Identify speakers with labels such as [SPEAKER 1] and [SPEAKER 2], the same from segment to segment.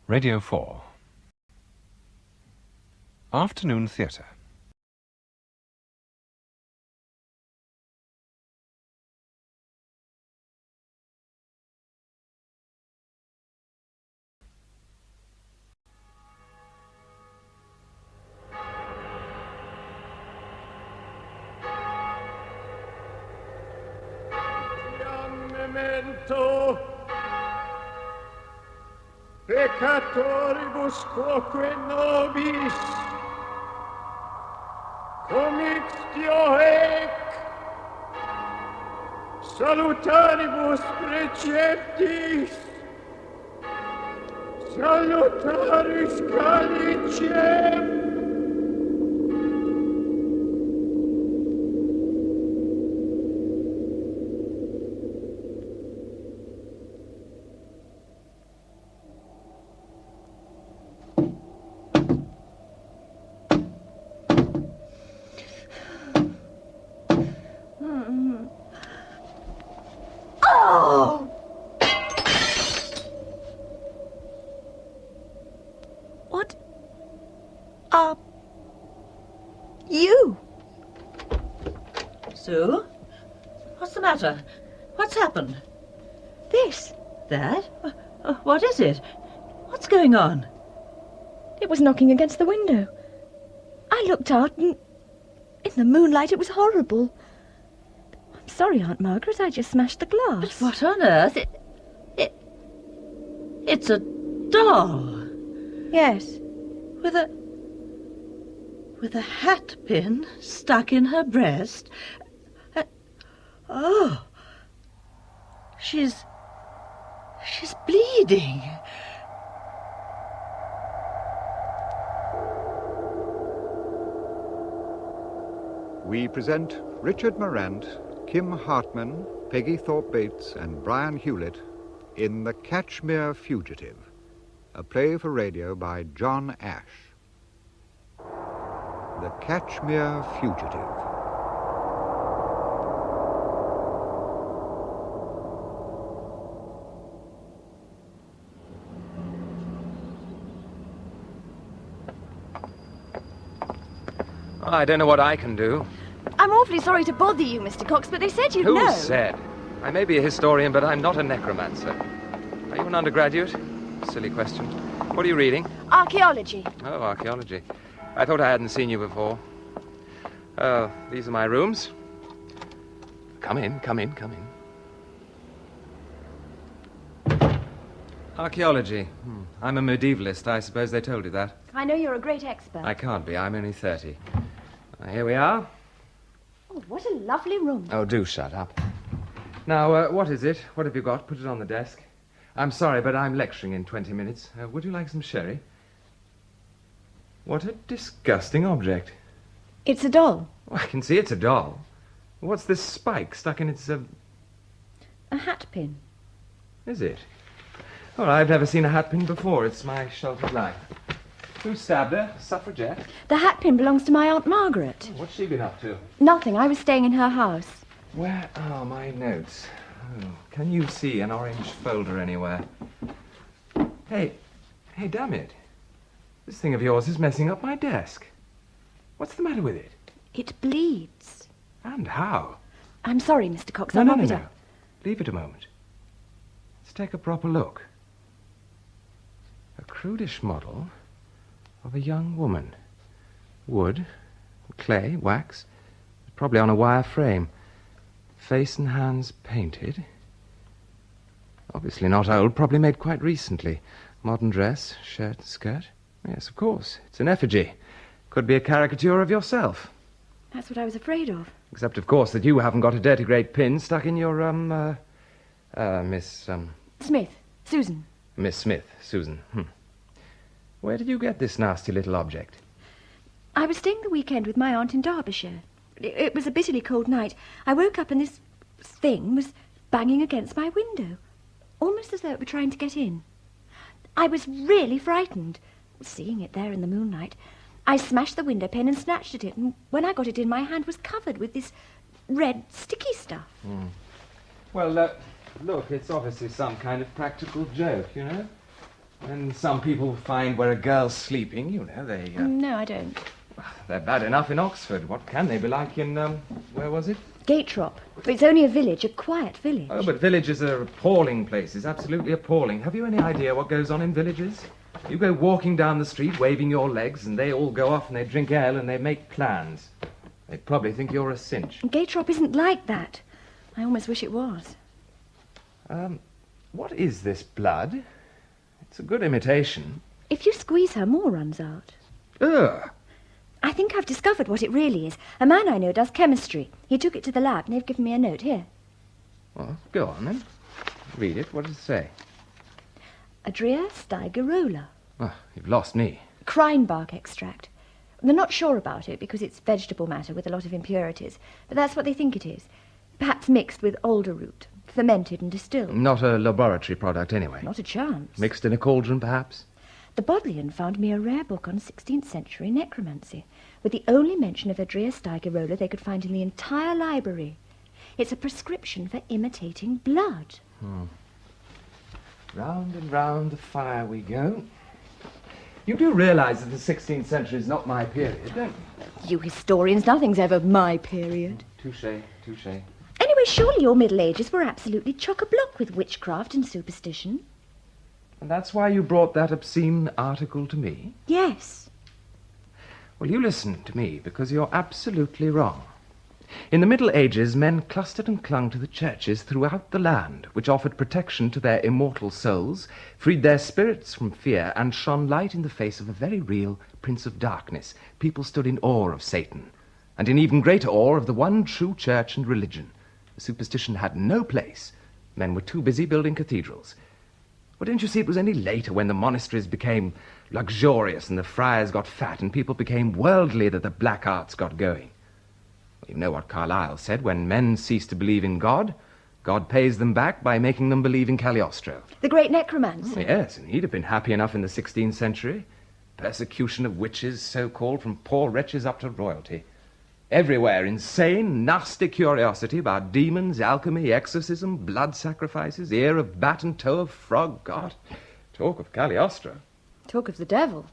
[SPEAKER 1] Radio 4. Afternoon Theatre.
[SPEAKER 2] Memento peccatoribus quoque nobis comixtio ec salutaribus preceptis salutaris calicem.
[SPEAKER 3] What are you?
[SPEAKER 4] Sue? What's the matter? What's happened?
[SPEAKER 3] This.
[SPEAKER 4] That? What is it? What's going on?
[SPEAKER 3] It was knocking against the window. I looked out and in the moonlight it was horrible. I'm sorry, Aunt Margaret, I just smashed the glass.
[SPEAKER 4] But what on earth? It's a doll.
[SPEAKER 3] Yes.
[SPEAKER 4] With a hat pin stuck in her breast. Oh. She's bleeding.
[SPEAKER 5] We present Richard Morant, Kim Hartman, Peggy Thorpe-Bates, and Brian Hewlett in The Kashmir Fugitive, a play for radio by John Ash. The Kashmir Fugitive.
[SPEAKER 1] I don't know what I can do.
[SPEAKER 3] I'm awfully sorry to bother you, Mr. Cox, but they said you'd know.
[SPEAKER 1] Who said? I may be a historian, but I'm not a necromancer. Are you an undergraduate? Silly question. What are you reading?
[SPEAKER 3] Archaeology.
[SPEAKER 1] Oh, archaeology. I thought I hadn't seen you before. Oh, these are my rooms. Come in. Archaeology. I'm a medievalist. I suppose they told you that.
[SPEAKER 3] I know you're a great expert.
[SPEAKER 1] I can't be. I'm only 30. Here we are.
[SPEAKER 3] Oh, what a lovely room.
[SPEAKER 1] Oh, do shut up. Now, what is it? What have you got? Put it on the desk. I'm sorry, but I'm lecturing in 20 minutes. Would you like some sherry? What a disgusting object.
[SPEAKER 3] It's a doll.
[SPEAKER 1] Oh, I can see it's a doll. What's this spike stuck in its...
[SPEAKER 3] A hat pin.
[SPEAKER 1] Is it? Oh, I've never seen a hat pin before. It's my sheltered life. Who stabbed her? Suffragette?
[SPEAKER 3] The hat pin belongs to my Aunt Margaret.
[SPEAKER 1] Oh, what's she been up to?
[SPEAKER 3] Nothing. I was staying in her house.
[SPEAKER 1] Where are my notes? Oh, can you see an orange folder anywhere? Hey, damn it. This thing of yours is messing up my desk. What's the matter with it?
[SPEAKER 3] It bleeds.
[SPEAKER 1] And how?
[SPEAKER 3] I'm sorry, Mr. Cox.
[SPEAKER 1] No.
[SPEAKER 3] I'll mop it up.
[SPEAKER 1] Leave it a moment. Let's take a proper look. A crudish model of a young woman. Wood, clay, wax, probably on a wire frame. Face and hands painted. Obviously not old, probably made quite recently. Modern dress, shirt and skirt. Yes, of course. It's an effigy. Could be a caricature of yourself.
[SPEAKER 3] That's what I was afraid of.
[SPEAKER 1] Except, of course, that you haven't got a dirty great pin stuck in your, Miss,
[SPEAKER 3] Smith. Susan.
[SPEAKER 1] Miss Smith, Susan. Where did you get this nasty little object?
[SPEAKER 3] I was staying the weekend with my aunt in Derbyshire. It was a bitterly cold night. I woke up and this thing was banging against my window, almost as though it were trying to get in. I was really frightened, seeing it there in the moonlight. I smashed the window pane and snatched at it, and when I got it in, my hand was covered with this red, sticky stuff.
[SPEAKER 1] Well, look, it's obviously some kind of practical joke, you know? And some people find where a girl's sleeping, they...
[SPEAKER 3] No, I don't.
[SPEAKER 1] They're bad enough in Oxford. What can they be like in, where was it?
[SPEAKER 3] Gatrop. It's only a village, a quiet village.
[SPEAKER 1] Oh, but villages are appalling places, absolutely appalling. Have you any idea what goes on in villages? You go walking down the street, waving your legs, and they all go off and they drink ale and they make plans. They probably think you're a cinch.
[SPEAKER 3] Gatrop isn't like that. I almost wish it was.
[SPEAKER 1] What is this blood? It's a good imitation.
[SPEAKER 3] If you squeeze her, more runs out.
[SPEAKER 1] Ugh.
[SPEAKER 3] I think I've discovered what it really is. A man I know does chemistry. He took it to the lab and they've given me a note. Here.
[SPEAKER 1] Well, go on then. Read it. What does it say?
[SPEAKER 3] Adria stigerola.
[SPEAKER 1] Oh, you've lost me.
[SPEAKER 3] Crine bark extract. They're not sure about it because it's vegetable matter with a lot of impurities, but that's what they think it is. Perhaps mixed with alder root, fermented and distilled.
[SPEAKER 1] Not a laboratory product anyway.
[SPEAKER 3] Not a chance.
[SPEAKER 1] Mixed in a cauldron, perhaps?
[SPEAKER 3] The Bodleian found me a rare book on 16th century necromancy, with the only mention of Adria stigerola they could find in the entire library. It's a prescription for imitating blood.
[SPEAKER 1] Round and round the fire we go. You do realise that the 16th century is not my period, don't you?
[SPEAKER 3] You historians, nothing's ever my period.
[SPEAKER 1] Touché, touché.
[SPEAKER 3] Anyway, surely your Middle Ages were absolutely chock-a-block with witchcraft and superstition.
[SPEAKER 1] And that's why you brought that obscene article to me?
[SPEAKER 3] Yes.
[SPEAKER 1] Well, you listen to me, because you're absolutely wrong. In the Middle Ages, men clustered and clung to the churches throughout the land, which offered protection to their immortal souls, freed their spirits from fear, and shone light in the face of a very real Prince of Darkness. People stood in awe of Satan, and in even greater awe of the one true church and religion. Superstition had no place. Men were too busy building cathedrals. Well, didn't you see it was only later, when the monasteries became luxurious and the friars got fat and people became worldly, that the black arts got going? Well, you know what Carlyle said: when men cease to believe in God, God pays them back by making them believe in Cagliostro.
[SPEAKER 3] The great necromancer.
[SPEAKER 1] Yes, and he'd have been happy enough in the 16th century. Persecution of witches, so-called, from poor wretches up to royalty. Everywhere, insane, nasty curiosity about demons, alchemy, exorcism, blood sacrifices, ear of bat and toe of frog. God, talk of Cagliostro.
[SPEAKER 3] Talk of the devil.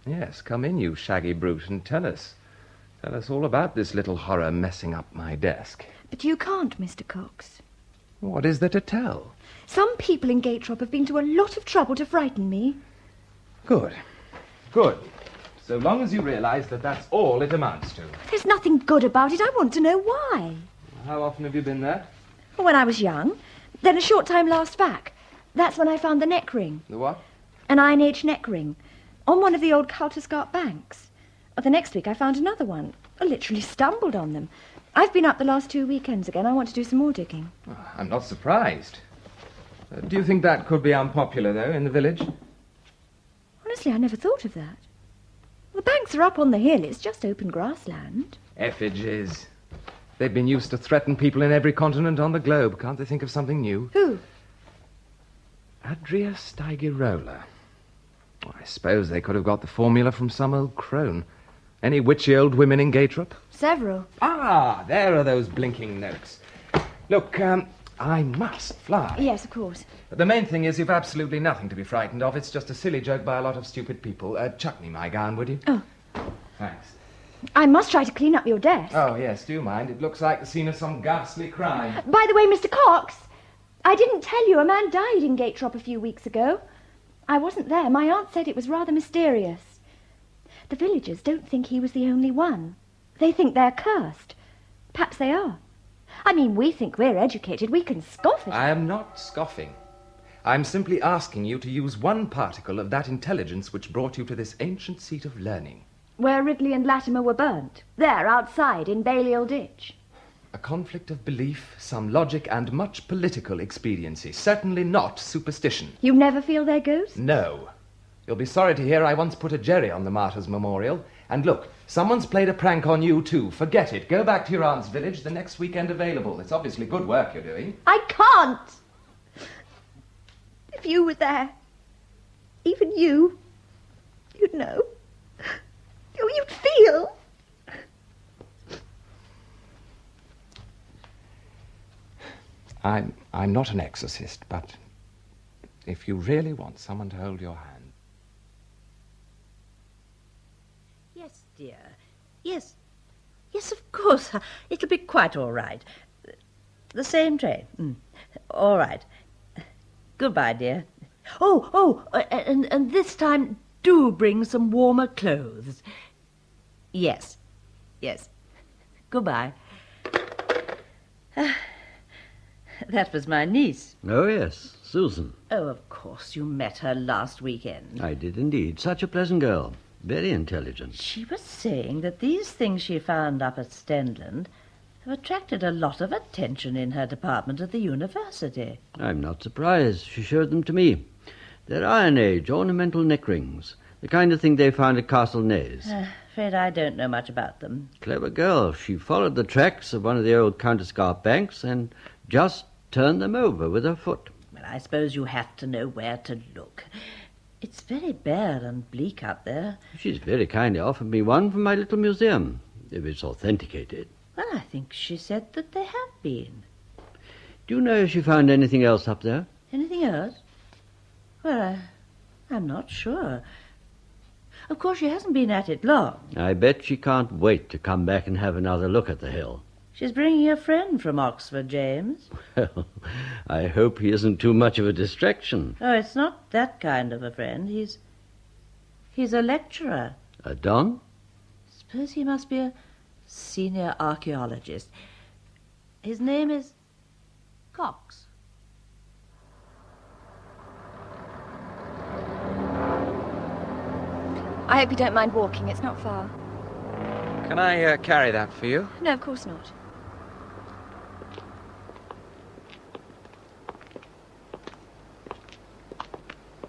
[SPEAKER 1] Yes, come in, you shaggy brute, and tell us. Tell us all about this little horror messing up my desk.
[SPEAKER 3] But you can't, Mr. Cox.
[SPEAKER 1] What is there to tell?
[SPEAKER 3] Some people in Gatrop have been to a lot of trouble to frighten me.
[SPEAKER 1] Good. Good. So long as you realise that that's all it amounts to.
[SPEAKER 3] There's nothing good about it. I want to know why.
[SPEAKER 1] How often have you been there?
[SPEAKER 3] When I was young. Then a short time last back. That's when I found the neck ring.
[SPEAKER 1] The what?
[SPEAKER 3] An Iron Age neck ring. On one of the old Culterscott banks. The next week I found another one. I literally stumbled on them. I've been up the last 2 weekends again. I want to do some more digging.
[SPEAKER 1] I'm not surprised. Do you think that could be unpopular, though, in the village?
[SPEAKER 3] Honestly, I never thought of that. The banks are up on the hill. It's just open grassland.
[SPEAKER 1] Effigies. They've been used to threaten people in every continent on the globe. Can't they think of something new?
[SPEAKER 3] Who?
[SPEAKER 1] Adria stigerola. I suppose they could have got the formula from some old crone. Any witchy old women in Gatrop?
[SPEAKER 3] Several.
[SPEAKER 1] Ah, there are those blinking notes. Look, I must fly.
[SPEAKER 3] Yes, of course.
[SPEAKER 1] But the main thing is you've absolutely nothing to be frightened of. It's just a silly joke by a lot of stupid people. Chuck me my gown, would you?
[SPEAKER 3] Oh.
[SPEAKER 1] Thanks.
[SPEAKER 3] I must try to clean up your desk.
[SPEAKER 1] Oh, yes, do you mind? It looks like the scene of some ghastly crime.
[SPEAKER 3] By the way, Mr. Cox, I didn't tell you a man died in Gatrop a few weeks ago. I wasn't there. My aunt said it was rather mysterious. The villagers don't think he was the only one. They think they're cursed. Perhaps they are. I mean, we think we're educated. We can scoff at it.
[SPEAKER 1] I am not scoffing. I'm simply asking you to use one particle of that intelligence which brought you to this ancient seat of learning.
[SPEAKER 3] Where Ridley and Latimer were burnt. There, outside, in Balliol Ditch.
[SPEAKER 1] A conflict of belief, some logic, and much political expediency. Certainly not superstition.
[SPEAKER 3] You never feel their ghosts?
[SPEAKER 1] No. You'll be sorry to hear I once put a jerry on the Martyrs' Memorial. And look, someone's played a prank on you, too. Forget it. Go back to your aunt's village the next weekend available. It's obviously good work you're doing.
[SPEAKER 3] I can't! If you were there, even you'd know. You'd feel.
[SPEAKER 1] I'm not an exorcist, but if you really want someone to hold your hand.
[SPEAKER 4] Yes, dear. Yes. Yes, of course. It'll be quite all right. The same train. All right. Goodbye, dear. And this time do bring some warmer clothes. Yes. Goodbye. That was my niece.
[SPEAKER 6] Oh, yes, Susan.
[SPEAKER 4] Oh, of course, you met her last weekend.
[SPEAKER 6] I did indeed. Such a pleasant girl. Very intelligent.
[SPEAKER 4] She was saying that these things she found up at Stendland have attracted a lot of attention in her department at the university.
[SPEAKER 6] I'm not surprised. She showed them to me. They're Iron Age ornamental neck rings, the kind of thing they found at Castle Naze.
[SPEAKER 4] Afraid I don't know much about them.
[SPEAKER 6] Clever girl. She followed the tracks of one of the old counterscarp banks and just turned them over with her foot.
[SPEAKER 4] Well, I suppose you have to know where to look. It's very bare and bleak out there.
[SPEAKER 6] She's very kindly offered me one from my little museum, if it's authenticated.
[SPEAKER 4] Well, I think she said that they have been.
[SPEAKER 6] Do you know if she found anything else up there?
[SPEAKER 4] Anything else? Well, I'm not sure. Of course, she hasn't been at it long.
[SPEAKER 6] I bet she can't wait to come back and have another look at the hill.
[SPEAKER 4] She's bringing a friend from Oxford, James.
[SPEAKER 6] Well, I hope he isn't too much of a distraction.
[SPEAKER 4] Oh, it's not that kind of a friend. He's a lecturer.
[SPEAKER 6] A don?
[SPEAKER 4] Suppose he must be a senior archaeologist. His name is Cox.
[SPEAKER 3] I hope you don't mind walking. It's not far.
[SPEAKER 1] Can I carry that for you?
[SPEAKER 3] No, of course not.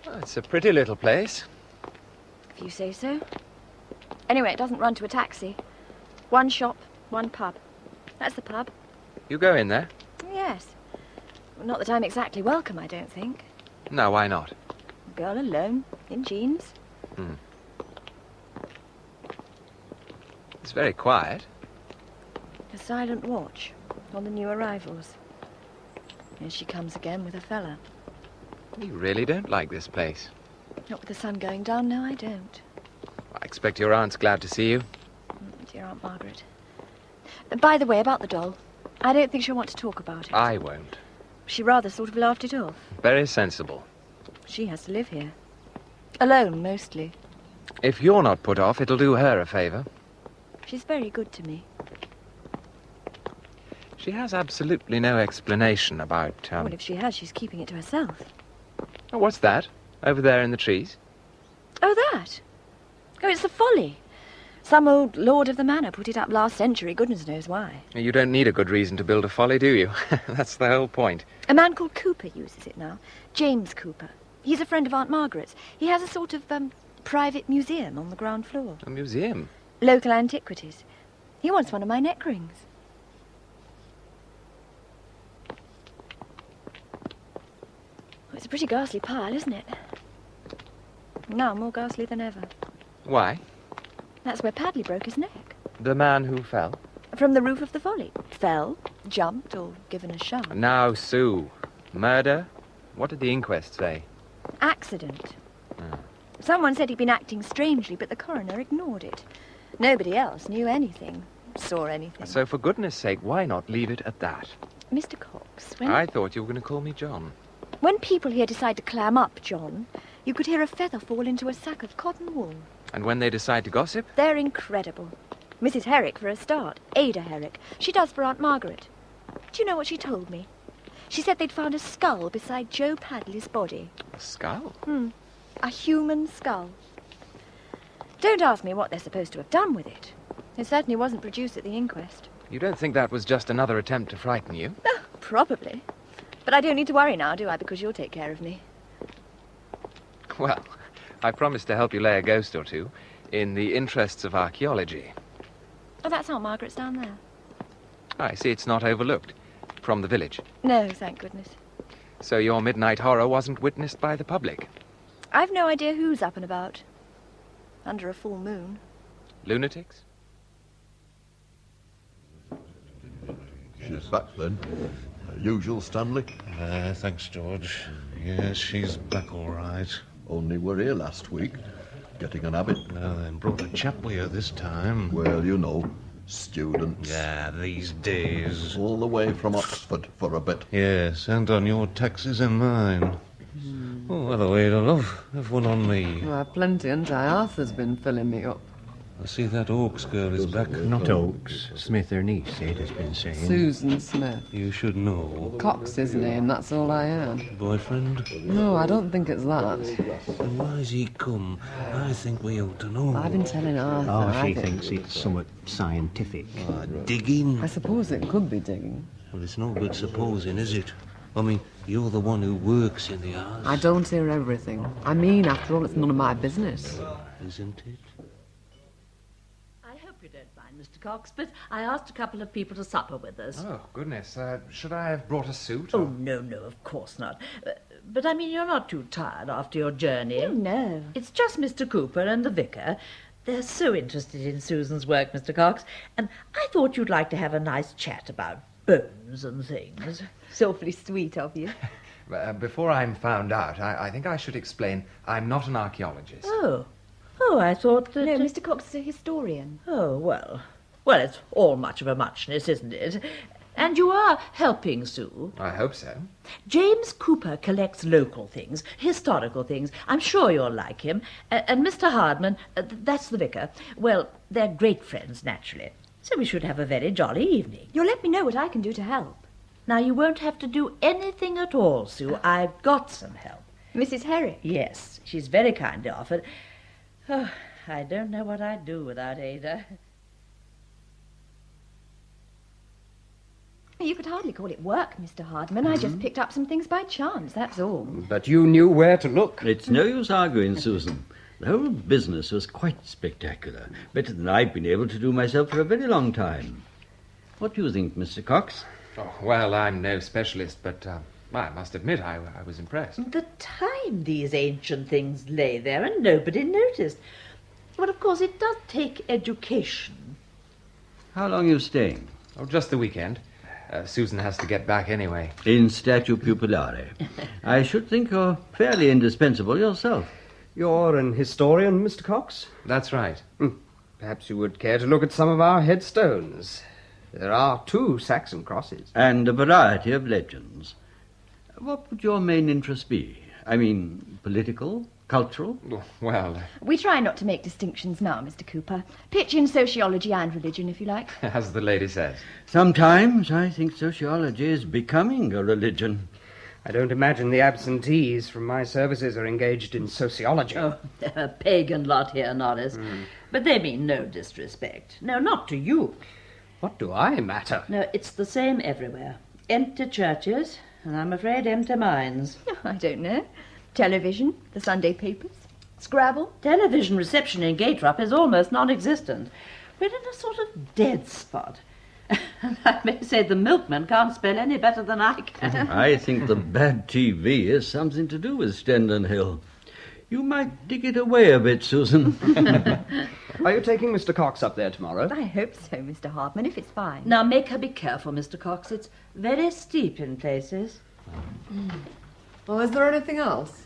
[SPEAKER 1] Oh, it's a pretty little place.
[SPEAKER 3] If you say so. Anyway, it doesn't run to a taxi. One shop, one pub. That's the pub.
[SPEAKER 1] You go in there?
[SPEAKER 3] Yes. Well, not that I'm exactly welcome, I don't think.
[SPEAKER 1] No, why not?
[SPEAKER 3] A girl alone, in jeans.
[SPEAKER 1] It's very quiet.
[SPEAKER 3] A silent watch on the new arrivals. Here she comes again with a fella.
[SPEAKER 1] You really don't like this place.
[SPEAKER 3] Not with the sun going down, no, I don't.
[SPEAKER 1] I expect your aunt's glad to see you.
[SPEAKER 3] Dear Aunt Margaret. By the way, about the doll, I don't think she'll want to talk about it.
[SPEAKER 1] I won't.
[SPEAKER 3] She rather sort of laughed it off.
[SPEAKER 1] Very sensible.
[SPEAKER 3] She has to live here. Alone, mostly.
[SPEAKER 1] If you're not put off, it'll do her a favour.
[SPEAKER 3] She's very good to me.
[SPEAKER 1] She has absolutely no explanation about,
[SPEAKER 3] Well, if she has, she's keeping it to herself.
[SPEAKER 1] Oh, what's that? Over there in the trees?
[SPEAKER 3] Oh, that? Oh, it's the Folly. Some old lord of the manor put it up last century, goodness knows why.
[SPEAKER 1] You don't need a good reason to build a folly, do you? That's the whole point.
[SPEAKER 3] A man called Cooper uses it now. James Cooper. He's a friend of Aunt Margaret's. He has a sort of, private museum on the ground floor.
[SPEAKER 1] A museum?
[SPEAKER 3] Local antiquities. He wants one of my neck rings. Oh, it's a pretty ghastly pile, isn't it? Now more ghastly than ever.
[SPEAKER 1] Why?
[SPEAKER 3] That's where Padley broke his neck.
[SPEAKER 1] The man who fell?
[SPEAKER 3] From the roof of the Folly. Fell, jumped, or given a shove.
[SPEAKER 1] Now, Sue. Murder? What did the inquest say?
[SPEAKER 3] Accident. Someone said he'd been acting strangely, but the coroner ignored it. Nobody else knew anything, saw anything.
[SPEAKER 1] So for goodness sake, why not leave it at that?
[SPEAKER 3] Mr. Cox,
[SPEAKER 1] I thought you were going to call me John.
[SPEAKER 3] When people here decide to clam up, John, you could hear a feather fall into a sack of cotton wool.
[SPEAKER 1] And when they decide to gossip?
[SPEAKER 3] They're incredible. Mrs. Herrick, for a start. Ada Herrick. She does for Aunt Margaret. Do you know what she told me? She said they'd found a skull beside Joe Padley's body.
[SPEAKER 1] A skull?
[SPEAKER 3] A human skull. Don't ask me what they're supposed to have done with it. It certainly wasn't produced at the inquest.
[SPEAKER 1] You don't think that was just another attempt to frighten you?
[SPEAKER 3] Oh, probably. But I don't need to worry now, do I? Because you'll take care of me.
[SPEAKER 1] Well, I promised to help you lay a ghost or two in the interests of archaeology.
[SPEAKER 3] Oh, that's Aunt Margaret's down there.
[SPEAKER 1] I see it's not overlooked from the village.
[SPEAKER 3] No, thank goodness.
[SPEAKER 1] So your midnight horror wasn't witnessed by the public?
[SPEAKER 3] I've no idea who's up and about. Under a full moon.
[SPEAKER 1] Lunatics?
[SPEAKER 7] She's back then. Usual, Stanley.
[SPEAKER 8] Thanks, George.
[SPEAKER 7] Yes, she's back all right.
[SPEAKER 8] Only were here last week, getting an habit.
[SPEAKER 7] Well, then brought a chap with her this time.
[SPEAKER 8] Well, you know, students.
[SPEAKER 7] Yeah, these days.
[SPEAKER 8] All the way from Oxford for a bit.
[SPEAKER 7] Yes, and on your taxes and mine. Oh, well, the way to love. Have one on me.
[SPEAKER 9] Well, plenty, ain't I? Arthur's been filling me up.
[SPEAKER 7] I see that Oakes girl is back.
[SPEAKER 1] Not Oakes. Smith, her niece, Ada's been saying.
[SPEAKER 9] Susan Smith.
[SPEAKER 7] You should know.
[SPEAKER 9] Cox his name, that's all I heard.
[SPEAKER 7] Boyfriend?
[SPEAKER 9] No, I don't think it's that.
[SPEAKER 7] And why's he come? I think we ought to know.
[SPEAKER 9] I've been telling Arthur.
[SPEAKER 1] Oh, she
[SPEAKER 9] I think-
[SPEAKER 1] thinks it's somewhat scientific.
[SPEAKER 7] Digging?
[SPEAKER 9] I suppose it could be digging.
[SPEAKER 7] Well, it's no good supposing, is it? I mean, you're the one who works in the house.
[SPEAKER 9] I don't hear everything. I mean, after all, it's none of my business.
[SPEAKER 7] Isn't it?
[SPEAKER 4] I hope you don't mind, Mr. Cox, but I asked a couple of people to supper with us.
[SPEAKER 1] Oh, goodness. Should I have brought a suit?
[SPEAKER 4] Oh, no, of course not. But I mean, you're not too tired after your journey.
[SPEAKER 3] Oh, no.
[SPEAKER 4] It's just Mr. Cooper and the vicar. They're so interested in Susan's work, Mr. Cox, and I thought you'd like to have a nice chat about bones and things.
[SPEAKER 3] It's awfully sweet of you.
[SPEAKER 1] Before I'm found out, I think I should explain I'm not an archaeologist.
[SPEAKER 4] Oh, I thought that...
[SPEAKER 3] No, Mr. Cox is a historian.
[SPEAKER 4] Oh, well, it's all much of a muchness, isn't it? And you are helping Sue.
[SPEAKER 1] I hope so.
[SPEAKER 4] James Cooper collects local things, historical things. I'm sure you'll like him. And Mr. Hardman, that's the vicar. Well, they're great friends, naturally. So we should have a very jolly evening.
[SPEAKER 3] You'll let me know what I can do to help.
[SPEAKER 4] Now, you won't have to do anything at all, Sue. I've got some help.
[SPEAKER 3] Mrs. Herrick?
[SPEAKER 4] Yes, she's very kindly offered. Oh, I don't know what I'd do without Ada.
[SPEAKER 3] You could hardly call it work, Mr. Hardman. I just picked up some things by chance, that's all.
[SPEAKER 1] But you knew where to look.
[SPEAKER 6] It's no use arguing, Susan. The whole business was quite spectacular. Better than I've been able to do myself for a very long time. What do you think, Mr. Cox?
[SPEAKER 1] Oh, well, I'm no specialist, but I must admit I was impressed.
[SPEAKER 4] The time these ancient things lay there and nobody noticed. Well, of course, it does take education.
[SPEAKER 6] How long are you staying?
[SPEAKER 1] Oh, just the weekend. Susan has to get back anyway.
[SPEAKER 6] In statu pupillare. I should think you're fairly indispensable yourself.
[SPEAKER 10] You're an historian, Mr. Cox?
[SPEAKER 1] That's right.
[SPEAKER 10] Perhaps you would care to look at some of our headstones. There are 2 Saxon crosses.
[SPEAKER 6] And a variety of legends. What would your main interest be? I mean, political, cultural?
[SPEAKER 1] Well,
[SPEAKER 3] We try not to make distinctions now, Mr. Cooper. Pitch in sociology and religion, if you like.
[SPEAKER 1] as the lady says.
[SPEAKER 6] Sometimes I think sociology is becoming a religion.
[SPEAKER 10] I don't imagine the absentees from my services are engaged in sociology.
[SPEAKER 4] Oh, they're a pagan lot here, Norris. But they mean no disrespect. No, not to you.
[SPEAKER 10] What do I matter?
[SPEAKER 4] No, it's the same everywhere. Empty churches, and I'm afraid empty minds.
[SPEAKER 3] I don't know. Television, the Sunday papers, Scrabble.
[SPEAKER 4] Television reception in Gateway is almost non-existent. We're in a sort of dead spot. And I may say the milkman can't spell any better than I can.
[SPEAKER 6] I think the bad TV has something to do with Stendon Hill. You might dig it away a bit, Susan.
[SPEAKER 10] Are you taking Mr. Cox up there tomorrow?
[SPEAKER 3] I hope so, Mr. Hardman, if it's fine.
[SPEAKER 4] Now, make her be careful, Mr. Cox. It's very steep in places.
[SPEAKER 9] Well, is there anything else?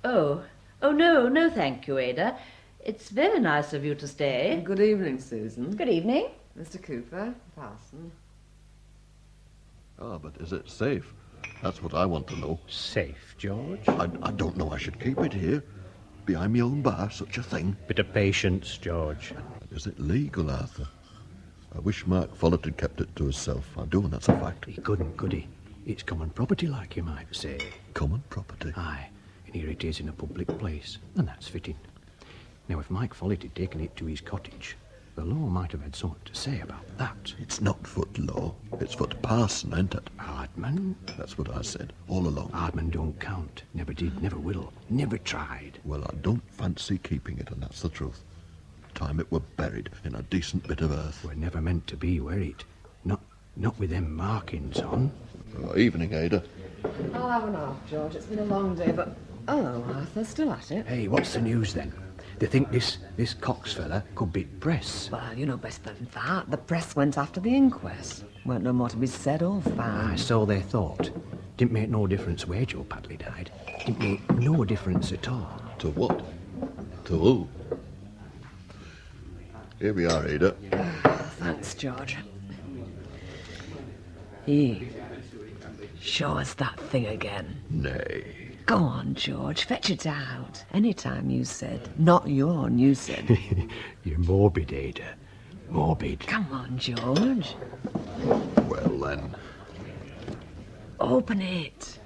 [SPEAKER 4] Oh, no, thank you, Ada. It's very nice of you to stay.
[SPEAKER 9] Good evening, Susan.
[SPEAKER 3] Good evening.
[SPEAKER 9] Mr. Cooper, Parson.
[SPEAKER 8] Ah, but is it safe? That's what I want to know.
[SPEAKER 1] Safe, George?
[SPEAKER 8] I don't know I should keep it here. Behind my own bar, such a thing.
[SPEAKER 1] Bit of patience, George.
[SPEAKER 8] Is it legal, Arthur? I wish Mark Follett had kept it to himself. I do, and that's a fact.
[SPEAKER 11] He couldn't, could he? It's common property, like you might say.
[SPEAKER 8] Common property?
[SPEAKER 11] Aye, and here it is in a public place, and that's fitting. Now, if Mike Follett had taken it to his cottage, the law might have had something to say about that.
[SPEAKER 8] It's not foot law. It's foot parson, ain't it?
[SPEAKER 11] Hardman?
[SPEAKER 8] That's what I said, all along.
[SPEAKER 11] Hardman don't count. Never did, never will. Never tried.
[SPEAKER 8] Well, I don't fancy keeping it, and that's the truth. Time it were buried in a decent bit of earth.
[SPEAKER 11] We're never meant to be, were it? Not with them markings on.
[SPEAKER 8] Evening, Ada.
[SPEAKER 9] I'll have an half, George. It's been a long day, but... Oh, Arthur's still at it.
[SPEAKER 11] Hey, what's the news then? They think this Cox fella could be press.
[SPEAKER 9] Well, you know best than that. The press went after the inquest. Weren't no more to be said or found.
[SPEAKER 11] So they thought. Didn't make no difference where Joe Padley died. It make no difference at all.
[SPEAKER 8] To what? To who? Here we are, Ada.
[SPEAKER 9] Thanks, George. He show us that thing again.
[SPEAKER 8] Nay.
[SPEAKER 9] Go on, George, fetch it out. Any time you said. Not yawn, you said.
[SPEAKER 11] You're morbid, Ada. Morbid.
[SPEAKER 9] Come on, George.
[SPEAKER 8] Well, then.
[SPEAKER 9] Open it.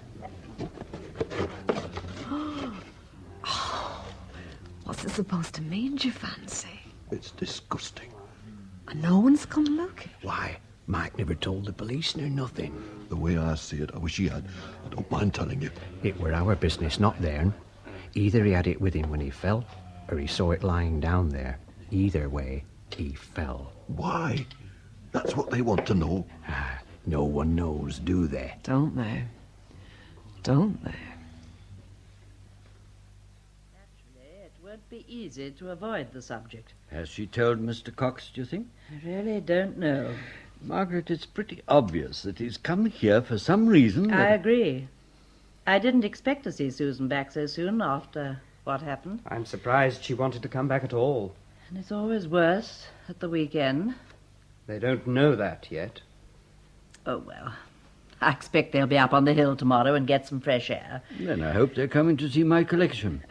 [SPEAKER 9] What's it supposed to mean, do you fancy?
[SPEAKER 8] It's disgusting.
[SPEAKER 9] And no one's come looking.
[SPEAKER 11] Why, Mike never told the police nor nothing.
[SPEAKER 8] The way I see it, I wish he had. I don't mind telling you.
[SPEAKER 11] It were our business, not theirn. Either he had it with him when he fell, or he saw it lying down there. Either way, he fell.
[SPEAKER 8] Why? That's what they want to know.
[SPEAKER 11] No one knows, do they?
[SPEAKER 9] Don't they? Don't they?
[SPEAKER 4] It won't be easy to avoid the subject.
[SPEAKER 6] Has she told Mr. Cox, do you think?
[SPEAKER 4] I really don't know.
[SPEAKER 6] Margaret, it's pretty obvious that he's come here for some reason.
[SPEAKER 4] I agree. I didn't expect to see Susan back so soon after what happened.
[SPEAKER 10] I'm surprised she wanted to come back at all.
[SPEAKER 4] And it's always worse at the weekend.
[SPEAKER 10] They don't know that yet.
[SPEAKER 4] Oh, well. I expect they'll be up on the hill tomorrow and get some fresh air.
[SPEAKER 6] Then I hope they're coming to see my collection.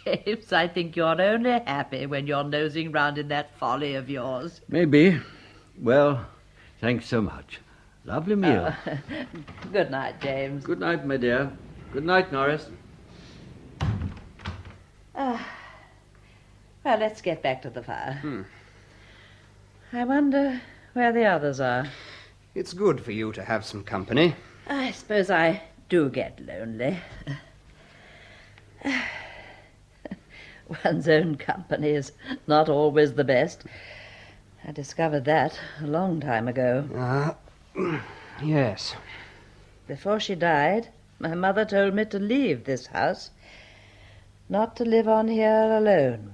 [SPEAKER 4] James, I think you're only happy when you're nosing round in that folly of yours.
[SPEAKER 6] Maybe. Well, thanks so much. Lovely meal.
[SPEAKER 4] Good night, James.
[SPEAKER 6] Good night, my dear. Good night, Norris.
[SPEAKER 4] Well, let's get back to the fire. I wonder where the others are.
[SPEAKER 10] It's good for you to have some company.
[SPEAKER 4] I suppose I do get lonely. One's own company is not always the best. I discovered that a long time ago.
[SPEAKER 10] Yes.
[SPEAKER 4] Before she died, my mother told me to leave this house, not to live on here alone.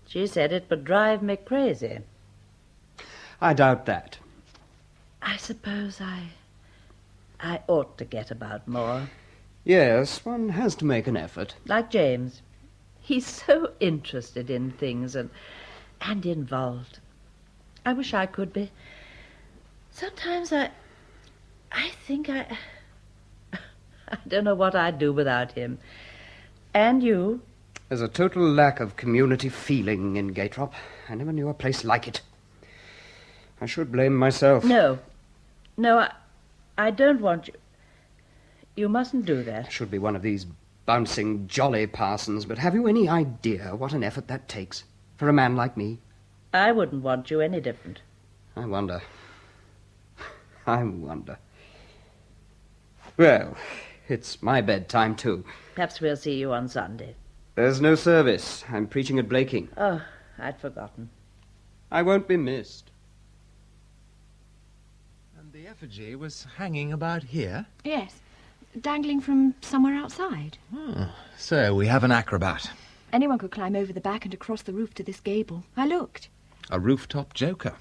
[SPEAKER 4] She said it would drive me crazy.
[SPEAKER 10] I doubt that.
[SPEAKER 4] I suppose I ought to get about more.
[SPEAKER 10] Yes, one has to make an effort.
[SPEAKER 4] Like James. He's so interested in things and involved. I wish I could be. Sometimes I think I don't know what I'd do without him. And you.
[SPEAKER 10] There's a total lack of community feeling in Gatrop. I never knew a place like it. I should blame myself.
[SPEAKER 4] No, I don't want you. You mustn't do that.
[SPEAKER 10] I should be one of these bouncing, jolly parsons, but have you any idea what an effort that takes for a man like me?
[SPEAKER 4] I wouldn't want you any different.
[SPEAKER 10] I wonder. Well, it's my bedtime, too.
[SPEAKER 4] Perhaps we'll see you on Sunday.
[SPEAKER 10] There's no service. I'm preaching at Blaking.
[SPEAKER 4] Oh, I'd forgotten.
[SPEAKER 10] I won't be missed.
[SPEAKER 1] And the effigy was hanging about here?
[SPEAKER 3] Yes, dangling from somewhere outside.
[SPEAKER 1] So we have an acrobat.
[SPEAKER 3] Anyone could climb over the back and across the roof to this gable. I looked.
[SPEAKER 1] A rooftop joker.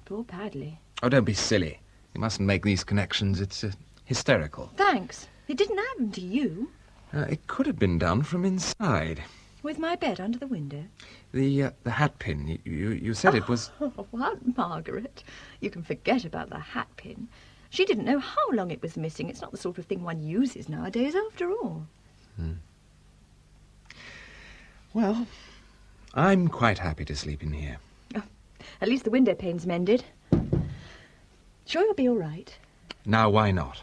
[SPEAKER 3] Poor Padley.
[SPEAKER 1] Oh, don't be silly. You mustn't make these connections. It's hysterical.
[SPEAKER 3] Thanks. It didn't happen to you.
[SPEAKER 1] It could have been done from inside.
[SPEAKER 3] With my bed under the window.
[SPEAKER 1] The hat pin. You said it was...
[SPEAKER 3] Oh, what, Margaret? You can forget about the hat pin. She didn't know how long it was missing. It's not the sort of thing one uses nowadays, after all.
[SPEAKER 1] Well, I'm quite happy to sleep in here.
[SPEAKER 3] Oh, at least the window pane's mended. Sure you'll be all right?
[SPEAKER 1] Now, why not?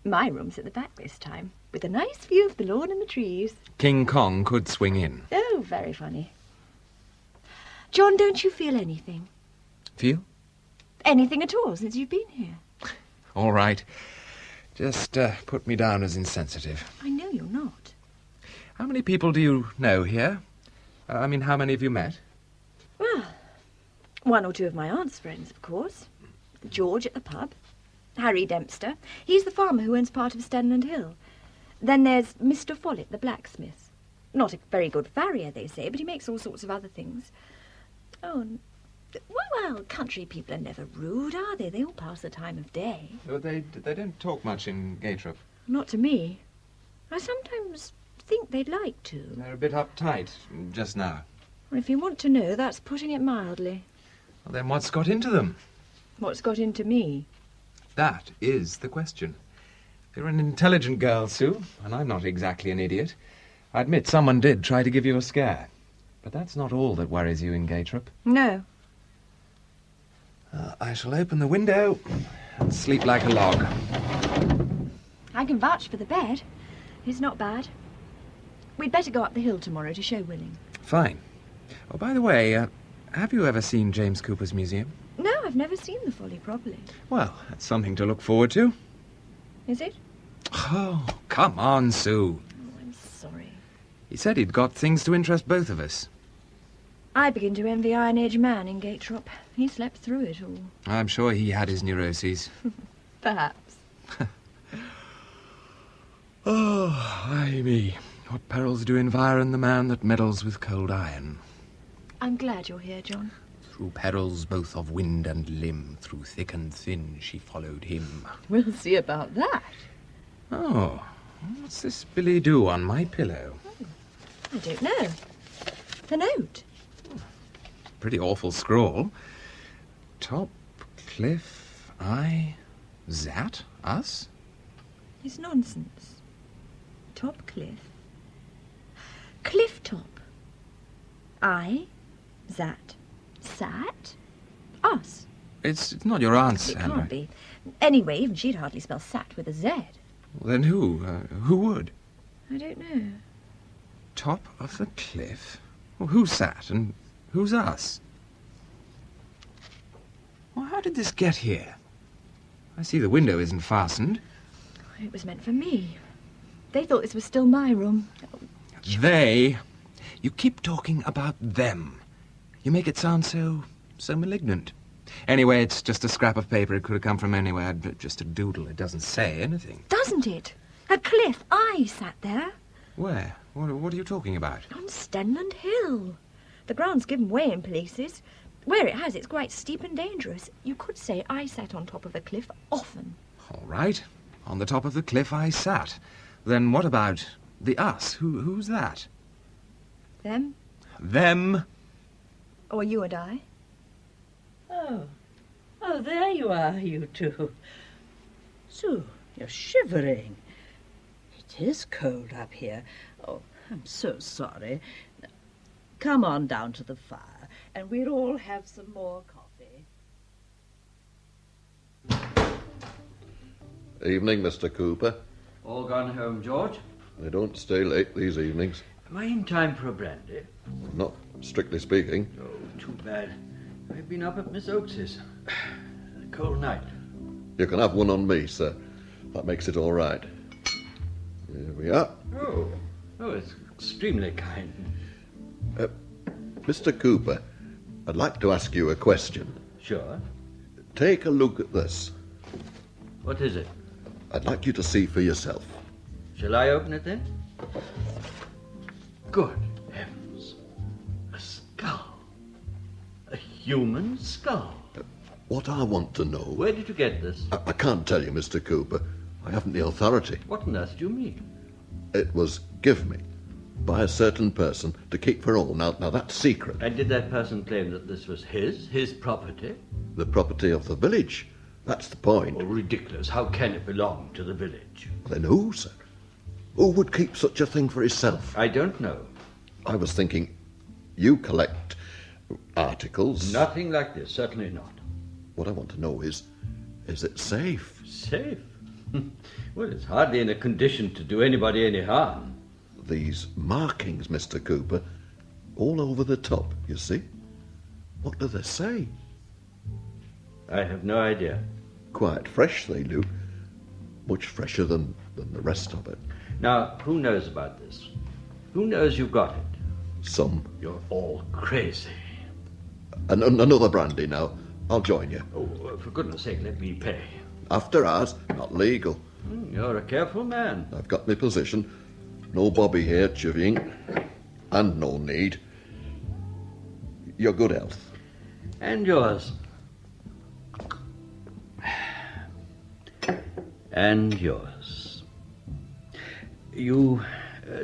[SPEAKER 3] My room's at the back this time, with a nice view of the lawn and the trees.
[SPEAKER 1] King Kong could swing in.
[SPEAKER 3] Oh, very funny. John, don't you feel anything?
[SPEAKER 1] Feel?
[SPEAKER 3] Anything at all since you've been here?
[SPEAKER 1] All right. Just put me down as insensitive.
[SPEAKER 3] I know you're not.
[SPEAKER 1] How many people do you know here? How many have you met?
[SPEAKER 3] Well, one or two of my aunt's friends, of course. George at the pub. Harry Dempster. He's the farmer who owns part of Stenland Hill. Then there's Mr. Follett, the blacksmith. Not a very good farrier, they say, but he makes all sorts of other things. Oh, well, country people are never rude, are they? They all pass the time of day.
[SPEAKER 1] They don't talk much in Gatrop.
[SPEAKER 3] Not to me. I sometimes think they'd like to.
[SPEAKER 1] They're a bit uptight just now.
[SPEAKER 3] Well, if you want to know, that's putting it mildly.
[SPEAKER 1] Well, then what's got into them?
[SPEAKER 3] What's got into me?
[SPEAKER 1] That is the question. You're an intelligent girl, Sue, and I'm not exactly an idiot. I admit someone did try to give you a scare. But that's not all that worries you in Gatrop.
[SPEAKER 3] No.
[SPEAKER 1] I shall open the window and sleep like a log.
[SPEAKER 3] I can vouch for the bed. It's not bad. We'd better go up the hill tomorrow to show Willing.
[SPEAKER 1] Fine. Oh, by the way, have you ever seen James Cooper's museum?
[SPEAKER 3] No, I've never seen the Folly properly.
[SPEAKER 1] Well, that's something to look forward to.
[SPEAKER 3] Is it?
[SPEAKER 1] Oh, come on, Sue.
[SPEAKER 3] Oh, I'm sorry.
[SPEAKER 1] He said he'd got things to interest both of us.
[SPEAKER 3] I begin to envy Iron Age man in Gatrop. He slept through it all.
[SPEAKER 1] I'm sure he had his neuroses.
[SPEAKER 3] Perhaps.
[SPEAKER 1] Oh, ay me. What perils do environ the man that meddles with cold iron?
[SPEAKER 3] I'm glad you're here, John.
[SPEAKER 1] Through perils both of wind and limb, through thick and thin, she followed him.
[SPEAKER 3] We'll see about that.
[SPEAKER 1] Oh, what's this Billy do on my pillow?
[SPEAKER 3] Oh, I don't know. A note.
[SPEAKER 1] Pretty awful scrawl. Top, cliff, I, that, us?
[SPEAKER 3] It's nonsense. Top cliff. Cliff top. I, that, sat, us.
[SPEAKER 1] It's not your aunt's,
[SPEAKER 3] It
[SPEAKER 1] Andrew.
[SPEAKER 3] can't be. Anyway, even she'd hardly spell sat with a Z.
[SPEAKER 1] Then who? Who would?
[SPEAKER 3] I don't know.
[SPEAKER 1] Top of the cliff? Well, who sat and who's us? Well, how did this get here? I see the window isn't fastened.
[SPEAKER 3] It was meant for me. They thought this was still my room.
[SPEAKER 1] They? You keep talking about them. You make it sound so malignant. Anyway, it's just a scrap of paper. It could have come from anywhere. Just a doodle. It doesn't say anything.
[SPEAKER 3] Doesn't it? A cliff. I sat there.
[SPEAKER 1] Where? What are you talking about?
[SPEAKER 3] On Stenland Hill. The ground's given way in places. Where it has, it's quite steep and dangerous. You could say I sat on top of the cliff often.
[SPEAKER 1] All right. On the top of the cliff I sat. Then what about the us? Who's that?
[SPEAKER 3] Them?
[SPEAKER 1] Them?
[SPEAKER 3] Or you and I?
[SPEAKER 4] Oh, there you are, you two. Sue, you're shivering. It is cold up here. Oh, I'm so sorry. Come on down to the fire, and we'll all have some more coffee.
[SPEAKER 8] Evening, Mr. Cooper.
[SPEAKER 6] All gone home, George?
[SPEAKER 8] I don't stay late these evenings.
[SPEAKER 6] Am I in time for a brandy?
[SPEAKER 8] Not strictly speaking.
[SPEAKER 6] Oh, too bad. I've been up at Miss Oakes's. A cold night.
[SPEAKER 8] You can have one on me, sir. That makes it all right. Here we are.
[SPEAKER 6] Oh, it's extremely kind.
[SPEAKER 8] Mr. Cooper, I'd like to ask you a question.
[SPEAKER 6] Sure.
[SPEAKER 8] Take a look at this.
[SPEAKER 6] What is it?
[SPEAKER 8] I'd like you to see for yourself.
[SPEAKER 6] Shall I open it then? Good heavens. A skull. A human skull.
[SPEAKER 8] What I want to know...
[SPEAKER 6] Where did you get this?
[SPEAKER 8] I can't tell you, Mr. Cooper. I haven't the authority.
[SPEAKER 6] What on earth do you mean?
[SPEAKER 8] It was given me by a certain person to keep for all. Now that's secret.
[SPEAKER 6] And did that person claim that this was his property?
[SPEAKER 8] The property of the village. That's the point.
[SPEAKER 6] Oh, ridiculous. How can it belong to the village?
[SPEAKER 8] Then who, sir? Who would keep such a thing for himself?
[SPEAKER 6] I don't know.
[SPEAKER 8] I was thinking, you collect articles.
[SPEAKER 6] Nothing like this, certainly not.
[SPEAKER 8] What I want to know is it safe?
[SPEAKER 6] Safe? Well, it's hardly in a condition to do anybody any harm.
[SPEAKER 8] These markings, Mr. Cooper, all over the top, you see? What do they say?
[SPEAKER 6] I have no idea.
[SPEAKER 8] Quite fresh, they do. Much fresher than the rest of it.
[SPEAKER 6] Now, who knows about this? Who knows you've got it?
[SPEAKER 8] Some.
[SPEAKER 6] You're all crazy.
[SPEAKER 8] Another brandy now. I'll join you.
[SPEAKER 6] Oh, for goodness sake, let me pay.
[SPEAKER 8] After hours, not legal.
[SPEAKER 6] You're a careful man.
[SPEAKER 8] I've got my position. No Bobby here chivying. And no need. Your good health.
[SPEAKER 6] And yours. And yours. You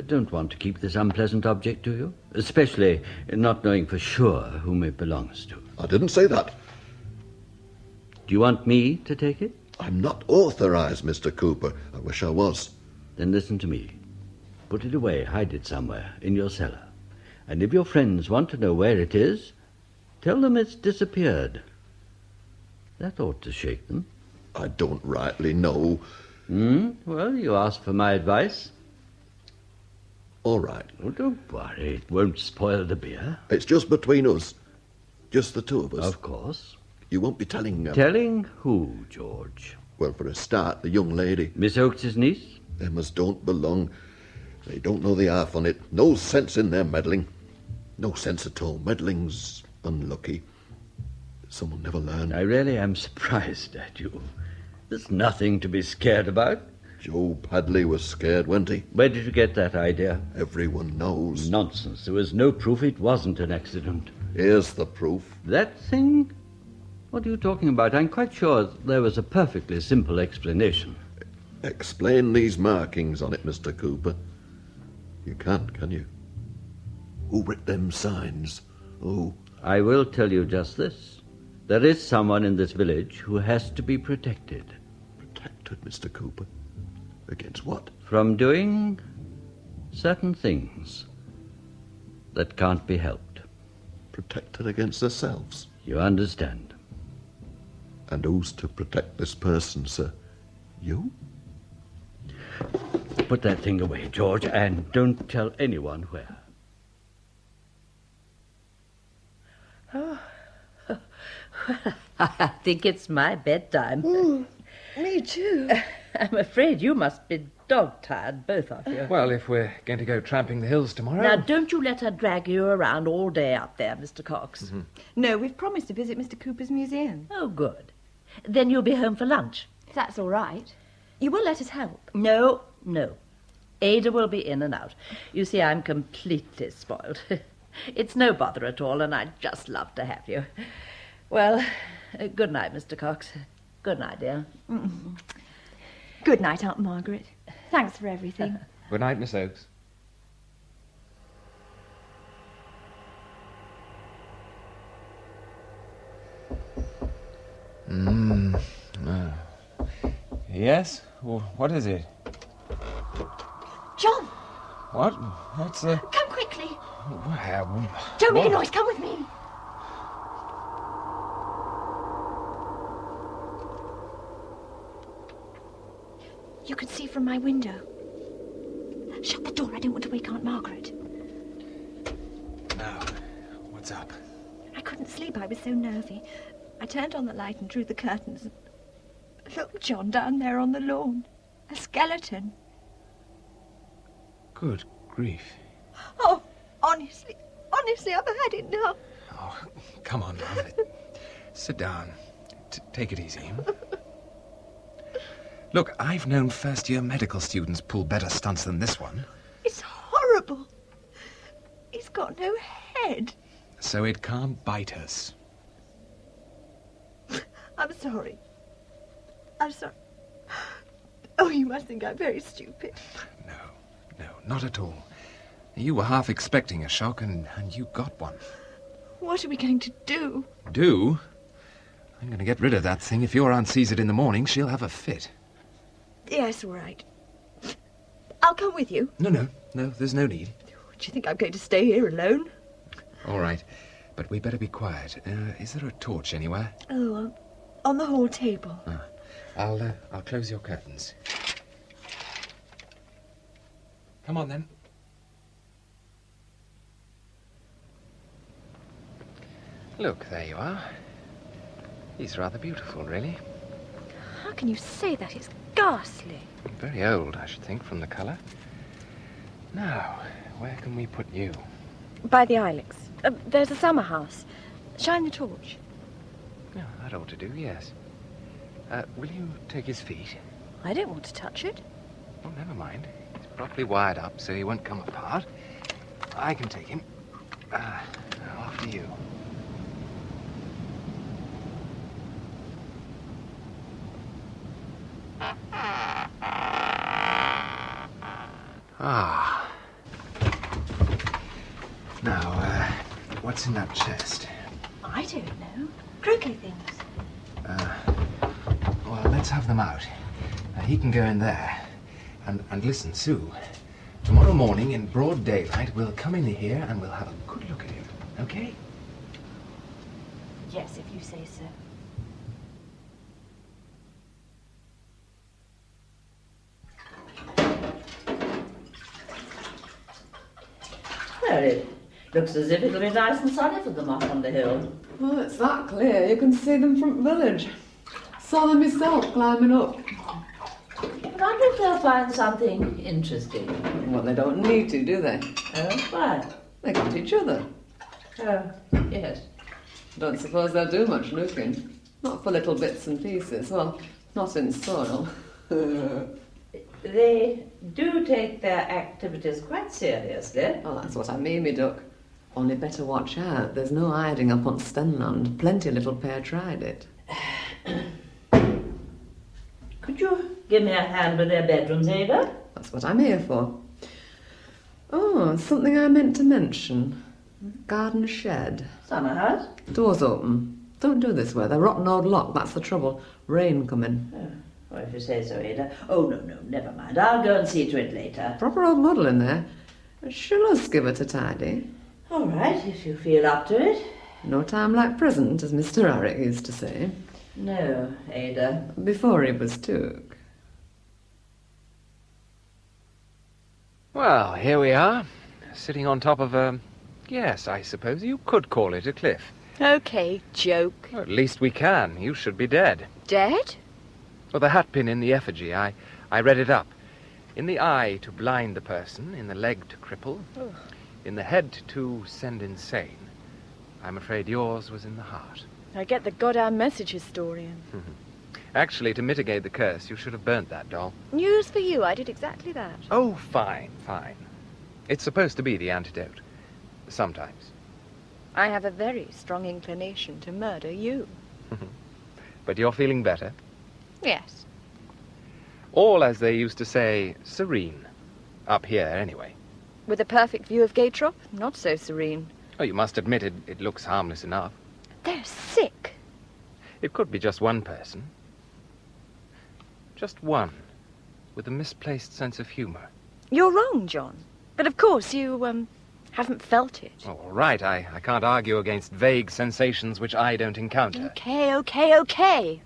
[SPEAKER 6] don't want to keep this unpleasant object, do you? Especially not knowing for sure whom it belongs to.
[SPEAKER 8] I didn't say that.
[SPEAKER 6] Do you want me to take it?
[SPEAKER 8] I'm not authorized, Mr. Cooper. I wish I was.
[SPEAKER 6] Then listen to me. Put it away, hide it somewhere, in your cellar. And if your friends want to know where it is, tell them it's disappeared. That ought to shake them.
[SPEAKER 8] I don't rightly know.
[SPEAKER 6] Well, you asked for my advice.
[SPEAKER 8] All right.
[SPEAKER 6] Oh, don't worry. It won't spoil the beer.
[SPEAKER 8] It's just between us. Just the two of us.
[SPEAKER 6] Of course.
[SPEAKER 8] You won't be telling...
[SPEAKER 6] Telling who, George?
[SPEAKER 8] Well, for a start, the young lady.
[SPEAKER 6] Miss Oakes's niece?
[SPEAKER 8] Emma's don't belong. They don't know the half on it. No sense in their meddling. No sense at all. Meddling's unlucky. Some will never learn.
[SPEAKER 6] I really am surprised at you. There's nothing to be scared about.
[SPEAKER 8] Joe Padley was scared, wasn't he?
[SPEAKER 6] Where did you get that idea?
[SPEAKER 8] Everyone knows.
[SPEAKER 6] Nonsense. There was no proof it wasn't an accident.
[SPEAKER 8] Here's the proof.
[SPEAKER 6] That thing? What are you talking about? I'm quite sure there was a perfectly simple explanation.
[SPEAKER 8] Explain these markings on it, Mr. Cooper. You can't, can you? Who writ them signs? Who?
[SPEAKER 6] I will tell you just this. There is someone in this village who has to be protected.
[SPEAKER 8] Protected, Mr. Cooper? Against what?
[SPEAKER 6] From doing certain things that can't be helped.
[SPEAKER 8] Protected against themselves?
[SPEAKER 6] You understand.
[SPEAKER 8] And who's to protect this person, sir? You?
[SPEAKER 6] Put that thing away, George, and don't tell anyone where.
[SPEAKER 4] Oh. Well, I think it's my bedtime.
[SPEAKER 3] Me too.
[SPEAKER 4] I'm afraid you must be dog-tired, both of you.
[SPEAKER 1] Well, if we're going to go tramping the hills tomorrow...
[SPEAKER 4] Now, don't you let her drag you around all day up there, Mr. Cox.
[SPEAKER 1] Mm-hmm.
[SPEAKER 3] No, we've promised to visit Mr. Cooper's museum.
[SPEAKER 4] Oh, good. Then you'll be home for lunch.
[SPEAKER 3] That's all right. You will let us help?
[SPEAKER 4] No. Ada will be in and out. You see, I'm completely spoiled. It's no bother at all, and I'd just love to have you. Well, good night, Mr. Cox. Good night, dear.
[SPEAKER 3] Good night, Aunt Margaret. Thanks for everything.
[SPEAKER 1] Good night, Miss Oakes. Yes? What is it?
[SPEAKER 3] John!
[SPEAKER 1] What? What's the...
[SPEAKER 3] Come quickly.
[SPEAKER 1] Where?
[SPEAKER 3] Don't make a noise. Come with me. You can see from my window. Shut the door. I don't want to wake Aunt Margaret.
[SPEAKER 1] Now, what's up?
[SPEAKER 3] I couldn't sleep. I was so nervy. I turned on the light and drew the curtains. Look, John, down there on the lawn. A skeleton.
[SPEAKER 1] Good grief.
[SPEAKER 3] Oh, honestly, I've had enough.
[SPEAKER 1] Oh, come on, Margaret. Sit down. Take it easy. Look, I've known first-year medical students pull better stunts than this one.
[SPEAKER 3] It's horrible. He's got no head.
[SPEAKER 1] So it can't bite us.
[SPEAKER 3] I'm sorry. Oh, you must think I'm very stupid.
[SPEAKER 1] No, not at all. You were half expecting a shock, and you got one.
[SPEAKER 3] What are we going to do?
[SPEAKER 1] Do? I'm going to get rid of that thing. If your aunt sees it in the morning, she'll have a fit.
[SPEAKER 3] Yes, all right. I'll come with you.
[SPEAKER 1] No, there's no need.
[SPEAKER 3] Do you think I'm going to stay here alone?
[SPEAKER 1] All right, but we better be quiet. Is there a torch anywhere?
[SPEAKER 3] Oh, on the hall table.
[SPEAKER 1] I'll close your curtains. Come on, then. Look, there you are. He's rather beautiful, really.
[SPEAKER 3] How can you say that? It's ghastly.
[SPEAKER 1] Very old, I should think, from the colour. Now, where can we put you?
[SPEAKER 3] By the ilex. There's a summer house. Shine the torch.
[SPEAKER 1] Oh, that ought to do, yes. Will you take his feet?
[SPEAKER 3] I don't want to touch it.
[SPEAKER 1] Oh, never mind. He's properly wired up, so he won't come apart. I can take him. After you. Now, what's in that chest?
[SPEAKER 3] I don't know. Croquet things.
[SPEAKER 1] Well, let's have them out. He can go in there. And listen, Sue. Tomorrow morning, in broad daylight, we'll come in here and we'll have a good look at him. Okay?
[SPEAKER 3] Yes, if you say so.
[SPEAKER 4] Well, it looks as if it'll be nice and sunny for them up on the hill.
[SPEAKER 9] Well, it's that clear. You can see them from the village. Saw them myself climbing up.
[SPEAKER 4] I wonder if they'll find something interesting.
[SPEAKER 9] Well, they don't need to, do they?
[SPEAKER 4] Oh, why?
[SPEAKER 9] They got each other.
[SPEAKER 4] Oh, yes.
[SPEAKER 9] Don't suppose they'll do much looking. Not for little bits and pieces. Well, not in soil.
[SPEAKER 4] They do take their activities quite seriously.
[SPEAKER 9] Oh, that's what I mean, me duck. Only better watch out. There's no hiding up on Stenland. Plenty little pair tried it.
[SPEAKER 4] Could you give me a hand with their bedrooms, Ada?
[SPEAKER 9] That's what I'm here for. Oh, something I meant to mention. Garden shed.
[SPEAKER 4] Summer house?
[SPEAKER 9] Doors open. Don't do this way. They're rotten old lock. That's the trouble. Rain coming.
[SPEAKER 4] Oh, well, if you say so, Ada. Oh, no, never mind. I'll go and see to it later.
[SPEAKER 9] Proper old model in there. Shall us give it a tidy?
[SPEAKER 4] All right, if you feel up to it.
[SPEAKER 9] No time like present, as Mr. Harrick used to say.
[SPEAKER 4] No, Ada.
[SPEAKER 9] Before he was took.
[SPEAKER 1] Well, here we are, sitting on top of a... Yes, I suppose you could call it a cliff.
[SPEAKER 3] Okay, joke.
[SPEAKER 1] Well, at least we can. You should be dead.
[SPEAKER 3] Dead?
[SPEAKER 1] Well, the hatpin in the effigy, I read it up. In the eye to blind the person, in the leg to cripple, in the head to send insane. I'm afraid yours was in the heart.
[SPEAKER 3] I get the goddamn message, historian.
[SPEAKER 1] Actually, to mitigate the curse, you should have burnt that doll.
[SPEAKER 3] News for you, I did exactly that.
[SPEAKER 1] Oh, fine. It's supposed to be the antidote. Sometimes.
[SPEAKER 3] I have a very strong inclination to murder you.
[SPEAKER 1] But you're feeling better?
[SPEAKER 3] Yes.
[SPEAKER 1] All, as they used to say, serene. Up here, anyway.
[SPEAKER 3] With a perfect view of Gaytrop, not so serene.
[SPEAKER 1] Oh, you must admit it looks harmless enough.
[SPEAKER 3] They're sick.
[SPEAKER 1] It could be just one person. Just one. With a misplaced sense of humor.
[SPEAKER 3] You're wrong, John. But of course you, haven't felt it.
[SPEAKER 1] Oh, all right. I can't argue against vague sensations which I don't encounter.
[SPEAKER 3] Okay.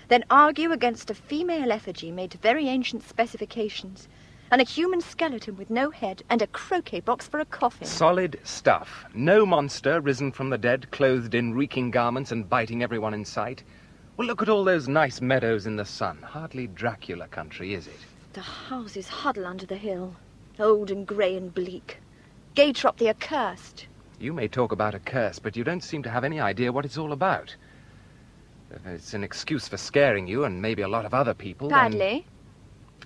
[SPEAKER 3] Then argue against a female effigy made to very ancient specifications, and a human skeleton with no head, and a croquet box for a coffin.
[SPEAKER 1] Solid stuff. No monster risen from the dead, clothed in reeking garments and biting everyone in sight. Well, look at all those nice meadows in the sun. Hardly Dracula country, is it?
[SPEAKER 3] The houses huddle under the hill, old and grey and bleak. Gaytrop the accursed.
[SPEAKER 1] You may talk about a curse, but you don't seem to have any idea what it's all about. If it's an excuse for scaring you and maybe a lot of other people,
[SPEAKER 3] Badly?
[SPEAKER 1] Then...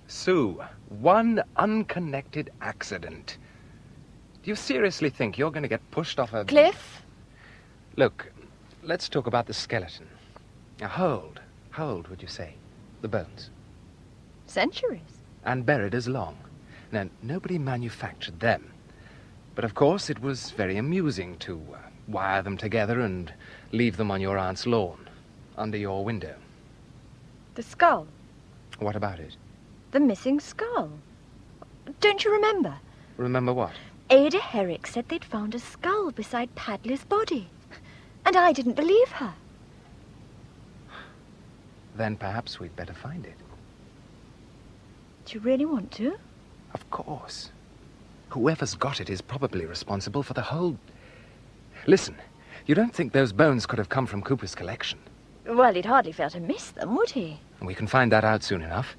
[SPEAKER 1] Sue, one unconnected accident. Do you seriously think you're going to get pushed off a...
[SPEAKER 3] Cliff?
[SPEAKER 1] Look, let's talk about the skeleton. Now, how old would you say? The bones?
[SPEAKER 3] Centuries.
[SPEAKER 1] And buried as long. Now, nobody manufactured them. But, of course, it was very amusing to wire them together and leave them on your aunt's lawn, under your window.
[SPEAKER 3] The skull.
[SPEAKER 1] What about it?
[SPEAKER 3] The missing skull. Don't you remember?
[SPEAKER 1] Remember what?
[SPEAKER 3] Ada Herrick said they'd found a skull beside Padley's body. And I didn't believe her.
[SPEAKER 1] Then perhaps we'd better find it.
[SPEAKER 3] Do you really want to?
[SPEAKER 1] Of course. Whoever's got it is probably responsible for the whole... Listen, you don't think those bones could have come from Cooper's collection?
[SPEAKER 3] Well, he'd hardly fail to miss them, would he?
[SPEAKER 1] We can find that out soon enough.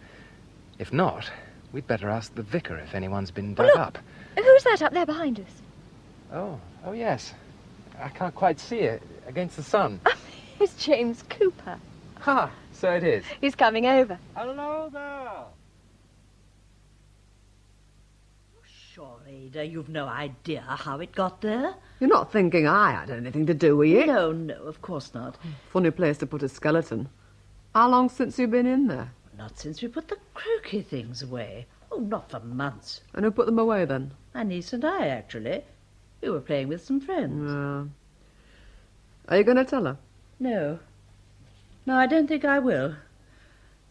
[SPEAKER 1] If not, we'd better ask the vicar if anyone's been dug
[SPEAKER 3] Look,
[SPEAKER 1] up.
[SPEAKER 3] Who's that up there behind us?
[SPEAKER 1] Oh, yes. I can't quite see it against the sun.
[SPEAKER 3] It's James Cooper.
[SPEAKER 1] Ha! So it is.
[SPEAKER 3] He's coming over.
[SPEAKER 2] Hello there.
[SPEAKER 4] Sure, Ada, you've no idea how it got there?
[SPEAKER 9] You're not thinking I had anything to do with it?
[SPEAKER 4] No, of course not.
[SPEAKER 9] Funny place to put a skeleton. How long since you've been in there?
[SPEAKER 4] Not since we put the croquet things away. Oh, not for months.
[SPEAKER 9] And who put them away then?
[SPEAKER 4] My niece and I, actually. We were playing with some friends.
[SPEAKER 9] Are you going to tell her?
[SPEAKER 4] No. No, I don't think I will.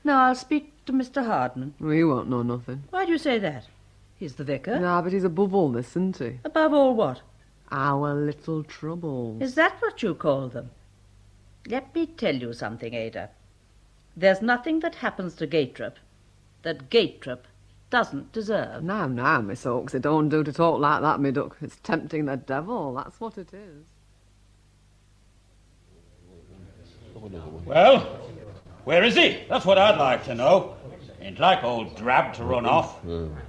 [SPEAKER 4] No, I'll speak to Mr. Hardman.
[SPEAKER 9] Well, he won't know nothing.
[SPEAKER 4] Why do you say that? He's the vicar.
[SPEAKER 9] Yeah, but he's above all this, isn't he?
[SPEAKER 4] Above all what?
[SPEAKER 9] Our little troubles.
[SPEAKER 4] Is that what you call them? Let me tell you something, Ada. There's nothing that happens to Gatrup that Gatrup doesn't deserve.
[SPEAKER 9] Now, Miss Oaks, it don't do to talk like that, me duck. It's tempting the devil, that's what it is.
[SPEAKER 12] Well, where is he? That's what I'd like to know. Ain't like old Drab to run off.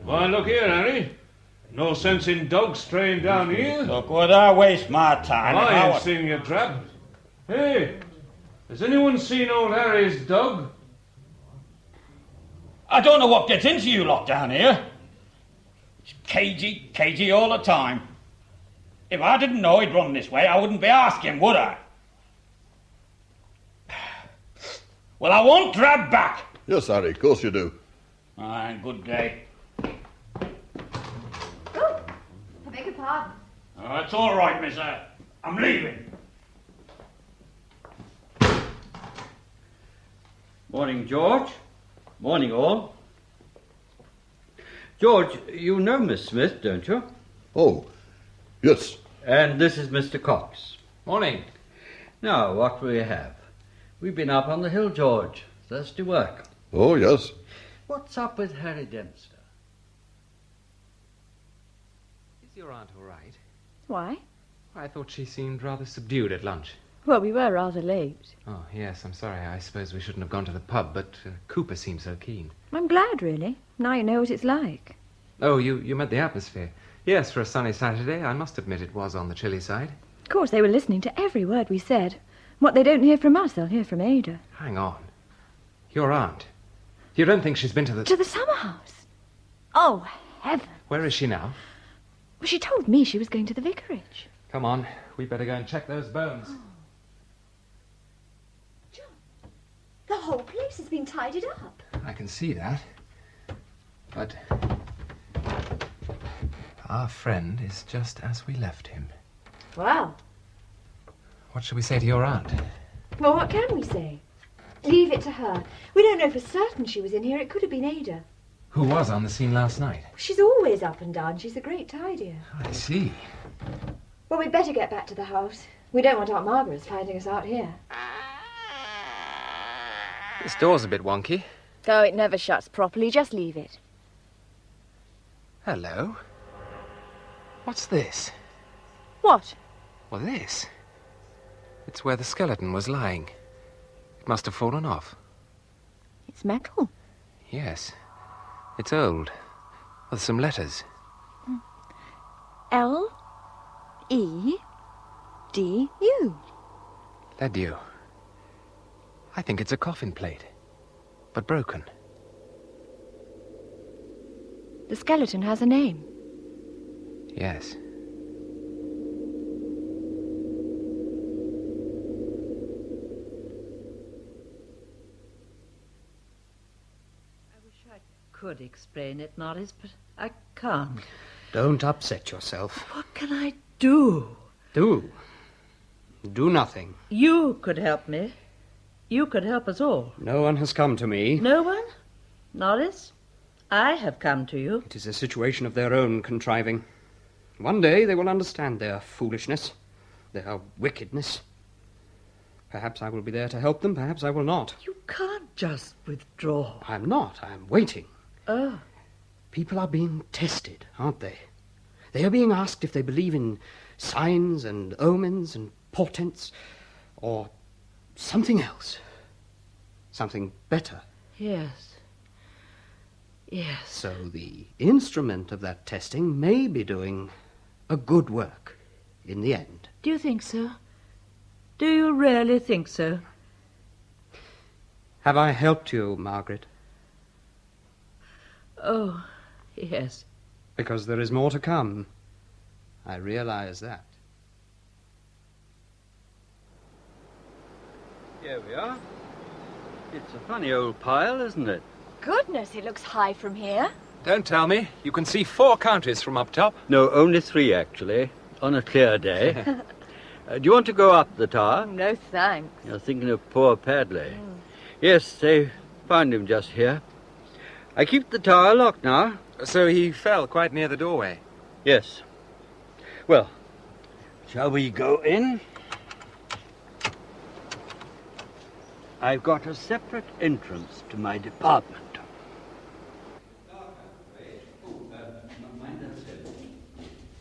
[SPEAKER 7] Why, look here, Harry. No sense in dogs straying down here.
[SPEAKER 12] Look, would I waste my time?
[SPEAKER 7] I ain't seen you, Drab. Hey, has anyone seen old Harry's dog?
[SPEAKER 12] I don't know what gets into you lot down here. It's cagey all the time. If I didn't know he'd run this way, I wouldn't be asking, would I? Well, I want Drab back.
[SPEAKER 8] Yes, Harry, of course you do.
[SPEAKER 12] Aye, good day.
[SPEAKER 3] Oh, I beg your pardon.
[SPEAKER 12] Oh, it's all right, miss. I'm leaving.
[SPEAKER 6] Morning, George. Morning, all. George, you know Miss Smith, don't you?
[SPEAKER 8] Oh, yes.
[SPEAKER 6] And this is Mr. Cox.
[SPEAKER 1] Morning.
[SPEAKER 6] Now, what will you have? We've been up on the hill, George. Thirsty work.
[SPEAKER 8] Oh, yes.
[SPEAKER 6] What's up with Harry Dempster?
[SPEAKER 1] Is your aunt all right?
[SPEAKER 3] Why?
[SPEAKER 1] I thought she seemed rather subdued at lunch.
[SPEAKER 3] Well, we were rather late.
[SPEAKER 1] Oh, yes, I'm sorry. I suppose we shouldn't have gone to the pub, but Cooper seemed so keen.
[SPEAKER 3] I'm glad, really. Now you know what it's like.
[SPEAKER 1] Oh, you meant the atmosphere. Yes, for a sunny Saturday, I must admit it was on the chilly side.
[SPEAKER 3] Of course, they were listening to every word we said. What they don't hear from us, they'll hear from Ada.
[SPEAKER 1] Hang on. Your aunt. You don't think she's been to the...
[SPEAKER 3] To the summer house? Oh, heaven.
[SPEAKER 1] Where is she now?
[SPEAKER 3] Well, she told me she was going to the vicarage.
[SPEAKER 1] Come on. We'd better go and check those bones.
[SPEAKER 3] Oh. John, the whole place has been tidied up.
[SPEAKER 1] I can see that. But... our friend is just as we left him.
[SPEAKER 3] Well...
[SPEAKER 1] what shall we say to your aunt?
[SPEAKER 3] Well, what can we say? Leave it to her. We don't know for certain she was in here. It could have been Ada.
[SPEAKER 1] Who was on the scene last night?
[SPEAKER 3] She's always up and down. She's a great tidier.
[SPEAKER 1] I see.
[SPEAKER 3] Well, we'd better get back to the house. We don't want Aunt Margaret finding us out here.
[SPEAKER 1] This door's a bit wonky.
[SPEAKER 3] Oh, it never shuts properly. Just leave it.
[SPEAKER 1] Hello. What's this?
[SPEAKER 3] What?
[SPEAKER 1] Well, this. It's where the skeleton was lying. It must have fallen off.
[SPEAKER 3] It's metal.
[SPEAKER 1] Yes. It's old. With some letters.
[SPEAKER 3] L-E-D-U.
[SPEAKER 1] Ledu. I think it's a coffin plate. But broken.
[SPEAKER 3] The skeleton has a name.
[SPEAKER 1] Yes.
[SPEAKER 4] Could explain it, Norris, but I can't.
[SPEAKER 10] Don't upset yourself.
[SPEAKER 4] What can I do?
[SPEAKER 10] Do nothing.
[SPEAKER 4] You could help me. You could help us all.
[SPEAKER 10] No one has come to me.
[SPEAKER 4] No one? Norris, I have come to you.
[SPEAKER 10] It is a situation of their own contriving. One day they will understand their foolishness, their wickedness. Perhaps I will be there to help them, perhaps I will not.
[SPEAKER 4] You can't just withdraw.
[SPEAKER 10] I'm not. I'm waiting.
[SPEAKER 4] Oh.
[SPEAKER 10] People are being tested, aren't they? They are being asked if they believe in signs and omens and portents, or something else. Something better.
[SPEAKER 4] Yes. Yes.
[SPEAKER 10] So the instrument of that testing may be doing a good work in the end.
[SPEAKER 4] Do you think so? Do you really think so?
[SPEAKER 10] Have I helped you, Margaret?
[SPEAKER 4] Oh, yes.
[SPEAKER 10] Because there is more to come. I realize that.
[SPEAKER 6] Here we are. It's a funny old pile, isn't it?
[SPEAKER 3] Goodness, it looks high from here.
[SPEAKER 1] Don't tell me. You can see 4 counties from up top.
[SPEAKER 6] No, only 3, actually. on a clear day. Do you want to go up the tower?
[SPEAKER 13] No, thanks.
[SPEAKER 6] You're thinking of poor Padley. Yes, they found him just here. I keep the tower locked now.
[SPEAKER 1] So he fell quite near the doorway?
[SPEAKER 6] Yes. Well, shall we go in? I've got a separate entrance to my department.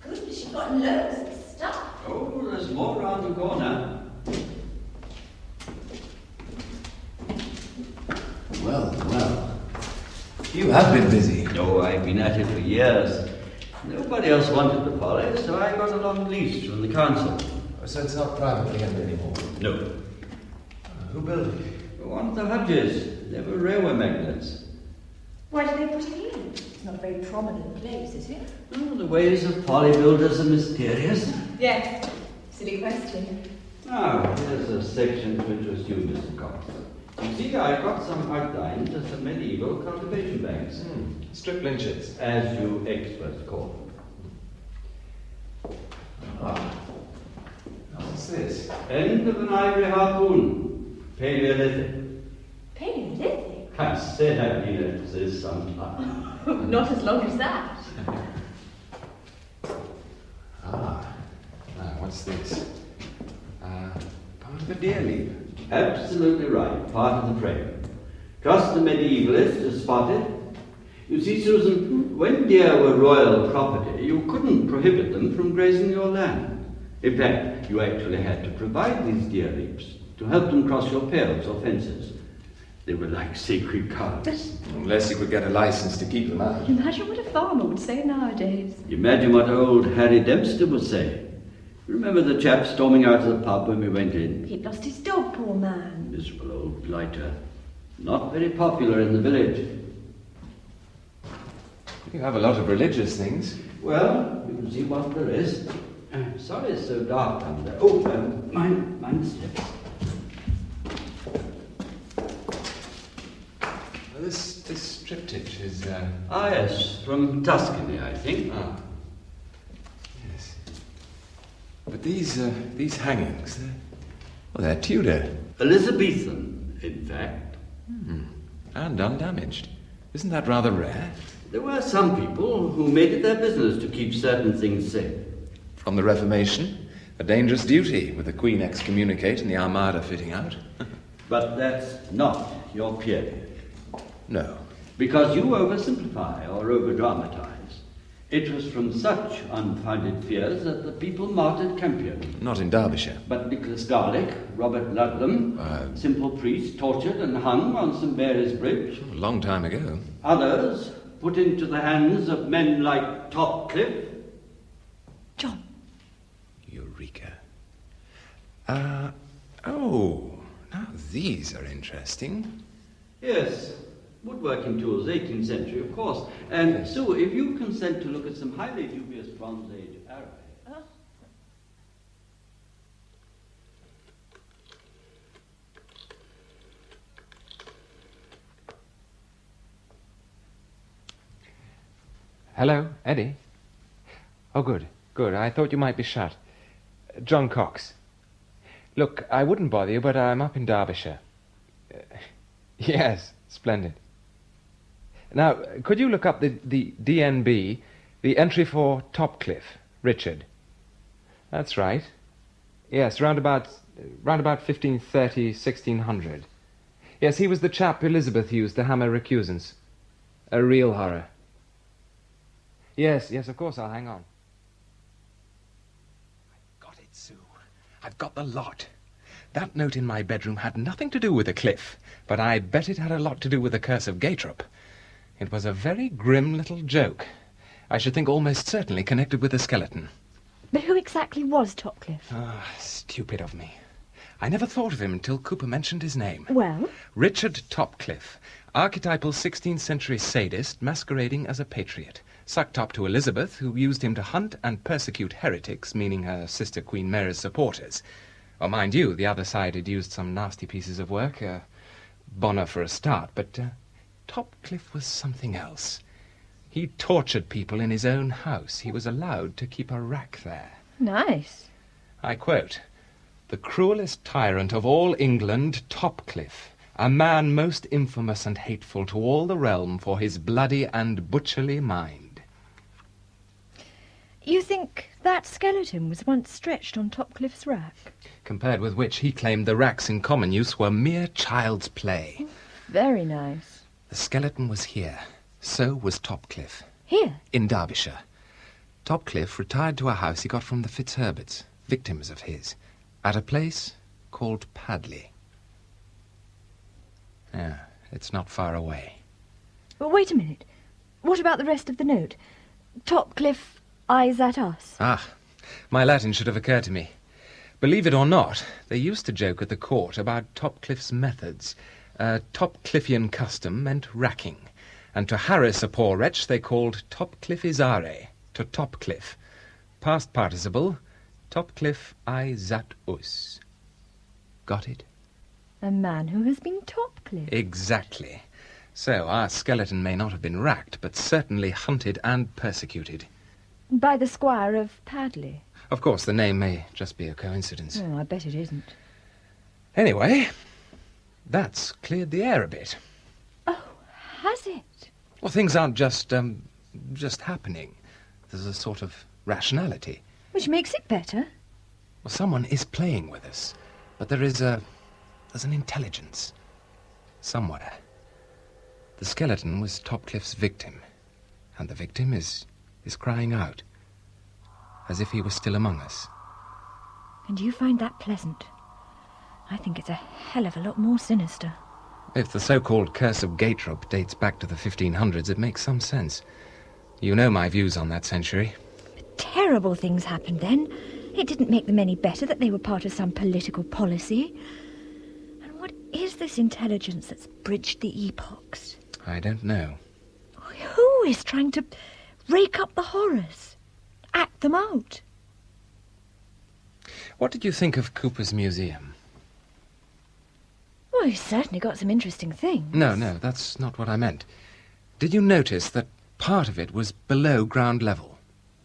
[SPEAKER 4] Goodness, you've got loads of stuff.
[SPEAKER 6] Oh, there's more round the corner.
[SPEAKER 1] Well. You have been busy.
[SPEAKER 6] Oh, I've been at it for years. Nobody else wanted the polish, so I got a long lease from the council.
[SPEAKER 1] So it's not privately owned anymore?
[SPEAKER 6] No.
[SPEAKER 1] Who built it?
[SPEAKER 6] One of the Hudges. They were railway magnates.
[SPEAKER 4] Why did they put it here? It's not a very prominent place, is it?
[SPEAKER 6] Oh, the ways of poly builders are mysterious.
[SPEAKER 4] Yes. Silly question.
[SPEAKER 6] Now, here's a section to interest you, Mr. Cox. You see, I got some outlines of some medieval cultivation banks.
[SPEAKER 1] Strip lynches.
[SPEAKER 6] As you experts call them.
[SPEAKER 1] What's this?
[SPEAKER 6] End of an ivory harpoon. Paleolithic.
[SPEAKER 4] Paleolithic?
[SPEAKER 6] I said I'd been at this some time.
[SPEAKER 4] Not as long as that.
[SPEAKER 1] Now, what's this? Part of a deer leaf.
[SPEAKER 6] Absolutely right. Part of the frame. Trust the medievalist to spot it. You see, Susan, when deer were royal property, you couldn't prohibit them from grazing your land. In fact, you actually had to provide these deer leaps to help them cross your pales or fences. They were like sacred cows.
[SPEAKER 1] Unless you could get a license to keep them out.
[SPEAKER 3] Imagine what a farmer would say nowadays.
[SPEAKER 6] Imagine what old Harry Dempster would say. Remember the chap storming out of the pub when we went in?
[SPEAKER 3] He'd lost his dog, poor man.
[SPEAKER 6] Miserable old blighter. Not very popular in the village.
[SPEAKER 1] You have a lot of religious things.
[SPEAKER 6] Well, you can see what there is. Sorry it's so dark down there. Oh, mind steps.
[SPEAKER 1] This triptych is...
[SPEAKER 6] yes, from Tuscany, I think.
[SPEAKER 1] Ah. Yes. But these hangings, they're Tudor.
[SPEAKER 6] Elizabethan, in fact.
[SPEAKER 1] And undamaged. Isn't that rather rare?
[SPEAKER 6] There were some people who made it their business to keep certain things safe.
[SPEAKER 1] From the Reformation, a dangerous duty with the Queen excommunicate and the Armada fitting out.
[SPEAKER 6] But that's not your period.
[SPEAKER 1] No.
[SPEAKER 6] Because you oversimplify or overdramatize. It was from such unfounded fears that the people martyred Campion.
[SPEAKER 1] Not in Derbyshire.
[SPEAKER 6] But Nicholas Garlick, Robert Ludlam, simple priests tortured and hung on St. Mary's Bridge.
[SPEAKER 1] A long time ago.
[SPEAKER 6] Others put into the hands of men like Topcliffe.
[SPEAKER 3] John.
[SPEAKER 1] Eureka. Now these are interesting.
[SPEAKER 6] Yes. Woodworking tools, 18th century, of course. And
[SPEAKER 1] yes.
[SPEAKER 6] Sue, if you consent to look at some highly dubious Bronze Age array.
[SPEAKER 1] Hello, Eddie? Oh, good. I thought you might be shut. John Cox. Look, I wouldn't bother you, but I'm up in Derbyshire. Yes, splendid. Now, could you look up the DNB, the entry for Topcliffe, Richard? That's right. Yes, round about 1530, 1600. Yes, he was the chap Elizabeth used to hammer recusants. A real horror. Yes, of course, I'll hang on. I've got it, Sue. I've got the lot. That note in my bedroom had nothing to do with the cliff, but I bet it had a lot to do with the curse of Gaytrup. It was a very grim little joke. I should think almost certainly connected with the skeleton.
[SPEAKER 3] But who exactly was Topcliffe?
[SPEAKER 1] Stupid of me. I never thought of him until Cooper mentioned his name.
[SPEAKER 3] Well?
[SPEAKER 1] Richard Topcliffe, archetypal 16th century sadist masquerading as a patriot, sucked up to Elizabeth, who used him to hunt and persecute heretics, meaning her sister Queen Mary's supporters. Oh, mind you, the other side had used some nasty pieces of work, Bonner for a start, but Topcliffe was something else. He tortured people in his own house. He was allowed to keep a rack there.
[SPEAKER 3] Nice.
[SPEAKER 1] I quote, "The cruelest tyrant of all England, Topcliffe, a man most infamous and hateful to all the realm for his bloody and butcherly mind."
[SPEAKER 3] You think that skeleton was once stretched on Topcliffe's rack?
[SPEAKER 1] Compared with which he claimed the racks in common use were mere child's play.
[SPEAKER 3] Very nice.
[SPEAKER 1] The skeleton was here. So was Topcliffe.
[SPEAKER 3] Here?
[SPEAKER 1] In Derbyshire. Topcliffe retired to a house he got from the Fitzherberts, victims of his, at a place called Padley. Yeah, it's not far away.
[SPEAKER 3] But wait a minute. What about the rest of the note? Topcliffe eyes at us.
[SPEAKER 1] Ah, my Latin should have occurred to me. Believe it or not, they used to joke at the court about Topcliffe's methods. Topcliffian custom meant racking, and to harass a poor wretch they called Topcliffizare, to Topcliffe. Past participle, Topcliffe eyes-at us. Got it?
[SPEAKER 3] A man who has been Topcliffe.
[SPEAKER 1] Exactly. So our skeleton may not have been racked, but certainly hunted and persecuted.
[SPEAKER 3] By the squire of Padley.
[SPEAKER 1] Of course, the name may just be a coincidence.
[SPEAKER 3] Oh, I bet it isn't.
[SPEAKER 1] Anyway, that's cleared the air a bit.
[SPEAKER 3] Oh, has it?
[SPEAKER 1] Well, things aren't just happening. There's a sort of rationality.
[SPEAKER 3] Which makes it better.
[SPEAKER 1] Well, someone is playing with us, but there's an intelligence somewhere. The skeleton was Topcliffe's victim, and the victim is crying out, as if he was still among us.
[SPEAKER 3] And you find that pleasant? I think it's a hell of a lot more sinister.
[SPEAKER 1] If the so-called curse of Gaitrup dates back to the 1500s, it makes some sense. You know my views on that century.
[SPEAKER 3] Terrible things happened then. It didn't make them any better that they were part of some political policy. And what is this intelligence that's bridged the epochs?
[SPEAKER 1] I don't know.
[SPEAKER 3] Who is trying to rake up the horrors? Act them out?
[SPEAKER 1] What did you think of Cooper's museum?
[SPEAKER 3] Well, he's certainly got some interesting things.
[SPEAKER 1] No, that's not what I meant. Did you notice that part of it was below ground level?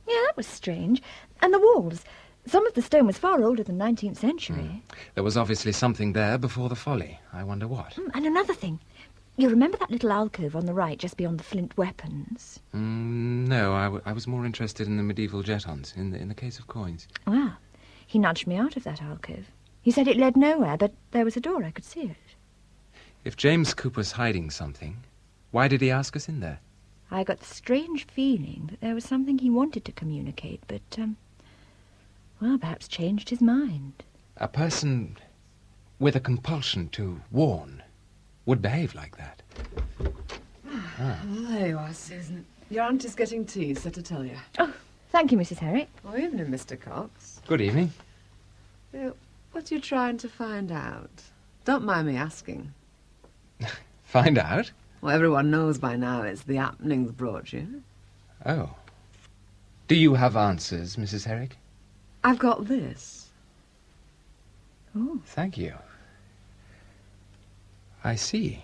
[SPEAKER 3] Yeah, that was strange. And the walls. Some of the stone was far older than 19th century.
[SPEAKER 1] There was obviously something there before the folly. I wonder what.
[SPEAKER 3] And another thing. You remember that little alcove on the right, just beyond the flint weapons?
[SPEAKER 1] No, I was more interested in the medieval jetons, in the case of coins.
[SPEAKER 3] Well, he nudged me out of that alcove. He said it led nowhere, but there was a door, I could see it.
[SPEAKER 1] If James Cooper's hiding something, why did he ask us in there?
[SPEAKER 3] I got the strange feeling that there was something he wanted to communicate, but, well, perhaps changed his mind.
[SPEAKER 1] A person with a compulsion to warn would behave like that.
[SPEAKER 9] Well, there you are, Susan. Your aunt is getting tea, so to tell you.
[SPEAKER 3] Oh, thank you, Mrs. Herrick.
[SPEAKER 9] Oh, evening, Mr. Cox.
[SPEAKER 1] Good evening.
[SPEAKER 9] What are you trying to find out? Don't mind me asking.
[SPEAKER 1] Find out?
[SPEAKER 9] Well, everyone knows by now it's the happenings brought you.
[SPEAKER 1] Oh. Do you have answers, Mrs. Herrick?
[SPEAKER 9] I've got this.
[SPEAKER 3] Oh.
[SPEAKER 1] Thank you. I see.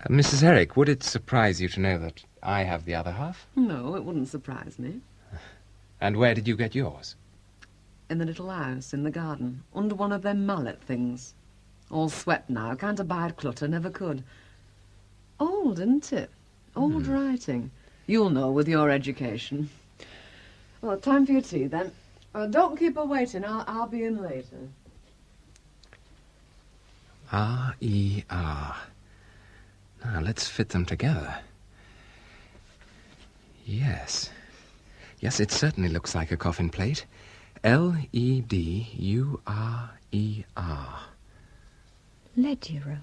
[SPEAKER 1] Mrs. Herrick, would it surprise you to know that I have the other half?
[SPEAKER 9] No, it wouldn't surprise me.
[SPEAKER 1] And where did you get yours?
[SPEAKER 9] In the little house in the garden, under one of them mallet things. All swept now, can't abide clutter, never could. Old, isn't it? Old writing. You'll know with your education. Well, time for your tea, then. Don't keep her waiting, I'll be in later.
[SPEAKER 1] R-E-R. Now, let's fit them together. Yes. Yes, it certainly looks like a coffin plate. L-E-D-U-R-E-R.
[SPEAKER 3] Ledyera.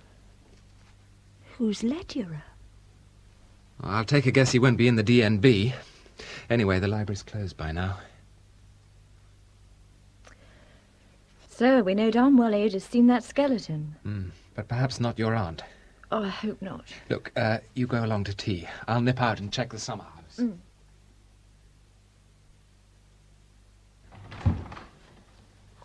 [SPEAKER 3] Who's Ledyera?
[SPEAKER 1] I'll take a guess he won't be in the DNB. Anyway, the library's closed by now.
[SPEAKER 3] So, we know darn well Ada's seen that skeleton.
[SPEAKER 1] But perhaps not your aunt.
[SPEAKER 3] Oh, I hope not.
[SPEAKER 1] Look, you go along to tea. I'll nip out and check the summer house.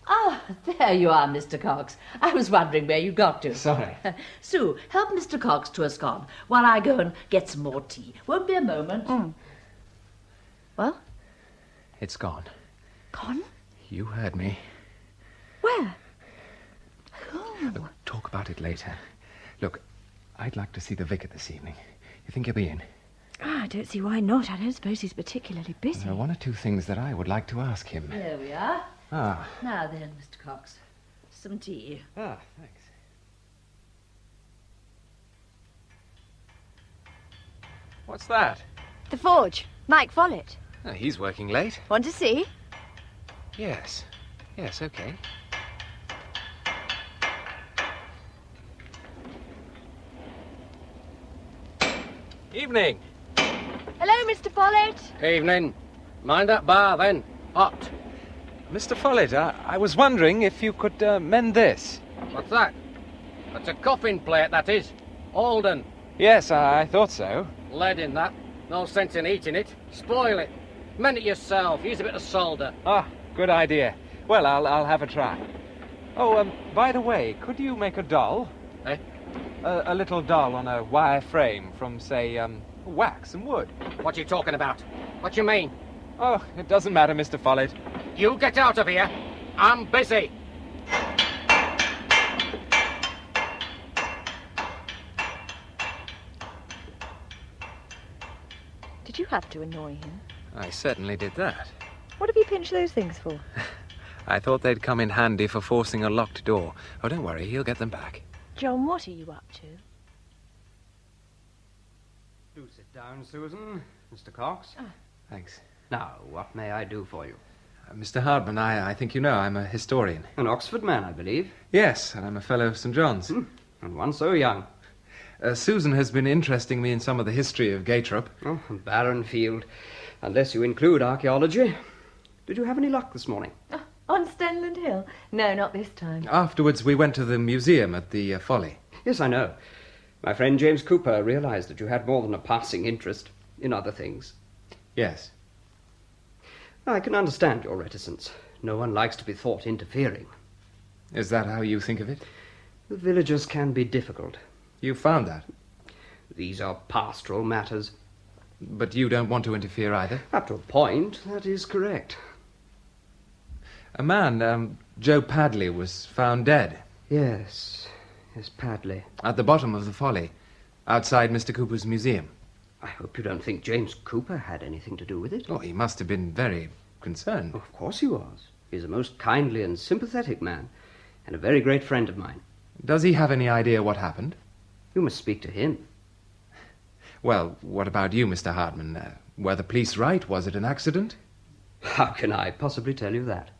[SPEAKER 4] Ah, there you are, Mr. Cox. I was wondering where you got to.
[SPEAKER 1] Sorry.
[SPEAKER 4] Sue, help Mr. Cox to a scone while I go and get some more tea. Won't be a moment.
[SPEAKER 3] Well,
[SPEAKER 1] It's gone.
[SPEAKER 3] Gone?
[SPEAKER 1] You heard me.
[SPEAKER 3] Where? Oh.
[SPEAKER 1] Look, talk about it later. Look, I'd like to see the vicar this evening. You think he'll be in?
[SPEAKER 3] I don't see why not. I don't suppose he's particularly busy.
[SPEAKER 1] There are one or two things that I would like to ask him.
[SPEAKER 4] There we are.
[SPEAKER 1] Ah.
[SPEAKER 4] Now then, Mr. Cox, some tea.
[SPEAKER 1] Ah, thanks. What's that?
[SPEAKER 3] The forge. Mike Follett.
[SPEAKER 1] Oh, he's working late.
[SPEAKER 3] Want to see?
[SPEAKER 1] Yes. Yes, okay. Evening.
[SPEAKER 3] Hello, Mr. Follett.
[SPEAKER 13] Evening. Mind that bar, then. Hot.
[SPEAKER 1] Mr. Follett, I was wondering if you could mend this.
[SPEAKER 13] What's that? That's a coffin plate, that is. Alden.
[SPEAKER 1] Yes, I thought so.
[SPEAKER 13] Lead in that. No sense in eating it. Spoil it. Mend it yourself. Use a bit of solder.
[SPEAKER 1] Ah, good idea. Well, I'll have a try. Oh, by the way, could you make a doll?
[SPEAKER 13] Eh?
[SPEAKER 1] A little doll on a wire frame from, say, wax and wood.
[SPEAKER 13] What are you talking about? What you mean?
[SPEAKER 1] Oh, it doesn't matter, Mr. Follett.
[SPEAKER 13] You get out of here. I'm busy.
[SPEAKER 3] Did you have to annoy him?
[SPEAKER 1] I certainly did that.
[SPEAKER 3] What have you pinched those things for?
[SPEAKER 1] I thought they'd come in handy for forcing a locked door. Oh, don't worry, he'll get them back.
[SPEAKER 3] John, what are you up to?
[SPEAKER 10] Do sit down, Susan. Mr. Cox.
[SPEAKER 1] Thanks.
[SPEAKER 10] Now, what may I do for you?
[SPEAKER 1] Mr. Hardman, I think you know I'm a historian.
[SPEAKER 10] An Oxford man, I believe.
[SPEAKER 1] Yes, and I'm a fellow of St. John's.
[SPEAKER 10] And one so young.
[SPEAKER 1] Susan has been interesting me in some of the history of Gaytrup.
[SPEAKER 10] Oh, a barren field, unless you include archaeology. Did you have any luck this morning?
[SPEAKER 3] On Stenland Hill? No, not this time.
[SPEAKER 1] Afterwards, we went to the museum at the Folly.
[SPEAKER 10] Yes, I know. My friend James Cooper realized that you had more than a passing interest in other things.
[SPEAKER 1] Yes.
[SPEAKER 10] I can understand your reticence. No one likes to be thought interfering.
[SPEAKER 1] Is that how you think of it?
[SPEAKER 10] The villagers can be difficult.
[SPEAKER 1] You found that?
[SPEAKER 10] These are pastoral matters.
[SPEAKER 1] But you don't want to interfere either?
[SPEAKER 10] Up to a point, that is correct.
[SPEAKER 1] A man, Joe Padley, was found dead.
[SPEAKER 10] Yes, Padley.
[SPEAKER 1] At the bottom of the Folly, outside Mr. Cooper's museum.
[SPEAKER 10] I hope you don't think James Cooper had anything to do with it.
[SPEAKER 1] Oh, he must have been very concerned.
[SPEAKER 10] Of course he was. He's a most kindly and sympathetic man, and a very great friend of mine.
[SPEAKER 1] Does he have any idea what happened?
[SPEAKER 10] You must speak to him.
[SPEAKER 1] Well, what about you, Mr. Hardman? Were the police right? Was it an accident?
[SPEAKER 10] How can I possibly tell you that?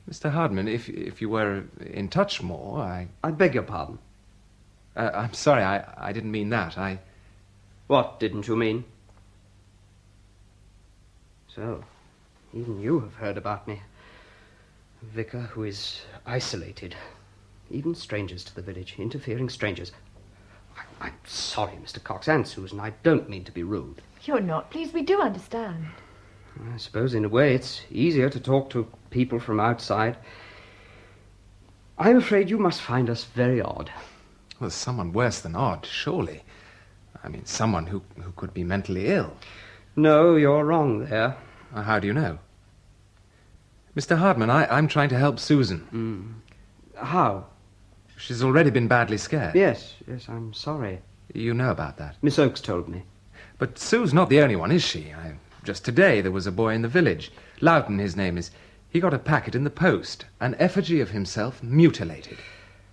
[SPEAKER 1] Mr. Hardman, if you were in touch more,
[SPEAKER 10] I beg your pardon.
[SPEAKER 1] I'm sorry, I didn't mean that.
[SPEAKER 10] What didn't you mean? So, even you have heard about me. A vicar who is isolated. Even strangers to the village, interfering strangers. I'm sorry, Mr. Cox and Susan. I don't mean to be rude.
[SPEAKER 3] You're not. Please, we do understand.
[SPEAKER 10] I suppose in a way it's easier to talk to people from outside. I'm afraid you must find us very odd.
[SPEAKER 1] Well, someone worse than odd, surely. I mean, someone who could be mentally ill.
[SPEAKER 10] No, you're wrong there.
[SPEAKER 1] How do you know? Mr. Hardman, I'm trying to help Susan.
[SPEAKER 10] How?
[SPEAKER 1] She's already been badly scared.
[SPEAKER 10] Yes, I'm sorry.
[SPEAKER 1] You know about that?
[SPEAKER 10] Miss Oakes told me.
[SPEAKER 1] But Sue's not the only one, is she? Just today there was a boy in the village. Loudon, his name is. He got a packet in the post. An effigy of himself mutilated.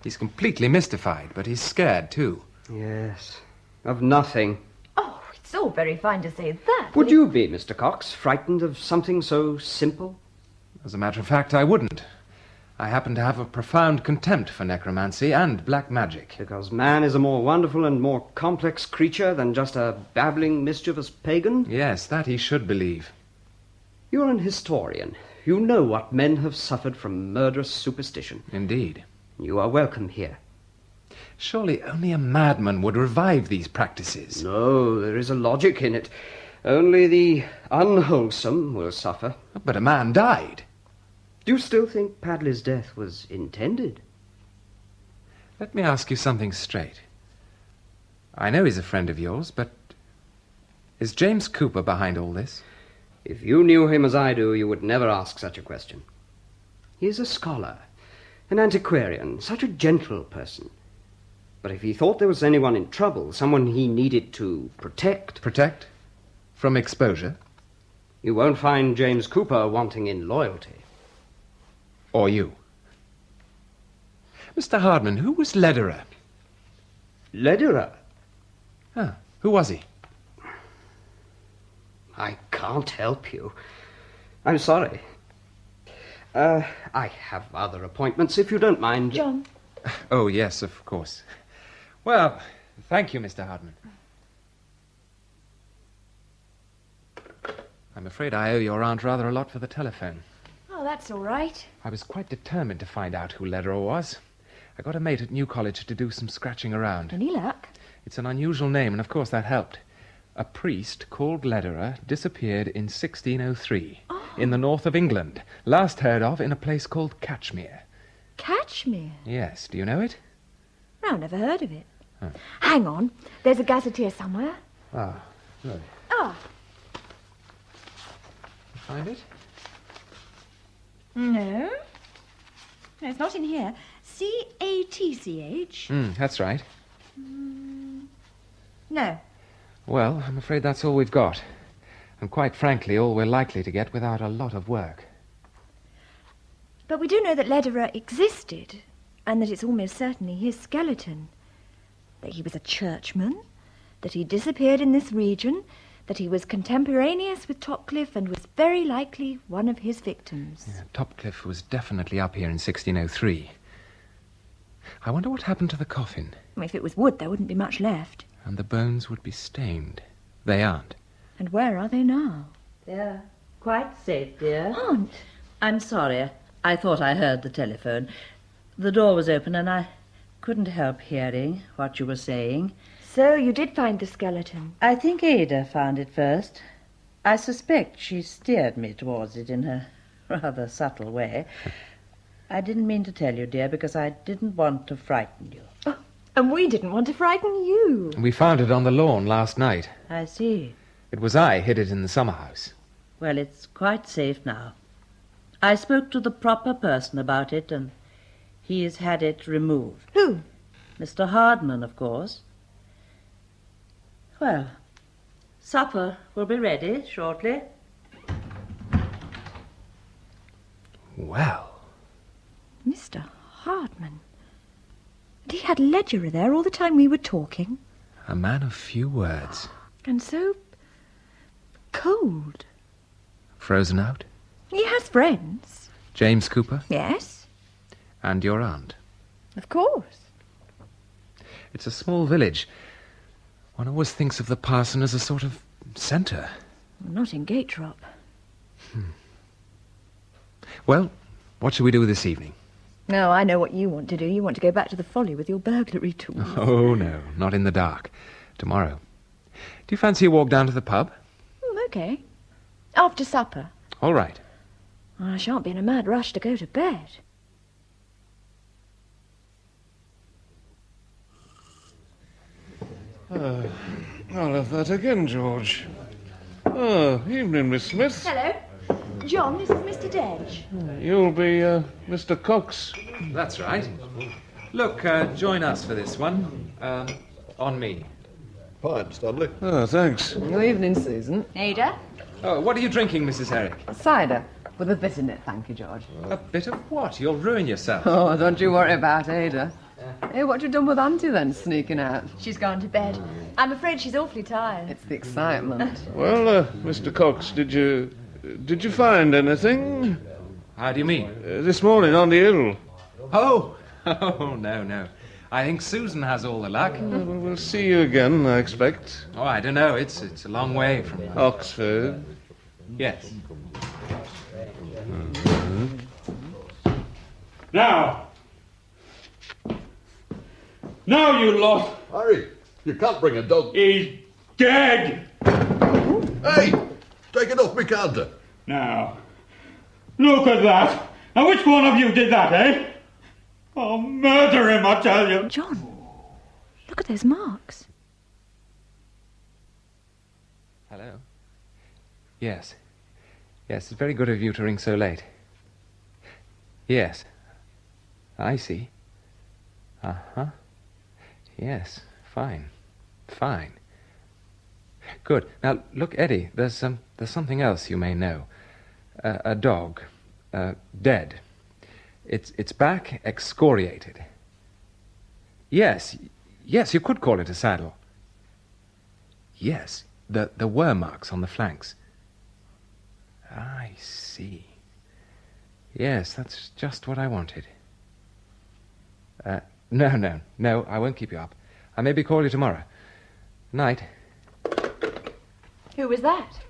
[SPEAKER 1] He's completely mystified, but he's scared too.
[SPEAKER 10] Yes. Of nothing.
[SPEAKER 3] Oh, it's all very fine to say that.
[SPEAKER 10] Would you be, Mr. Cox, frightened of something so simple?
[SPEAKER 1] As a matter of fact, I wouldn't. I happen to have a profound contempt for necromancy and black magic.
[SPEAKER 10] Because man is a more wonderful and more complex creature than just a babbling, mischievous pagan?
[SPEAKER 1] Yes, that he should believe.
[SPEAKER 10] You're an historian. You know what men have suffered from murderous superstition.
[SPEAKER 1] Indeed.
[SPEAKER 10] You are welcome here.
[SPEAKER 1] Surely only a madman would revive these practices.
[SPEAKER 10] No, there is a logic in it. Only the unwholesome will suffer.
[SPEAKER 1] But a man died.
[SPEAKER 10] Do you still think Padley's death was intended?
[SPEAKER 1] Let me ask you something straight. I know he's a friend of yours, but is James Cooper behind all this?
[SPEAKER 10] If you knew him as I do, you would never ask such a question. He is a scholar, an antiquarian, such a gentle person. But if he thought there was anyone in trouble, someone he needed to protect...
[SPEAKER 1] Protect? From exposure?
[SPEAKER 10] You won't find James Cooper wanting in loyalty.
[SPEAKER 1] Or you. Mr. Hardman, who was Lederer?
[SPEAKER 10] Lederer?
[SPEAKER 1] Ah, who was he?
[SPEAKER 10] I can't help you. I'm sorry. I have other appointments, if you don't mind.
[SPEAKER 3] John.
[SPEAKER 1] Oh, yes, of course. Well, thank you, Mr. Hardman. I'm afraid I owe your aunt rather a lot for the telephone.
[SPEAKER 3] Oh, that's all right.
[SPEAKER 1] I was quite determined to find out who Lederer was. I got a mate at New College to do some scratching around.
[SPEAKER 3] Any luck?
[SPEAKER 1] It's an unusual name, and of course that helped. A priest called Lederer disappeared in 1603 in the north of England, last heard of in a place called Catchmere.
[SPEAKER 3] Catchmere?
[SPEAKER 1] Yes, do you know it?
[SPEAKER 3] No, never heard of it.
[SPEAKER 1] Oh.
[SPEAKER 3] Hang on, there's a gazetteer somewhere.
[SPEAKER 1] Ah, good.
[SPEAKER 3] Ah.
[SPEAKER 1] Find it?
[SPEAKER 3] No. No, it's not in here. C-A-T-C-H?
[SPEAKER 1] That's right.
[SPEAKER 3] No.
[SPEAKER 1] Well, I'm afraid that's all we've got. And quite frankly, all we're likely to get without a lot of work.
[SPEAKER 3] But we do know that Lederer existed, and that it's almost certainly his skeleton. That he was a churchman, that he disappeared in this region, that he was contemporaneous with Topcliffe and was very likely one of his victims.
[SPEAKER 1] Yeah, Topcliffe was definitely up here in 1603. I wonder what happened to the coffin.
[SPEAKER 3] If it was wood, there wouldn't be much left.
[SPEAKER 1] And the bones would be stained. They aren't.
[SPEAKER 3] And where are they now?
[SPEAKER 4] They're quite safe, dear.
[SPEAKER 3] Aunt!
[SPEAKER 4] I'm sorry. I thought I heard the telephone. The door was open and I couldn't help hearing what you were saying.
[SPEAKER 3] So you did find the skeleton?
[SPEAKER 4] I think Ada found it first. I suspect she steered me towards it in her rather subtle way. I didn't mean to tell you, dear, because I didn't want to frighten you.
[SPEAKER 3] Oh, and we didn't want to frighten you.
[SPEAKER 1] We found it on the lawn last night.
[SPEAKER 4] I see.
[SPEAKER 1] It was I hid it in the summer house.
[SPEAKER 4] Well, it's quite safe now. I spoke to the proper person about it, and he's had it removed.
[SPEAKER 3] Who?
[SPEAKER 4] Mr. Hardman, of course. Well, supper will be ready shortly.
[SPEAKER 1] Well.
[SPEAKER 3] Mr. Hardman. And he had Lederer there all the time we were talking.
[SPEAKER 1] A man of few words.
[SPEAKER 3] And so cold.
[SPEAKER 1] Frozen out?
[SPEAKER 3] He has friends.
[SPEAKER 1] James Cooper?
[SPEAKER 3] Yes.
[SPEAKER 1] And your aunt?
[SPEAKER 3] Of course.
[SPEAKER 1] It's a small village. One always thinks of the parson as a sort of centre.
[SPEAKER 3] Not in Gatetrop.
[SPEAKER 1] Well, what shall we do this evening?
[SPEAKER 3] No, I know what you want to do. You want to go back to the folly with your burglary tools.
[SPEAKER 1] Oh, no, not in the dark. Tomorrow. Do you fancy a walk down to the pub?
[SPEAKER 3] Okay. After supper.
[SPEAKER 1] All right.
[SPEAKER 3] I shan't be in a mad rush to go to bed.
[SPEAKER 7] I'll have that again, George. Oh, evening, Miss Smith.
[SPEAKER 3] Hello. John, this is Mr. Dedge.
[SPEAKER 7] You'll be Mr. Cox.
[SPEAKER 1] That's right. Look, join us for this one. On me.
[SPEAKER 8] Fine, Stanley.
[SPEAKER 7] Oh, thanks.
[SPEAKER 9] Good evening, Susan.
[SPEAKER 3] Ada?
[SPEAKER 1] Oh, what are you drinking, Mrs. Herrick?
[SPEAKER 9] Cider, with a bit in it, thank you, George.
[SPEAKER 1] A bit of what? You'll ruin yourself.
[SPEAKER 9] Oh, don't you worry about Ada. Hey, what you done with Auntie then, sneaking out?
[SPEAKER 3] She's gone to bed. I'm afraid she's awfully tired.
[SPEAKER 9] It's the excitement.
[SPEAKER 7] Well, Mr. Cox, did you find anything?
[SPEAKER 1] How do you mean?
[SPEAKER 7] This morning on the hill.
[SPEAKER 1] Oh, no. I think Susan has all the luck.
[SPEAKER 7] We'll see you again, I expect.
[SPEAKER 1] Oh, I don't know. It's a long way from...
[SPEAKER 7] Oxford.
[SPEAKER 1] Yes.
[SPEAKER 12] Now, you lot.
[SPEAKER 8] Harry, you can't bring a dog.
[SPEAKER 12] He's dead.
[SPEAKER 8] Hey, take it off me counter.
[SPEAKER 12] Now, look at that. And which one of you did that, eh? I'll murder him, I tell you.
[SPEAKER 3] John, look at those marks.
[SPEAKER 1] Hello? Yes. Yes, it's very good of you to ring so late. Yes. I see. Uh-huh. Yes, fine. Fine. Good. Now, look, Eddie, there's something else you may know. A dog. Dead. Its back excoriated. Yes, you could call it a saddle. Yes, there were marks on the flanks. I see. Yes, that's just what I wanted. No, I won't keep you up. I'll maybe call you tomorrow. Night.
[SPEAKER 3] Who was that?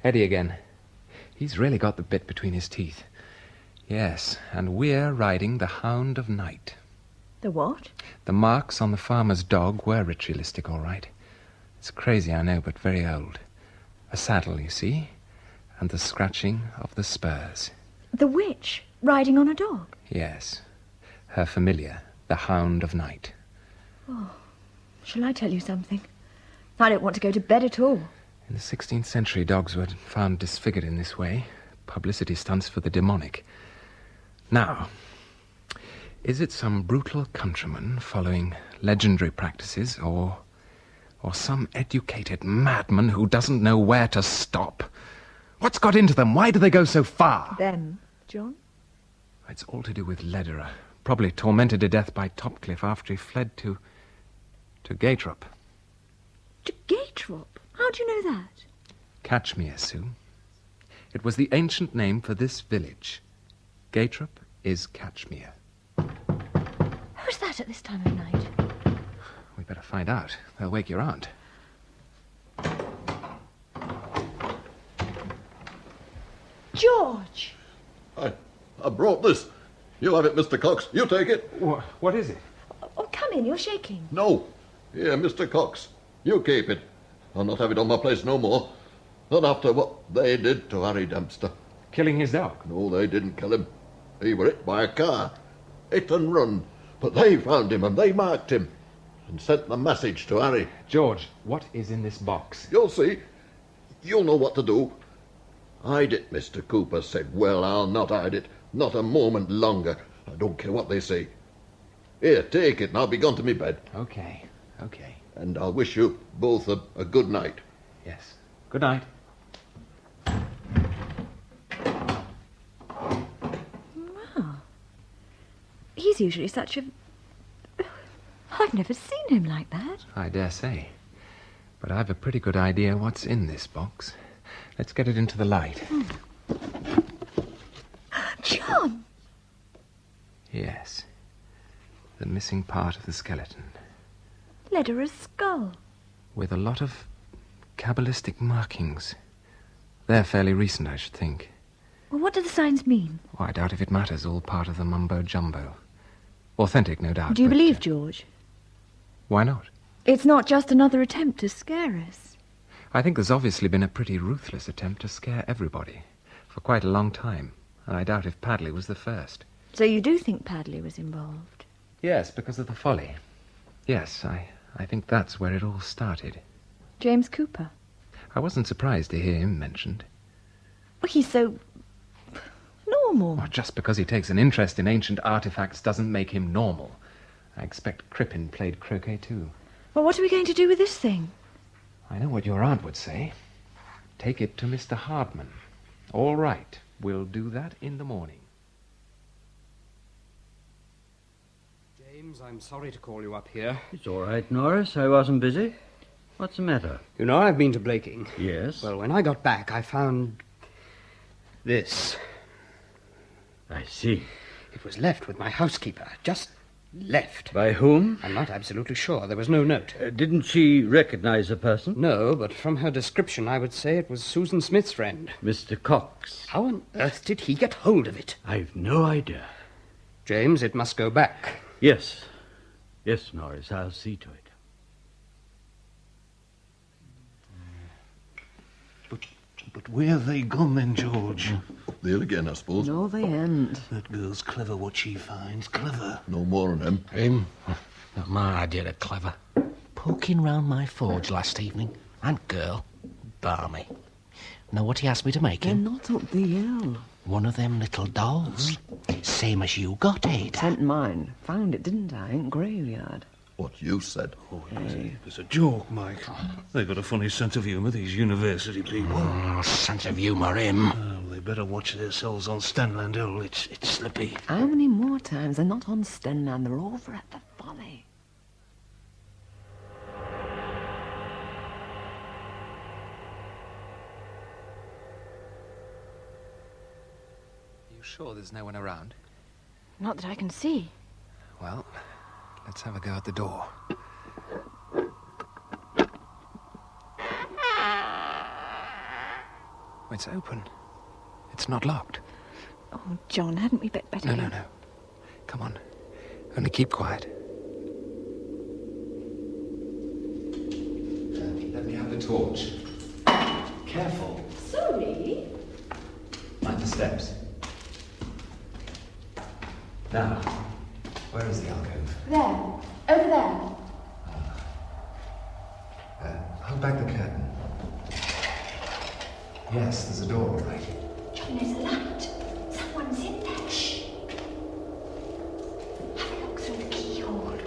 [SPEAKER 1] Eddie again. He's really got the bit between his teeth. Yes, and we're riding the Hound of Night.
[SPEAKER 3] The what?
[SPEAKER 1] The marks on the farmer's dog were ritualistic, all right. It's crazy, I know, but very old. A saddle, you see, and the scratching of the spurs.
[SPEAKER 3] The witch riding on a dog?
[SPEAKER 1] Yes. Her familiar, the Hound of Night.
[SPEAKER 3] Oh, shall I tell you something? I don't want to go to bed at all.
[SPEAKER 1] In the 16th century, dogs were found disfigured in this way. Publicity stunts for the demonic. Now, is it some brutal countryman following legendary practices, or some educated madman who doesn't know where to stop? What's got into them? Why do they go so far?
[SPEAKER 3] Them, John?
[SPEAKER 1] It's all to do with Lederer. Probably tormented to death by Topcliffe after he fled to Gatrop.
[SPEAKER 3] To Gatrop? How do you know that?
[SPEAKER 1] Catchmere, Sue. It was the ancient name for this village. Gatrop is Catchmere.
[SPEAKER 3] Who's that at this time of night?
[SPEAKER 1] We'd better find out. They'll wake your aunt.
[SPEAKER 3] George!
[SPEAKER 8] I brought this. You have it, Mr. Cox. You take it.
[SPEAKER 1] What is it?
[SPEAKER 3] Oh, come in. You're shaking.
[SPEAKER 8] No. Here, Mr. Cox. You keep it. I'll not have it on my place no more. Not after what they did to Harry Dempster.
[SPEAKER 1] Killing his dog?
[SPEAKER 8] No, they didn't kill him. He were hit by a car. Hit and run. But they found him and they marked him and sent the message to Harry.
[SPEAKER 1] George, what is in this box?
[SPEAKER 8] You'll see. You'll know what to do. Hide it, Mr. Cooper said. Well, I'll not hide it. Not a moment longer. I don't care what they say. Here, take it and I'll be gone to me bed.
[SPEAKER 1] Okay.
[SPEAKER 8] And I'll wish you both a good night.
[SPEAKER 1] Yes. Good night.
[SPEAKER 3] Wow. He's usually such a... I've never seen him like that.
[SPEAKER 1] I dare say. But I've a pretty good idea what's in this box. Let's get it into the light.
[SPEAKER 3] John!
[SPEAKER 1] Yes. The missing part of the skeleton.
[SPEAKER 3] Lederer's skull.
[SPEAKER 1] With a lot of Kabbalistic markings. They're fairly recent, I should think.
[SPEAKER 3] Well, what do the signs mean?
[SPEAKER 1] Oh, I doubt if it matters. All part of the mumbo-jumbo. Authentic, no doubt.
[SPEAKER 3] Do you believe George?
[SPEAKER 1] Why not?
[SPEAKER 3] It's not just another attempt to scare us.
[SPEAKER 1] I think there's obviously been a pretty ruthless attempt to scare everybody. For quite a long time. And I doubt if Padley was the first.
[SPEAKER 3] So you do think Padley was involved?
[SPEAKER 1] Yes, because of the folly. Yes, I think that's where it all started.
[SPEAKER 3] James Cooper?
[SPEAKER 1] I wasn't surprised to hear him mentioned.
[SPEAKER 3] Well, he's so... normal.
[SPEAKER 1] Well, just because he takes an interest in ancient artifacts doesn't make him normal. I expect Crippen played croquet too.
[SPEAKER 3] Well, what are we going to do with this thing?
[SPEAKER 1] I know what your aunt would say. Take it to Mr. Hardman. All right, we'll do that in the morning.
[SPEAKER 10] James, I'm sorry to call you up here.
[SPEAKER 6] It's all right, Norris. I wasn't busy. What's the matter?
[SPEAKER 10] You know, I've been to Blaking.
[SPEAKER 6] Yes?
[SPEAKER 10] Well, when I got back, I found this.
[SPEAKER 6] I see.
[SPEAKER 10] It was left with my housekeeper. Just left.
[SPEAKER 6] By whom?
[SPEAKER 10] I'm not absolutely sure. There was no note.
[SPEAKER 6] Didn't she recognize the person?
[SPEAKER 10] No, but from her description, I would say it was Susan Smith's friend.
[SPEAKER 6] Mr. Cox.
[SPEAKER 10] How on earth did he get hold of it?
[SPEAKER 6] I've no idea.
[SPEAKER 10] James, it must go back.
[SPEAKER 6] Yes. Yes, Norris, I'll see to it.
[SPEAKER 7] But where have they gone then, George?
[SPEAKER 8] There again, I suppose.
[SPEAKER 9] No, they ain't.
[SPEAKER 7] That girl's clever what she finds. Clever.
[SPEAKER 8] No more on him.
[SPEAKER 14] Him? Not my idea of clever. Poking round my forge last evening. And girl, balmy. Know what he asked me to make
[SPEAKER 9] They're
[SPEAKER 14] him?
[SPEAKER 9] not up the hill.
[SPEAKER 14] One of them little dolls. Same as you got, Ada.
[SPEAKER 9] Sent mine. Found it, didn't I, in graveyard.
[SPEAKER 8] What you said.
[SPEAKER 7] Oh, it was a joke, Mike. They've got a funny sense of humour, these university people.
[SPEAKER 14] Oh, sense of humour, him.
[SPEAKER 7] Oh, they better watch themselves on Stanland Hill. It's slippy.
[SPEAKER 9] How many more times? They're not on Stenland, they're over at the Folly.
[SPEAKER 1] You sure there's no one around?
[SPEAKER 3] Not that I can see.
[SPEAKER 1] Well, let's have a go at the door. It's open. It's not locked.
[SPEAKER 3] Oh, John, hadn't we better...
[SPEAKER 1] No. Come on. Only keep quiet. Let me have the torch. Careful.
[SPEAKER 3] Sorry?
[SPEAKER 1] Mind the steps. Now, where is the alcove?
[SPEAKER 3] There. Over there.
[SPEAKER 1] Hold back the curtain. Yes, there's a door, all right.
[SPEAKER 3] John, there's a light. Someone's in there. Shh. Have a look through the keyhole.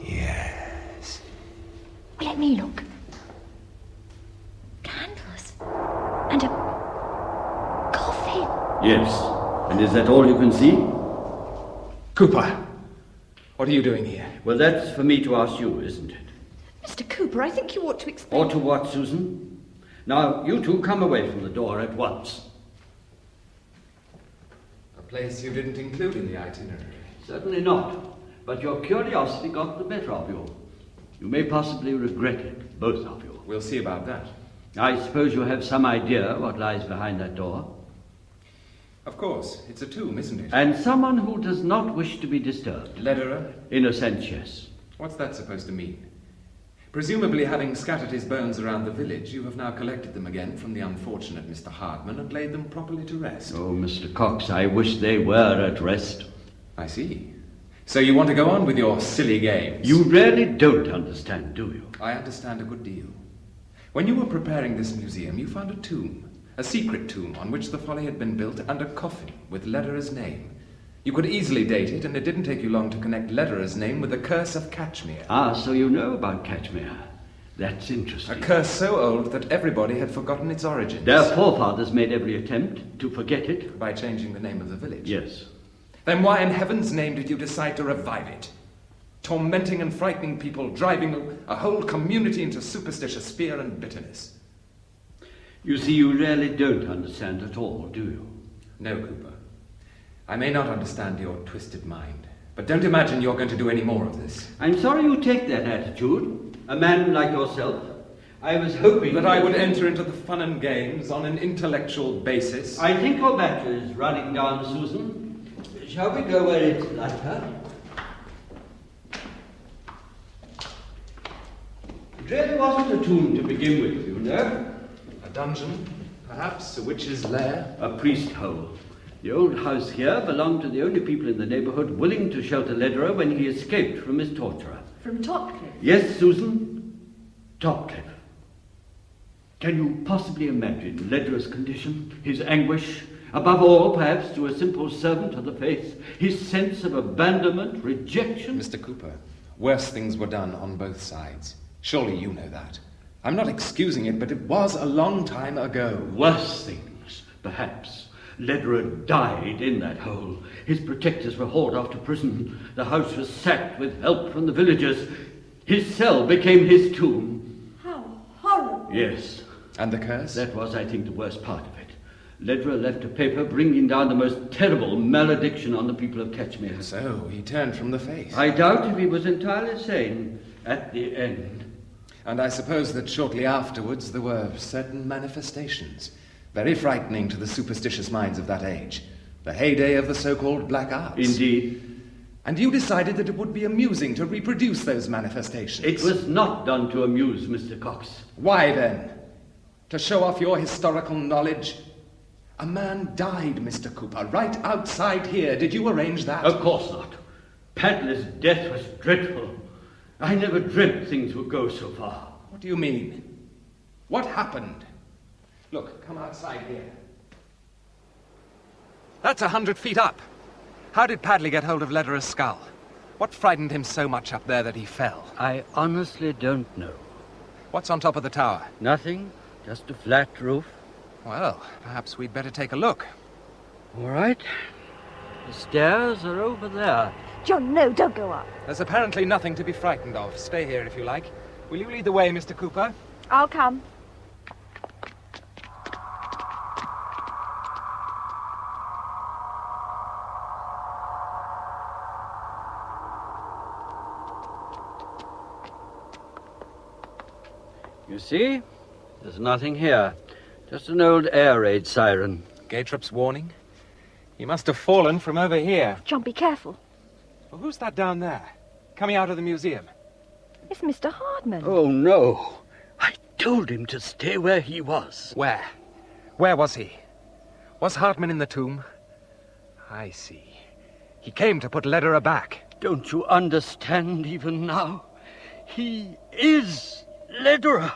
[SPEAKER 1] Yes.
[SPEAKER 3] Let me look. Candles. And a coffin.
[SPEAKER 6] Yes. And is that all you can see?
[SPEAKER 1] Cooper, what are you doing here?
[SPEAKER 6] Well, that's for me to ask you, isn't it?
[SPEAKER 3] Mr. Cooper, I think you ought to explain...
[SPEAKER 6] Or to what, Susan? Now, you two come away from the door at once.
[SPEAKER 1] A place you didn't include in the itinerary.
[SPEAKER 6] Certainly not. But your curiosity got the better of you. You may possibly regret it, both of you.
[SPEAKER 1] We'll see about that.
[SPEAKER 6] I suppose you have some idea what lies behind that door?
[SPEAKER 1] Of course. It's a tomb, isn't it?
[SPEAKER 6] And someone who does not wish to be disturbed.
[SPEAKER 1] Lederer?
[SPEAKER 6] In a sense, yes.
[SPEAKER 1] What's that supposed to mean? Presumably, having scattered his bones around the village, you have now collected them again from the unfortunate Mr. Hardman and laid them properly to rest.
[SPEAKER 6] Oh, Mr. Cox, I wish they were at rest.
[SPEAKER 1] I see. So you want to go on with your silly games?
[SPEAKER 6] You really don't understand, do you?
[SPEAKER 1] I understand a good deal. When you were preparing this museum, you found a tomb. A secret tomb on which the folly had been built, and a coffin with Lederer's name. You could easily date it, and it didn't take you long to connect Lederer's name with the curse of Catchmere.
[SPEAKER 6] Ah, so you know about Catchmere. That's interesting.
[SPEAKER 1] A curse so old that everybody had forgotten its origins.
[SPEAKER 6] Their forefathers made every attempt to forget it.
[SPEAKER 1] By changing the name of the village?
[SPEAKER 6] Yes.
[SPEAKER 1] Then why in heaven's name did you decide to revive it? Tormenting and frightening people, driving a whole community into superstitious fear and bitterness.
[SPEAKER 6] You see, you really don't understand at all, do you?
[SPEAKER 1] No, Cooper. I may not understand your twisted mind, but don't imagine you're going to do any more of this.
[SPEAKER 6] I'm sorry you take that attitude. A man like yourself. I was hoping...
[SPEAKER 1] That I would enter into the fun and games on an intellectual basis.
[SPEAKER 6] I think your battery is running down, Susan. Shall we go where it's lighter? It really wasn't a tomb to begin with, you know.
[SPEAKER 1] A dungeon, perhaps, a witch's lair.
[SPEAKER 6] A priest hole. The old house here belonged to the only people in the neighbourhood willing to shelter Lederer when he escaped from his torturer.
[SPEAKER 3] From Topcliffe?
[SPEAKER 6] Yes, Susan. Topcliffe. Can you possibly imagine Lederer's condition, his anguish, above all, perhaps, to a simple servant of the faith, his sense of abandonment, rejection?
[SPEAKER 1] Mr. Cooper, worse things were done on both sides. Surely you know that. I'm not excusing it, but it was a long time ago.
[SPEAKER 6] Worse things, perhaps. Lederer died in that hole. His protectors were hauled off to prison. The house was sacked with help from the villagers. His cell became his tomb.
[SPEAKER 3] How horrible.
[SPEAKER 6] Yes.
[SPEAKER 1] And the curse?
[SPEAKER 6] That was, I think, the worst part of it. Lederer left a paper bringing down the most terrible malediction on the people of Catchmere.
[SPEAKER 1] So, he turned from the faith.
[SPEAKER 6] I doubt if he was entirely sane at the end.
[SPEAKER 1] And I suppose that shortly afterwards there were certain manifestations, very frightening to the superstitious minds of that age. The heyday of the so-called black arts.
[SPEAKER 6] Indeed.
[SPEAKER 1] And you decided that it would be amusing to reproduce those manifestations.
[SPEAKER 6] It was not done to amuse Mr. Cox.
[SPEAKER 1] Why then? To show off your historical knowledge? A man died, Mr. Cooper, right outside here. Did you arrange that?
[SPEAKER 6] Of course not. Padley's death was dreadful. I never dreamt things would go so far.
[SPEAKER 1] What do you mean? What happened? Look, come outside here. That's 100 feet up. How did Padley get hold of Lederer's skull? What frightened him so much up there that he fell?
[SPEAKER 6] I honestly don't know.
[SPEAKER 1] What's on top of the tower?
[SPEAKER 6] Nothing, just a flat roof.
[SPEAKER 1] Well, perhaps we'd better take a look.
[SPEAKER 6] All right. The stairs are over there.
[SPEAKER 3] John, no, don't go up.
[SPEAKER 1] There's apparently nothing to be frightened of. Stay here if you like. Will you lead the way, Mr. Cooper?
[SPEAKER 3] I'll come.
[SPEAKER 6] You see? There's nothing here. Just an old air raid siren.
[SPEAKER 1] Gatrop's warning? He must have fallen from over here.
[SPEAKER 3] John, be careful.
[SPEAKER 1] Well, who's that down there? Coming out of the museum?
[SPEAKER 3] It's Mr. Hardman.
[SPEAKER 6] Oh, no. I told him to stay where he was.
[SPEAKER 1] Where? Where was he? Was Hartman in the tomb? I see. He came to put Lederer back.
[SPEAKER 6] Don't you understand even now? He is Lederer.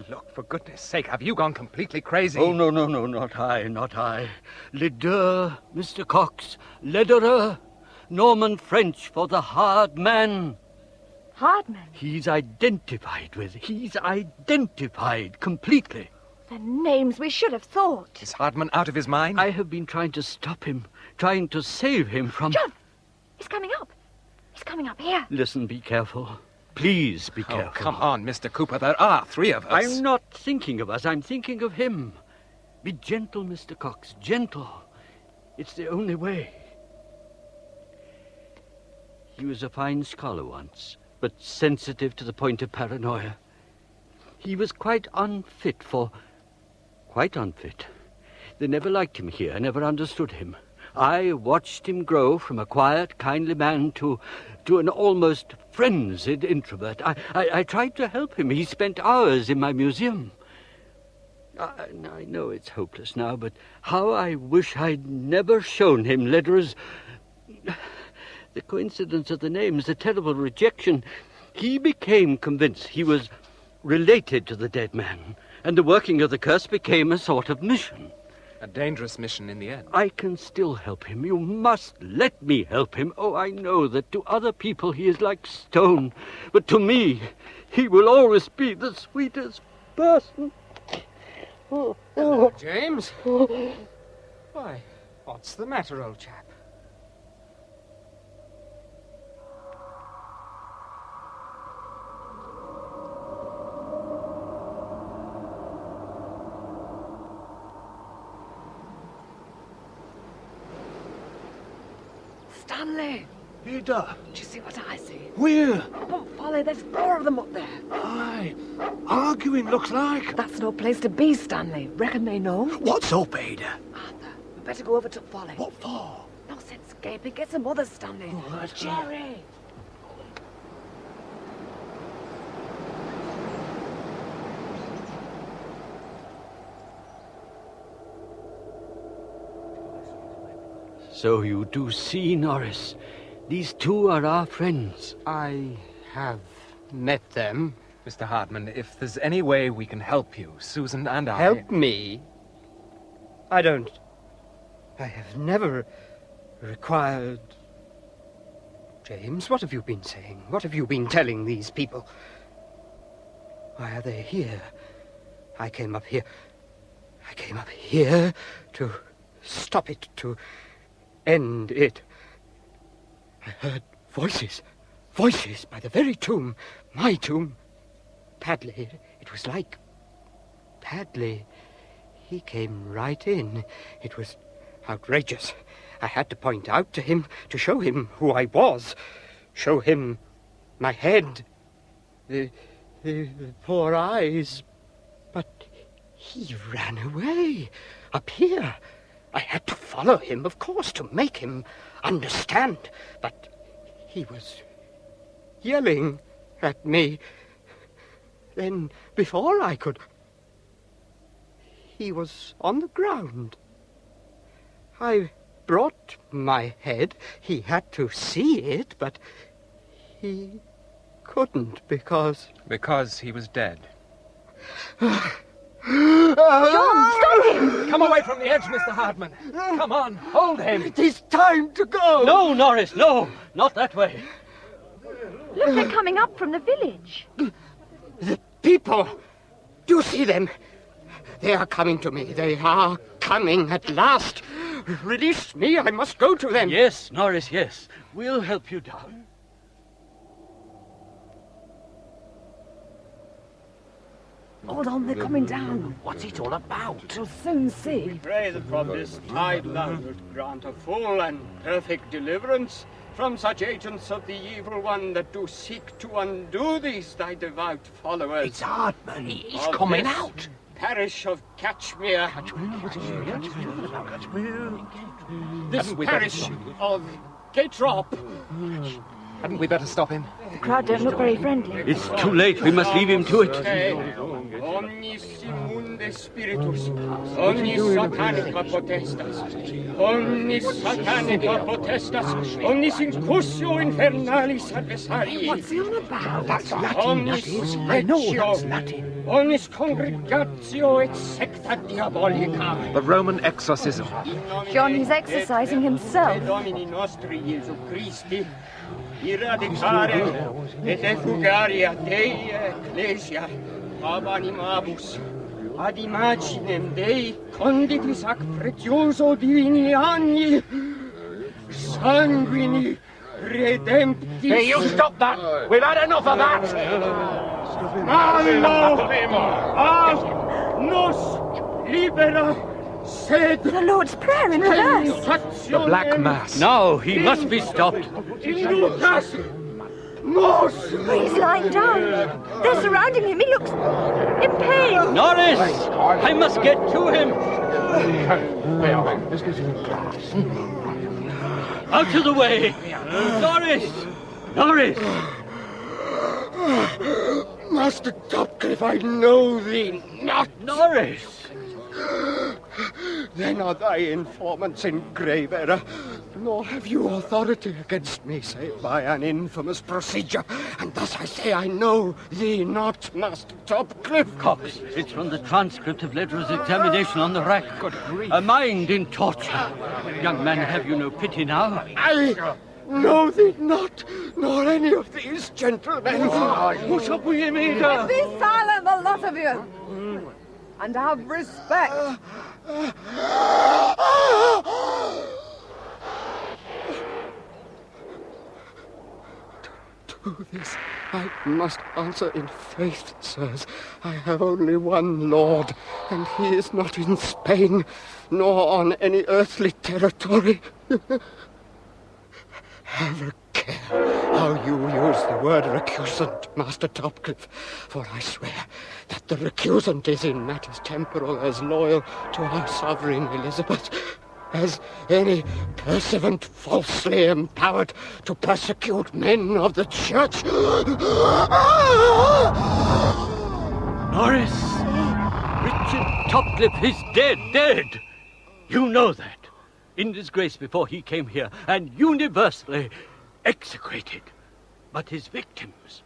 [SPEAKER 1] Look, for goodness sake, have you gone completely crazy?
[SPEAKER 6] Oh, no, not I. Lederer, Mr. Cox. Lederer. Norman French for the hard man.
[SPEAKER 3] Hardman?
[SPEAKER 6] He's identified completely.
[SPEAKER 3] The names we should have thought.
[SPEAKER 1] Is Hardman out of his mind?
[SPEAKER 6] I have been trying to stop him, trying to save him from...
[SPEAKER 3] John! He's coming up. He's coming up here.
[SPEAKER 6] Listen, be careful. Please be careful.
[SPEAKER 1] Oh, come on, Mr. Cooper. There are 3 of us.
[SPEAKER 6] I'm not thinking of us. I'm thinking of him. Be gentle, Mr. Cox. Gentle. It's the only way. He was a fine scholar once, but sensitive to the point of paranoia. He was quite unfit. They never liked him here, never understood him. I watched him grow from a quiet, kindly man to an almost frenzied introvert. I tried to help him. He spent hours in my museum. I know it's hopeless now, but how I wish I'd never shown him Lederer's... The coincidence of the names, the terrible rejection. He became convinced he was related to the dead man, and the working of the curse became a sort of mission.
[SPEAKER 1] A dangerous mission in the end.
[SPEAKER 6] I can still help him. You must let me help him. Oh, I know that to other people he is like stone, but to me he will always be the sweetest person.
[SPEAKER 10] Hello, James. Why, what's the matter, old chap?
[SPEAKER 9] Stanley!
[SPEAKER 7] Ada!
[SPEAKER 9] Do you see what I see?
[SPEAKER 7] Where?
[SPEAKER 9] Up on Folly, there's 4 of them up there.
[SPEAKER 7] Aye. Arguing, looks like.
[SPEAKER 9] That's no place to be, Stanley. Reckon they know?
[SPEAKER 7] What's up, Ada?
[SPEAKER 9] Arthur, we better go over to Folly.
[SPEAKER 7] What for?
[SPEAKER 9] No sense gaping. Get some others, Stanley.
[SPEAKER 7] All right.
[SPEAKER 9] Jerry!
[SPEAKER 6] So you do see, Norris. These 2 are our friends.
[SPEAKER 10] I have met them.
[SPEAKER 1] Mr. Hardman, if there's any way we can help you, Susan and I...
[SPEAKER 10] Help me? I have never required... James, what have you been saying? What have you been telling these people? Why are they here? I came up here to stop it, to end it. I heard voices by the very tomb, my tomb. Padley, it was like Padley. He came right in. It was outrageous. I had to point out to him, to show him who I was, show him my head, the poor eyes. But he ran away, up here. I had to follow him, of course, to make him understand. But he was yelling at me. Then, before I could... He was on the ground. I brought my head. He had to see it, but he couldn't because...
[SPEAKER 1] Because he was dead.
[SPEAKER 3] John, stop him!
[SPEAKER 11] Come away from the edge, Mr. Hardman. Come on, hold him.
[SPEAKER 10] It is time to go.
[SPEAKER 6] No, Norris, no. Not that way.
[SPEAKER 3] Look, they're coming up from the village.
[SPEAKER 10] The people. Do you see them? They are coming to me. They are coming at last. Release me. I must go to them.
[SPEAKER 6] Yes, Norris, yes. We'll help you down.
[SPEAKER 9] Hold on, they're coming down.
[SPEAKER 14] What's it all about?
[SPEAKER 9] We'll soon see.
[SPEAKER 2] We pray that from this tide land would grant a full and perfect deliverance from such agents of the evil one that do seek to undo these thy devout followers.
[SPEAKER 14] It's Hardman. He's
[SPEAKER 2] Of
[SPEAKER 14] coming
[SPEAKER 2] this
[SPEAKER 14] out.
[SPEAKER 2] Parish of Catchmere. This parish of Gatrop.
[SPEAKER 1] Hadn't we better stop him?
[SPEAKER 3] The crowd don't look very friendly.
[SPEAKER 6] It's too late. We must leave him to it.
[SPEAKER 2] Omnis immunde spiritus, omnis satanica potestas, omnis satanica potestas, omnis incursio infernalis adversarii.
[SPEAKER 9] What's he on about?
[SPEAKER 14] That's Latin,
[SPEAKER 2] Omnis
[SPEAKER 14] that is. I know that's
[SPEAKER 2] lectio,
[SPEAKER 14] Latin.
[SPEAKER 2] omnis congregatio et secta diabolica.
[SPEAKER 1] The Roman exorcism.
[SPEAKER 3] John, he's exercising himself.
[SPEAKER 2] Domini nostri Iesu Christi, eradicare et effugaria Dei ecclesia, ab animabus, ad imaginem Dei conditis ac pretioso divini agni, sanguini redemptis.
[SPEAKER 14] Hey, you stop that! We've had enough of that!
[SPEAKER 2] Mallo, nos libera sed.
[SPEAKER 3] The Lord's Prayer in reverse.
[SPEAKER 1] The Black Mass.
[SPEAKER 6] No, he must be stopped.
[SPEAKER 2] Inducas nos.
[SPEAKER 3] He's lying down. They're surrounding him. He looks in pain.
[SPEAKER 6] Norris! I must get to him. Out of the way! Norris! Norris!
[SPEAKER 10] Master Topcliffe, I know thee not.
[SPEAKER 6] Norris!
[SPEAKER 10] Then are thy informants in grave error, nor have you authority against me save by an infamous procedure. And thus I say I know thee not, Master Topcliffe.
[SPEAKER 6] Cox, it's from the transcript of Ledger's examination on the rack. A mind in torture. Young man, have you no pity now?
[SPEAKER 10] I know thee not, nor any of these gentlemen.
[SPEAKER 6] What's up with him, Ada?
[SPEAKER 9] Be silent, the lot of you! And have respect.
[SPEAKER 10] To this I must answer in faith, sirs. I have only one Lord, and he is not in Spain, nor on any earthly territory. Have a care how you use the word recusant, Master Topcliffe, for I swear that the recusant is in matters temporal as loyal to our sovereign Elizabeth as any pursuivant falsely empowered to persecute men of the church.
[SPEAKER 6] Norris! Richard Topcliffe is dead. You know that. In disgrace before he came here, and universally execrated. But his victims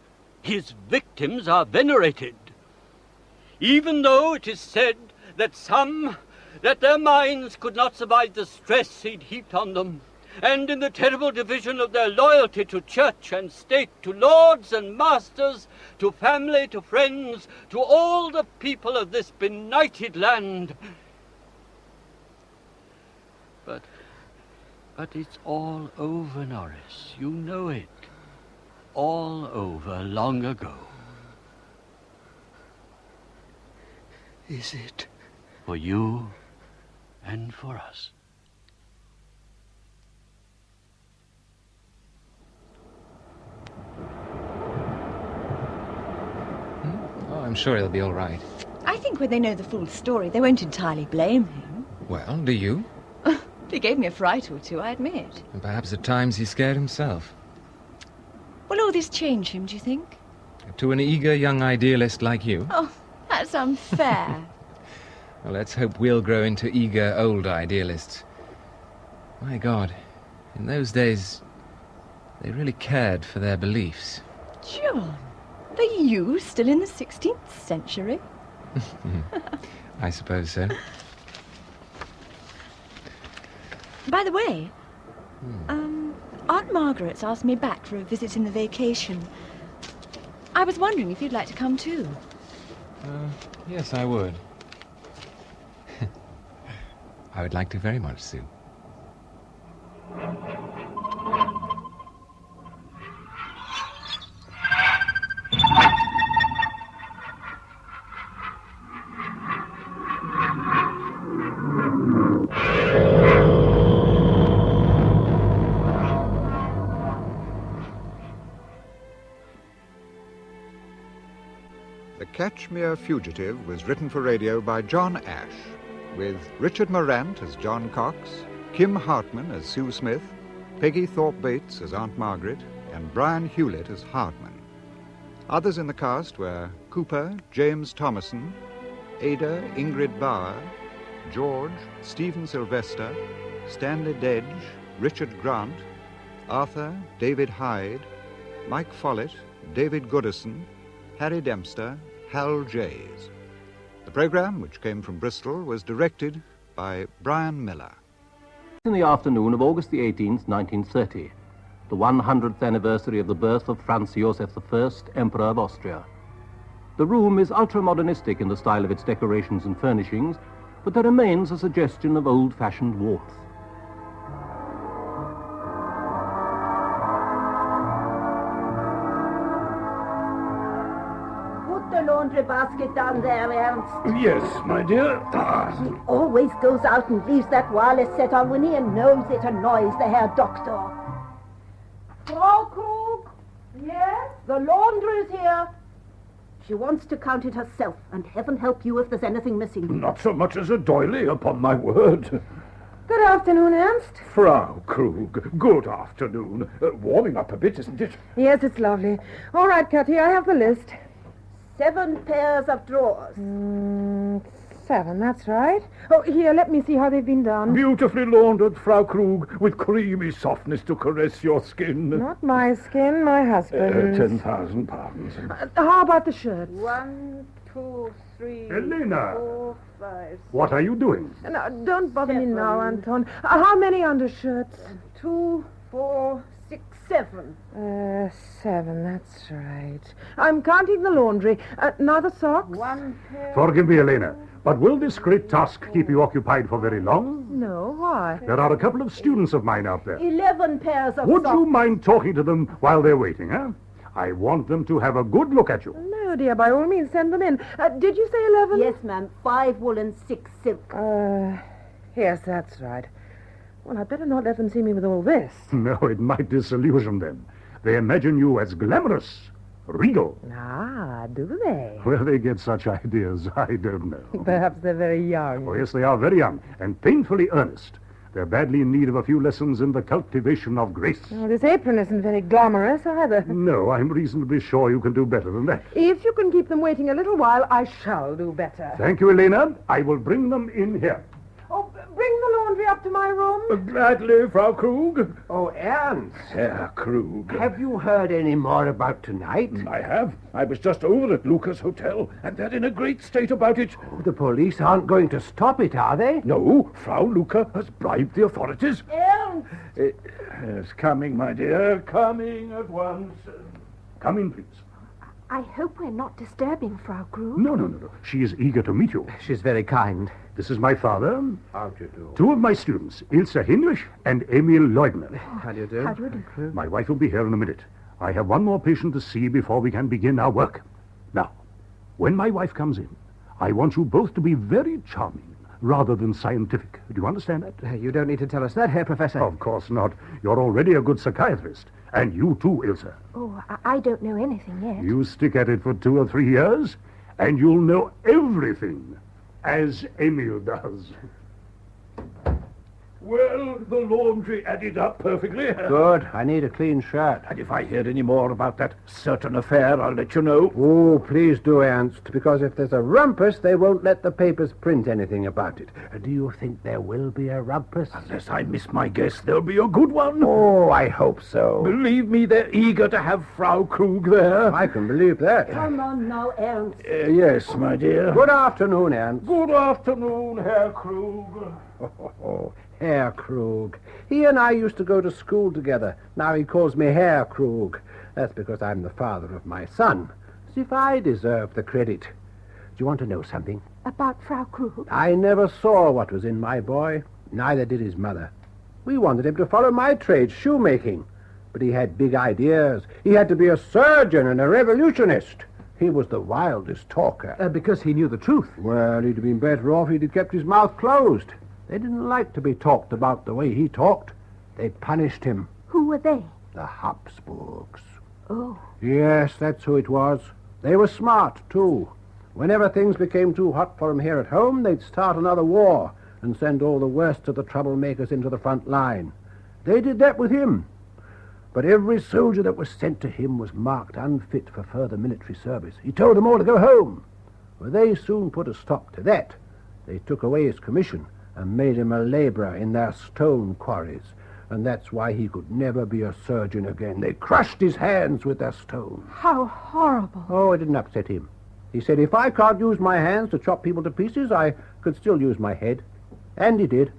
[SPEAKER 6] are venerated. Even though it is said that their minds could not survive the stress he'd heaped on them, and in the terrible division of their loyalty to church and state, to lords and masters, to family, to friends, to all the people of this benighted land. But it's all over, Norris. You know it. All over long ago.
[SPEAKER 10] Is it?
[SPEAKER 6] For you and for us.
[SPEAKER 1] Oh, I'm sure he'll be all right.
[SPEAKER 3] I think when they know the full story, they won't entirely blame him.
[SPEAKER 1] Well, do you?
[SPEAKER 3] He gave me a fright or two, I admit.
[SPEAKER 1] And perhaps at times he scared himself.
[SPEAKER 3] Will all this change him, do you think?
[SPEAKER 1] To an eager young idealist like you?
[SPEAKER 3] Oh, that's unfair.
[SPEAKER 1] Well, let's hope we'll grow into eager old idealists. My God, in those days, they really cared for their beliefs.
[SPEAKER 3] John, are you still in the 16th century?
[SPEAKER 1] I suppose so.
[SPEAKER 3] By the way, Aunt Margaret's asked me back for a visit in the vacation. I was wondering if you'd like to come too.
[SPEAKER 1] Yes, I would. I would like to very much, Sue.
[SPEAKER 5] The Catchmere Fugitive was written for radio by John Ash, with Richard Morant as John Cox, Kim Hartman as Sue Smith, Peggy Thorpe Bates as Aunt Margaret, and Brian Hewlett as Hardman. Others in the cast were Cooper, James Thomason, Ada Ingrid Bauer, George, Stephen Sylvester, Stanley Dedge, Richard Grant, Arthur, David Hyde, Mike Follett, David Goodison, Harry Dempster, Hal Jays. The programme, which came from Bristol, was directed by Brian Miller.
[SPEAKER 15] In the afternoon of August the 18th, 1930, the 100th anniversary of the birth of Franz Joseph I, Emperor of Austria. The room is ultra-modernistic in the style of its decorations and furnishings, but there remains a suggestion of old-fashioned warmth.
[SPEAKER 16] Laundry basket down there, Ernst.
[SPEAKER 17] Yes, my dear.
[SPEAKER 16] He always goes out and leaves that wireless set on when he knows it annoys the Herr Doctor. Frau Krug? Yes? The laundry's here. She wants to count it herself, and heaven help you if there's anything missing.
[SPEAKER 17] Not so much as a doily, upon my word.
[SPEAKER 18] Good afternoon, Ernst.
[SPEAKER 17] Frau Krug, good afternoon. Warming up a bit, isn't it?
[SPEAKER 18] Yes, it's lovely. All right, Cathy, I have the list.
[SPEAKER 16] 7 pairs of drawers.
[SPEAKER 18] 7, that's right. Oh, here, let me see how they've been done.
[SPEAKER 17] Beautifully laundered, Frau Krug, with creamy softness to caress your skin.
[SPEAKER 18] Not my skin, my husband's.
[SPEAKER 17] 10,000 pardons.
[SPEAKER 18] How about the shirts?
[SPEAKER 16] 1, 2, 3,
[SPEAKER 17] Elena!
[SPEAKER 16] 4, 5.
[SPEAKER 17] What are you doing?
[SPEAKER 18] No, don't bother me now, Anton. How many undershirts?
[SPEAKER 16] 2, 4, 6, 7.
[SPEAKER 18] 7, that's right. I'm counting the laundry. Now the socks.
[SPEAKER 16] 1 pair.
[SPEAKER 17] Forgive me, Elena, but will this great task keep you occupied for very long?
[SPEAKER 18] No, why?
[SPEAKER 17] There are a couple of students of mine out there.
[SPEAKER 16] 11 pairs of
[SPEAKER 17] Would
[SPEAKER 16] socks.
[SPEAKER 17] you mind talking to them while they're waiting, huh? I want them to have a good look at you.
[SPEAKER 18] No, dear, by all means, send them in. Did you say 11?
[SPEAKER 16] Yes, ma'am. 5 wool and 6 silk.
[SPEAKER 18] Yes, that's right. Well, I'd better not let them see me with all this.
[SPEAKER 17] No, it might disillusion them. They imagine you as glamorous, regal.
[SPEAKER 18] Ah, do they?
[SPEAKER 17] Where they get such ideas, I don't know.
[SPEAKER 18] Perhaps they're very young.
[SPEAKER 17] Oh, yes, they are very young and painfully earnest. They're badly in need of a few lessons in the cultivation of grace.
[SPEAKER 18] Oh, this apron isn't very glamorous either.
[SPEAKER 17] No, I'm reasonably sure you can do better than that.
[SPEAKER 18] If you can keep them waiting a little while, I shall do better.
[SPEAKER 17] Thank you, Elena. I will bring them in here.
[SPEAKER 18] Oh, bring the laundry up to my room.
[SPEAKER 17] Gladly, Frau Krug.
[SPEAKER 19] Oh, Ernst.
[SPEAKER 17] Herr Krug.
[SPEAKER 19] Have you heard any more about tonight?
[SPEAKER 17] I have. I was just over at Luca's hotel, and they're in a great state about it.
[SPEAKER 19] Oh, the police aren't going to stop it, are they?
[SPEAKER 17] No, Frau Luca has bribed the authorities.
[SPEAKER 16] Ernst!
[SPEAKER 17] Yes, coming, my dear. Coming at once. Come in, please.
[SPEAKER 3] I hope we're not disturbing Frau Krug.
[SPEAKER 17] No. She is eager to meet you.
[SPEAKER 19] She's very kind.
[SPEAKER 17] This is my father.
[SPEAKER 19] How do you do?
[SPEAKER 17] 2 of my students, Ilse Hinrich and Emil Leugner.
[SPEAKER 19] How do you do?
[SPEAKER 3] How do you do?
[SPEAKER 17] My wife will be here in a minute. I have one more patient to see before we can begin our work. Now, when my wife comes in, I want you both to be very charming rather than scientific. Do you understand that?
[SPEAKER 19] You don't need to tell us that, Herr Professor.
[SPEAKER 17] Of course not. You're already a good psychiatrist. And you too, Ilse.
[SPEAKER 3] Oh, I don't know anything yet.
[SPEAKER 17] You stick at it for 2 or 3 years, and you'll know everything, as Emil does. Well, the laundry added up perfectly.
[SPEAKER 19] Good. I need a clean shirt.
[SPEAKER 17] And if I hear any more about that certain affair, I'll let you know.
[SPEAKER 19] Oh, please do, Ernst, because if there's a rumpus, they won't let the papers print anything about it. Do you think there will be a rumpus?
[SPEAKER 17] Unless I miss my guess, there'll be a good one.
[SPEAKER 19] Oh, I hope so.
[SPEAKER 17] Believe me, they're eager to have Frau Krug there.
[SPEAKER 19] I can believe that.
[SPEAKER 16] Come on now, Ernst.
[SPEAKER 17] Yes, my dear.
[SPEAKER 19] Good afternoon, Ernst.
[SPEAKER 17] Good afternoon, Herr Krug.
[SPEAKER 19] Oh, Herr Krug. He and I used to go to school together. Now he calls me Herr Krug. That's because I'm the father of my son. As if I deserve the credit. Do you want to know something?
[SPEAKER 3] About Frau Krug?
[SPEAKER 19] I never saw what was in my boy. Neither did his mother. We wanted him to follow my trade, shoemaking. But he had big ideas. He had to be a surgeon and a revolutionist. He was the wildest talker.
[SPEAKER 10] Because he knew the truth.
[SPEAKER 19] Well, he'd have been better off if he'd kept his mouth closed. They didn't like to be talked about the way he talked. They punished him.
[SPEAKER 3] Who were they?
[SPEAKER 19] The Habsburgs.
[SPEAKER 3] Oh.
[SPEAKER 19] Yes, that's who it was. They were smart, too. Whenever things became too hot for them here at home, they'd start another war and send all the worst of the troublemakers into the front line. They did that with him. But every soldier that was sent to him was marked unfit for further military service. He told them all to go home. Well, they soon put a stop to that. They took away his commission and made him a labourer in their stone quarries. And that's why he could never be a surgeon again. They crushed his hands with their stones.
[SPEAKER 3] How horrible.
[SPEAKER 19] Oh, it didn't upset him. He said, if I can't use my hands to chop people to pieces, I could still use my head. And he did.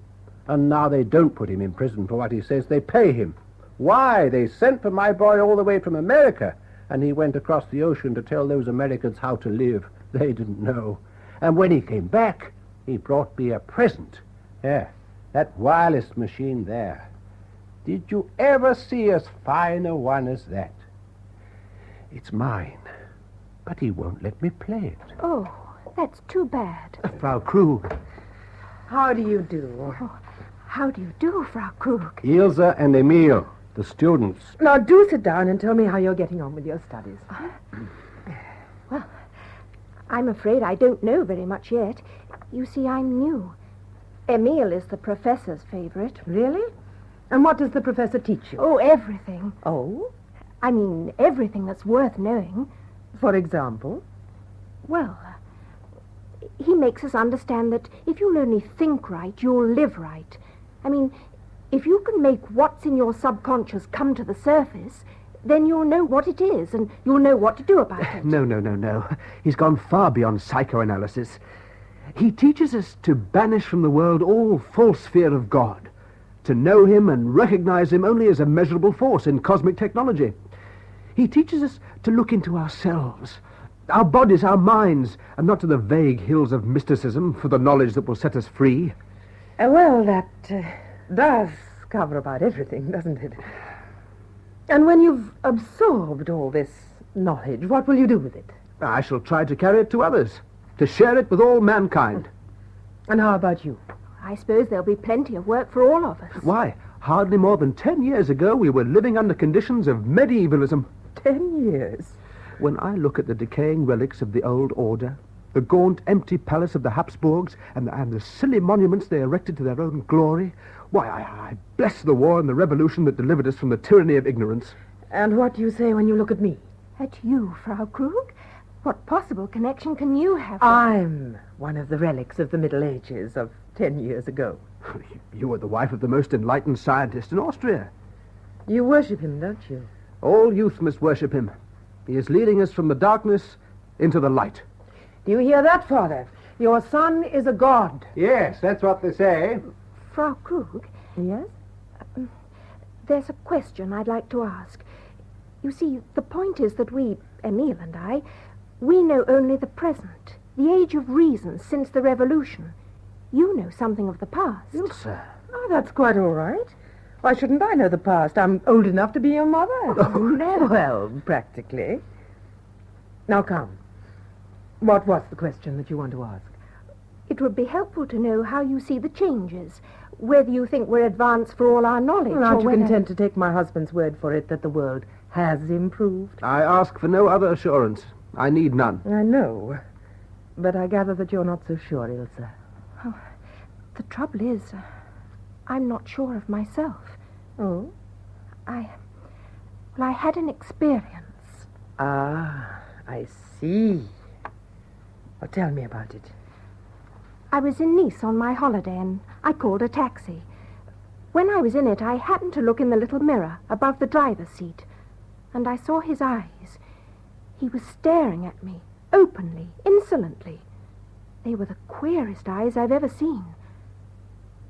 [SPEAKER 19] And now they don't put him in prison for what he says. They pay him. Why? They sent for my boy all the way from America, and he went across the ocean to tell those Americans how to live. They didn't know. And when he came back, he brought me a present. Yeah, that wireless machine there. Did you ever see as fine a one as that? It's mine, but he won't let me play it.
[SPEAKER 3] Oh, that's too bad.
[SPEAKER 19] Frau Krug.
[SPEAKER 18] How do you do?
[SPEAKER 3] Oh, how do you do, Frau Krug?
[SPEAKER 19] Ilse and Emil, the students.
[SPEAKER 18] Now, do sit down and tell me how you're getting on with your studies.
[SPEAKER 3] Well, I'm afraid I don't know very much yet. You see, I'm new. Emil is the professor's favorite.
[SPEAKER 18] Really? And what does the professor teach you?
[SPEAKER 3] Oh, everything.
[SPEAKER 18] Oh?
[SPEAKER 3] I mean, everything that's worth knowing.
[SPEAKER 18] For example?
[SPEAKER 3] Well, he makes us understand that if you'll only think right, you'll live right. I mean, if you can make what's in your subconscious come to the surface, then you'll know what it is and you'll know what to do about it.
[SPEAKER 10] No. He's gone far beyond psychoanalysis. He teaches us to banish from the world all false fear of God, to know him and recognize him only as a measurable force in cosmic technology. He teaches us to look into ourselves, our bodies, our minds, and not to the vague hills of mysticism for the knowledge that will set us free.
[SPEAKER 18] Well, that does cover about everything, doesn't it? And when you've absorbed all this knowledge, what will you do with it?
[SPEAKER 10] I shall try to carry it to others, to share it with all mankind.
[SPEAKER 18] And how about you?
[SPEAKER 3] I suppose there'll be plenty of work for all of us.
[SPEAKER 10] Why, hardly more than 10 years ago we were living under conditions of medievalism.
[SPEAKER 18] 10 years?
[SPEAKER 10] When I look at the decaying relics of the old order, the gaunt, empty palace of the Habsburgs, and the silly monuments they erected to their own glory, why, I bless the war and the revolution that delivered us from the tyranny of ignorance.
[SPEAKER 18] And what do you say when you look at me?
[SPEAKER 3] At you, Frau Krug? What possible connection can you have?
[SPEAKER 18] I'm one of the relics of the Middle Ages of 10 years ago.
[SPEAKER 10] You were the wife of the most enlightened scientist in Austria.
[SPEAKER 18] You worship him, don't you?
[SPEAKER 10] All youth must worship him. He is leading us from the darkness into the light.
[SPEAKER 18] Do you hear that, Father? Your son is a god.
[SPEAKER 19] Yes, that's what they say.
[SPEAKER 3] Frau Krug?
[SPEAKER 18] Yes?
[SPEAKER 3] There's a question I'd like to ask. You see, the point is that we, Emil and I, we know only the present, the age of reason since the revolution. You know something of the past.
[SPEAKER 18] Ilse. Oh, that's quite all right. Why shouldn't I know the past? I'm old enough to be your mother.
[SPEAKER 10] Oh, no.
[SPEAKER 18] Well, practically. Now, come. What was the question that you want to ask?
[SPEAKER 3] It would be helpful to know how you see the changes, whether you think we're advanced for all our knowledge,
[SPEAKER 18] Well, aren't
[SPEAKER 3] or
[SPEAKER 18] you
[SPEAKER 3] whether...
[SPEAKER 18] content to take my husband's word for it that the world has improved?
[SPEAKER 10] I ask for no other assurance. I need none.
[SPEAKER 18] I know. But I gather that you're not so sure, Ilse.
[SPEAKER 3] Oh, the trouble is,
[SPEAKER 16] I'm not sure of myself.
[SPEAKER 18] Oh?
[SPEAKER 16] I had an experience.
[SPEAKER 18] Ah, I see. Well, tell me about it.
[SPEAKER 16] I was in Nice on my holiday and I called a taxi. When I was in it, I happened to look in the little mirror above the driver's seat, and I saw his eyes. He was staring at me, openly, insolently. They were the queerest eyes I've ever seen.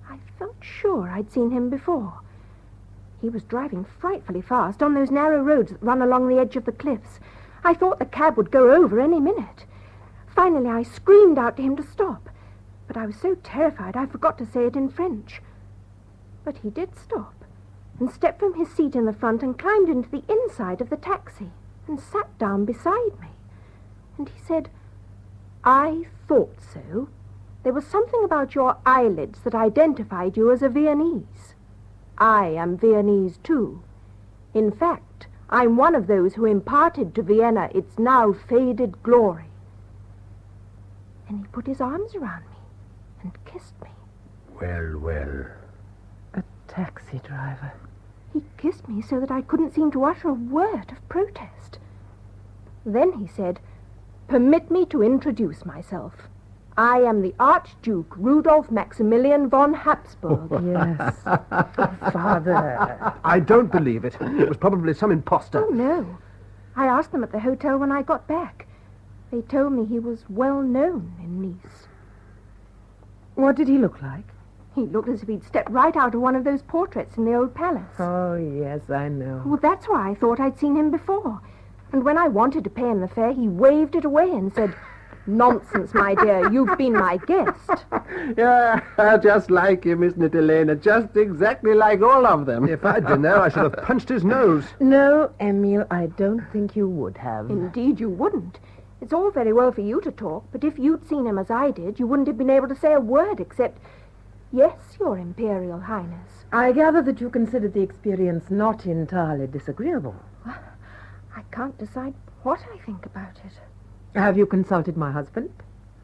[SPEAKER 16] I felt sure I'd seen him before. He was driving frightfully fast on those narrow roads that run along the edge of the cliffs. I thought the cab would go over any minute. Finally, I screamed out to him to stop, but I was so terrified I forgot to say it in French. But he did stop, and stepped from his seat in the front and climbed into the inside of the taxi and sat down beside me. And he said, "I thought so. There was something about your eyelids that identified you as a Viennese. I am Viennese too. In fact, I'm one of those who imparted to Vienna its now faded glory." And he put his arms around me and kissed me.
[SPEAKER 19] Well, well.
[SPEAKER 18] A taxi driver.
[SPEAKER 16] He kissed me so that I couldn't seem to utter a word of protest. Then he said, "Permit me to introduce myself. I am the Archduke Rudolf Maximilian von Habsburg."
[SPEAKER 18] Yes. Father.
[SPEAKER 19] I don't believe it. It was probably some imposter.
[SPEAKER 16] Oh, no. I asked them at the hotel when I got back. They told me he was well known in Nice.
[SPEAKER 18] What did he look like?
[SPEAKER 16] He looked as if he'd stepped right out of one of those portraits in the old palace.
[SPEAKER 18] Oh, yes, I know.
[SPEAKER 16] Well, that's why I thought I'd seen him before. And when I wanted to pay him the fare, he waved it away and said, "Nonsense, my dear, you've been my guest."
[SPEAKER 19] Yeah, just like him, isn't it, Elena? Just exactly like all of them. If I'd been there, I should have punched his nose.
[SPEAKER 18] No, Emile, I don't think you would have.
[SPEAKER 16] Indeed you wouldn't. It's all very well for you to talk, but if you'd seen him as I did, you wouldn't have been able to say a word except, "Yes, Your Imperial Highness."
[SPEAKER 18] I gather that you considered the experience not entirely disagreeable.
[SPEAKER 16] I can't decide what I think about it.
[SPEAKER 18] Have you consulted my husband?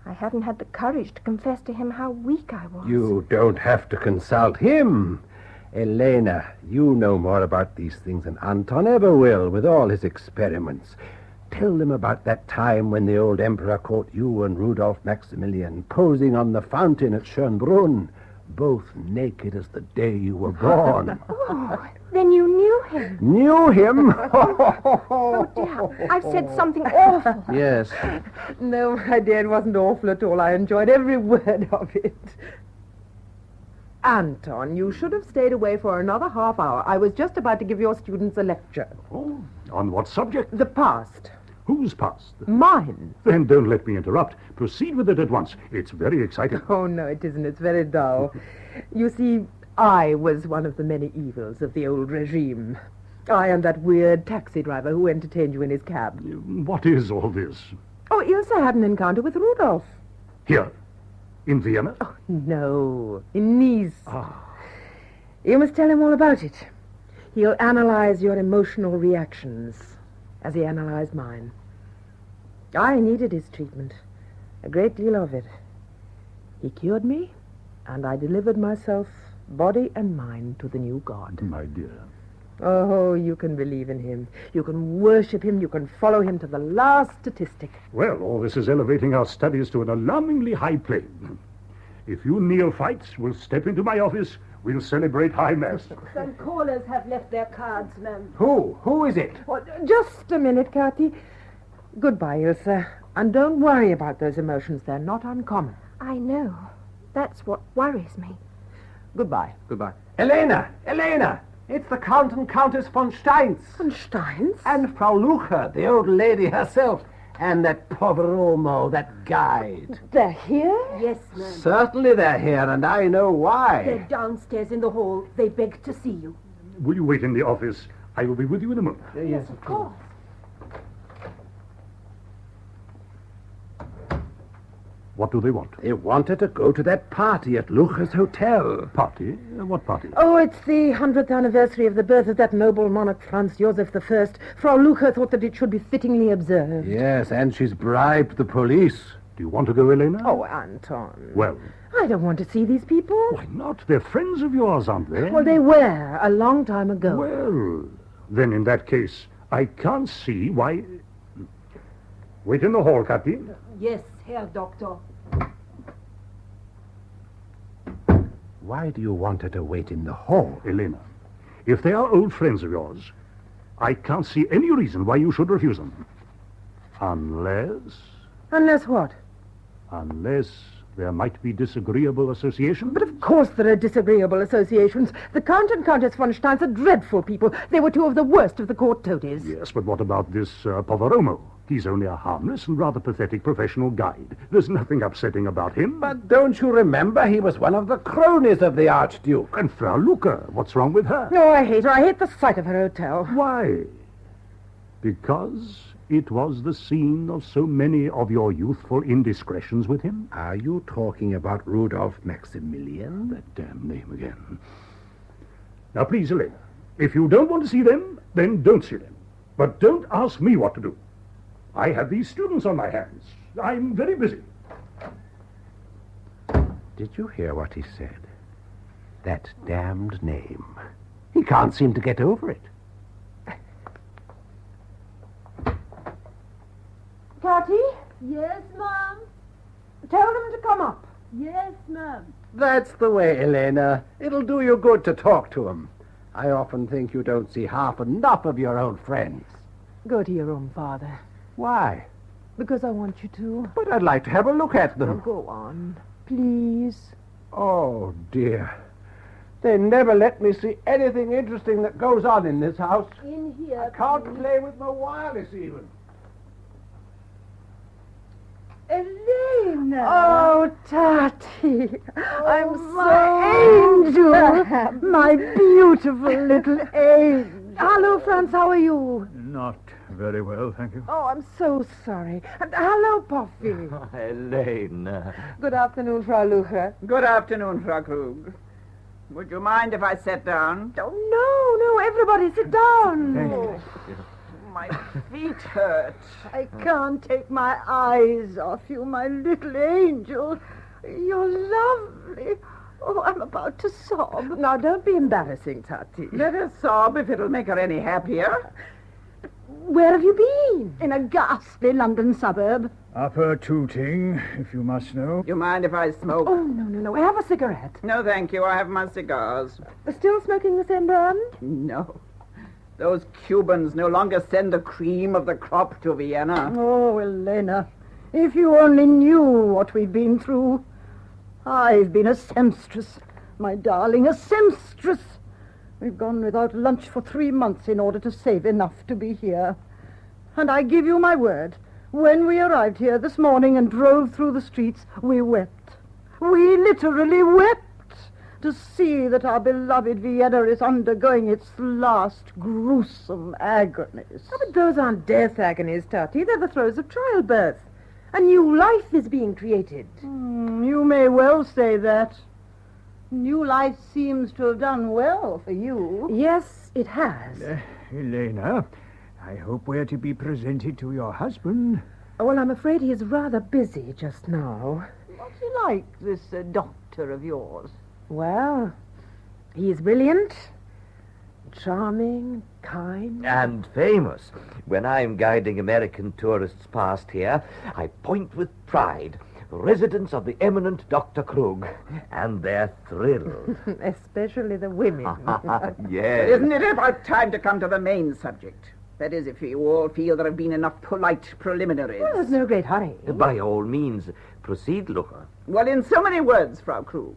[SPEAKER 16] I haven't had the courage to confess to him how weak I was.
[SPEAKER 19] You don't have to consult him. Elena, you know more about these things than Anton ever will with all his experiments. Tell them about that time when the old emperor caught you and Rudolf Maximilian posing on the fountain at Schönbrunn, both naked as the day you were born.
[SPEAKER 16] Oh, then you knew him.
[SPEAKER 19] Knew him?
[SPEAKER 16] Oh, dear, I've said something awful.
[SPEAKER 19] Yes.
[SPEAKER 18] No, my dear, it wasn't awful at all. I enjoyed every word of it. Anton, you should have stayed away for another half hour. I was just about to give your students a lecture.
[SPEAKER 17] Oh, on what subject?
[SPEAKER 18] The past.
[SPEAKER 17] Whose past?
[SPEAKER 18] Mine.
[SPEAKER 17] Then don't let me interrupt. Proceed with it at once. It's very exciting.
[SPEAKER 18] Oh, no, it isn't. It's very dull. You see, I was one of the many evils of the old regime. I and that weird taxi driver who entertained you in his cab.
[SPEAKER 17] What is all this?
[SPEAKER 18] Oh, Ilse had an encounter with Rudolf.
[SPEAKER 17] Here? In Vienna?
[SPEAKER 18] Oh, no. In Nice. You must tell him all about it. He'll analyze your emotional reactions as he analyzed mine. I needed his treatment. A great deal of it. He cured me, and I delivered myself, body and mind, to the new God.
[SPEAKER 17] My dear.
[SPEAKER 18] Oh, you can believe in him. You can worship him. You can follow him to the last statistic.
[SPEAKER 17] Well, all this is elevating our studies to an alarmingly high plane. If you neophytes will step into my office, we'll celebrate High Mass.
[SPEAKER 16] Some callers have left their cards, ma'am.
[SPEAKER 19] Who? Who is it?
[SPEAKER 18] Oh, just a minute, Kathy. Goodbye, Ilse. And don't worry about those emotions. They're not uncommon.
[SPEAKER 16] I know. That's what worries me.
[SPEAKER 18] Goodbye.
[SPEAKER 19] Goodbye. Elena! Elena! It's the Count and Countess von Steins.
[SPEAKER 18] Von Steins?
[SPEAKER 19] And Frau Lucher, the old lady herself. And that Poveromo, that guide.
[SPEAKER 18] They're here?
[SPEAKER 16] Yes, ma'am.
[SPEAKER 19] Certainly they're here, and I know why.
[SPEAKER 16] They're downstairs in the hall. They beg to see you.
[SPEAKER 17] Will you wait in the office? I will be with you in a moment.
[SPEAKER 18] Yes, of course.
[SPEAKER 17] What do they want?
[SPEAKER 19] They wanted to go to that party at Lucher's hotel.
[SPEAKER 17] Party? What party?
[SPEAKER 18] Oh, it's the 100th anniversary of the birth of that noble monarch, Franz Joseph I. Frau Lucher thought that it should be fittingly observed.
[SPEAKER 19] Yes, and she's bribed the police.
[SPEAKER 17] Do you want to go, Elena?
[SPEAKER 18] Oh, Anton.
[SPEAKER 17] Well,
[SPEAKER 18] I don't want to see these people.
[SPEAKER 17] why not? They're friends of yours, aren't they?
[SPEAKER 18] Well, they were a long time ago.
[SPEAKER 17] Well, then in that case, I can't see why... Wait in the hall, Katy.
[SPEAKER 16] Yes, Herr Doctor.
[SPEAKER 17] Why do you want her to wait in the hall? Elena, if they are old friends of yours, I can't see any reason why you should refuse them. Unless...
[SPEAKER 18] Unless what?
[SPEAKER 17] Unless there might be disagreeable associations.
[SPEAKER 18] But of course there are disagreeable associations. The Count and Countess von Steins are dreadful people. They were two of the worst of the court toadies.
[SPEAKER 17] Yes, but what about this Poveromo? He's only a harmless and rather pathetic professional guide. There's nothing upsetting about him.
[SPEAKER 19] But don't you remember he was one of the cronies of the Archduke?
[SPEAKER 17] And Frau Luca, what's wrong with her?
[SPEAKER 18] No, I hate her. I hate the sight of her hotel.
[SPEAKER 17] Why? Because it was the scene of so many of your youthful indiscretions with him?
[SPEAKER 19] Are you talking about Rudolf Maximilian?
[SPEAKER 17] That damn name again. Now, please, Elena, if you don't want to see them, then don't see them. But don't ask me what to do. I have these students on my hands. I'm very busy.
[SPEAKER 19] Did you hear what he said? That damned name. He can't seem to get over it.
[SPEAKER 18] Katy?
[SPEAKER 16] Yes, ma'am.
[SPEAKER 18] Tell them to come up.
[SPEAKER 16] Yes, ma'am.
[SPEAKER 19] That's the way, Elena. It'll do you good to talk to him. I often think you don't see half enough of your own friends.
[SPEAKER 18] Go to your room, Father.
[SPEAKER 19] Why?
[SPEAKER 18] Because I want you to.
[SPEAKER 19] But I'd like to have a look at them.
[SPEAKER 18] Now go on, please.
[SPEAKER 19] Oh, dear. They never let me see anything interesting that goes on in this house.
[SPEAKER 16] In here,
[SPEAKER 19] I can't
[SPEAKER 16] please.
[SPEAKER 19] play with my wireless even.
[SPEAKER 16] Elena!
[SPEAKER 18] Oh, Tati,
[SPEAKER 16] my
[SPEAKER 18] I'm so angel. My beautiful little angel. Hello, Franz, how are you?
[SPEAKER 20] Not very well, thank you.
[SPEAKER 18] Oh, I'm so sorry. And hello, Puffy.
[SPEAKER 21] Helene.
[SPEAKER 18] Good afternoon, Frau Lucher.
[SPEAKER 22] Good afternoon, Frau Krug. Would you mind if I sat down?
[SPEAKER 18] Oh, no, everybody sit down.
[SPEAKER 20] Thank you.
[SPEAKER 18] Oh,
[SPEAKER 22] My feet hurt.
[SPEAKER 16] I can't take my eyes off you, my little angel. You're lovely. Oh, I'm about to sob.
[SPEAKER 18] Now, don't be embarrassing, Tati.
[SPEAKER 22] Let her sob if it'll make her any happier.
[SPEAKER 16] Where have you been? In a ghastly London suburb.
[SPEAKER 20] Upper Tooting, if you must know.
[SPEAKER 22] You mind if I smoke?
[SPEAKER 18] Oh, no. Have a cigarette.
[SPEAKER 22] No, thank you. I have my cigars.
[SPEAKER 18] Still smoking the same brand?
[SPEAKER 22] No. Those Cubans no longer send the cream of the crop to Vienna.
[SPEAKER 16] Oh, Elena, if you only knew what we've been through. I've been a seamstress, my darling, a seamstress. We've gone without lunch for 3 months in order to save enough to be here. And I give you my word, when we arrived here this morning and drove through the streets, we wept. We literally wept to see that our beloved Vienna is undergoing its last gruesome agonies.
[SPEAKER 18] Oh, but those aren't death agonies, Tati. They're the throes of childbirth. A new life is being created.
[SPEAKER 16] You may well say that. New life seems to have done well for you.
[SPEAKER 18] Yes, it has.
[SPEAKER 20] Elena, I hope we're to be presented to your husband.
[SPEAKER 18] Well, I'm afraid he is rather busy just now.
[SPEAKER 16] What's he like, this doctor of yours?
[SPEAKER 18] Well, he's brilliant, charming, kind.
[SPEAKER 21] And famous. When I'm guiding American tourists past here, I point with pride. Residents of the eminent Dr. Krug. And they're thrilled.
[SPEAKER 18] Especially the women.
[SPEAKER 21] Yes.
[SPEAKER 22] Isn't it about time to come to the main subject? That is, if you all feel there have been enough polite preliminaries.
[SPEAKER 18] Well, there's no great hurry.
[SPEAKER 21] By all means, proceed, Lucher.
[SPEAKER 22] Well, in so many words, Frau Krug.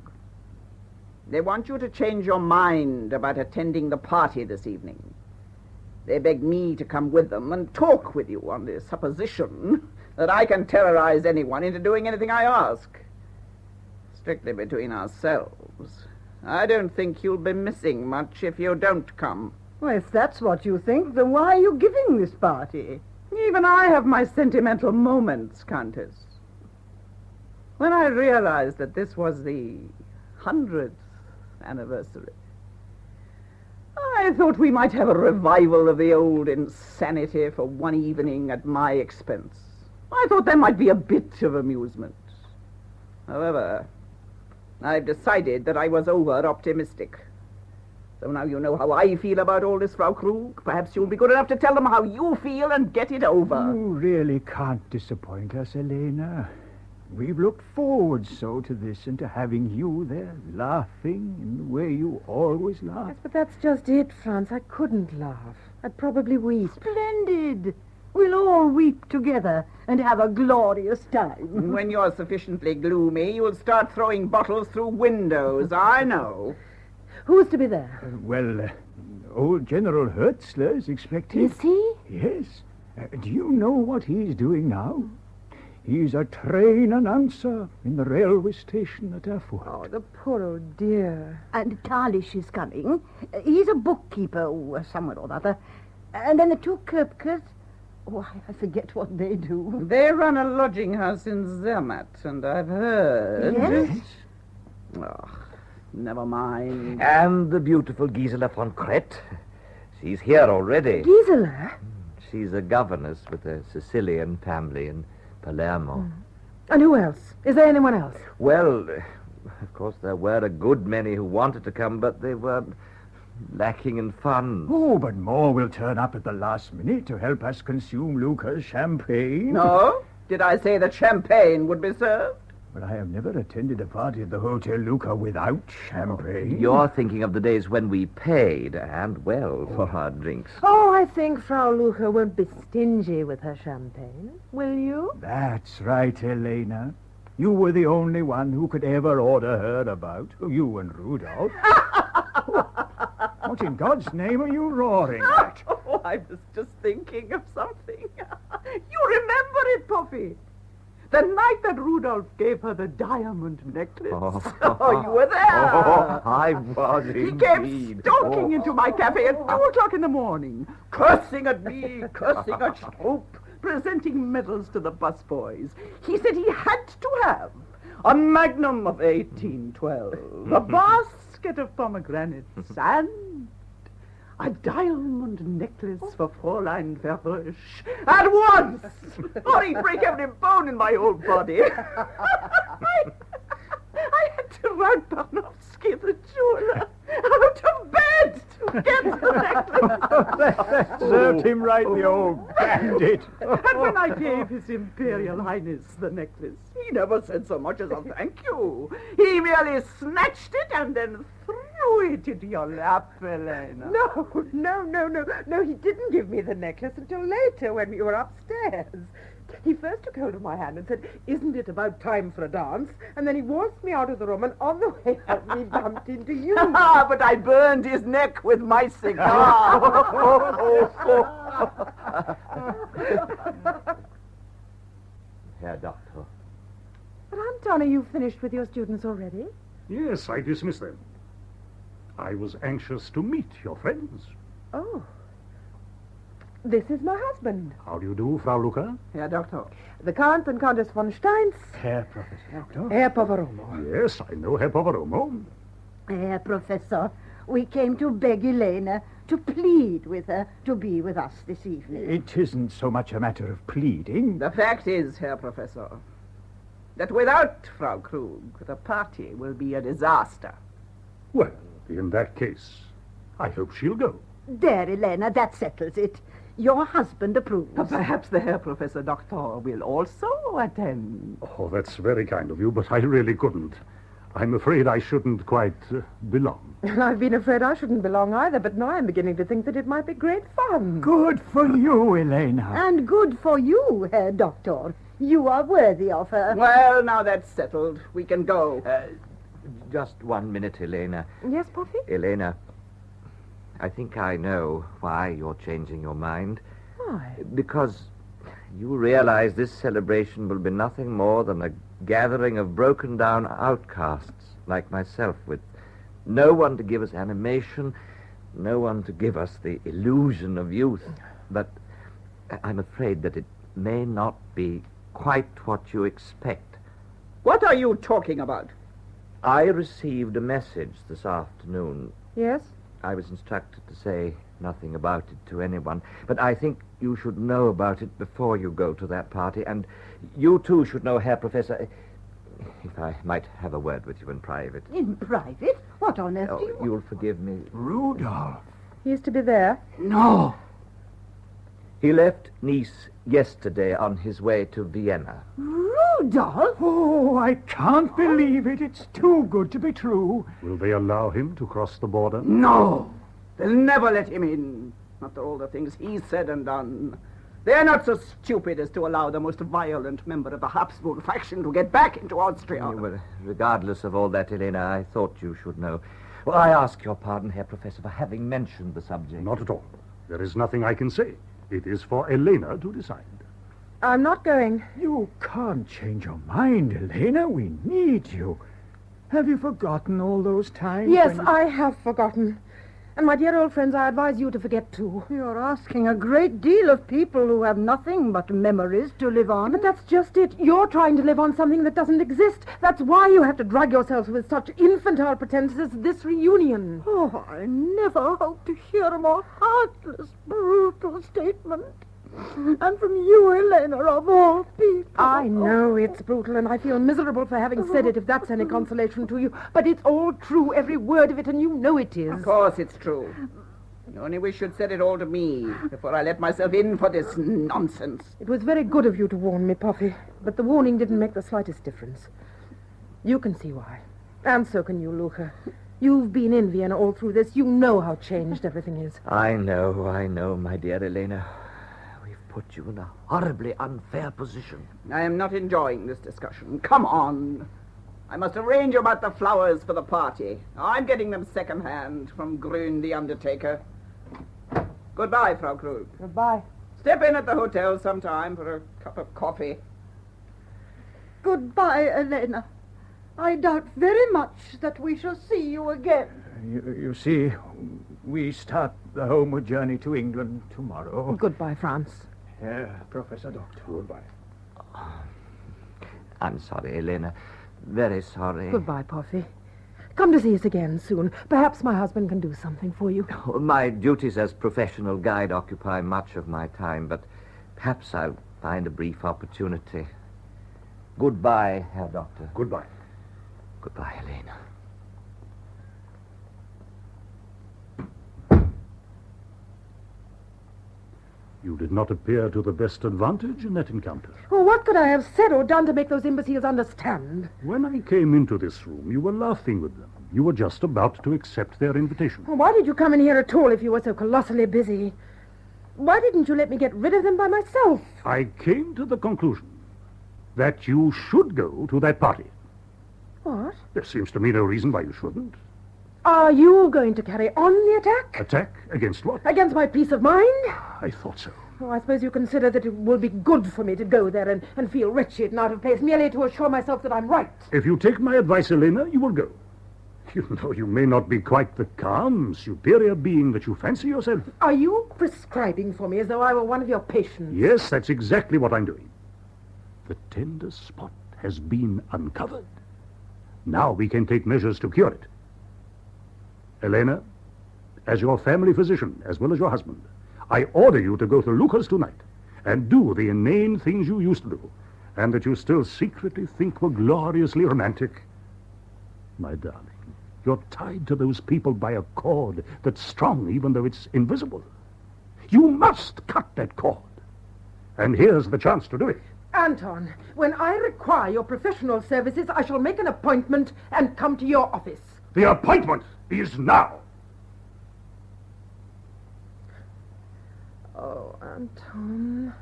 [SPEAKER 22] They want you to change your mind about attending the party this evening. They beg me to come with them and talk with you on the supposition that I can terrorize anyone into doing anything I ask. Strictly between ourselves, I don't think you'll be missing much if you don't come.
[SPEAKER 16] Well, if that's what you think, then why are you giving this party?
[SPEAKER 22] Even I have my sentimental moments, Countess. When I realized that this was the 100th anniversary, I thought we might have a revival of the old insanity for one evening at my expense. I thought there might be a bit of amusement. However, I've decided that I was over-optimistic. So now you know how I feel about all this, Frau Krug. Perhaps you'll be good enough to tell them how you feel and get it over.
[SPEAKER 20] You really can't disappoint us, Elena. We've looked forward so to this and to having you there, laughing in the way you always laugh.
[SPEAKER 18] Yes, but that's just it, Franz. I couldn't laugh. I'd probably weep.
[SPEAKER 16] Splendid. We'll all weep together and have a glorious time.
[SPEAKER 22] When you're sufficiently gloomy, you'll start throwing bottles through windows. I know.
[SPEAKER 18] Who's to be there?
[SPEAKER 20] Old General Hertzler is expecting.
[SPEAKER 18] Is he?
[SPEAKER 20] Yes. Do you know what he's doing now? He's a train announcer in the railway station at Erfurt.
[SPEAKER 18] Oh, the poor old dear.
[SPEAKER 16] And Talish is coming. He's a bookkeeper or somewhere or other. And then the two Köpkes. Oh, I forget what they do.
[SPEAKER 22] They run a lodging house in Zermatt, and I've heard...
[SPEAKER 16] Yes?
[SPEAKER 22] Oh, never mind.
[SPEAKER 21] And the beautiful Gisela von Kret. She's here already.
[SPEAKER 18] Gisela?
[SPEAKER 21] She's a governess with a Sicilian family in Palermo.
[SPEAKER 18] And who else? Is there anyone else?
[SPEAKER 21] Well, of course, there were a good many who wanted to come, but they were lacking in funds.
[SPEAKER 20] Oh, but more will turn up at the last minute to help us consume Luca's champagne.
[SPEAKER 22] No? Did I say that champagne would be served?
[SPEAKER 20] But I have never attended a party at the Hotel Luca without champagne.
[SPEAKER 21] You're thinking of the days when we paid, and well, for our drinks.
[SPEAKER 18] Oh, I think Frau Luca won't be stingy with her champagne. Will you?
[SPEAKER 20] That's right, Elena. You were the only one who could ever order her about. You and Rudolph. What in God's name are you roaring at?
[SPEAKER 22] Oh, I was just thinking of something. You remember it, Puffy? The night that Rudolph gave her the diamond necklace. Oh, you were there.
[SPEAKER 21] Oh, I was indeed.
[SPEAKER 22] He came stalking into my cafe at 2 o'clock in the morning, cursing at me, cursing at Stroop, presenting medals to the busboys. He said he had to have a Magnum of 1812, a basket of pomegranates, and a diamond necklace for Fräulein Verbrüsch. At once! Or he'd break every bone in my old body. I had to run Barnowski, the jeweler, out of bed to get the necklace.
[SPEAKER 20] Served him right, the old bandit.
[SPEAKER 22] And when I gave His Imperial Highness the necklace, he never said so much as a thank you. He merely snatched it and then threw it into your lap, Elena.
[SPEAKER 18] No, he didn't give me the necklace until later when we were upstairs. He first took hold of my hand and said, "Isn't it about time for a dance?" And then he waltzed me out of the room, and on the way out we bumped into you.
[SPEAKER 22] But I burned his neck with my cigar.
[SPEAKER 21] Herr Doctor.
[SPEAKER 18] But Anton, are you finished with your students already?
[SPEAKER 17] Yes, I dismissed them. I was anxious to meet your friends.
[SPEAKER 18] Oh. This is my husband.
[SPEAKER 17] How do you do, Frau Luca?
[SPEAKER 22] Herr Doctor.
[SPEAKER 18] The Count and Countess von Steins.
[SPEAKER 20] Herr Professor Doctor.
[SPEAKER 18] Herr Poveromo.
[SPEAKER 17] Yes, I know Herr Poveromo.
[SPEAKER 16] Herr Professor, we came to beg Elena to plead with her to be with us this evening.
[SPEAKER 20] It isn't so much a matter of pleading.
[SPEAKER 22] The fact is, Herr Professor, that without Frau Krug, the party will be a disaster.
[SPEAKER 17] Well, in that case, I hope she'll go.
[SPEAKER 16] There, Elena, that settles it. Your husband approves.
[SPEAKER 22] Perhaps the Herr Professor Doctor will also attend.
[SPEAKER 17] Oh, that's very kind of you, but I really couldn't. I'm afraid I shouldn't quite belong.
[SPEAKER 18] I've been afraid I shouldn't belong either, but now I'm beginning to think that it might be great fun.
[SPEAKER 20] Good for you, Elena.
[SPEAKER 16] And good for you, Herr Doctor. You are worthy of her.
[SPEAKER 22] Well, now that's settled. We can go.
[SPEAKER 21] Just 1 minute, Elena.
[SPEAKER 18] Yes, Puffy?
[SPEAKER 21] Elena, I think I know why you're changing your mind.
[SPEAKER 18] Why?
[SPEAKER 21] Because you realize this celebration will be nothing more than a gathering of broken-down outcasts like myself, with no one to give us animation, no one to give us the illusion of youth. But I'm afraid that it may not be quite what you expect.
[SPEAKER 22] What are you talking about?
[SPEAKER 21] I received a message this afternoon.
[SPEAKER 18] Yes?
[SPEAKER 21] I was instructed to say nothing about it to anyone, but I think you should know about it before you go to that party, and you too should know, Herr Professor, if I might have a word with you in private.
[SPEAKER 16] In private? What on earth do you...
[SPEAKER 21] You'll forgive me.
[SPEAKER 20] Rudolph.
[SPEAKER 18] He is to be there?
[SPEAKER 20] No.
[SPEAKER 21] He left Nice yesterday on his way to Vienna.
[SPEAKER 16] Rudolph?
[SPEAKER 20] Oh, I can't believe it. It's too good to be true.
[SPEAKER 17] Will they allow him to cross the border?
[SPEAKER 22] No. They'll never let him in. After all the things he's said and done. They're not so stupid as to allow the most violent member of the Habsburg faction to get back into Austria.
[SPEAKER 21] Well, regardless of all that, Elena, I thought you should know. Well, I ask your pardon, Herr Professor, for having mentioned the subject.
[SPEAKER 17] Not at all. There is nothing I can say. It is for Elena to decide.
[SPEAKER 18] I'm not going.
[SPEAKER 20] You can't change your mind, Elena. We need you. Have you forgotten all those times?
[SPEAKER 18] Yes, I have forgotten. And my dear old friends, I advise you to forget too.
[SPEAKER 16] You're asking a great deal of people who have nothing but memories to live on.
[SPEAKER 18] But that's just it. You're trying to live on something that doesn't exist. That's why you have to drag yourselves with such infantile pretenses as this reunion.
[SPEAKER 16] Oh, I never hoped to hear a more heartless, brutal statement. And from you, Elena, of all people.
[SPEAKER 18] I know it's brutal, and I feel miserable for having said it, if that's any consolation to you. But it's all true, every word of it, and you know it is.
[SPEAKER 22] Of course it's true. I only wish you'd said it all to me before I let myself in for this nonsense.
[SPEAKER 18] It was very good of you to warn me, Puffy, but the warning didn't make the slightest difference. You can see why. And so can you, Luca. You've been in Vienna all through this. You know how changed everything is.
[SPEAKER 21] I know, my dear Elena. Put you in a horribly unfair position.
[SPEAKER 22] I am not enjoying this discussion. Come on. I must arrange about the flowers for the party. I'm getting them second-hand from Grün the undertaker. Goodbye, Frau Krug.
[SPEAKER 18] Goodbye.
[SPEAKER 22] Step in at the hotel sometime for a cup of coffee.
[SPEAKER 16] Goodbye, Elena. I doubt very much that we shall see you again.
[SPEAKER 20] You see, we start the homeward journey to England tomorrow.
[SPEAKER 18] Goodbye, France.
[SPEAKER 20] Professor Doctor.
[SPEAKER 17] Goodbye.
[SPEAKER 21] I'm sorry, Elena. Very sorry.
[SPEAKER 18] Goodbye, Puffy. Come to see us again soon. Perhaps my husband can do something for you.
[SPEAKER 21] Oh, my duties as professional guide occupy much of my time, but perhaps I'll find a brief opportunity. Goodbye, Herr Doctor.
[SPEAKER 17] Goodbye.
[SPEAKER 21] Goodbye, Elena.
[SPEAKER 17] You did not appear to the best advantage in that encounter.
[SPEAKER 18] Well, what could I have said or done to make those imbeciles understand?
[SPEAKER 17] When I came into this room, you were laughing with them. You were just about to accept their invitation.
[SPEAKER 18] Well, why did you come in here at all if you were so colossally busy? Why didn't you let me get rid of them by myself?
[SPEAKER 17] I came to the conclusion that you should go to that party.
[SPEAKER 18] What?
[SPEAKER 17] There seems to me no reason why you shouldn't.
[SPEAKER 18] Are you going to carry on the attack?
[SPEAKER 17] Attack? Against what?
[SPEAKER 18] Against my peace of mind?
[SPEAKER 17] I thought so.
[SPEAKER 18] Oh, I suppose you consider that it will be good for me to go there and feel wretched and out of place, merely to assure myself that I'm right.
[SPEAKER 17] If you take my advice, Elena, you will go. You know, you may not be quite the calm, superior being that you fancy yourself.
[SPEAKER 18] Are you prescribing for me as though I were one of your patients?
[SPEAKER 17] Yes, that's exactly what I'm doing. The tender spot has been uncovered. Now we can take measures to cure it. Elena, as your family physician, as well as your husband, I order you to go to Lucas tonight and do the inane things you used to do, and that you still secretly think were gloriously romantic. My darling, you're tied to those people by a cord that's strong even though it's invisible. You must cut that cord. And here's the chance to do it.
[SPEAKER 18] Anton, when I require your professional services, I shall make an appointment and come to your office.
[SPEAKER 17] The appointment is now.
[SPEAKER 18] Oh, Anton,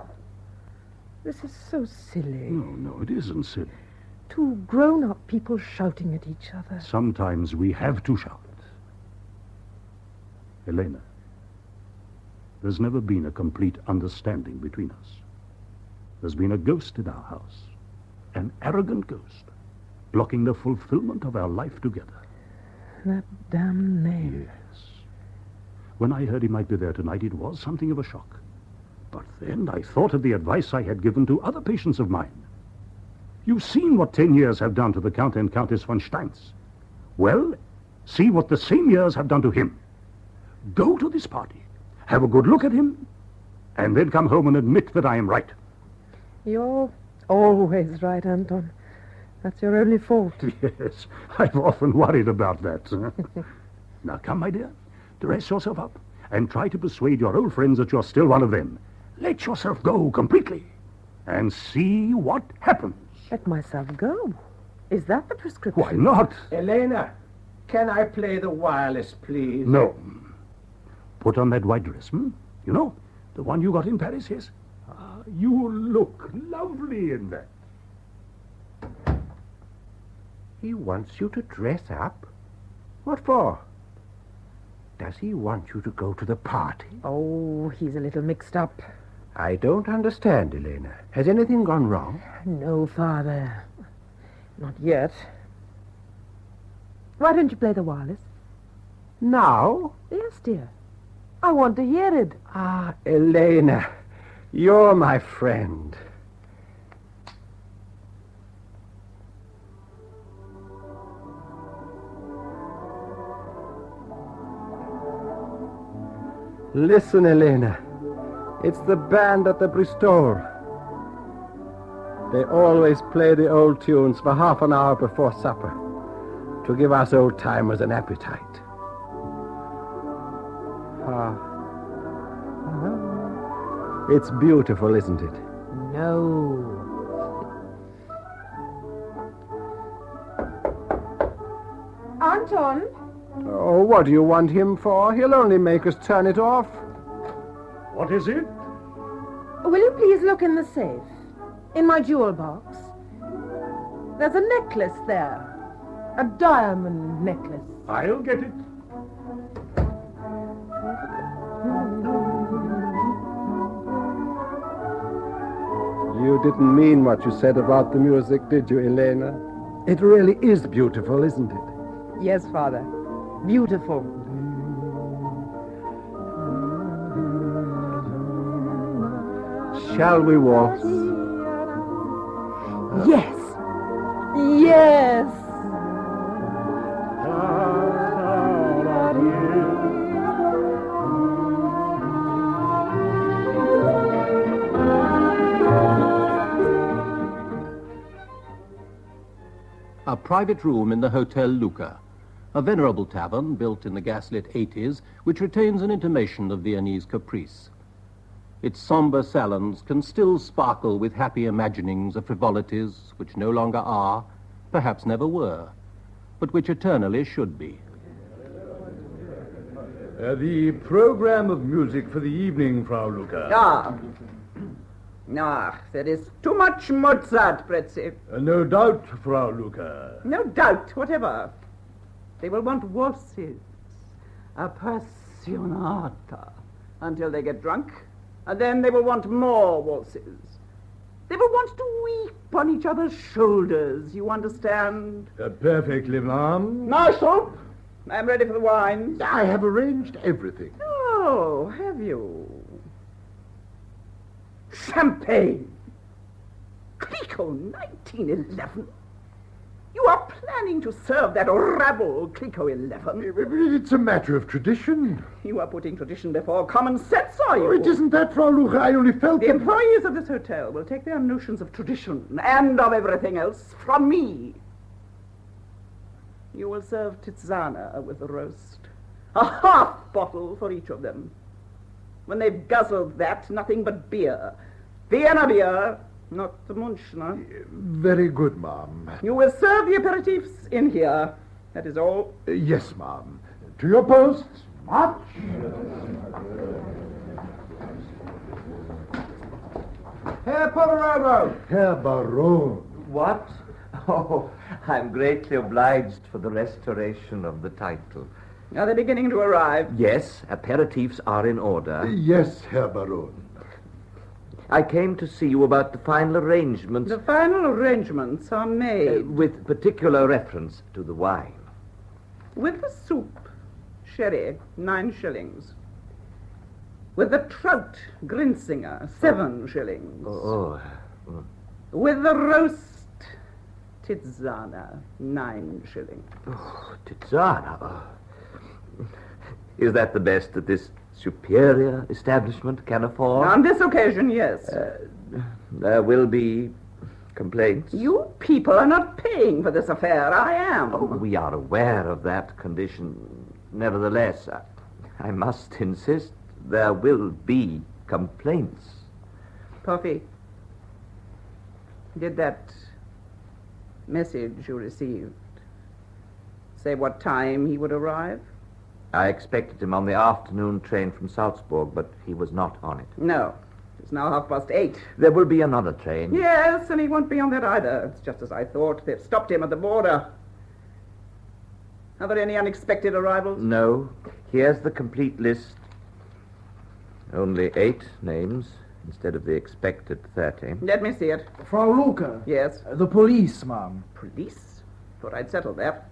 [SPEAKER 18] this is so silly.
[SPEAKER 17] No, it isn't silly.
[SPEAKER 18] Two grown-up people shouting at each other.
[SPEAKER 17] Sometimes we have to shout. Elena, there's never been a complete understanding between us. There's been a ghost in our house, an arrogant ghost, blocking the fulfillment of our life together.
[SPEAKER 18] That damn name.
[SPEAKER 17] Yes. When I heard he might be there tonight, it was something of a shock. But then I thought of the advice I had given to other patients of mine. You've seen what 10 years have done to the Count and Countess von Steins. Well, see what the same years have done to him. Go to this party, have a good look at him, and then come home and admit that I am right.
[SPEAKER 18] You're always right, Anton. That's your only fault.
[SPEAKER 17] Yes, I've often worried about that. Now come, my dear, dress yourself up and try to persuade your old friends that you're still one of them. Let yourself go completely and see what happens.
[SPEAKER 18] Let myself go? Is that the prescription?
[SPEAKER 17] Why not?
[SPEAKER 19] Elena, can I play the wireless, please?
[SPEAKER 17] No. Put on that white dress, You know, the one you got in Paris, yes? You look lovely in that.
[SPEAKER 19] He wants you to dress up? What for? Does he want you to go to the party?
[SPEAKER 18] Oh, he's a little mixed up.
[SPEAKER 19] I don't understand, Elena. Has anything gone wrong?
[SPEAKER 18] No, Father. Not yet. Why don't you play the wireless?
[SPEAKER 19] Now?
[SPEAKER 18] Yes, dear. I want to hear it.
[SPEAKER 19] Ah, Elena, you're my friend. Listen, Elena. It's the band at the Bristol. They always play the old tunes for half an hour before supper to give us old-timers an appetite. It's beautiful, isn't it?
[SPEAKER 18] No. Anton?
[SPEAKER 19] Oh, what do you want him for? He'll only make us turn it off.
[SPEAKER 17] What is it?
[SPEAKER 18] Will you please look in the safe? In my jewel box. There's a necklace there. A diamond necklace.
[SPEAKER 17] I'll get it.
[SPEAKER 19] You didn't mean what you said about the music, did you, Elena? It really is beautiful, isn't it?
[SPEAKER 18] Yes, Father. Beautiful.
[SPEAKER 19] Shall we waltz?
[SPEAKER 18] Yes. Yes.
[SPEAKER 15] A private room in the Hotel Lucca, a venerable tavern built in the gaslit 80s, which retains an intimation of Viennese caprice. Its somber salons can still sparkle with happy imaginings of frivolities which no longer are, perhaps never were, but which eternally should be.
[SPEAKER 4] The program of music for the evening, Frau Lucca.
[SPEAKER 22] There is too much Mozart, Pretzi.
[SPEAKER 4] No doubt, Frau Lucca.
[SPEAKER 22] No doubt, whatever. They will want waltzes, appassionata, until they get drunk, and then they will want more waltzes. They will want to weep on each other's shoulders, you understand?
[SPEAKER 4] Perfectly, ma'am.
[SPEAKER 22] Now, soup. I'm ready for the wine.
[SPEAKER 8] I have arranged everything.
[SPEAKER 22] Oh, have you? Champagne. Clicquot, 1911. You are planning to serve that rabble, Clicquot 11.
[SPEAKER 8] It's a matter of tradition.
[SPEAKER 22] You are putting tradition before common sense, are you?
[SPEAKER 8] Oh, it isn't that, Frau Lucca. I only felt
[SPEAKER 22] The employees of this hotel will take their notions of tradition and of everything else from me. You will serve Tiziana with the roast. A half bottle for each of them. When they've guzzled that, nothing but beer. Vienna beer, not the Munchner.
[SPEAKER 8] Very good, ma'am.
[SPEAKER 22] You will serve the aperitifs in here. That is all.
[SPEAKER 8] Yes, ma'am. To your posts. March.
[SPEAKER 19] Herr Pomerado.
[SPEAKER 8] Herr Baron.
[SPEAKER 21] What? Oh, I'm greatly obliged for the restoration of the title.
[SPEAKER 22] Are they beginning to arrive?
[SPEAKER 21] Yes, aperitifs are in order.
[SPEAKER 8] Yes, Herr Baron.
[SPEAKER 21] I came to see you about the final arrangements.
[SPEAKER 22] The final arrangements are made.
[SPEAKER 21] With particular reference to the wine.
[SPEAKER 22] With the soup, sherry, 9 shillings. With the trout, Grinsinger, 7 shillings. With the roast, Tiziana, 9 shillings.
[SPEAKER 21] Oh, Tiziana. Is that the best that this superior establishment can afford?
[SPEAKER 22] On this occasion, yes.
[SPEAKER 21] There will be complaints.
[SPEAKER 22] You people are not paying for this affair. I am.
[SPEAKER 21] Oh, we are aware of that condition. Nevertheless, I must insist there will be complaints.
[SPEAKER 22] Puffy, did that message you received say what time he would arrive?
[SPEAKER 21] I expected him on the afternoon train from Salzburg, but he was not on it.
[SPEAKER 22] No. It's now 8:30.
[SPEAKER 21] There will be another train.
[SPEAKER 22] Yes, and he won't be on that either. It's just as I thought. They've stopped him at the border. Are there any unexpected arrivals?
[SPEAKER 21] No. Here's the complete list. Only 8 names instead of the expected 30.
[SPEAKER 22] Let me see it.
[SPEAKER 12] Frau Luca.
[SPEAKER 22] Yes?
[SPEAKER 12] The police, ma'am.
[SPEAKER 22] Police? Thought I'd settled that.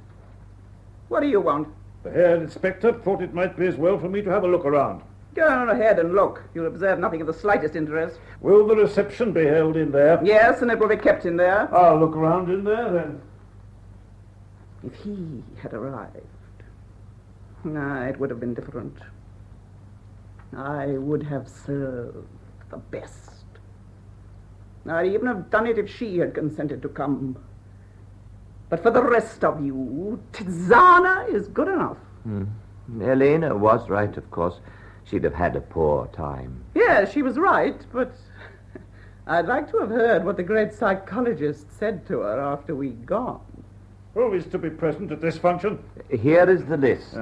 [SPEAKER 22] What do you want?
[SPEAKER 17] The Herr Inspector thought it might be as well for me to have a look around.
[SPEAKER 22] Go on ahead and look. You'll observe nothing of the slightest interest.
[SPEAKER 17] Will the reception be held in there?
[SPEAKER 22] Yes, and it will be kept in there.
[SPEAKER 17] I'll look around in there, then.
[SPEAKER 22] If he had arrived, it would have been different. I would have served the best. I'd even have done it if she had consented to come. But for the rest of you, Tizana is good enough.
[SPEAKER 21] Elena was right, of course. She'd have had a poor time.
[SPEAKER 22] Yes, she was right, but I'd like to have heard what the great psychologist said to her after we'd gone.
[SPEAKER 17] Who is to be present at this function?
[SPEAKER 21] Here is the list.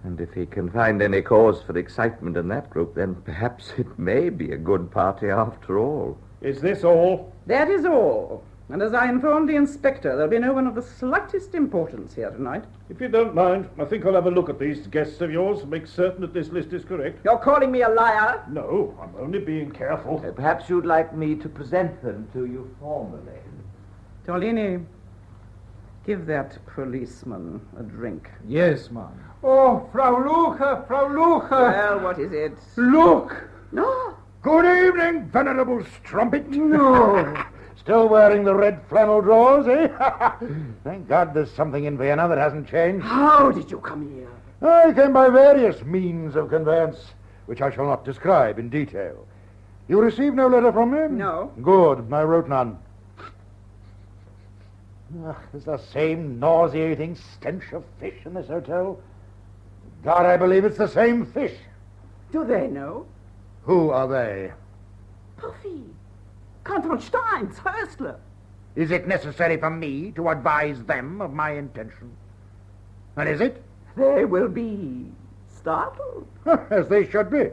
[SPEAKER 21] And if he can find any cause for excitement in that group, then perhaps it may be a good party after all.
[SPEAKER 17] Is this all?
[SPEAKER 22] That is all. And as I informed the inspector, there'll be no one of the slightest importance here tonight.
[SPEAKER 17] If you don't mind, I think I'll have a look at these guests of yours and make certain that this list is correct.
[SPEAKER 22] You're calling me a liar?
[SPEAKER 17] No, I'm only being careful.
[SPEAKER 21] Perhaps you'd like me to present them to you formally.
[SPEAKER 22] Tolini, give that policeman a drink.
[SPEAKER 12] Yes, ma'am. Oh, Frau Luca, Frau Luca.
[SPEAKER 22] Well, what is it?
[SPEAKER 12] Look.
[SPEAKER 22] No.
[SPEAKER 17] Good evening, venerable strumpet.
[SPEAKER 12] No.
[SPEAKER 17] Still wearing the red flannel drawers, eh? Thank God there's something in Vienna that hasn't changed.
[SPEAKER 22] How did you come here?
[SPEAKER 17] I came by various means of conveyance, which I shall not describe in detail. You received no letter from me?
[SPEAKER 22] No.
[SPEAKER 17] Good, I wrote none. There's the same nauseating stench of fish in this hotel. God, I believe it's the same fish.
[SPEAKER 22] Do they know?
[SPEAKER 17] Who are they?
[SPEAKER 22] Puffy. Count von Stein's Höstler.
[SPEAKER 17] Is it necessary for me to advise them of my intention? And is it?
[SPEAKER 22] They will be startled.
[SPEAKER 17] As they should be.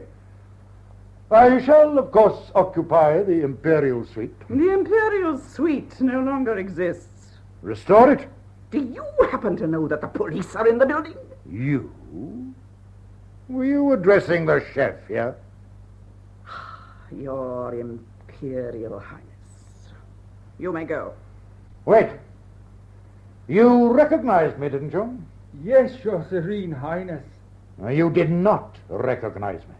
[SPEAKER 17] I shall, of course, occupy the Imperial Suite.
[SPEAKER 22] The Imperial Suite no longer exists.
[SPEAKER 17] Restore it.
[SPEAKER 22] Do you happen to know that the police are in the building?
[SPEAKER 17] You? Were you addressing the chef, yeah?
[SPEAKER 22] Your Imperial Highness. You may go.
[SPEAKER 17] Wait. You recognized me, didn't you?
[SPEAKER 12] Yes, Your Serene Highness.
[SPEAKER 17] You did not recognize me.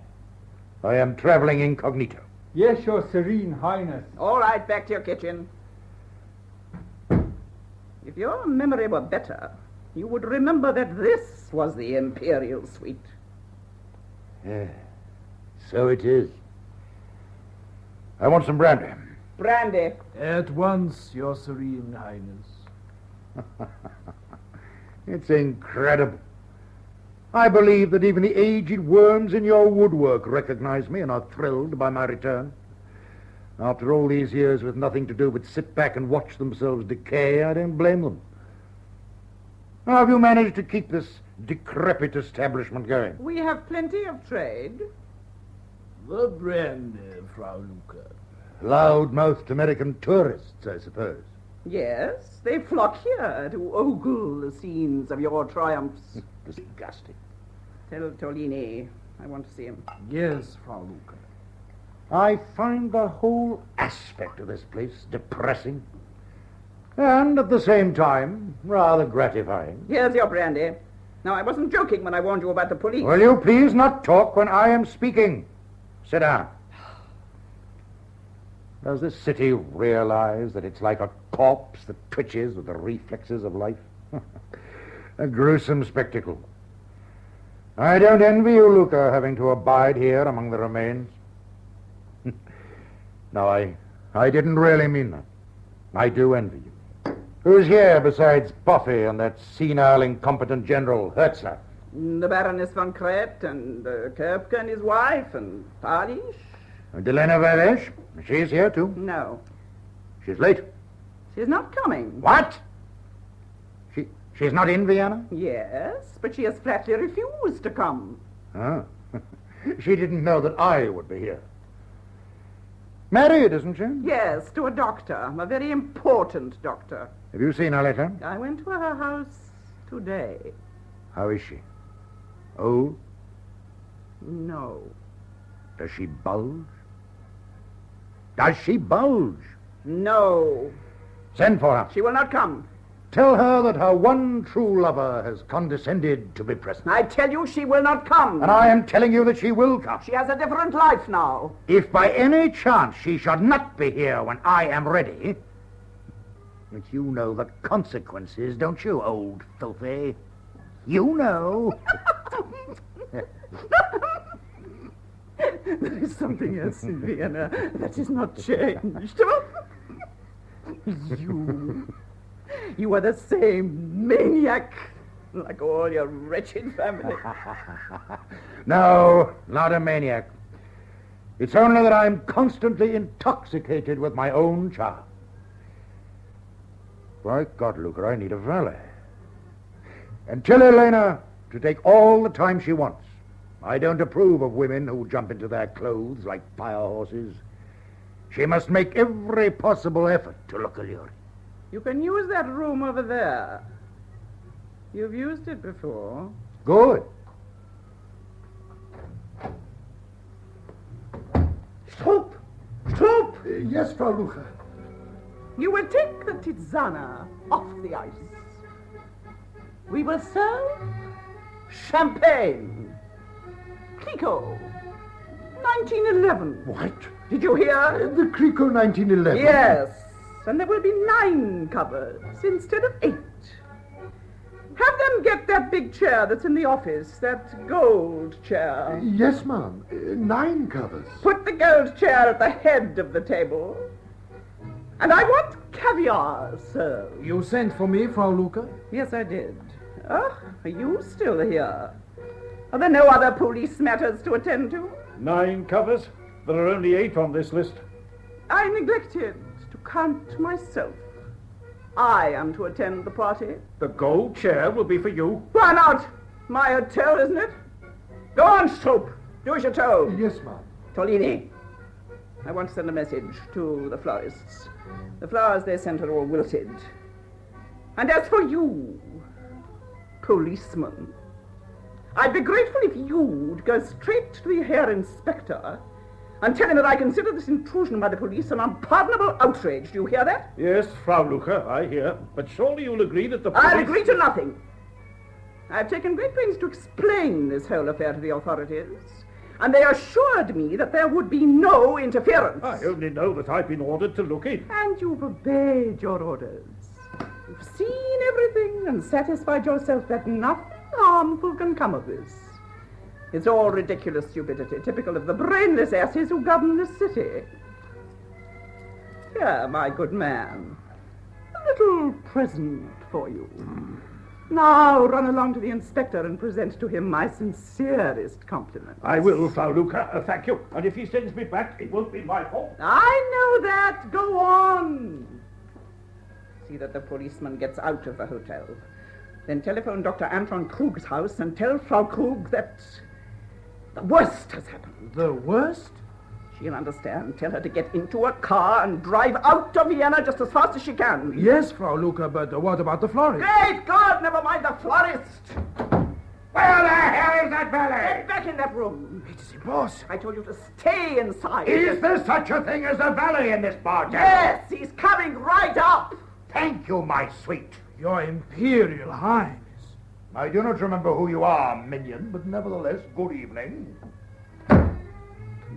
[SPEAKER 17] I am traveling incognito.
[SPEAKER 12] Yes, Your Serene Highness.
[SPEAKER 22] All right, back to your kitchen. If your memory were better, you would remember that this was the Imperial Suite.
[SPEAKER 17] Yeah, so it is. I want some brandy.
[SPEAKER 22] Brandy.
[SPEAKER 12] At once, Your Serene Highness.
[SPEAKER 17] It's incredible. I believe that even the aged worms in your woodwork recognize me and are thrilled by my return. After all these years with nothing to do but sit back and watch themselves decay, I don't blame them. How have you managed to keep this decrepit establishment going?
[SPEAKER 22] We have plenty of trade.
[SPEAKER 12] The brandy, Frau Luca.
[SPEAKER 17] Loud-mouthed American tourists, I suppose.
[SPEAKER 22] Yes, they flock here to ogle the scenes of your triumphs.
[SPEAKER 17] Disgusting.
[SPEAKER 22] Tell Tolini I want to see him.
[SPEAKER 12] Yes, Frau Luca.
[SPEAKER 17] I find the whole aspect of this place depressing. And at the same time, rather gratifying.
[SPEAKER 22] Here's your brandy. Now, I wasn't joking when I warned you about the police.
[SPEAKER 17] Will you please not talk when I am speaking? Sit down. Does this city realize that it's like a corpse that twitches with the reflexes of life? A gruesome spectacle.
[SPEAKER 7] I don't envy you, Luca, having to abide here among the remains. No, I didn't really mean that. I do envy you. Who's here besides Buffy and that senile, incompetent General Hertzler?
[SPEAKER 22] The Baroness von Kret and Köpke and his wife and Padish.
[SPEAKER 7] And Elena Veresh? She's here, too.
[SPEAKER 22] No.
[SPEAKER 7] She's late.
[SPEAKER 22] She's not coming.
[SPEAKER 7] What? She's not in Vienna?
[SPEAKER 22] Yes, but she has flatly refused to come.
[SPEAKER 7] Oh. She didn't know that I would be here. Married, isn't she?
[SPEAKER 22] Yes, to a doctor, a very important doctor.
[SPEAKER 7] Have you seen her lately?
[SPEAKER 22] I went to her house today.
[SPEAKER 7] How is she? Old?
[SPEAKER 22] No.
[SPEAKER 7] Does she bulge? Does she bulge?
[SPEAKER 22] No.
[SPEAKER 7] Send for her.
[SPEAKER 22] She will not come.
[SPEAKER 7] Tell her that her one true lover has condescended to be present.
[SPEAKER 22] I tell you she will not come.
[SPEAKER 7] And I am telling you that she will come.
[SPEAKER 22] She has a different life now.
[SPEAKER 7] If by any chance she should not be here when I am ready... But you know the consequences, don't you, old filthy? You know.
[SPEAKER 22] There is something else in Vienna that is not changed. You are the same maniac, like all your wretched family.
[SPEAKER 7] No, not a maniac. It's only that I'm constantly intoxicated with my own charm. By God, Luca, I need a valet. And tell Elena to take all the time she wants. I don't approve of women who jump into their clothes like fire horses. She must make every possible effort to look alluring.
[SPEAKER 22] You can use that room over there. You've used it before.
[SPEAKER 7] Good.
[SPEAKER 22] Stop! Stop!
[SPEAKER 7] Yes, Frau Lucha.
[SPEAKER 22] You will take the Tizzana off the ice. We will serve champagne. Clicquot. 1911.
[SPEAKER 7] What?
[SPEAKER 22] Did you hear?
[SPEAKER 7] The Clicquot 1911?
[SPEAKER 22] Yes. And there will be 9 covers instead of 8. Have them get that big chair that's in the office, that gold chair.
[SPEAKER 7] Yes, ma'am. 9 covers.
[SPEAKER 22] Put the gold chair at the head of the table. And I want caviar, sir.
[SPEAKER 13] You sent for me, Frau Luca?
[SPEAKER 22] Yes, I did. Oh, are you still here? Are there no other police matters to attend to?
[SPEAKER 17] 9 covers? There are only 8 on this list.
[SPEAKER 22] I neglected to count myself. I am to attend the party.
[SPEAKER 17] The gold chair will be for you.
[SPEAKER 22] Why not? My hotel, isn't it? Go on, Stroop. Do as you're told.
[SPEAKER 7] Yes, ma'am.
[SPEAKER 22] Tolini, I want to send a message to the florists. The flowers they sent are all wilted. And as for you, policeman, I'd be grateful if you'd go straight to the Herr Inspector and tell him that I consider this intrusion by the police an unpardonable outrage. Do you hear that?
[SPEAKER 17] Yes, Frau Lucha, I hear. But surely you'll agree that the police...
[SPEAKER 22] I'll agree to nothing. I've taken great pains to explain this whole affair to the authorities, and they assured me that there would be no interference.
[SPEAKER 17] I only know that I've been ordered to look in.
[SPEAKER 22] And you've obeyed your orders. You've seen everything and satisfied yourself that nothing harmful can come of this. It's all ridiculous stupidity, typical of the brainless asses who govern this city. Here, my good man, a little present for you. Now run along to the inspector and present to him my sincerest compliments.
[SPEAKER 17] I will, Frau Lucha, thank you. And if he sends me back, it won't be my fault.
[SPEAKER 22] I know that. Go on. See that the policeman gets out of the hotel. Then telephone Dr. Anton Krug's house and tell Frau Krug that the worst has happened.
[SPEAKER 13] The worst?
[SPEAKER 22] She'll understand. Tell her to get into a car and drive out of Vienna just as fast as she can.
[SPEAKER 13] Yes, Frau Luca, but what about the florist?
[SPEAKER 22] Great God, never mind the florist.
[SPEAKER 7] Where the hell is that valet?
[SPEAKER 22] Get back in that room.
[SPEAKER 13] It's the boss.
[SPEAKER 22] I told you to stay inside.
[SPEAKER 7] Is there such a thing as a valet in this bar, General?
[SPEAKER 22] Yes, he's coming right up.
[SPEAKER 7] Thank you, my sweet.
[SPEAKER 13] Your Imperial Highness.
[SPEAKER 7] I do not remember who you are, minion, but nevertheless, good evening.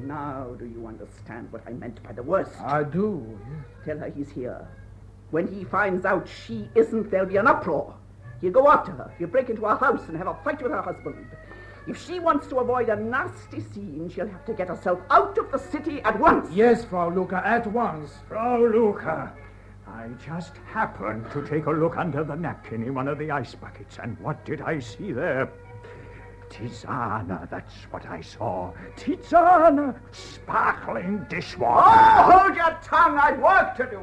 [SPEAKER 22] Now do you understand what I meant by the worst?
[SPEAKER 13] I do, yes.
[SPEAKER 22] Tell her he's here. When he finds out she isn't, there'll be an uproar. He'll go after her. He'll break into her house and have a fight with her husband. If she wants to avoid a nasty scene, she'll have to get herself out of the city at once.
[SPEAKER 13] Yes, Frau Luca, at once. Frau Luca, I just happened to take a look under the napkin in one of the ice buckets, and what did I see there? Tisana, that's what I saw. Tisana, sparkling dishwater.
[SPEAKER 22] Oh, hold your tongue, I've work to do.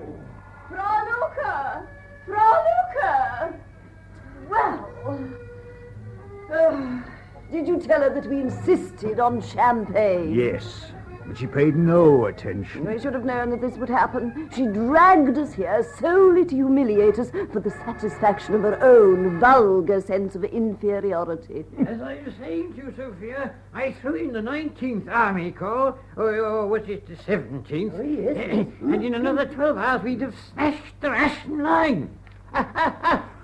[SPEAKER 16] Frau Luca! Frau Luca! Well, did you tell her that we insisted on champagne?
[SPEAKER 13] Yes, but she paid no attention.
[SPEAKER 16] I should have known that this would happen. She dragged us here solely to humiliate us for the satisfaction of her own vulgar sense of inferiority.
[SPEAKER 11] As I was saying to you, Sophia, I threw in the 19th Army Corps, or was it the 17th?
[SPEAKER 16] Oh, yes.
[SPEAKER 11] And in another 12 hours we'd have smashed the ration line.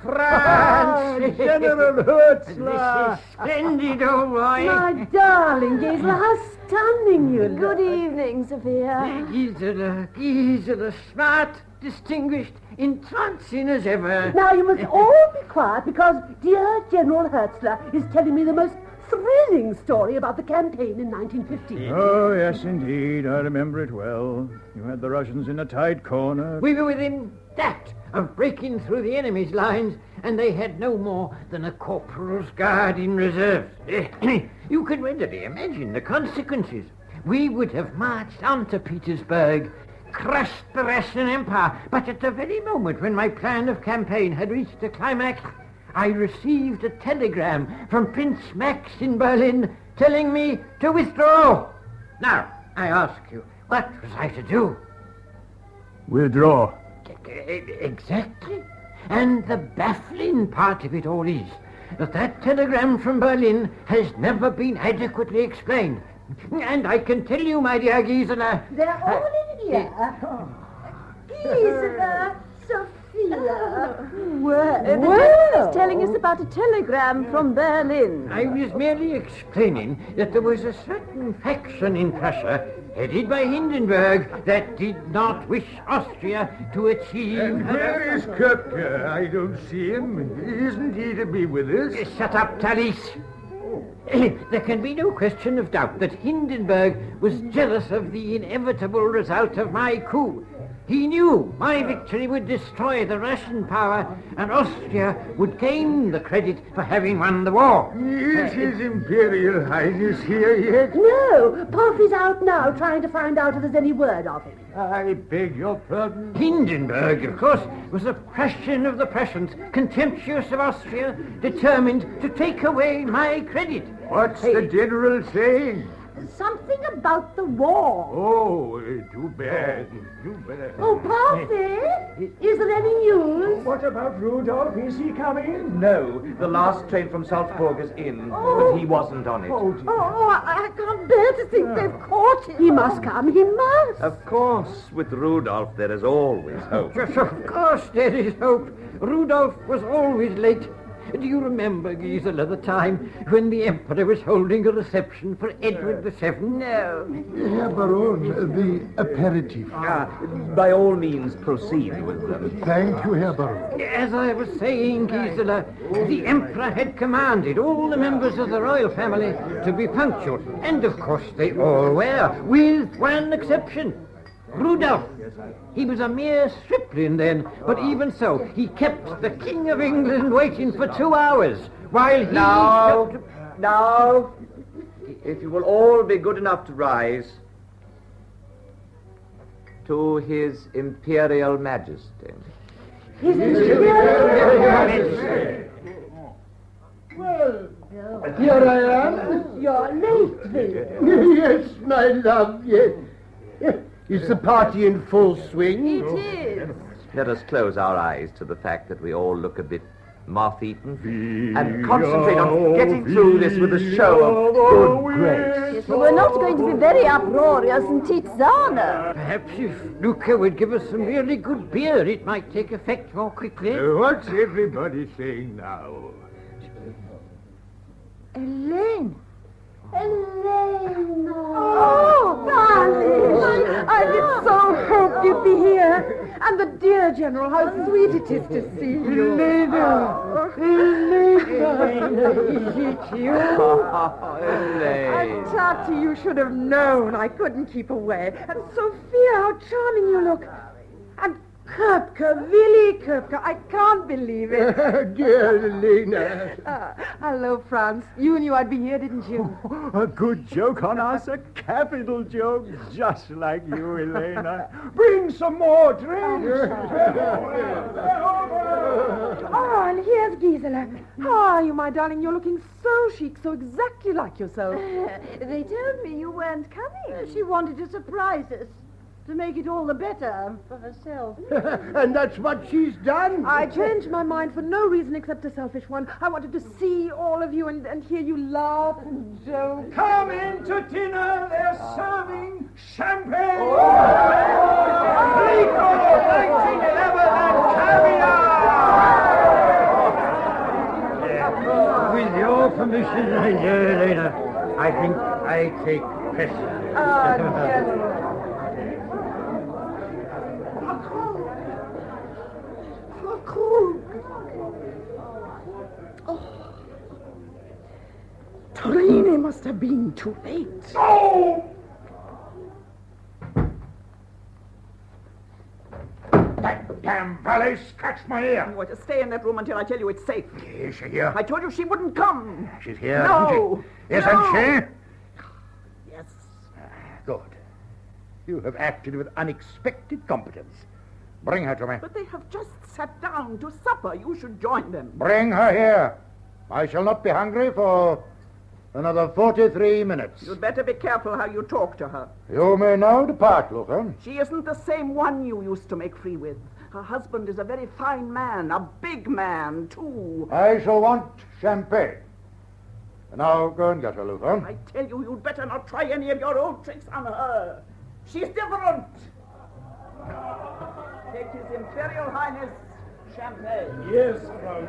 [SPEAKER 13] France! General Hertzler!
[SPEAKER 11] This is splendid, old boy.
[SPEAKER 16] My darling Gisela, how stunning you look. Good evening, Sophia.
[SPEAKER 11] Gisela, smart, distinguished, entrancing as ever.
[SPEAKER 16] Now you must all be quiet because dear General Hertzler is telling me the most thrilling story about the campaign in 1915.
[SPEAKER 13] Oh, yes, indeed. I remember it well. You had the Russians in a tight corner.
[SPEAKER 11] We were within that of breaking through the enemy's lines, and they had no more than a corporal's guard in reserve. You can readily imagine the consequences. We would have marched on to Petersburg, crushed the Russian Empire, but at the very moment when my plan of campaign had reached a climax, I received a telegram from Prince Max in Berlin telling me to withdraw. Now, I ask you, what was I to do?
[SPEAKER 13] Withdraw.
[SPEAKER 11] Exactly. And the baffling part of it all is that telegram from Berlin has never been adequately explained. And I can tell you, my dear Gisela...
[SPEAKER 16] They're all in here. Gisela, Sophia. Well, the general is telling us about a telegram from Berlin.
[SPEAKER 11] I was merely explaining that there was a certain faction in Prussia, headed by Hindenburg, that did not wish Austria to achieve...
[SPEAKER 13] Where is Köpke? I don't see him. Isn't he to be with us?
[SPEAKER 11] Shut up, Tallis. There can be no question of doubt that Hindenburg was jealous of the inevitable result of my coup. He knew my victory would destroy the Russian power, and Austria would gain the credit for having won the war.
[SPEAKER 13] Is His Imperial Highness here yet?
[SPEAKER 16] No, Puff is out now trying to find out if there's any word of him.
[SPEAKER 13] I beg your pardon?
[SPEAKER 11] Hindenburg, of course, was a Prussian of the Prussians, contemptuous of Austria, determined to take away my credit.
[SPEAKER 13] What's the general saying?
[SPEAKER 16] Something about the war.
[SPEAKER 13] Oh, too bad. Too bad.
[SPEAKER 16] Oh, Puffy, is there any news?
[SPEAKER 13] What about Rudolph? Is he coming?
[SPEAKER 14] No, the last train from Salzburg is in, but he wasn't on it.
[SPEAKER 16] I can't bear to think they've caught him. He must come, he must.
[SPEAKER 14] Of course, with Rudolph there is always hope.
[SPEAKER 11] Yes, of course there is hope. Rudolph was always late. Do you remember, Gisela, the time when the Emperor was holding a reception for Edward VII?
[SPEAKER 16] No.
[SPEAKER 14] Herr Baron, the aperitif. By all means, proceed with them. Thank you, Herr Baron.
[SPEAKER 11] As I was saying, Gisela, the Emperor had commanded all the members of the royal family to be punctual, and of course they all were, with one exception. Rudolph. He was a mere stripling then, but even so, he kept the King of England waiting for 2 hours, while he...
[SPEAKER 14] Now, if you will all be good enough to rise.
[SPEAKER 21] To His Imperial Majesty.
[SPEAKER 16] His Imperial
[SPEAKER 14] Majesty.
[SPEAKER 12] Well, here I am.
[SPEAKER 16] You're late, then.
[SPEAKER 12] Yes, my love, yes. Is the party in full swing?
[SPEAKER 16] It is.
[SPEAKER 21] Let us close our eyes to the fact that we all look a bit moth-eaten and concentrate on getting through this with a show of good grace.
[SPEAKER 16] Yes, but we're not going to be very uproarious in Tizana.
[SPEAKER 11] Perhaps if Luca would give us some really good beer, it might take effect more quickly.
[SPEAKER 13] What's everybody saying now?
[SPEAKER 16] Elaine. Elena. Oh, darling. I did so hope you'd be here.
[SPEAKER 18] And the dear General, how sweet it is to see you.
[SPEAKER 12] Elena!
[SPEAKER 18] Is it you?
[SPEAKER 21] Elaine.
[SPEAKER 18] Tati, you should have known. I couldn't keep away. And Sophia, how charming you look. And Köpke, Willy Köpke, I can't believe it.
[SPEAKER 12] Dear Elena.
[SPEAKER 18] Hello, Franz. You knew I'd be here, didn't you?
[SPEAKER 13] A good joke on us, a capital joke, just like you, Elena. Bring some more drinks.
[SPEAKER 18] Oh, and here's Gisela. How are you, my darling? You're looking so chic, so exactly like yourself.
[SPEAKER 16] They told me you weren't coming. She wanted to surprise us. To make it all the better for herself.
[SPEAKER 12] And that's what she's done.
[SPEAKER 18] I changed my mind for no reason except a selfish one. I wanted to see all of you and hear you laugh and joke.
[SPEAKER 13] Come in to dinner. They're serving champagne. Rico, 1911 and caviar.
[SPEAKER 4] With your permission, Elena, I think I take precedence.
[SPEAKER 18] General. Torine must have been too late.
[SPEAKER 13] Oh!
[SPEAKER 7] That damn valet scratched my ear.
[SPEAKER 22] You are to stay in that room until I tell you it's safe.
[SPEAKER 7] Is she here?
[SPEAKER 22] I told you she wouldn't come.
[SPEAKER 7] She's here,
[SPEAKER 22] No.
[SPEAKER 7] isn't she? Isn't she?
[SPEAKER 22] Yes.
[SPEAKER 7] Good. You have acted with unexpected competence. Bring her to me.
[SPEAKER 22] But they have just sat down to supper. You should join them.
[SPEAKER 7] Bring her here. I shall not be hungry for another 43 minutes.
[SPEAKER 22] You'd better be careful how you talk to her.
[SPEAKER 7] You may now depart, Luther.
[SPEAKER 22] She isn't the same one you used to make free with. Her husband is a very fine man, a big man, too.
[SPEAKER 7] I shall want champagne. Now go and get her, Luther.
[SPEAKER 22] I tell you, you'd better not try any of your old tricks on her. She's different. Take His Imperial Highness champagne.
[SPEAKER 13] Yes, Frau.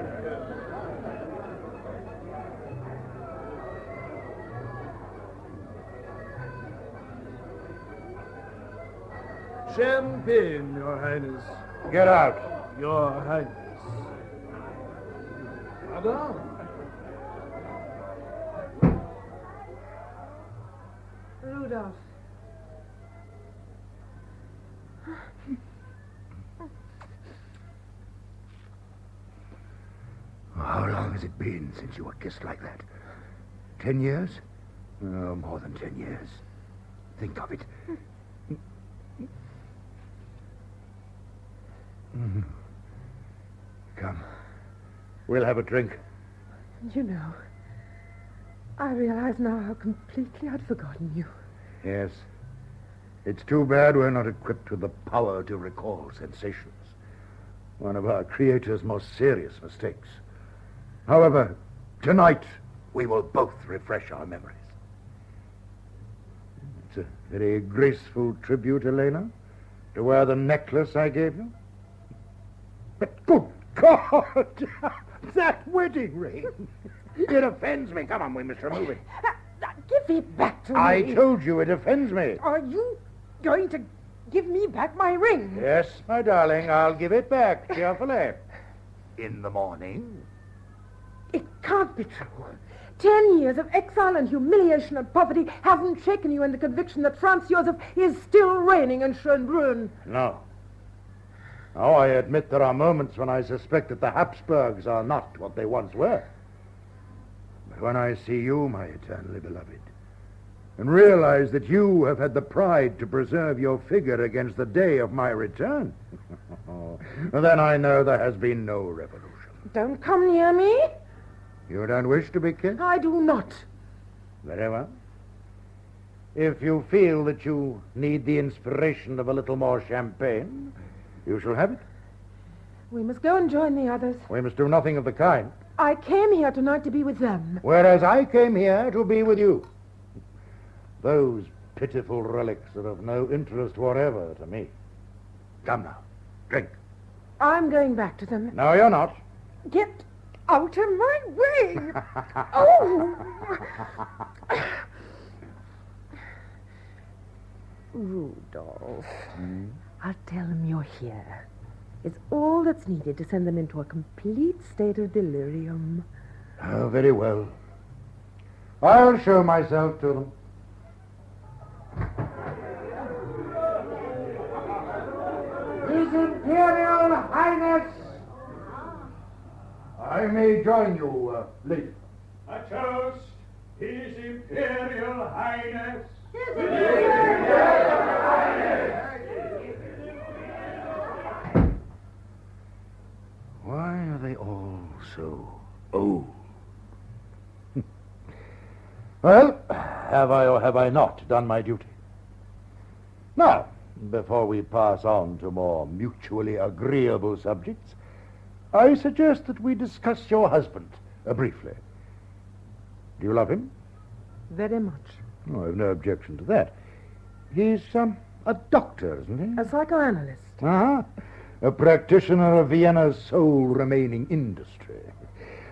[SPEAKER 13] Champagne, Your Highness.
[SPEAKER 7] Get out.
[SPEAKER 13] Your Highness. Madame.
[SPEAKER 18] Rudolph.
[SPEAKER 7] How long has it been since you were kissed like that? 10 years? Oh, more than 10 years. Think of it. Come. We'll have a drink.
[SPEAKER 18] You know, I realize now how completely I'd forgotten you.
[SPEAKER 7] Yes. It's too bad we're not equipped with the power to recall sensations. One of our Creator's most serious mistakes. However, tonight we will both refresh our memories. It's a very graceful tribute, Elena, to wear the necklace I gave you. But good God! That wedding ring! It offends me. Come on, we must remove it.
[SPEAKER 18] Give it back to me.
[SPEAKER 7] I told you it offends me.
[SPEAKER 18] Are you going to give me back my ring?
[SPEAKER 7] Yes, my darling, I'll give it back cheerfully. In the morning.
[SPEAKER 18] It can't be true. 10 years of exile and humiliation and poverty hasn't shaken you in the conviction that Franz Josef is still reigning in Schönbrunn.
[SPEAKER 7] No. Now, I admit there are moments when I suspect that the Habsburgs are not what they once were. But when I see you, my eternally beloved, and realize that you have had the pride to preserve your figure against the day of my return, then I know there has been no revolution.
[SPEAKER 18] Don't come near me.
[SPEAKER 7] You don't wish to be kissed?
[SPEAKER 18] I do not.
[SPEAKER 7] Very well. If you feel that you need the inspiration of a little more champagne, you shall have it.
[SPEAKER 18] We must go and join the others.
[SPEAKER 7] We must do nothing of the kind.
[SPEAKER 18] I came here tonight to be with them.
[SPEAKER 7] Whereas I came here to be with you. Those pitiful relics are of no interest whatever to me. Come now, drink.
[SPEAKER 18] I'm going back to them.
[SPEAKER 7] No, you're not.
[SPEAKER 18] Get out of my way! Oh! Rudolph, I'll tell them you're here. It's all that's needed to send them into a complete state of delirium.
[SPEAKER 7] Oh, very well. I'll show myself to them. His Imperial Highness! I may join you, lady.
[SPEAKER 13] A toast, His Imperial Highness.
[SPEAKER 7] His Imperial Highness! Why are they all so old? Well, have I or have I not done my duty? Now, before we pass on to more mutually agreeable subjects, I suggest that we discuss your husband briefly. Do you love him?
[SPEAKER 18] Very much.
[SPEAKER 7] Oh, I've no objection to that. He's a doctor, isn't he?
[SPEAKER 18] A psychoanalyst.
[SPEAKER 7] Uh-huh. A practitioner of Vienna's sole remaining industry.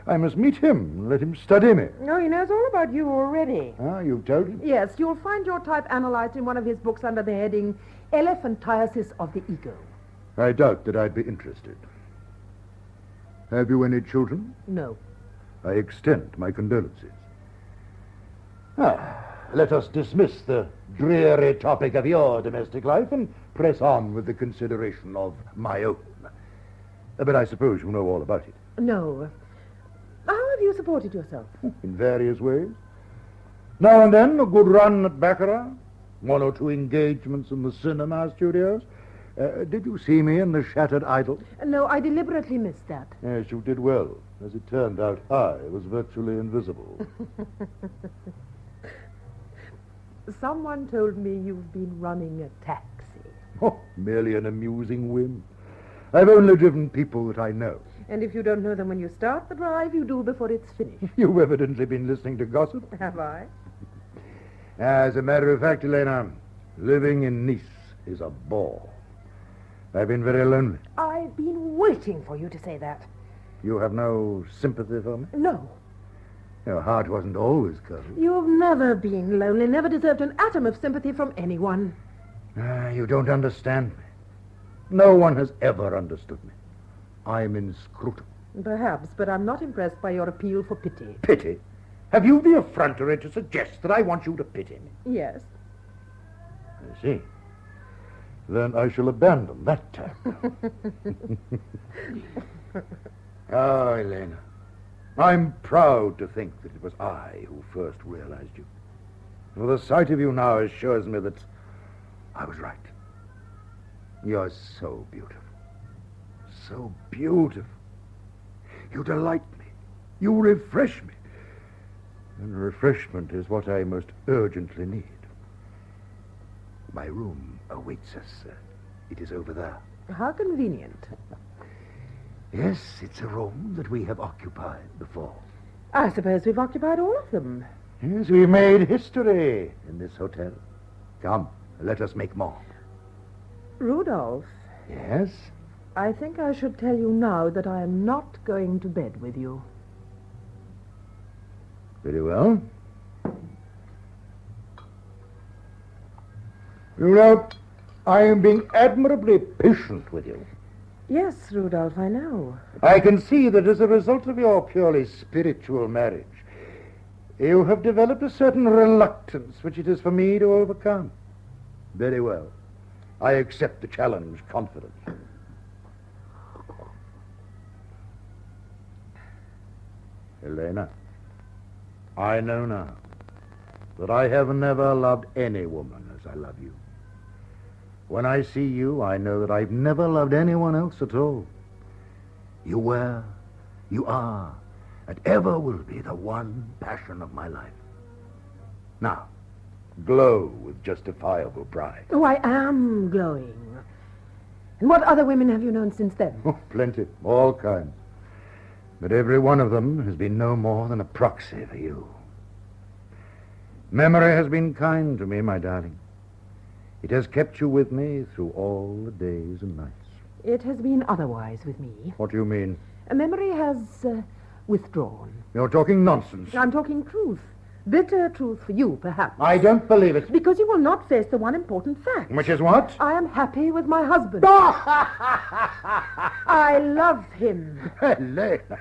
[SPEAKER 7] I must meet him and let him study me.
[SPEAKER 18] No, he knows all about you already.
[SPEAKER 7] Ah, you've told him?
[SPEAKER 18] Yes, you'll find your type analyzed in one of his books under the heading Elephantiasis of the Ego.
[SPEAKER 7] I doubt that I'd be interested. Have you any children?
[SPEAKER 18] No.
[SPEAKER 7] I extend my condolences. Let us dismiss the dreary topic of your domestic life and press on with the consideration of my own. But I suppose you know all about it.
[SPEAKER 18] No. How have you supported yourself?
[SPEAKER 7] In various ways. Now and then, a good run at baccarat, 1 or 2 engagements in the cinema studios. Did you see me in The Shattered Idol?
[SPEAKER 18] No, I deliberately missed that.
[SPEAKER 7] Yes, you did well. As it turned out, I was virtually invisible.
[SPEAKER 18] Someone told me you've been running a taxi.
[SPEAKER 7] Oh, merely an amusing whim. I've only driven people that I know.
[SPEAKER 18] And if you don't know them when you start the drive, you do before it's finished.
[SPEAKER 7] You've evidently been listening to gossip.
[SPEAKER 18] Have I?
[SPEAKER 7] As a matter of fact, Elena, living in Nice is a bore. I've been very lonely.
[SPEAKER 18] I've been waiting for you to say that.
[SPEAKER 7] You have no sympathy for me?
[SPEAKER 18] No.
[SPEAKER 7] Your heart wasn't always cold.
[SPEAKER 18] You've never been lonely, never deserved an atom of sympathy from anyone.
[SPEAKER 7] You don't understand me. No one has ever understood me. I'm inscrutable.
[SPEAKER 18] Perhaps, but I'm not impressed by your appeal for pity.
[SPEAKER 7] Pity? Have you the effrontery to suggest that I want you to pity me?
[SPEAKER 18] Yes.
[SPEAKER 7] I see. Then I shall abandon that tack. Oh, Elena, I'm proud to think that it was I who first realized you. For the sight of you now assures me that I was right. You're so beautiful. So beautiful. You delight me. You refresh me. And refreshment is what I most urgently need. My room awaits us. It is over there.
[SPEAKER 18] How convenient.
[SPEAKER 7] Yes, it's a room that we have occupied before.
[SPEAKER 18] I suppose we've occupied all of them.
[SPEAKER 7] Yes, we've made history in this hotel. Come, let us make more.
[SPEAKER 18] Rudolph.
[SPEAKER 7] Yes?
[SPEAKER 18] I think I should tell you now that I am not going to bed with you.
[SPEAKER 7] Very well. You know, I am being admirably patient with you.
[SPEAKER 18] Yes, Rudolph, I know.
[SPEAKER 7] I can see that as a result of your purely spiritual marriage, you have developed a certain reluctance which it is for me to overcome. Very well. I accept the challenge confidently. Elena, I know now that I have never loved any woman as I love you. When I see you, I know that I've never loved anyone else at all. You were, you are, and ever will be the one passion of my life. Now, glow with justifiable pride.
[SPEAKER 18] Oh, I am glowing. And what other women have you known since then?
[SPEAKER 7] Oh, plenty, all kinds. But every one of them has been no more than a proxy for you. Memory has been kind to me, my darling. It has kept you with me through all the days and nights.
[SPEAKER 18] It has been otherwise with me.
[SPEAKER 7] What do you mean?
[SPEAKER 18] A memory has withdrawn.
[SPEAKER 7] You're talking nonsense.
[SPEAKER 18] I'm talking truth. Bitter truth for you, perhaps.
[SPEAKER 7] I don't believe it.
[SPEAKER 18] Because you will not face the one important fact.
[SPEAKER 7] Which is what?
[SPEAKER 18] I am happy with my husband. I love him.
[SPEAKER 7] Helena,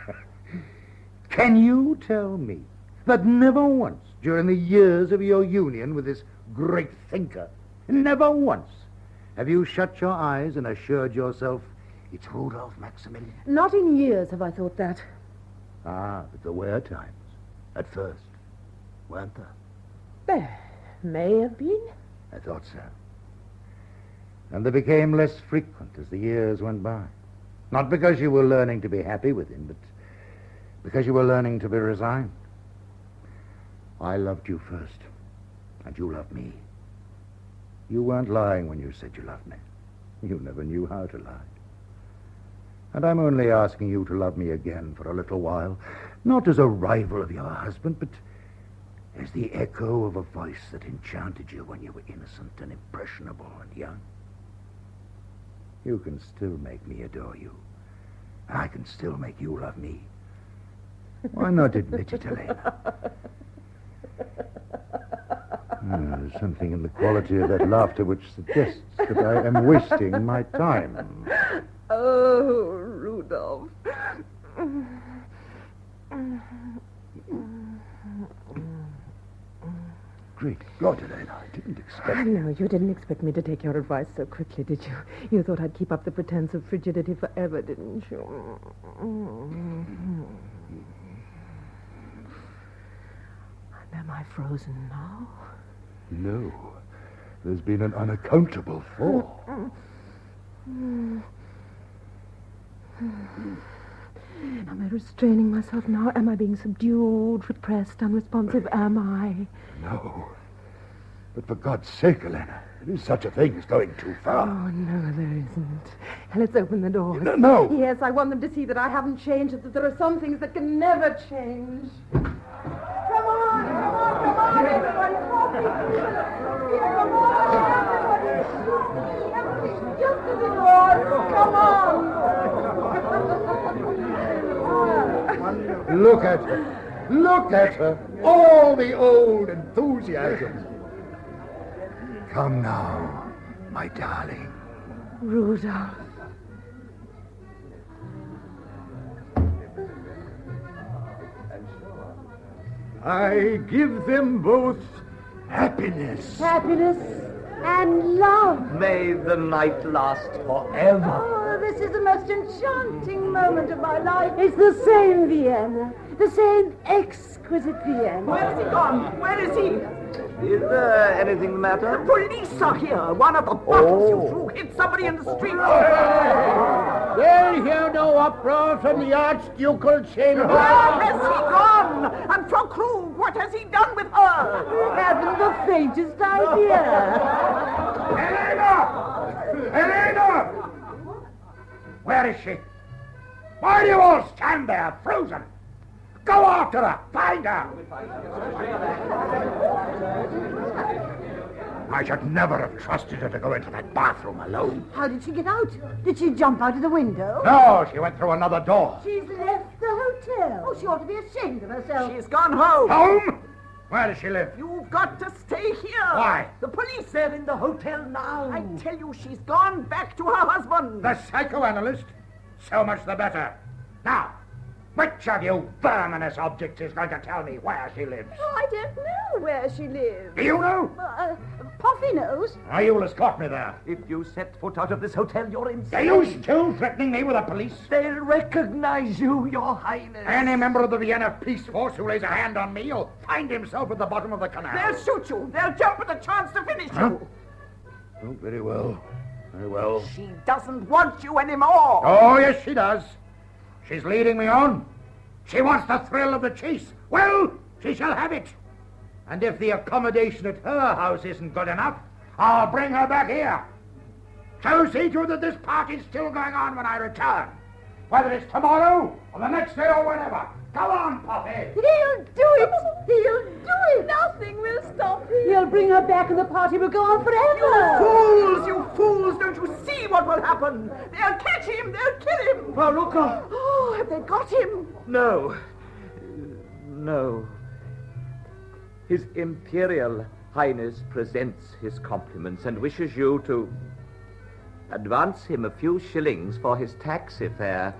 [SPEAKER 7] can you tell me that never once during the years of your union with this great thinker, never once have you shut your eyes and assured yourself it's Rudolf Maximilian?
[SPEAKER 18] Not in years have I thought that.
[SPEAKER 7] Ah, but there were times, at first, weren't there?
[SPEAKER 18] There may have been.
[SPEAKER 7] I thought so. And they became less frequent as the years went by. Not because you were learning to be happy with him, but because you were learning to be resigned. I loved you first, and you loved me. You weren't lying when you said you loved me. You never knew how to lie. And I'm only asking you to love me again for a little while, not as a rival of your husband, but as the echo of a voice that enchanted you when you were innocent and impressionable and young. You can still make me adore you, and I can still make you love me. Why not admit it, Helena? There's something in the quality of that laughter which suggests that I am wasting my time.
[SPEAKER 18] Oh, Rudolph.
[SPEAKER 7] Great God, Helena, I didn't expect...
[SPEAKER 18] No, you didn't expect me to take your advice so quickly, did you? You thought I'd keep up the pretense of frigidity forever, didn't you? And am I frozen now?
[SPEAKER 7] No. There's been an unaccountable thaw.
[SPEAKER 18] Am I restraining myself now? Am I being subdued, repressed, unresponsive? Am I?
[SPEAKER 7] No. But for God's sake, Helena, there is such a thing as going too far.
[SPEAKER 18] Oh, no, there isn't. Let's open the doors.
[SPEAKER 7] No.
[SPEAKER 18] Yes, I want them to see that I haven't changed, that there are some things that can never change. Come on, everybody. Come on, everybody. Just to the doors. Come on.
[SPEAKER 7] Look at her. Look at her. All the old enthusiasm. Come now, my darling.
[SPEAKER 18] Rudolph.
[SPEAKER 13] I give them both happiness.
[SPEAKER 16] Happiness and love.
[SPEAKER 14] May the night last forever.
[SPEAKER 16] Oh, this is the most enchanting moment of my life. It's the same Vienna, the same exquisite Vienna.
[SPEAKER 11] Where has he gone? Where is he?
[SPEAKER 14] Is there anything the matter?
[SPEAKER 11] The police are here. One of the bottles you threw hit somebody in the street.
[SPEAKER 12] They'll hear no uproar from the archducal chamber.
[SPEAKER 11] Where has he gone? And Frau Krug, what has he done with her?
[SPEAKER 16] I haven't the faintest idea.
[SPEAKER 7] Helena! Helena! Where is she? Why do you all stand there, frozen? Go after her! Find her! I should never have trusted her to go into that bathroom alone.
[SPEAKER 16] How did she get out? Did she jump out of the window?
[SPEAKER 7] No, she went through another door.
[SPEAKER 16] She's left the hotel. Oh, she ought to be ashamed of herself.
[SPEAKER 11] She's gone home.
[SPEAKER 7] Home? Where does she live?
[SPEAKER 11] You've got to stay here.
[SPEAKER 7] Why?
[SPEAKER 11] The police are in the hotel now. I tell you, she's gone back to her husband.
[SPEAKER 7] The psychoanalyst? So much the better. Now, which of you verminous objects is going to tell me where she lives?
[SPEAKER 16] Oh, I don't know where she lives.
[SPEAKER 7] Do you know?
[SPEAKER 16] Puffy knows.
[SPEAKER 7] You'll have caught me there.
[SPEAKER 14] If you set foot out of this hotel, you're insane.
[SPEAKER 7] Are you still threatening me with the police?
[SPEAKER 14] They'll recognize you, Your Highness.
[SPEAKER 7] Any member of the Vienna Peace Force who lays a hand on me will find himself at the bottom of the canal.
[SPEAKER 11] They'll shoot you. They'll jump at the chance to finish you.
[SPEAKER 7] Oh, very well. Very well.
[SPEAKER 11] She doesn't want you anymore.
[SPEAKER 7] Oh, yes, she does. She's leading me on. She wants the thrill of the chase. Well, she shall have it. And if the accommodation at her house isn't good enough, I'll bring her back here. So see to it that this party's still going on when I return. Whether it's tomorrow or the next day or whenever. Go on, Poppy.
[SPEAKER 16] He'll do it. He'll do it. Nothing will stop him. He'll bring her back and the party will go on forever.
[SPEAKER 11] You fools! Don't you see what will happen? They'll catch him. They'll kill him.
[SPEAKER 14] Frau Luca.
[SPEAKER 11] Oh, have they got him?
[SPEAKER 14] No. No.
[SPEAKER 21] His Imperial Highness presents his compliments and wishes you to advance him a few shillings for his taxi fare.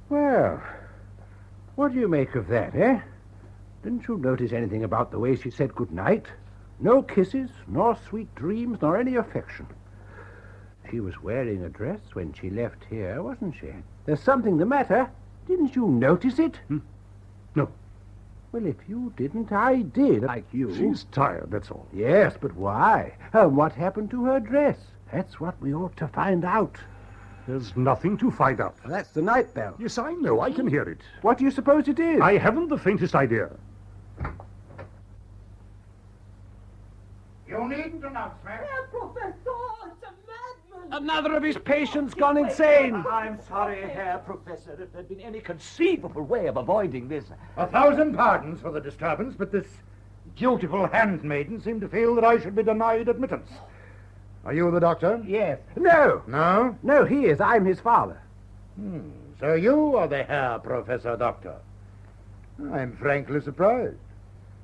[SPEAKER 19] Well, what do you make of that, eh? Didn't you notice anything about the way she said good night? No kisses, nor sweet dreams, nor any affection. She was wearing a dress when she left here, wasn't she? There's something the matter. Didn't you notice it?
[SPEAKER 17] No.
[SPEAKER 19] Well, if you didn't, I did, like you.
[SPEAKER 17] She's tired, that's all.
[SPEAKER 19] Yes, but why? What happened to her dress? That's what we ought to find out.
[SPEAKER 17] There's nothing to find out.
[SPEAKER 19] That's the night bell.
[SPEAKER 17] Yes, I know. I can hear it.
[SPEAKER 19] What do you suppose it is?
[SPEAKER 17] I haven't the faintest idea.
[SPEAKER 7] You needn't announce me.
[SPEAKER 16] Herr Professor, it's a madman.
[SPEAKER 19] Another of his patients gone insane.
[SPEAKER 11] I'm sorry, Herr Professor, if there'd been any conceivable way of avoiding this.
[SPEAKER 7] 1,000 pardons for the disturbance, but this dutiful handmaiden seemed to feel that I should be denied admittance. Are you the doctor?
[SPEAKER 19] Yes. No.
[SPEAKER 7] No?
[SPEAKER 19] No, he is. I'm his father.
[SPEAKER 7] So you are the Herr Professor Doctor. I'm frankly surprised.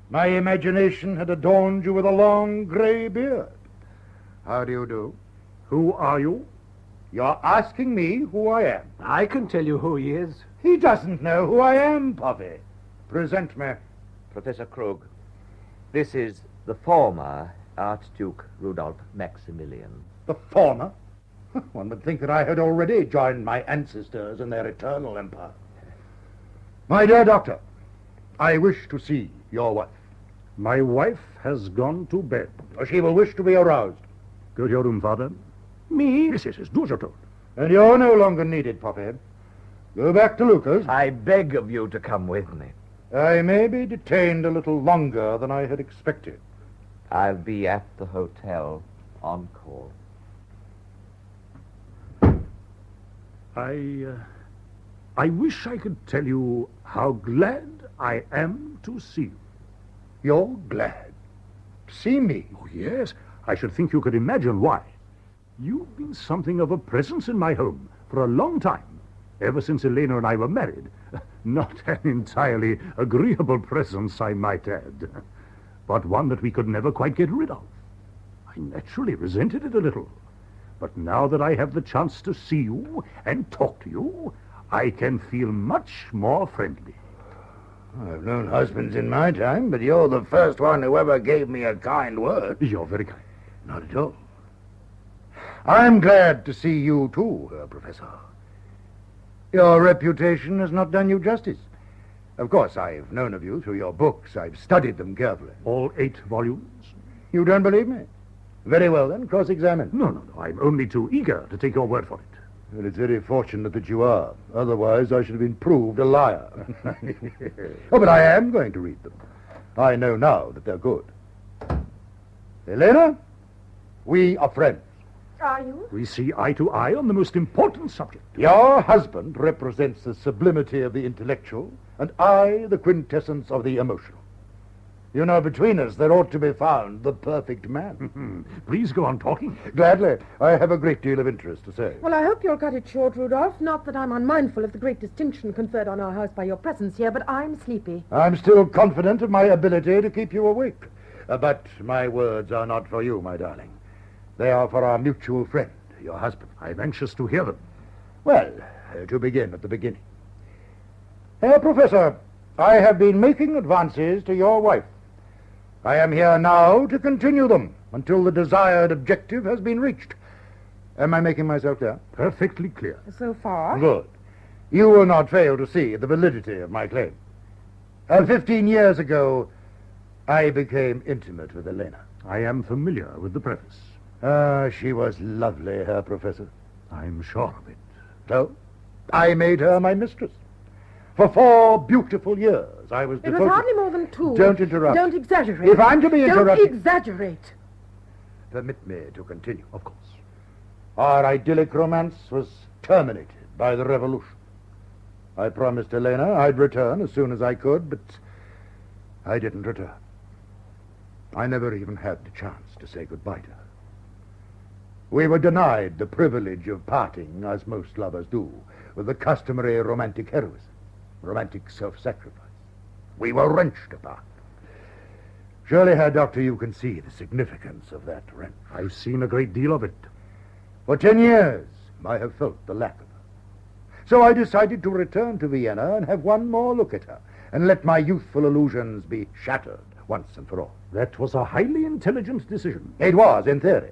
[SPEAKER 7] My imagination had adorned you with a long grey beard. How do you do?
[SPEAKER 17] Who are you?
[SPEAKER 7] You're asking me who I am.
[SPEAKER 19] I can tell you who he is.
[SPEAKER 7] He doesn't know who I am, Puffy. Present me.
[SPEAKER 21] Professor Krug, this is the former Archduke Rudolf Maximilian.
[SPEAKER 7] The former? One would think that I had already joined my ancestors in their eternal empire. My dear doctor, I wish to see your wife.
[SPEAKER 17] My wife has gone to bed.
[SPEAKER 7] She will wish to be aroused.
[SPEAKER 17] Go to your room, Father.
[SPEAKER 19] Me?
[SPEAKER 17] Yes, do as you're told.
[SPEAKER 7] And you're no longer needed, Puffy. Go back to Lucas.
[SPEAKER 21] I beg of you to come with me.
[SPEAKER 7] I may be detained a little longer than I had expected.
[SPEAKER 21] I'll be at the hotel on call.
[SPEAKER 17] I wish I could tell you how glad I am to see you.
[SPEAKER 7] You're glad? See me?
[SPEAKER 17] Oh, yes. I should think you could imagine why. You've been something of a presence in my home for a long time, ever since Elena and I were married. Not an entirely agreeable presence, I might add, but one that we could never quite get rid of. I naturally resented it a little. But now that I have the chance to see you and talk to you, I can feel much more friendly.
[SPEAKER 7] I've known husbands in my time, but you're the first one who ever gave me a kind word.
[SPEAKER 17] You're very kind.
[SPEAKER 7] Not at all. I'm glad to see you too, Herr Professor. Your reputation has not done you justice. Of course, I've known of you through your books. I've studied them carefully.
[SPEAKER 17] All 8 volumes?
[SPEAKER 7] You don't believe me? Very well, then, cross-examine.
[SPEAKER 17] No. I'm only too eager to take your word for it.
[SPEAKER 7] Well, it's very fortunate that you are. Otherwise, I should have been proved a liar. Oh, but I am going to read them. I know now that they're good. Elena, we are friends.
[SPEAKER 16] Are you?
[SPEAKER 17] We see eye to eye on the most important subject.
[SPEAKER 7] Your husband represents the sublimity of the intellectual, and I the quintessence of the emotional. You know, between us there ought to be found the perfect man.
[SPEAKER 17] Please go on talking.
[SPEAKER 7] Gladly. I have a great deal of interest to say.
[SPEAKER 18] Well, I hope you'll cut it short, Rudolph. Not that I'm unmindful of the great distinction conferred on our house by your presence here, but I'm sleepy.
[SPEAKER 7] I'm still confident of my ability to keep you awake. But my words are not for you, my darling. They are for our mutual friend, your husband.
[SPEAKER 17] I'm anxious to hear them.
[SPEAKER 7] Well, to begin at the beginning. Herr Professor, I have been making advances to your wife. I am here now to continue them until the desired objective has been reached. Am I making myself clear?
[SPEAKER 17] Perfectly clear.
[SPEAKER 18] So far.
[SPEAKER 7] Good. You will not fail to see the validity of my claim. 15 years ago, I became intimate with Elena.
[SPEAKER 17] I am familiar with the preface.
[SPEAKER 7] She was lovely, Herr Professor.
[SPEAKER 17] I'm sure of it.
[SPEAKER 7] So, I made her my mistress. For 4 beautiful years, I was devoted...
[SPEAKER 18] It was hardly more than 2.
[SPEAKER 7] Don't interrupt.
[SPEAKER 18] Don't exaggerate.
[SPEAKER 7] If I'm to be interrupted...
[SPEAKER 18] Don't exaggerate.
[SPEAKER 7] Permit me to continue.
[SPEAKER 17] Of course.
[SPEAKER 7] Our idyllic romance was terminated by the revolution. I promised Helena I'd return as soon as I could, but I didn't return. I never even had the chance to say goodbye to her. We were denied the privilege of parting, as most lovers do, with the customary romantic heroism, romantic self-sacrifice. We were wrenched apart. Surely, Herr Doctor, you can see the significance of that wrench.
[SPEAKER 17] I've seen a great deal of it.
[SPEAKER 7] For 10 years, I have felt the lack of her. So I decided to return to Vienna and have one more look at her, and let my youthful illusions be shattered once and for all.
[SPEAKER 17] That was a highly intelligent decision.
[SPEAKER 7] It was, in theory.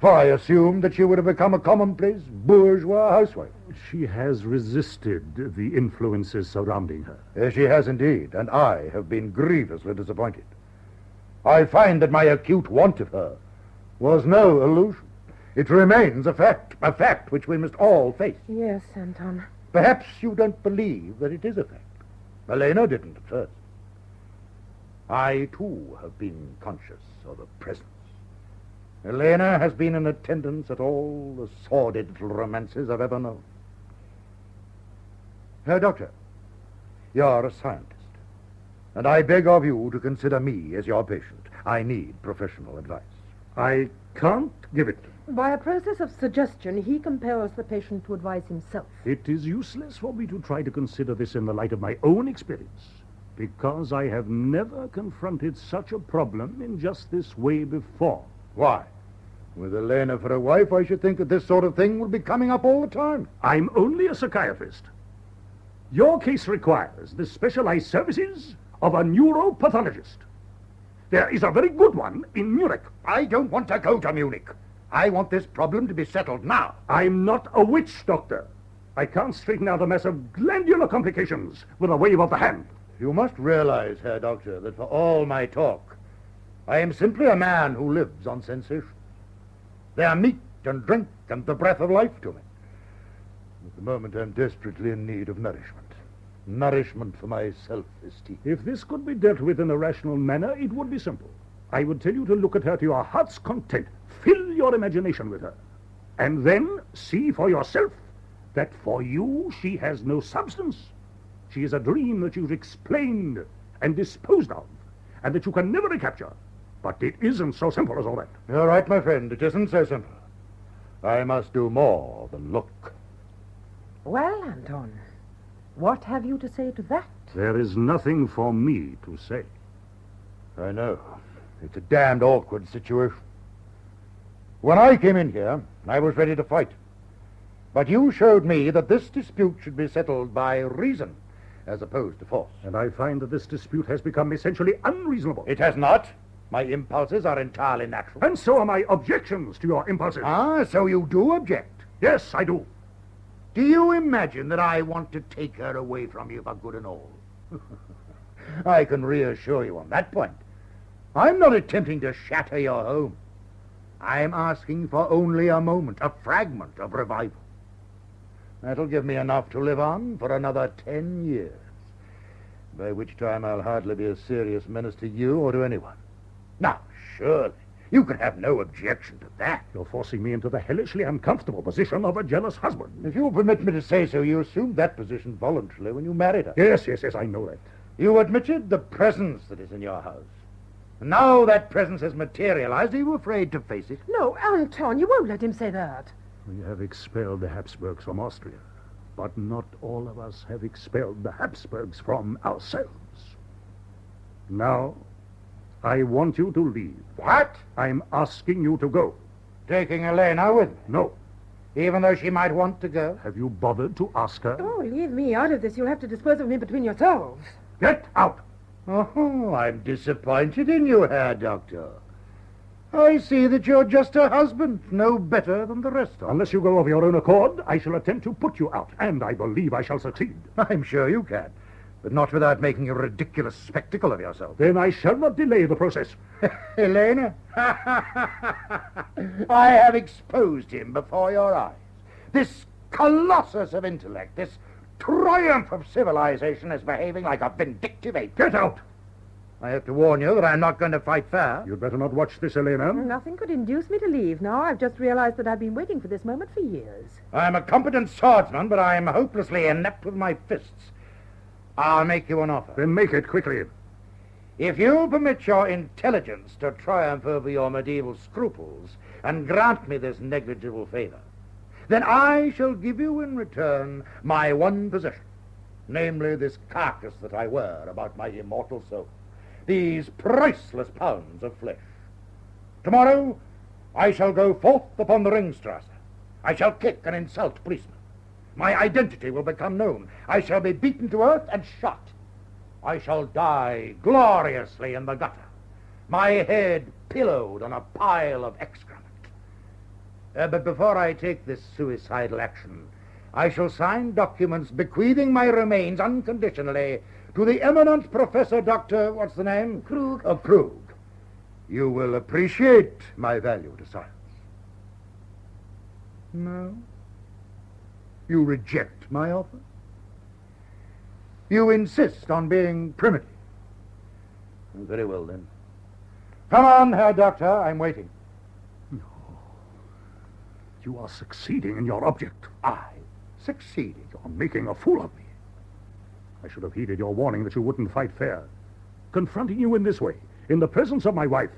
[SPEAKER 7] For I assumed that she would have become a commonplace bourgeois housewife.
[SPEAKER 17] She has resisted the influences surrounding her.
[SPEAKER 7] Yes, she has indeed, and I have been grievously disappointed. I find that my acute want of her was no illusion. It remains a fact which we must all face.
[SPEAKER 18] Yes, Anton.
[SPEAKER 7] Perhaps you don't believe that it is a fact. Helena didn't at first. I, too, have been conscious of a presence. Helena has been in attendance at all the sordid little romances I've ever known. Herr Doctor, you're a scientist, and I beg of you to consider me as your patient. I need professional advice.
[SPEAKER 17] I can't give it.
[SPEAKER 18] By a process of suggestion, he compels the patient to advise himself.
[SPEAKER 17] It is useless for me to try to consider this in the light of my own experience, because I have never confronted such a problem in just this way before.
[SPEAKER 7] Why? With Helena for a wife, I should think that this sort of thing would be coming up all the time.
[SPEAKER 17] I'm only a psychiatrist. Your case requires the specialized services of a neuropathologist. There is a very good one in Munich.
[SPEAKER 7] I don't want to go to Munich. I want this problem to be settled now.
[SPEAKER 17] I'm not a witch doctor. I can't straighten out a mess of glandular complications with a wave of the hand.
[SPEAKER 7] You must realize, Herr Doctor, that for all my talk, I am simply a man who lives on sensations. They are meat and drink and the breath of life to me. At the moment, I'm desperately in need of nourishment. Nourishment for my self-esteem.
[SPEAKER 17] If this could be dealt with in a rational manner, it would be simple. I would tell you to look at her to your heart's content. Fill your imagination with her. And then see for yourself that for you she has no substance. She is a dream that you've explained and disposed of, and that you can never recapture. But it isn't so simple as all that.
[SPEAKER 7] You're right, my friend. It isn't so simple. I must do more than look.
[SPEAKER 18] Well, Anton, what have you to say to that?
[SPEAKER 17] There is nothing for me to say.
[SPEAKER 7] I know. It's a damned awkward situation. When I came in here, I was ready to fight. But you showed me that this dispute should be settled by reason, as opposed to force.
[SPEAKER 17] And I find that this dispute has become essentially unreasonable.
[SPEAKER 7] It has not. My impulses are entirely natural.
[SPEAKER 17] And so are my objections to your impulses.
[SPEAKER 7] Ah, so you do object?
[SPEAKER 17] Yes, I do.
[SPEAKER 7] Do you imagine that I want to take her away from you for good and all? I can reassure you on that point. I'm not attempting to shatter your home. I'm asking for only a moment, a fragment of revival. That'll give me enough to live on for another 10 years, by which time I'll hardly be a serious menace to you or to anyone. Now, surely, you can have no objection to that.
[SPEAKER 17] You're forcing me into the hellishly uncomfortable position of a jealous husband.
[SPEAKER 7] If you'll permit me to say so, you assumed that position voluntarily when you married her.
[SPEAKER 17] Yes, I know that.
[SPEAKER 7] You admitted the presence that is in your house. And now that presence has materialized, are you afraid to face it?
[SPEAKER 18] No, Anton, you won't let him say that.
[SPEAKER 17] We have expelled the Habsburgs from Austria, but not all of us have expelled the Habsburgs from ourselves. Now, I want you to leave.
[SPEAKER 7] What?
[SPEAKER 17] I'm asking you to go.
[SPEAKER 7] Taking Helena with me?
[SPEAKER 17] No.
[SPEAKER 7] Even though she might want to go?
[SPEAKER 17] Have you bothered to ask her?
[SPEAKER 18] Oh, leave me out of this. You'll have to dispose of me between yourselves.
[SPEAKER 17] Get out!
[SPEAKER 7] Oh, I'm disappointed in you, Herr Doctor. I see that you're just a husband, no better than the rest of us.
[SPEAKER 17] Unless you go of your own accord, I shall attempt to put you out, and I believe I shall succeed.
[SPEAKER 7] I'm sure you can, but not without making a ridiculous spectacle of yourself.
[SPEAKER 17] Then I shall not delay the process.
[SPEAKER 7] Helena, I have exposed him before your eyes. This colossus of intellect, this triumph of civilization, is behaving like a vindictive ape.
[SPEAKER 17] Get out!
[SPEAKER 7] I have to warn you that I'm not going to fight fair.
[SPEAKER 17] You'd better not watch this, Elena.
[SPEAKER 18] Nothing could induce me to leave now. I've just realized that I've been waiting for this moment for years.
[SPEAKER 7] I'm a competent swordsman, but I'm hopelessly inept with my fists. I'll make you an offer.
[SPEAKER 17] Then make it quickly.
[SPEAKER 7] If you'll permit your intelligence to triumph over your medieval scruples and grant me this negligible favor, then I shall give you in return my one possession, namely this carcass that I wear about my immortal soul, these priceless pounds of flesh. Tomorrow I shall go forth upon the Ringstrasse. I shall kick and insult policemen. My identity will become known. I shall be beaten to earth and shot. I shall die gloriously in the gutter, my head pillowed on a pile of excrement. But before I take this suicidal action, I shall sign documents bequeathing my remains unconditionally to the eminent Professor Dr. what's the name?
[SPEAKER 18] Krug.
[SPEAKER 7] Krug. You will appreciate my value to science. No? You reject my offer? You insist on being primitive? Very well, then. Come on, Herr Doctor, I'm waiting.
[SPEAKER 17] No. You are succeeding in your object.
[SPEAKER 7] I? Succeeding?
[SPEAKER 17] You're making a fool of me. I should have heeded your warning that you wouldn't fight fair. Confronting you in this way, in the presence of my wife,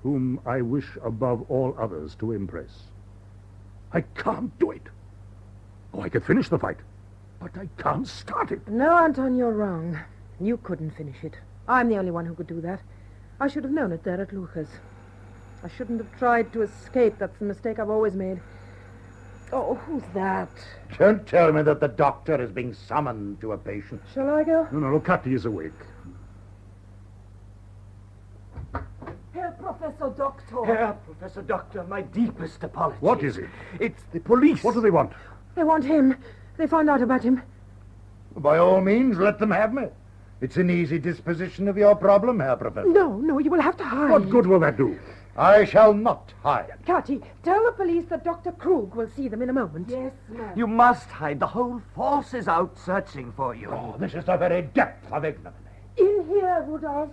[SPEAKER 17] whom I wish above all others to impress. I can't do it. Oh, I could finish the fight, but I can't start it.
[SPEAKER 18] No, Anton, you're wrong. You couldn't finish it. I'm the only one who could do that. I should have known it there at Luca's. I shouldn't have tried to escape. That's the mistake I've always made. Oh, who's that?
[SPEAKER 7] Don't tell me that the doctor is being summoned to a patient.
[SPEAKER 18] Shall I go?
[SPEAKER 17] No, Cathy is awake.
[SPEAKER 16] Herr Professor Doctor.
[SPEAKER 14] Herr Professor Doctor, my deepest apologies.
[SPEAKER 17] What is it?
[SPEAKER 14] It's the police.
[SPEAKER 17] What do they want?
[SPEAKER 18] They want him. They found out about him.
[SPEAKER 7] By all means, let them have me. It's an easy disposition of your problem, Herr Professor.
[SPEAKER 18] No, you will have to hide.
[SPEAKER 17] What good will that do?
[SPEAKER 7] I shall not hide.
[SPEAKER 18] Cathy, tell the police that Dr. Krug will see them in a moment.
[SPEAKER 16] Yes, ma'am.
[SPEAKER 14] You must hide. The whole force is out searching for you.
[SPEAKER 7] Oh, this is the very depth of ignominy.
[SPEAKER 16] In here, Rudolph.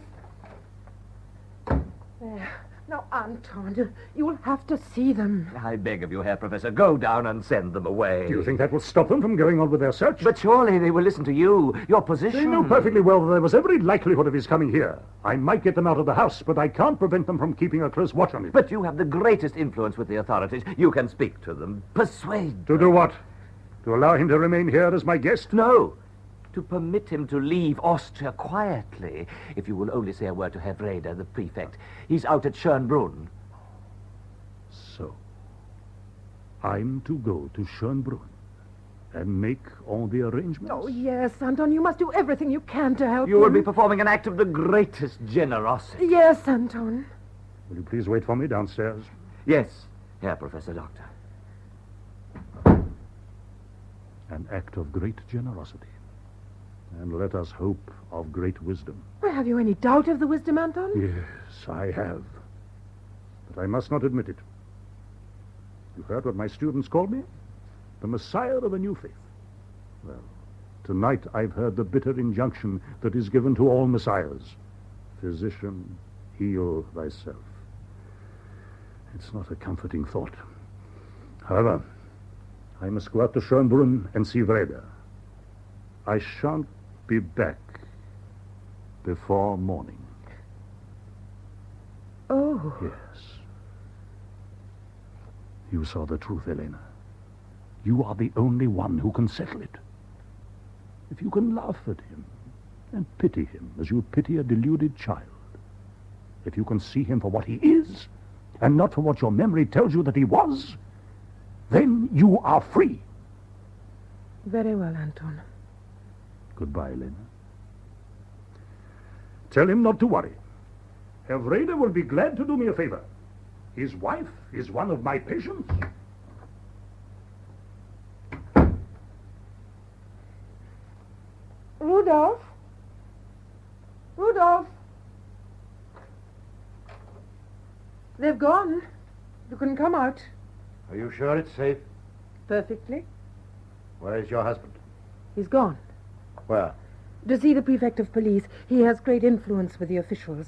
[SPEAKER 18] There. Now, Anton, you will have to see them.
[SPEAKER 14] I beg of you, Herr Professor, go down and send them away.
[SPEAKER 17] Do you think that will stop them from going on with their search?
[SPEAKER 14] But surely they will listen to you, your position.
[SPEAKER 17] They know perfectly well that there was every likelihood of his coming here. I might get them out of the house, but I can't prevent them from keeping a close watch on him.
[SPEAKER 14] But you have the greatest influence with the authorities. You can speak to them, persuade them.
[SPEAKER 17] To do what? To allow him to remain here as my guest?
[SPEAKER 14] No. To permit him to leave Austria quietly, if you will only say a word to Herr Wrede, the prefect. He's out at Schönbrunn.
[SPEAKER 17] So, I'm to go to Schönbrunn and make all the arrangements?
[SPEAKER 18] Oh, yes, Anton, you must do everything you can to help
[SPEAKER 14] You will
[SPEAKER 18] him.
[SPEAKER 14] be performing an act of the greatest generosity.
[SPEAKER 18] Yes, Anton.
[SPEAKER 17] Will you please wait for me downstairs?
[SPEAKER 14] Yes, Herr Professor Doctor.
[SPEAKER 17] An act of great generosity. And let us hope of great wisdom.
[SPEAKER 18] Well, have you any doubt of the wisdom, Anton?
[SPEAKER 17] Yes, I have. But I must not admit it. You heard what my students called me? The Messiah of a new faith. Well, tonight I've heard the bitter injunction that is given to all messiahs. Physician, heal thyself. It's not a comforting thought. However, I must go out to Schönbrunn and see Wrede. I shan't be back before morning.
[SPEAKER 18] Oh.
[SPEAKER 17] Yes. You saw the truth, Elena. You are the only one who can settle it. If you can laugh at him and pity him as you pity a deluded child, if you can see him for what he is and not for what your memory tells you that he was, then you are free.
[SPEAKER 18] Very well, Anton.
[SPEAKER 17] Goodbye, Elena. Tell him not to worry. Herr Wrede will be glad to do me a favor. His wife is one of my patients.
[SPEAKER 18] Rudolph? Rudolph? They've gone. You can come out.
[SPEAKER 7] Are you sure it's safe?
[SPEAKER 18] Perfectly.
[SPEAKER 7] Where is your husband?
[SPEAKER 18] He's gone.
[SPEAKER 7] Where?
[SPEAKER 18] To see the prefect of police. He has great influence with the officials.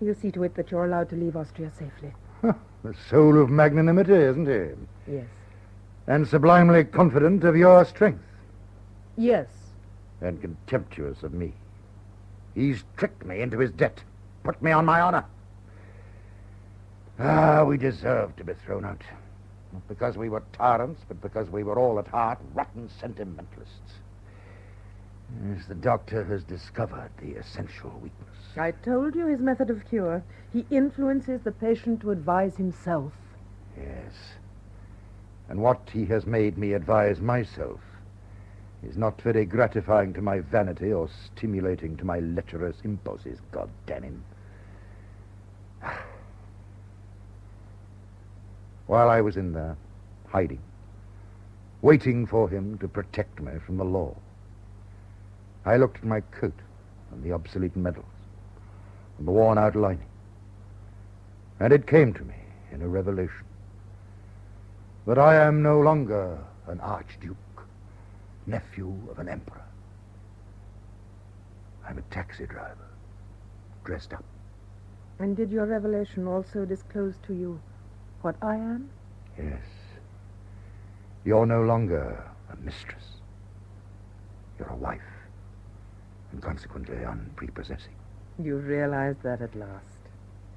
[SPEAKER 18] He'll see to it that you're allowed to leave Austria safely.
[SPEAKER 7] The soul of magnanimity, isn't he?
[SPEAKER 18] Yes.
[SPEAKER 7] And sublimely confident of your strength.
[SPEAKER 18] Yes.
[SPEAKER 7] And contemptuous of me. He's tricked me into his debt. Put me on my honor. We deserve to be thrown out. Not because we were tyrants, but because we were all at heart rotten sentimentalists. Yes, the doctor has discovered the essential weakness.
[SPEAKER 18] I told you his method of cure. He influences the patient to advise himself.
[SPEAKER 7] Yes. And what he has made me advise myself is not very gratifying to my vanity or stimulating to my lecherous impulses, God damn him. While I was in there, hiding, waiting for him to protect me from the law, I looked at my coat and the obsolete medals and the worn-out lining, and it came to me in a revelation that I am no longer an archduke, nephew of an emperor. I'm a taxi driver, dressed up.
[SPEAKER 18] And did your revelation also disclose to you what I am?
[SPEAKER 7] Yes. You're no longer a mistress. You're a wife, and consequently unprepossessing.
[SPEAKER 18] You realized that at last.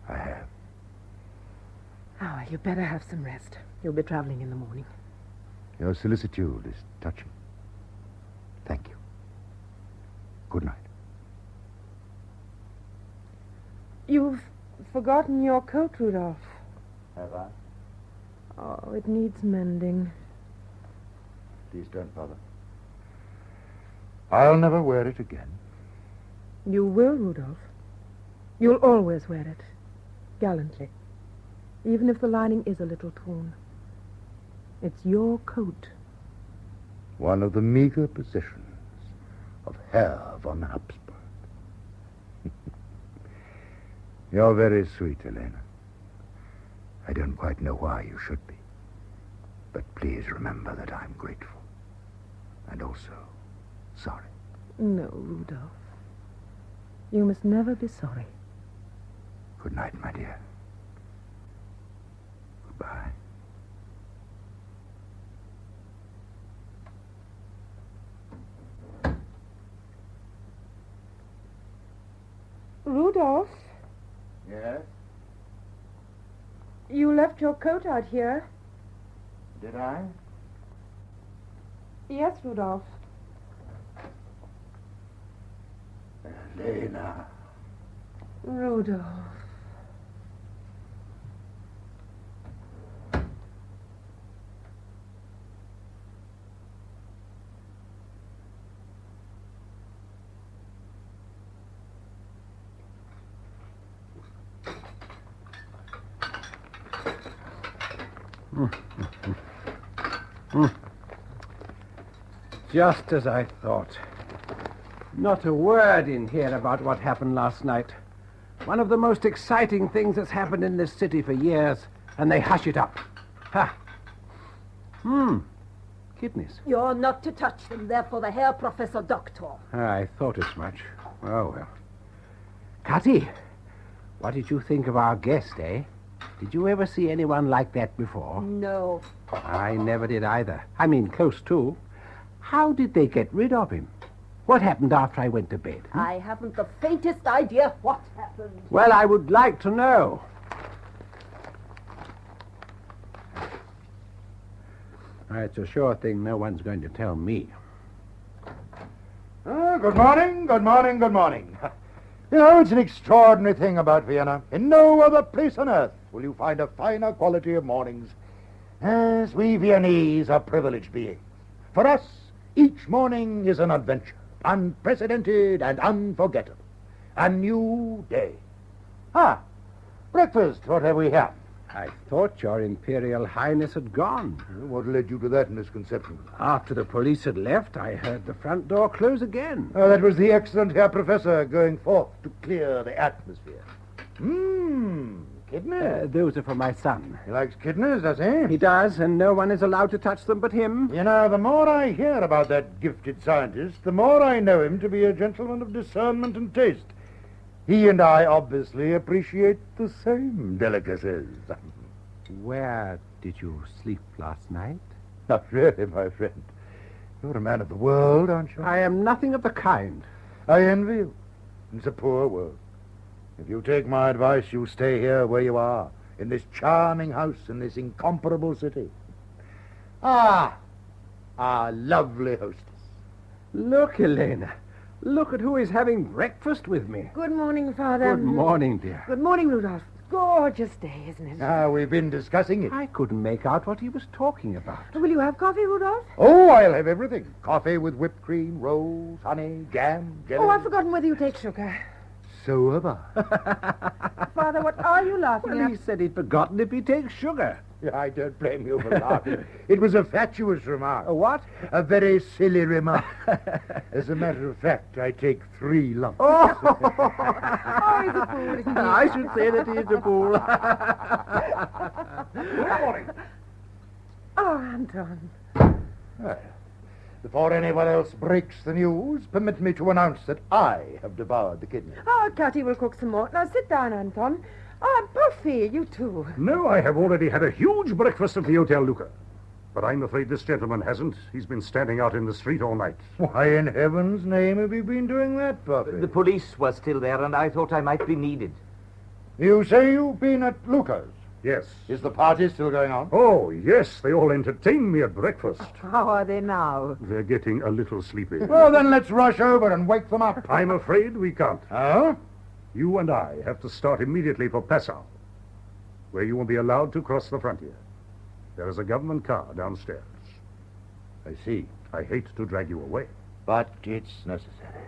[SPEAKER 7] I have.
[SPEAKER 18] Oh, well, you better have some rest. You'll be traveling in the morning.
[SPEAKER 7] Your solicitude is touching. Thank you. Good night.
[SPEAKER 18] You've forgotten your coat, Rudolph.
[SPEAKER 7] Have I?
[SPEAKER 18] Oh, it needs mending.
[SPEAKER 7] Please don't bother. I'll never wear it again.
[SPEAKER 18] You will, Rudolph. You'll always wear it. Gallantly. Even if the lining is a little torn. It's your coat.
[SPEAKER 7] One of the meager possessions of Herr von Habsburg. You're very sweet, Elena. I don't quite know why you should be. But please remember that I'm grateful. And also sorry.
[SPEAKER 18] No, Rudolph. You must never be sorry.
[SPEAKER 7] Good night, my dear. Goodbye.
[SPEAKER 18] Rudolph,
[SPEAKER 7] Yes?
[SPEAKER 18] you left your coat out here.
[SPEAKER 7] Did I?
[SPEAKER 18] Yes, Rudolph.
[SPEAKER 7] Elena.
[SPEAKER 18] Rudolph.
[SPEAKER 19] Just as I thought. Not a word in here about what happened last night. One of the most exciting things that's happened in this city for years, and they hush it up. Ha! Kidneys.
[SPEAKER 16] You're not to touch them. They're for the Herr Professor Doctor.
[SPEAKER 19] I thought as much. Oh, well. Cutty, what did you think of our guest, eh? Did you ever see anyone like that before?
[SPEAKER 16] No.
[SPEAKER 19] I never did either. I mean, close to. How did they get rid of him? What happened after I went to bed?
[SPEAKER 16] I haven't the faintest idea what happened.
[SPEAKER 19] Well, I would like to know. It's a sure thing no one's going to tell me.
[SPEAKER 7] Good morning, good morning, good morning. You know, it's an extraordinary thing about Vienna. In no other place on earth will you find a finer quality of mornings. As we Viennese are privileged beings. For us, each morning is an adventure, unprecedented and unforgettable. A new day. Breakfast, what have we had?
[SPEAKER 19] I thought your Imperial Highness had gone.
[SPEAKER 7] What led you to that misconception?
[SPEAKER 19] After the police had left, I heard the front door close again.
[SPEAKER 7] That was the excellent Herr Professor going forth to clear the atmosphere. Kidneys?
[SPEAKER 19] Those are for my son.
[SPEAKER 7] He likes kidneys, does he?
[SPEAKER 19] He does, and no one is allowed to touch them but him.
[SPEAKER 7] You know, the more I hear about that gifted scientist, the more I know him to be a gentleman of discernment and taste. He and I obviously appreciate the same delicacies.
[SPEAKER 19] Where did you sleep last night?
[SPEAKER 7] Not really, my friend. You're a man of the world, aren't you?
[SPEAKER 19] I am nothing of the kind.
[SPEAKER 7] I envy you. It's a poor world. If you take my advice, you stay here where you are, in this charming house, in this incomparable city. Ah, our lovely hostess.
[SPEAKER 19] Look, Elena. Look at who is having breakfast with me.
[SPEAKER 18] Good morning, Father.
[SPEAKER 19] Good morning, dear.
[SPEAKER 18] Good morning, Rudolph. Gorgeous day, isn't it?
[SPEAKER 7] Ah, we've been discussing it.
[SPEAKER 19] I couldn't make out what he was talking about.
[SPEAKER 18] Will you have coffee, Rudolph?
[SPEAKER 7] Oh, I'll have everything. Coffee with whipped cream, rolls, honey, jam, jelly.
[SPEAKER 18] Oh, I've forgotten whether you take sugar.
[SPEAKER 7] So have I.
[SPEAKER 18] Father, what are you laughing
[SPEAKER 19] Well,
[SPEAKER 18] at?
[SPEAKER 19] he said he'd forgotten if he takes sugar.
[SPEAKER 7] Yeah, I don't blame you for laughing. It was a fatuous remark.
[SPEAKER 19] A what?
[SPEAKER 7] A very silly remark. As a matter of fact, I take 3 lumps.
[SPEAKER 18] Oh, he's a fool, isn't he?
[SPEAKER 19] I should say that he's a fool.
[SPEAKER 7] Good morning.
[SPEAKER 18] Oh, Anton.
[SPEAKER 7] Well, before anyone else breaks the news, permit me to announce that I have devoured the kidney.
[SPEAKER 18] Oh, Cathy will cook some more. Now, sit down, Anton. Oh, Buffy, you too.
[SPEAKER 17] No, I have already had a huge breakfast at the Hotel Luca. But I'm afraid this gentleman hasn't. He's been standing out in the street all night.
[SPEAKER 7] Why in heaven's name have you been doing that, Buffy?
[SPEAKER 14] The police were still there, and I thought I might be needed.
[SPEAKER 7] You say you've been at Luca's?
[SPEAKER 17] Yes.
[SPEAKER 7] Is the party still going on?
[SPEAKER 17] Oh, yes, they all entertained me at breakfast.
[SPEAKER 18] How are they now?
[SPEAKER 17] They're getting a little sleepy.
[SPEAKER 7] Well, then let's rush over and wake them up.
[SPEAKER 17] I'm afraid we can't.
[SPEAKER 7] Oh?
[SPEAKER 17] You and I have to start immediately for Passau, where you will be allowed to cross the frontier. There is a government car downstairs.
[SPEAKER 7] I see.
[SPEAKER 17] I hate to drag you away.
[SPEAKER 7] But it's necessary.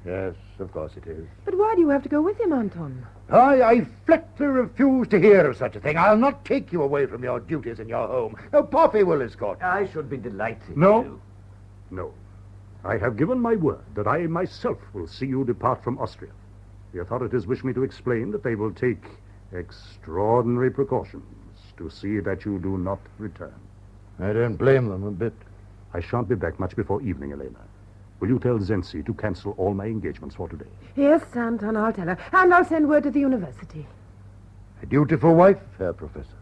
[SPEAKER 7] Yes, of course it is.
[SPEAKER 18] But why do you have to go with him, Anton?
[SPEAKER 7] I flatly refuse to hear of such a thing. I'll not take you away from your duties in your home. No, Poppy will escort you.
[SPEAKER 14] I should be delighted.
[SPEAKER 17] No. No. I have given my word that I myself will see you depart from Austria. The authorities wish me to explain that they will take extraordinary precautions to see that you do not return.
[SPEAKER 7] I don't blame them a bit.
[SPEAKER 17] I shan't be back much before evening, Elena. Will you tell Zenzi to cancel all my engagements for today?
[SPEAKER 18] Yes, Anton, I'll tell her. And I'll send word to the university.
[SPEAKER 7] A dutiful wife, Herr Professor.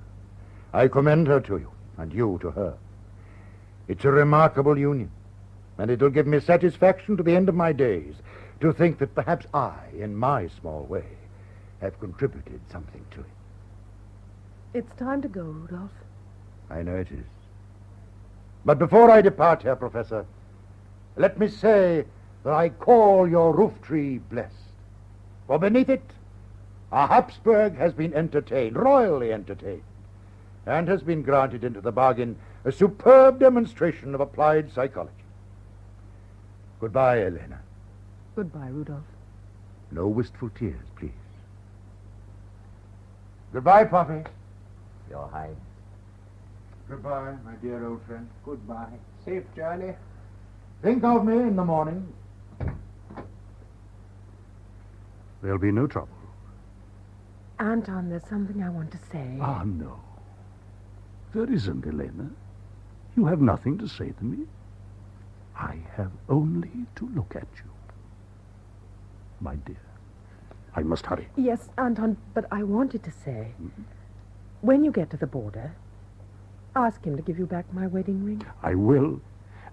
[SPEAKER 7] I commend her to you, and you to her. It's a remarkable union, and it'll give me satisfaction to the end of my days to think that perhaps I, in my small way, have contributed something to it.
[SPEAKER 18] It's time to go, Rudolph.
[SPEAKER 7] I know it is. But before I depart, Herr Professor, let me say that I call your roof tree blessed. For beneath it, a Habsburg has been entertained, royally entertained, and has been granted into the bargain a superb demonstration of applied psychology. Goodbye, Elena.
[SPEAKER 18] Goodbye, Rudolph.
[SPEAKER 7] No wistful tears, please. Goodbye, Puffy.
[SPEAKER 14] Your Highness.
[SPEAKER 7] Goodbye, my dear old friend.
[SPEAKER 19] Goodbye. Safe journey.
[SPEAKER 7] Think of me in the morning.
[SPEAKER 17] There'll be no trouble.
[SPEAKER 18] Anton, there's something I want to say.
[SPEAKER 17] Ah, no. There isn't, Elena. You have nothing to say to me. I have only to look at you. My dear, I must hurry.
[SPEAKER 18] Yes, Anton, but I wanted to say, when you get to the border, ask him to give you back my wedding ring.
[SPEAKER 17] I will.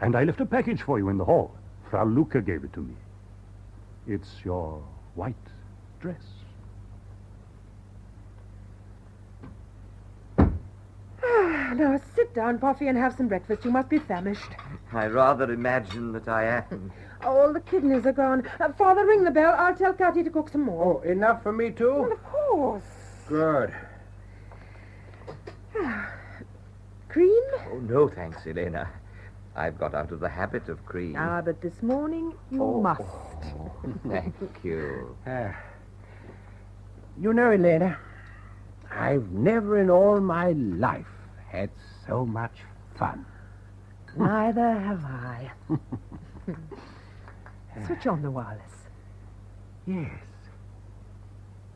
[SPEAKER 17] And I left a package for you in the hall. Frau Luca gave it to me. It's your white dress.
[SPEAKER 18] Now, sit down, Puffy, and have some breakfast. You must be famished.
[SPEAKER 21] I rather imagine that I am.
[SPEAKER 18] All the kidneys are gone. Father, ring the bell. I'll tell Cathy to cook some more.
[SPEAKER 19] Oh, enough for me, too?
[SPEAKER 18] Well, of course.
[SPEAKER 19] Good.
[SPEAKER 18] Cream?
[SPEAKER 21] Oh, no, thanks, Elena. I've got out of the habit of cream.
[SPEAKER 18] Ah, but this morning you must.
[SPEAKER 21] Oh, thank you.
[SPEAKER 19] You know, Elena, I've never in all my life had so much fun.
[SPEAKER 18] Neither have I. Switch on the wireless.
[SPEAKER 19] Yes.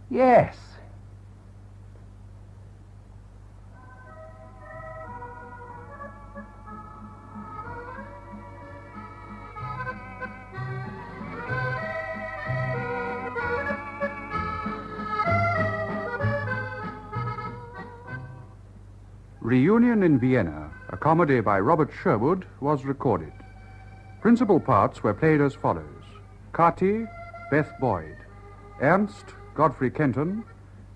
[SPEAKER 19] Yes.
[SPEAKER 2] Reunion in Vienna, a comedy by Robert Sherwood, was recorded. Principal parts were played as follows. Katy, Beth Boyd. Ernst, Godfrey Kenton.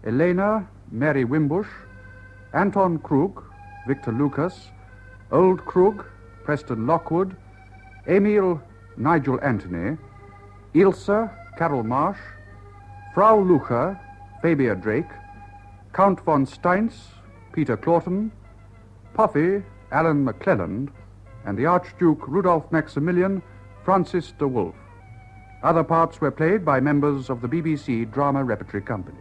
[SPEAKER 2] Elena, Mary Wimbush. Anton Krug, Victor Lucas. Old Krug, Preston Lockwood. Emil, Nigel Anthony. Ilse, Carol Marsh. Frau Lucher, Fabia Drake. Count von Steins, Peter Claughton. Puffy, Alan McClelland, and the Archduke Rudolph Maximilian, Francis de Wolf. Other parts were played by members of the BBC Drama Repertory Company.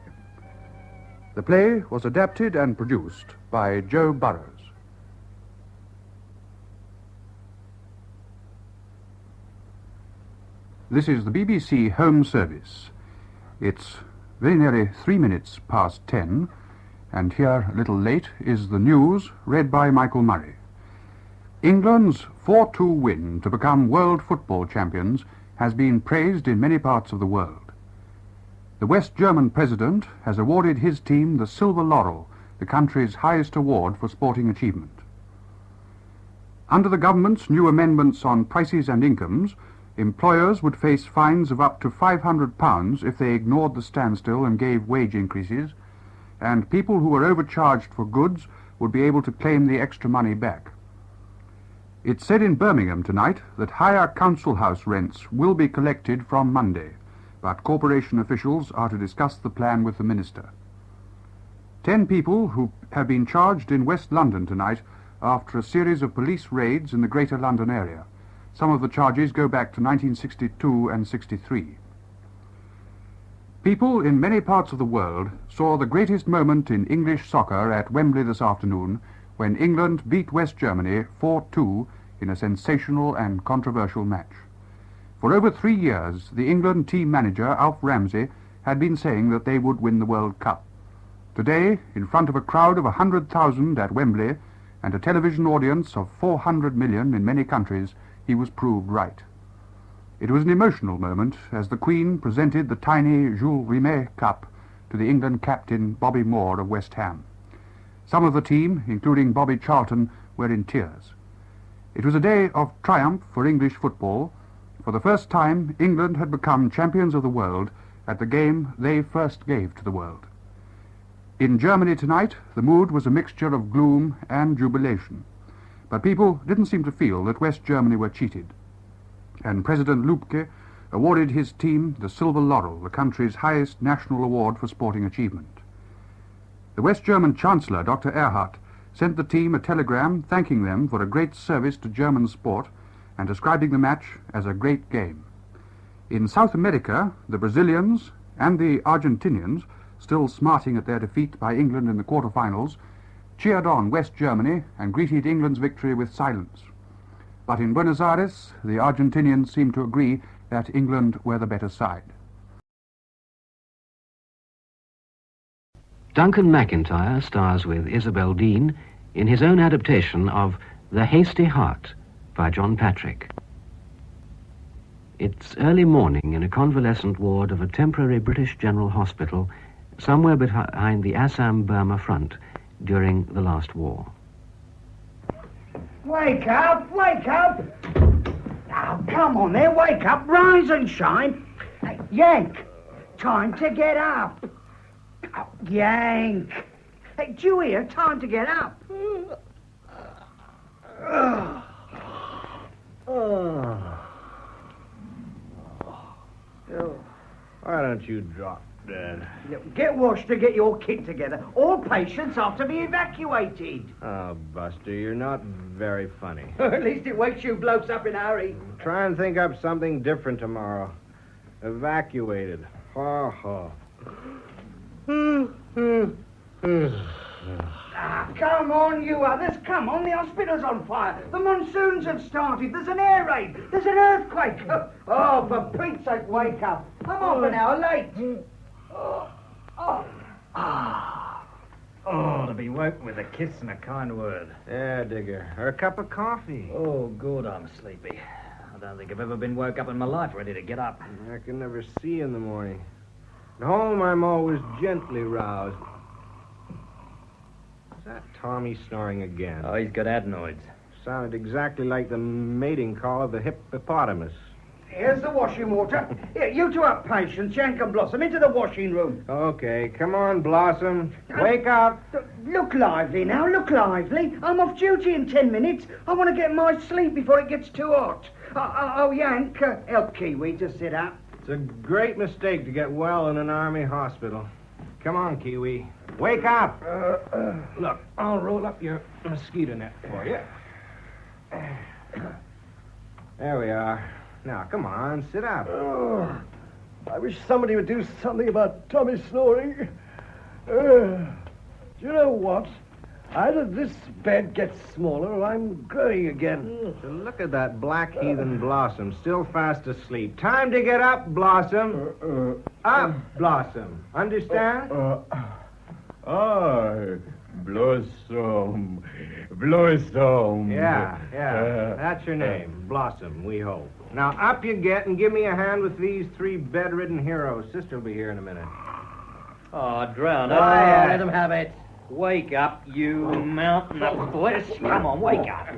[SPEAKER 2] The play was adapted and produced by Joe Burrows. This is the BBC Home Service. It's very nearly 3 minutes past 10, and here, a little late, is the news read by Michael Murray. England's 4-2 win to become world football champions has been praised in many parts of the world. The West German president has awarded his team the Silver Laurel, the country's highest award for sporting achievement. Under the government's new amendments on prices and incomes, employers would face fines of up to £500 if they ignored the standstill and gave wage increases, and people who were overcharged for goods would be able to claim the extra money back. It's said in Birmingham tonight that higher council house rents will be collected from Monday, but corporation officials are to discuss the plan with the minister. 10 people who have been charged in West London tonight after a series of police raids in the Greater London area. Some of the charges go back to 1962 and 63. People in many parts of the world saw the greatest moment in English soccer at Wembley this afternoon when England beat West Germany 4-2 in a sensational and controversial match. For over 3 years, the England team manager, Alf Ramsey, had been saying that they would win the World Cup. Today, in front of a crowd of 100,000 at Wembley and a television audience of 400 million in many countries, he was proved right. It was an emotional moment as the Queen presented the tiny Jules Rimet Cup to the England captain Bobby Moore of West Ham. Some of the team, including Bobby Charlton, were in tears. It was a day of triumph for English football. For the first time, England had become champions of the world at the game they first gave to the world. In Germany tonight, the mood was a mixture of gloom and jubilation. But people didn't seem to feel that West Germany were cheated. And President Lübke awarded his team the Silver Laurel, the country's highest national award for sporting achievement. The West German Chancellor, Dr. Erhard, sent the team a telegram thanking them for a great service to German sport and describing the match as a great game. In South America, the Brazilians and the Argentinians, still smarting at their defeat by England in the quarter-finals, cheered on West Germany and greeted England's victory with silence. But in Buenos Aires, the Argentinians seemed to agree that England were the better side.
[SPEAKER 9] Duncan McIntyre stars with Isabel Dean in his own adaptation of The Hasty Heart by John Patrick. It's early morning in a convalescent ward of a temporary British General Hospital somewhere behind the Assam-Burma front during the last war.
[SPEAKER 12] Wake up, wake up! Now, come on there, wake up, rise and shine. Hey, Yank, time to get up. Oh, Yank. Hey, do you hear? Time to get up.
[SPEAKER 23] Why don't you drop dead?
[SPEAKER 12] Get washed to get your kit together. All patients have to be evacuated.
[SPEAKER 23] Oh, Buster, you're not very funny.
[SPEAKER 12] At least it wakes you blokes up in a hurry.
[SPEAKER 23] Try and think up something different tomorrow. Evacuated. Ha ha.
[SPEAKER 12] Come on, you others, come on. The hospital's on fire. The monsoons have started. There's an air raid. There's an earthquake. Oh, for Pete's sake, wake up. I'm half an hour late.
[SPEAKER 23] To be woke with a kiss and a kind word. Yeah, Digger. Or a cup of coffee.
[SPEAKER 24] Oh, good, I'm sleepy. I don't think I've ever been woke up in my life ready to get up.
[SPEAKER 23] I can never see in the morning. At home, I'm always gently roused. That Tommy snoring again.
[SPEAKER 24] Oh, he's got adenoids.
[SPEAKER 23] Sounded exactly like the mating call of the hippopotamus.
[SPEAKER 12] Here's the washing water. Here, you two up, Patience, Yank and Blossom, into the washing room.
[SPEAKER 23] Okay, come on, Blossom. Wake up.
[SPEAKER 12] Look lively now, look lively. I'm off duty in 10 minutes. I want to get my sleep before it gets too hot. Oh, Yank, help Kiwi to sit up.
[SPEAKER 23] It's a great mistake to get well in an army hospital. Come on, Kiwi. Wake up. Look, I'll roll up your mosquito net for you. There we are. Now, come on, sit up.
[SPEAKER 1] Oh, I wish somebody would do something about Tommy snoring. Do you know what? Either this bed gets smaller or I'm growing again.
[SPEAKER 23] So look at that black heathen Blossom, still fast asleep. Time to get up, Blossom. Up, Blossom. Understand?
[SPEAKER 13] Blossom. Blossom.
[SPEAKER 23] Yeah. That's your name. Blossom, we hope. Now, up you get and give me a hand with these 3 bedridden heroes. Sister'll be here in a minute.
[SPEAKER 24] Oh, drown.
[SPEAKER 11] Let him have it.
[SPEAKER 24] Wake up, you mountain of flesh. Come on, wake up.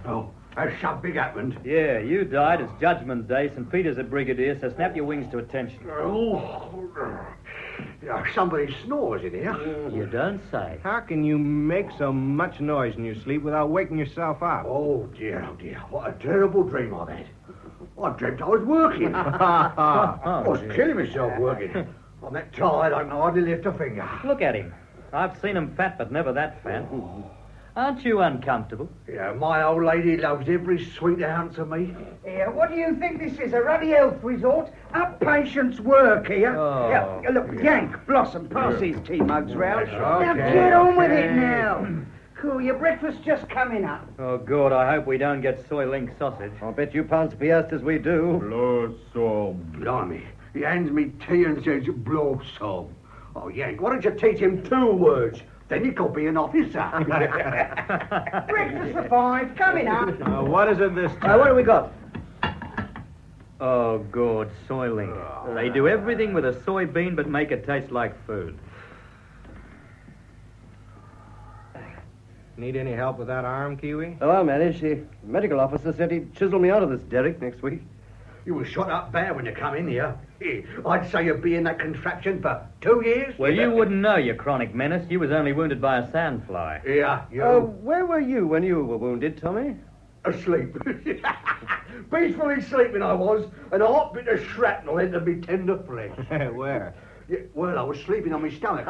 [SPEAKER 7] Oh, has something big happened?
[SPEAKER 24] Yeah, you died. It's Judgment Day. St. Peter's a brigadier, so snap your wings to attention.
[SPEAKER 7] Somebody snores in here.
[SPEAKER 24] You don't say.
[SPEAKER 23] How can you make so much noise in your sleep without waking yourself up?
[SPEAKER 7] Oh, dear. What a terrible dream I've had. I dreamt I was working. I was killing myself working. I'm that tired I can hardly lift a finger.
[SPEAKER 24] Look at him. I've seen him fat, but never that fat. Aren't you uncomfortable?
[SPEAKER 7] Yeah, my old lady loves every sweet ounce of me.
[SPEAKER 12] Here, what do you think this is, a ruddy health resort? Up Patience work here.
[SPEAKER 24] Oh.
[SPEAKER 12] Yeah, look, Yank, Blossom, pass these tea mugs round.
[SPEAKER 23] Okay.
[SPEAKER 12] Now get on with it now. Cool, your breakfast's just coming up.
[SPEAKER 24] Oh, good. I hope we don't get soy link sausage.
[SPEAKER 1] I'll bet you pounds piastres we do.
[SPEAKER 13] Blossom.
[SPEAKER 7] Blimey, he hands me tea and says, Blossom. Oh, Yank, why don't you teach him 2 words? Then he could be an officer.
[SPEAKER 12] Breakfast for 5, coming up.
[SPEAKER 23] What is it this time?
[SPEAKER 1] What have we got?
[SPEAKER 24] Oh, good. Soy link. They do everything with a soybean but make it taste like food.
[SPEAKER 23] Need any help with that arm, Kiwi?
[SPEAKER 1] Oh, I'll manage. The medical officer said he'd chisel me out of this derrick next week.
[SPEAKER 7] You were shot up bad when you come in here. I'd say you'd be in that contraption for 2 years.
[SPEAKER 24] Well, you wouldn't know, you chronic menace. You was only wounded by a sandfly.
[SPEAKER 7] Yeah, you...
[SPEAKER 1] Where were you when you were wounded, Tommy?
[SPEAKER 7] Asleep. Peacefully sleeping I was, and a hot bit of shrapnel entered me tender flesh.
[SPEAKER 23] Where?
[SPEAKER 7] Yeah, well, I was sleeping on my stomach.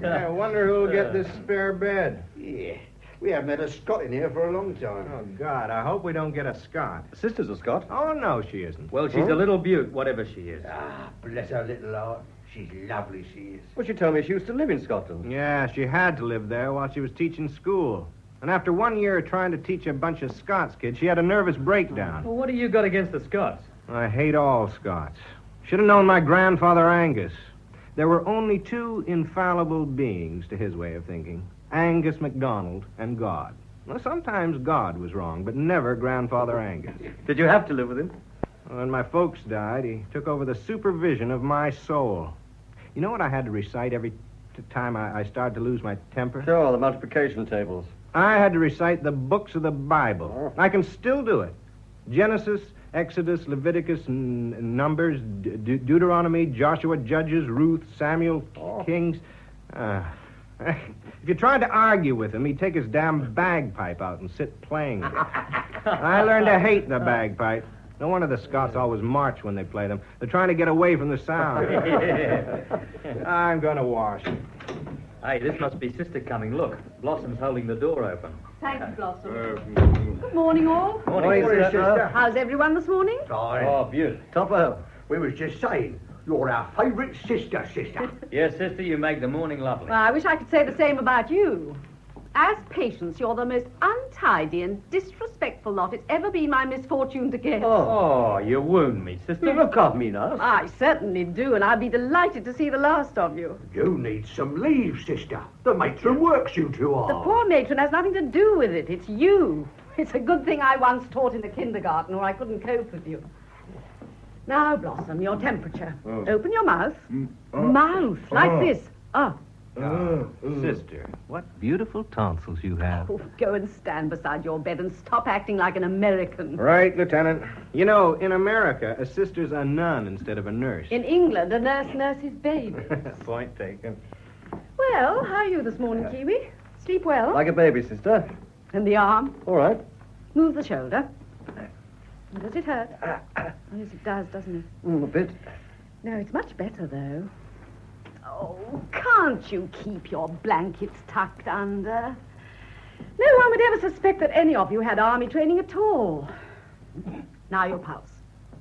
[SPEAKER 23] I wonder who'll get this spare bed.
[SPEAKER 7] Yeah, we haven't had a Scot in here for a long time.
[SPEAKER 23] Oh, God, I hope we don't get a Scot.
[SPEAKER 1] Sister's a Scot.
[SPEAKER 23] Oh, no, she isn't.
[SPEAKER 24] Well, she's a little beaut, whatever she is.
[SPEAKER 7] Ah, bless her little heart. She's lovely, she is.
[SPEAKER 1] Well, she told me she used to live in Scotland.
[SPEAKER 23] Yeah, she had to live there while she was teaching school. And after 1 year of trying to teach a bunch of Scots kids, she had a nervous breakdown.
[SPEAKER 24] Well, what do you got against the Scots?
[SPEAKER 23] I hate all Scots. Should have known my grandfather Angus. There were only 2 infallible beings, to his way of thinking. Angus MacDonald and God. Well, sometimes God was wrong, but never Grandfather Angus.
[SPEAKER 1] Did you have to live with him?
[SPEAKER 23] When my folks died, he took over the supervision of my soul. You know what I had to recite every time I started to lose my temper?
[SPEAKER 1] Sure, the multiplication tables.
[SPEAKER 23] I had to recite the books of the Bible. I can still do it. Genesis, Exodus, Leviticus, Numbers, Deuteronomy, Joshua, Judges, Ruth, Samuel, Kings. If you tried to argue with him, he'd take his damn bagpipe out and sit playing it. I learned to hate the bagpipe. No wonder the Scots always march when they play them. They're trying to get away from the sound. I'm going to wash.
[SPEAKER 24] Hey, this must be Sister coming. Look, Blossom's holding the door open.
[SPEAKER 16] Thank you, Blossom. Good morning, all.
[SPEAKER 24] Morning,
[SPEAKER 7] sister.
[SPEAKER 16] How's everyone this morning?
[SPEAKER 7] Fine.
[SPEAKER 24] Oh, beautiful.
[SPEAKER 1] Top of
[SPEAKER 7] We was just saying, you're our favourite sister.
[SPEAKER 24] Yes, Sister, you make the morning lovely.
[SPEAKER 16] Well, I wish I could say the same about you. As Patience, you're the most untidy and disrespectful lot it's ever been my misfortune to get.
[SPEAKER 24] Oh, you wound me, Sister.
[SPEAKER 1] You look at me now.
[SPEAKER 16] I certainly do, and I'd be delighted to see the last of you.
[SPEAKER 7] You need some leave, sister. The matron works you too hard.
[SPEAKER 16] The poor matron has nothing to do with it. It's you. It's a good thing I once taught in the kindergarten, or I couldn't cope with you. Now, Blossom, your temperature. Open your mouth. Mouth, like this. Oh,
[SPEAKER 23] Sister, what beautiful tonsils you have.
[SPEAKER 3] Oh, go and stand beside your bed and stop acting like an American.
[SPEAKER 23] Right, Lieutenant. You know, in America, a sister's a nun instead of a nurse.
[SPEAKER 3] In England, a nurse nurses babies.
[SPEAKER 23] Point taken.
[SPEAKER 3] Well, how are you this morning, Kiwi? Sleep well?
[SPEAKER 1] Like a baby, sister.
[SPEAKER 3] And the arm?
[SPEAKER 1] All right.
[SPEAKER 3] Move the shoulder. Does it hurt? Yes, it does, doesn't it?
[SPEAKER 1] A bit.
[SPEAKER 3] No, it's much better, though. Oh, can't you keep your blankets tucked under? No one would ever suspect that any of you had army training at all. Now your pulse.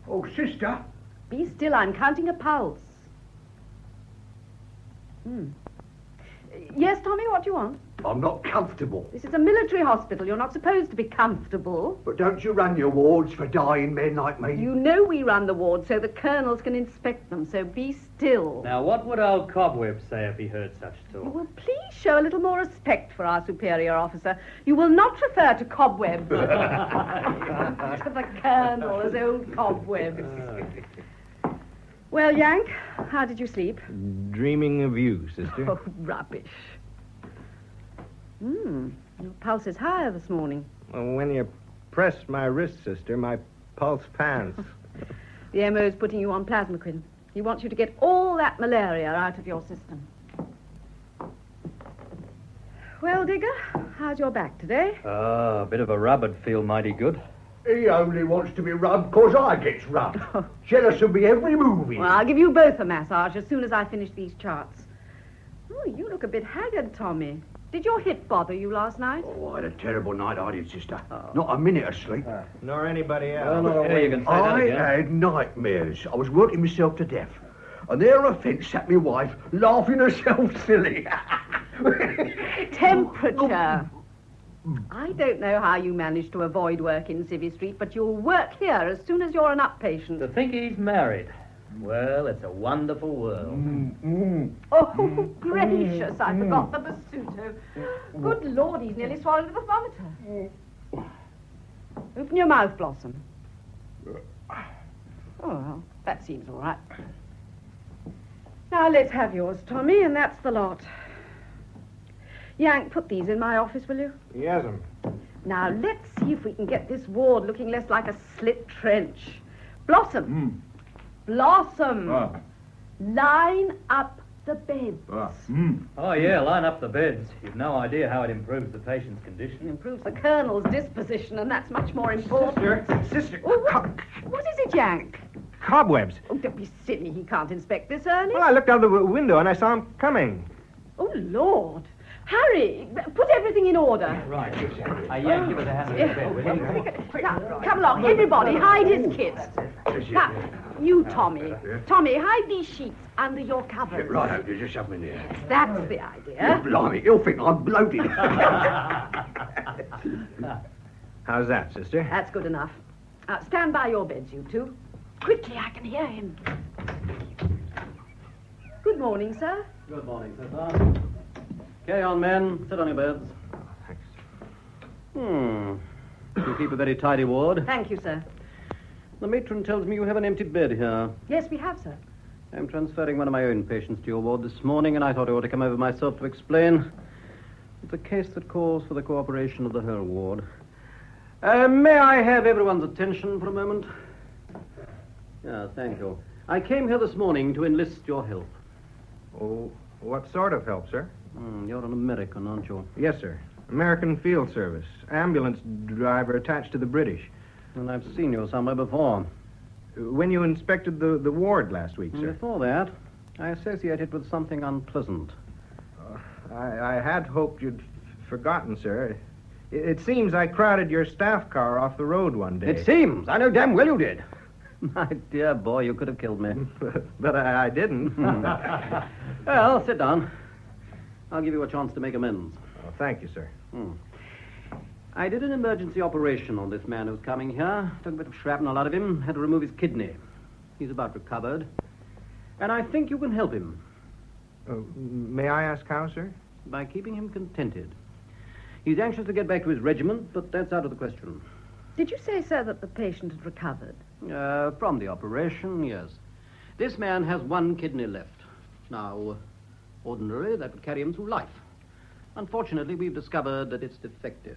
[SPEAKER 12] Oh, sister.
[SPEAKER 3] Be still, I'm counting a pulse. Yes, Tommy, what do you want?
[SPEAKER 1] I'm not comfortable.
[SPEAKER 3] This is a military hospital. You're not supposed to be comfortable.
[SPEAKER 1] But don't you run your wards for dying men like me?
[SPEAKER 3] You know we run the wards so the colonels can inspect them, so be still.
[SPEAKER 24] Now, what would old Cobweb say if he heard such talk?
[SPEAKER 3] Well, please show a little more respect for our superior officer. You will not refer to Cobweb. To the colonel as old Cobweb. Well, Yank, how did you sleep?
[SPEAKER 23] Dreaming of you, sister.
[SPEAKER 3] Oh, rubbish. Your pulse is higher this morning.
[SPEAKER 23] Well, when you press my wrist, sister, my pulse pans.
[SPEAKER 3] The MO's putting you on plasmaquin. He wants you to get all that malaria out of your system. Well, Digger, how's your back today?
[SPEAKER 24] A bit of a rub would feel mighty good.
[SPEAKER 1] He only wants to be rubbed 'cause I gets rubbed. Jealous of me every movie.
[SPEAKER 3] Well, I'll give you both a massage as soon as I finish these charts. Oh, you look a bit haggard, Tommy. Did your hip bother you last night?
[SPEAKER 1] Oh, I had a terrible night, I did, sister. Not a minute of sleep.
[SPEAKER 23] Nor anybody else.
[SPEAKER 1] I had nightmares. I was working myself to death. And there I fence sat my wife laughing herself silly.
[SPEAKER 3] Temperature. I don't know how you managed to avoid work in Civvy Street, but you'll work here as soon as you're an up patient.
[SPEAKER 24] To think he's married. Well, it's a wonderful world.
[SPEAKER 3] Oh, gracious, I forgot the Basuto. Good Lord, he's nearly swallowed the thermometer. Open your mouth, Blossom. Oh, well, that seems all right. Now, let's have yours, Tommy, and that's the lot. Yank, put these in my office, will you?
[SPEAKER 23] Yes'm.
[SPEAKER 3] Now, let's see if we can get this ward looking less like a slit trench. Blossom. Blossom. Line up the beds.
[SPEAKER 24] Oh, yeah, line up the beds. You've no idea how it improves the patient's condition.
[SPEAKER 3] It improves the colonel's disposition, and that's much more important.
[SPEAKER 23] Sister.
[SPEAKER 3] Oh, what is it, Yank?
[SPEAKER 23] Cobwebs.
[SPEAKER 3] Oh, don't be silly. He can't inspect this early.
[SPEAKER 23] Well, I looked out the window and I saw him coming.
[SPEAKER 3] Oh, Lord. Hurry. Put everything in order.
[SPEAKER 24] Right. Yank, give us a hand with the bed, will you?
[SPEAKER 3] Now, come along. Everybody, hide his kits. Now, you, Tommy. Tommy, hide these sheets under your covers.
[SPEAKER 1] Right out, you just shove me in there.
[SPEAKER 3] That's the idea.
[SPEAKER 1] Blimey, he'll think I'm bloated.
[SPEAKER 23] How's that, sister?
[SPEAKER 3] That's good enough. Stand by your beds, you two. Quickly, I can hear him. Good morning, sir.
[SPEAKER 14] Good morning, sir. Carry on, men. Sit on your beds. You keep a very tidy ward.
[SPEAKER 3] Thank you, sir.
[SPEAKER 14] The matron tells me you have an empty bed here.
[SPEAKER 3] Yes, we have, sir.
[SPEAKER 14] I'm transferring one of my own patients to your ward this morning, and I thought I ought to come over myself to explain. It's a case that calls for the cooperation of the whole ward. May I have everyone's attention for a moment? Thank you. I came here this morning to enlist your help.
[SPEAKER 23] Oh, what sort of help, sir?
[SPEAKER 14] You're an American, aren't you?
[SPEAKER 23] Yes, sir. American Field Service. Ambulance driver attached to the British.
[SPEAKER 14] And I've seen you somewhere before.
[SPEAKER 23] When you inspected the ward last week, sir.
[SPEAKER 14] Before that, I associated with something unpleasant.
[SPEAKER 23] I had hoped you'd forgotten, sir. It seems I crowded your staff car off the road one day.
[SPEAKER 14] It seems. I know damn well you did. My dear boy, you could have killed me.
[SPEAKER 23] But I didn't.
[SPEAKER 14] Well, sit down. I'll give you a chance to make amends.
[SPEAKER 23] Oh, thank you, sir.
[SPEAKER 14] I did an emergency operation on this man who's coming here. Took a bit of shrapnel out of him. Had to remove his kidney. He's about recovered. And I think you can help him.
[SPEAKER 23] May I ask how, sir?
[SPEAKER 14] By keeping him contented. He's anxious to get back to his regiment, but that's out of the question.
[SPEAKER 3] Did you say, sir, that the patient had recovered?
[SPEAKER 14] From the operation, yes. This man has one kidney left. Now, Ordinarily, that would carry him through life. Unfortunately, we've discovered that it's defective.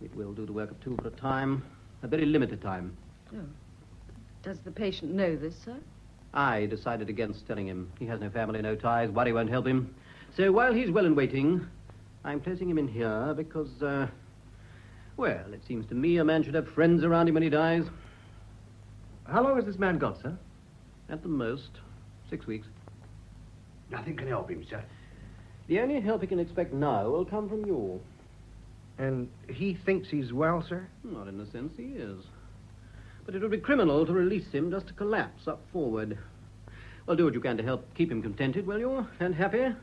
[SPEAKER 14] It will do the work of two at a time, a very limited time.
[SPEAKER 3] Oh. Does the patient know this, sir?
[SPEAKER 14] I decided against telling him. He has no family, no ties. Worry won't help him. So while he's well and waiting, I'm placing him in here because, well, it seems to me a man should have friends around him when he dies.
[SPEAKER 1] How long has this man got, sir?
[SPEAKER 14] At the most, 6 weeks.
[SPEAKER 1] Nothing can help him, sir.
[SPEAKER 14] The only help he can expect now will come from you.
[SPEAKER 23] And he thinks he's well, sir?
[SPEAKER 14] Not in the sense he is. But it would be criminal to release him just to collapse up forward. Well, do what you can to help keep him contented, will you? And happy?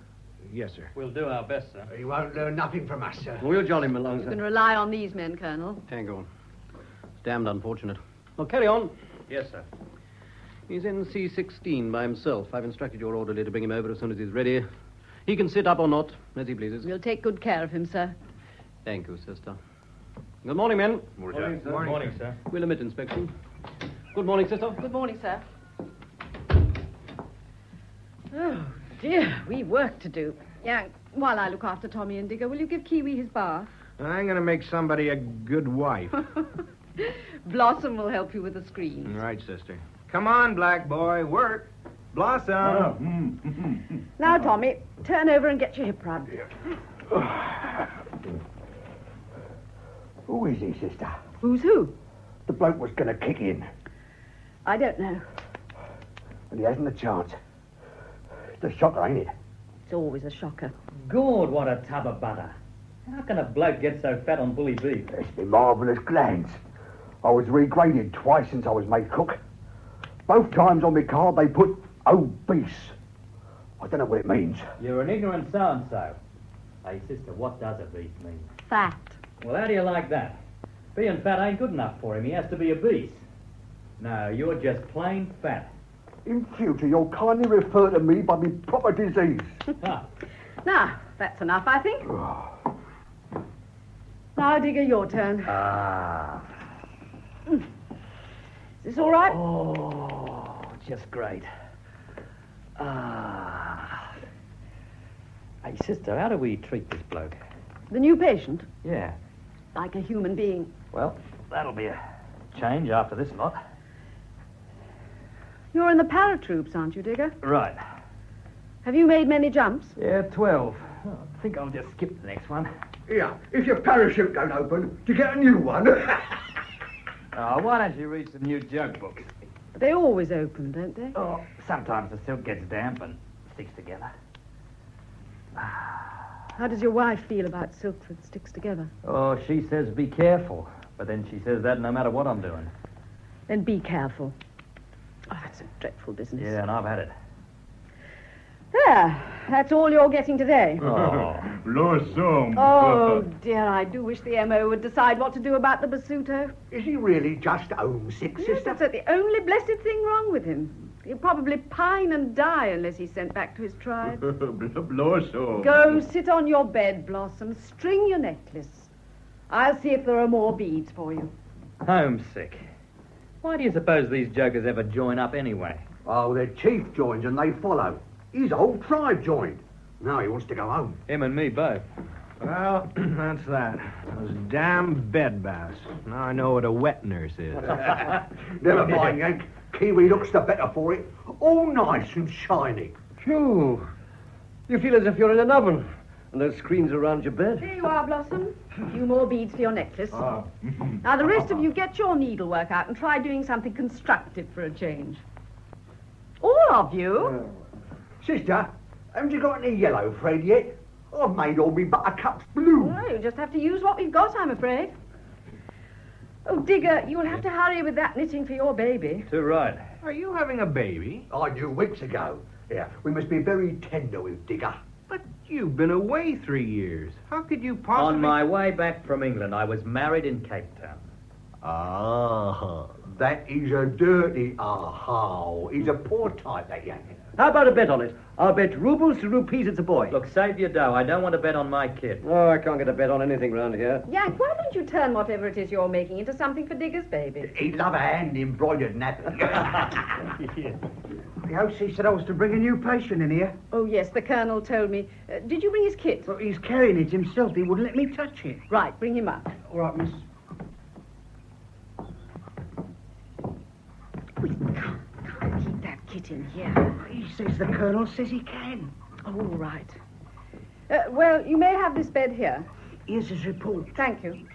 [SPEAKER 23] Yes, sir.
[SPEAKER 24] We'll do our best, sir.
[SPEAKER 1] He won't learn nothing from us, sir.
[SPEAKER 14] We'll jolly him along,
[SPEAKER 3] You
[SPEAKER 14] sir.
[SPEAKER 3] can rely on these men, Colonel.
[SPEAKER 14] Tango. It's damned unfortunate. Well, carry on.
[SPEAKER 24] Yes, sir.
[SPEAKER 14] He's in C-16 by himself. I've instructed your orderly to bring him over as soon as he's ready. He can sit up or not, as he pleases.
[SPEAKER 3] We'll take good care of him, sir.
[SPEAKER 14] Thank you, sister. Good morning, men.
[SPEAKER 24] Morning, sir. Morning, sir.
[SPEAKER 14] We'll omit inspection. Good morning, sister.
[SPEAKER 3] Good morning, sir. Oh, dear, we've work to do. Yank, while I look after Tommy and Digger, will you give Kiwi his bath?
[SPEAKER 23] I'm going to make somebody a good wife.
[SPEAKER 3] Blossom will help you with the screen.
[SPEAKER 23] Right, sister. Come on, black boy, work. Blossom.
[SPEAKER 3] Now, Tommy, turn over and get your hip rubbed.
[SPEAKER 1] Who is he, sister?
[SPEAKER 3] Who's who?
[SPEAKER 1] The bloke was going to kick in,
[SPEAKER 3] I don't know.
[SPEAKER 1] and he hasn't a chance. It's a shocker, ain't it?
[SPEAKER 3] It's always a shocker.
[SPEAKER 24] Good, what a tub of butter. How can a bloke get so fat on bully beef?
[SPEAKER 1] It's me marvellous glands. I was regraded twice since I was made cook. Both times on my card they put obese. I don't know what it means.
[SPEAKER 24] You're an ignorant so-and-so. Hey, sister, what does a beef mean?
[SPEAKER 3] Fat.
[SPEAKER 24] Well, how do you like that? Being fat ain't good enough for him. He has to be obese. No, you're just plain fat.
[SPEAKER 1] In future, you'll kindly refer to me by my proper disease.
[SPEAKER 3] Now, that's enough, I think. Now, Digger, your turn. Is this all right?
[SPEAKER 24] Oh, just great. Hey, sister, how do we treat this bloke?
[SPEAKER 3] The new patient?
[SPEAKER 24] Yeah.
[SPEAKER 3] Like a human being.
[SPEAKER 24] Well, that'll be a change after this lot.
[SPEAKER 3] You're in the paratroops, aren't you, Digger?
[SPEAKER 24] Right.
[SPEAKER 3] Have you made many jumps?
[SPEAKER 24] Yeah, 12. I think I'll just skip the next one.
[SPEAKER 1] Here, if your parachute don't open, you get a new one.
[SPEAKER 24] Why don't you read some new joke books?
[SPEAKER 3] They always open, don't they?
[SPEAKER 24] Oh, sometimes the silk gets damp and sticks together.
[SPEAKER 3] How does your wife feel about silk that sticks together?
[SPEAKER 24] Oh, she says be careful. But then she says that no matter what I'm doing.
[SPEAKER 3] Then be careful. Oh, that's a dreadful business.
[SPEAKER 24] Yeah, and I've had it.
[SPEAKER 3] There, that's all you're getting today.
[SPEAKER 17] Blossom.
[SPEAKER 3] Oh, dear, I do wish the M.O. would decide what to do about the Basuto.
[SPEAKER 1] Is he really just homesick,
[SPEAKER 3] Yes,
[SPEAKER 1] sister?
[SPEAKER 3] that's the only blessed thing wrong with him. He'll probably pine and die unless he's sent back to his tribe.
[SPEAKER 17] Blossom.
[SPEAKER 3] Go sit on your bed, Blossom. String your necklace. I'll see if there are more beads for you.
[SPEAKER 24] Homesick. Why do you suppose these jokers ever join up anyway?
[SPEAKER 1] Oh, their chief joins and they follow. His whole tribe joined. Now he wants to go home.
[SPEAKER 24] Him and me both.
[SPEAKER 23] Well, that's that. Those damn bed baths. Now I know what a wet nurse is.
[SPEAKER 1] Never mind, Yank. Kiwi looks the better for it. All nice and shiny.
[SPEAKER 5] Phew. You feel as if you're in an oven. And those screens around your bed.
[SPEAKER 3] Here you are, Blossom. A few more beads for your necklace. Now, the rest of you, get your needlework out and try doing something constructive for a change. All of you?
[SPEAKER 1] Sister, haven't you got any yellow thread yet? I've made all my buttercups blue.
[SPEAKER 3] Well, you just have to use what we've got, I'm afraid. Oh, Digger, you'll have to hurry with that knitting for your baby.
[SPEAKER 24] Too right.
[SPEAKER 23] Are you having a baby?
[SPEAKER 1] I knew weeks ago. Yeah, we must be very tender with Digger.
[SPEAKER 23] But you've been away 3 years. How could you possibly...
[SPEAKER 24] On my way back from England, I was married in Cape Town.
[SPEAKER 6] Ah, that is a dirty aha. He's a poor type, that young.
[SPEAKER 5] How about a bet on it? I'll bet rubles to rupees it's a boy.
[SPEAKER 24] Look, save your dough. I don't want to bet on my kid.
[SPEAKER 5] Oh, I can't get a bet on anything round here.
[SPEAKER 3] Yank, why don't you turn whatever it is you're making into something for Digger's baby?
[SPEAKER 6] He'd love a hand-embroidered nappy.
[SPEAKER 12] The OC said I was to bring a new patient in here.
[SPEAKER 3] Oh, yes, the Colonel told me. Did you bring his kit?
[SPEAKER 12] Well, he's carrying it himself. He wouldn't let me touch it.
[SPEAKER 3] Right, bring him up.
[SPEAKER 12] All right, miss.
[SPEAKER 3] We can't keep that kit in here.
[SPEAKER 12] He says the Colonel says he can.
[SPEAKER 3] Oh, all right. Well, you may have this bed here.
[SPEAKER 12] Here's his report.
[SPEAKER 3] Thank you.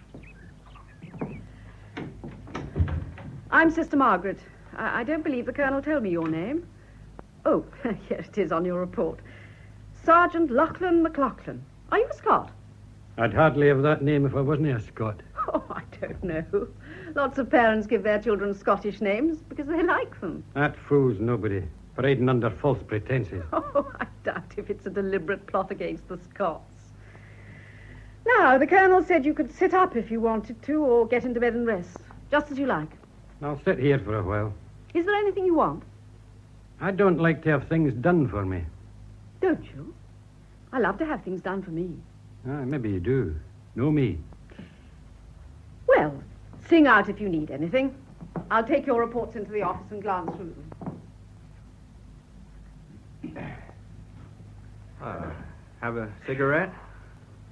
[SPEAKER 3] I'm Sister Margaret. I don't believe the Colonel told me your name. Oh, here it is on your report. Sergeant Lachlan McLaughlin. Are you a Scot?
[SPEAKER 4] I'd hardly have that name if I wasn't a Scot.
[SPEAKER 3] Oh, I don't know. Lots of parents give their children Scottish names because they like them.
[SPEAKER 4] That fools nobody, parading under false pretenses.
[SPEAKER 3] Oh, I doubt if it's a deliberate plot against the Scots. Now, the Colonel said you could sit up if you wanted to or get into bed and rest, just as you like.
[SPEAKER 4] I'll sit here for a while.
[SPEAKER 3] Is there anything you want?
[SPEAKER 4] I don't like to have things done for me.
[SPEAKER 3] Don't you? I love to have things done for me.
[SPEAKER 4] Maybe you do. No me.
[SPEAKER 3] Well, sing out if you need anything. I'll take your reports into the office and glance through them.
[SPEAKER 23] Have a cigarette?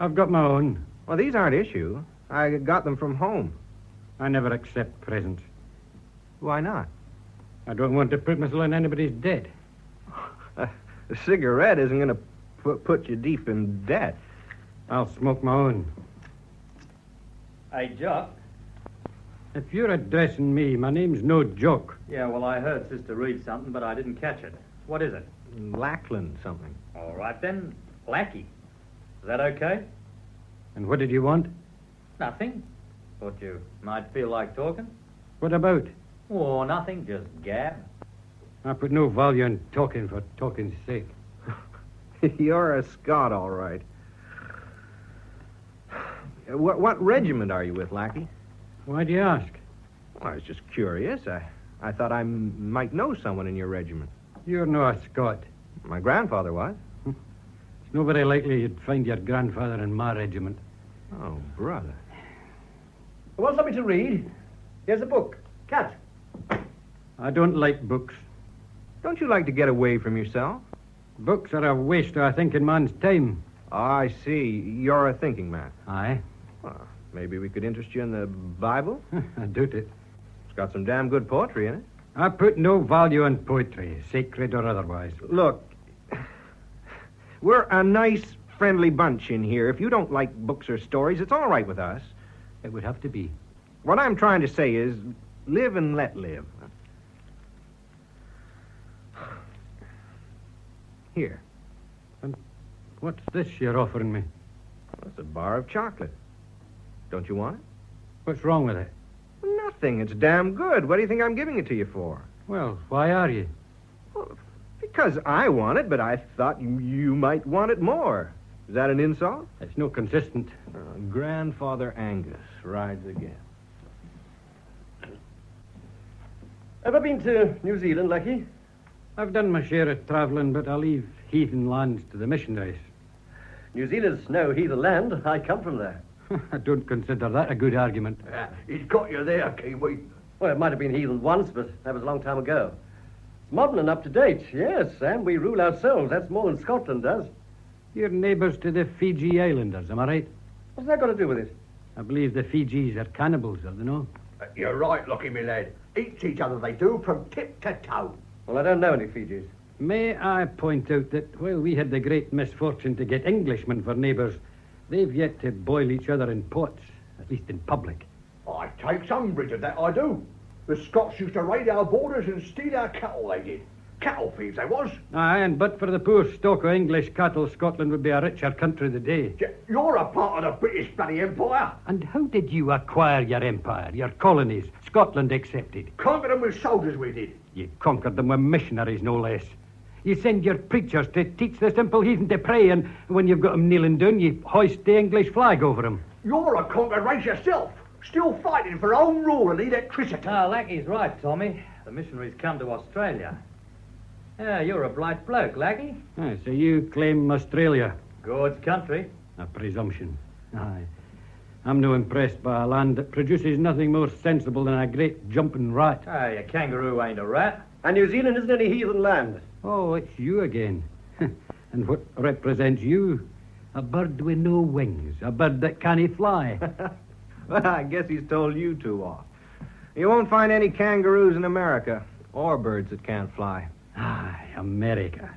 [SPEAKER 4] I've got my own.
[SPEAKER 23] Well, these aren't issue. I got them from home.
[SPEAKER 4] I never accept presents.
[SPEAKER 23] Why not?
[SPEAKER 4] I don't want to put myself in anybody's debt.
[SPEAKER 23] A cigarette isn't going to put you deep in debt.
[SPEAKER 4] I'll smoke my own.
[SPEAKER 24] Hey, Jock.
[SPEAKER 4] If you're addressing me, my name's no joke.
[SPEAKER 24] Yeah, well, I heard Sister read something, but I didn't catch it. What is it?
[SPEAKER 23] Lachlan something.
[SPEAKER 24] All right, then. Lackey. Is that okay?
[SPEAKER 4] And what did you want?
[SPEAKER 24] Nothing. Thought you might feel like talking.
[SPEAKER 4] What about?
[SPEAKER 24] Oh, nothing. Just gab.
[SPEAKER 4] I put no value in talking for talking's sake.
[SPEAKER 23] You're a Scot, all right. What regiment are you with, Lackey?
[SPEAKER 4] Why do you ask?
[SPEAKER 23] Well, I was just curious. I thought I might know someone in your regiment.
[SPEAKER 4] You're no a Scot.
[SPEAKER 23] My grandfather was.
[SPEAKER 4] It's not very likely you'd find your grandfather in my regiment.
[SPEAKER 23] Oh, brother.
[SPEAKER 5] You want something to read? Here's a book. Cat.
[SPEAKER 4] I don't like books.
[SPEAKER 23] Don't you like to get away from yourself?
[SPEAKER 4] Books are a waste of a thinking man's time.
[SPEAKER 23] Oh, I see. You're a thinking man.
[SPEAKER 4] Aye.
[SPEAKER 23] Well, maybe we could interest you in the Bible?
[SPEAKER 4] I doubt it.
[SPEAKER 23] It's got some damn good poetry in it.
[SPEAKER 4] I put no value on poetry, sacred or otherwise.
[SPEAKER 23] Look, we're a nice, friendly bunch in here. If you don't like books or stories, it's all right with us.
[SPEAKER 4] It would have to be.
[SPEAKER 23] What I'm trying to say is, live and let live. Here.
[SPEAKER 4] And what's this you're offering me?
[SPEAKER 23] Well, it's a bar of chocolate. Don't you want it?
[SPEAKER 4] What's wrong with it?
[SPEAKER 23] Nothing. It's damn good. What do you think I'm giving it to you for?
[SPEAKER 4] Well, why are you?
[SPEAKER 23] Well, because I want it, but I thought you might want it more. Is that an insult?
[SPEAKER 4] It's no consistent.
[SPEAKER 23] Grandfather Angus rides again.
[SPEAKER 5] Ever been to New Zealand, Lucky?
[SPEAKER 4] I've done my share of travelling, but I leave heathen lands to the missionaries.
[SPEAKER 5] New Zealand's no heathen land. I come from there.
[SPEAKER 4] I don't consider that a good argument.
[SPEAKER 6] He's got you there, Kiwi.
[SPEAKER 5] Well, it might have been heathen once, but that was a long time ago. It's modern and up to date, yes, and we rule ourselves. That's more than Scotland does.
[SPEAKER 4] You're neighbours to the Fiji Islanders, am I right?
[SPEAKER 5] What's that got to do with it?
[SPEAKER 4] I believe the Fijis are cannibals, are they no?
[SPEAKER 6] You're right, Lucky, me lad. Eats each other, they do, from tip to toe.
[SPEAKER 5] Well, I don't know any Fijis.
[SPEAKER 4] May I point out that while we had the great misfortune to get Englishmen for neighbours, they've yet to boil each other in pots, at least in public.
[SPEAKER 6] I take umbrage at that, I do. The Scots used to raid our borders and steal our cattle, they did. Cattle thieves, they was.
[SPEAKER 4] Aye, and but for the poor stock of English cattle, Scotland would be a richer country today.
[SPEAKER 6] You're a part of the British bloody Empire.
[SPEAKER 4] And how did you acquire your empire, your colonies, Scotland excepted?
[SPEAKER 6] Conquered them with soldiers, we did.
[SPEAKER 4] You conquered them with missionaries, no less. You send your preachers to teach the simple heathen to pray, and when you've got them kneeling down, you hoist the English flag over them.
[SPEAKER 6] You're a conquered race yourself. Still fighting for home rule and electricity.
[SPEAKER 24] Ah, Lackey's right, Tommy. The missionaries come to Australia. Yeah, you're a blight bloke, Lackey.
[SPEAKER 4] Aye, so you claim Australia?
[SPEAKER 24] God's country.
[SPEAKER 4] A presumption. Aye. I'm no impressed by a land that produces nothing more sensible than a great jumping rat.
[SPEAKER 24] Aye, a kangaroo ain't a rat.
[SPEAKER 5] And New Zealand isn't any heathen land.
[SPEAKER 4] Oh, it's you again. And what represents you? A bird with no wings. A bird that can't fly.
[SPEAKER 23] Well, I guess he's told you too off. You won't find any kangaroos in America, or birds that can't fly.
[SPEAKER 4] Aye, America.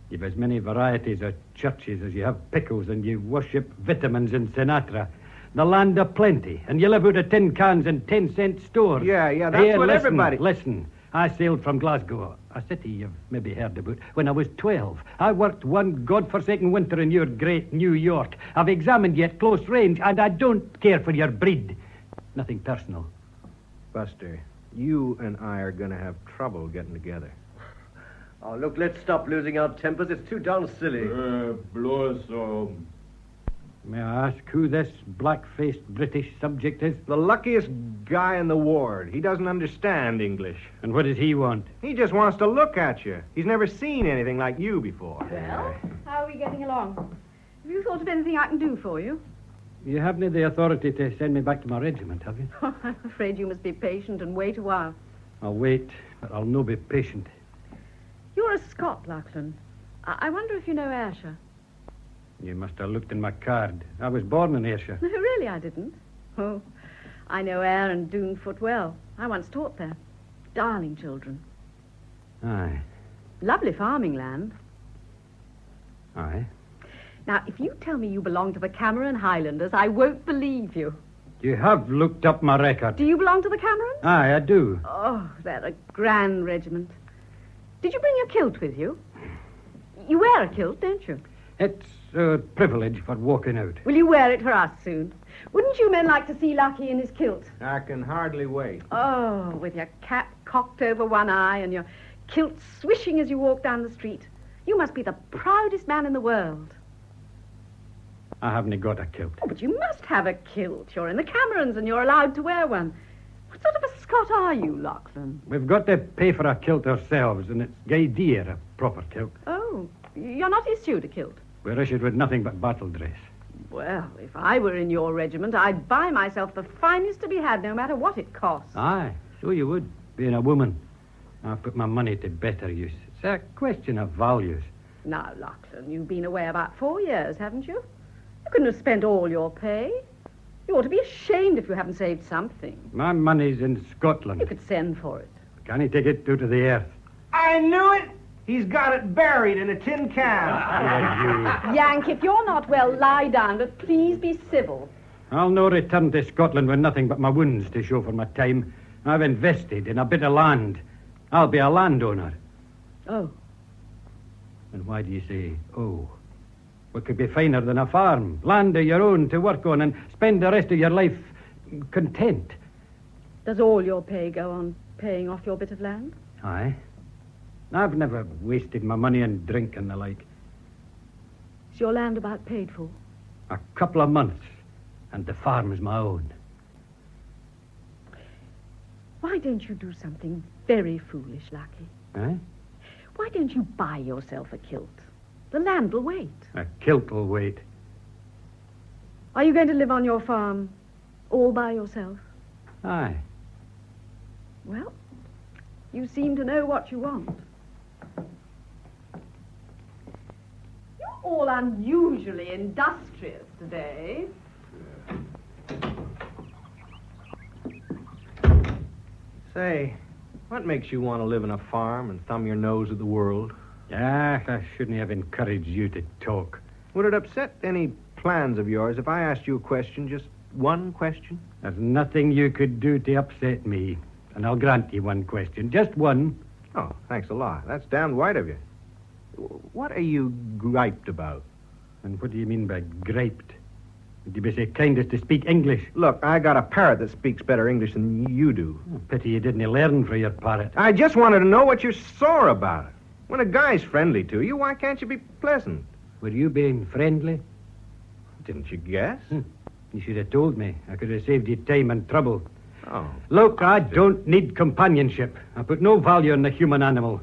[SPEAKER 4] You've as many varieties of churches as you have pickles, and you worship vitamins in Sinatra. The land of plenty, and you live out of tin cans and 10-cent stores.
[SPEAKER 23] Yeah, that's what everybody...
[SPEAKER 4] Listen, I sailed from Glasgow, a city you've maybe heard about, when I was 12. I worked one godforsaken winter in your great New York. I've examined you at close range, and I don't care for your breed. Nothing personal.
[SPEAKER 23] Buster, you and I are going to have trouble getting together.
[SPEAKER 5] Oh, look, let's stop losing our tempers. It's too darn silly.
[SPEAKER 4] May I ask who this black-faced British subject is?
[SPEAKER 23] The luckiest guy in the ward. He doesn't understand English.
[SPEAKER 4] And what does he want?
[SPEAKER 23] He just wants to look at you. He's never seen anything like you before.
[SPEAKER 3] Well, how are we getting along? Have you thought of anything I can do for you?
[SPEAKER 4] You haven't the authority to send me back to my regiment, have you?
[SPEAKER 3] I'm afraid you must be patient and wait a while.
[SPEAKER 4] I'll wait, but I'll no be patient.
[SPEAKER 3] You're a Scot, Lachlan. I wonder if you know Ayrshire.
[SPEAKER 4] You must have looked in my card. I was born in Ayrshire.
[SPEAKER 3] No, really, I didn't. Oh, I know Ayr and Doonfoot well. I once taught there. Darling children.
[SPEAKER 4] Aye.
[SPEAKER 3] Lovely farming land.
[SPEAKER 4] Aye.
[SPEAKER 3] Now, if you tell me you belong to the Cameron Highlanders, I won't believe you.
[SPEAKER 4] You have looked up my record.
[SPEAKER 3] Do you belong to the Camerons?
[SPEAKER 4] Aye, I do.
[SPEAKER 3] Oh, they're a grand regiment. Did you bring your kilt with you? You wear a kilt, don't you?
[SPEAKER 4] It's a privilege for walking out.
[SPEAKER 3] Will you wear it for us soon? Wouldn't you men like to see Lucky in his kilt?
[SPEAKER 23] I can hardly wait.
[SPEAKER 3] Oh, with your cap cocked over one eye and your kilt swishing as you walk down the street. You must be the proudest man in the world.
[SPEAKER 4] I haven't got a kilt.
[SPEAKER 3] Oh, but you must have a kilt. You're in the Camerons and you're allowed to wear one. What sort of a Scot are you, Lachlan?
[SPEAKER 4] We've got to pay for a kilt ourselves, and it's gay dear, a proper kilt.
[SPEAKER 3] Oh, you're not issued a kilt?
[SPEAKER 4] We're issued with nothing but battle dress.
[SPEAKER 3] Well, if I were in your regiment, I'd buy myself the finest to be had, no matter what it costs.
[SPEAKER 4] Aye, so you would, being a woman. I put my money to better use. It's a question of values.
[SPEAKER 3] Now, Lachlan, you've been away about 4 years, haven't you? You couldn't have spent all your pay. You ought to be ashamed if you haven't saved something.
[SPEAKER 4] My money's in Scotland.
[SPEAKER 3] You could send for it.
[SPEAKER 4] Can he take it out of the earth?
[SPEAKER 23] I knew it! He's got it buried in a tin can.
[SPEAKER 3] Yank, if you're not well, lie down, but please be civil.
[SPEAKER 4] I'll no return to Scotland with nothing but my wounds to show for my time. I've invested in a bit of land. I'll be a landowner.
[SPEAKER 3] Oh.
[SPEAKER 4] And why do you say, oh? What could be finer than a farm? Land of your own to work on and spend the rest of your life content.
[SPEAKER 3] Does all your pay go on paying off your bit of land?
[SPEAKER 4] Aye. I've never wasted my money on drink and the like.
[SPEAKER 3] Is your land about paid for?
[SPEAKER 4] A couple of months, and the farm is my own.
[SPEAKER 3] Why don't you do something very foolish, Lucky?
[SPEAKER 4] Eh?
[SPEAKER 3] Why don't you buy yourself a kilt? The land will wait.
[SPEAKER 4] A kilt will wait.
[SPEAKER 3] Are you going to live on your farm all by yourself?
[SPEAKER 4] Aye.
[SPEAKER 3] Well, you seem to know what you want. You're all unusually industrious today.
[SPEAKER 23] Say, what makes you want to live in a farm and thumb your nose at the world?
[SPEAKER 4] Ah, I shouldn't have encouraged you to talk.
[SPEAKER 23] Would it upset any plans of yours if I asked you a question, just one question?
[SPEAKER 4] There's nothing you could do to upset me. And I'll grant you one question. Just one.
[SPEAKER 23] Oh, thanks a lot. That's damn white of you. What are you griped about?
[SPEAKER 4] And what do you mean by griped? Would you be so kind as to speak English?
[SPEAKER 23] Look, I got a parrot that speaks better English than you do.
[SPEAKER 4] Oh, pity you didn't learn for your parrot.
[SPEAKER 23] I just wanted to know what you're sore about. When a guy's friendly to you, why can't you be pleasant?
[SPEAKER 4] Were you being friendly?
[SPEAKER 23] Didn't you guess?
[SPEAKER 4] You should have told me. I could have saved you time and trouble.
[SPEAKER 23] Oh.
[SPEAKER 4] Look, I don't need companionship. I put no value on the human animal.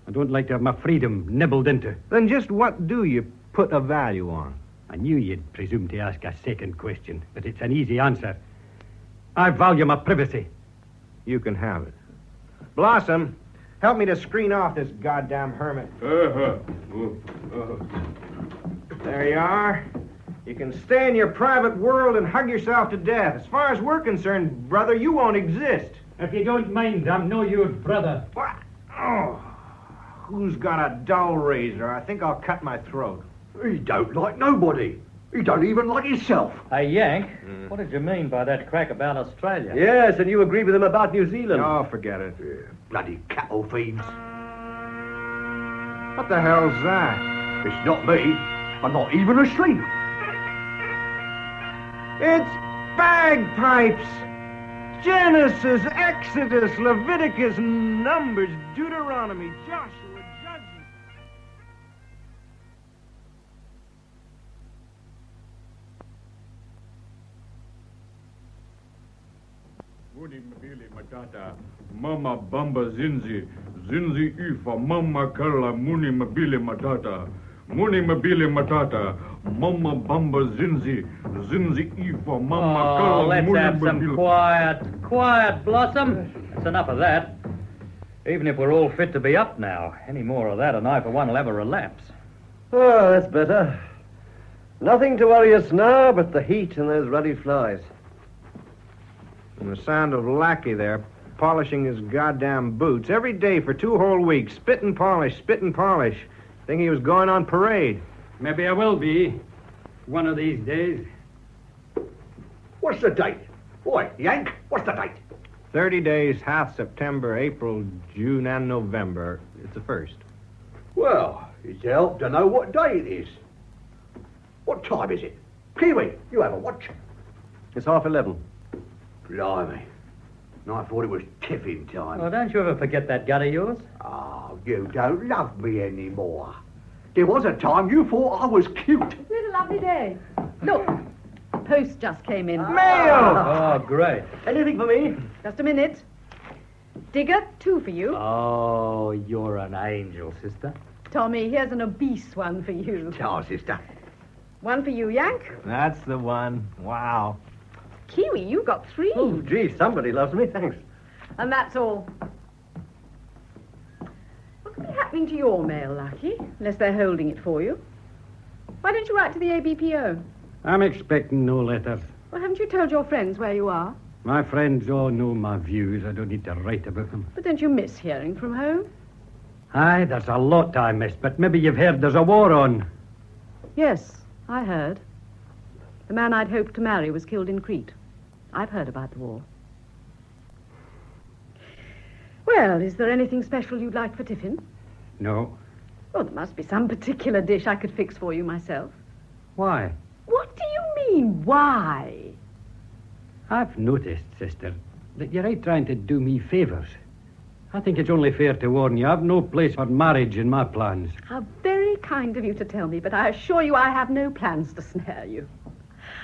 [SPEAKER 4] I don't like to have my freedom nibbled into.
[SPEAKER 23] Then just what do you put a value on?
[SPEAKER 4] I knew you'd presume to ask a second question, but it's an easy answer. I value my privacy.
[SPEAKER 23] You can have it. Blossom, help me to screen off this goddamn hermit. There you are. You can stay in your private world and hug yourself to death. As far as we're concerned, brother, you won't exist.
[SPEAKER 4] If you don't mind, I'm no your brother.
[SPEAKER 23] What? Oh, who's got a dull razor? I think I'll cut my throat.
[SPEAKER 6] He don't like nobody. He don't even like himself.
[SPEAKER 24] Hey, Yank, what did you mean by that crack about Australia?
[SPEAKER 5] Yes, and you agree with him about New Zealand.
[SPEAKER 23] Oh, forget it.
[SPEAKER 6] Bloody cattle thieves.
[SPEAKER 23] What the hell's that?
[SPEAKER 6] It's not me. I'm not even asleep.
[SPEAKER 23] It's bagpipes! Genesis, Exodus, Leviticus, Numbers, Deuteronomy, Joshua, Judges.
[SPEAKER 8] Muni mbili matata, mama bamba zinzi, zinzi ifa, mama kala muni mbili matata. Muni mbili matata, mama bamba zinzi, zinzi ifa, mama kala
[SPEAKER 24] let's
[SPEAKER 8] muni
[SPEAKER 24] have some quiet, Blossom. That's enough of that. Even if we're all fit to be up now, any more of that and I, for one, will have a relapse.
[SPEAKER 5] Oh, that's better. Nothing to worry us now but the heat and those ruddy flies.
[SPEAKER 23] And the sound of Lackey there, polishing his goddamn boots every day for 2 whole weeks. Spit and polish, spit and polish. Think he was going on parade.
[SPEAKER 4] Maybe I will be. One of these days.
[SPEAKER 6] What's the date? Boy, Yank, what's the date?
[SPEAKER 23] 30 days, half September, April, June, and November. It's the 1st.
[SPEAKER 6] Well, it's helped to know what day it is. What time is it? Kiwi, you have a watch.
[SPEAKER 5] It's 11:30.
[SPEAKER 6] Blimey. I thought it was tiffin time.
[SPEAKER 24] Well, don't you ever forget that gut of yours?
[SPEAKER 6] Oh, you don't love me anymore. There was a time you thought I was cute.
[SPEAKER 3] Isn't it a lovely day? Look, the post just came in.
[SPEAKER 23] Mail!
[SPEAKER 24] Oh, great.
[SPEAKER 5] Anything for me?
[SPEAKER 3] Just a minute. Digger, 2 for you.
[SPEAKER 24] Oh, you're an angel, sister.
[SPEAKER 3] Tommy, here's an obese one for you.
[SPEAKER 6] Ciao, sister.
[SPEAKER 3] 1 for you, Yank.
[SPEAKER 23] That's the one. Wow.
[SPEAKER 3] Kiwi, you got 3.
[SPEAKER 5] Oh, gee, somebody loves me. Thanks.
[SPEAKER 3] And that's all. What could be happening to your mail, Lucky? Unless they're holding it for you. Why don't you write to the ABPO?
[SPEAKER 4] I'm expecting no letters.
[SPEAKER 3] Well, haven't you told your friends where you are?
[SPEAKER 4] My friends all know my views. I don't need to write about them.
[SPEAKER 3] But don't you miss hearing from home?
[SPEAKER 4] Aye, there's a lot I miss, but maybe you've heard there's a war on.
[SPEAKER 3] Yes, I heard. The man I'd hoped to marry was killed in Crete. I've heard about the war. Well, is there anything special you'd like for tiffin?
[SPEAKER 4] No.
[SPEAKER 3] Well, there must be some particular dish I could fix for you myself.
[SPEAKER 4] Why?
[SPEAKER 3] What do you mean, why?
[SPEAKER 4] I've noticed, sister, that you're out trying to do me favours. I think it's only fair to warn you, I've no place for marriage in my plans.
[SPEAKER 3] How very kind of you to tell me, but I assure you I have no plans to snare you.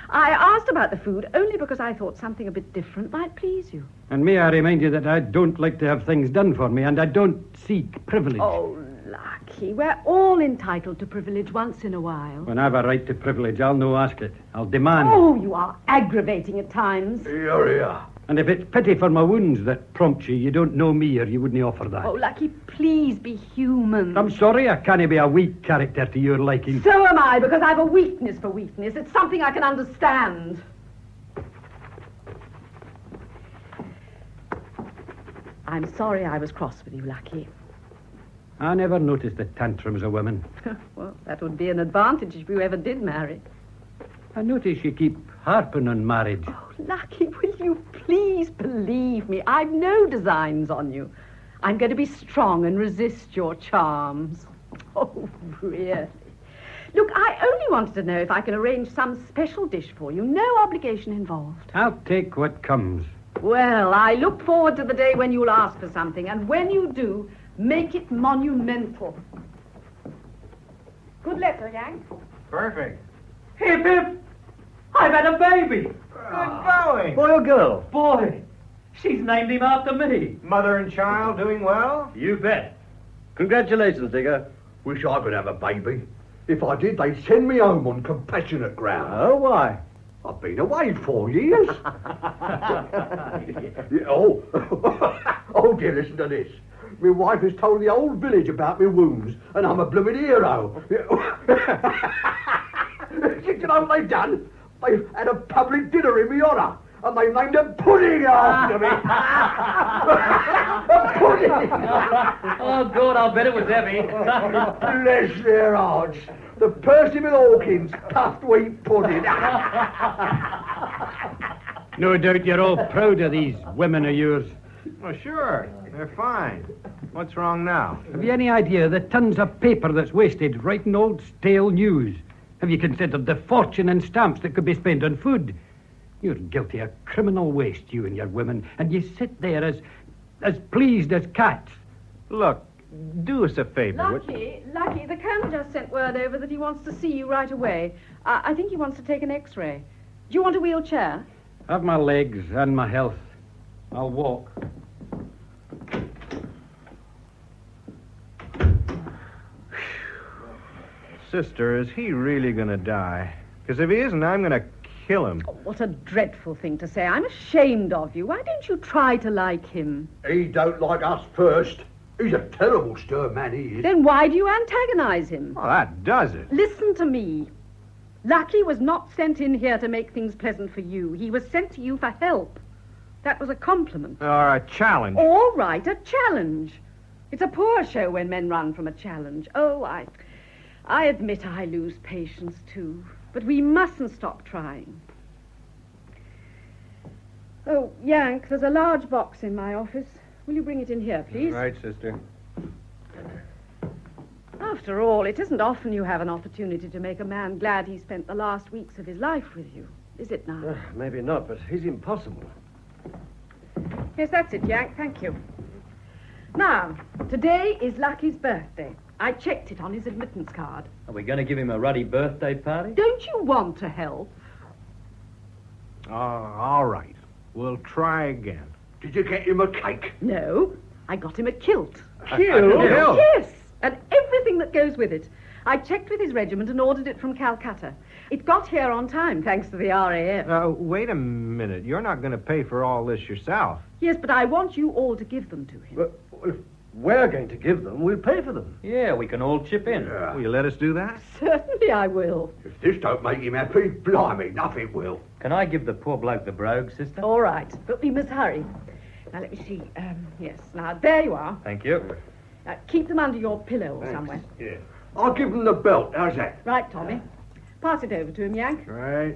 [SPEAKER 3] I asked about the food only because I thought something a bit different might please you.
[SPEAKER 4] And may I remind you that I don't like to have things done for me, and I don't seek privilege.
[SPEAKER 3] Oh, Lucky, we're all entitled to privilege once in a while.
[SPEAKER 4] When I've a right to privilege, I'll no ask it. I'll demand.
[SPEAKER 3] Oh, you are aggravating at times.
[SPEAKER 6] Here.
[SPEAKER 4] And if it's pity for my wounds that prompt you, you don't know me or you wouldn't offer that.
[SPEAKER 3] Oh, Lucky, please be human.
[SPEAKER 4] I'm sorry I can't be a weak character to your liking.
[SPEAKER 3] So am I, because I've a weakness for weakness. It's something I can understand. I'm sorry I was cross with you, Lucky.
[SPEAKER 4] I never noticed the tantrums of women.
[SPEAKER 3] Well, that would be an advantage if you ever did marry.
[SPEAKER 4] I notice you keep harping on marriage.
[SPEAKER 3] Oh, Lucky, will you please believe me? I've no designs on you. I'm going to be strong and resist your charms. Oh, really? Look, I only wanted to know if I can arrange some special dish for you. No obligation involved.
[SPEAKER 4] I'll take what comes.
[SPEAKER 3] Well, I look forward to the day when you'll ask for something, and when you do, make it monumental. Good letter, Yank.
[SPEAKER 23] Perfect.
[SPEAKER 12] Hip, hip.
[SPEAKER 24] I've had a baby.
[SPEAKER 23] Good going.
[SPEAKER 5] Boy or girl?
[SPEAKER 24] Boy, she's named him after me.
[SPEAKER 23] Mother and child doing well?
[SPEAKER 24] You bet.
[SPEAKER 5] Congratulations, Digger.
[SPEAKER 6] Wish I could have a baby. If I did, they'd send me home on compassionate grounds.
[SPEAKER 5] Oh, why?
[SPEAKER 6] I've been away 4 years. Yeah, oh, oh dear, listen to this. My wife has told the whole village about my wounds, and I'm a blooming hero. You know what they've done? They've had a public dinner in my honour, and they named a pudding after me. A pudding!
[SPEAKER 24] Oh, good, I'll bet it was heavy.
[SPEAKER 6] Bless their hearts. The Percival Hawkins puffed wheat pudding.
[SPEAKER 4] No doubt you're all proud of these women of yours.
[SPEAKER 23] Well, sure. They're fine. What's wrong now?
[SPEAKER 4] Have you any idea the tons of paper that's wasted writing old stale news? Have you considered the fortune in stamps that could be spent on food? You're guilty of criminal waste, you and your women, and you sit there as pleased as cats.
[SPEAKER 23] Look, do us a favor.
[SPEAKER 3] Lucky, the Colonel just sent word over that he wants to see you right away. I think he wants to take an x-ray. Do you want a wheelchair?
[SPEAKER 4] Have my legs and my health. I'll walk.
[SPEAKER 23] Sister, is he really going to die? Because if he isn't, I'm going to kill him.
[SPEAKER 3] Oh, what a dreadful thing to say. I'm ashamed of you. Why don't you try to like him?
[SPEAKER 6] He don't like us first. He's a terrible stern man, he is.
[SPEAKER 3] Then why do you antagonize him?
[SPEAKER 23] Well, that does it.
[SPEAKER 3] Listen to me. Lucky was not sent in here to make things pleasant for you. He was sent to you for help. That was a compliment.
[SPEAKER 23] Or a challenge.
[SPEAKER 3] All right, a challenge. It's a poor show when men run from a challenge. Oh, I admit I lose patience, too. But we mustn't stop trying. Oh, Yank, there's a large box in my office. Will you bring it in here, please?
[SPEAKER 23] Right, sister.
[SPEAKER 3] After all, it isn't often you have an opportunity to make a man glad he spent the last weeks of his life with you, is it now?
[SPEAKER 5] Maybe not, but he's impossible.
[SPEAKER 3] Yes, that's it, Yank. Thank you. Now, today is Lucky's birthday. I checked it on his admittance card.
[SPEAKER 24] Are we going to give him a ruddy birthday party?
[SPEAKER 3] Don't you want to help?
[SPEAKER 23] All right. We'll try again.
[SPEAKER 6] Did you get him a cake?
[SPEAKER 3] No, I got him a kilt.
[SPEAKER 23] A kilt?
[SPEAKER 3] Yes, and everything that goes with it. I checked with his regiment and ordered it from Calcutta. It got here on time, thanks to the RAF.
[SPEAKER 23] Wait a minute. You're not going to pay for all this yourself.
[SPEAKER 3] Yes, but I want you all to give them to him.
[SPEAKER 5] Well, if we're going to give them, we'll pay for them.
[SPEAKER 24] Yeah, we can all chip in.
[SPEAKER 23] Will you let us do that?
[SPEAKER 3] Certainly I will.
[SPEAKER 6] If this don't make him happy, blimey, nothing will.
[SPEAKER 24] Can I give the poor bloke the brogue, sister?
[SPEAKER 3] All right, but we must hurry. Now, let me see. Yes, now, there you are.
[SPEAKER 24] Thank you.
[SPEAKER 3] Keep them under your pillow or somewhere.
[SPEAKER 6] Yeah. I'll give him the belt. How's that?
[SPEAKER 3] Right, Tommy. Pass it over to him, Yank.
[SPEAKER 23] Right.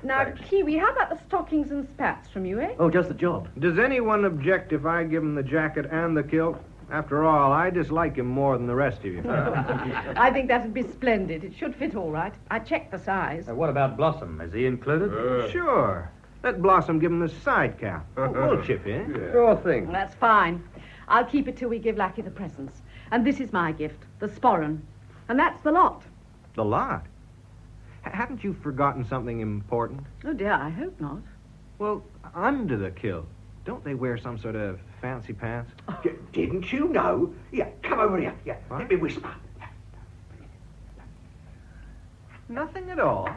[SPEAKER 3] Now, Kiwi, how about the stockings and spats from you, eh?
[SPEAKER 5] Oh, just the job.
[SPEAKER 23] Does anyone object if I give him the jacket and the kilt? After all, I dislike him more than the rest of you.
[SPEAKER 3] I think that'd be splendid. It should fit all right. I checked the size.
[SPEAKER 24] What about Blossom? Is he included?
[SPEAKER 23] Sure. Let Blossom give him the side cap. We'll chip in.
[SPEAKER 5] Yeah. Sure thing.
[SPEAKER 3] That's fine. I'll keep it till we give Lucky the presents. And this is my gift, the sporran. And that's the lot.
[SPEAKER 23] The lot? Haven't you forgotten something important?
[SPEAKER 3] Oh, dear, I hope not.
[SPEAKER 23] Well, under the kilt, don't they wear some sort of fancy pants?
[SPEAKER 6] Didn't you know? Yeah, come over here. Yeah, let me whisper.
[SPEAKER 23] Nothing at all.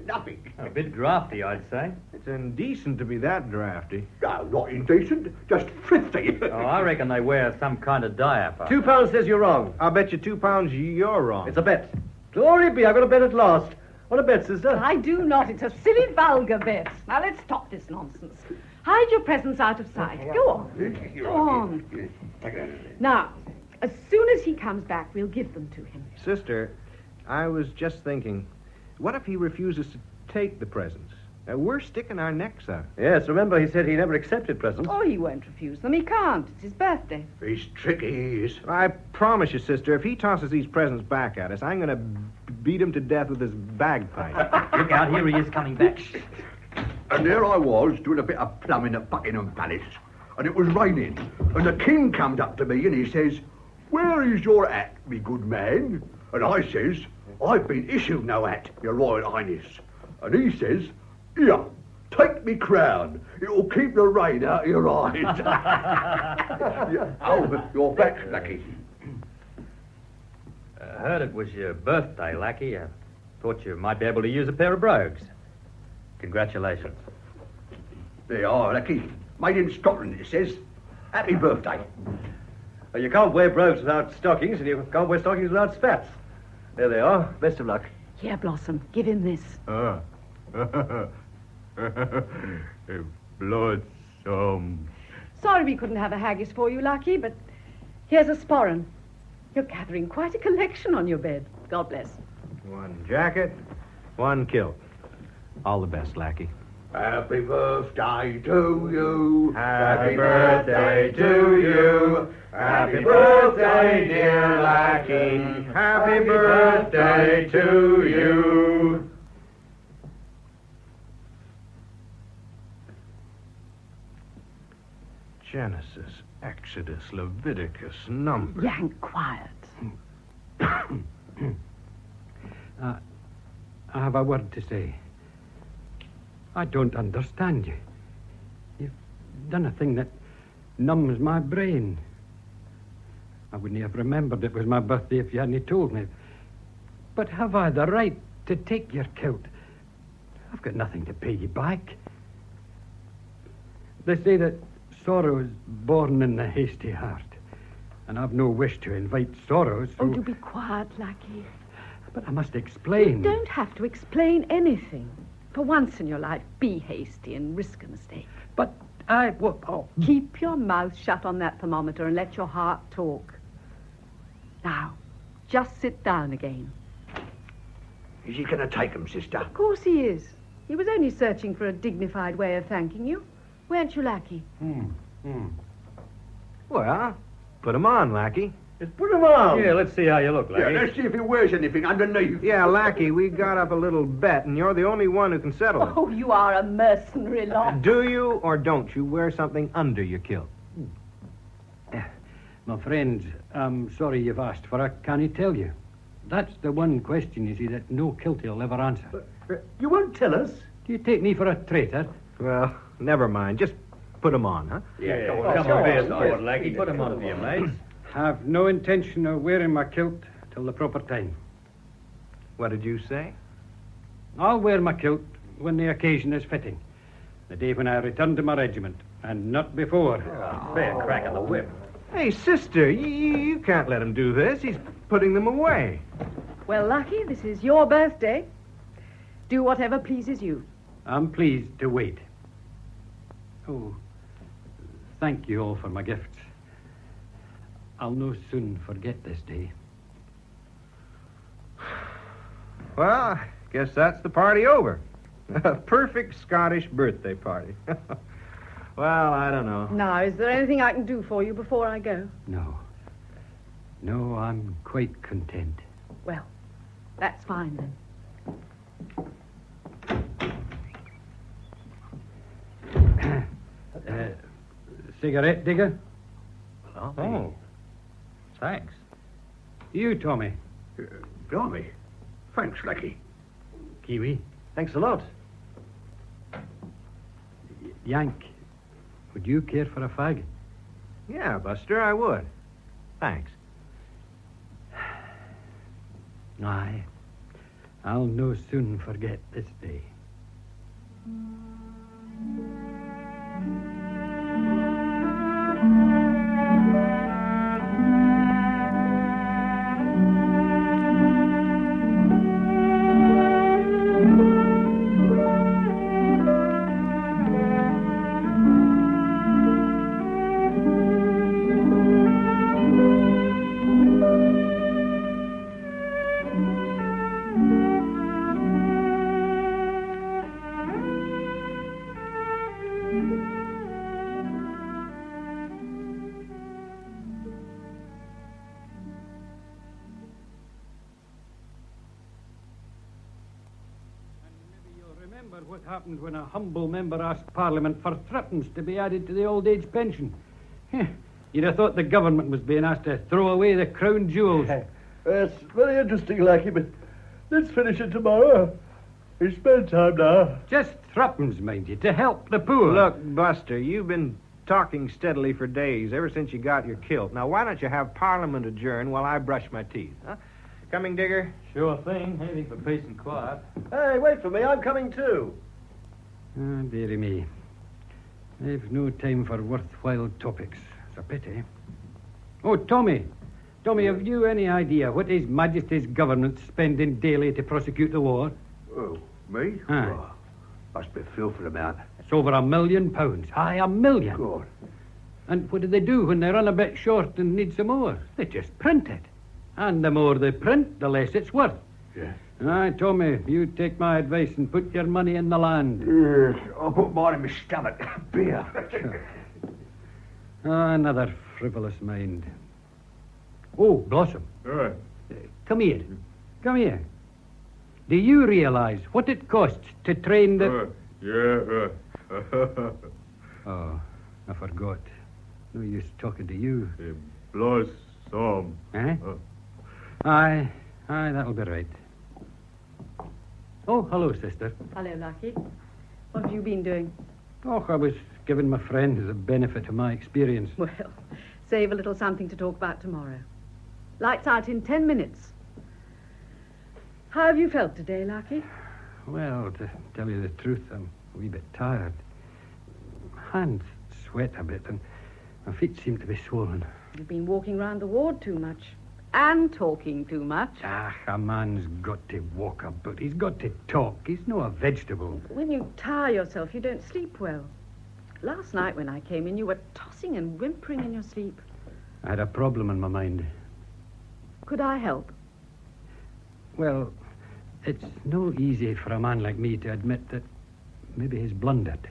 [SPEAKER 6] Nothing.
[SPEAKER 24] A bit drafty, I'd say.
[SPEAKER 23] It's indecent to be that drafty.
[SPEAKER 6] No, not indecent, just thrifty.
[SPEAKER 24] Oh, I reckon they wear some kind of diaper.
[SPEAKER 5] £2 says you're wrong.
[SPEAKER 23] I'll bet you £2 you're wrong.
[SPEAKER 5] It's a bet. Glory be, I've got a bet at last. What a bet, sister?
[SPEAKER 3] I do not. It's a silly, vulgar bet. Now, let's stop this nonsense. Hide your presents out of sight. Go on. Go on. Now, as soon as he comes back, we'll give them to him.
[SPEAKER 23] Sister, I was just thinking, what if he refuses to take the presents? We're sticking our necks out.
[SPEAKER 5] Yes, remember he said he never accepted presents.
[SPEAKER 3] Oh, he won't refuse them. He can't. It's his birthday.
[SPEAKER 6] He's tricky, he is.
[SPEAKER 23] I promise you, sister, if he tosses these presents back at us, I'm going to beat him to death with his bagpipe.
[SPEAKER 24] Look out, here he is coming back.
[SPEAKER 6] And there I was, doing a bit of plumbing at Buckingham Palace. And it was raining. And the king comes up to me and he says, "Where is your hat, me good man?" And I says, "I've been issued no hat, your Royal Highness." And he says, Here, take me crown. It'll keep the rain out of your eyes. Yeah. Oh, you're back, Lucky.
[SPEAKER 24] I heard it was your birthday, Lackey. I thought you might be able to use a pair of brogues. Congratulations.
[SPEAKER 6] They are, Lucky. Made in Scotland, it says. Happy birthday.
[SPEAKER 5] You can't wear brogues without stockings, and you can't wear stockings without spats. There they are. Best of luck.
[SPEAKER 3] Here, Blossom, give him this.
[SPEAKER 8] Blossom.
[SPEAKER 3] Sorry we couldn't have a haggis for you, Lucky, but here's a sporran. You're gathering quite a collection on your bed. God bless.
[SPEAKER 23] One jacket, one kilt. All the best, Lackey.
[SPEAKER 6] Happy birthday to you.
[SPEAKER 23] Happy birthday to you. Happy birthday, dear Lackey. Happy birthday to you. Genesis, Exodus, Leviticus, Numbers.
[SPEAKER 3] Yank, quiet.
[SPEAKER 4] I have a word to say. I don't understand you. You've done a thing that numbs my brain. I wouldn't have remembered it was my birthday if you hadn't told me. But have I the right to take your kilt? I've got nothing to pay you back. They say that sorrow is born in the hasty heart, and I've no wish to invite sorrow, so...
[SPEAKER 3] Oh, do be quiet, Lackey.
[SPEAKER 4] But I must explain.
[SPEAKER 3] You don't have to explain anything. For once in your life, be hasty and risk a mistake.
[SPEAKER 4] But
[SPEAKER 3] Keep your mouth shut on that thermometer and let your heart talk. Now, just sit down again.
[SPEAKER 6] Is he going to take them, sister?
[SPEAKER 3] Of course he is. He was only searching for a dignified way of thanking you. Weren't you, Lackey?
[SPEAKER 23] Well, put 'em on, Lackey.
[SPEAKER 6] Just put 'em on.
[SPEAKER 24] Yeah, let's see how you look, Lackey.
[SPEAKER 6] Yeah, let's see if he wears anything underneath.
[SPEAKER 23] Yeah, Lackey, we got up a little bet, and you're the only one who can settle it.
[SPEAKER 3] Oh, you are a mercenary lot.
[SPEAKER 23] Do you or don't you wear something under your kilt?
[SPEAKER 4] My friends, I'm sorry you've asked for it. Can I tell you? That's the one question, you see, that no kiltie will ever answer.
[SPEAKER 5] You won't tell us?
[SPEAKER 4] Do you take me for a traitor?
[SPEAKER 23] Well, never mind. Just put 'em on, huh?
[SPEAKER 24] Yeah, come on, be a sport, Lackey. Put 'em on for you, mates.
[SPEAKER 4] Have no intention of wearing my kilt till the proper time.
[SPEAKER 23] What did you say?
[SPEAKER 4] I'll wear my kilt when the occasion is fitting. The day when I return to my regiment, and not before.
[SPEAKER 24] Fair crack on the whip.
[SPEAKER 23] Hey, sister, you can't let him do this. He's putting them away.
[SPEAKER 3] Well, Lucky, this is your birthday. Do whatever pleases you.
[SPEAKER 4] I'm pleased to wait. Oh, thank you all for my gifts. I'll no soon forget this day.
[SPEAKER 23] Well, I guess that's the party over. A perfect Scottish birthday party. Well, I don't know.
[SPEAKER 3] Now, is there anything I can do for you before I go?
[SPEAKER 4] No. No, I'm quite content.
[SPEAKER 3] Well, that's fine then.
[SPEAKER 4] Cigarette, Digger?
[SPEAKER 24] Oh. Thanks.
[SPEAKER 4] You, Tommy.
[SPEAKER 6] Blimey. Thanks, Lucky.
[SPEAKER 4] Kiwi.
[SPEAKER 5] Thanks a lot.
[SPEAKER 4] Yank, would you care for a fag?
[SPEAKER 23] Yeah, Buster, I would. Thanks.
[SPEAKER 4] Aye. I'll no soon forget this day. What happened when a humble member asked Parliament for threepence to be added to the old age pension? You'd have thought the government was being asked to throw away the crown jewels.
[SPEAKER 1] That's very interesting, Lackey, but let's finish it tomorrow. It's bedtime now.
[SPEAKER 4] Just Threepence, mind you, to help the poor.
[SPEAKER 23] Look, Buster, you've been talking steadily for days, ever since you got your kilt. Now, why don't you have Parliament adjourn while I brush my teeth, huh? Coming, Digger?
[SPEAKER 24] Sure thing. Anything for peace and quiet.
[SPEAKER 5] Hey, wait for me. I'm coming too.
[SPEAKER 4] Ah, dearie me. They've no time for worthwhile topics. It's a pity. Oh, Tommy. Tommy, have you any idea what His Majesty's government's spending daily to prosecute the war?
[SPEAKER 6] Oh, me?
[SPEAKER 4] Aye.
[SPEAKER 6] Oh, must be a filthy amount.
[SPEAKER 4] It's over £1 million. Aye, £1 million.
[SPEAKER 6] God.
[SPEAKER 4] And what do they do when they run a bit short and need some more? They just print it. And the more they print, the less it's worth.
[SPEAKER 6] Yeah.
[SPEAKER 4] Aye, Tommy, you take my advice and put your money in the land.
[SPEAKER 6] Yes, I'll put mine in my stomach. Beer.
[SPEAKER 4] Ah, another frivolous mind. Oh, Blossom. Come here. Come here. Do you realize what it costs to train the... Oh, I forgot. No use talking to you.
[SPEAKER 8] Blossom.
[SPEAKER 4] Eh? Aye, that'll be right. Oh, hello, sister.
[SPEAKER 3] Hello, Lucky. What have you been doing?
[SPEAKER 4] Oh, I was giving my friend the benefit of my experience.
[SPEAKER 3] Well, save a little something to talk about tomorrow. Lights out in 10 minutes. How have you felt today, Lucky?
[SPEAKER 4] Well, to tell you the truth, I'm a wee bit tired. My hands sweat a bit and my feet seem to be swollen.
[SPEAKER 3] You've been walking round the ward too much. And talking too much.
[SPEAKER 4] Ah, a man's got to walk about. He's got to talk. He's no a vegetable.
[SPEAKER 3] When you tire yourself, you don't sleep well. Last night when I came in, you were tossing and whimpering in your sleep.
[SPEAKER 4] I had a problem in my mind.
[SPEAKER 3] Could I help?
[SPEAKER 4] Well, it's no easy for a man like me to admit that maybe he's blundered.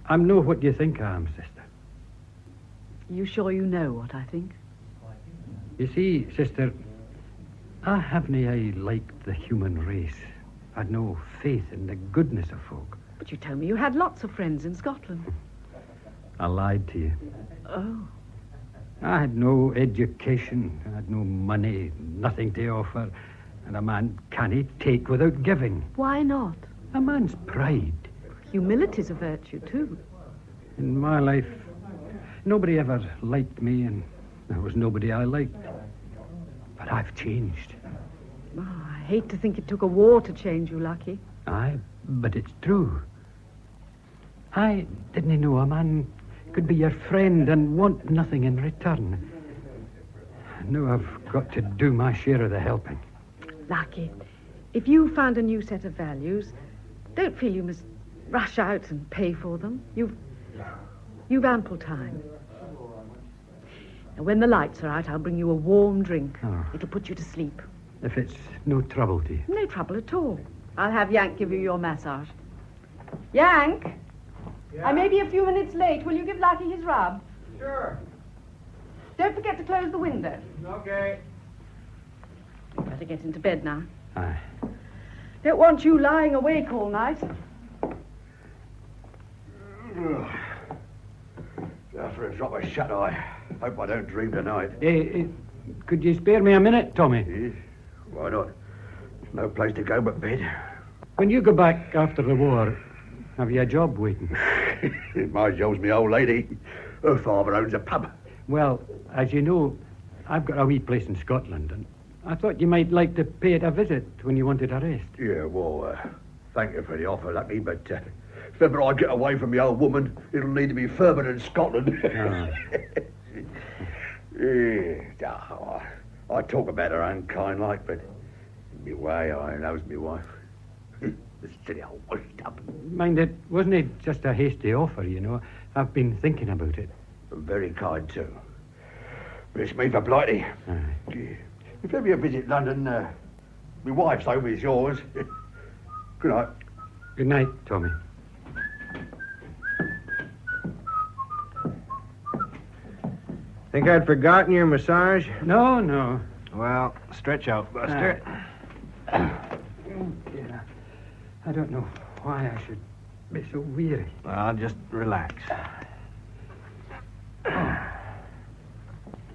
[SPEAKER 4] I'm no what you think I am, sister.
[SPEAKER 3] You sure you know what I think?
[SPEAKER 4] You see, sister, I haven't liked the human race. I'd no faith in the goodness of folk.
[SPEAKER 3] But you told me you had lots of friends in Scotland.
[SPEAKER 4] I lied to you.
[SPEAKER 3] Oh.
[SPEAKER 4] I had no education, I had no money, nothing to offer, and a man can't take without giving.
[SPEAKER 3] Why not?
[SPEAKER 4] A man's pride.
[SPEAKER 3] Humility's a virtue, too.
[SPEAKER 4] In my life, nobody ever liked me, and there was nobody I liked. But I've changed.
[SPEAKER 3] Oh, I hate to think it took a war to change you, Lucky.
[SPEAKER 4] Aye, but it's true. I didn't know a man could be your friend and want nothing in return. Now I've got to do my share of the helping.
[SPEAKER 3] Lucky, if you found a new set of values, don't feel you must rush out and pay for them. You've ample time. And when the lights are out, I'll bring you a warm drink.
[SPEAKER 4] Oh.
[SPEAKER 3] It'll put you to sleep.
[SPEAKER 4] If it's no trouble to you.
[SPEAKER 3] No trouble at all. I'll have Yank give you your massage. Yank! Yeah? I may be a few minutes late. Will you give Lucky his rub?
[SPEAKER 12] Sure.
[SPEAKER 3] Don't forget to close the window.
[SPEAKER 12] Okay.
[SPEAKER 3] You'd better get into bed now.
[SPEAKER 4] Aye.
[SPEAKER 3] Don't want you lying awake all night.
[SPEAKER 6] After a drop of shut-eye. Hope I don't dream tonight.
[SPEAKER 4] Could you spare me a minute, Tommy?
[SPEAKER 6] Yes. Why not? There's no place to go but bed.
[SPEAKER 4] When you go back after the war, have you a job waiting?
[SPEAKER 6] My job's my old lady. Her father owns a pub.
[SPEAKER 4] Well, as you know, I've got a wee place in Scotland, and I thought you might like to pay it a visit when you wanted a rest.
[SPEAKER 6] Yeah, well, thank you for the offer, Lucky, but if ever I get away from the old woman, it'll need to be further than Scotland. Yeah, I talk about her unkind like, but in me way, I knows me wife. The silly old washed up.
[SPEAKER 4] Mind it, wasn't it just a hasty offer, you know? I've been thinking about it.
[SPEAKER 6] Very kind, too. But it's me for Blighty. If ever you visit London, my wife's home is yours. Good night.
[SPEAKER 4] Good night, Tommy.
[SPEAKER 23] Think I'd forgotten your massage?
[SPEAKER 4] No.
[SPEAKER 23] Well, stretch out, Buster.
[SPEAKER 4] Yeah. I don't know why I should be so weary.
[SPEAKER 23] Well, just relax.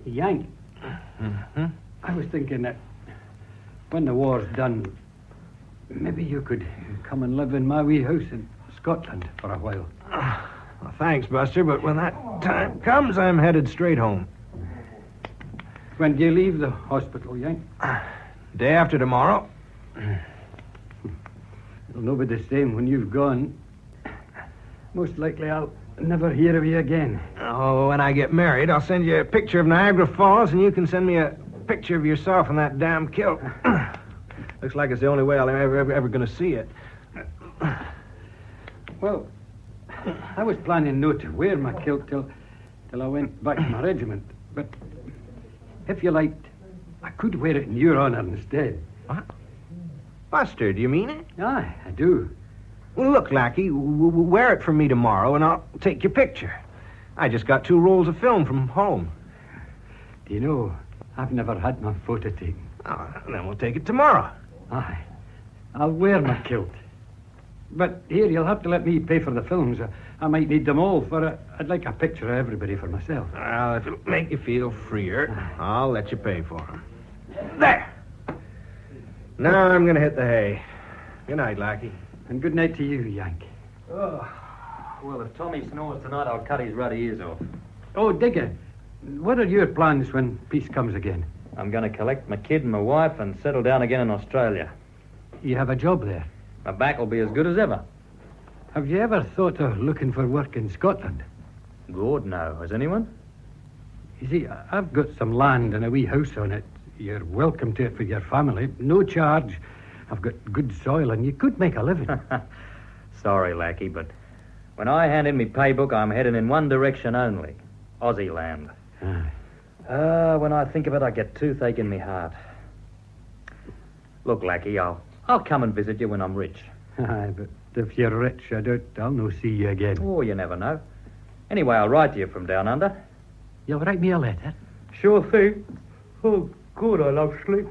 [SPEAKER 4] Yank. I was thinking that when the war's done, maybe you could come and live in my wee house in Scotland for a while.
[SPEAKER 23] Well, thanks, Buster, but when that time comes, I'm headed straight home.
[SPEAKER 4] When do you leave the hospital, Yank?
[SPEAKER 23] Day after tomorrow.
[SPEAKER 4] It'll no be the same when you've gone. Most likely I'll never hear of you again.
[SPEAKER 23] Oh, when I get married, I'll send you a picture of Niagara Falls, and you can send me a picture of yourself in that damn kilt. Looks like it's the only way I'm ever going to see it.
[SPEAKER 4] Well, I was planning not to wear my kilt till I went back to my regiment. But if you liked, I could wear it in your honor instead.
[SPEAKER 23] What? Buster, do you mean it?
[SPEAKER 4] Aye, I do.
[SPEAKER 23] Well, look, Lackey, wear it for me tomorrow, and I'll take your picture. I just got 2 rolls of film from home.
[SPEAKER 4] Do you know, I've never had my photo taken.
[SPEAKER 23] Oh, then we'll take it tomorrow.
[SPEAKER 4] Aye. I'll wear my kilt. But here, you'll have to let me pay for the films. I might need them all I'd like a picture of everybody for myself.
[SPEAKER 23] Well, if it'll make you feel freer, I'll let you pay for them. There! Now I'm going to hit the hay. Good night, Lackey.
[SPEAKER 4] And good night to you, Yank.
[SPEAKER 24] Oh, well, if Tommy snores tonight, I'll cut his ruddy ears off.
[SPEAKER 4] Oh, Digger, what are your plans when peace comes again?
[SPEAKER 24] I'm going to collect my kid and my wife and settle down again in Australia.
[SPEAKER 4] You have a job there?
[SPEAKER 24] My back will be as good as ever.
[SPEAKER 4] Have you ever thought of looking for work in Scotland?
[SPEAKER 24] God, no. Has anyone?
[SPEAKER 4] You see, I've got some land and a wee house on it. You're welcome to it for your family. No charge. I've got good soil and you could make a living.
[SPEAKER 24] Sorry, Lackey, but when I hand in my paybook, I'm heading in one direction only. Aussie land. When I think of it, I get toothache in my heart. Look, Lackey, I'll come and visit you when I'm rich.
[SPEAKER 4] Aye, but if you're rich, I'll no see you again.
[SPEAKER 24] Oh, you never know. Anyway, I'll write to you from down under.
[SPEAKER 4] You'll write me a letter?
[SPEAKER 24] Sure thing. Oh, good, I love sleep.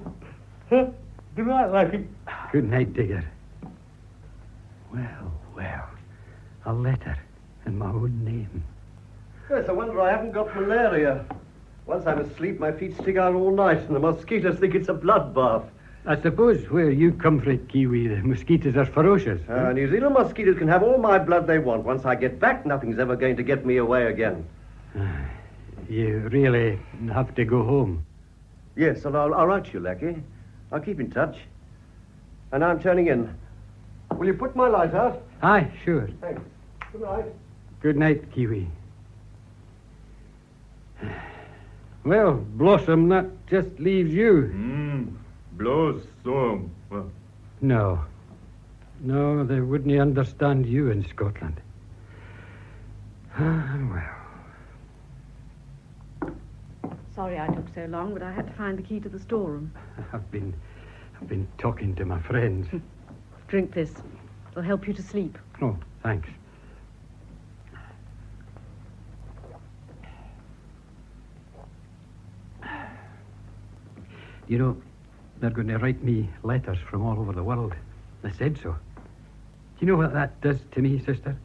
[SPEAKER 24] Huh? Good night, Lackey.
[SPEAKER 4] Good night, Digger. Well, a letter in my own name.
[SPEAKER 5] Yes, I wonder I haven't got malaria. Once I'm asleep, my feet stick out all night, and the mosquitoes think it's a bloodbath.
[SPEAKER 4] I suppose where you come from, Kiwi, the mosquitoes are ferocious.
[SPEAKER 5] New Zealand mosquitoes can have all my blood they want. Once I get back, nothing's ever going to get me away again.
[SPEAKER 4] You really have to go home?
[SPEAKER 5] Yes, and I'll write you, Lackey. I'll keep in touch. And I'm turning in. Will you put my light out?
[SPEAKER 4] Aye, sure.
[SPEAKER 5] Thanks. Good night.
[SPEAKER 4] Good night, Kiwi. Well, Blossom, that just leaves you.
[SPEAKER 8] Blossom.
[SPEAKER 4] No, they wouldn't understand you in Scotland. Well.
[SPEAKER 3] Sorry I took so long, but I had to find the key to the storeroom.
[SPEAKER 4] I've been talking to my friends.
[SPEAKER 3] Drink this. It'll help you to sleep.
[SPEAKER 4] Oh, thanks. You know, they're going to write me letters from all over the world. They said so. Do you know what that does to me, sister?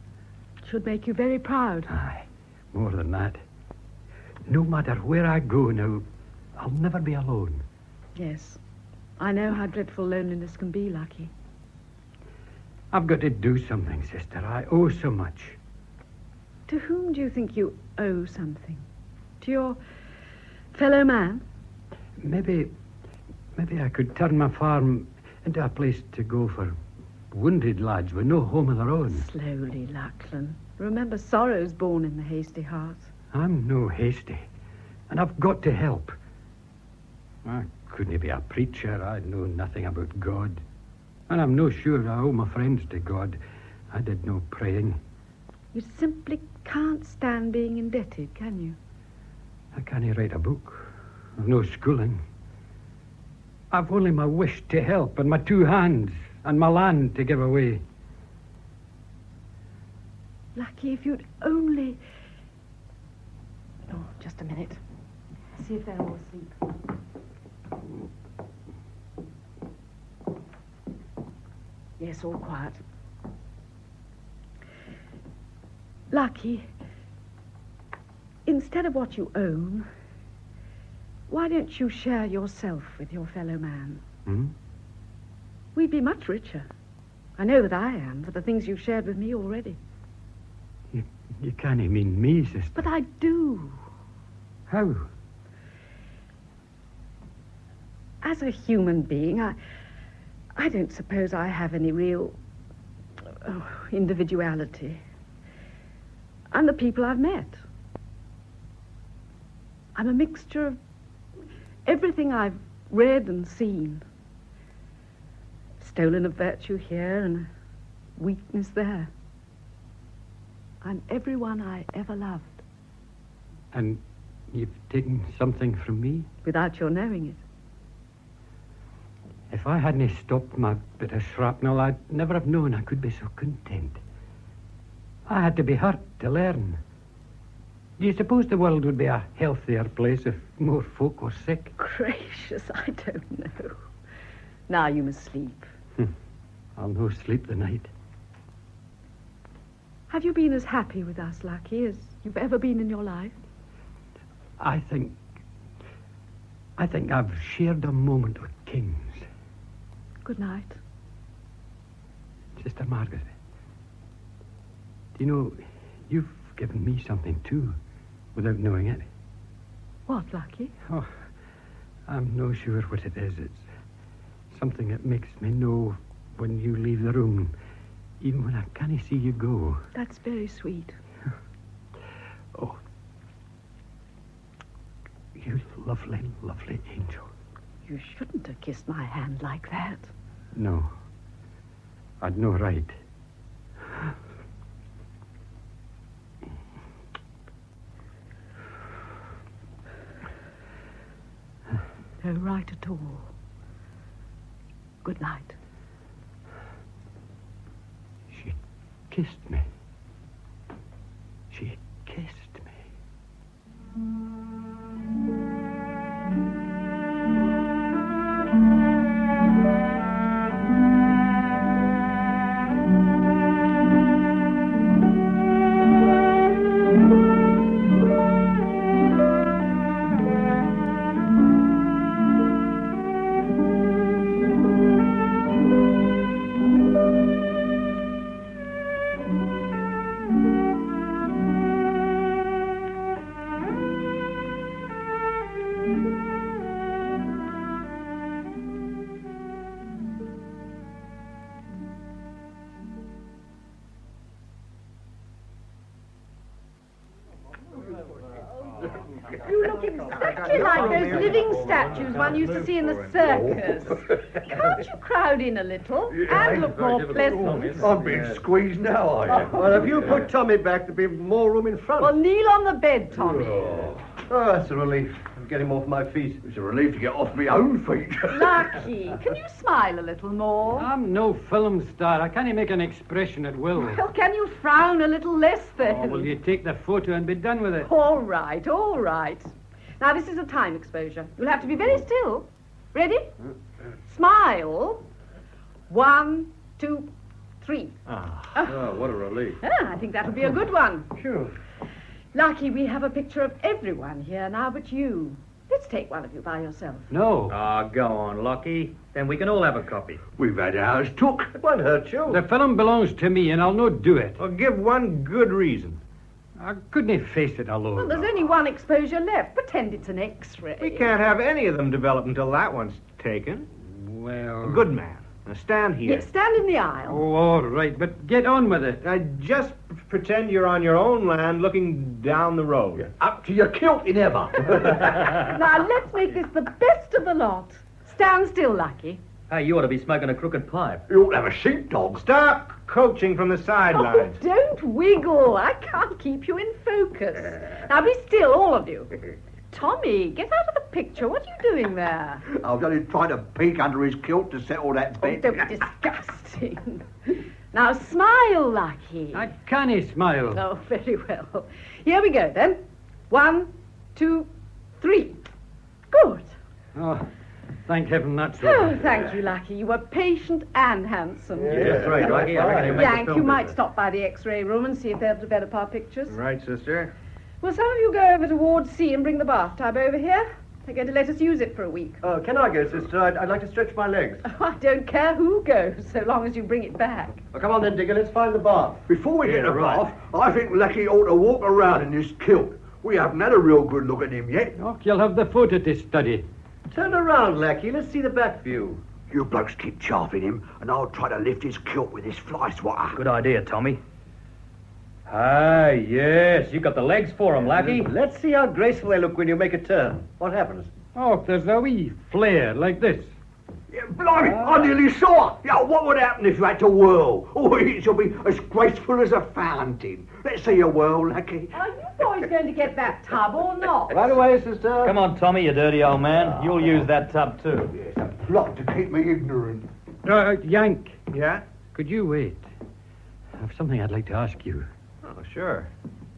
[SPEAKER 3] Should make you very proud.
[SPEAKER 4] Aye, more than that. No matter where I go now, I'll never be alone.
[SPEAKER 3] Yes. I know how dreadful loneliness can be, Lucky.
[SPEAKER 4] I've got to do something, sister. I owe so much.
[SPEAKER 3] To whom do you think you owe something? To your fellow man?
[SPEAKER 4] Maybe I could turn my farm into a place to go for wounded lads with no home of their own.
[SPEAKER 3] Slowly, Lachlan. Remember, sorrow's born in the hasty heart.
[SPEAKER 4] I'm no hasty, and I've got to help. I couldn't be a preacher. I know nothing about God. And I'm no sure I owe my friends to God. I did no praying.
[SPEAKER 3] You simply can't stand being indebted, can you?
[SPEAKER 4] I can't write a book. I've no schooling. I've only my wish to help and my 2 hands and my land to give away.
[SPEAKER 3] Lucky, if you'd only... Oh, just a minute. See if they're all asleep. Yes, all quiet. Lucky, instead of what you own, why don't you share yourself with your fellow man? We'd be much richer. I know that I am, for the things you've shared with me already.
[SPEAKER 4] You can't mean me, sister.
[SPEAKER 3] But I do.
[SPEAKER 4] How?
[SPEAKER 3] As a human being, I don't suppose I have any real individuality. I'm the people I've met. I'm a mixture of everything I've read and seen. Stolen a virtue here and a weakness there. I'm everyone I ever loved.
[SPEAKER 4] And you've taken something from me?
[SPEAKER 3] Without your knowing it.
[SPEAKER 4] If I hadn't stopped my bit of shrapnel, I'd never have known I could be so content. I had to be hurt to learn. Do you suppose the world would be a healthier place if more folk were sick?
[SPEAKER 3] Gracious, I don't know. Now you must sleep.
[SPEAKER 4] I'll no sleep the night.
[SPEAKER 3] Have you been as happy with us, Lucky, as you've ever been in your life?
[SPEAKER 4] I think I've shared a moment with kings.
[SPEAKER 3] Good night.
[SPEAKER 4] Sister Margaret, do you know, you've given me something too, without knowing it.
[SPEAKER 3] What, Lucky?
[SPEAKER 4] Oh, I'm no sure what it is. It's something that makes me know when you leave the room, even when I can't see you go.
[SPEAKER 3] That's very sweet.
[SPEAKER 4] Oh, you lovely, lovely angel.
[SPEAKER 3] You shouldn't have kissed my hand like that.
[SPEAKER 4] No, I'd no right.
[SPEAKER 3] No right at all. Good night.
[SPEAKER 4] She kissed me. She kissed me.
[SPEAKER 3] You look exactly like those living statues one used to see in the circus. Can't you crowd in a little and look more pleasant?
[SPEAKER 6] I'm being squeezed now, are you?
[SPEAKER 5] Well, if you put Tommy back, there'd be more room in front.
[SPEAKER 3] Well, kneel on the bed, Tommy.
[SPEAKER 5] Oh, that's a relief. I'm getting off my feet.
[SPEAKER 6] It's a relief to get off my own feet.
[SPEAKER 3] Lucky, can you smile a little more?
[SPEAKER 4] I'm no film star. I can't make an expression at will.
[SPEAKER 3] Well, can you frown a little less then?
[SPEAKER 4] Oh, will you take the photo and be done with it?
[SPEAKER 3] All right, all right. Now, this is a time exposure. You'll have to be very still. Ready? Smile. 1, 2, 3.
[SPEAKER 5] Oh, what a relief.
[SPEAKER 3] I think that'll be a good one.
[SPEAKER 5] Phew.
[SPEAKER 3] Lucky we have a picture of everyone here now but you. Let's take one of you by yourself.
[SPEAKER 4] No.
[SPEAKER 24] Go on, Lockie. Then we can all have a copy.
[SPEAKER 6] We've had ours took.
[SPEAKER 5] It won't hurt you.
[SPEAKER 4] The film belongs to me, and I'll not do it.
[SPEAKER 23] Well, give one good reason.
[SPEAKER 4] I couldn't face it alone.
[SPEAKER 3] Well, there's only one exposure left. Pretend it's an X-ray.
[SPEAKER 23] We can't have any of them develop until that one's taken.
[SPEAKER 4] Well...
[SPEAKER 23] A good man. Now stand here.
[SPEAKER 3] Yes, stand in the aisle.
[SPEAKER 4] Oh, all right, but get on with it.
[SPEAKER 23] Just pretend you're on your own land looking down the road.
[SPEAKER 6] Yeah, up to your kilting ever.
[SPEAKER 3] Now, let's make this the best of the lot. Stand still, Lucky.
[SPEAKER 24] Hey, you ought to be smoking a crooked pipe.
[SPEAKER 6] You ought to have a sheepdog.
[SPEAKER 23] Stop coaching from the sidelines.
[SPEAKER 3] Oh, don't wiggle. I can't keep you in focus. Now, be still, all of you. Tommy, get out of the picture. What are you doing there?
[SPEAKER 6] I was only trying to peek under his kilt to settle that
[SPEAKER 3] Oh,
[SPEAKER 6] bed.
[SPEAKER 3] don't be disgusting. Now, smile, Lucky.
[SPEAKER 4] I can't smile.
[SPEAKER 3] Oh, very well. Here we go, then. 1, 2, 3. Good.
[SPEAKER 4] Oh, thank heaven that's
[SPEAKER 3] Oh,
[SPEAKER 4] right.
[SPEAKER 3] thank you, Lucky. You were patient and handsome.
[SPEAKER 23] Yeah, that's right, Lucky. I reckon you make
[SPEAKER 3] Yank,
[SPEAKER 23] the
[SPEAKER 3] you
[SPEAKER 23] film
[SPEAKER 3] might
[SPEAKER 23] business.
[SPEAKER 3] stop by the X-ray room and see if they'll develop our pictures.
[SPEAKER 23] Right, sister.
[SPEAKER 3] Will some of you go over to Ward C and bring the bathtub over here? They're going to let us use it for a week.
[SPEAKER 5] Oh, can I go, sister? I'd like to stretch my legs.
[SPEAKER 3] Oh, I don't care who goes, so long as you bring it back.
[SPEAKER 5] Well, come on then, Digger. Let's find the bath.
[SPEAKER 6] Before we get the
[SPEAKER 5] right.
[SPEAKER 6] bath, I think Lucky ought to walk around in this kilt. We haven't had a real good look at him yet.
[SPEAKER 4] Oh, you'll have the photo to study.
[SPEAKER 5] Turn around, Lackey. Let's see the back view.
[SPEAKER 6] You blokes keep chaffing him, and I'll try to lift his kilt with this fly swatter.
[SPEAKER 24] Good idea, Tommy. Ah, yes. You got the legs for him, Lackey.
[SPEAKER 5] Let's see how graceful they look when you make a turn. What happens?
[SPEAKER 4] Oh, there's a wee flare like this.
[SPEAKER 6] Yeah, blimey, I nearly saw it. Yeah, what would happen if you had to whirl? Oh, it shall be as graceful as a fountain. Let's see you whirl, Lucky.
[SPEAKER 3] Are you boys going to get that tub or not?
[SPEAKER 5] Right away, sister.
[SPEAKER 24] Come on, Tommy, you dirty old man. You'll use that tub, too.
[SPEAKER 6] It's a plot to keep me ignorant.
[SPEAKER 4] Yank.
[SPEAKER 23] Yeah?
[SPEAKER 4] Could you wait? I've something I'd like to ask you.
[SPEAKER 23] Oh, sure.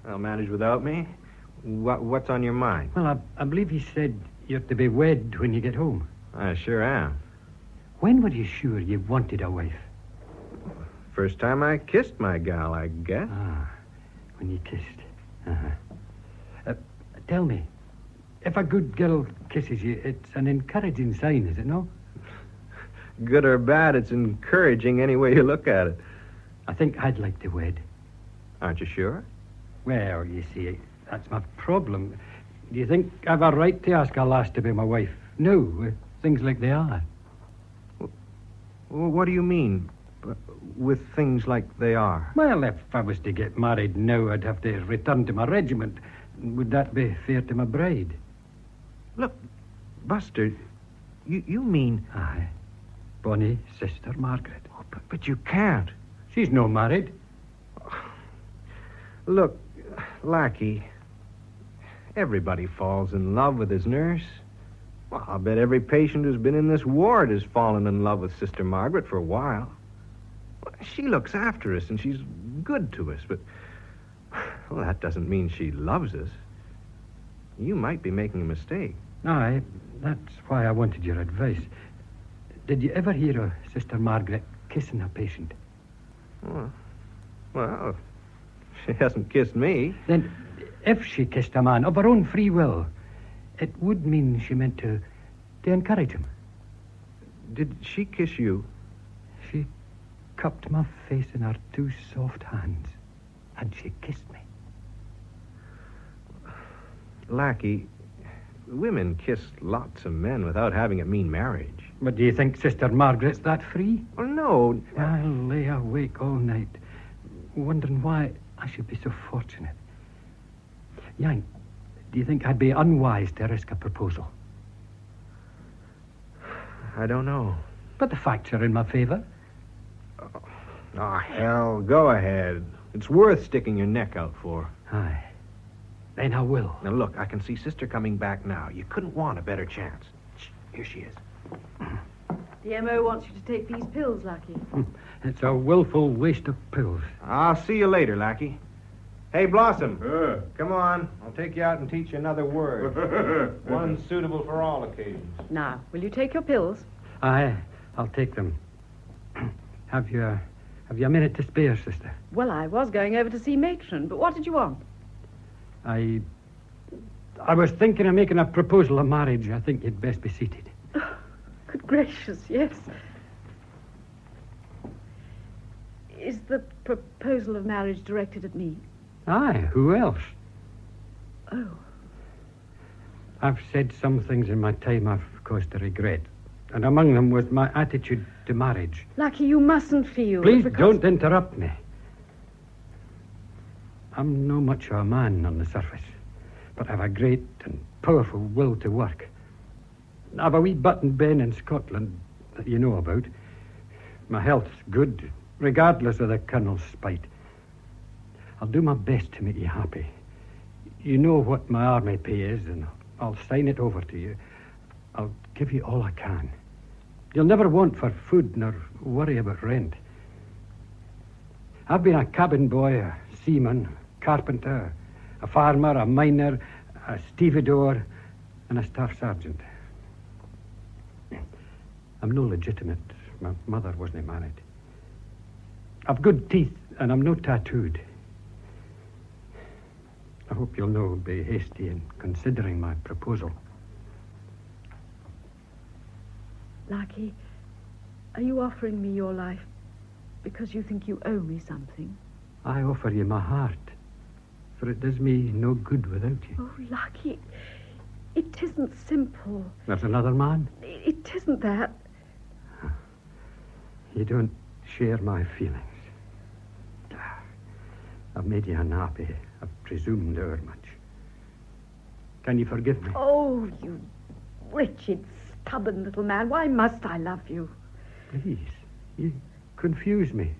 [SPEAKER 23] I'll manage without me. What's on your mind?
[SPEAKER 4] Well, I believe he said you're to be wed when you get home.
[SPEAKER 23] I sure am.
[SPEAKER 4] When were you sure you wanted a wife?
[SPEAKER 23] First time I kissed my gal, I guess.
[SPEAKER 4] Ah, when you kissed. Uh-huh. Tell me, if a good girl kisses you, it's an encouraging sign, is it no?
[SPEAKER 23] Good or bad, it's encouraging any way you look at it.
[SPEAKER 4] I think I'd like to wed.
[SPEAKER 23] Aren't you sure?
[SPEAKER 4] Well, you see, that's my problem. Do you think I've a right to ask a lass to be my wife? No, with things like they are.
[SPEAKER 23] Well, what do you mean, with things like they are?
[SPEAKER 4] Well, if I was to get married now, I'd have to return to my regiment. Would that be fair to my bride?
[SPEAKER 23] Look, Buster, you mean...
[SPEAKER 4] Aye. Bonnie, sister Margaret.
[SPEAKER 23] Oh, but you can't.
[SPEAKER 4] She's no married.
[SPEAKER 23] Look, Lackey, everybody falls in love with his nurse. Well, I'll bet every patient who's been in this ward has fallen in love with Sister Margaret for a while. Well, she looks after us and she's good to us, but well, that doesn't mean she loves us. You might be making a mistake.
[SPEAKER 4] Aye, that's why I wanted your advice. Did you ever hear of Sister Margaret kissing a patient?
[SPEAKER 23] Well, she hasn't kissed me.
[SPEAKER 4] Then, if she kissed a man of her own free will, it would mean she meant to encourage him.
[SPEAKER 23] Did she kiss you?
[SPEAKER 4] She cupped my face in her two soft hands, and she kissed me.
[SPEAKER 23] Lackey, women kiss lots of men without having it mean marriage.
[SPEAKER 4] But do you think Sister Margaret's that free?
[SPEAKER 23] Oh, no.
[SPEAKER 4] I'll lay awake all night, wondering why I should be so fortunate. Yank, do you think I'd be unwise to risk a proposal?
[SPEAKER 23] I don't know.
[SPEAKER 4] But the facts are in my favor.
[SPEAKER 23] Oh, hell, go ahead. It's worth sticking your neck out for.
[SPEAKER 4] Aye. Then I will.
[SPEAKER 23] Now, look, I can see Sister coming back now. You couldn't want a better chance. Shh, here she is.
[SPEAKER 3] The M.O. wants you to take these pills, Lackey.
[SPEAKER 4] It's a willful waste of pills.
[SPEAKER 23] I'll see you later, Lackey. Hey, Blossom. Come on. I'll take you out and teach you another word. One suitable for all occasions.
[SPEAKER 3] Now, will you take your pills?
[SPEAKER 4] Aye, I'll take them. Have you a minute to spare, sister?
[SPEAKER 3] Well, I was going over to see Matron, but what did you want?
[SPEAKER 4] I was thinking of making a proposal of marriage. I think you'd best be seated.
[SPEAKER 3] Oh, good gracious, yes. Is the proposal of marriage directed at me?
[SPEAKER 4] Aye, who else?
[SPEAKER 3] Oh.
[SPEAKER 4] I've said some things in my time I've cause to regret. And among them was my attitude to marriage.
[SPEAKER 3] Lucky, you mustn't feel...
[SPEAKER 4] Please don't interrupt me. I'm no much of a man on the surface, but I've a great and powerful will to work. I've a wee button Ben in Scotland that you know about. My health's good, regardless of the Colonel's spite. I'll do my best to make you happy. You know what my army pay is, and I'll sign it over to you. I'll give you all I can. You'll never want for food nor worry about rent. I've been a cabin boy, a seaman, carpenter, a farmer, a miner, a stevedore, and a staff sergeant. I'm no legitimate. My mother wasn't married. I've good teeth, and I'm no tattooed. I hope you'll no be hasty in considering my proposal.
[SPEAKER 3] Lucky, are you offering me your life because you think you owe me something?
[SPEAKER 4] I offer you my heart, for it does me no good without you.
[SPEAKER 3] Oh, Lucky, it isn't simple.
[SPEAKER 4] There's another man?
[SPEAKER 3] It isn't that.
[SPEAKER 4] You don't share my feelings. I've made you unhappy. I've presumed over much. Can you forgive me?
[SPEAKER 3] Oh, you wretched, stubborn little man. Why must I love you?
[SPEAKER 4] Please, you confuse me.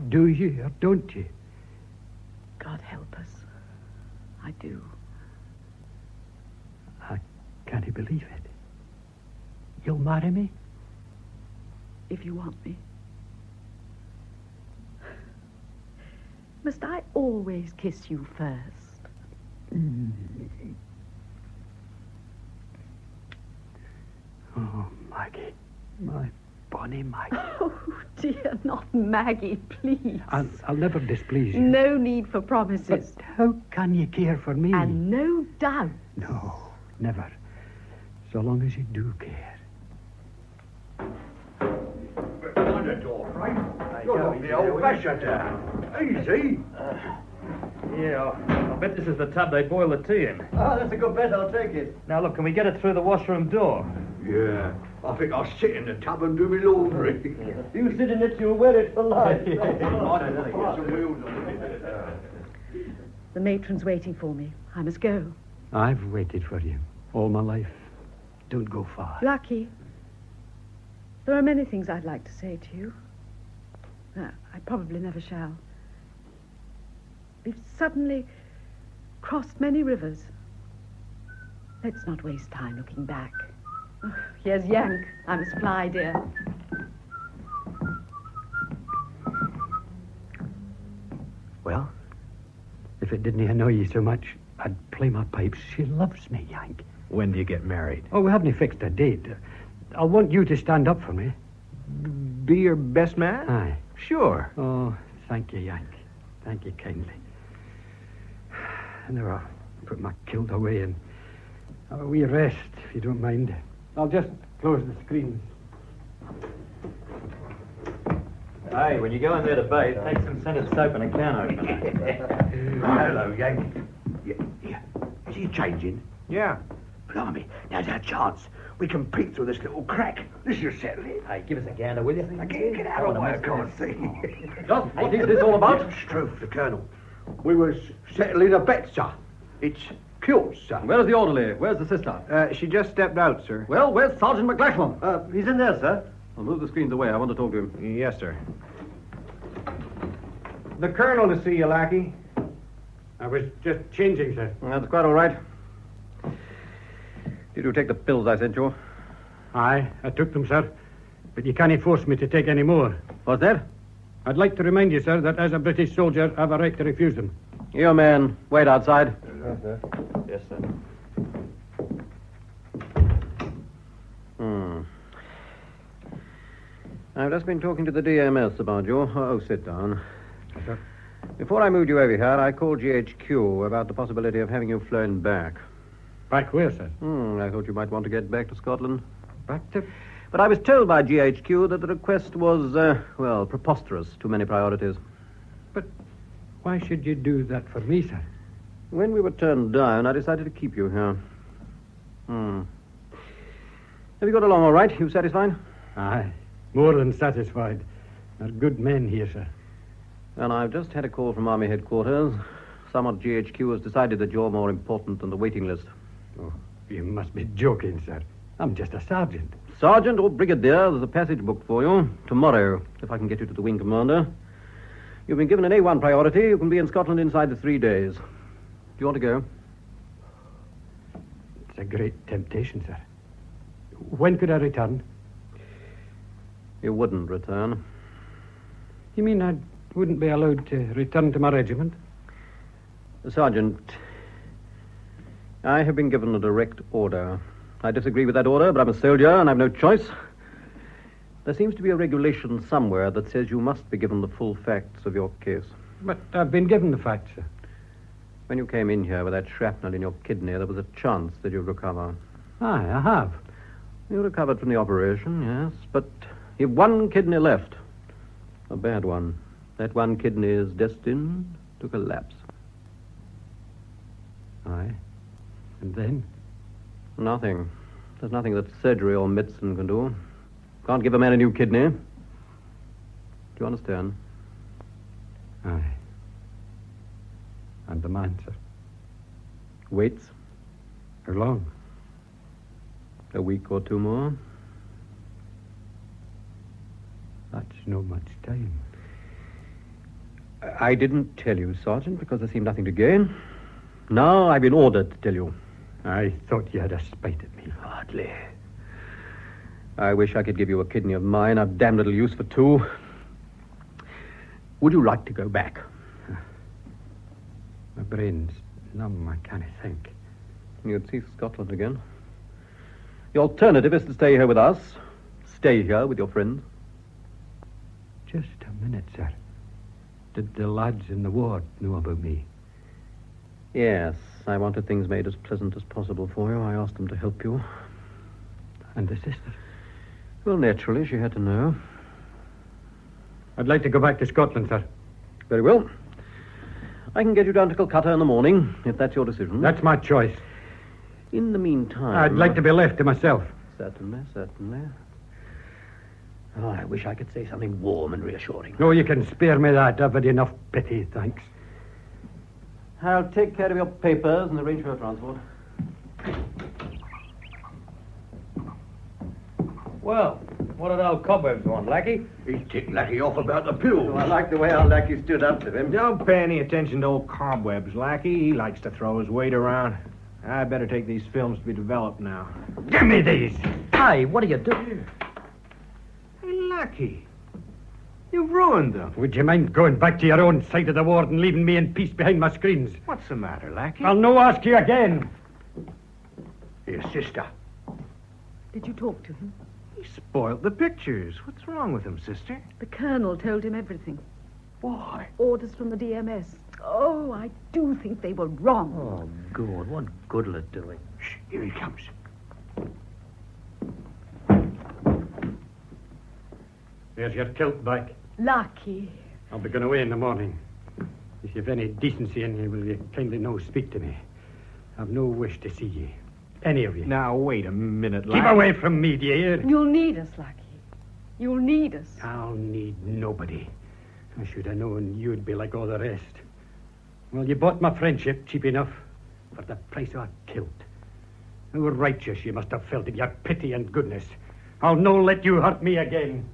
[SPEAKER 4] Do you or don't you?
[SPEAKER 3] God help us. I do.
[SPEAKER 4] I can't believe it. You'll marry me?
[SPEAKER 3] If you want me. Must I always kiss you first?
[SPEAKER 4] Oh, Maggie. My bonny Maggie.
[SPEAKER 3] Oh, dear, not Maggie, please.
[SPEAKER 4] I'll never displease you.
[SPEAKER 3] No need for promises.
[SPEAKER 4] But how can you care for me?
[SPEAKER 3] And no doubt.
[SPEAKER 4] No, never. So long as you do care.
[SPEAKER 6] On the door, Frank. You're not the old-fashioned down. Easy.
[SPEAKER 24] Yeah, I bet this is the tub they boil the tea in.
[SPEAKER 5] Oh, that's a good bet. I'll take it.
[SPEAKER 24] Now, look, can we get it through the washroom door?
[SPEAKER 6] Yeah, I think I'll sit in the tub and do my laundry.
[SPEAKER 5] You sit in it, you'll wear it for life.
[SPEAKER 3] The matron's waiting for me. I must go.
[SPEAKER 4] I've waited for you all my life. Don't go far.
[SPEAKER 3] Lucky, there are many things I'd like to say to you. I probably never shall. We've suddenly crossed many rivers. Let's not waste time looking back. Oh, here's Yank. I must fly, dear.
[SPEAKER 4] Well, if it didn't annoy you so much, I'd play my pipes. She loves me, Yank.
[SPEAKER 23] When do you get married?
[SPEAKER 4] Oh, we haven't fixed a date. I want you to stand up for me.
[SPEAKER 23] Be your best man?
[SPEAKER 4] Aye.
[SPEAKER 23] Sure.
[SPEAKER 4] Oh, thank you, Yank. Thank you kindly. And now I'll put my kilt away and have a wee rest, if you don't mind. I'll just close the screen.
[SPEAKER 24] Hey, when you go in there to bathe, take some scented soap and a can opener.
[SPEAKER 6] Hello, Yank. Yeah. Is he changing?
[SPEAKER 23] Yeah.
[SPEAKER 6] Blimey, now's our chance. We can peek through this little crack. This will settle it.
[SPEAKER 24] Hey, give us a gander, will you?
[SPEAKER 6] Get out of the way, I can't see.
[SPEAKER 24] Just what is this all about?
[SPEAKER 6] Stroke, the Colonel. We was settling a bet, sir. It's kilts, sir.
[SPEAKER 14] Where's the orderly? Where's the sister?
[SPEAKER 23] She just stepped out, sir.
[SPEAKER 14] Well, where's Sergeant McLachlan?
[SPEAKER 5] He's in there, sir.
[SPEAKER 14] I'll move the screens away. I want to talk to him.
[SPEAKER 23] Yes, sir. The Colonel to see you, lackey.
[SPEAKER 4] I was just changing, sir.
[SPEAKER 14] That's quite all right. Did you take the pills I sent you?
[SPEAKER 4] Aye, I took them, sir. But you can't force me to take any more.
[SPEAKER 14] What's that?
[SPEAKER 4] I'd like to remind you, sir, that as a British soldier, I have a right to refuse them.
[SPEAKER 14] You men, wait outside.
[SPEAKER 23] Yes, sir.
[SPEAKER 14] Yes, sir. I've just been talking to the DMS about you. Oh, sit down.
[SPEAKER 4] Yes, sir.
[SPEAKER 14] Before I moved you over here, I called GHQ about the possibility of having you flown back.
[SPEAKER 4] Back where, sir?
[SPEAKER 14] I thought you might want to get back to Scotland.
[SPEAKER 4] Back to...
[SPEAKER 14] But I was told by GHQ that the request was, preposterous. Too many priorities.
[SPEAKER 4] But why should you do that for me, sir?
[SPEAKER 14] When we were turned down, I decided to keep you here. Have you got along all right? You satisfied?
[SPEAKER 4] Aye, more than satisfied. They're good men here, sir.
[SPEAKER 14] And I've just had a call from Army headquarters. Someone at GHQ has decided that you're more important than the waiting list.
[SPEAKER 4] Oh, you must be joking, sir. I'm just a sergeant.
[SPEAKER 14] Sergeant or brigadier, there's a passage booked for you. Tomorrow, if I can get you to the wing commander. You've been given an A1 priority. You can be in Scotland inside the 3 days. Do you want to go?
[SPEAKER 4] It's a great temptation, sir. When could I return?
[SPEAKER 14] You wouldn't return.
[SPEAKER 4] You mean I wouldn't be allowed to return to my regiment?
[SPEAKER 14] Sergeant, I have been given a direct order. I disagree with that order, but I'm a soldier and I've no choice. There seems to be a regulation somewhere that says you must be given the full facts of your case.
[SPEAKER 4] But I've been given the facts, sir.
[SPEAKER 14] When you came in here with that shrapnel in your kidney, there was a chance that you'd recover.
[SPEAKER 4] Aye, I have.
[SPEAKER 14] You recovered from the operation, yes, but you've one kidney left. A bad one. That one kidney is destined to collapse.
[SPEAKER 4] Aye. And then?
[SPEAKER 14] Nothing. There's nothing that surgery or medicine can do. Can't give a man a new kidney. Do you understand?
[SPEAKER 4] Aye. And the man, sir?
[SPEAKER 14] Waits.
[SPEAKER 4] How long?
[SPEAKER 14] A week or two more.
[SPEAKER 4] That's no much time.
[SPEAKER 14] I didn't tell you, Sergeant, because there seemed nothing to gain. Now I've been ordered to tell you.
[SPEAKER 4] I thought you had a spite at me.
[SPEAKER 14] Hardly. I wish I could give you a kidney of mine. I've damn little use for two. Would you like to go back?
[SPEAKER 4] My brain's numb. I can't think.
[SPEAKER 14] You'd see Scotland again. The alternative is to stay here with us. Stay here with your friends.
[SPEAKER 4] Just a minute, sir. Did the lads in the ward know about me?
[SPEAKER 14] Yes, I wanted things made as pleasant as possible for you. I asked them to help you.
[SPEAKER 4] And the sister?
[SPEAKER 14] Well, naturally, she had to know.
[SPEAKER 4] I'd like to go back to Scotland, sir.
[SPEAKER 14] Very well. I can get you down to Calcutta in the morning, if that's your decision.
[SPEAKER 4] That's my choice.
[SPEAKER 14] In the meantime...
[SPEAKER 4] I'd like to be left to myself.
[SPEAKER 14] Certainly, certainly. Oh, I wish I could say something warm and reassuring.
[SPEAKER 4] No, you can spare me that. I've had enough pity, thanks.
[SPEAKER 14] I'll take care of your papers and arrange for your transport. Well, what did old Cobwebs want, Lackey?
[SPEAKER 6] He ticked Lackey off about the pills.
[SPEAKER 5] Oh, I like the way our Lackey stood up to him.
[SPEAKER 23] Don't pay any attention to old Cobwebs, Lackey. He likes to throw his weight around. I better take these films to be developed now.
[SPEAKER 4] Give me these!
[SPEAKER 14] Hey, what are you doing?
[SPEAKER 23] Hey, Lackey. You've ruined them.
[SPEAKER 4] Would you mind going back to your own side of the ward and leaving me in peace behind my screens?
[SPEAKER 23] What's the matter, Lackey?
[SPEAKER 4] I'll no ask you again.
[SPEAKER 6] Here, sister.
[SPEAKER 3] Did you talk to him?
[SPEAKER 23] He spoiled the pictures. What's wrong with him, sister?
[SPEAKER 3] The colonel told him everything.
[SPEAKER 23] Why?
[SPEAKER 3] Orders from the DMS. Oh, I do think they were wrong.
[SPEAKER 14] Oh, God, what good'll it do?
[SPEAKER 6] Shh, here he comes.
[SPEAKER 4] There's your kilt back.
[SPEAKER 3] Lucky.
[SPEAKER 4] I'll be going away in the morning. If you've any decency in you, will you kindly no speak to me? I've no wish to see ye. Any of you.
[SPEAKER 23] Now, wait a minute, Lackey.
[SPEAKER 4] Keep away from me, do you hear?
[SPEAKER 3] You'll need us, Lucky. You'll need us.
[SPEAKER 4] I'll need nobody. I should have known you'd be like all the rest. Well, you bought my friendship cheap enough for the price of a kilt. How righteous you must have felt in your pity and goodness. I'll no let you hurt me again.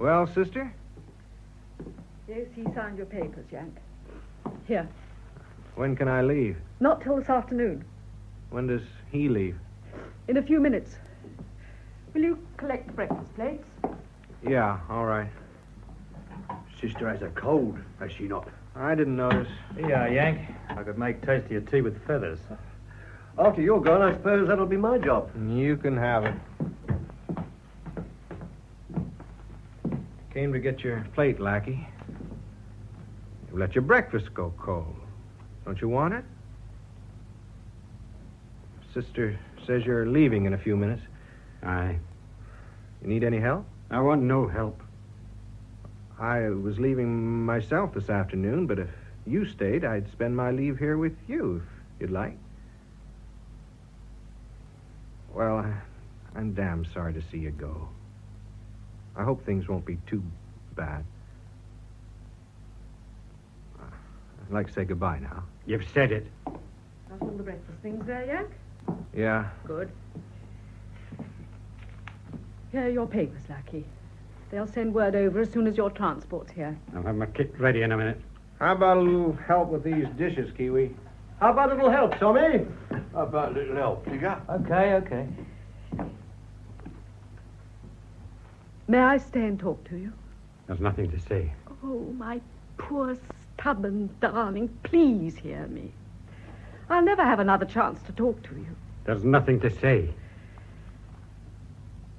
[SPEAKER 23] Well, sister?
[SPEAKER 3] Yes, he signed your papers, Yank. Here.
[SPEAKER 23] When can I leave?
[SPEAKER 3] Not till this afternoon.
[SPEAKER 23] When does he leave?
[SPEAKER 3] In a few minutes. Will you collect the breakfast plates?
[SPEAKER 23] Yeah, all right.
[SPEAKER 6] Sister has a cold, has she not?
[SPEAKER 23] I didn't notice.
[SPEAKER 24] Yeah, Yank. I could make tastier tea with feathers.
[SPEAKER 5] After you're gone, I suppose that'll be my job.
[SPEAKER 23] You can have it. Came to get your plate, Lackey. You let your breakfast go cold. Don't you want it? Sister says you're leaving in a few minutes.
[SPEAKER 4] Aye.
[SPEAKER 23] You need any help?
[SPEAKER 4] I want no help.
[SPEAKER 23] I was leaving myself this afternoon, but if you stayed, I'd spend my leave here with you, if you'd like. Well, I'm damn sorry to see you go. I hope things won't be too bad. I'd like to say goodbye now.
[SPEAKER 4] You've said it.
[SPEAKER 3] Got all the breakfast things there, Yank?
[SPEAKER 23] Yeah.
[SPEAKER 3] Good. Here are your papers, Lucky. They'll send word over as soon as your transport's here.
[SPEAKER 4] I'll have my kit ready in a minute.
[SPEAKER 23] How about a little help with these dishes, Kiwi?
[SPEAKER 5] How about a little help, Tommy?
[SPEAKER 6] How about a little help, Digger?
[SPEAKER 24] Okay.
[SPEAKER 3] May I stay and talk to you?
[SPEAKER 4] There's nothing to say.
[SPEAKER 3] Oh, my poor, stubborn darling, please hear me. I'll never have another chance to talk to you.
[SPEAKER 4] There's nothing to say.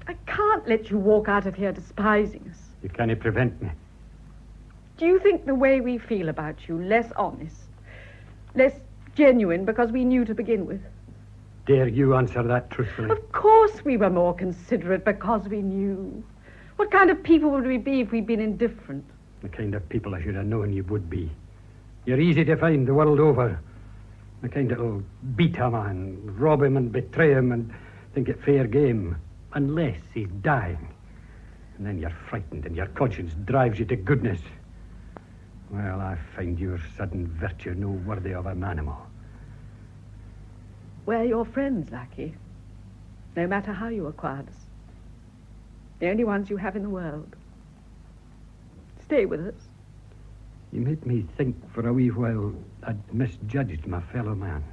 [SPEAKER 3] I can't let you walk out of here despising us.
[SPEAKER 4] You can't prevent me.
[SPEAKER 3] Do you think the way we feel about you less honest, less genuine because we knew to begin with?
[SPEAKER 4] Dare you answer that truthfully?
[SPEAKER 3] Of course we were more considerate because we knew. What kind of people would we be if we'd been indifferent?
[SPEAKER 4] The kind of people I should have known you would be. You're easy to find the world over. The kind that'll beat a man, rob him and betray him and think it fair game. Unless he's dying. And then you're frightened and your conscience drives you to goodness. Well, I find your sudden virtue no worthy of an animal.
[SPEAKER 3] We're your friends, Lackey. No matter how you acquired us. The only ones you have in the world. Stay with us.
[SPEAKER 4] You made me think for a wee while I'd misjudged my fellow man.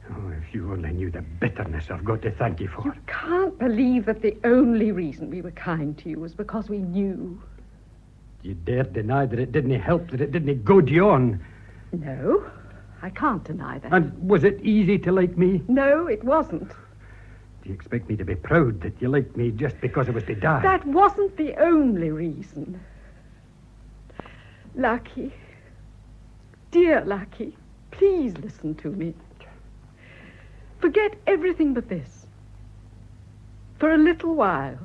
[SPEAKER 4] Oh, if you only knew the bitterness I've got to thank you for.
[SPEAKER 3] You can't believe that the only reason we were kind to you was because we knew.
[SPEAKER 4] You dare deny that it didn't help, that it didn't goad you on.
[SPEAKER 3] No, I can't deny that.
[SPEAKER 4] And was it easy to like me?
[SPEAKER 3] No, it wasn't.
[SPEAKER 4] Do you expect me to be proud that you liked me just because I was to die?
[SPEAKER 3] That wasn't the only reason. Lucky, dear Lucky, please listen to me. Forget everything but this. For a little while,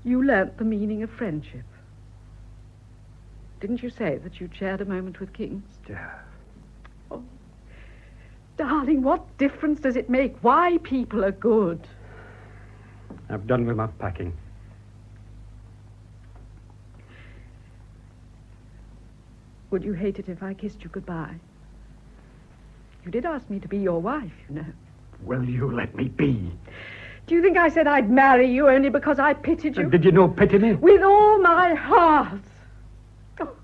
[SPEAKER 3] you learnt the meaning of friendship. Didn't you say that you'd shared a moment with kings?
[SPEAKER 4] Yeah.
[SPEAKER 3] Oh, darling, what difference does it make why people are good?
[SPEAKER 4] I've done with my packing.
[SPEAKER 3] Would you hate it if I kissed you goodbye? You did ask me to be your wife, you know.
[SPEAKER 4] Will you let me be?
[SPEAKER 3] Do you think I said I'd marry you only because I pitied you?
[SPEAKER 4] And did you not pity me?
[SPEAKER 3] With all my heart. Oh,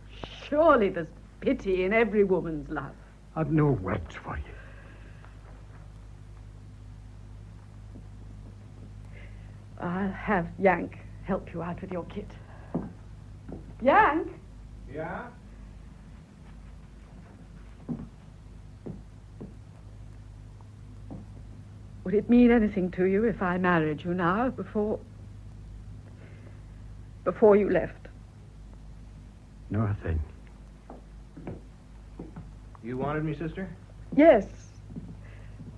[SPEAKER 3] surely there's pity in every woman's love.
[SPEAKER 4] I've no words for you.
[SPEAKER 3] I'll have Yank help you out with your kit. Yank?
[SPEAKER 23] Yeah?
[SPEAKER 3] Would it mean anything to you if I married you now, before you left?
[SPEAKER 4] Nothing.
[SPEAKER 23] You wanted me, sister?
[SPEAKER 3] Yes.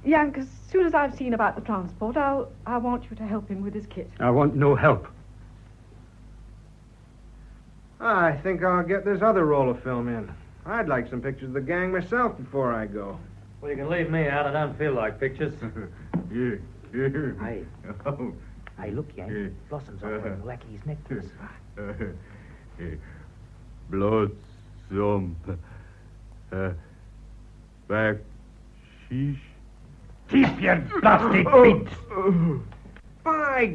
[SPEAKER 3] Yank, as soon as I've seen about the transport, I want you to help him with his kit.
[SPEAKER 4] I want no help.
[SPEAKER 23] I think I'll get this other roll of film in. I'd like some pictures of the gang myself before I go.
[SPEAKER 24] Well, you can leave me out. I don't feel like pictures.
[SPEAKER 10] Hey.
[SPEAKER 23] Oh.
[SPEAKER 10] Hey, look, Yank. Blossom's offering Lackey's necklace.
[SPEAKER 8] Blossom. Back. Sheesh.
[SPEAKER 23] Keep your dusty feet. By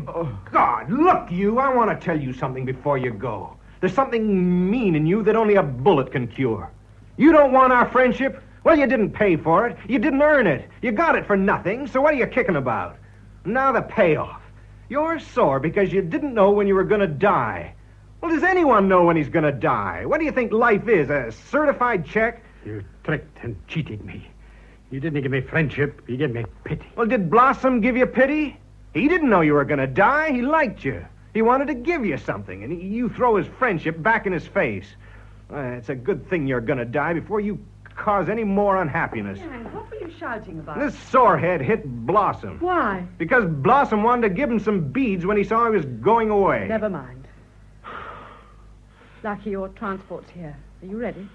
[SPEAKER 23] God, look, you, I want to tell you something before you go. There's something mean in you that only a bullet can cure. You don't want our friendship? Well, you didn't pay for it. You didn't earn it. You got it for nothing, so what are you kicking about? Now the payoff. You're sore because you didn't know when you were going to die. Well, does anyone know when he's going to die? What do you think life is, a certified check?
[SPEAKER 4] You tricked and cheated me. You didn't give me friendship. You gave me pity.
[SPEAKER 23] Well, did Blossom give you pity? He didn't know you were going to die. He liked you. He wanted to give you something, and you throw his friendship back in his face. It's a good thing you're going to die before you cause any more unhappiness.
[SPEAKER 3] Yank, what were you shouting about?
[SPEAKER 23] This sorehead hit Blossom.
[SPEAKER 3] Why?
[SPEAKER 23] Because Blossom wanted to give him some beads when he saw he was going away.
[SPEAKER 3] Never mind. Lucky, your transport's here. Are you ready?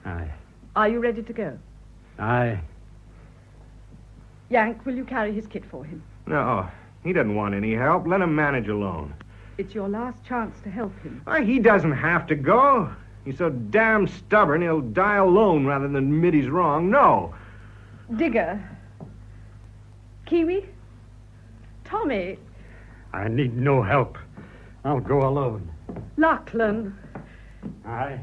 [SPEAKER 4] Aye.
[SPEAKER 3] Are you ready to go?
[SPEAKER 4] Aye.
[SPEAKER 3] Yank, will you carry his kit for him?
[SPEAKER 23] No, he doesn't want any help. Let him manage alone.
[SPEAKER 3] It's your last chance to help him.
[SPEAKER 23] He doesn't have to go. He's so damn stubborn, he'll die alone rather than admit he's wrong. No.
[SPEAKER 3] Digger. Kiwi. Tommy.
[SPEAKER 4] I need no help. I'll go alone.
[SPEAKER 3] Lachlan.
[SPEAKER 4] Aye.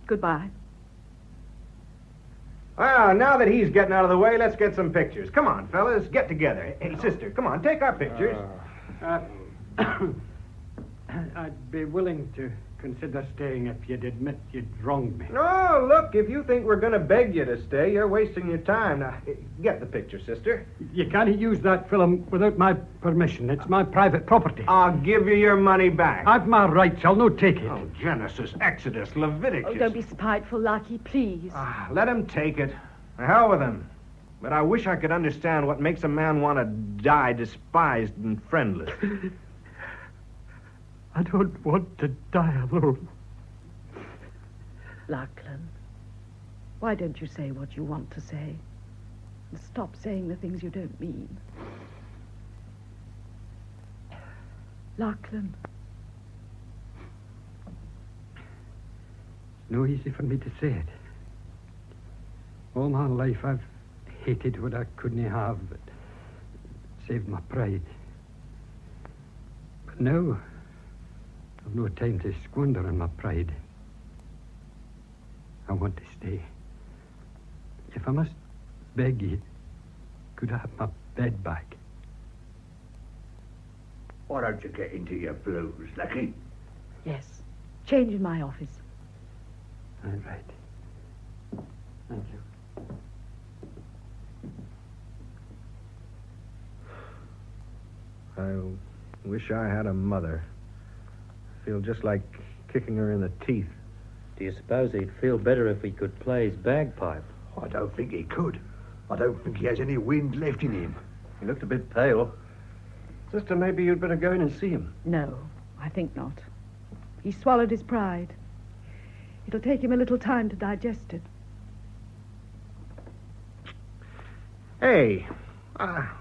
[SPEAKER 3] Goodbye.
[SPEAKER 23] Well, now that he's getting out of the way, let's get some pictures. Come on, fellas, get together. Hey, sister, come on, take our pictures.
[SPEAKER 4] I'd be willing to consider staying if you'd admit you'd wronged me.
[SPEAKER 23] No, look, if you think we're going to beg you to stay, you're wasting your time. Now, get the picture, sister.
[SPEAKER 4] You can't use that film without my permission. It's my private property.
[SPEAKER 23] I'll give you your money back.
[SPEAKER 4] I've my rights. I'll not take it.
[SPEAKER 23] Oh, Genesis, Exodus, Leviticus.
[SPEAKER 3] Oh, don't be spiteful, Lucky, please.
[SPEAKER 23] Let him take it. The hell with him. But I wish I could understand what makes a man want to die despised and friendless.
[SPEAKER 4] I don't want to die alone.
[SPEAKER 3] Lachlan, why don't you say what you want to say? And stop saying the things you don't mean. Lachlan.
[SPEAKER 4] It's no easy for me to say it. All my life I've hated what I couldn't have, but saved my pride. But now, I've no time to squander on my pride. I want to stay. If I must beg you, could I have my bed back?
[SPEAKER 6] Why don't you get into your blues, Lucky?
[SPEAKER 3] Yes. Change in my office.
[SPEAKER 4] All right. Thank you.
[SPEAKER 23] I wish I had a mother. I feel just like kicking her in the teeth.
[SPEAKER 24] Do you suppose he'd feel better if he could play his bagpipe?
[SPEAKER 6] I don't think he could. I don't think he has any wind left in him.
[SPEAKER 5] He looked a bit pale. Sister, maybe you'd better go in and see him.
[SPEAKER 3] No, I think not. He swallowed his pride. It'll take him a little time to digest it.
[SPEAKER 23] Hey,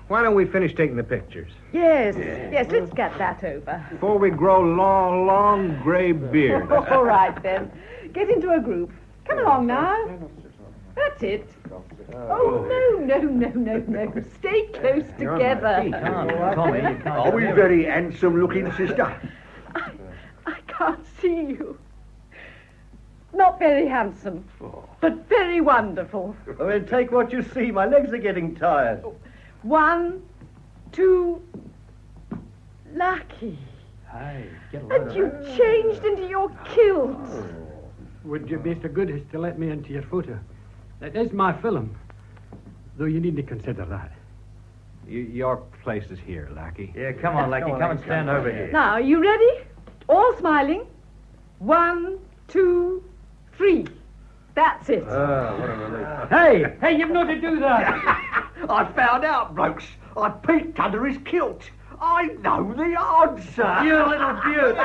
[SPEAKER 23] why don't we finish taking the pictures?
[SPEAKER 3] Yes, let's get that over.
[SPEAKER 23] Before we grow long, gray beards.
[SPEAKER 3] All right, then. Get into a group. Come along now. That's it. Oh, no. Stay close together.
[SPEAKER 24] Tommy, you can't.
[SPEAKER 6] Are we very handsome-looking, sister?
[SPEAKER 3] I can't see you. Not very handsome, but very wonderful.
[SPEAKER 5] I mean, take what you see. My legs are getting tired.
[SPEAKER 3] 1, 2, Lucky.
[SPEAKER 24] Hey, get
[SPEAKER 3] And you changed into your kilt.
[SPEAKER 4] Would you be so good as to let me into your photo? That is my film, though you need to consider that.
[SPEAKER 23] Your place is here, Lackey.
[SPEAKER 24] Yeah, come on, Lackey. Come and stand over here.
[SPEAKER 3] Now, are you ready? All smiling. 1, 2, 3. That's it.
[SPEAKER 24] What a relief.
[SPEAKER 4] Hey, you've not to do that.
[SPEAKER 6] I found out, blokes. I peeked under his kilt. I know the answer.
[SPEAKER 5] You little beaut.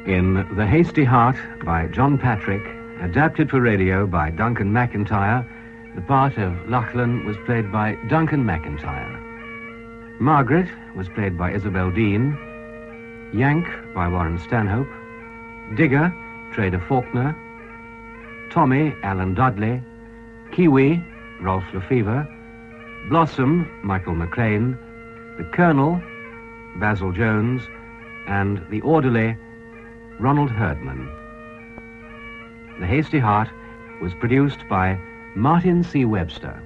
[SPEAKER 9] In The Hasty Heart by John Patrick, adapted for radio by Duncan MacIntyre, the part of Lachlan was played by Duncan MacIntyre. Margaret was played by Isabel Dean, Yank by Warren Stanhope, Digger, Trader Faulkner, Tommy, Alan Dudley, Kiwi, Rolf Lefevre, Blossom, Michael McLean, the Colonel, Basil Jones, and the Orderly, Ronald Herdman. The Hasty Heart was produced by Martin C. Webster.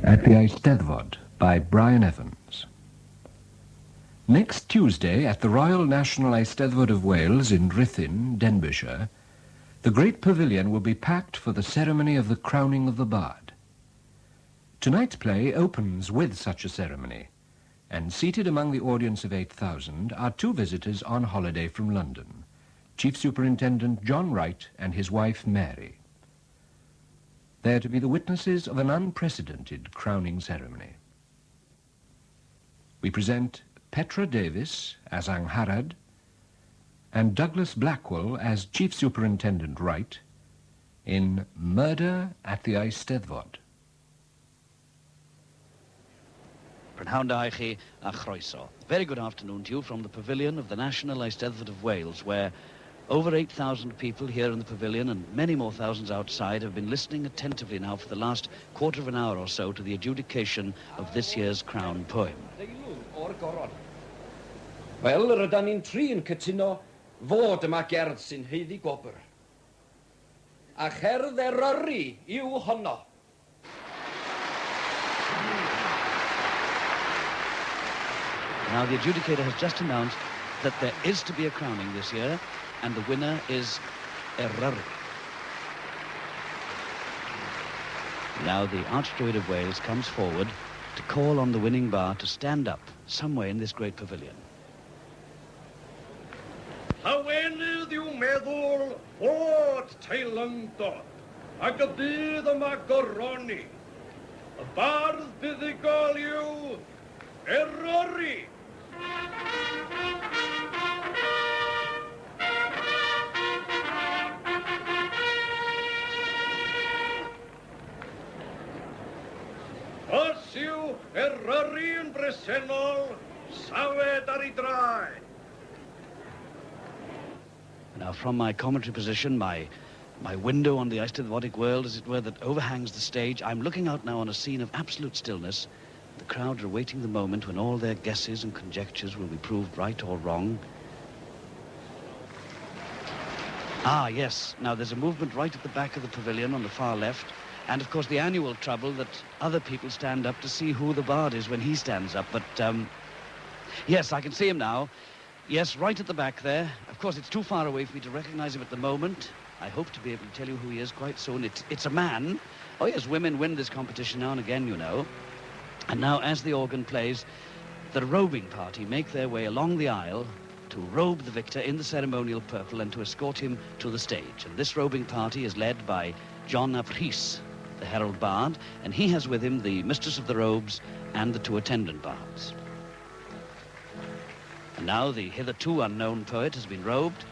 [SPEAKER 15] At the Eisteddfod by Brian Evans. Next Tuesday at the Royal National Eisteddfod of Wales in Ruthin, Denbighshire, The great pavilion will be packed for the ceremony of the crowning of the bard. Tonight's play opens with such a ceremony, and seated among the audience of 8,000 are two visitors on holiday from London, Chief Superintendent John Wright and his wife Mary. They are to be the witnesses of an unprecedented crowning ceremony. We present Petra Davis as Angharad and Douglas Blackwell as Chief Superintendent Wright in Murder at the Eisteddfod.
[SPEAKER 18] Very good afternoon to you from the pavilion of the National Eisteddfod of Wales, where over 8,000 people here in the pavilion and many more thousands outside have been listening attentively now for the last quarter of an hour or so to the adjudication of this year's crown poem.
[SPEAKER 20] Wel, rydyn ni'n tri yn cytuno fod yma gerdd sy'n heiddi gwobr. A cherdd Eryri yw honno.
[SPEAKER 18] Now the adjudicator has just announced that there is to be a crowning this year, and the winner is Eryri. Now the Archdruid of Wales comes forward to call on the winning bar to stand up somewhere in this great pavilion.
[SPEAKER 8] Hawenydd yw meddwl fod teilyngdod, ac y bydd yma goroni. Y bardd buddigol yw Eryri. Os yw Eryri yn bresennol, sawed ar ei draed.
[SPEAKER 18] Now, from my commentary position, my window on the Eisteddfodic world, as it were, that overhangs the stage, I'm looking out now on a scene of absolute stillness. The crowd are awaiting the moment when all their guesses and conjectures will be proved right or wrong. Ah, yes. Now, there's a movement right at the back of the pavilion on the far left. And, of course, the annual trouble that other people stand up to see who the bard is when he stands up. But, yes, I can see him now. Yes, right at the back there. Of course, it's too far away for me to recognize him at the moment. I hope to be able to tell you who he is quite soon. It's a man. Oh, yes, women win this competition now and again, you know. And now, as the organ plays, the robing party make their way along the aisle to robe the victor in the ceremonial purple and to escort him to the stage. And this robing party is led by John ap Rhys, the herald bard, and he has with him the mistress of the robes and the two attendant bards. And now the hitherto unknown poet has been robed,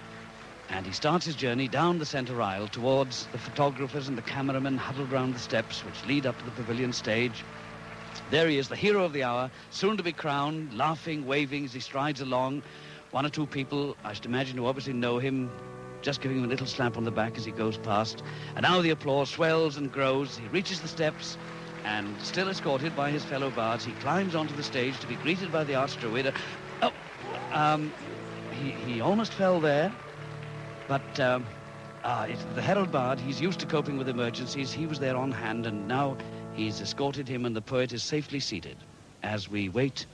[SPEAKER 18] and he starts his journey down the centre aisle towards the photographers and the cameramen huddled round the steps which lead up to the pavilion stage. There he is, the hero of the hour, soon to be crowned, laughing, waving as he strides along. One or two people, I should imagine, who obviously know him, just giving him a little slap on the back as he goes past. And now the applause swells and grows. He reaches the steps, and still escorted by his fellow bards, he climbs onto the stage to be greeted by the Archdruid. He almost fell there, but it's the herald bard. He's used to coping with emergencies. He was there on hand, and now he's escorted him, and the poet is safely seated as we wait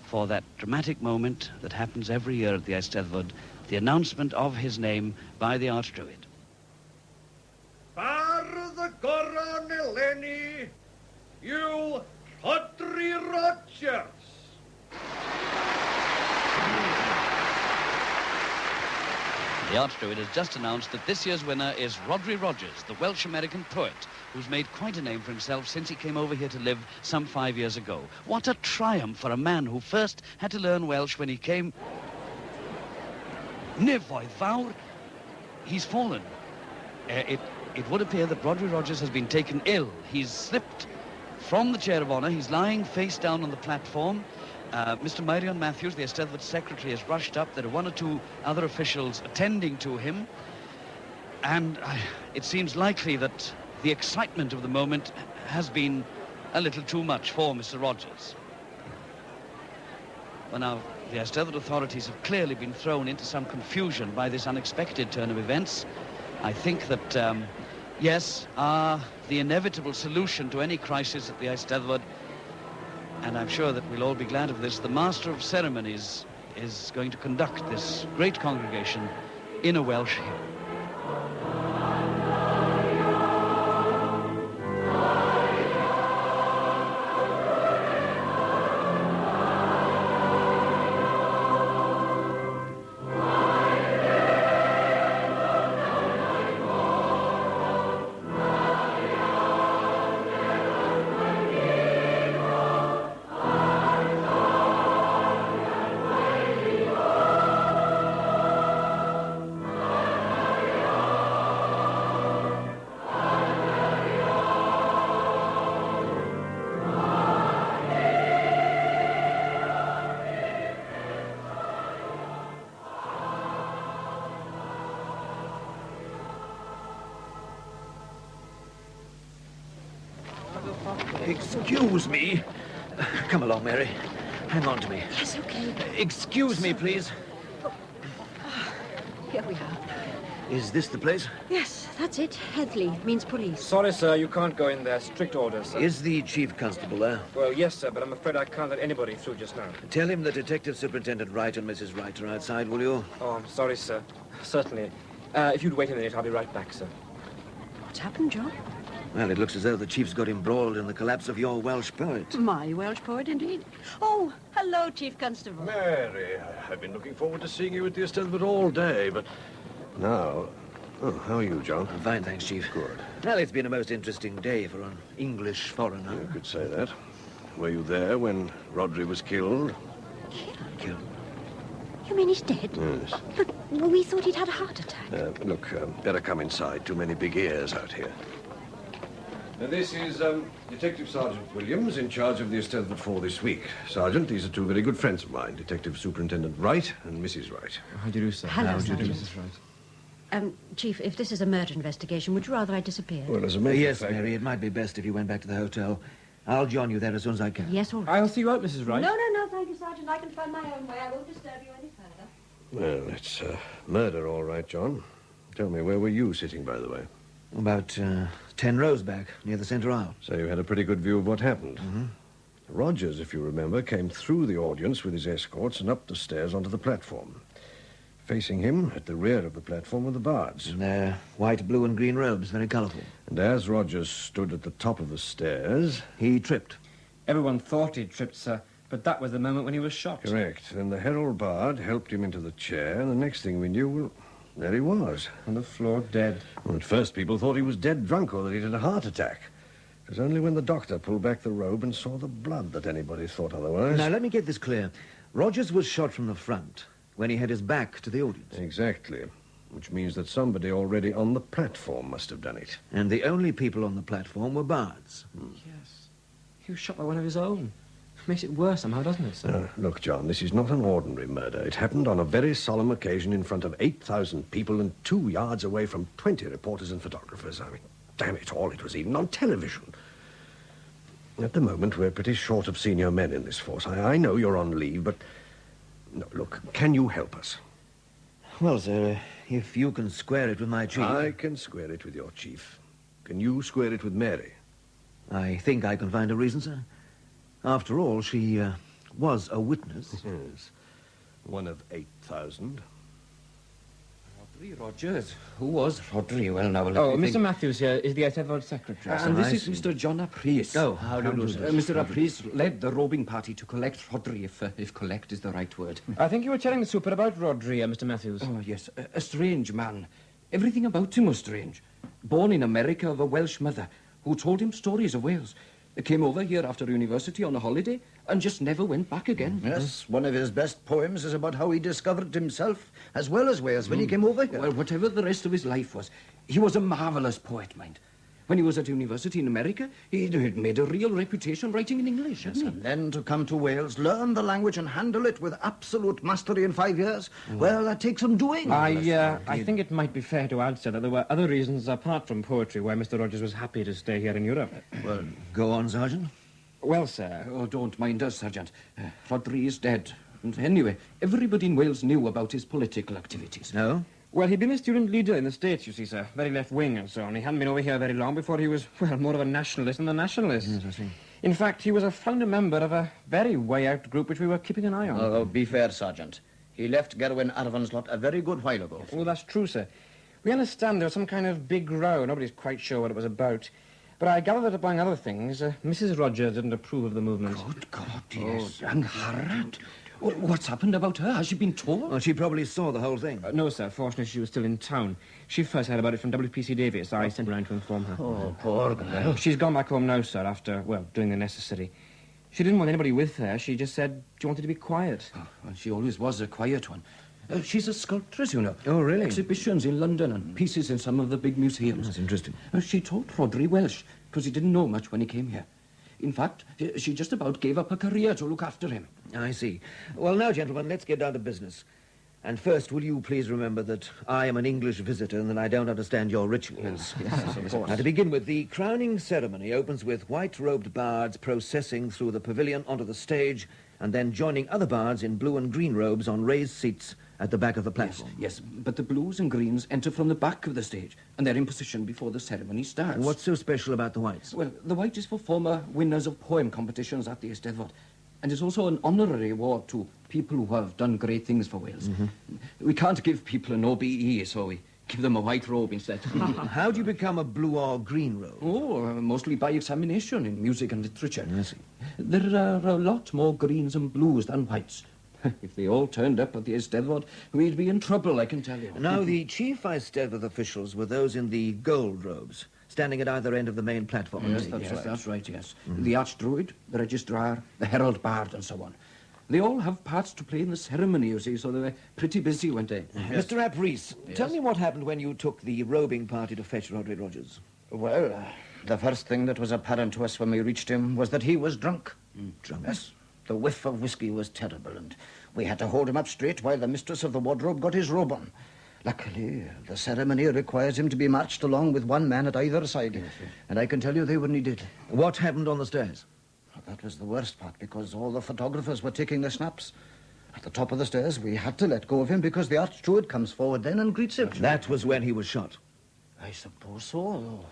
[SPEAKER 18] for that dramatic moment that happens every year at the Eisteddfod, the announcement of his name by the Archdruid.
[SPEAKER 8] Bardd goron eleni yw Rodri Rogers.
[SPEAKER 18] The Archdruid has just announced that this year's winner is Rodri Rogers, the Welsh-American poet, who's made quite a name for himself since he came over here to live some 5 years ago. What a triumph for a man who first had to learn Welsh when he came. Nefoedd fawr, he's fallen. It would appear that Rodri Rogers has been taken ill. He's slipped from the chair of honour. He's lying face down on the platform. Mr. Myrion Matthews, the Eisteddfod secretary, has rushed up. There are one or two other officials attending to him. And it seems likely that the excitement of the moment has been a little too much for Mr. Rogers. Well, now, the Eisteddfod authorities have clearly been thrown into some confusion by this unexpected turn of events. I think that, yes, the inevitable solution to any crisis at the Eisteddfod, and I'm sure that we'll all be glad of this, the Master of Ceremonies is going to conduct this great congregation in a Welsh hymn.
[SPEAKER 2] Excuse me. Come along, Mary. Hang on to me.
[SPEAKER 16] Yes, okay.
[SPEAKER 2] Excuse me, please.
[SPEAKER 16] Here we are.
[SPEAKER 2] Is this the place?
[SPEAKER 16] Yes, that's it. Headley means police.
[SPEAKER 24] Sorry, sir, you can't go in there. Strict orders, sir.
[SPEAKER 2] Is the chief constable there?
[SPEAKER 24] Well, yes, sir, but I'm afraid I can't let anybody through just now.
[SPEAKER 2] Tell him that Detective Superintendent Wright and Mrs. Wright are outside, will you?
[SPEAKER 24] Oh, I'm sorry, sir. Certainly. If you'd wait a minute, I'll be right back, sir.
[SPEAKER 16] What's happened, John?
[SPEAKER 2] Well, it looks as though the chief's got embroiled in the collapse of your Welsh poet.
[SPEAKER 16] My Welsh poet, indeed. Oh, hello, Chief Constable.
[SPEAKER 19] Mary, I've been looking forward to seeing you at the establishment all day, but now... Oh, how are you, John?
[SPEAKER 2] I'm fine, thanks, Chief.
[SPEAKER 19] Good.
[SPEAKER 2] Well, it's been a most interesting day for an English foreigner.
[SPEAKER 19] You could say that. Were you there when Rodri was killed?
[SPEAKER 2] Killed?
[SPEAKER 16] You mean he's dead?
[SPEAKER 19] Yes.
[SPEAKER 16] But we thought he'd had a heart attack.
[SPEAKER 19] Look, better come inside. Too many big ears out here. Now, this is Detective Sergeant Williams, in charge of the establishment for this week. Sergeant, these are two very good friends of mine, Detective Superintendent Wright and Mrs. Wright.
[SPEAKER 24] How do you do, sir?
[SPEAKER 16] Hello,
[SPEAKER 24] How do you do,
[SPEAKER 16] Sergeant.
[SPEAKER 24] Mrs. Wright?
[SPEAKER 16] Chief, if this is a murder investigation, would you rather I disappeared?
[SPEAKER 19] Well, as a matter
[SPEAKER 2] Yes,
[SPEAKER 19] of fact...
[SPEAKER 2] Mary, it might be best if you went back to the hotel. I'll join you there as soon as I can.
[SPEAKER 16] Yes, all right.
[SPEAKER 24] I'll see you out, Mrs. Wright.
[SPEAKER 16] No, thank you, Sergeant. I can find my own way. I won't disturb you any further.
[SPEAKER 19] Well, it's murder, all right, John. Tell me, where were you sitting, by the way?
[SPEAKER 2] About 10 rows back, near the centre aisle.
[SPEAKER 19] So you had a pretty good view of what happened.
[SPEAKER 2] Mm-hmm.
[SPEAKER 19] Rogers, if you remember, came through the audience with his escorts and up the stairs onto the platform. Facing him, at the rear of the platform, were the bards.
[SPEAKER 2] In their white, blue, and green robes, very colourful.
[SPEAKER 19] And as Rogers stood at the top of the stairs...
[SPEAKER 2] He tripped.
[SPEAKER 24] Everyone thought he'd tripped, sir, but that was the moment when he was shot.
[SPEAKER 19] Correct. Then the herald bard helped him into the chair, and the next thing we knew, well, there he was.
[SPEAKER 24] On the floor, dead.
[SPEAKER 19] Well, at first, people thought he was dead drunk or that he'd had a heart attack. It was only when the doctor pulled back the robe and saw the blood that anybody thought otherwise.
[SPEAKER 2] Now, let me get this clear. Rogers was shot from the front, when he had his back to the audience.
[SPEAKER 19] Exactly. Which means that somebody already on the platform must have done it.
[SPEAKER 2] And the only people on the platform were bards.
[SPEAKER 24] Yes. He was shot by one of his own. Makes it worse somehow, doesn't it, sir?
[SPEAKER 19] Look, John, this is not an ordinary murder. It happened on a very solemn occasion in front of 8,000 people and 2 yards away from 20 reporters and photographers. I mean, damn it all, it was even on television. At the moment, we're pretty short of senior men in this force. I know you're on leave, but... No, look, can you help us?
[SPEAKER 2] Well, sir, if you can square it with my chief...
[SPEAKER 19] I can square it with your chief. Can you square it with Mary?
[SPEAKER 2] I think I can find a reason, sir. After all, she was a witness.
[SPEAKER 19] Yes. One of 8,000.
[SPEAKER 20] Rodri Rogers. Who was Rodri? Well, now,
[SPEAKER 24] Oh, Mr. Matthews here is the Ethelwald secretary.
[SPEAKER 20] And this is Mr. John Apries.
[SPEAKER 2] Oh, how do you do, sir?
[SPEAKER 20] Mr. Apries led the robing party to collect Rodri, if collect is the right word.
[SPEAKER 24] I think you were telling the super about Rodri, Mr. Matthews.
[SPEAKER 20] Oh, yes. A strange man. Everything about him was strange. Born in America of a Welsh mother who told him stories of Wales. Came over here after university on a holiday and just never went back again.
[SPEAKER 7] Yes, one of his best poems is about how he discovered himself as well as Wales when he came over here.
[SPEAKER 20] Well, whatever the rest of his life was, he was a marvellous poet, mind. When he was at university in America, he'd made a real reputation writing in English, hadn't he?
[SPEAKER 7] And then to come to Wales, learn the language and handle it with absolute mastery in 5 years, well, that takes some doing.
[SPEAKER 24] I think it might be fair to add, sir, that there were other reasons apart from poetry why Mr. Rogers was happy to stay here in Europe.
[SPEAKER 2] Well, go on, Sergeant.
[SPEAKER 24] Well, sir...
[SPEAKER 20] Oh, don't mind us, Sergeant. Rodri is dead. And anyway, everybody in Wales knew about his political activities.
[SPEAKER 2] No?
[SPEAKER 24] Well, he'd been a student leader in the States, you see, sir. Very left-wing and so on. He hadn't been over here very long before he was, well, more of a nationalist than a nationalist.
[SPEAKER 2] Yes, I see.
[SPEAKER 24] In fact, he was a founder member of a very way-out group which we were keeping an eye on.
[SPEAKER 7] Oh, be fair, Sergeant. He left Gerwin Arvanslot a very good while ago.
[SPEAKER 24] Well, that's true, sir. We understand there was some kind of big row. Nobody's quite sure what it was about. But I gather that, among other things, Mrs. Rogers didn't approve of the movement.
[SPEAKER 20] Good God, yes. Young Harrod. What's happened about her? Has she been told?
[SPEAKER 2] Well, she probably saw the whole thing.
[SPEAKER 24] No, sir. Fortunately, she was still in town. She first heard about it from W.P.C. Davies. I sent around to inform her.
[SPEAKER 7] Oh, poor girl.
[SPEAKER 24] She's gone back home now, sir, after, well, doing the necessary. She didn't want anybody with her. She just said she wanted to be quiet.
[SPEAKER 20] Oh, well, she always was a quiet one. She's a sculptress, you know.
[SPEAKER 2] Oh, really?
[SPEAKER 20] Exhibitions in London and pieces in some of the big museums.
[SPEAKER 2] That's interesting.
[SPEAKER 20] She taught Rodri Welsh, because he didn't know much when he came here. In fact, she just about gave up her career to look after him.
[SPEAKER 2] I see. Well, now, gentlemen, let's get down to business. And first, will you please remember that I am an English visitor and that I don't understand your rituals?
[SPEAKER 20] Yes, of course.
[SPEAKER 2] Now, to begin with, the crowning ceremony opens with white-robed bards processing through the pavilion onto the stage and then joining other bards in blue and green robes on raised seats at the back of the platform.
[SPEAKER 20] Yes, but the blues and greens enter from the back of the stage, and they're in position before the ceremony starts.
[SPEAKER 2] And what's so special about the whites?
[SPEAKER 20] Well, the white is for former winners of poem competitions at the Eisteddfod, and it's also an honorary award to people who have done great things for Wales. We can't give people an OBE, so we give them a white robe instead.
[SPEAKER 2] How do you become a blue or green robe?
[SPEAKER 20] Oh, mostly by examination in music and literature.
[SPEAKER 2] I see.
[SPEAKER 20] There are a lot more greens and blues than whites. If they all turned up at the Eisteddfod, we'd be in trouble, I can tell you.
[SPEAKER 2] Now, the chief Eisteddfod officials were those in the gold robes, standing at either end of the main platform.
[SPEAKER 20] Yes, that's right, yes. The Archdruid, the Registrar, the Herald Bard, and so on. They all have parts to play in the ceremony, you see, so they were pretty busy one day.
[SPEAKER 2] Mr. Ap Rees, tell me what happened when you took the robing party to fetch Rodri Rogers.
[SPEAKER 10] Well, the first thing that was apparent to us when we reached him was that he was drunk.
[SPEAKER 2] Drunk?
[SPEAKER 10] Yes. The whiff of whiskey was terrible, and we had to hold him up straight while the mistress of the wardrobe got his robe on. Luckily, the ceremony requires him to be marched along with one man at either side, and I can tell you they were needed.
[SPEAKER 2] What happened on the stairs?
[SPEAKER 10] That was the worst part, because all the photographers were taking their snaps. At the top of the stairs, we had to let go of him because the Archsteward comes forward then and greets him.
[SPEAKER 2] That was when he was shot.
[SPEAKER 10] I suppose so.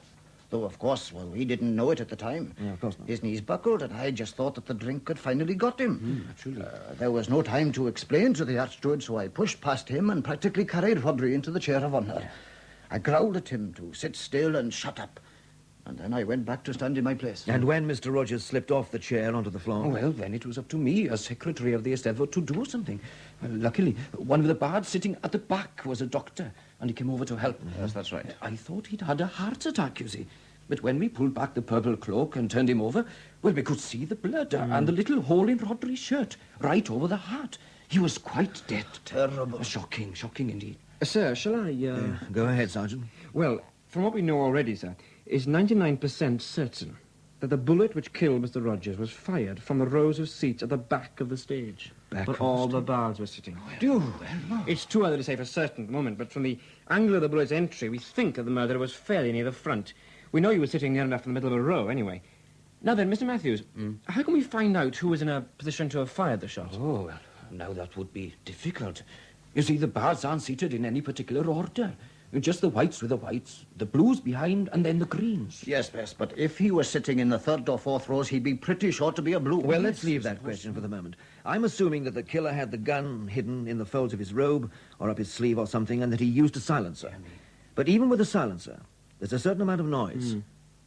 [SPEAKER 10] Though, of course, well, we didn't know it at the time.
[SPEAKER 2] Yeah, of course not.
[SPEAKER 10] His knees buckled, and I just thought that the drink had finally got him.
[SPEAKER 20] Absolutely.
[SPEAKER 10] There was no time to explain to the Archsteward, so I pushed past him and practically carried Rodri into the chair of honour. I growled at him to sit still and shut up. And then I went back to stand in my place.
[SPEAKER 2] And when Mr. Rogers slipped off the chair onto the floor?
[SPEAKER 20] Well, then it was up to me, as secretary of the Eisteddfod, to do something. Luckily, one of the bards sitting at the back was a doctor, and he came over to help.
[SPEAKER 10] Yes, that's right.
[SPEAKER 20] I thought he'd had a heart attack, you see. But when we pulled back the purple cloak and turned him over, well, we could see the blood and the little hole in Rodri's shirt, right over the heart. He was quite dead.
[SPEAKER 10] Terrible.
[SPEAKER 20] Shocking indeed.
[SPEAKER 11] Sir, shall I...
[SPEAKER 2] Go ahead, Sergeant.
[SPEAKER 11] Well, from what we know already, sir, is 99% certain that the bullet which killed Mr. Rogers was fired from the rows of seats at the back of the stage. Where all the bards were sitting. It's too early to say for certain at the moment, but from the angle of the bullet's entry, we think that the murderer was fairly near the front. We know he was sitting near enough in the middle of a row, anyway. Now then, Mr. Matthews, how can we find out who was in a position to have fired the shot?
[SPEAKER 20] Oh, well, now that would be difficult. You see, the bards aren't seated in any particular order. Just the whites with the whites, the blues behind, and then the greens.
[SPEAKER 10] Yes, but if he was sitting in the third or fourth rows, he'd be pretty sure to be a blue.
[SPEAKER 2] Well, let's leave that question for the moment. I'm assuming that the killer had the gun hidden in the folds of his robe or up his sleeve or something, and that he used a silencer. But even with a silencer, there's a certain amount of noise.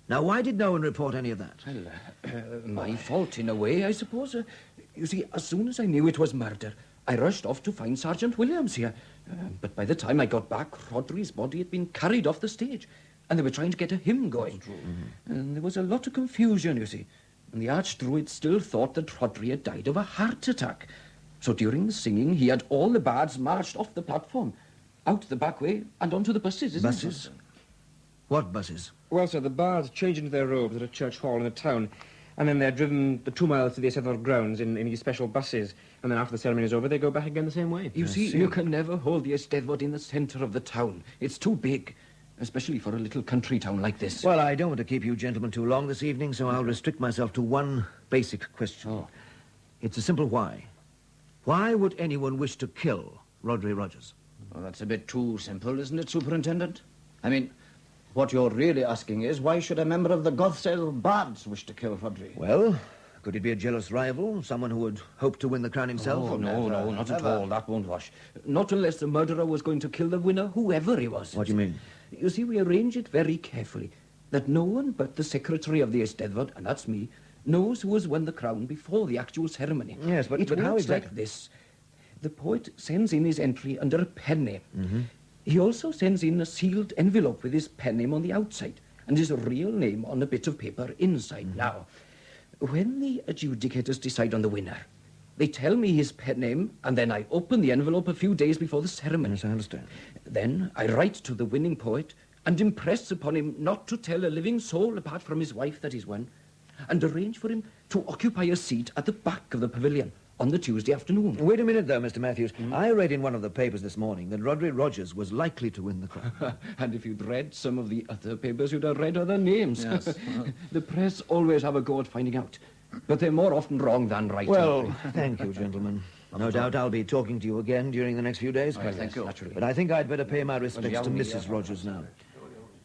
[SPEAKER 2] Now, why did no one report any of that?
[SPEAKER 20] Well, my fault, in a way, I suppose. You see, as soon as I knew it was murder, I rushed off to find Sergeant Williams here. But by the time I got back, Rodri's body had been carried off the stage, and they were trying to get a hymn going. And there was a lot of confusion, you see. And the Archdruid still thought that Rodri had died of a heart attack. So during the singing, he had all the bards marched off the platform, out the back way, and onto the buses, isn't it?
[SPEAKER 2] Buses? What buses?
[SPEAKER 11] Well, sir, the bards change into their robes at a church hall in the town, and then they're driven the 2 miles to the Eisteddfod grounds in these special buses, and then after the ceremony is over, they go back again the same way.
[SPEAKER 20] You see, you can never hold the Eisteddfod in the centre of the town. It's too big, especially for a little country town like this.
[SPEAKER 2] Well, I don't want to keep you gentlemen too long this evening, so I'll restrict myself to one basic question. It's a simple why. Why would anyone wish to kill Rodri Rogers?
[SPEAKER 10] Well, that's a bit too simple, isn't it, Superintendent? I mean, what you're really asking is, why should a member of the Gothsale Bards wish to kill Rodri?
[SPEAKER 2] Well, could it be a jealous rival? Someone who would hope to win the crown himself?
[SPEAKER 20] Oh, no, not at all. That won't wash. Not unless the murderer was going to kill the winner, whoever he was.
[SPEAKER 2] What do you mean?
[SPEAKER 20] You see, we arrange it very carefully, that no one but the secretary of the Eisteddfod, and that's me, knows who has won the crown before the actual ceremony.
[SPEAKER 2] Yes, but how
[SPEAKER 20] works
[SPEAKER 2] is that?
[SPEAKER 20] like this. The poet sends in his entry under a pen name. He also sends in a sealed envelope with his pen name on the outside and his real name on a bit of paper inside. Now, when the adjudicators decide on the winner, they tell me his pen name, and then I open the envelope a few days before the ceremony.
[SPEAKER 2] Yes, I understand.
[SPEAKER 20] Then I write to the winning poet and impress upon him not to tell a living soul apart from his wife that he's won, and arrange for him to occupy a seat at the back of the pavilion, on the Tuesday afternoon.
[SPEAKER 2] Wait a minute, though, Mr. Matthews. I read in one of the papers this morning that Rodri Rogers was likely to win the crown.
[SPEAKER 20] And if you'd read some of the other papers, you'd have read other names.
[SPEAKER 2] Yes.
[SPEAKER 20] The press always have a go at finding out. But they're more often wrong than right.
[SPEAKER 2] Well, thank you, gentlemen. No doubt I'll be talking to you again during the next few days.
[SPEAKER 20] Thank you. Naturally.
[SPEAKER 2] But I think I'd better pay my respects to Mrs. Rogers now.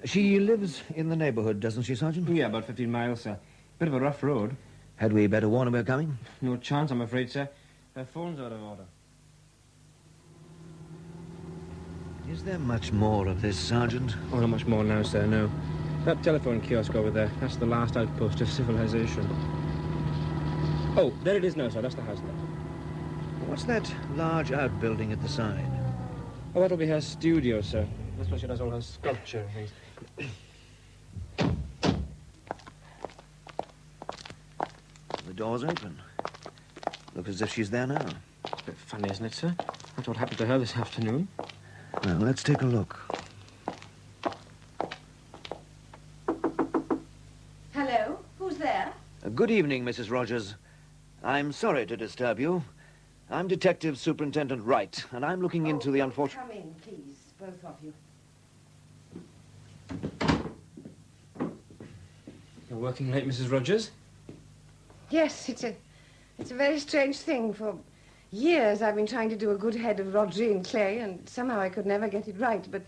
[SPEAKER 2] She lives in the neighborhood, doesn't she, Sergeant?
[SPEAKER 11] Yeah, about 15 miles, sir. Bit of a rough road.
[SPEAKER 2] Had we better warn her we're coming?
[SPEAKER 11] No chance, I'm afraid, sir. Her phone's out of order.
[SPEAKER 2] Is there much more of this, Sergeant?
[SPEAKER 11] Oh, not much more now, sir, no. That telephone kiosk over there, that's the last outpost of civilization. Oh, there it is now, sir. That's the house there.
[SPEAKER 2] What's that large outbuilding at the side?
[SPEAKER 11] Oh, that'll be her studio, sir. That's where she does all her sculpture and things.
[SPEAKER 2] The door's open. Looks as if she's there now.
[SPEAKER 11] It's a bit funny, isn't it, sir? That's what happened to her this afternoon.
[SPEAKER 2] Well, let's take a look.
[SPEAKER 16] Hello? Who's there?
[SPEAKER 2] Good evening, Mrs. Rogers. I'm sorry to disturb you. I'm Detective Superintendent Wright, and I'm looking into the unfortunate...
[SPEAKER 16] Come in, please, both of you.
[SPEAKER 11] You're working late, Mrs. Rogers?
[SPEAKER 3] Yes, it's a very strange thing. For years I've been trying to do a good head of Rodrine clay, and somehow I could never get it right. But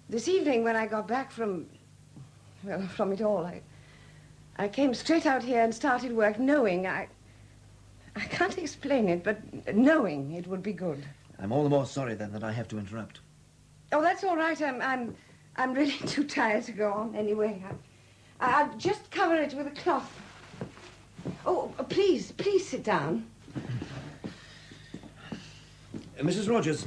[SPEAKER 3] this evening when I got back from it all, I came straight out here and started work knowing I can't explain it, but knowing it would be good.
[SPEAKER 2] I'm all the more sorry, then, that I have to interrupt.
[SPEAKER 3] Oh, that's all right. I'm really too tired to go on anyway. I'll just cover it with a cloth. Oh, please sit down.
[SPEAKER 2] Mrs. Rogers,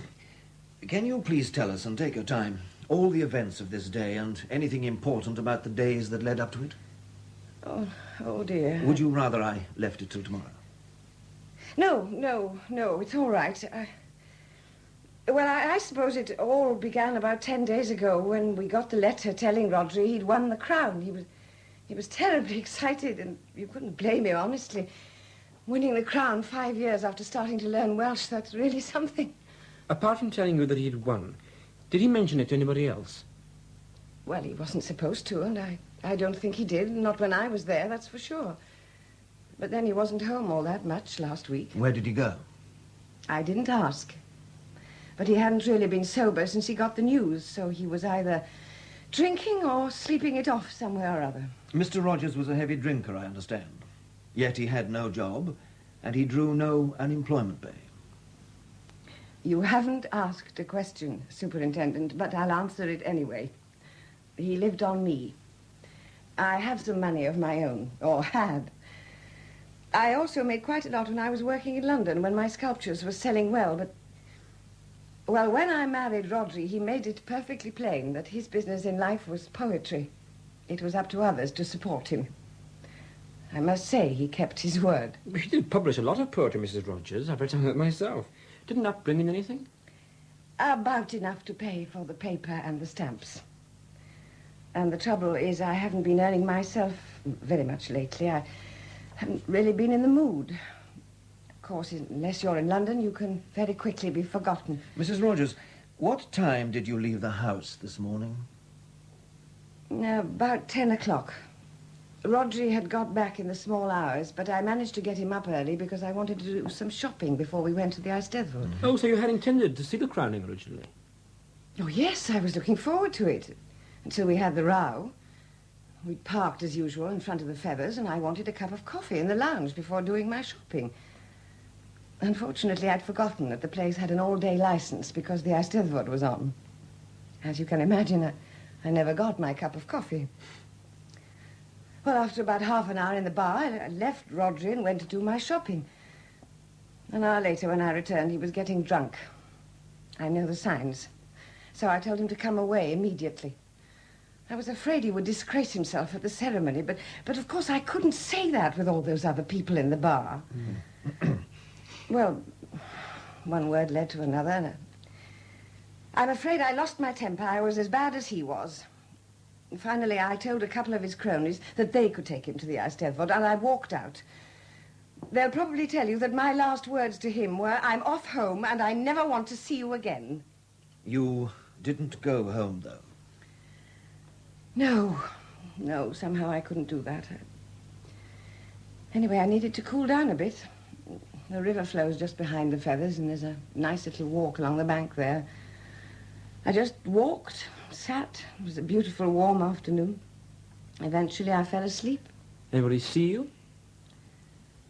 [SPEAKER 2] can you please tell us, and take your time, all the events of this day and anything important about the days that led up to it?
[SPEAKER 3] Oh, dear.
[SPEAKER 2] Would you rather I left it till tomorrow?
[SPEAKER 3] No, it's all right. I suppose it all began about 10 days ago when we got the letter telling Rodri he'd won the crown. He was terribly excited, and you couldn't blame him, honestly. Winning the crown 5 years after starting to learn Welsh, that's really something.
[SPEAKER 11] Apart from telling you that he'd won, did he mention it to anybody else?
[SPEAKER 3] Well, he wasn't supposed to, and I don't think he did. Not when I was there, that's for sure. But then he wasn't home all that much last week.
[SPEAKER 2] Where did he go?
[SPEAKER 3] I didn't ask. But he hadn't really been sober since he got the news, so he was either drinking or sleeping it off somewhere or other.
[SPEAKER 2] Mr. Rogers was a heavy drinker, I understand. Yet he had no job, and he drew no unemployment pay.
[SPEAKER 3] You haven't asked a question, Superintendent, but I'll answer it anyway. He lived on me. I have some money of my own, or had. I also made quite a lot when I was working in London, when my sculptures were selling well, but... Well, when I married Rodri, he made it perfectly plain that his business in life was poetry. It was up to others to support him. I must say he kept his word.
[SPEAKER 11] He did publish a lot of poetry, Mrs. Rogers. I've read some of it myself. Didn't that bring in anything?
[SPEAKER 3] About enough to pay for the paper and the stamps. And the trouble is I haven't been earning myself very much lately. I haven't really been in the mood. Of course, unless you're in London, you can very quickly be forgotten.
[SPEAKER 2] Mrs. Rogers, what time did you leave the house this morning?
[SPEAKER 3] About 10 o'clock. Rodri had got back in the small hours, but I managed to get him up early because I wanted to do some shopping before we went to the Eisteddfod.
[SPEAKER 11] Oh, so you had intended to see the crowning originally?
[SPEAKER 3] Oh, yes, I was looking forward to it. Until we had the row. We parked as usual in front of the Feathers, and I wanted a cup of coffee in the lounge before doing my shopping. Unfortunately, I'd forgotten that the place had an all-day license because the Eisteddfod was on. As you can imagine, I never got my cup of coffee. Well, after about half an hour in the bar, I left Rodri and went to do my shopping. An hour later, when I returned, he was getting drunk. I know the signs. So I told him to come away immediately. I was afraid he would disgrace himself at the ceremony, but of course I couldn't say that with all those other people in the bar. Well, one word led to another. And I'm afraid I lost my temper. I was as bad as he was. Finally, I told a couple of his cronies that they could take him to the Eisteddfod, and I walked out.
[SPEAKER 13] They'll probably tell you that my last words to him were, I'm off home and I never want to see you again.
[SPEAKER 2] You didn't go home, though?
[SPEAKER 13] No, somehow I couldn't do that. Anyway, I needed to cool down a bit. The river flows just behind the Feathers, and there's a nice little walk along the bank there. I just walked, sat. It was a beautiful, warm afternoon. Eventually, I fell asleep.
[SPEAKER 11] Anybody see you?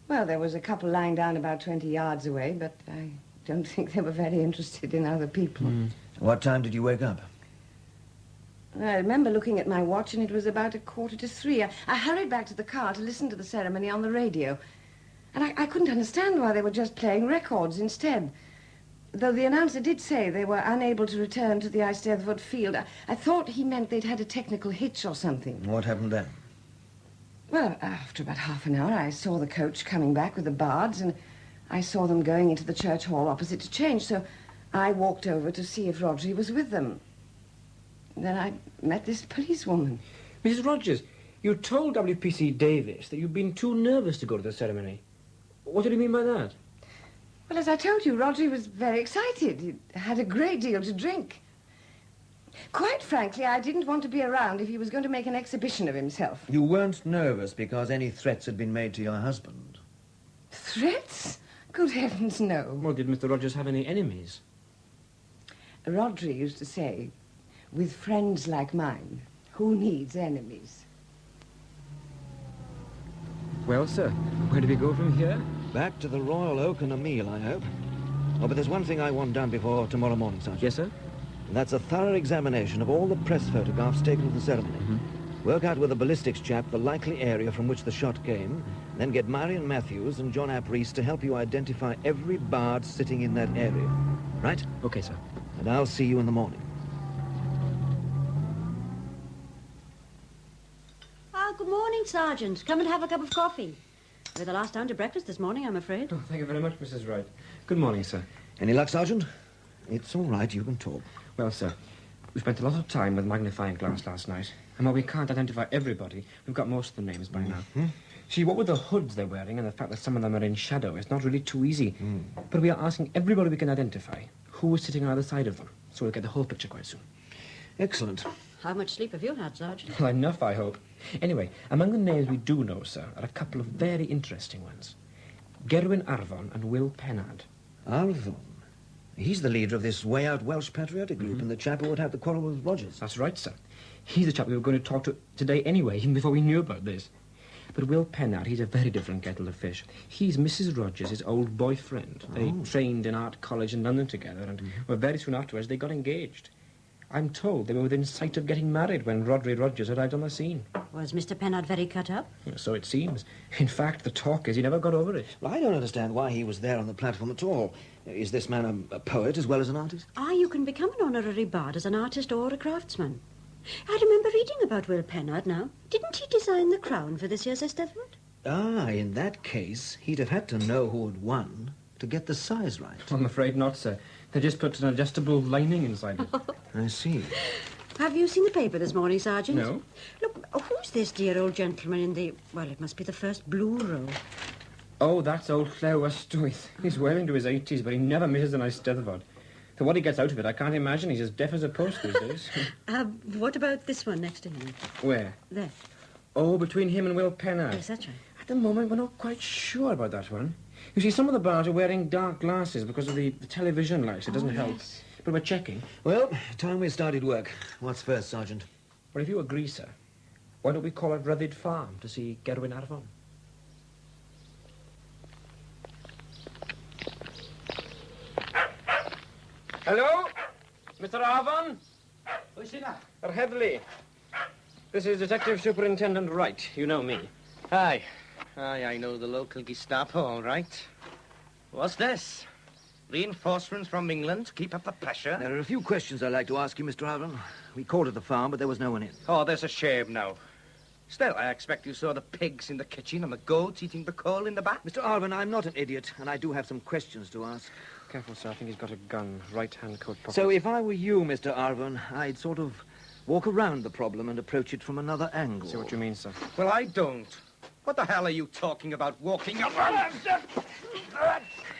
[SPEAKER 13] Well, there was a couple lying down about 20 yards away, but I don't think they were very interested in other people.
[SPEAKER 2] What time did you wake up?
[SPEAKER 13] I remember looking at my watch, and it was about 2:45. I hurried back to the car to listen to the ceremony on the radio. And I couldn't understand why they were just playing records instead. Though the announcer did say they were unable to return to the Eisteddfod field, I thought he meant they'd had a technical hitch or something.
[SPEAKER 2] What happened then?
[SPEAKER 13] Well, after about half an hour, I saw the coach coming back with the bards, and I saw them going into the church hall opposite to change, so I walked over to see if Rodri was with them. Then I met this policewoman.
[SPEAKER 11] Mrs. Rogers, you told WPC Davis that you'd been too nervous to go to the ceremony. What did he mean by that?
[SPEAKER 13] Well, as I told you, Rodri was very excited. He had a great deal to drink. Quite frankly, I didn't want to be around if he was going to make an exhibition of himself.
[SPEAKER 2] You weren't nervous because any threats had been made to your husband?
[SPEAKER 13] Threats? Good heavens, no.
[SPEAKER 11] Well, did Mr. Rogers have any enemies?
[SPEAKER 13] Rodri used to say, with friends like mine, who needs enemies?
[SPEAKER 11] Well, sir, where do we go from here?
[SPEAKER 2] Back to the Royal Oak and a meal, I hope. Oh, but there's one thing I want done before tomorrow morning, Sergeant.
[SPEAKER 11] Yes, sir?
[SPEAKER 2] And that's a thorough examination of all the press photographs taken of the ceremony. Work out with the ballistics chap the likely area from which the shot came, then get Marion Matthews and John Ap Rees to help you identify every bard sitting in that area. Right?
[SPEAKER 11] Okay, sir.
[SPEAKER 2] And I'll see you in the morning.
[SPEAKER 17] Good morning, Sergeant. Come and have a cup of coffee. We're the last down to breakfast this morning, I'm afraid.
[SPEAKER 11] Oh, thank you very much, Mrs. Wright. Good morning, sir.
[SPEAKER 2] Any luck, Sergeant? It's all right, you can talk.
[SPEAKER 11] Well, sir, we spent a lot of time with magnifying glass last night, and while we can't identify everybody, we've got most of the names by now. See, what with the hoods they're wearing and the fact that some of them are in shadow, it's not really too easy. But we are asking everybody we can identify who is sitting on either side of them, so we'll get the whole picture quite soon.
[SPEAKER 2] Excellent.
[SPEAKER 17] How much sleep have you had, Sergeant?
[SPEAKER 11] Well, enough, I hope. Anyway, among the names we do know, sir, are a couple of very interesting ones. Gerwin Arvon and Will Pennard.
[SPEAKER 2] Arvon? He's the leader of this way-out Welsh patriotic group and the chap who would have the quarrel with Rogers.
[SPEAKER 11] That's right, sir. He's the chap we were going to talk to today anyway, even before we knew about this. But Will Pennard, he's a very different kettle of fish. He's Mrs. Rogers' old boyfriend. They trained in art college in London together, and well, very soon afterwards they got engaged. I'm told they were within sight of getting married when Rodri Rogers arrived on the scene.
[SPEAKER 17] Was Mr. Pennard very cut up?
[SPEAKER 11] Yeah, so it seems. In fact, the talk is he never got over it.
[SPEAKER 2] Well, I don't understand why he was there on the platform at all. Is this man a poet as well as an artist?
[SPEAKER 17] You can become an honorary bard as an artist or a craftsman. I remember reading about Will Pennard now. Didn't he design the crown for this year's Eisteddfod?
[SPEAKER 2] In that case, he'd have had to know who had won to get the size right.
[SPEAKER 11] I'm afraid not, sir. They just put an adjustable lining inside it.
[SPEAKER 2] I see.
[SPEAKER 17] Have you seen the paper this morning, Sergeant?
[SPEAKER 11] No.
[SPEAKER 17] Look, who's this dear old gentleman in the... Well, it must be the first blue row.
[SPEAKER 11] Oh, that's old Llew Ystwyth. He's well into his 80s, but he never misses an Eisteddfod. For what he gets out of it, I can't imagine. He's as deaf as a post these days.
[SPEAKER 17] What about this one next to him?
[SPEAKER 11] Where?
[SPEAKER 17] There.
[SPEAKER 11] Oh, between him and Will Pennard.
[SPEAKER 17] Yes, that's right.
[SPEAKER 11] At the moment, we're not quite sure about that one. You see, some of the bards are wearing dark glasses because of the television lights. It doesn't help.
[SPEAKER 17] Yes.
[SPEAKER 11] But we're checking.
[SPEAKER 2] Well, time we started work. What's first, Sergeant?
[SPEAKER 11] Well, if you agree, sir, why don't we call at Ruddid Farm to see Gerwin Arvon? Hello? Mr. Arvon?
[SPEAKER 12] Who's in that?
[SPEAKER 11] Headley. This is Detective Superintendent Wright. You know me.
[SPEAKER 12] Aye, I know the local Gestapo, all right. What's this? Reinforcements from England to keep up the pressure?
[SPEAKER 2] There are a few questions I'd like to ask you, Mr. Arvon. We called at the farm, but there was no one in.
[SPEAKER 12] Oh, there's a shame now. Still, I expect you saw the pigs in the kitchen and the goats eating the coal in the back.
[SPEAKER 2] Mr. Arvon, I'm not an idiot, and I do have some questions to ask.
[SPEAKER 11] Careful, sir. I think he's got a gun. Right-hand coat pocket.
[SPEAKER 2] So if I were you, Mr. Arvon, I'd sort of walk around the problem and approach it from another angle.
[SPEAKER 11] See what you mean, sir.
[SPEAKER 12] Well, I don't.
[SPEAKER 20] What the hell are you talking about, walking up?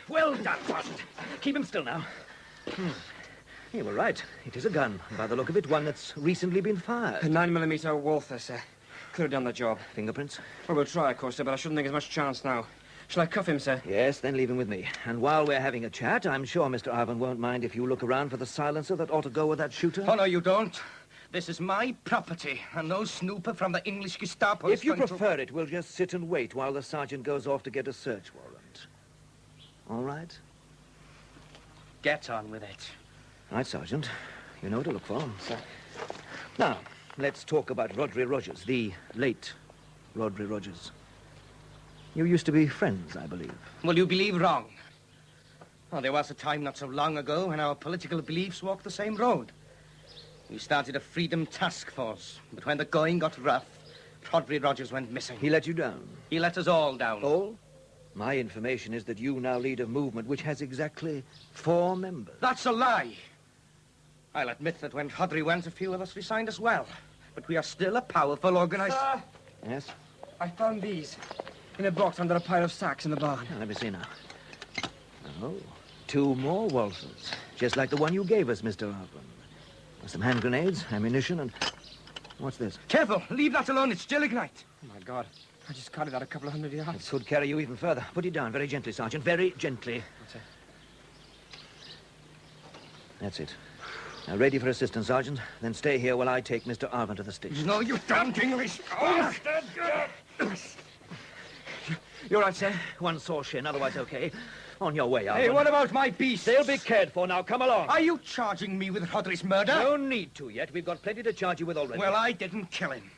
[SPEAKER 2] Well done, Sergeant. Keep him still now. You were right. It is a gun. By the look of it, one that's recently been fired.
[SPEAKER 11] A 9mm Walther, sir. Could have done the job.
[SPEAKER 2] Fingerprints?
[SPEAKER 11] Well, we'll try, of course, sir, but I shouldn't think there's much chance now. Shall I cuff him, sir?
[SPEAKER 2] Yes, then leave him with me. And while we're having a chat, I'm sure Mr. Ivan won't mind if you look around for the silencer that ought to go with that shooter.
[SPEAKER 20] Oh, no, you don't. This is my property, and no snooper from the English Gestapo...
[SPEAKER 2] If you prefer it, we'll just sit and wait while the sergeant goes off to get a search warrant. All right?
[SPEAKER 20] Get on with it.
[SPEAKER 2] Right, Sergeant. You know what to look for. Sir. Now, let's talk about Rodri Rogers, the late Rodri Rogers. You used to be friends, I believe.
[SPEAKER 20] Well, you believe wrong. Well, there was a time not so long ago when our political beliefs walked the same road. We started a freedom task force, but when the going got rough, Rodri Rogers went missing.
[SPEAKER 2] He let you down?
[SPEAKER 20] He let us all down.
[SPEAKER 2] All? My information is that you now lead a movement which has exactly 4 members.
[SPEAKER 20] That's a lie. I'll admit that when Rodri went, a few of us resigned as well. But we are still a powerful organized...
[SPEAKER 11] Sir!
[SPEAKER 2] Yes?
[SPEAKER 11] I found these in a box under a pile of sacks in the barn.
[SPEAKER 2] Let me see now. Oh, 2 more Walthers. Just like the one you gave us, Mr. Arvin. Some hand grenades, ammunition, and... What's this?
[SPEAKER 20] Careful! Leave that alone. It's still ignite.
[SPEAKER 11] Oh, my God. I just carried that a couple of 100 yards.
[SPEAKER 2] It could carry you even further. Put it down very gently, Sergeant. Very gently.
[SPEAKER 11] That's it.
[SPEAKER 2] That's it. Now, ready for assistance, Sergeant. Then stay here while I take Mr. Arvin to the station.
[SPEAKER 20] No, you damned English bastard!
[SPEAKER 2] You're right, sir. One sore shin, otherwise okay. On your way, Arvin.
[SPEAKER 20] Hey, what about my beasts?
[SPEAKER 2] They'll be cared for now. Come along.
[SPEAKER 20] Are you charging me with Rodri's murder?
[SPEAKER 2] No need to yet. We've got plenty to charge you with already.
[SPEAKER 20] Well, I didn't kill him.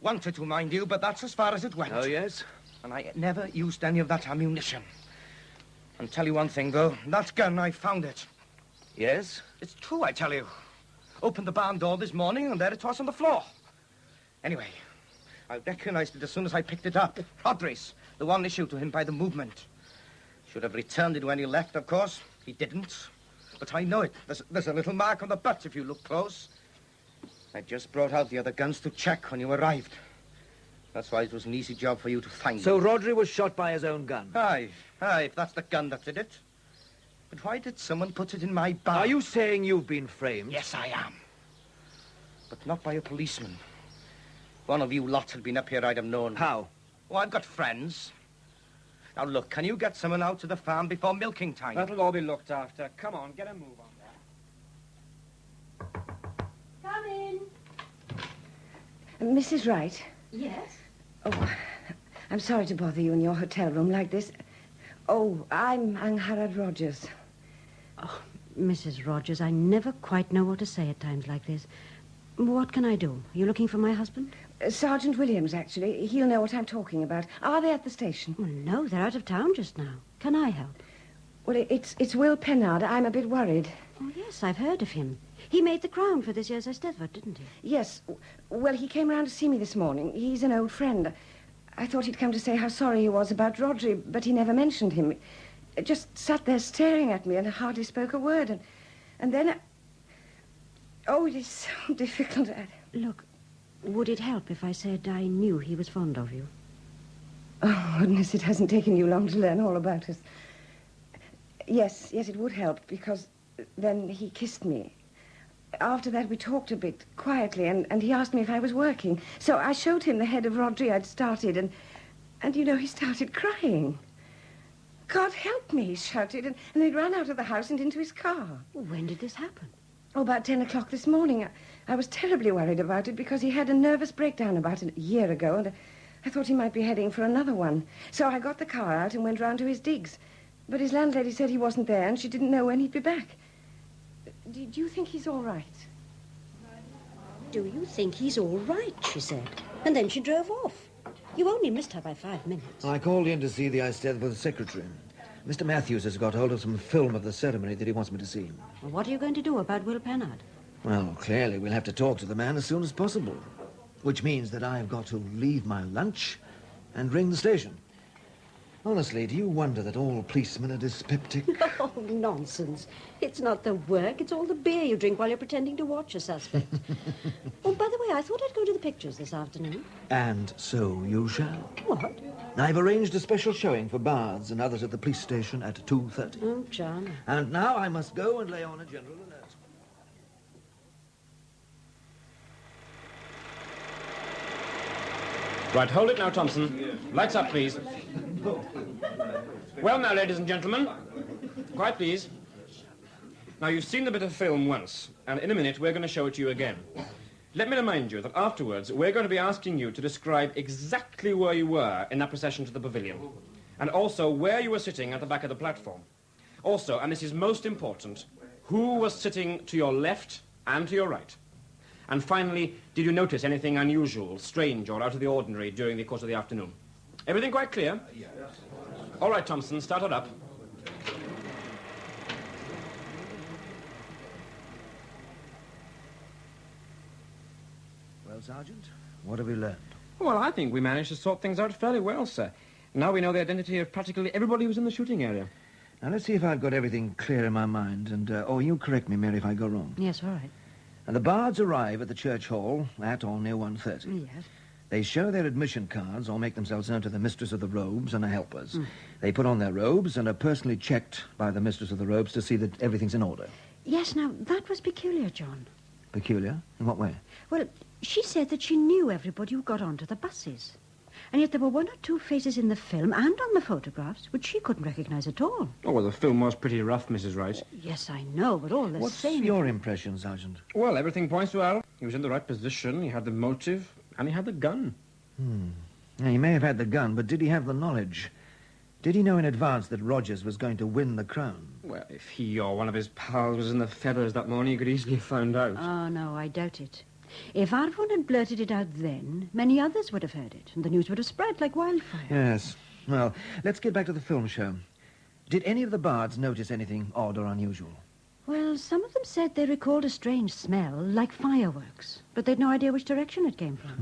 [SPEAKER 20] Wanted to, mind you, but that's as far as it went.
[SPEAKER 2] Oh, yes?
[SPEAKER 20] And I never used any of that ammunition. I'll tell you one thing, though. That gun, I found it.
[SPEAKER 2] Yes?
[SPEAKER 20] It's true, I tell you. Opened the barn door this morning, and there it was on the floor. Anyway, I recognized it as soon as I picked it up. Rodri's, the one issued to him by the movement. Should have returned it when he left, of course. He didn't. But I know it. There's a little mark on the butt if you look close. I just brought out the other guns to check when you arrived. That's why it was an easy job for you to find.
[SPEAKER 2] So Rodri was shot by his own gun?
[SPEAKER 20] Aye, if that's the gun that did it. But why did someone put it in my barn?
[SPEAKER 2] Are you saying you've been framed?
[SPEAKER 20] Yes, I am. But not by a policeman. If one of you lot had been up here, I'd have known.
[SPEAKER 2] How?
[SPEAKER 20] Oh, I've got friends. Now, look, can you get someone out to the farm before milking time?
[SPEAKER 11] That'll all be looked after. Come on, get a move on there.
[SPEAKER 16] Come in.
[SPEAKER 13] Mrs. Wright?
[SPEAKER 16] Yes?
[SPEAKER 13] Oh, I'm sorry to bother you in your hotel room like this. Oh, I'm Angharad Rogers.
[SPEAKER 17] Oh, Mrs. Rogers, I never quite know what to say at times like this. What can I do? You looking for my husband?
[SPEAKER 13] Sergeant Williams, actually. He'll know what I'm talking about. Are they at the station?
[SPEAKER 17] Well, no, they're out of town just now. Can I help?
[SPEAKER 13] Well, it's Will Pennard. I'm a bit worried.
[SPEAKER 17] Oh, yes, I've heard of him. He made the crown for this year's Eisteddfod, didn't he?
[SPEAKER 13] Yes. Well, he came round to see me this morning. He's an old friend. I thought he'd come to say how sorry he was about Rodri, but he never mentioned him. Just sat there staring at me and hardly spoke a word. And then... Oh, it is so difficult.
[SPEAKER 17] Look, would it help if I said I knew he was fond of you?
[SPEAKER 13] Oh, goodness, it hasn't taken you long to learn all about us. Yes, it would help, because then he kissed me. After that, we talked a bit, quietly, and he asked me if I was working. So I showed him the head of Rodri I'd started, and you know, he started crying. God help me, he shouted, and he ran out of the house and into his car.
[SPEAKER 17] When did this happen?
[SPEAKER 13] Oh, about 10 o'clock this morning. I was terribly worried about it because he had a nervous breakdown about a year ago, and I thought he might be heading for another one. So I got the car out and went round to his digs. But his landlady said he wasn't there, and she didn't know when he'd be back. Do you think he's all right?
[SPEAKER 17] Do you think he's all right, she said. And then she drove off. You only missed her by 5 minutes.
[SPEAKER 2] I called in to see the Eisteddfod secretary. Mr. Matthews has got hold of some film of the ceremony that he wants me to see.
[SPEAKER 17] Well, what are you going to do about Will Pennard?
[SPEAKER 2] Well, clearly we'll have to talk to the man as soon as possible. Which means that I've got to leave my lunch and ring the station. Honestly, do you wonder that all policemen are dyspeptic?
[SPEAKER 17] Oh, nonsense. It's not the work, it's all the beer you drink while you're pretending to watch a suspect. Oh, by the way, I thought I'd go to the pictures this afternoon.
[SPEAKER 2] And so you shall.
[SPEAKER 17] What?
[SPEAKER 2] I've arranged a special showing for bards and others at the police station at 2:30.
[SPEAKER 17] Oh, charming.
[SPEAKER 2] And now I must go and lay on a general alert.
[SPEAKER 11] Right, hold it now, Thompson. Lights up, please. Well, now, ladies and gentlemen. Quiet, please. Now, you've seen the bit of film once, and in a minute we're going to show it to you again. Let me remind you that afterwards we're going to be asking you to describe exactly where you were in that procession to the pavilion, and also where you were sitting at the back of the platform. Also, and this is most important, who was sitting to your left and to your right. And finally, did you notice anything unusual, strange, or out of the ordinary during the course of the afternoon? Everything quite clear? Yes. All right, Thompson, start it up.
[SPEAKER 2] Well, Sergeant, what have we learned?
[SPEAKER 11] Well, I think we managed to sort things out fairly well, sir. Now we know the identity of practically everybody who was in the shooting area.
[SPEAKER 2] Now, let's see if I've got everything clear in my mind. And, you correct me, Mary, if I go wrong.
[SPEAKER 17] Yes, all right.
[SPEAKER 2] And the bards arrive at the church hall at or near 1:30.
[SPEAKER 17] Yes.
[SPEAKER 2] They show their admission cards or make themselves known to the mistress of the robes and her helpers.
[SPEAKER 17] Mm.
[SPEAKER 2] They put on their robes and are personally checked by the mistress of the robes to see that everything's in order.
[SPEAKER 17] Yes, now, that was peculiar, John.
[SPEAKER 2] Peculiar? In what way?
[SPEAKER 17] Well, she said that she knew everybody who got onto the buses. And yet there were one or two faces in the film and on the photographs which she couldn't recognize at all.
[SPEAKER 11] Oh, well, the film was pretty rough, Mrs. Wright.
[SPEAKER 17] Yes, I know, but all the
[SPEAKER 2] What's
[SPEAKER 17] same...
[SPEAKER 2] your impression, Sergeant?
[SPEAKER 11] Well, everything points to Al. He was in the right position, he had the motive, and he had the gun.
[SPEAKER 2] Now, he may have had the gun, but did he have the knowledge? Did he know in advance that Rogers was going to win the crown?
[SPEAKER 11] Well, if he or one of his pals was in the feathers that morning, he could easily have found out.
[SPEAKER 17] Oh, no, I doubt it. If Arvon had blurted it out then, many others would have heard it, and the news would have spread like wildfire.
[SPEAKER 2] Yes. Well, let's get back to the film show. Did any of the bards notice anything odd or unusual?
[SPEAKER 17] Well, some of them said they recalled a strange smell, like fireworks, but they'd no idea which direction it came from.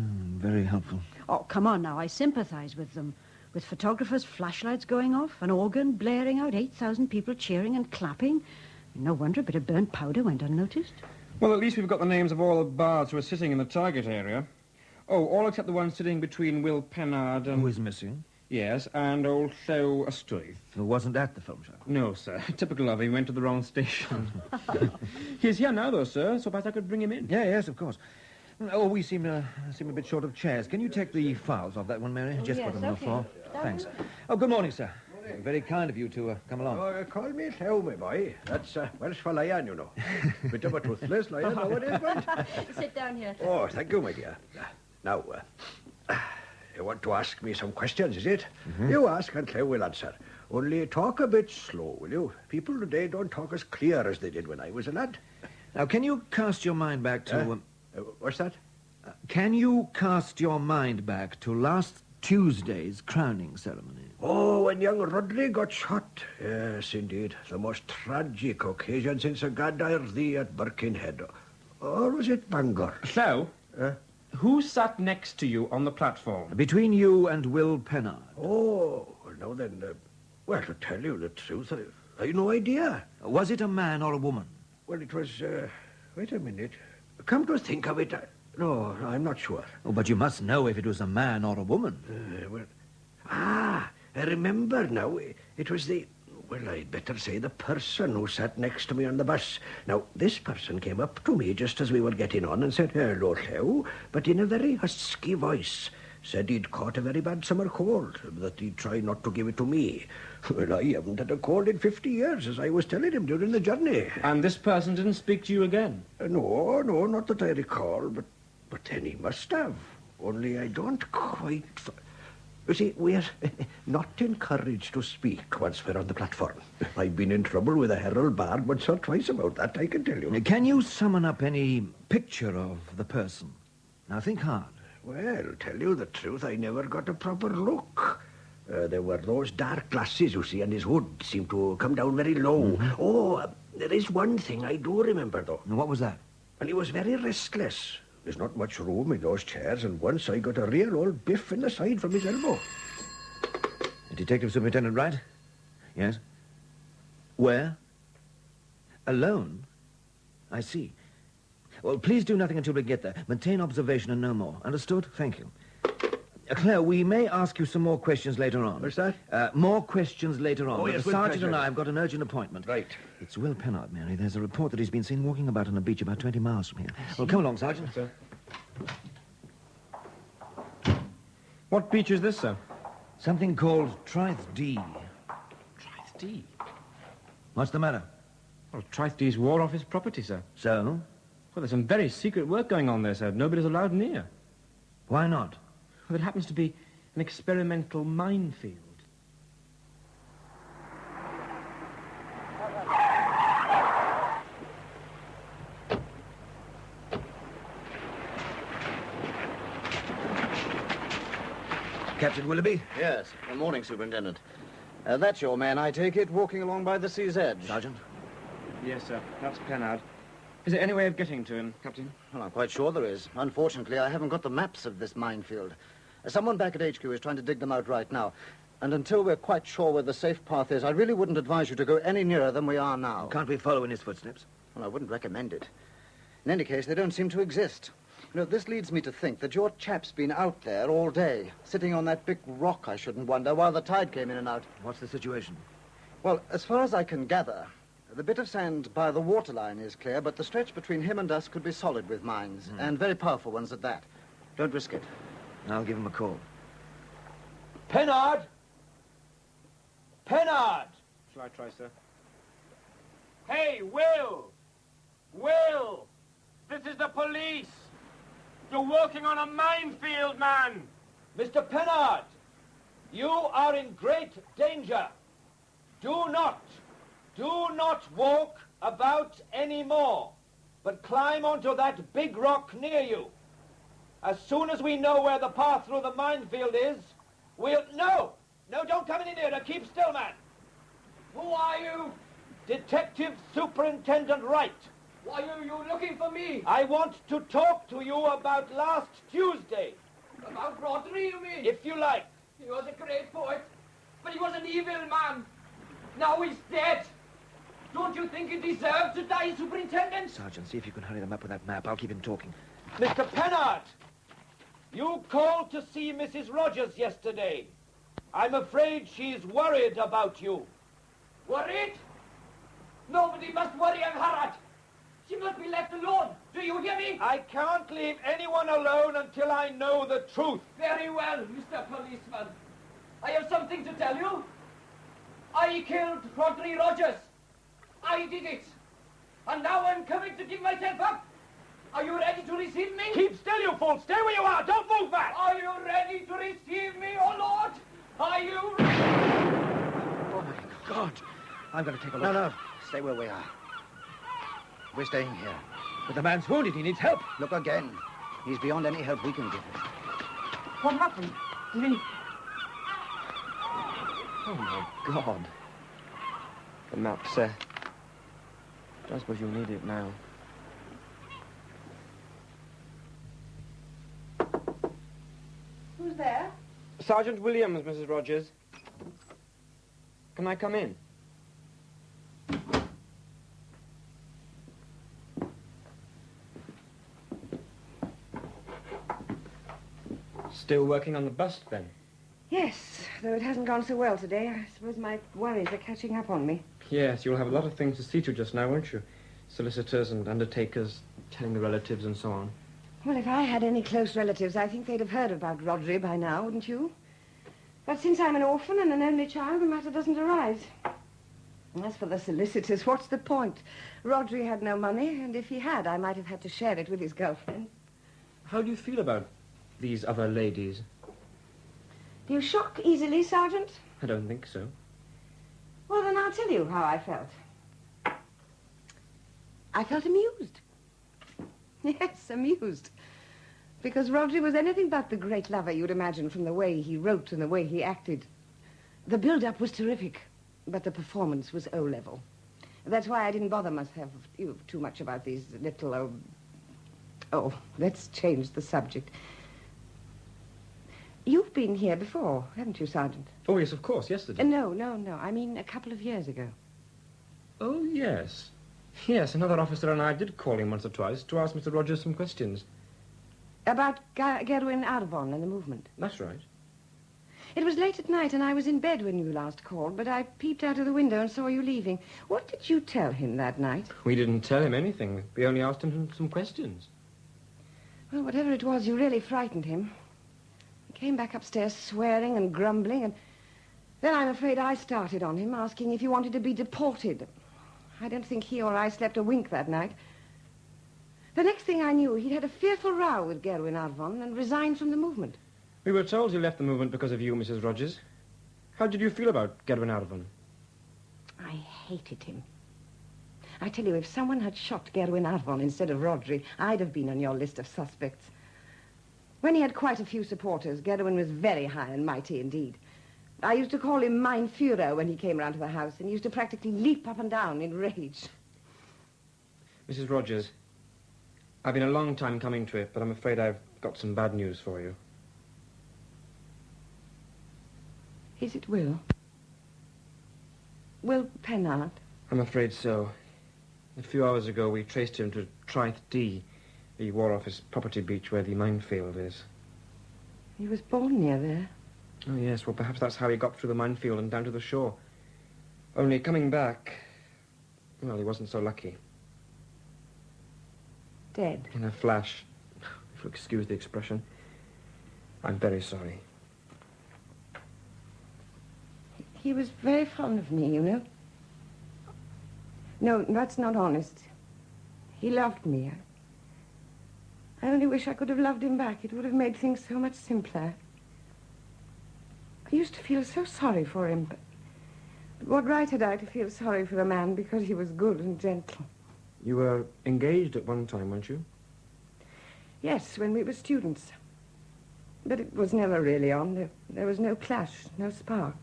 [SPEAKER 2] Very helpful.
[SPEAKER 17] Oh, come on now, I sympathize with them. With photographers' flashlights going off, an organ blaring out, 8,000 people cheering and clapping. No wonder a bit of burnt powder went unnoticed.
[SPEAKER 11] Well, at least we've got the names of all the bards who are sitting in the target area. Oh, all except the one sitting between Will Pennard and...
[SPEAKER 2] Who is missing?
[SPEAKER 11] Yes, and old Llew Ystwyth.
[SPEAKER 2] Who wasn't at the film show?
[SPEAKER 11] No, sir. Typical of him. He went to the wrong station. He's here now, though, sir, so perhaps I could bring him in.
[SPEAKER 2] Yeah, yes, of course. Oh, we seem a bit short of chairs. Can you take the files off that one, Mary?
[SPEAKER 17] Oh,
[SPEAKER 2] Just
[SPEAKER 17] yes,
[SPEAKER 2] put them on the
[SPEAKER 17] okay.
[SPEAKER 2] floor. Thanks. Oh, good morning, sir. Very kind of you to come along.
[SPEAKER 6] Oh, call me Llew, my boy. That's Welsh for lion, you know. Bit of a toothless lion nowadays, but...
[SPEAKER 17] Sit down here.
[SPEAKER 6] Oh, thank you, my dear. Now, you want to ask me some questions, is it?
[SPEAKER 2] Mm-hmm.
[SPEAKER 6] You ask and Llew will answer. Only talk a bit slow, will you? People today don't talk as clear as they did when I was a lad.
[SPEAKER 2] Now, can you cast your mind back to...
[SPEAKER 6] what's that?
[SPEAKER 2] Can you cast your mind back to last Tuesday's crowning ceremony?
[SPEAKER 6] Oh, when young Rodri got shot. Yes, indeed. The most tragic occasion since a Gadair thee at Birkenhead. Or was it Bangor?
[SPEAKER 11] So, who sat next to you on the platform?
[SPEAKER 2] Between you and Will Pennard.
[SPEAKER 6] Oh, well, now then, well, to tell you the truth, I've no idea.
[SPEAKER 2] Was it a man or a woman?
[SPEAKER 6] Well, it was, wait a minute. Come to think of it, no, I'm not sure.
[SPEAKER 2] Oh, but you must know if it was a man or a woman.
[SPEAKER 6] I remember now. It was well, I'd better say the person who sat next to me on the bus. Now, this person came up to me just as we were getting on and said, "Hello, Llew," but in a very husky voice. Said he'd caught a very bad summer cold, that he'd try not to give it to me. Well, I haven't had a cold in 50 years, as I was telling him during the journey.
[SPEAKER 11] And this person didn't speak to you again?
[SPEAKER 6] No, not that I recall, but then he must have. Only I don't quite... You see, we're not encouraged to speak once we're on the platform. I've been in trouble with a Herald Bard once or twice about that, I can tell you.
[SPEAKER 2] Can you summon up any picture of the person? Now, think hard.
[SPEAKER 6] Well, tell you the truth, I never got a proper look. There were those dark glasses, you see, and his hood seemed to come down very low.
[SPEAKER 2] Mm-hmm.
[SPEAKER 6] Oh, there is one thing I do remember, though.
[SPEAKER 2] And what was that?
[SPEAKER 6] And he was very restless. There's not much room in those chairs, and once I got a real old biff in the side from his elbow.
[SPEAKER 2] Detective Superintendent Wright? Yes? Where? Alone? I see. Well, please do nothing until we get there. Maintain observation and no more. Understood? Thank you. Claire, we may ask you some more questions later on.
[SPEAKER 6] What's that?
[SPEAKER 2] More questions later on.
[SPEAKER 6] Oh, yes,
[SPEAKER 2] the
[SPEAKER 6] with
[SPEAKER 2] sergeant
[SPEAKER 6] pleasure.
[SPEAKER 2] and I have got an urgent appointment.
[SPEAKER 6] Right.
[SPEAKER 2] It's Will Pennard, Mary. There's a report that he's been seen walking about on a beach about 20 miles from here. Well, come along, Sergeant.
[SPEAKER 11] Sir. What beach is this, sir?
[SPEAKER 2] Something called Trythe D.
[SPEAKER 11] Trythe D?
[SPEAKER 2] What's the matter?
[SPEAKER 11] Well, Trythe D's War Office property, sir.
[SPEAKER 2] So?
[SPEAKER 11] Well, there's some very secret work going on there, sir. Nobody's allowed near.
[SPEAKER 2] Why not?
[SPEAKER 11] Well, it happens to be an experimental minefield.
[SPEAKER 2] Captain Willoughby?
[SPEAKER 10] Yes. Good morning, Superintendent. That's your man, I take it, walking along by the sea's edge.
[SPEAKER 2] Sergeant?
[SPEAKER 11] Yes, sir. That's Pennard. Is there any way of getting to him, Captain?
[SPEAKER 10] Well, I'm quite sure there is. Unfortunately, I haven't got the maps of this minefield. Someone back at HQ is trying to dig them out right now. And until we're quite sure where the safe path is, I really wouldn't advise you to go any nearer than we are now.
[SPEAKER 2] Can't we follow in his footsteps?
[SPEAKER 10] Well, I wouldn't recommend it. In any case, they don't seem to exist. You know, this leads me to think that your chap's been out there all day, sitting on that big rock, I shouldn't wonder, while the tide came in and out.
[SPEAKER 2] What's the situation?
[SPEAKER 10] Well, as far as I can gather, the bit of sand by the waterline is clear, but the stretch between him and us could be solid with mines, and very powerful ones at that. Don't risk it.
[SPEAKER 2] I'll give him a call.
[SPEAKER 12] Pennard! Pennard!
[SPEAKER 11] Shall I try, sir?
[SPEAKER 12] Hey, Will! Will! This is the police! You're working on a minefield, man! Mr. Pennard! You are in great danger. Do not walk about anymore, but climb onto that big rock near you. As soon as we know where the path through the minefield is, we'll... No, don't come any nearer. Keep still, man. Who are you? Detective Superintendent Wright. Why are you looking for me? I want to talk to you about last Tuesday.
[SPEAKER 1] About Rodri, you mean?
[SPEAKER 12] If you like.
[SPEAKER 1] He was a great poet, but he was an evil man. Now he's dead. Don't you think he deserved to die, Superintendent?
[SPEAKER 2] Sergeant, see if you can hurry them up with that map. I'll keep him talking.
[SPEAKER 12] Mr. Pennard, you called to see Mrs. Rogers yesterday. I'm afraid she's worried about you.
[SPEAKER 1] Worried? Nobody must worry of her. She must be left alone. Do you hear me?
[SPEAKER 12] I can't leave anyone alone until I know the truth.
[SPEAKER 1] Very well, Mr. Policeman. I have something to tell you. I killed Rodri Rogers. I did it. And now I'm coming to give myself up. Are you ready to receive me?
[SPEAKER 12] Keep still, you fool. Stay where you are. Don't move back.
[SPEAKER 1] Are you ready to receive me, oh Lord? Are you ready?
[SPEAKER 10] Oh, my God.
[SPEAKER 2] I'm going to take a look.
[SPEAKER 10] No. Stay where we are. We're staying here.
[SPEAKER 2] But the man's wounded. He needs help.
[SPEAKER 10] Look again. He's beyond any help we can give him.
[SPEAKER 1] What happened? Did he...
[SPEAKER 11] Oh, my God. The map, sir. I suppose you'll need it now.
[SPEAKER 13] Who's there?
[SPEAKER 11] Sergeant Williams, Mrs. Rogers. Can I come in? Still working on the bust, then?
[SPEAKER 13] Yes, though it hasn't gone so well today. I suppose my worries are catching up on me.
[SPEAKER 11] Yes, you'll have a lot of things to see to just now, won't you? Solicitors and undertakers, telling the relatives and so on.
[SPEAKER 13] Well, if I had any close relatives, I think they'd have heard about Rodri by now, wouldn't you? But since I'm an orphan and an only child, the matter doesn't arise. As for the solicitors, what's the point? Rodri had no money, and if he had, I might have had to share it with his girlfriend.
[SPEAKER 11] How do you feel about these other ladies?
[SPEAKER 13] Do you shock easily, Sergeant?
[SPEAKER 11] I don't think so.
[SPEAKER 13] Well, then I'll tell you how I felt. I felt amused. Yes, amused. Because Rodri was anything but the great lover you'd imagine from the way he wrote and the way he acted. The build-up was terrific, but the performance was O-level. That's why I didn't bother myself too much about these little... Oh, let's change the subject. You've been here before, haven't you, Sergeant?
[SPEAKER 11] Oh, yes, of course, yesterday.
[SPEAKER 13] No. I mean a couple of years ago.
[SPEAKER 11] Oh, yes. Yes, another officer and I did call him once or twice to ask Mr. Rogers some questions.
[SPEAKER 13] About Gerwin Arvon and the movement.
[SPEAKER 11] That's right.
[SPEAKER 13] It was late at night and I was in bed when you last called, but I peeped out of the window and saw you leaving. What did you tell him that night?
[SPEAKER 11] We didn't tell him anything. We only asked him some questions.
[SPEAKER 13] Well, whatever it was, you really frightened him. He came back upstairs swearing and grumbling, and then I'm afraid I started on him, asking if he wanted to be deported. I don't think he or I slept a wink that night. The next thing I knew, he'd had a fearful row with Gerwin Arvon and resigned from the movement.
[SPEAKER 11] We were told he left the movement because of you, Mrs. Rogers. How did you feel about Gerwin Arvon?
[SPEAKER 13] I hated him. I tell you, if someone had shot Gerwin Arvon instead of Rodri, I'd have been on your list of suspects. When he had quite a few supporters, Gerwin was very high and mighty indeed. I used to call him Mein Führer when he came round to the house, and he used to practically leap up and down in rage.
[SPEAKER 11] Mrs. Rogers, I've been a long time coming to it, but I'm afraid I've got some bad news for you.
[SPEAKER 13] Is it Will? Will Pennard?
[SPEAKER 11] I'm afraid so. A few hours ago, we traced him to Trith D, the War Office property beach where the minefield is.
[SPEAKER 13] He was born near there.
[SPEAKER 11] Oh, yes. Well, perhaps that's how he got through the minefield and down to the shore. Only coming back, well, he wasn't so lucky.
[SPEAKER 13] Dead?
[SPEAKER 11] In a flash. If you'll excuse the expression. I'm very sorry.
[SPEAKER 13] He was very fond of me, you know. No, that's not honest. He loved me. I only wish I could have loved him back. It would have made things so much simpler. I used to feel so sorry for him, but what right had I to feel sorry for a man because he was good and gentle?
[SPEAKER 11] You were engaged at one time, weren't you?
[SPEAKER 13] Yes, when we were students. But it was never really on. There was no clash, no spark.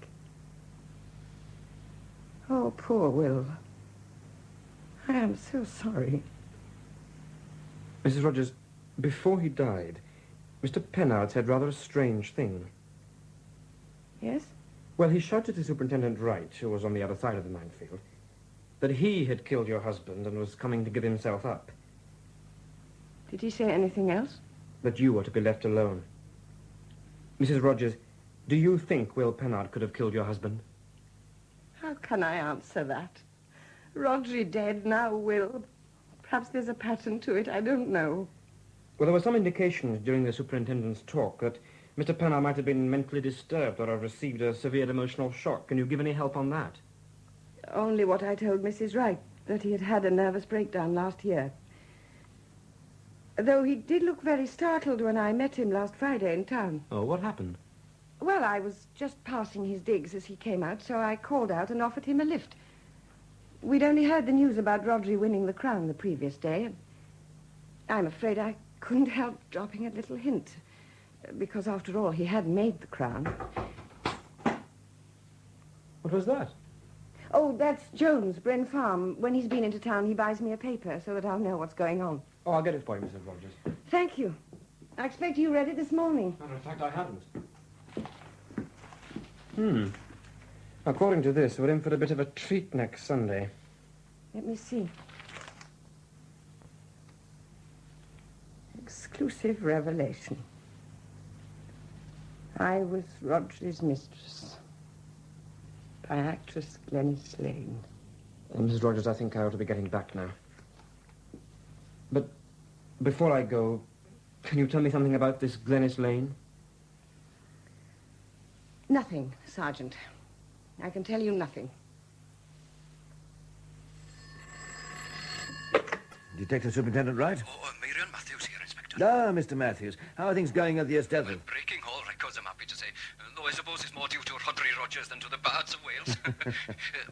[SPEAKER 13] Oh, poor Will. I am so sorry.
[SPEAKER 11] Mrs. Rogers, before he died, Mr. Pennard said rather a strange thing.
[SPEAKER 13] Yes?
[SPEAKER 11] Well, he shouted to Superintendent Wright, who was on the other side of the minefield, that he had killed your husband and was coming to give himself up.
[SPEAKER 13] Did he say anything else?
[SPEAKER 11] That you were to be left alone. Mrs. Rogers, do you think Will Pennard could have killed your husband?
[SPEAKER 13] How can I answer that? Rodri dead, now Will. Perhaps there's a pattern to it, I don't know.
[SPEAKER 11] Well, there were some indications during the superintendent's talk that Mr. Pennard might have been mentally disturbed or have received a severe emotional shock. Can you give any help on that?
[SPEAKER 13] Only what I told Mrs. Wright, that he had had a nervous breakdown last year. Though he did look very startled when I met him last Friday in town.
[SPEAKER 11] Oh, what happened?
[SPEAKER 13] Well, I was just passing his digs as he came out, so I called out and offered him a lift. We'd only heard the news about Rodri winning the crown the previous day, and I'm afraid I couldn't help dropping a little hint, because after all, he had made the crown.
[SPEAKER 11] What was that?
[SPEAKER 13] Oh, that's Jones, Bryn Farm. When he's been into town, he buys me a paper so that I'll know what's going on.
[SPEAKER 11] Oh, I'll get it for you, Mrs. Rogers.
[SPEAKER 13] Thank you. I expect you read it this morning.
[SPEAKER 11] Matter of fact, I hadn't. According to this, we're in for a bit of a treat next Sunday.
[SPEAKER 13] Let me see. Exclusive revelation. I was Rodri's mistress. By actress Glenys Lane.
[SPEAKER 11] Mrs. Rogers, I think I ought to be getting back now. But before I go, can you tell me something about this Glenys Lane?
[SPEAKER 13] Nothing, Sergeant. I can tell you nothing.
[SPEAKER 2] Detective Superintendent Wright?
[SPEAKER 14] Oh, Marion Matthews here, Inspector.
[SPEAKER 2] Ah, Mr. Matthews. How are things going at the Chesterton?
[SPEAKER 14] Well, breaking all records, I'm happy to say. Though I suppose it's more due to Rodri Rogers than to the bards of Wales.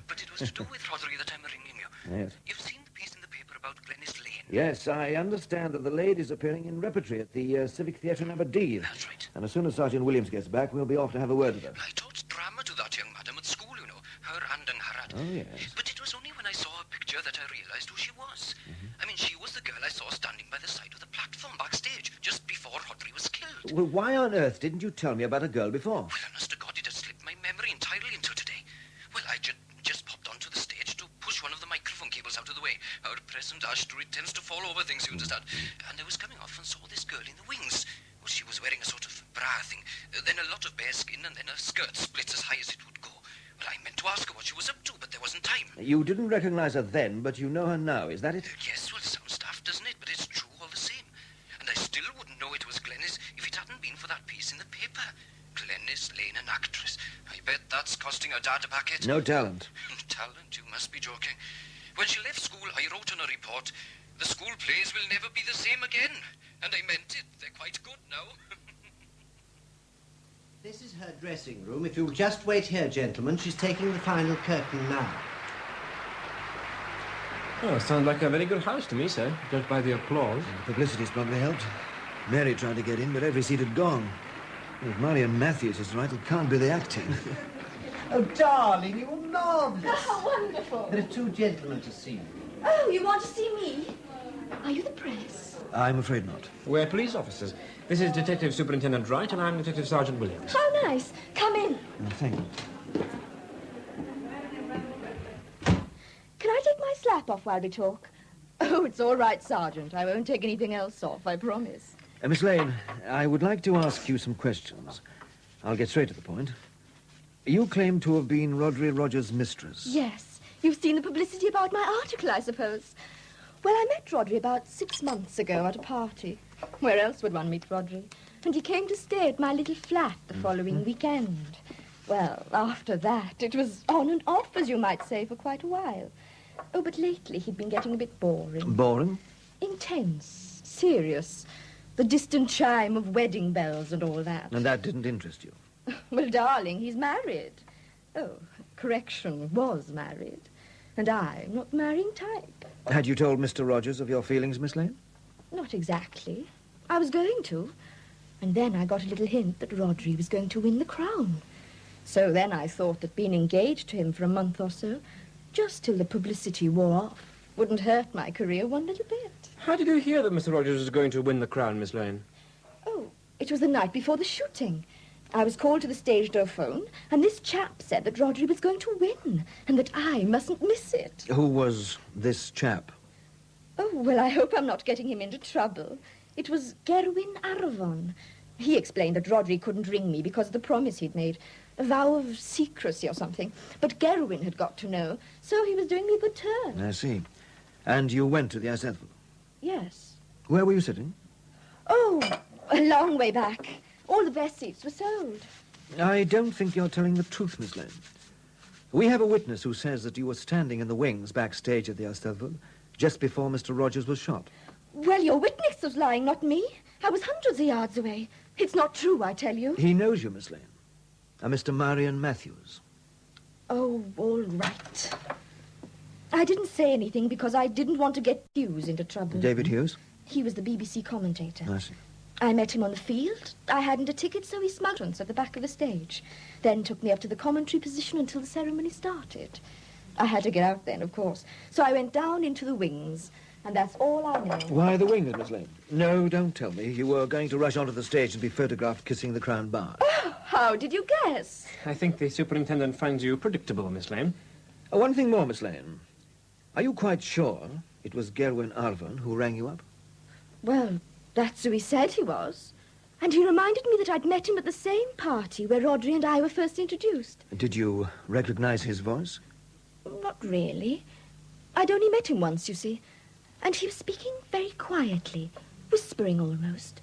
[SPEAKER 14] But it was to do with Rodri that I'm ringing you.
[SPEAKER 2] Yes.
[SPEAKER 14] You've seen the piece in the paper about Glenys Lane.
[SPEAKER 2] Yes, I understand that the lady's appearing in repertory at the Civic Theatre in Aberdeen.
[SPEAKER 14] That's right.
[SPEAKER 2] And as soon as Sergeant Williams gets back, we'll be off to have a word with her.
[SPEAKER 14] I taught drama to that young madam at school, you know. Her and Harad.
[SPEAKER 2] Oh, yes.
[SPEAKER 14] But it was only when I saw her picture that I realized who she was. I mean, she was the girl I saw standing by the side of the platform backstage, just before Rodri was killed. that.
[SPEAKER 2] Well, why on earth didn't you tell me about a girl before?
[SPEAKER 14] Well, honest to God, it has slipped my memory entirely until today. Well, I just popped onto the stage to push one of the microphone cables out of the way. Our present asteroid tends to fall over things, you understand. And I was coming off and saw this girl in the wings. Well, she was wearing a sort of bra thing, then a lot of bare skin, and then her skirt splits as high as it would go. Well, I meant to ask her what she was up to, but there wasn't time.
[SPEAKER 2] You didn't recognize her then, but you know her now, is that it?
[SPEAKER 14] Yes, well, it sounds daft, doesn't it? But it's true all the same. And I still wouldn't know it was Glenys if it hadn't been for that piece in the paper. Glenys Lane, an actress. I bet that's costing her dad a packet.
[SPEAKER 2] No talent.
[SPEAKER 14] Talent? You must be joking. When she left school, I wrote on a report, the school plays will never be the same again. And I meant it. They're quite good now.
[SPEAKER 10] This is her dressing room. If you'll just wait here, gentlemen, she's taking the final curtain now.
[SPEAKER 11] Oh, sounds like a very good house to me, sir, judged by the applause.
[SPEAKER 2] The publicity's probably helped. Mary tried to get in, but every seat had gone. If Marion Matthews is right, it can't be the acting.
[SPEAKER 10] Oh, darling, you were marvellous.
[SPEAKER 3] Oh, how wonderful.
[SPEAKER 10] There are two gentlemen to see you.
[SPEAKER 3] Oh, you want to see me? Are you the press?
[SPEAKER 2] I'm afraid not.
[SPEAKER 11] We're police officers. This is Detective Superintendent Wright, and I'm Detective Sergeant Williams.
[SPEAKER 3] How nice. Come in.
[SPEAKER 2] Thank you.
[SPEAKER 3] Can I take my slap off while we talk? Oh, it's all right, Sergeant. I won't take anything else off, I promise.
[SPEAKER 2] Miss Lane, I would like to ask you some questions. I'll get straight to the point. You claim to have been Rodri Rogers' mistress.
[SPEAKER 3] Yes. You've seen the publicity about my article, I suppose. Well, I met Rodri about 6 months ago at a party. Where else would one meet Rodri? And he came to stay at my little flat the following weekend. Well, after that, it was on and off, as you might say, for quite a while. Oh, but lately he'd been getting a bit boring.
[SPEAKER 2] Boring?
[SPEAKER 3] Intense. Serious. The distant chime of wedding bells and all that.
[SPEAKER 2] And that didn't interest you?
[SPEAKER 3] Well, darling, he's married. Oh, correction, was married. And I'm not the marrying type.
[SPEAKER 2] Had you told Mr. Rogers of your feelings, Miss Lane?
[SPEAKER 3] Not exactly. I was going to. And then I got a little hint that Rodri was going to win the crown. So then I thought that being engaged to him for a month or so, just till the publicity wore off, wouldn't hurt my career one little bit.
[SPEAKER 11] How did you hear that Mr. Rogers was going to win the crown, Miss Lane?
[SPEAKER 3] Oh, it was the night before the shooting. I was called to the stage door phone, and this chap said that Rodri was going to win, and that I mustn't miss it.
[SPEAKER 2] Who was this chap?
[SPEAKER 3] Oh, well, I hope I'm not getting him into trouble. It was Gerwin Arvon. He explained that Rodri couldn't ring me because of the promise he'd made, a vow of secrecy or something. But Gerwin had got to know, so he was doing me a good turn.
[SPEAKER 2] I see. And you went to the Asethel?
[SPEAKER 3] Yes.
[SPEAKER 2] Where were you sitting?
[SPEAKER 3] Oh, a long way back. All the best seats were sold.
[SPEAKER 2] I don't think you're telling the truth, Miss Lane. We have a witness who says that you were standing in the wings backstage at the Astelville just before Mr. Rogers was shot.
[SPEAKER 3] Well, your witness was lying, not me. I was hundreds of yards away. It's not true, I tell you.
[SPEAKER 2] He knows you, Miss Lane. A Mr. Marion Matthews.
[SPEAKER 3] Oh, all right. I didn't say anything because I didn't want to get Hughes into trouble.
[SPEAKER 2] David Hughes?
[SPEAKER 3] He was the BBC commentator.
[SPEAKER 2] I see.
[SPEAKER 3] I met him on the field. I hadn't a ticket, so he smuggled us at the back of the stage. Then took me up to the commentary position until the ceremony started. I had to get out then, of course. So I went down into the wings, and that's all I know.
[SPEAKER 2] Why the wings, Miss Lane? No, don't tell me. You were going to rush onto the stage and be photographed kissing the crown bar.
[SPEAKER 3] Oh, how did you guess?
[SPEAKER 11] I think the superintendent finds you predictable, Miss Lane.
[SPEAKER 2] One thing more, Miss Lane. Are you quite sure it was Gerwin Arvon who rang you up?
[SPEAKER 3] Well, that's who he said he was. And he reminded me that I'd met him at the same party where Rodri and I were first introduced.
[SPEAKER 2] Did you recognize his voice?
[SPEAKER 3] Not really. I'd only met him once, you see. And he was speaking very quietly, whispering almost.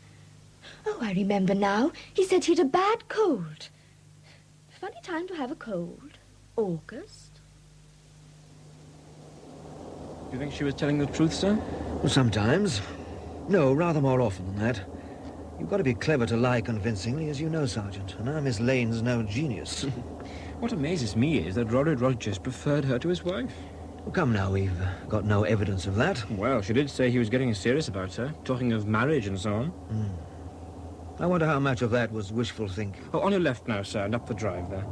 [SPEAKER 3] Oh, I remember now. He said he'd a bad cold. Funny time to have a cold. August.
[SPEAKER 11] Do you think she was telling the truth, sir?
[SPEAKER 2] Well, sometimes. No, rather more often than that. You've got to be clever to lie convincingly, as you know, Sergeant. And now Miss Lane's no genius.
[SPEAKER 11] What amazes me is that Rodri Rogers preferred her to his wife.
[SPEAKER 2] Well, come now, we've got no evidence of that.
[SPEAKER 11] Well, she did say he was getting serious about her, talking of marriage and so on.
[SPEAKER 2] I wonder how much of that was wishful thinking.
[SPEAKER 11] Oh, on your left now, sir, and up the drive there.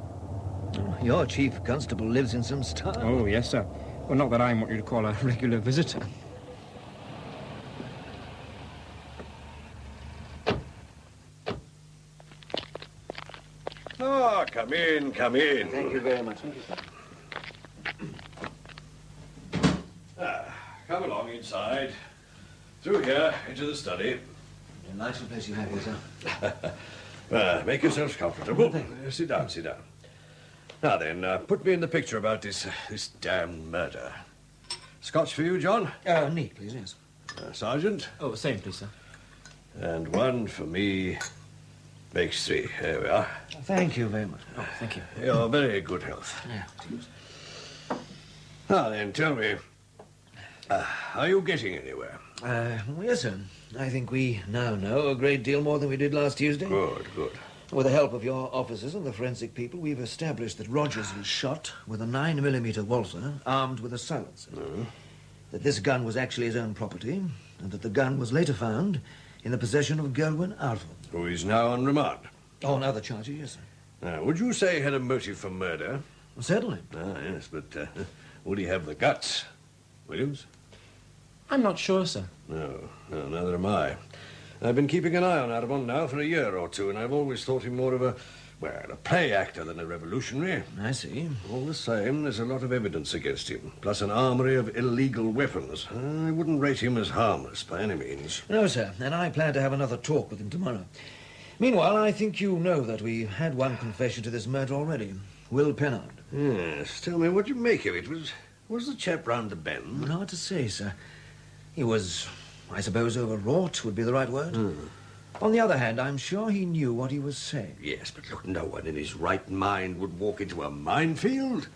[SPEAKER 2] Your chief constable lives in some style.
[SPEAKER 11] Oh, yes, sir. Well, not that I'm what you'd call a regular visitor.
[SPEAKER 19] Oh, come in, come in.
[SPEAKER 2] Thank you very much. Thank you, sir.
[SPEAKER 19] Come along inside. Through here, into the study.
[SPEAKER 2] Delightful place you have here, sir.
[SPEAKER 19] Make yourselves comfortable. Sit down, sit down. Now then, put me in the picture about this damned murder. Scotch for you, John?
[SPEAKER 2] Neat, please, yes.
[SPEAKER 19] Sergeant?
[SPEAKER 11] Oh, same, please, sir.
[SPEAKER 19] And one for me makes 3. There we are.
[SPEAKER 2] Thank you very much.
[SPEAKER 11] Oh, thank you.
[SPEAKER 19] Your very good health.
[SPEAKER 2] Yeah.
[SPEAKER 19] Now then, tell me, are you getting anywhere?
[SPEAKER 2] Yes, sir. I think we now know a great deal more than we did last Tuesday.
[SPEAKER 19] Good, good.
[SPEAKER 2] With the help of your officers and the forensic people, we've established that Rogers was shot with a 9mm Walther armed with a silencer. That this gun was actually his own property, and that the gun was later found in the possession of Gerwin Arthur.
[SPEAKER 19] Who is now on remand.
[SPEAKER 2] On other charges, yes, sir.
[SPEAKER 19] Now, would you say he had a motive for murder?
[SPEAKER 2] Certainly.
[SPEAKER 19] Yes, but would he have the guts? Williams?
[SPEAKER 11] I'm not sure, sir.
[SPEAKER 19] No, neither am I. I've been keeping an eye on Arbon now for a year or two, and I've always thought him more of a play actor than a revolutionary.
[SPEAKER 2] I see.
[SPEAKER 19] All the same, there's a lot of evidence against him, plus an armory of illegal weapons. I wouldn't rate him as harmless by any means.
[SPEAKER 2] No, sir, and I plan to have another talk with him tomorrow. Meanwhile, I think you know that we've had one confession to this murder already. Will Pennard.
[SPEAKER 19] Yes, tell me what you make of it. Was the chap round the bend?
[SPEAKER 2] Hard to say, sir. He was, I suppose, overwrought would be the right word. On the other hand, I'm sure he knew what he was saying.
[SPEAKER 19] Yes, but look, no one in his right mind would walk into a minefield.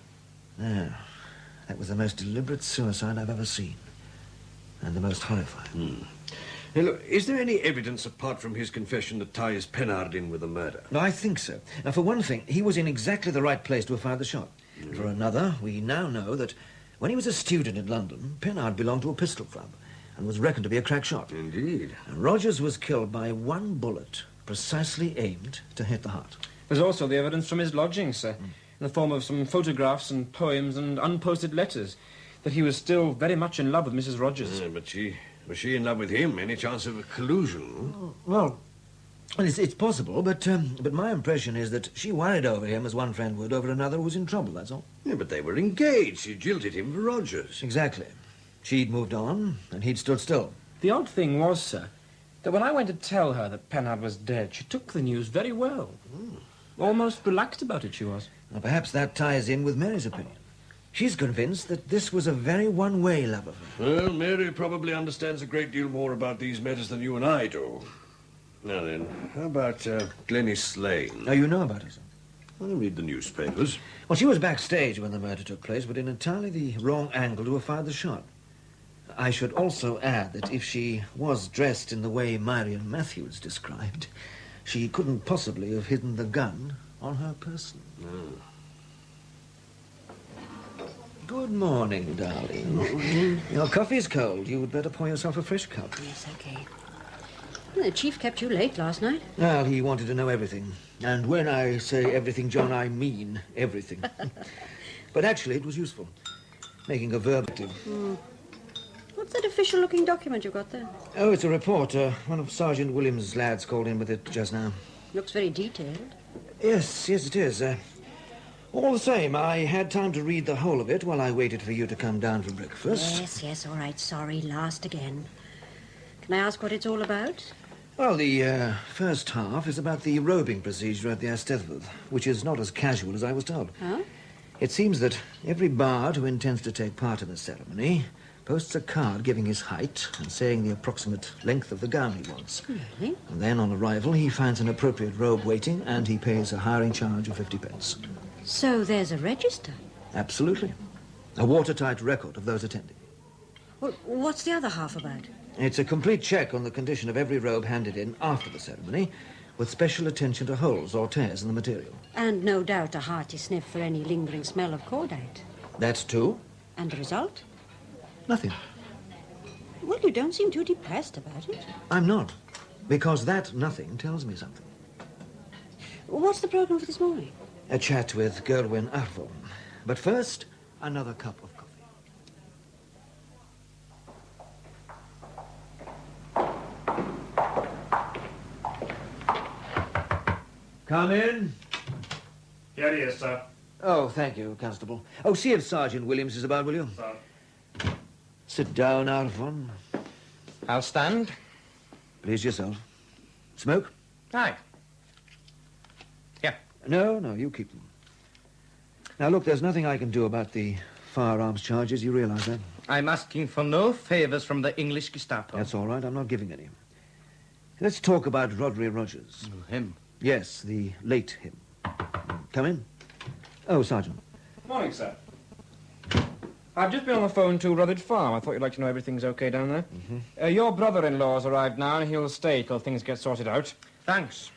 [SPEAKER 2] No, that was the most deliberate suicide I've ever seen. And the most horrifying.
[SPEAKER 19] Now, look, is there any evidence apart from his confession that ties Pennard in with the murder?
[SPEAKER 2] No, I think so. Now, for one thing, he was in exactly the right place to have fired the shot. For another, we now know that when he was a student in London, Pennard belonged to a pistol club and was reckoned to be a crack shot.
[SPEAKER 19] Indeed.
[SPEAKER 2] And Rogers was killed by one bullet precisely aimed to hit the heart.
[SPEAKER 11] There's also the evidence from his lodgings, sir, in the form of some photographs and poems and unposted letters, that he was still very much in love with Mrs. Rogers.
[SPEAKER 19] But was she in love with him? Any chance of a collusion?
[SPEAKER 2] Well, it's possible, but my impression is that she worried over him as one friend would over another who was in trouble, that's all.
[SPEAKER 19] Yeah, but they were engaged. She jilted him for Rogers.
[SPEAKER 2] Exactly. She'd moved on, and he'd stood still.
[SPEAKER 11] The odd thing was, sir, that when I went to tell her that Pennard was dead, she took the news very well. Almost relaxed about it, she was.
[SPEAKER 2] Well, perhaps that ties in with Mary's opinion. She's convinced that this was a very one-way love affair.
[SPEAKER 19] Well, Mary probably understands a great deal more about these matters than you and I do. Now then, how about Glenys Lane?
[SPEAKER 2] Oh, you know about her, sir?
[SPEAKER 19] I read the newspapers.
[SPEAKER 2] Well, she was backstage when the murder took place, but in entirely the wrong angle to have fired the shot. I should also add that if she was dressed in the way Marion Matthews described, she couldn't possibly have hidden the gun on her person. Good morning, darling. Your coffee's cold. You'd better pour yourself a fresh cup.
[SPEAKER 17] Yes, okay. The chief kept you late last night.
[SPEAKER 2] Well, he wanted to know everything. And when I say everything, John, I mean everything. But actually, it was useful. Making a verbatim.
[SPEAKER 17] What's that official-looking document you got there?
[SPEAKER 2] Oh, it's a report. One of Sergeant Williams' lads called in with it just now.
[SPEAKER 17] Looks very detailed.
[SPEAKER 2] Yes, it is. All the same, I had time to read the whole of it while I waited for you to come down for breakfast.
[SPEAKER 17] Yes, all right. Sorry, last again. Can I ask what it's all about?
[SPEAKER 2] Well, the first half is about the robing procedure at the Eisteddfod, which is not as casual as I was told.
[SPEAKER 17] Huh?
[SPEAKER 2] It seems that every bard who intends to take part in the ceremony posts a card giving his height and saying the approximate length of the gown he wants.
[SPEAKER 17] Really?
[SPEAKER 2] And then, on arrival, he finds an appropriate robe waiting and he pays a hiring charge of 50 pence.
[SPEAKER 17] So there's a register?
[SPEAKER 2] Absolutely. A watertight record of those attending.
[SPEAKER 17] Well, what's the other half about?
[SPEAKER 2] It's a complete check on the condition of every robe handed in after the ceremony, with special attention to holes or tears in the material.
[SPEAKER 17] And no doubt a hearty sniff for any lingering smell of cordite.
[SPEAKER 2] That's two.
[SPEAKER 17] And the result?
[SPEAKER 2] Nothing.
[SPEAKER 17] Well, you don't seem too depressed about it.
[SPEAKER 2] I'm not, because that nothing tells me something.
[SPEAKER 17] What's the program for this morning?
[SPEAKER 2] A chat with Gerwin Arthur. But first, another cup of coffee. Come in.
[SPEAKER 4] Here he is, sir.
[SPEAKER 2] Oh, thank you, Constable. Oh, see if Sergeant Williams is about, will you?
[SPEAKER 4] Sir.
[SPEAKER 2] Sit down, Alphon.
[SPEAKER 11] I'll stand.
[SPEAKER 2] Please yourself. Smoke?
[SPEAKER 11] Aye. Here.
[SPEAKER 2] No, you keep them. Now, look, there's nothing I can do about the firearms charges. You realize that?
[SPEAKER 11] I'm asking for no favours from the English Gestapo.
[SPEAKER 2] That's all right. I'm not giving any. Let's talk about Rodri Rogers.
[SPEAKER 11] Him?
[SPEAKER 2] Yes, the late him. Come in. Oh, Sergeant.
[SPEAKER 11] Morning, sir. I've just been on the phone to Rutherford Farm. I thought you'd like to know everything's okay down there.
[SPEAKER 2] Mm-hmm.
[SPEAKER 11] Your brother-in-law's arrived now, and he'll stay till things get sorted out. Thanks.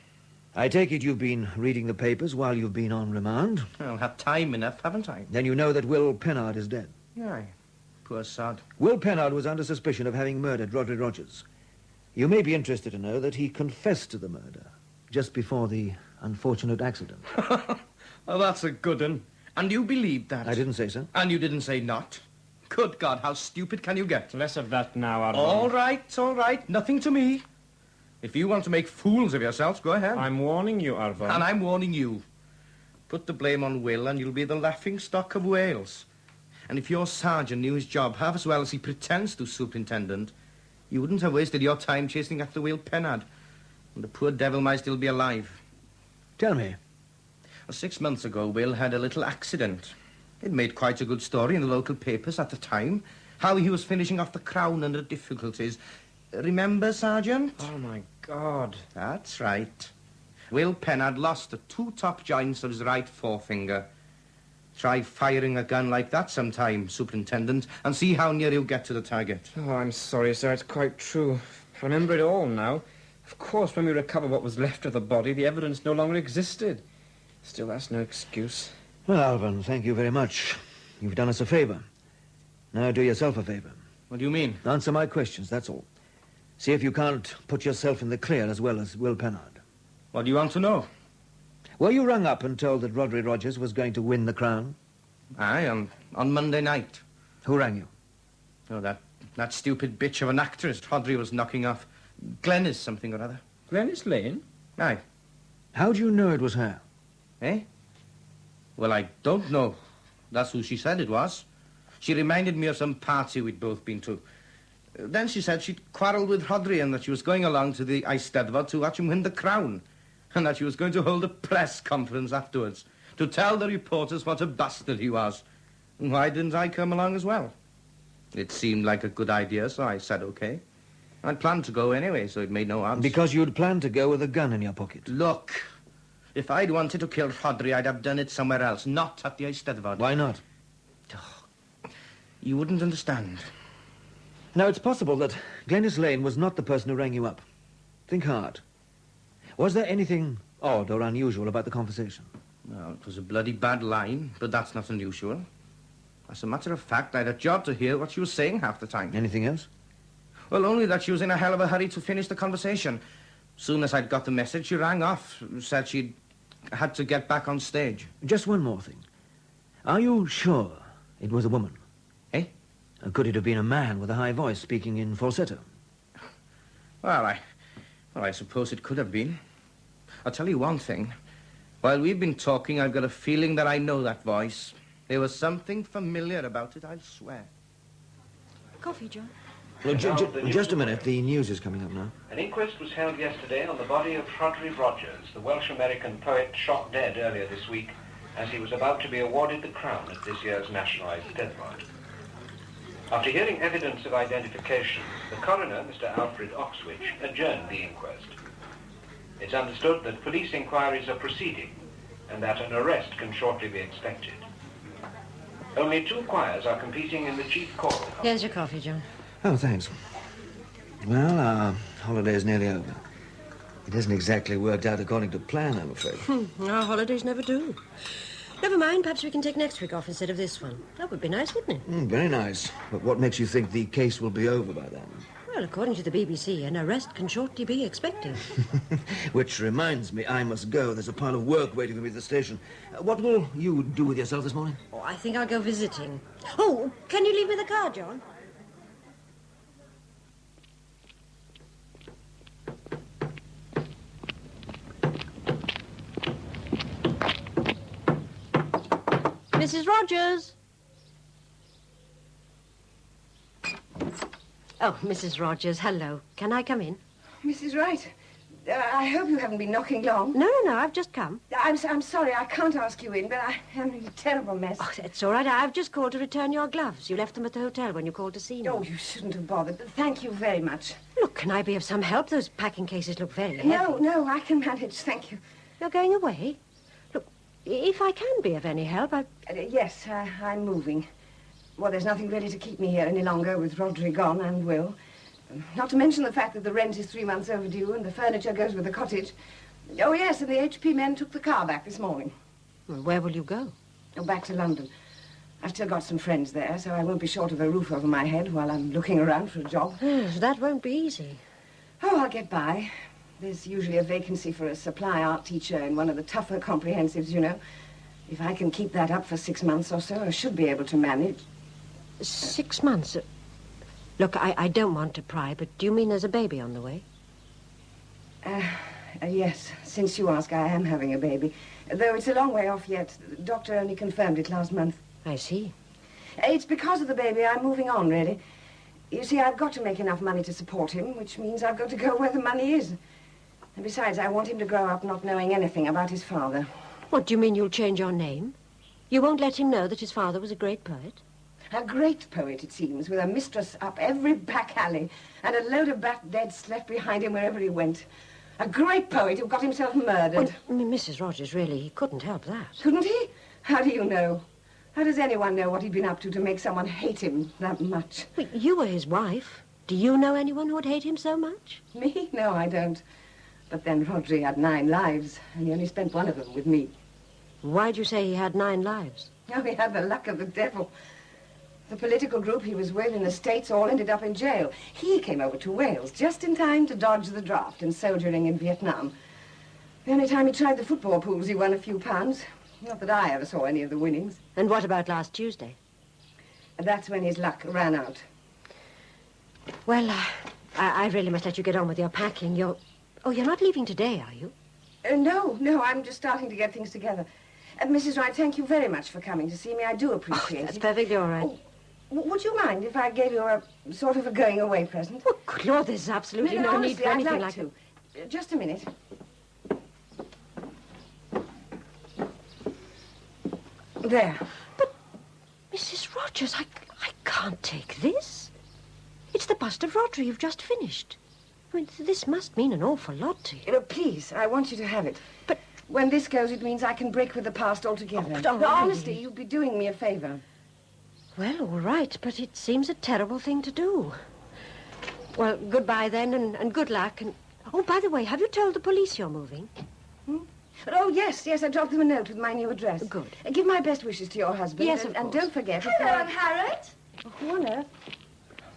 [SPEAKER 2] I take it you've been reading the papers while you've been on remand?
[SPEAKER 11] I'll have time enough, haven't I?
[SPEAKER 2] Then you know that Will Pennard is dead.
[SPEAKER 11] Aye. Poor sod.
[SPEAKER 2] Will Pennard was under suspicion of having murdered Rodri Rogers. You may be interested to know that he confessed to the murder just before the unfortunate accident.
[SPEAKER 11] Oh, that's a good one. And you believed that?
[SPEAKER 2] I didn't say so.
[SPEAKER 11] And you didn't say not? Good God, how stupid can you get?
[SPEAKER 20] Less of that now, Arvon.
[SPEAKER 11] All right. Nothing to me. If you want to make fools of yourselves, go ahead.
[SPEAKER 20] I'm warning you, Arvon.
[SPEAKER 11] And I'm warning you. Put the blame on Will and you'll be the laughing stock of Wales. And if your sergeant knew his job half as well as he pretends to, Superintendent, you wouldn't have wasted your time chasing after Will Pennard. And the poor devil might still be alive.
[SPEAKER 2] Tell me.
[SPEAKER 11] 6 months ago, Will had a little accident. It made quite a good story in the local papers at the time. How he was finishing off the Crown under difficulties. Remember, Sergeant?
[SPEAKER 20] Oh, my God.
[SPEAKER 11] That's right. Will Pennard lost the 2 top joints of his right forefinger. Try firing a gun like that sometime, Superintendent, and see how near you get to the target.
[SPEAKER 20] Oh, I'm sorry, sir. It's quite true. I remember it all now. Of course, when we recovered what was left of the body, the evidence no longer existed. Still, that's no excuse.
[SPEAKER 2] Well, Alvin, thank you very much. You've done us a favor. Now do yourself a favor.
[SPEAKER 11] What do you mean?
[SPEAKER 2] Answer my questions, that's all. See if you can't put yourself in the clear as well as Will Pennard.
[SPEAKER 11] What do you want to know?
[SPEAKER 2] Were you rung up and told that Rodri Rogers was going to win the crown?
[SPEAKER 11] Aye, on Monday night.
[SPEAKER 2] Who rang you?
[SPEAKER 11] Oh, that stupid bitch of an actress Rodri was knocking off. Glenys something or other.
[SPEAKER 20] Glenys Lane?
[SPEAKER 11] Aye.
[SPEAKER 2] How do you know it was her?
[SPEAKER 11] Eh? Well, I don't know. That's who she said it was. She reminded me of some party we'd both been to. Then she said she'd quarrelled with Rodri and that she was going along to the Eisteddfod to watch him win the crown. And that she was going to hold a press conference afterwards to tell the reporters what a bastard he was. And why didn't I come along as well? It seemed like a good idea, so I said okay. I'd planned to go anyway, so it made no odds.
[SPEAKER 2] Because you'd planned to go with a gun in your pocket.
[SPEAKER 11] Look, if I'd wanted to kill Rodri, I'd have done it somewhere else, not at the Eisteddfod.
[SPEAKER 2] Why not?
[SPEAKER 11] You wouldn't understand.
[SPEAKER 2] Now, it's possible that Glenys Lane was not the person who rang you up. Think hard. Was there anything odd or unusual about the conversation?
[SPEAKER 11] Well, it was a bloody bad line, but that's not unusual. As a matter of fact, I had a job to hear what she was saying half the time.
[SPEAKER 2] Anything else?
[SPEAKER 11] Well, only that she was in a hell of a hurry to finish the conversation. Soon as I'd got the message, she rang off, said she'd had to get back on stage.
[SPEAKER 2] Just one more thing. Are you sure it was a woman?
[SPEAKER 11] Eh?
[SPEAKER 2] Could it have been a man with a high voice speaking in falsetto?
[SPEAKER 11] Well, I suppose it could have been. I'll tell you one thing. While we've been talking, I've got a feeling that I know that voice. There was something familiar about it, I'll swear.
[SPEAKER 17] Coffee, John?
[SPEAKER 2] Well, just a minute. The news is coming up now.
[SPEAKER 21] An inquest was held yesterday on the body of Rodri Rogers, the Welsh-American poet shot dead earlier this week as he was about to be awarded the crown at this year's National Eisteddfod. After hearing evidence of identification, the coroner, Mr. Alfred Oxwich, adjourned the inquest. It's understood that police inquiries are proceeding and that an arrest can shortly be expected. Only 2 choirs are competing in the chief choral.
[SPEAKER 13] Here's your coffee, John.
[SPEAKER 2] Oh, thanks. Well, our holiday's nearly over. It hasn't exactly worked out according to plan, I'm afraid.
[SPEAKER 13] Our holidays never do. Never mind, perhaps we can take next week off instead of this one. That would be nice, wouldn't it?
[SPEAKER 2] Very nice. But what makes you think the case will be over by then?
[SPEAKER 13] Well, according to the BBC, an arrest can shortly be expected.
[SPEAKER 2] Which reminds me, I must go. There's a pile of work waiting for me at the station. What will you do with yourself this morning?
[SPEAKER 13] Oh, I think I'll go visiting. Oh, can you leave me the car, John?
[SPEAKER 17] Mrs. Rogers! Oh, Mrs. Rogers, hello. Can I come in?
[SPEAKER 13] Mrs. Wright, I hope you haven't been knocking long.
[SPEAKER 17] No, I've just come.
[SPEAKER 13] I'm sorry, I can't ask you in, but I am in a terrible mess.
[SPEAKER 17] Oh, it's all right. I've just called to return your gloves. You left them at the hotel when you called to see me.
[SPEAKER 13] Oh, you shouldn't have bothered. Thank you very much.
[SPEAKER 17] Look, can I be of some help? Those packing cases look very heavy.
[SPEAKER 13] No, I can manage, thank you.
[SPEAKER 17] You're going away? Look, if I can be of any help,
[SPEAKER 13] Yes, I'm moving. Well, there's nothing really to keep me here any longer with Rodri gone and Will. Not to mention the fact that the rent is 3 months overdue and the furniture goes with the cottage. Oh, yes, and the HP men took the car back this morning.
[SPEAKER 17] Well, where will you go?
[SPEAKER 13] Oh, back to London. I've still got some friends there, so I won't be short of a roof over my head while I'm looking around for a job.
[SPEAKER 17] That won't be easy.
[SPEAKER 13] Oh, I'll get by. There's usually a vacancy for a supply art teacher in one of the tougher comprehensives, you know. If I can keep that up for 6 months or so, I should be able to manage.
[SPEAKER 17] 6 months? Look, I don't want to pry, but do you mean there's a baby on the way?
[SPEAKER 13] Yes. Since you ask, I am having a baby. Though it's a long way off yet. The doctor only confirmed it last month.
[SPEAKER 17] I see.
[SPEAKER 13] It's because of the baby I'm moving on, really. You see, I've got to make enough money to support him, which means I've got to go where the money is. And besides, I want him to grow up not knowing anything about his father.
[SPEAKER 17] What, do you mean you'll change your name? You won't let him know that his father was a great poet?
[SPEAKER 13] A great poet, it seems, with a mistress up every back alley and a load of bat deads left behind him wherever he went. A great poet who got himself murdered.
[SPEAKER 17] Well, Mrs. Rogers, really, he couldn't help that.
[SPEAKER 13] Couldn't he? How do you know? How does anyone know what he'd been up to make someone hate him that much?
[SPEAKER 17] Well, you were his wife. Do you know anyone who would hate him so much?
[SPEAKER 13] Me? No, I don't. But then Rodri had 9 lives, and he only spent one of them with me.
[SPEAKER 17] Why'd you say he had 9 lives?
[SPEAKER 13] Oh, he had the luck of the devil. The political group he was with in the States all ended up in jail. He came over to Wales just in time to dodge the draft and soldiering in Vietnam. The only time he tried the football pools, he won a few pounds. Not that I ever saw any of the winnings.
[SPEAKER 17] And what about last Tuesday?
[SPEAKER 13] That's when his luck ran out.
[SPEAKER 17] Well, I really must let you get on with your packing. You're not leaving today, are you?
[SPEAKER 13] No, I'm just starting to get things together. Mrs. Wright, thank you very much for coming to see me. I do appreciate it.
[SPEAKER 17] That's perfectly all right.
[SPEAKER 13] Oh, would you mind if I gave you a sort of a going-away present?
[SPEAKER 17] Oh, good Lord, there's absolutely no need for anything like
[SPEAKER 13] to. Just a minute. There.
[SPEAKER 17] But, Mrs. Rogers, I can't take this. It's the bust of Rodri you've just finished. I mean, this must mean an awful lot to you.
[SPEAKER 13] Please, I want you to have it.
[SPEAKER 17] But
[SPEAKER 13] when this goes, it means I can break with the past altogether.
[SPEAKER 17] Oh,
[SPEAKER 13] but honestly, you'd be doing me a favor.
[SPEAKER 17] Well, all right, but it seems a terrible thing to do. Well, goodbye then, and good luck. And oh, by the way, have you told the police you're moving?
[SPEAKER 13] Oh, yes, I dropped them a note with my new address.
[SPEAKER 17] Good.
[SPEAKER 13] Give my best wishes to your husband.
[SPEAKER 17] Yes, of course.
[SPEAKER 13] And don't forget...
[SPEAKER 4] Hello, I'm Harriet.
[SPEAKER 13] Who on earth?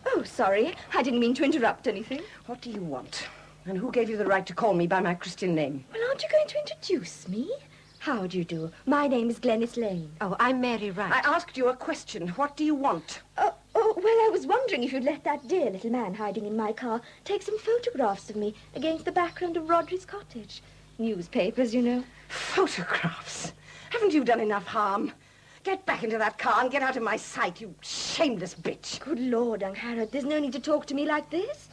[SPEAKER 4] Oh, sorry. I didn't mean to interrupt anything.
[SPEAKER 13] What do you want? And who gave you the right to call me by my Christian name?
[SPEAKER 4] Well, aren't you going to introduce me? How do you do? My name is Glenys Lane.
[SPEAKER 17] Oh, I'm Mary Wright.
[SPEAKER 13] I asked you a question. What do you want?
[SPEAKER 4] Oh, well, I was wondering if you'd let that dear little man hiding in my car take some photographs of me against the background of Rodri's cottage. Newspapers, you know.
[SPEAKER 13] Photographs? Haven't you done enough harm? Get back into that car and get out of my sight, you shameless bitch.
[SPEAKER 4] Good Lord, young Harriet, there's no need to talk to me like this.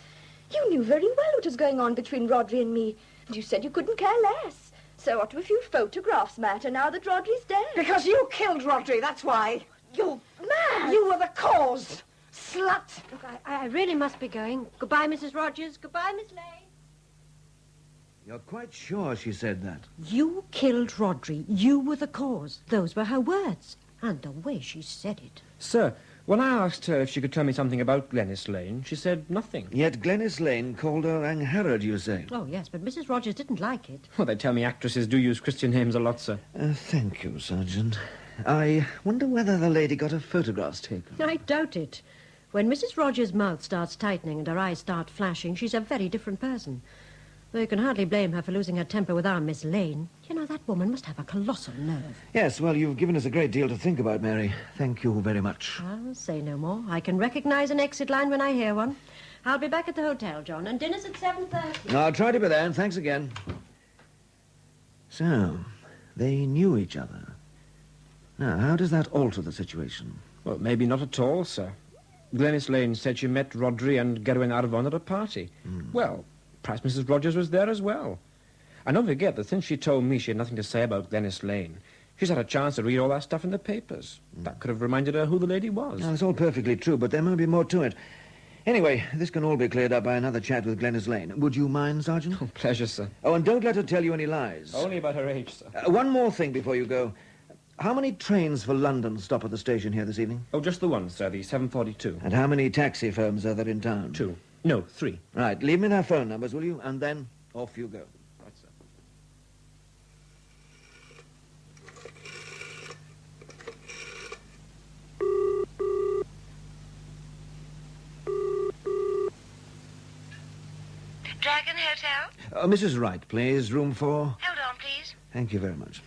[SPEAKER 4] You knew very well what was going on between Rodri and me, and you said you couldn't care less. So what do a few photographs matter now that Rodri's dead?
[SPEAKER 13] Because you killed Rodri, that's why.
[SPEAKER 4] You're mad.
[SPEAKER 13] You were the cause. Slut.
[SPEAKER 17] Look, I really must be going. Goodbye, Mrs. Rogers. Goodbye, Miss Lane.
[SPEAKER 2] You're quite sure she said that?
[SPEAKER 17] You killed Rodri. You were the cause. Those were her words. And the way she said it.
[SPEAKER 11] Sir, when I asked her if she could tell me something about Glenys Lane, she said nothing.
[SPEAKER 2] Yet Glenys Lane called her Angharad, you say?
[SPEAKER 17] Oh, yes, but Mrs. Rogers didn't like it.
[SPEAKER 11] Well, they tell me actresses do use Christian names a lot, sir.
[SPEAKER 2] Thank you, Sergeant. I wonder whether the lady got her photographs taken.
[SPEAKER 17] I doubt it. When Mrs. Rogers' mouth starts tightening and her eyes start flashing, she's a very different person. Though you can hardly blame her for losing her temper with our Miss Lane. You know, that woman must have a colossal nerve.
[SPEAKER 2] Yes, well, you've given us a great deal to think about, Mary. Thank you very much.
[SPEAKER 17] I'll say no more. I can recognize an exit line when I hear one. I'll be back at the hotel, John, and dinner's at 7:30.
[SPEAKER 2] I'll try to be there, and thanks again. So, they knew each other. Now, how does that alter the situation?
[SPEAKER 11] Well, maybe not at all, sir. Glenys Lane said she met Rodri and Gerwin Arvon at a party. Well, perhaps Mrs. Rogers was there as well. And don't forget that since she told me she had nothing to say about Glenys Lane, she's had a chance to read all that stuff in the papers. That could have reminded her who the lady was.
[SPEAKER 2] Now, it's all perfectly true, but there might be more to it. Anyway, this can all be cleared up by another chat with Glenys Lane. Would you mind, Sergeant?
[SPEAKER 11] Oh, pleasure, sir.
[SPEAKER 2] Oh, and don't let her tell you any lies.
[SPEAKER 11] Only about her age, sir.
[SPEAKER 2] One more thing before you go. How many trains for London stop at the station here this evening?
[SPEAKER 11] Oh, just the one, sir, the 7:42.
[SPEAKER 2] And how many taxi firms are there in town?
[SPEAKER 11] 2. No, 3.
[SPEAKER 2] Right, leave me their phone numbers, will you? And then off you go.
[SPEAKER 11] Right, sir.
[SPEAKER 5] Dragon Hotel?
[SPEAKER 2] Mrs. Wright, please. Room 4.
[SPEAKER 5] Hold on, please.
[SPEAKER 2] Thank you very much.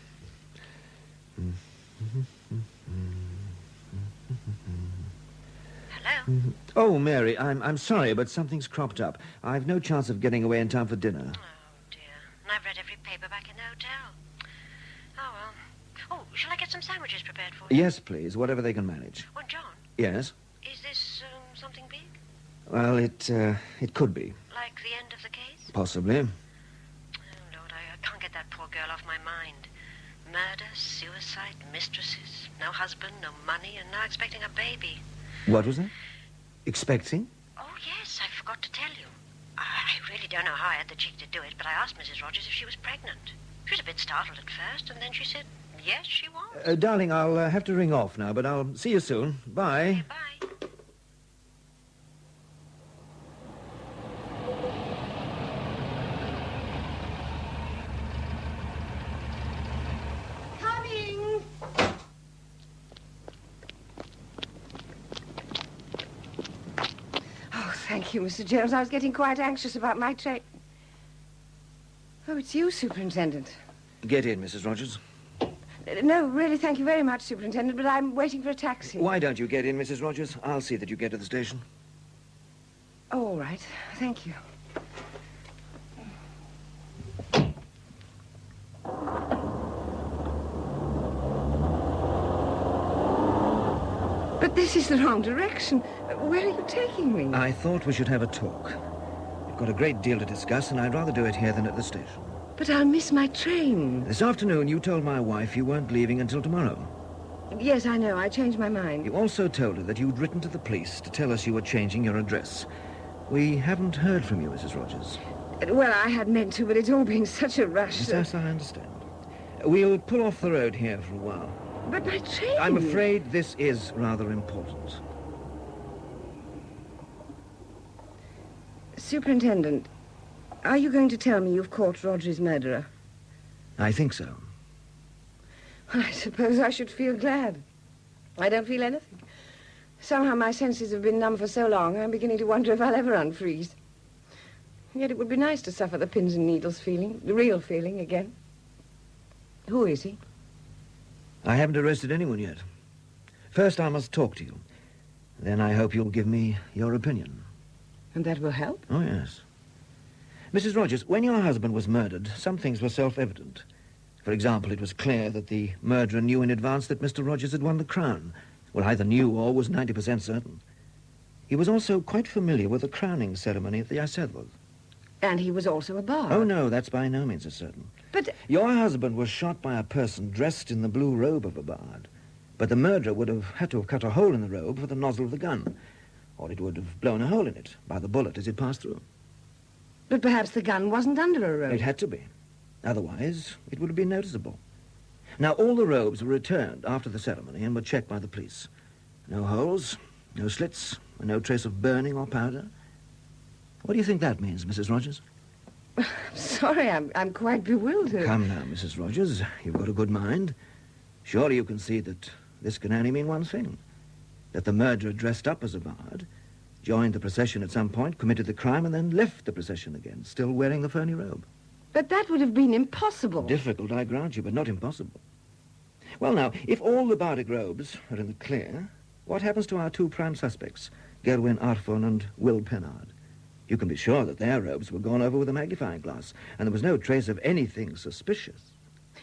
[SPEAKER 5] Hello?
[SPEAKER 2] Oh, Mary, I'm sorry, but something's cropped up. I've no chance of getting away in time for dinner.
[SPEAKER 5] And I've read every paper back in the hotel. Oh, well. Oh, shall I get some sandwiches prepared for you?
[SPEAKER 2] Yes, please, whatever they can manage.
[SPEAKER 5] Well, John,
[SPEAKER 2] Yes?
[SPEAKER 5] is this something big?
[SPEAKER 2] Well, it could be.
[SPEAKER 5] Like the end of the case?
[SPEAKER 2] Possibly.
[SPEAKER 5] Oh, Lord, I can't get that poor girl off my mind. Murder, suicide, mistresses, no husband, no money, and now expecting a baby.
[SPEAKER 2] What was that? Expecting?
[SPEAKER 5] Oh, yes, I forgot to tell you. I really don't know how I had the cheek to do it, but I asked Mrs. Rogers if she was pregnant. She was a bit startled at first, and then she said, yes, she was.
[SPEAKER 2] Darling, I'll have to ring off now, but I'll see you soon. Bye.
[SPEAKER 5] Okay, bye.
[SPEAKER 16] Coming!
[SPEAKER 13] Oh, thank you, Mr. Jones. I was getting quite anxious about my train. Oh, it's you, Superintendent.
[SPEAKER 2] Get in, Mrs. Rogers.
[SPEAKER 13] No, really, thank you very much, Superintendent, but I'm waiting for a taxi.
[SPEAKER 2] Why don't you get in, Mrs. Rogers? I'll see that you get to the station.
[SPEAKER 13] Oh, all right. Thank you. But this is the wrong direction. Where are you taking me?
[SPEAKER 2] I thought we should have a talk. We've got a great deal to discuss, and I'd rather do it here than at the station.
[SPEAKER 13] But I'll miss my train.
[SPEAKER 2] This afternoon, you told my wife you weren't leaving until tomorrow.
[SPEAKER 13] Yes, I know. I changed my mind.
[SPEAKER 2] You also told her that you'd written to the police to tell us you were changing your address. We haven't heard from you, Mrs. Rogers.
[SPEAKER 13] Well, I had meant to, but it's all been such a rush.
[SPEAKER 2] Yes, I understand. We'll pull off the road here for a while.
[SPEAKER 13] But my train...
[SPEAKER 2] I'm afraid this is rather important.
[SPEAKER 13] Superintendent, are you going to tell me you've caught Rodri's murderer?
[SPEAKER 2] I think so.
[SPEAKER 13] Well, I suppose I should feel glad. I don't feel anything. Somehow my senses have been numb for so long, I'm beginning to wonder if I'll ever unfreeze. Yet it would be nice to suffer the pins and needles feeling, the real feeling again. Who is he?
[SPEAKER 2] I haven't arrested anyone yet. First, I must talk to you. Then I hope you'll give me your opinion.
[SPEAKER 13] And that will help?
[SPEAKER 2] Oh, yes. Mrs. Rogers, when your husband was murdered, some things were self-evident. For example, it was clear that the murderer knew in advance that Mr. Rogers had won the crown. Well, either knew or was 90% certain. He was also quite familiar with the crowning ceremony at the Eisteddfod.
[SPEAKER 13] And he was also a bard.
[SPEAKER 2] Oh, no, that's by no means as certain.
[SPEAKER 13] But...
[SPEAKER 2] Your husband was shot by a person dressed in the blue robe of a bard. But the murderer would have had to have cut a hole in the robe for the nozzle of the gun. Or it would have blown a hole in it by the bullet as it passed through.
[SPEAKER 13] But perhaps the gun wasn't under a robe.
[SPEAKER 2] It had to be. Otherwise, it would have been noticeable. Now, all the robes were returned after the ceremony and were checked by the police. No holes, no slits, and no trace of burning or powder. What do you think that means, Mrs. Rogers?
[SPEAKER 13] I'm sorry, I'm quite bewildered.
[SPEAKER 2] Come now, Mrs. Rogers. You've got a good mind. Surely you can see that this can only mean one thing. That the murderer dressed up as a bard, joined the procession at some point, committed the crime, and then left the procession again, still wearing the ferny robe.
[SPEAKER 13] But that would have been impossible.
[SPEAKER 2] Difficult, I grant you, but not impossible. Well, now, if all the bardic robes are in the clear, what happens to our two prime suspects, Gerwin Arfon and Will Pennard? You can be sure that their robes were gone over with a magnifying glass, and there was no trace of anything suspicious.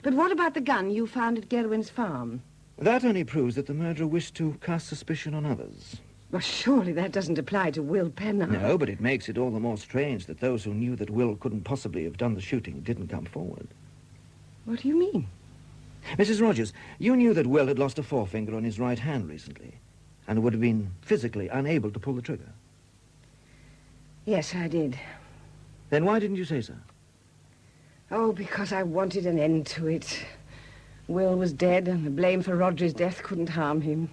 [SPEAKER 13] But what about the gun you found at Gerwin's farm?
[SPEAKER 2] That only proves that the murderer wished to cast suspicion on others.
[SPEAKER 13] Well, surely that doesn't apply to Will Pennard.
[SPEAKER 2] No, but it makes it all the more strange that those who knew that Will couldn't possibly have done the shooting didn't come forward.
[SPEAKER 13] What do you mean?
[SPEAKER 2] Mrs. Rogers, you knew that Will had lost a forefinger on his right hand recently and would have been physically unable to pull the trigger.
[SPEAKER 13] Yes, I did.
[SPEAKER 2] Then why didn't you say so?
[SPEAKER 13] Oh, because I wanted an end to it. Will was dead, and the blame for Roger's death couldn't harm him.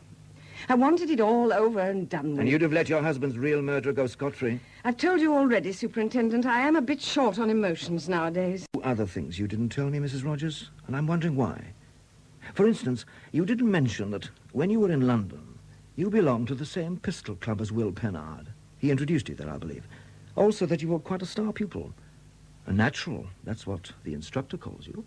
[SPEAKER 13] I wanted it all over and done with.
[SPEAKER 2] And you'd have let your husband's real murderer go scot-free?
[SPEAKER 13] I've told you already, Superintendent, I am a bit short on emotions nowadays.
[SPEAKER 2] Other things you didn't tell me, Mrs. Rogers, and I'm wondering why. For instance, you didn't mention that when you were in London, you belonged to the same pistol club as Will Pennard. He introduced you there, I believe. Also that you were quite a star pupil. A natural, that's what the instructor calls you.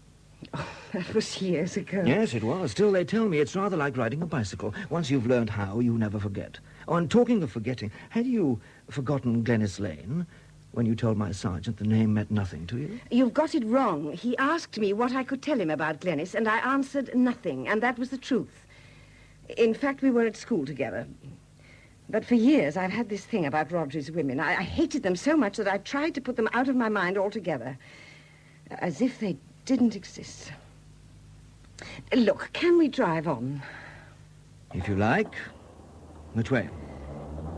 [SPEAKER 13] Oh, that was years ago.
[SPEAKER 2] Yes, it was. Still, they tell me it's rather like riding a bicycle. Once you've learned how, you never forget. Oh, and talking of forgetting, had you forgotten Glennis Lane when you told my sergeant the name meant nothing to you?
[SPEAKER 13] You've got it wrong. He asked me what I could tell him about Glennis, and I answered nothing, and that was the truth. In fact, we were at school together. But for years, I've had this thing about Roger's women. I hated them so much that I tried to put them out of my mind altogether, as if they didn't exist. Look, can we drive on?
[SPEAKER 2] If you like. Which way?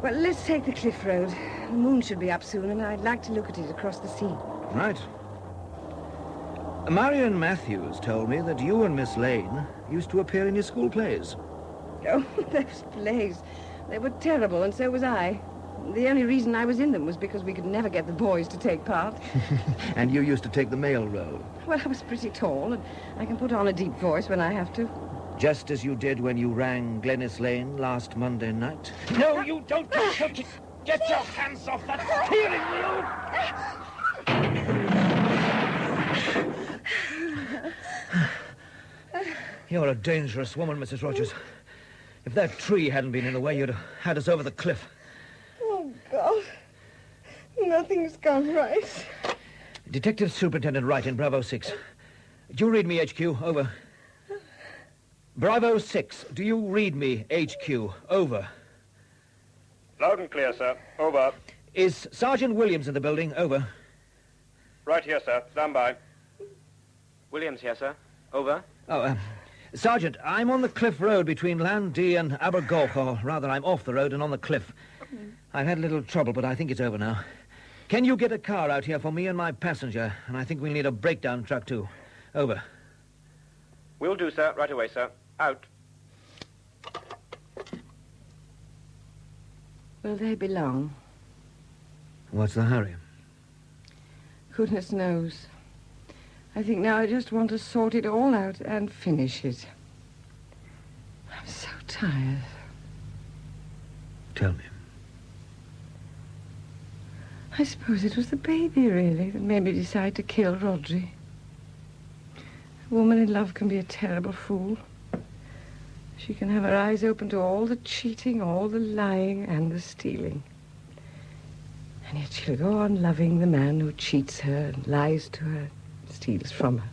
[SPEAKER 13] Well, let's take the cliff road. The moon should be up soon, and I'd like to look at it across the sea.
[SPEAKER 2] Right. Marion Matthews told me that you and Miss Lane used to appear in your school plays.
[SPEAKER 13] Oh, those plays. They were terrible, and so was I. The only reason I was in them was because we could never get the boys to take part.
[SPEAKER 2] And you used to take the male role?
[SPEAKER 13] Well, I was pretty tall, and I can put on a deep voice when I have to.
[SPEAKER 2] Just as you did when you rang Glennis Lane last Monday night? No, you don't touch it! Get your hands off that steering wheel! You're a dangerous woman, Mrs. Rogers. If that tree hadn't been in the way, you'd have had us over the cliff.
[SPEAKER 13] Oh, God. Nothing's gone right.
[SPEAKER 2] Detective Superintendent Wright in Bravo 6. Do you read me, HQ? Over. Bravo 6. Do you read me, HQ? Over.
[SPEAKER 21] Loud and clear, sir. Over.
[SPEAKER 2] Is Sergeant Williams in the building? Over.
[SPEAKER 21] Right here, sir. Stand by. Williams here, sir. Over.
[SPEAKER 2] Oh, Sergeant, I'm on the cliff road between Landee and Abergulch, or rather, I'm off the road and on the cliff. I've had a little trouble, but I think it's over now. Can you get a car out here for me and my passenger? And I think we'll need a breakdown truck, too. Over.
[SPEAKER 21] Will do, sir. Right away, sir. Out.
[SPEAKER 13] Will they be long?
[SPEAKER 2] What's the hurry?
[SPEAKER 13] Goodness knows. I think now I just want to sort it all out and finish it. I'm so tired.
[SPEAKER 2] Tell me.
[SPEAKER 13] I suppose it was the baby, really, that made me decide to kill Rodri. A woman in love can be a terrible fool. She can have her eyes open to all the cheating, all the lying, and the stealing. And yet she'll go on loving the man who cheats her and lies to her, steals from her.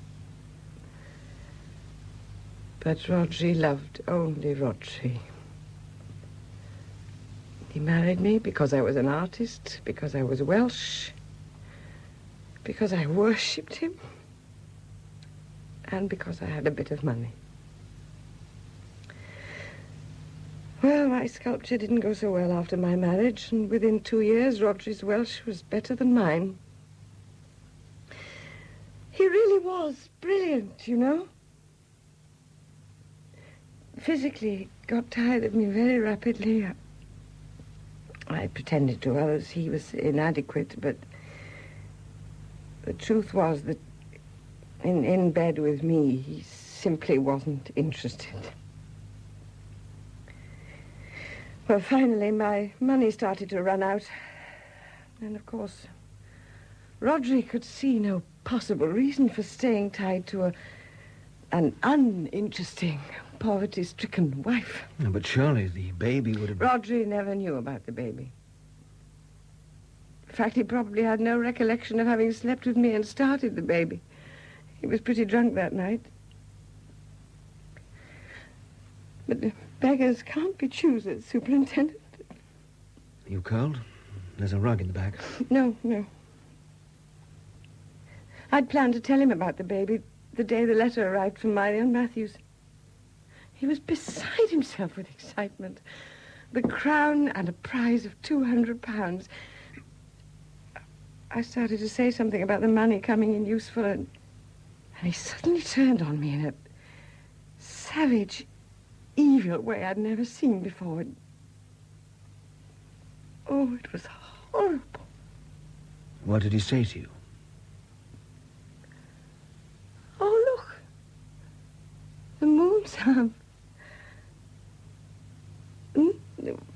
[SPEAKER 13] But Rodri loved only Rodri. He married me because I was an artist, because I was Welsh, because I worshipped him, and because I had a bit of money. Well, my sculpture didn't go so well after my marriage, and within 2 years, Rodri's Welsh was better than mine. He really was brilliant, you know. Physically, he got tired of me very rapidly. I pretended to others he was inadequate, but the truth was that in bed with me, he simply wasn't interested. Well, finally, my money started to run out. And, of course, Rodri could see no possible reason for staying tied to an uninteresting, poverty-stricken wife.
[SPEAKER 2] But surely the baby would have...
[SPEAKER 13] Rodri never knew about the baby. In fact, he probably had no recollection of having slept with me and started the baby. He was pretty drunk that night. But beggars can't be choosers, Superintendent.
[SPEAKER 2] Are you cold? There's a rug in the back.
[SPEAKER 13] No. I'd planned to tell him about the baby the day the letter arrived from Marion Matthews. He was beside himself with excitement. The crown and a prize of £200. I started to say something about the money coming in useful, and he suddenly turned on me in a savage, evil way I'd never seen before. Oh, it was horrible.
[SPEAKER 2] What did he say to you?
[SPEAKER 13] Oh, look. The moon's up.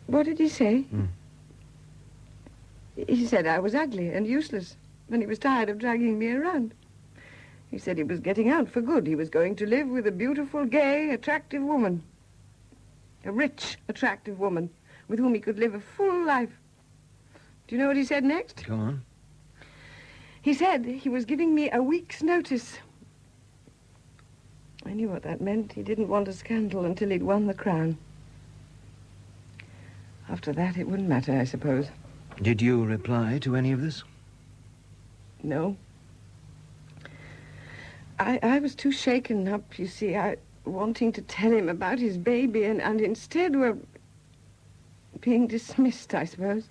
[SPEAKER 13] What did he say? He said I was ugly and useless, and he was tired of dragging me around. He said he was getting out for good. He was going to live with a beautiful, gay, attractive woman. A rich, attractive woman with whom he could live a full life. Do you know what he said next?
[SPEAKER 2] Go on.
[SPEAKER 13] He said he was giving me a week's notice. I knew what that meant. He didn't want a scandal until he'd won the crown. After that, it wouldn't matter, I suppose.
[SPEAKER 2] Did you reply to any of this?
[SPEAKER 13] No. I was too shaken up, you see, wanting to tell him about his baby, and instead were being dismissed, I suppose.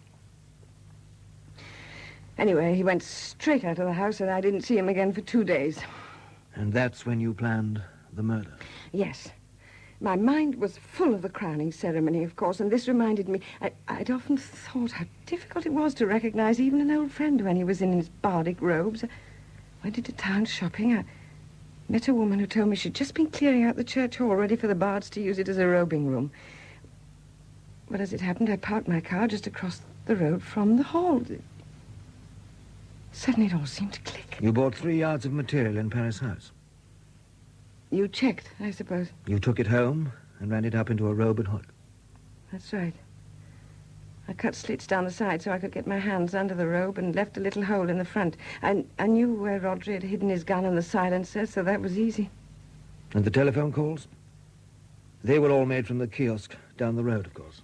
[SPEAKER 13] Anyway, he went straight out of the house, and I didn't see him again for 2 days.
[SPEAKER 2] And that's when you planned the murder?
[SPEAKER 13] Yes. My mind was full of the crowning ceremony, of course, and this reminded me. I'd often thought how difficult it was to recognize even an old friend when he was in his bardic robes. I went into town shopping. I met a woman who told me she'd just been clearing out the church hall, ready for the bards to use it as a robing room. But as it happened, I parked my car just across the road from the hall. Suddenly it all seemed to click.
[SPEAKER 2] You bought 3 yards of material in Paris House.
[SPEAKER 13] You checked, I suppose.
[SPEAKER 2] You took it home and ran it up into a robe and hood.
[SPEAKER 13] That's right. I cut slits down the side so I could get my hands under the robe and left a little hole in the front. I knew where Rodri had hidden his gun and the silencer, so that was easy.
[SPEAKER 2] And the telephone calls? They were all made from the kiosk down the road, of course.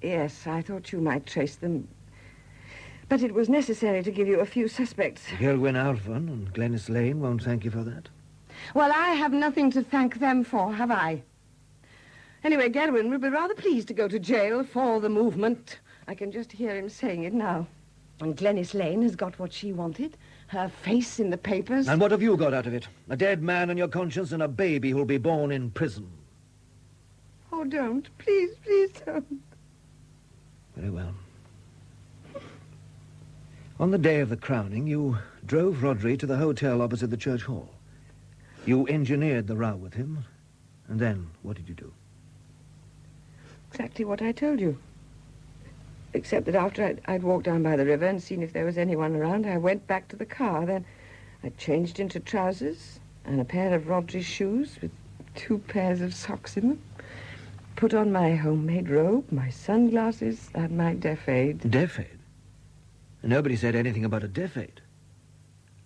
[SPEAKER 13] Yes, I thought you might trace them. But it was necessary to give you a few suspects.
[SPEAKER 2] Gilwyn Alphon and Glennis Lane won't thank you for that.
[SPEAKER 13] Well, I have nothing to thank them for, have I? Anyway, Gelwyn will be rather pleased to go to jail for the movement. I can just hear him saying it now. And Glennis Lane has got what she wanted. Her face in the papers.
[SPEAKER 2] And what have you got out of it? A dead man on your conscience and a baby who'll be born in prison.
[SPEAKER 13] Oh, don't. Please, please don't.
[SPEAKER 2] Very well. On the day of the crowning, you drove Rodri to the hotel opposite the church hall. You engineered the row with him, and then what did you do?
[SPEAKER 13] Exactly what I told you. Except that after I'd walked down by the river and seen if there was anyone around, I went back to the car. Then I changed into trousers and a pair of Rodri's shoes with 2 pairs of socks in them. Put on my homemade robe, my sunglasses, and my deaf aid.
[SPEAKER 2] Deaf aid? Nobody said anything about a deaf aid.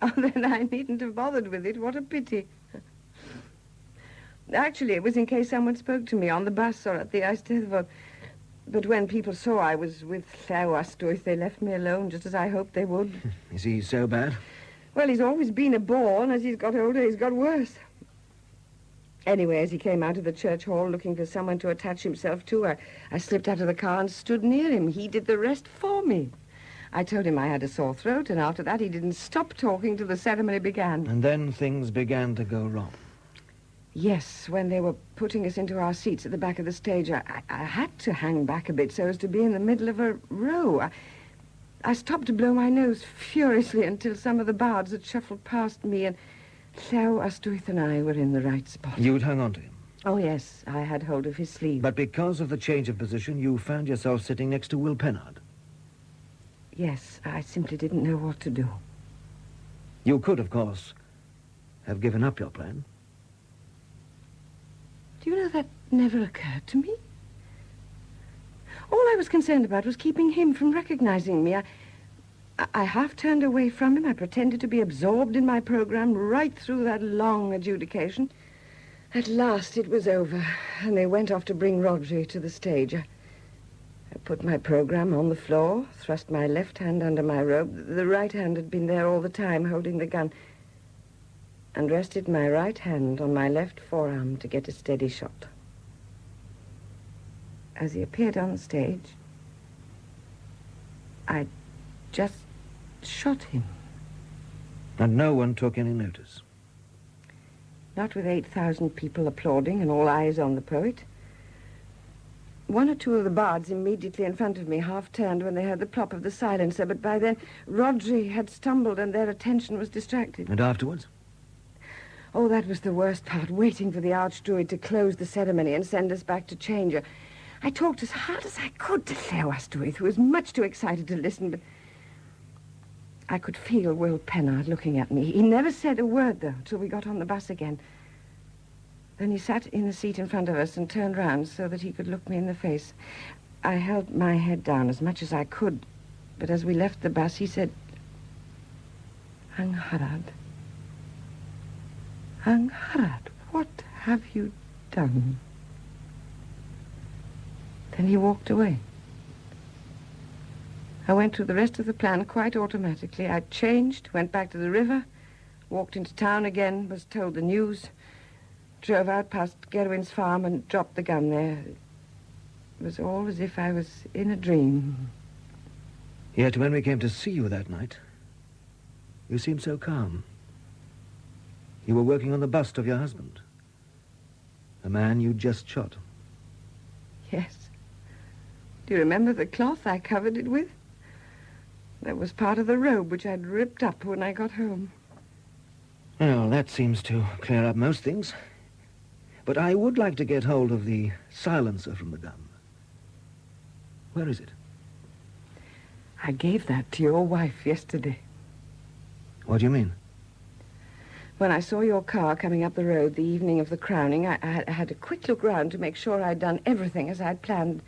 [SPEAKER 13] Oh, then I needn't have bothered with it. What a pity. Actually, it was in case someone spoke to me on the bus or at the Eisteddfod. But when people saw I was with Llyw Ystwyth, they left me alone, just as I hoped they would.
[SPEAKER 2] Is he so bad?
[SPEAKER 13] Well, he's always been a bore, and as he's got older, he's got worse. Anyway, as he came out of the church hall looking for someone to attach himself to, I slipped out of the car and stood near him. He did the rest for me. I told him I had a sore throat, and after that he didn't stop talking till the ceremony began.
[SPEAKER 2] And then things began to go wrong.
[SPEAKER 13] Yes, when they were putting us into our seats at the back of the stage, I had to hang back a bit so as to be in the middle of a row. I stopped to blow my nose furiously until some of the bards had shuffled past me, and Llyw Ystwyth and I were in the right spot.
[SPEAKER 2] You'd hung on to him?
[SPEAKER 13] Oh, yes, I had hold of his sleeve.
[SPEAKER 2] But because of the change of position, you found yourself sitting next to Will Pennard?
[SPEAKER 13] Yes, I simply didn't know what to do.
[SPEAKER 2] You could, of course, have given up your plan.
[SPEAKER 13] Do you know that never occurred to me? All I was concerned about was keeping him from recognizing me. I half turned away from him. I pretended to be absorbed in my program right through that long adjudication. At last it was over, and they went off to bring Rodri to the stage. I put my program on the floor, thrust my left hand under my robe. The right hand had been there all the time, holding the gun, and rested my right hand on my left forearm to get a steady shot. As he appeared on the stage, I just shot him.
[SPEAKER 2] And no one took any notice?
[SPEAKER 13] Not with 8,000 people applauding and all eyes on the poet. One or two of the bards immediately in front of me half turned when they heard the plop of the silencer, but by then Rodri had stumbled and their attention was distracted.
[SPEAKER 2] And afterwards?
[SPEAKER 13] Oh, that was the worst part, waiting for the archdruid to close the ceremony and send us back to change her. I talked as hard as I could to Llewellyn, who was much too excited to listen, but I could feel Will Pennard looking at me. He never said a word, though, till we got on the bus again. Then he sat in the seat in front of us and turned round so that he could look me in the face. I held my head down as much as I could, but as we left the bus, he said, Angharad, what have you done? Then he walked away. I went through the rest of the plan quite automatically. I changed, went back to the river, walked into town again, was told the news, drove out past Gerwin's farm and dropped the gun there. It was all as if I was in a dream.
[SPEAKER 2] Yet when we came to see you that night, you seemed so calm. You were working on the bust of your husband, the man you just shot.
[SPEAKER 13] Yes. Do you remember the cloth I covered it with? That was part of the robe which I'd ripped up when I got home.
[SPEAKER 2] Well, that seems to clear up most things. But I would like to get hold of the silencer from the gun. Where is it?
[SPEAKER 13] I gave that to your wife yesterday.
[SPEAKER 2] What do you mean?
[SPEAKER 13] When I saw your car coming up the road the evening of the crowning, I had a quick look round to make sure I'd done everything as I'd planned.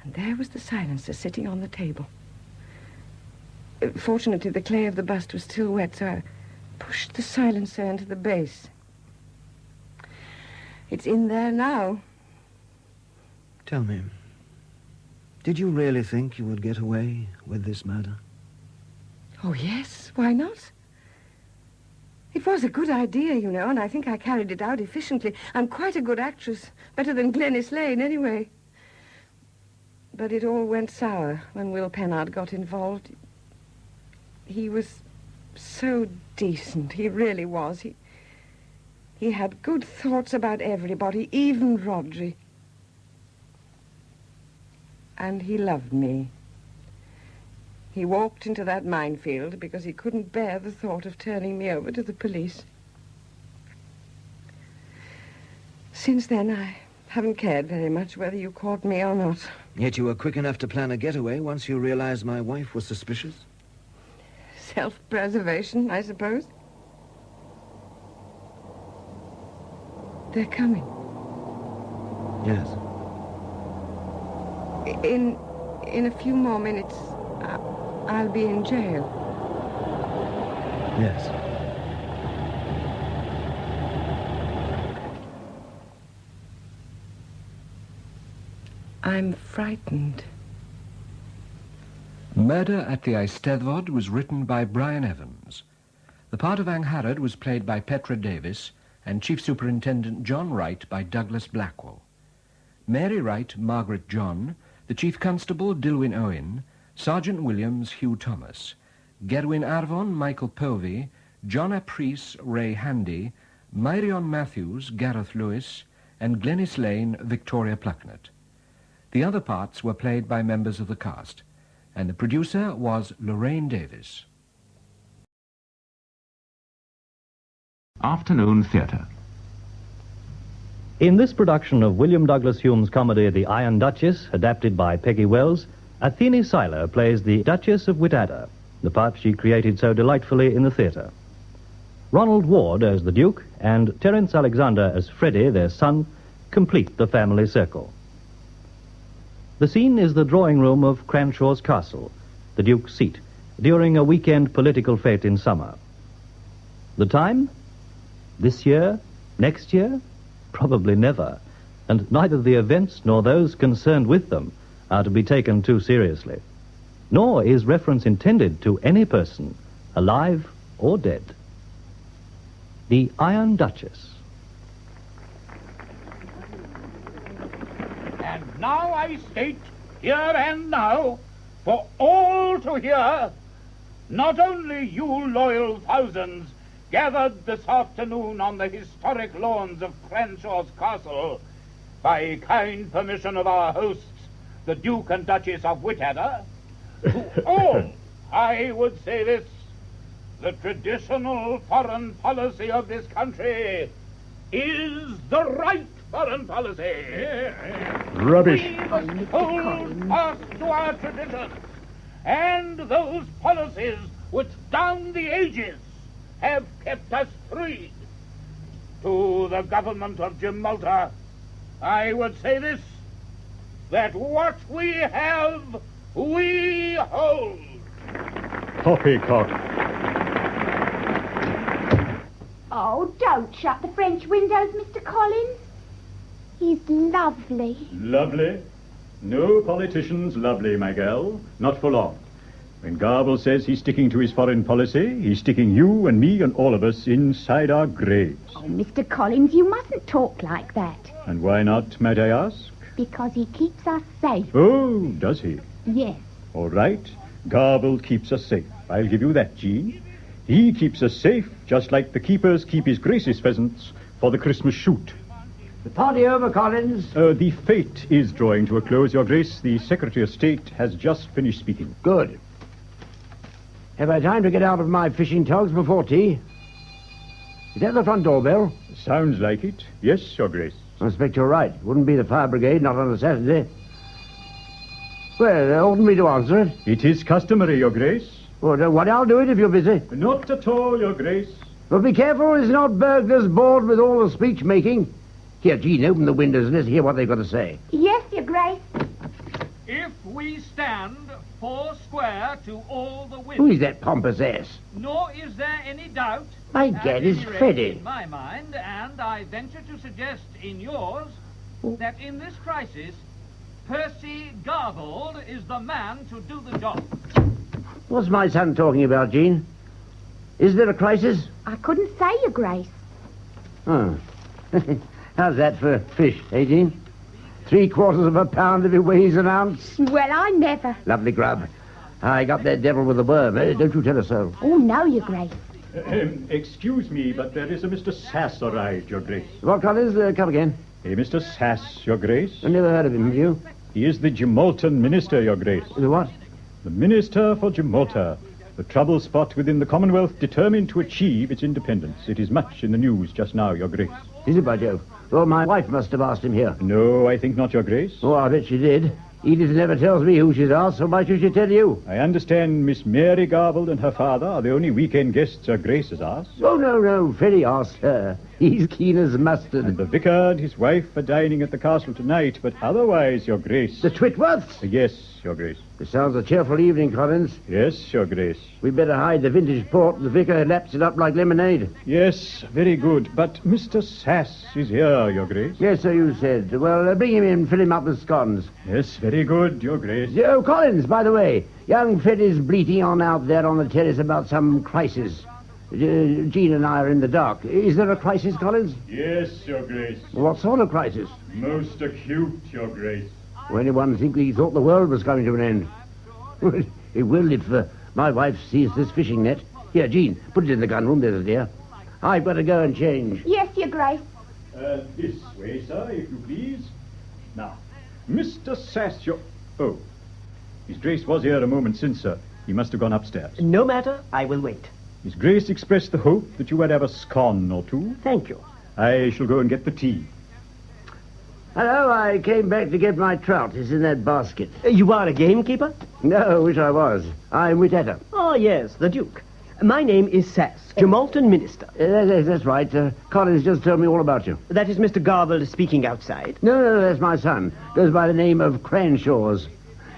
[SPEAKER 13] And there was the silencer sitting on the table. Fortunately, the clay of the bust was still wet, so I pushed the silencer into the base. It's in there now.
[SPEAKER 2] Tell me, did you really think you would get away with this murder?
[SPEAKER 13] Oh, yes. Why not? It was a good idea, you know, and I think I carried it out efficiently. I'm quite a good actress. Better than Glenys Lane, anyway. But it all went sour when Will Pennard got involved. He was so decent. He really was. He had good thoughts about everybody, even Rodri. And he loved me. He walked into that minefield because he couldn't bear the thought of turning me over to the police. Since then, I haven't cared very much whether you caught me or not.
[SPEAKER 2] Yet you were quick enough to plan a getaway once you realized my wife was suspicious?
[SPEAKER 13] Self-preservation, I suppose. They're coming.
[SPEAKER 2] Yes.
[SPEAKER 13] In a few more minutes, I'll be in jail.
[SPEAKER 2] Yes.
[SPEAKER 13] I'm frightened.
[SPEAKER 9] Murder at the Eisteddfod was written by Brian Evans. The part of Angharad was played by Petra Davis and Chief Superintendent John Wright by Douglas Blackwell. Mary Wright, Margaret John, the Chief Constable Dilwyn Owen, Sergeant Williams Hugh Thomas, Gerwin Arvon Michael Povey, John Aprice Ray Handy, Myrion Matthews Gareth Lewis, and Glenys Lane Victoria Plucknett. The other parts were played by members of the cast, and the producer was Lorraine Davis.
[SPEAKER 15] Afternoon Theatre.
[SPEAKER 22] In this production of William Douglas Hume's comedy The Iron Duchess, adapted by Peggy Wells, Athene Seiler plays the Duchess of Whitadder, the part she created so delightfully in the theatre. Ronald Ward as the Duke and Terence Alexander as Freddie, their son, complete the family circle. The scene is the drawing room of Cranshaw's Castle, the Duke's seat, during a weekend political fete in summer. The time? This year, Next year? Probably never. And neither the events nor those concerned with them are to be taken too seriously. Nor is reference intended to any person, alive or dead. The Iron Duchess.
[SPEAKER 8] And now I state, here and now, for all to hear, not only you loyal thousands gathered this afternoon on the historic lawns of Cranshaw's Castle, by kind permission of our hosts, the Duke and Duchess of Whitadder, to all, I would say this, the traditional foreign policy of this country is the right foreign policy.
[SPEAKER 7] Rubbish.
[SPEAKER 8] We must hold fast to our tradition and those policies which down the ages have kept us free. To the government of Gibraltar, I would say this, that what we have, we hold.
[SPEAKER 7] Poppycock.
[SPEAKER 15] Oh, don't shut the French windows, Mr. Collins. He's lovely.
[SPEAKER 18] Lovely? No politician's lovely, my girl. Not for long. When Garble says he's sticking to his foreign policy, he's sticking you and me and all of us inside our graves.
[SPEAKER 15] Oh, Mr. Collins, you mustn't talk like that.
[SPEAKER 18] And why not, might I ask?
[SPEAKER 15] Because he keeps us safe.
[SPEAKER 18] Oh, does he?
[SPEAKER 15] Yes.
[SPEAKER 18] All right. Garble keeps us safe. I'll give you that, Jean. He keeps us safe, just like the keepers keep his Grace's pheasants for the Christmas shoot.
[SPEAKER 6] The party over, Collins?
[SPEAKER 18] The fete is drawing to a close, Your Grace. The Secretary of State has just finished speaking.
[SPEAKER 6] Good. Have I time to get out of my fishing togs before tea? Is that the front door bell?
[SPEAKER 18] Sounds like it. Yes, Your Grace.
[SPEAKER 6] I expect you're right. Wouldn't be the fire brigade, not on a Saturday. Well, they oughtn't me to answer it.
[SPEAKER 18] It is customary, Your Grace.
[SPEAKER 6] Well, don't worry, I'll do it if you're busy.
[SPEAKER 18] Not at all, Your Grace.
[SPEAKER 6] But be careful, it's not burglars bored with all the speech-making. Here, Jean, open the windows and let's hear what they've got to say.
[SPEAKER 15] Yes, Your Grace.
[SPEAKER 8] If we stand 4 square to all the wind.
[SPEAKER 6] Who is that pompous ass?
[SPEAKER 8] Nor is there any doubt.
[SPEAKER 6] My
[SPEAKER 8] at
[SPEAKER 6] gad is
[SPEAKER 8] any rate
[SPEAKER 6] Freddy.
[SPEAKER 8] In my mind, and I venture to suggest in yours, that in this crisis, Percy Garbold is the man to do the job.
[SPEAKER 6] What's my son talking about, Jean? Is there a crisis?
[SPEAKER 15] I couldn't say, Your Grace.
[SPEAKER 6] Oh. How's that for fish, eh, Jean? 3/4 of a pound if it weighs an ounce.
[SPEAKER 15] Well, I never.
[SPEAKER 6] Lovely grub. I got that devil with the worm. Don't you tell her so.
[SPEAKER 15] Oh, no, Your Grace.
[SPEAKER 18] Excuse me, but there is a Mr. Sass arrived, Your Grace.
[SPEAKER 6] What, Collins? Come again.
[SPEAKER 18] A Mr. Sass, Your Grace.
[SPEAKER 6] I never heard of him, have you?
[SPEAKER 18] He is the Gibraltar Minister, Your Grace.
[SPEAKER 6] The what?
[SPEAKER 18] The Minister for Gibraltar. The trouble spot within the Commonwealth determined to achieve its independence. It is much in the news just now, Your Grace.
[SPEAKER 6] Is it, by Jove? Well, my wife must have asked him here.
[SPEAKER 18] No, I think not, Your Grace.
[SPEAKER 6] Oh, I bet she did. Edith never tells me who she's asked, so why should she tell you?
[SPEAKER 18] I understand Miss Mary Garbold and her father are the only weekend guests Her Grace has asked.
[SPEAKER 6] Oh, no. Freddie asked her. He's keen as mustard.
[SPEAKER 18] And the vicar and his wife are dining at the castle tonight, but otherwise, Your Grace...
[SPEAKER 6] The Twitworths?
[SPEAKER 18] Yes, Your Grace.
[SPEAKER 6] It sounds a cheerful evening, Collins.
[SPEAKER 18] Yes, Your Grace.
[SPEAKER 6] We'd better hide the vintage port. The vicar laps it up like lemonade.
[SPEAKER 18] Yes, very good. But Mr. Sass is here, Your Grace.
[SPEAKER 6] Yes, so you said. Well, bring him in, fill him up with scones.
[SPEAKER 18] Yes, very good, Your Grace.
[SPEAKER 6] Oh, Collins, by the way, young Freddie's bleating on out there on the terrace about some crisis. Jean and I are in the dark. Is there a crisis, Collins?
[SPEAKER 18] Yes, Your Grace.
[SPEAKER 6] What sort of crisis?
[SPEAKER 18] Most acute, Your Grace.
[SPEAKER 6] Well, anyone think he thought the world was coming to an end? It will if my wife sees this fishing net. Here, Jean, put it in the gun room, there's a dear. I've got to go and change.
[SPEAKER 15] Yes, Your Grace.
[SPEAKER 18] This way, sir, if you please. Now, Mr. Sass, Oh, His Grace was here a moment since, sir. He must have gone upstairs.
[SPEAKER 23] No matter, I will wait.
[SPEAKER 18] His Grace expressed the hope that you would have a scone or two.
[SPEAKER 23] Thank you.
[SPEAKER 18] I shall go and get the tea.
[SPEAKER 6] Hello, I came back to get my trout. It's in that basket.
[SPEAKER 23] You are a gamekeeper?
[SPEAKER 6] No, wish I was. I'm Whitadder.
[SPEAKER 23] Oh, yes, the Duke. My name is Sass, Gibraltar Minister.
[SPEAKER 6] That's right. Collins just told me all about you.
[SPEAKER 23] That is Mr. Garbold speaking outside.
[SPEAKER 6] No, that's my son. Goes by the name of Cranshaw's.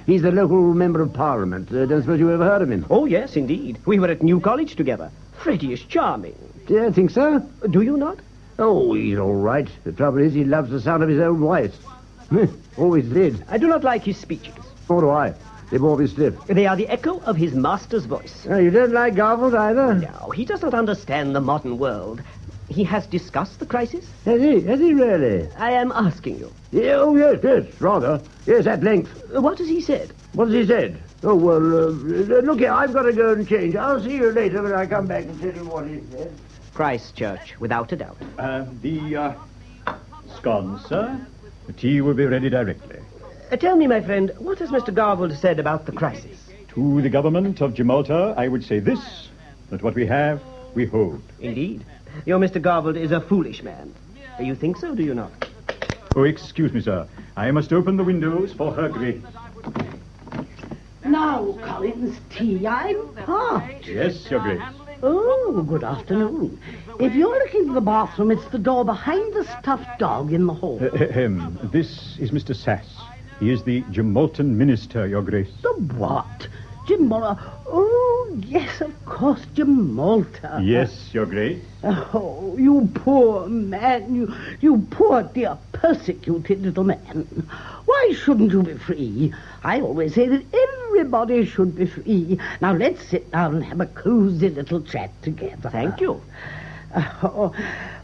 [SPEAKER 6] He's the local member of Parliament. Don't suppose you ever heard of him?
[SPEAKER 23] Oh, yes, indeed. We were at New College together. Freddie is charming.
[SPEAKER 6] Do you think so?
[SPEAKER 23] Do you not?
[SPEAKER 6] Oh, he's all right. The trouble is he loves the sound of his own voice. Always did.
[SPEAKER 23] I do not like his speeches.
[SPEAKER 6] Nor do I. They bore me stiff.
[SPEAKER 23] They are the echo of his master's voice.
[SPEAKER 6] You don't like Garfield either?
[SPEAKER 23] No, he does not understand the modern world. He has discussed the crisis?
[SPEAKER 6] Has he? Has he really?
[SPEAKER 23] I am asking you.
[SPEAKER 6] Yeah, oh, yes, rather. Yes, at length.
[SPEAKER 23] What has he said?
[SPEAKER 6] What has he said? Oh, well, look here, I've got to go and change. I'll see you later when I come back and tell you what he said.
[SPEAKER 23] Christchurch, without a doubt.
[SPEAKER 18] The scones, sir. The tea will be ready directly.
[SPEAKER 23] Tell me, my friend, what has Mr. Garfield said about the crisis?
[SPEAKER 18] To the government of Gibraltar, I would say this, that what we have, we hold.
[SPEAKER 23] Indeed. Your Mr. Garfield is a foolish man. You think so, do you not?
[SPEAKER 18] Oh, excuse me, sir. I must open the windows for her grace.
[SPEAKER 16] Now, Collins, tea, I'm parched.
[SPEAKER 18] Yes, your grace.
[SPEAKER 16] Oh, good afternoon. If you're looking for the bathroom, it's the door behind the stuffed dog in the hall.
[SPEAKER 18] This is Mr. Sass. He is the Jamaican minister, your grace.
[SPEAKER 16] The what? Gibraltar. Oh, yes, of course, Gibraltar.
[SPEAKER 18] Yes, your grace.
[SPEAKER 16] Oh, you poor man. You poor, dear, persecuted little man. Why shouldn't you be free? I always say that everybody should be free. Now, let's sit down and have a cozy little chat together.
[SPEAKER 23] Thank you.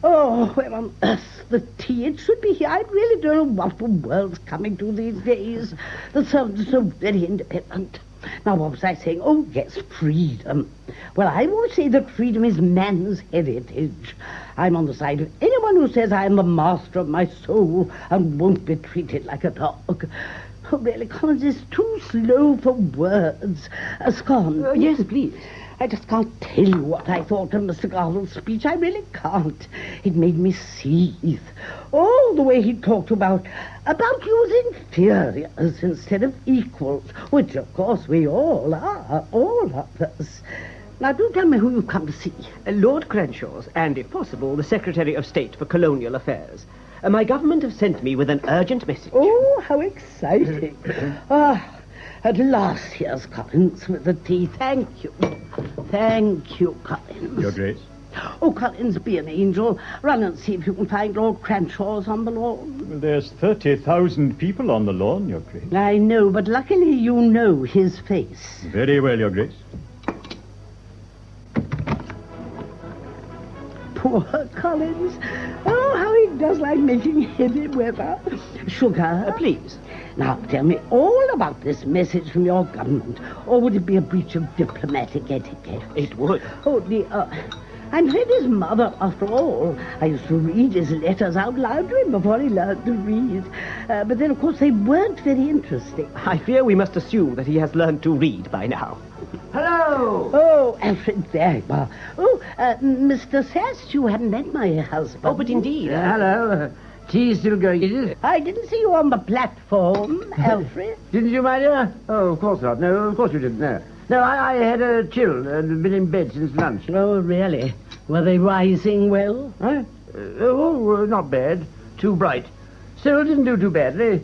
[SPEAKER 16] Where on earth the tea? It should be here. I really don't know what the world's coming to these days. The servants are so very independent. Now, what was I saying? Oh, yes, freedom. Well, I always say that freedom is man's heritage. I'm on the side of anyone who says I am the master of my soul and won't be treated like a dog. Oh, really, Collins is too slow for words. Scone.
[SPEAKER 23] Yes, please.
[SPEAKER 16] I just can't tell you what I thought of Mr. Garfield's speech. I really can't. It made me seethe. Oh, the way he talked about using inferiors instead of equals, which, of course, we all are, all of us. Now, do tell me who you've come to see.
[SPEAKER 23] Lord Crenshaw's, and, if possible, the Secretary of State for Colonial Affairs. My government have sent me with an urgent message.
[SPEAKER 16] Oh, how exciting. At last, here's Collins with the tea. Thank you. Thank you, Collins.
[SPEAKER 18] Your grace.
[SPEAKER 16] Oh, Collins, be an angel. Run and see if you can find Lord Cranshaw's on the lawn.
[SPEAKER 18] Well, there's 30,000 people on the lawn, your grace.
[SPEAKER 16] I know, but luckily you know his face.
[SPEAKER 18] Very well, your grace.
[SPEAKER 16] Poor Collins. Oh, how he does like making heavy weather. Sugar?
[SPEAKER 23] Please.
[SPEAKER 16] Now, tell me all about this message from your government. Or would it be a breach of diplomatic etiquette?
[SPEAKER 23] It would.
[SPEAKER 16] Oh, dear. I'm Freddie's mother, after all. I used to read his letters out loud to him before he learned to read. But then, of course, they weren't very interesting.
[SPEAKER 23] I fear we must assume that he has learned to read by now.
[SPEAKER 16] Hello! Oh, Alfred, there you are. Oh, Mr. Sass, you hadn't met my husband.
[SPEAKER 23] Oh, but indeed.
[SPEAKER 6] Hello. Tea still going, is it?
[SPEAKER 16] I didn't see you on the platform, Alfred.
[SPEAKER 6] Didn't you, my dear? Oh, of course not. No, of course you didn't, no. No, I had a chill and been in bed since lunch.
[SPEAKER 16] Oh, really? Were they rising well?
[SPEAKER 6] Huh? Not bad. Too bright. Still didn't do too badly.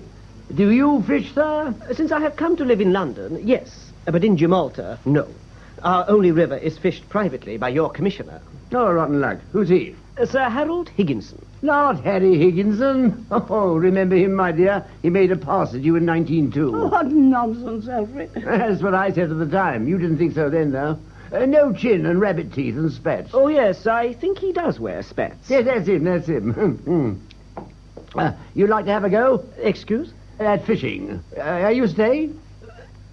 [SPEAKER 6] Do you fish, sir?
[SPEAKER 23] Since I have come to live in London, yes. But in Gibraltar, no. Our only river is fished privately by your commissioner.
[SPEAKER 6] Oh, rotten luck. Who's he?
[SPEAKER 23] Sir Harold Higginson.
[SPEAKER 6] Not Harry Higginson. Oh, remember him, my dear? He made a pass at you in 1902.
[SPEAKER 16] Oh, what nonsense, Alfred.
[SPEAKER 6] That's what I said at the time. You didn't think so then, though. No chin and rabbit teeth and spats.
[SPEAKER 23] Oh, yes, I think he does wear spats.
[SPEAKER 6] Yes, that's him. You'd like to have a go?
[SPEAKER 23] Excuse?
[SPEAKER 6] At fishing. Are you staying?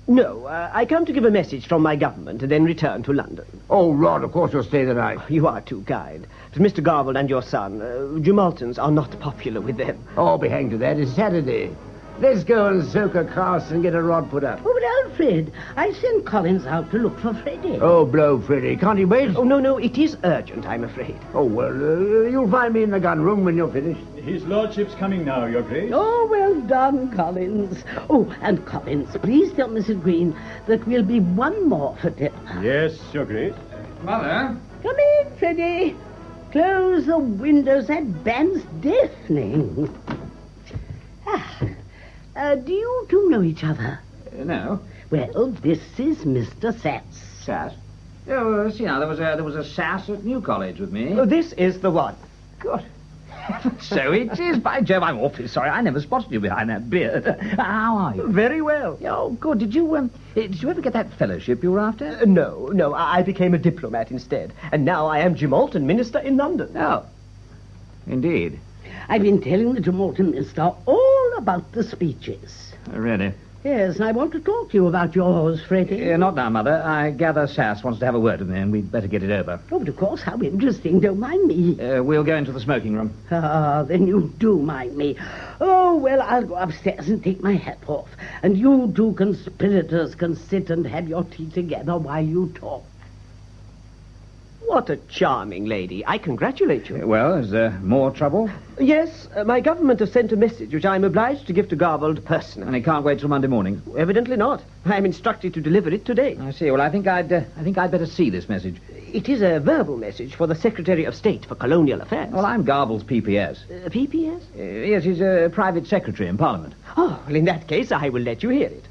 [SPEAKER 23] No, I come to give a message from my government and then return to London.
[SPEAKER 6] Oh, Rod, of course you'll stay the night.
[SPEAKER 23] You are too kind. To Mr. Garfield and your son, Jamaltons are not popular with them.
[SPEAKER 6] Oh, be hanged to that. It's Saturday. Let's go and soak a cast and get a rod put up.
[SPEAKER 16] Oh, but Alfred, I sent Collins out to look for Freddie.
[SPEAKER 6] Oh, blow Freddie. Can't he wait?
[SPEAKER 23] Oh, no, it is urgent, I'm afraid.
[SPEAKER 6] Oh, well, you'll find me in the gun room when you're finished.
[SPEAKER 18] His lordship's coming now, your grace.
[SPEAKER 16] Oh, well done, Collins. Oh, and Collins, please tell Mrs. Green that we'll be one more for dinner.
[SPEAKER 18] Yes, your grace.
[SPEAKER 8] Mother?
[SPEAKER 16] Come in, Freddie. Close the windows. That band's deafening. Do you two know each other?
[SPEAKER 8] No.
[SPEAKER 16] Well, this is Mr. Sass.
[SPEAKER 8] Sass? Oh, see now, there was a Sass at New College with me.
[SPEAKER 23] Oh, this is the one.
[SPEAKER 8] Good.
[SPEAKER 1] So it is. By Jove, I'm awfully sorry. I never spotted you behind that beard. How are you?
[SPEAKER 23] Very well.
[SPEAKER 1] Oh, good. Did you ever get that fellowship you were after?
[SPEAKER 23] No. I became a diplomat instead. And now I am Gemalton Minister in London.
[SPEAKER 1] Oh. Indeed.
[SPEAKER 12] I've been telling the Gemalton Minister all about the speeches.
[SPEAKER 1] Really?
[SPEAKER 12] Yes, and I want to talk to you about yours, Freddie.
[SPEAKER 1] Not now, Mother. I gather Sass wants to have a word with me, and we'd better get it over.
[SPEAKER 12] Oh, but of course, how interesting. Don't mind me.
[SPEAKER 1] We'll go into the smoking room.
[SPEAKER 12] Ah, then you do mind me. Oh, well, I'll go upstairs and take my hat off. And you two conspirators can sit and have your tea together while you talk.
[SPEAKER 23] What a charming lady. I congratulate you.
[SPEAKER 1] Well, is there more trouble?
[SPEAKER 23] Yes, my government has sent a message which I am obliged to give to Garbold personally.
[SPEAKER 1] And he can't wait till Monday morning?
[SPEAKER 23] Evidently not. I am instructed to deliver it today.
[SPEAKER 1] I see. Well, I think I'd better see this message.
[SPEAKER 23] It is a verbal message for the Secretary of State for Colonial Affairs.
[SPEAKER 1] Well, I'm Garbold's PPS.
[SPEAKER 23] PPS?
[SPEAKER 1] Yes, he's a private secretary in Parliament.
[SPEAKER 23] Oh, well, in that case, I will let you hear it.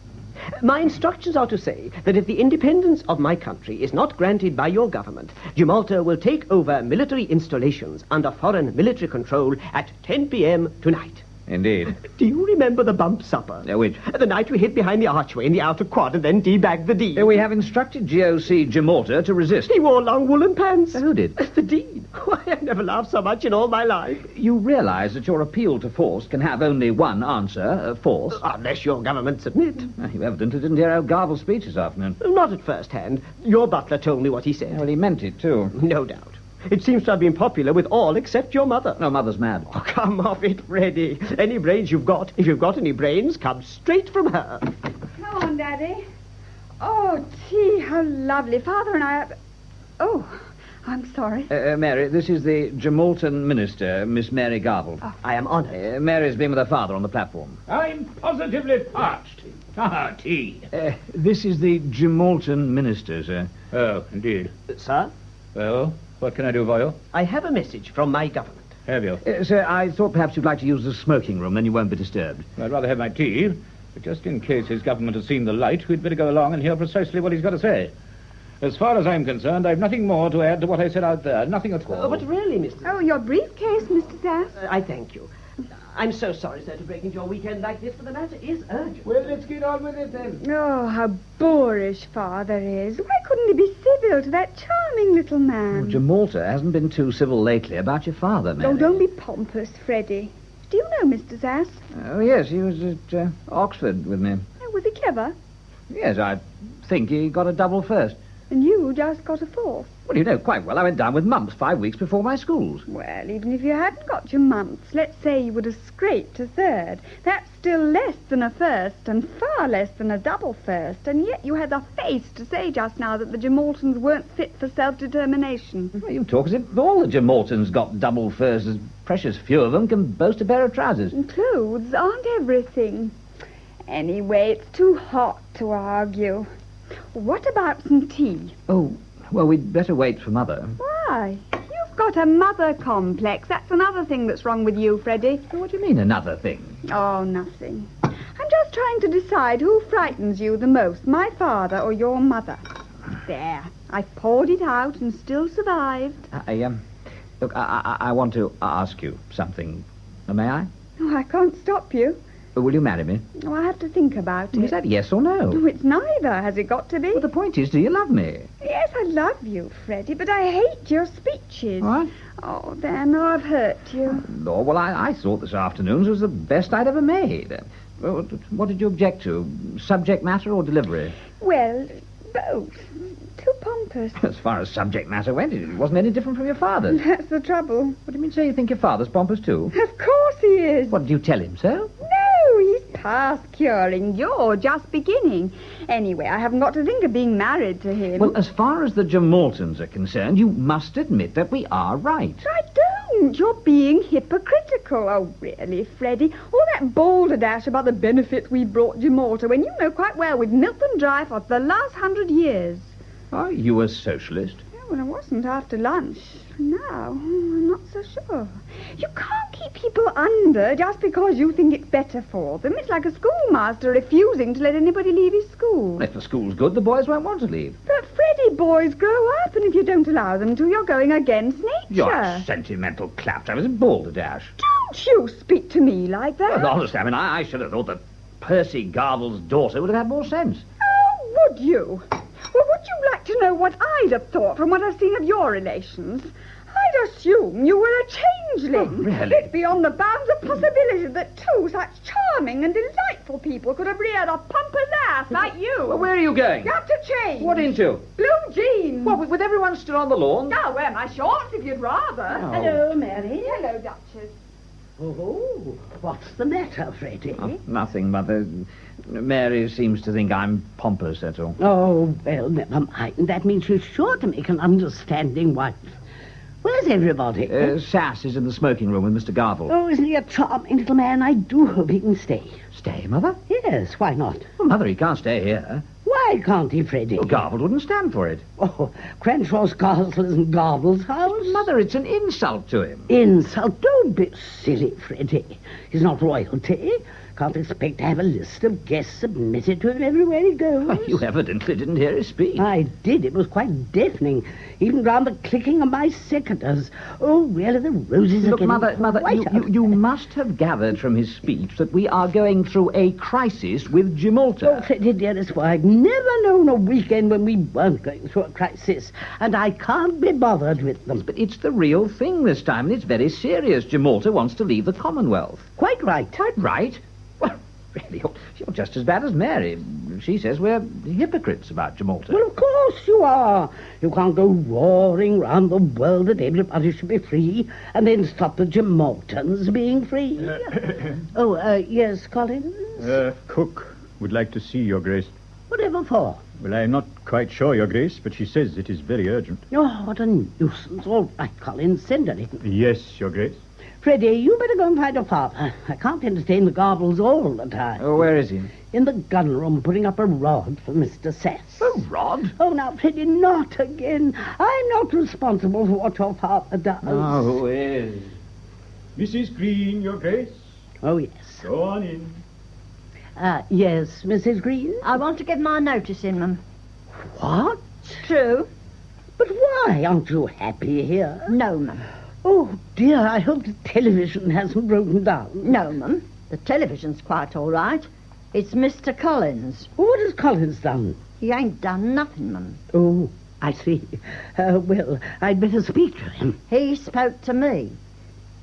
[SPEAKER 23] My instructions are to say that if the independence of my country is not granted by your government, Gibraltar will take over military installations under foreign military control at 10 p.m. tonight.
[SPEAKER 1] Indeed.
[SPEAKER 23] Do you remember the bump supper?
[SPEAKER 1] Which?
[SPEAKER 23] The night we hid behind the archway in the outer quad and then debagged the Dean.
[SPEAKER 1] We have instructed GOC Gibraltar to resist.
[SPEAKER 23] He wore long woolen pants.
[SPEAKER 1] Who did?
[SPEAKER 23] The Dean. Why, I've never laughed so much in all my life.
[SPEAKER 1] You realise that your appeal to force can have only one answer, force?
[SPEAKER 23] Unless your government submit.
[SPEAKER 1] You evidently didn't hear old Garvel's speech this afternoon.
[SPEAKER 23] Not at first hand. Your butler told me what he said.
[SPEAKER 1] Well, he meant it, too.
[SPEAKER 23] No doubt. It seems to have been popular with all except your mother.
[SPEAKER 1] No, Mother's mad.
[SPEAKER 23] Oh, come off it, Freddie. Any brains you've got, if you've got any brains, come straight from her.
[SPEAKER 15] Come on, Daddy. Oh, gee, how lovely. Father and I are... Oh, I'm sorry.
[SPEAKER 1] Mary, this is the Gemalton Minister, Miss Mary Garbold.
[SPEAKER 23] Oh, I am honoured.
[SPEAKER 1] Mary's been with her father on the platform.
[SPEAKER 8] I'm positively parched. Tea.
[SPEAKER 1] This is the Gemalton Minister, sir.
[SPEAKER 8] Oh, indeed.
[SPEAKER 23] Sir?
[SPEAKER 8] Well, what can I do for you?
[SPEAKER 23] I have a message from my government.
[SPEAKER 8] Have you?
[SPEAKER 1] Sir, I thought perhaps you'd like to use the smoking room, then you won't be disturbed.
[SPEAKER 8] I'd rather have my tea, but just in case his government has seen the light, we'd better go along and hear precisely what he's got to say. As far as I'm concerned, I've nothing more to add to what I said out there. Nothing at all.
[SPEAKER 23] But really, Mr.
[SPEAKER 15] Oh, your briefcase, Mr. Sass.
[SPEAKER 23] I thank you. I'm so sorry, sir, to break into your weekend like this, but the matter is urgent.
[SPEAKER 8] Well, let's get on with it, then.
[SPEAKER 15] Oh, how boorish Father is. Why couldn't he be civil to that charming little man?
[SPEAKER 1] Well, Gibraltar hasn't been too civil lately about your father, Mary.
[SPEAKER 15] Oh, don't be pompous, Freddie. Do you know Mr. Sass?
[SPEAKER 1] Oh, yes, he was at Oxford with me.
[SPEAKER 15] Oh, was he clever?
[SPEAKER 1] Yes, I think he got a double first.
[SPEAKER 15] And you just got a fourth.
[SPEAKER 1] Well, you know quite well I went down with mumps 5 weeks before my schools.
[SPEAKER 15] Well, even if you hadn't got your mumps, let's say you would have scraped a third. That's still less than a first and far less than a double first. And yet you had the face to say just now that the Gemaltons weren't fit for self-determination.
[SPEAKER 1] Well, you talk as if all the Gemaltons got double firsts. As precious few of them can boast a pair of trousers.
[SPEAKER 15] And clothes aren't everything. Anyway, it's too hot to argue. What about some tea?
[SPEAKER 1] Oh, well, we'd better wait for Mother.
[SPEAKER 15] Why? You've got a mother complex. That's another thing that's wrong with you, Freddie.
[SPEAKER 1] What do you mean, another thing?
[SPEAKER 15] Oh, nothing. I'm just trying to decide who frightens you the most, my father or your mother. There. I've poured it out and still survived.
[SPEAKER 1] Look, I want to ask you something. May I?
[SPEAKER 15] Oh, I can't stop you.
[SPEAKER 1] Will you marry me?
[SPEAKER 15] Oh, I have to think about it.
[SPEAKER 1] Is that yes or no?
[SPEAKER 15] Oh, it's neither. Has it got to be?
[SPEAKER 1] Well, the point is, do you love me?
[SPEAKER 15] Yes, I love you, Freddie, but I hate your speeches.
[SPEAKER 1] What?
[SPEAKER 15] Oh, there, no, I've hurt you.
[SPEAKER 1] Oh, well, I thought this afternoon's was the best I'd ever made. What did you object to? Subject matter or delivery?
[SPEAKER 15] Well, both. Too pompous.
[SPEAKER 1] As far as subject matter went, it wasn't any different from your father's.
[SPEAKER 15] That's the trouble.
[SPEAKER 1] What do you mean, so you think your father's pompous too?
[SPEAKER 15] Of course he is.
[SPEAKER 1] What, did you tell him so?
[SPEAKER 15] No, he's past curing. You're just beginning. Anyway, I haven't got to think of being married to him.
[SPEAKER 1] Well, as far as the Gemaltons are concerned, you must admit that we are right.
[SPEAKER 15] I don't. You're being hypocritical. Oh, really, Freddie? All that balderdash about the benefits we brought Gibraltar when you know quite well we've milked them dry for the last 100 years.
[SPEAKER 1] Are you a socialist?
[SPEAKER 15] Yeah, well, I wasn't after lunch. Now, I'm not so sure. You can't keep keep people under just because you think it's better for them. It's like a schoolmaster refusing to let anybody leave his school.
[SPEAKER 1] If the school's good, the boys won't want to leave.
[SPEAKER 15] But, Freddie, boys grow up, and if you don't allow them to, you're going against nature.
[SPEAKER 1] You're a sentimental claptrap. It's a balderdash.
[SPEAKER 15] Don't you speak to me like that.
[SPEAKER 1] Well, honestly, I mean, I should have thought that Percy Garville's daughter would have had more sense.
[SPEAKER 15] Oh, would you? Well, would you like to know what I'd have thought from what I've seen of your relations? I'd assume you were a changeling.
[SPEAKER 1] Oh, really?
[SPEAKER 15] It's beyond the bounds of possibility that two such charming and delightful people could have reared a pumper lass like you.
[SPEAKER 1] Well, where are you going?
[SPEAKER 15] Up to change.
[SPEAKER 1] What into?
[SPEAKER 15] Blue jeans.
[SPEAKER 1] What, with everyone still on the lawn?
[SPEAKER 15] I'll wear my shorts if you'd rather.
[SPEAKER 1] Oh.
[SPEAKER 12] Hello, Mary.
[SPEAKER 15] Hello, Duchess.
[SPEAKER 12] Oh, what's the matter, Freddie?
[SPEAKER 1] Oh, nothing, Mother. Mary seems to think I'm pompous, that's all.
[SPEAKER 12] Oh, well, never mind. That means she's sure to make an understanding wife. Where's everybody?
[SPEAKER 1] Sass is in the smoking room with Mr. Garville.
[SPEAKER 12] Oh, isn't he a charming little man? I do hope he can stay.
[SPEAKER 1] Stay, Mother?
[SPEAKER 12] Yes, why not?
[SPEAKER 1] Well, Mother, he can't stay here.
[SPEAKER 12] Why can't he, Freddie?
[SPEAKER 1] Well, Garville wouldn't stand for it.
[SPEAKER 12] Oh, Cranshaw's castle isn't Garville's house.
[SPEAKER 1] Mother, it's an insult to him.
[SPEAKER 12] Insult? Don't be silly, Freddie. He's not royalty. Can't expect to have a list of guests submitted to him everywhere he goes.
[SPEAKER 1] Well, you evidently didn't hear his speech.
[SPEAKER 12] I did. It was quite deafening. Even round the clicking of my secateurs. Oh, really, the roses
[SPEAKER 1] Look,
[SPEAKER 12] are
[SPEAKER 1] Mother,
[SPEAKER 12] getting
[SPEAKER 1] you must have gathered from his speech that we are going through a crisis with Gimalta.
[SPEAKER 12] Oh, Freddie, dearest boy, I've never known a weekend when we weren't going through a crisis, and I can't be bothered with them.
[SPEAKER 1] But it's the real thing this time, and it's very serious. Gimalta wants to leave the Commonwealth.
[SPEAKER 12] Quite right.
[SPEAKER 1] Quite right? Well, really, you're just as bad as Mary. She says we're hypocrites about Gimalta.
[SPEAKER 12] Well, of course you are. You can't go roaring round the world that everybody should be free and then stop the Gimaltans being free. Yes, Collins?
[SPEAKER 18] Cook would like to see Your Grace.
[SPEAKER 12] Whatever for?
[SPEAKER 18] Well, I'm not quite sure, Your Grace, but she says it is very urgent.
[SPEAKER 12] Oh, what a nuisance. All right, Collins, send her in.
[SPEAKER 18] Yes, Your Grace.
[SPEAKER 12] Freddie, you better go and find your father. I can't entertain the Garvilles all the time.
[SPEAKER 1] Oh, where is he?
[SPEAKER 12] In the gun room, putting up a rod for Mr. Sass.
[SPEAKER 1] A rod?
[SPEAKER 12] Oh, now, Freddie, not again. I'm not responsible for what your father does.
[SPEAKER 1] Oh, who is?
[SPEAKER 18] Mrs. Green, Your Grace.
[SPEAKER 12] Oh, yes.
[SPEAKER 18] Go on in.
[SPEAKER 12] Yes, Mrs. Green?
[SPEAKER 3] I want to get my notice in, Mum.
[SPEAKER 12] What?
[SPEAKER 3] True.
[SPEAKER 12] But why? Aren't you happy here?
[SPEAKER 3] No, Mum.
[SPEAKER 12] Oh, dear, I hope the television hasn't broken down.
[SPEAKER 3] No, Mum. The television's quite all right. It's Mr. Collins.
[SPEAKER 12] What has Collins done?
[SPEAKER 3] He ain't done nothing, Mum.
[SPEAKER 12] Oh, I see. Well, I'd better speak to him.
[SPEAKER 3] He spoke to me.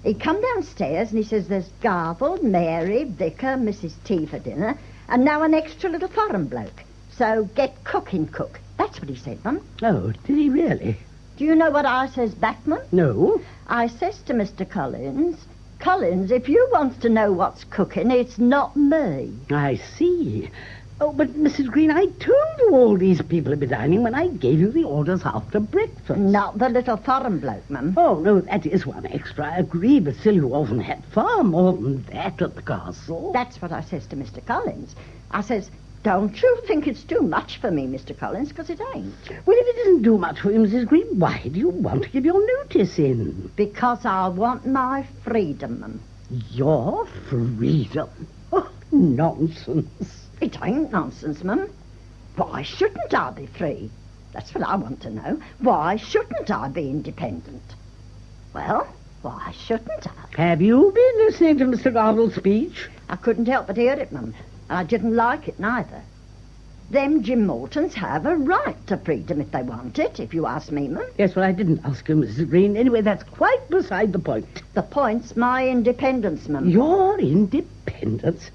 [SPEAKER 3] He come downstairs and he says there's Garville, Mary, Vicar, Mrs. T for dinner, and now an extra little foreign bloke. So get cooking, cook. That's what he said, Mum.
[SPEAKER 12] Oh, did he really?
[SPEAKER 3] Do you know what I says back, Mum?
[SPEAKER 12] No.
[SPEAKER 3] I says to Mr. Collins, if you wants to know what's cooking, it's not me.
[SPEAKER 12] I see. Oh, but Mrs. Green, I told you all these people would be dining when I gave you the orders after breakfast.
[SPEAKER 3] Not the little foreign bloke, Mum.
[SPEAKER 12] Oh, no, that is one extra. I agree, but still you often had far more than that at the castle.
[SPEAKER 3] That's what I says to Mr. Collins. I says, don't you think it's too much for me, Mr. Collins, because it ain't.
[SPEAKER 12] Well, if it isn't too much for you, Mrs. Green, why do you want to give your notice in?
[SPEAKER 3] Because I want my freedom, Mum.
[SPEAKER 12] Your freedom? Oh, nonsense.
[SPEAKER 3] It ain't nonsense, Mum. Why shouldn't I be free? That's what I want to know. Why shouldn't I be independent? Well, why shouldn't I?
[SPEAKER 12] Have you been listening to Mr. Garville's speech?
[SPEAKER 3] I couldn't help but hear it, Mum. And I didn't like it neither. Them Gimaltans have a right to freedom if they want it, if you ask me, Mum.
[SPEAKER 12] Yes, well, I didn't ask you, Mrs. Green. Anyway, that's quite beside the point.
[SPEAKER 3] The point's my independence, Mum.
[SPEAKER 12] Your independence?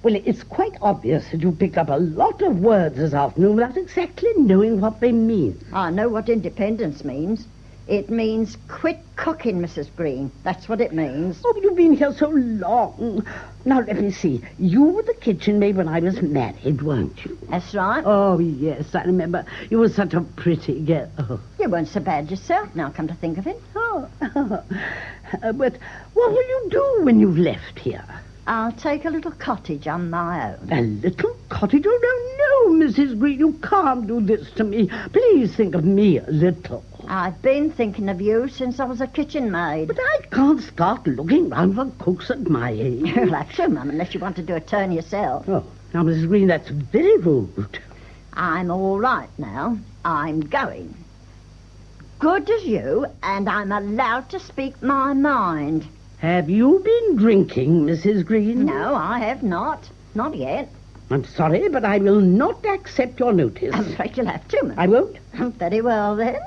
[SPEAKER 12] Well, it's quite obvious that you picked up a lot of words this afternoon without exactly knowing what they mean.
[SPEAKER 3] I know what independence means. It means quit cooking, Mrs. Green. That's what it means.
[SPEAKER 12] Oh, but you've been here so long. Now, let me see. You were the kitchen maid when I was married, weren't you?
[SPEAKER 3] That's right.
[SPEAKER 12] Oh, yes, I remember. You were such a pretty girl. Oh.
[SPEAKER 3] You weren't so bad yourself, now come to think of it.
[SPEAKER 12] But what will you do when you've left here?
[SPEAKER 3] I'll take a little cottage on my own.
[SPEAKER 12] A little cottage? Oh, no, Mrs. Green, you can't do this to me. Please think of me a little.
[SPEAKER 3] I've been thinking of you since I was a kitchen maid.
[SPEAKER 12] But I can't start looking round for cooks at my age.
[SPEAKER 3] Well, that's true, Mum, unless you want to do a turn yourself.
[SPEAKER 12] Oh, now, Mrs. Green, that's very rude.
[SPEAKER 3] I'm all right now. I'm going. Good as you, and I'm allowed to speak my mind.
[SPEAKER 12] Have you been drinking, Mrs. Green?
[SPEAKER 3] No, I have not. Not yet.
[SPEAKER 12] I'm sorry, but I will not accept your notice.
[SPEAKER 3] I'm afraid you'll have to, Mum.
[SPEAKER 12] I won't.
[SPEAKER 3] Very well, then.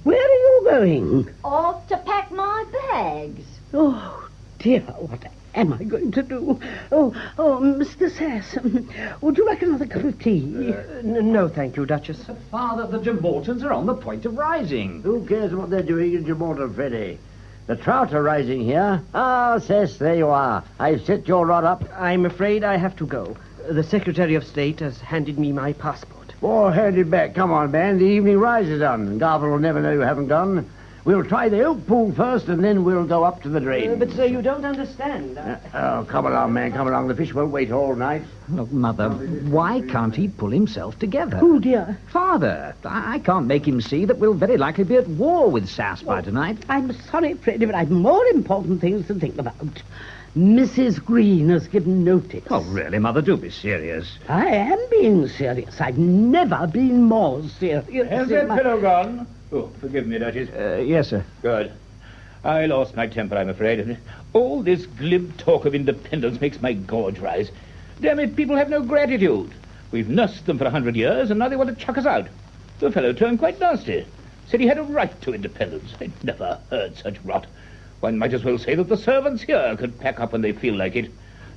[SPEAKER 12] Where are you going?
[SPEAKER 3] Off to pack my bags.
[SPEAKER 12] Oh, dear, what am I going to do? Oh, Mr. Sass, would you like another cup of tea?
[SPEAKER 11] No, thank you, Duchess.
[SPEAKER 1] Father, the Jamortons are on the point of rising.
[SPEAKER 10] Who cares what they're doing in Gibraltar, Freddie? The trout are rising here. Ah, Sess, there you are. I've set your rod up.
[SPEAKER 11] I'm afraid I have to go. The Secretary of State has handed me my passport.
[SPEAKER 10] Oh, hand it back. Come on, man. The evening rise is on. Garble will never know you haven't gone. We'll try the oak pool first, and then we'll go up to the drain.
[SPEAKER 11] But, sir, you don't understand.
[SPEAKER 10] Oh, come along, man. Come along. The fish won't wait all night.
[SPEAKER 1] Look, Mother, why can't he pull himself together?
[SPEAKER 12] Oh, dear.
[SPEAKER 1] Father, I can't make him see that we'll very likely be at war with Sass by tonight.
[SPEAKER 12] I'm sorry, Freddie, but I've more important things to think about. Mrs. Green has given notice.
[SPEAKER 1] Oh, really, Mother? Do be serious.
[SPEAKER 12] I am being serious. I've never been more serious.
[SPEAKER 8] Has that fellow gone? Oh, forgive me, Duchess.
[SPEAKER 1] Yes, sir.
[SPEAKER 8] Good. I lost my temper, I'm afraid. All this glib talk of independence makes my gorge rise. Damn it, people have no gratitude. We've nursed them for 100 years, and now they want to chuck us out. The fellow turned quite nasty. Said he had a right to independence. I never heard such rot. One might as well say that the servants here could pack up when they feel like it.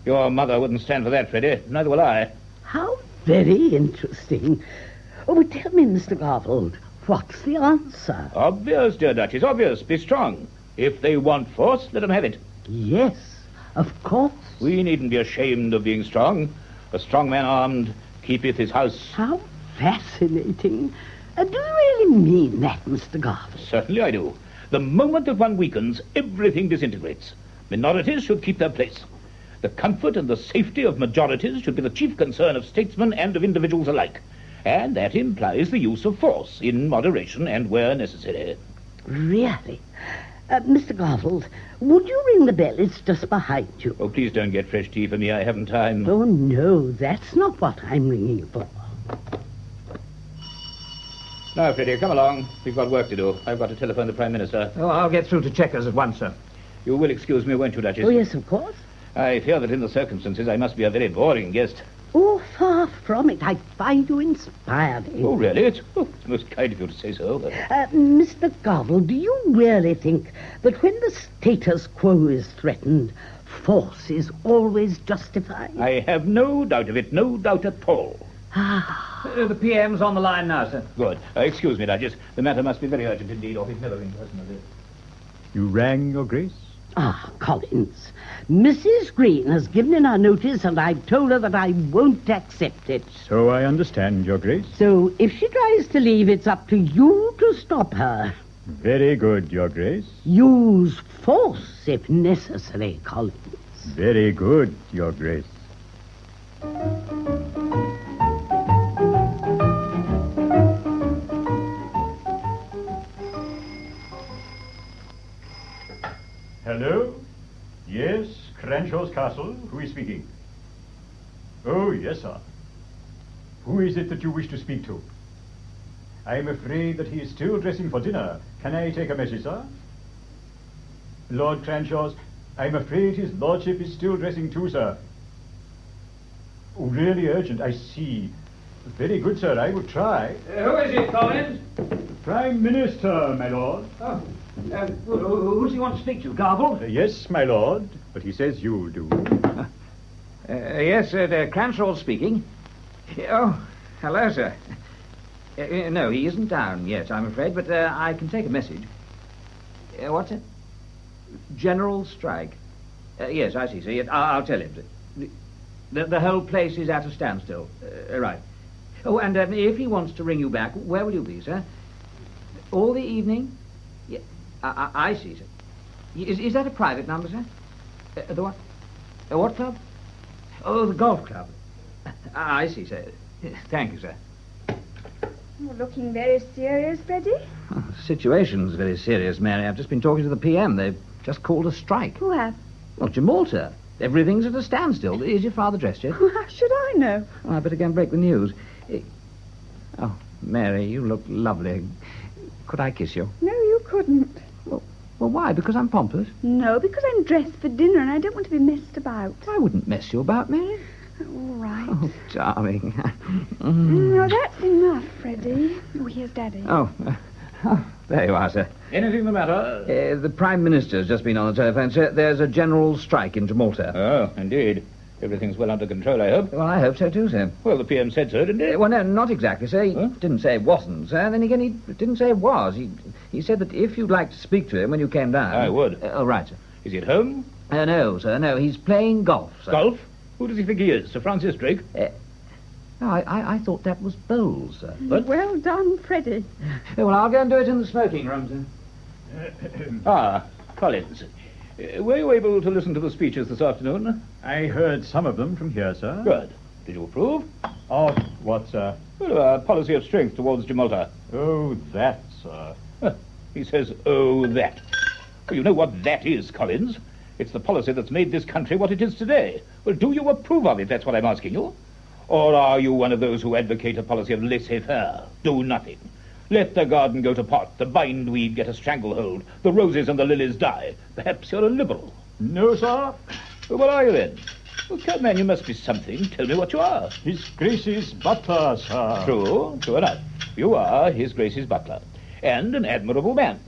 [SPEAKER 8] Your mother wouldn't stand for that, Freddie. Neither will I.
[SPEAKER 12] How very interesting. Oh, but tell me, Mr. Garfield, what's the answer?
[SPEAKER 8] Obvious, dear Duchess, obvious. Be strong. If they want force, let them have it.
[SPEAKER 12] Yes, of course.
[SPEAKER 8] We needn't be ashamed of being strong. A strong man armed keepeth his house.
[SPEAKER 12] How fascinating. Do you really mean that, Mr. Garfield?
[SPEAKER 8] Certainly I do. The moment that one weakens, everything disintegrates. Minorities should keep their place. The comfort and the safety of majorities should be the chief concern of statesmen and of individuals alike. And that implies the use of force in moderation and where necessary.
[SPEAKER 12] Really? Mr. Garfield, would you ring the bell? It's just behind you.
[SPEAKER 8] Oh, please don't get fresh tea for me. I haven't time.
[SPEAKER 12] Oh, no, that's not what I'm ringing for.
[SPEAKER 8] Now, Freddie, come along. We've got work to do. I've got to telephone the Prime Minister.
[SPEAKER 1] Oh, I'll get through to Checkers at once, sir.
[SPEAKER 8] You will excuse me, won't you, Duchess?
[SPEAKER 12] Oh, yes, of course.
[SPEAKER 8] I fear that in the circumstances I must be a very boring guest.
[SPEAKER 12] Oh, far from it. I find you inspiring.
[SPEAKER 8] Oh, really? It's most kind of you to say so. But...
[SPEAKER 12] Mr. Garfield, do you really think that when the status quo is threatened, force is always justified?
[SPEAKER 8] I have no doubt of it, no doubt at all.
[SPEAKER 1] The PM's on the line now, sir.
[SPEAKER 8] Good. Excuse me, Duchess. The matter must be very urgent indeed, or he'd never ring personally.
[SPEAKER 18] You rang, Your Grace?
[SPEAKER 12] Ah, Collins. Mrs. Green has given in her notice, and I've told her that I won't accept it.
[SPEAKER 18] So I understand, Your Grace.
[SPEAKER 12] So if she tries to leave, it's up to you to stop her.
[SPEAKER 18] Very good, Your Grace.
[SPEAKER 12] Use force if necessary, Collins.
[SPEAKER 18] Very good, Your Grace. Hello? Yes, Cranshaw's Castle. Who is speaking? Oh, yes, sir. Who is it that you wish to speak to? I'm afraid that he is still dressing for dinner. Can I take a message, sir? Lord Cranshaw's... I'm afraid his lordship is still dressing too, sir. Oh, really urgent, I see. Very good, sir, I will try.
[SPEAKER 1] Who is it, Collins?
[SPEAKER 18] Prime Minister, my lord.
[SPEAKER 1] Oh, who does he want to speak to, Garfield?
[SPEAKER 18] Yes, my lord, but he says you'll do.
[SPEAKER 1] Yes, Cranshaw speaking. Oh, hello, sir. No, he isn't down yet, I'm afraid, but I can take a message. What's it? General strike. Yes, I see, sir. I'll tell him. The whole place is at a standstill. Right. Oh, and if he wants to ring you back, where will you be, sir? All the evening? Yeah, I see, sir. Is that a private number, sir? The what? What club? Oh, the golf club. I see, sir. Thank you, sir.
[SPEAKER 15] You're looking very serious, Freddie.
[SPEAKER 1] Oh, the situation's very serious, Mary. I've just been talking to the PM. They've just called a strike.
[SPEAKER 15] Who have?
[SPEAKER 1] Well, Gimalta. Everything's at a standstill. Is your father dressed yet?
[SPEAKER 15] How should I know?
[SPEAKER 1] Well, I better go and break the news. Oh, Mary, you look lovely. Could I kiss you?
[SPEAKER 15] No, you couldn't.
[SPEAKER 1] Well, why? Because I'm pompous?
[SPEAKER 15] No, because I'm dressed for dinner and I don't want to be messed about.
[SPEAKER 1] I wouldn't mess you about, Mary.
[SPEAKER 15] All right.
[SPEAKER 1] Oh, darling.
[SPEAKER 15] No, that's enough, Freddie. Oh, here's Daddy.
[SPEAKER 1] Oh, there you are, sir.
[SPEAKER 8] Anything the matter?
[SPEAKER 1] The Prime Minister's just been on the telephone, sir. There's a general strike in Gimalta.
[SPEAKER 8] Oh, indeed. Everything's well under control, I hope.
[SPEAKER 1] Well, I hope so too, sir.
[SPEAKER 8] Well, the PM said so, didn't he?
[SPEAKER 1] Well, no, not exactly, sir. He didn't say it wasn't, sir. Then again, he didn't say it was. He said that if you'd like to speak to him when you came down...
[SPEAKER 8] I would.
[SPEAKER 1] Oh, right, sir.
[SPEAKER 8] Is he at home?
[SPEAKER 1] No, sir, no. He's playing golf, sir.
[SPEAKER 8] Golf? Who does he think he is? Sir Francis Drake?
[SPEAKER 1] No, I thought that was bowls, sir.
[SPEAKER 8] What?
[SPEAKER 15] Well done, Freddie.
[SPEAKER 1] Well, I'll go and do it in the smoking room, sir.
[SPEAKER 8] Collins. Were you able to listen to the speeches this afternoon?
[SPEAKER 18] I heard some of them from here, sir.
[SPEAKER 8] Good. Did you approve?
[SPEAKER 18] Of what, sir?
[SPEAKER 8] Well, our policy of strength towards Gimalta.
[SPEAKER 18] Oh, that, sir.
[SPEAKER 8] He says, oh, that. Well, you know what that is, Collins. It's the policy that's made this country what it is today. Well, do you approve of it? That's what I'm asking you. Or are you one of those who advocate a policy of laissez-faire? Do nothing. Let the garden go to pot, the bindweed get a stranglehold, the roses and the lilies die. Perhaps you're a liberal.
[SPEAKER 18] No, sir.
[SPEAKER 8] Well, what are you then? Well, come, man, you must be something. Tell me what you are.
[SPEAKER 18] His Grace's butler, sir.
[SPEAKER 8] True enough. You are His Grace's butler. And an admirable man.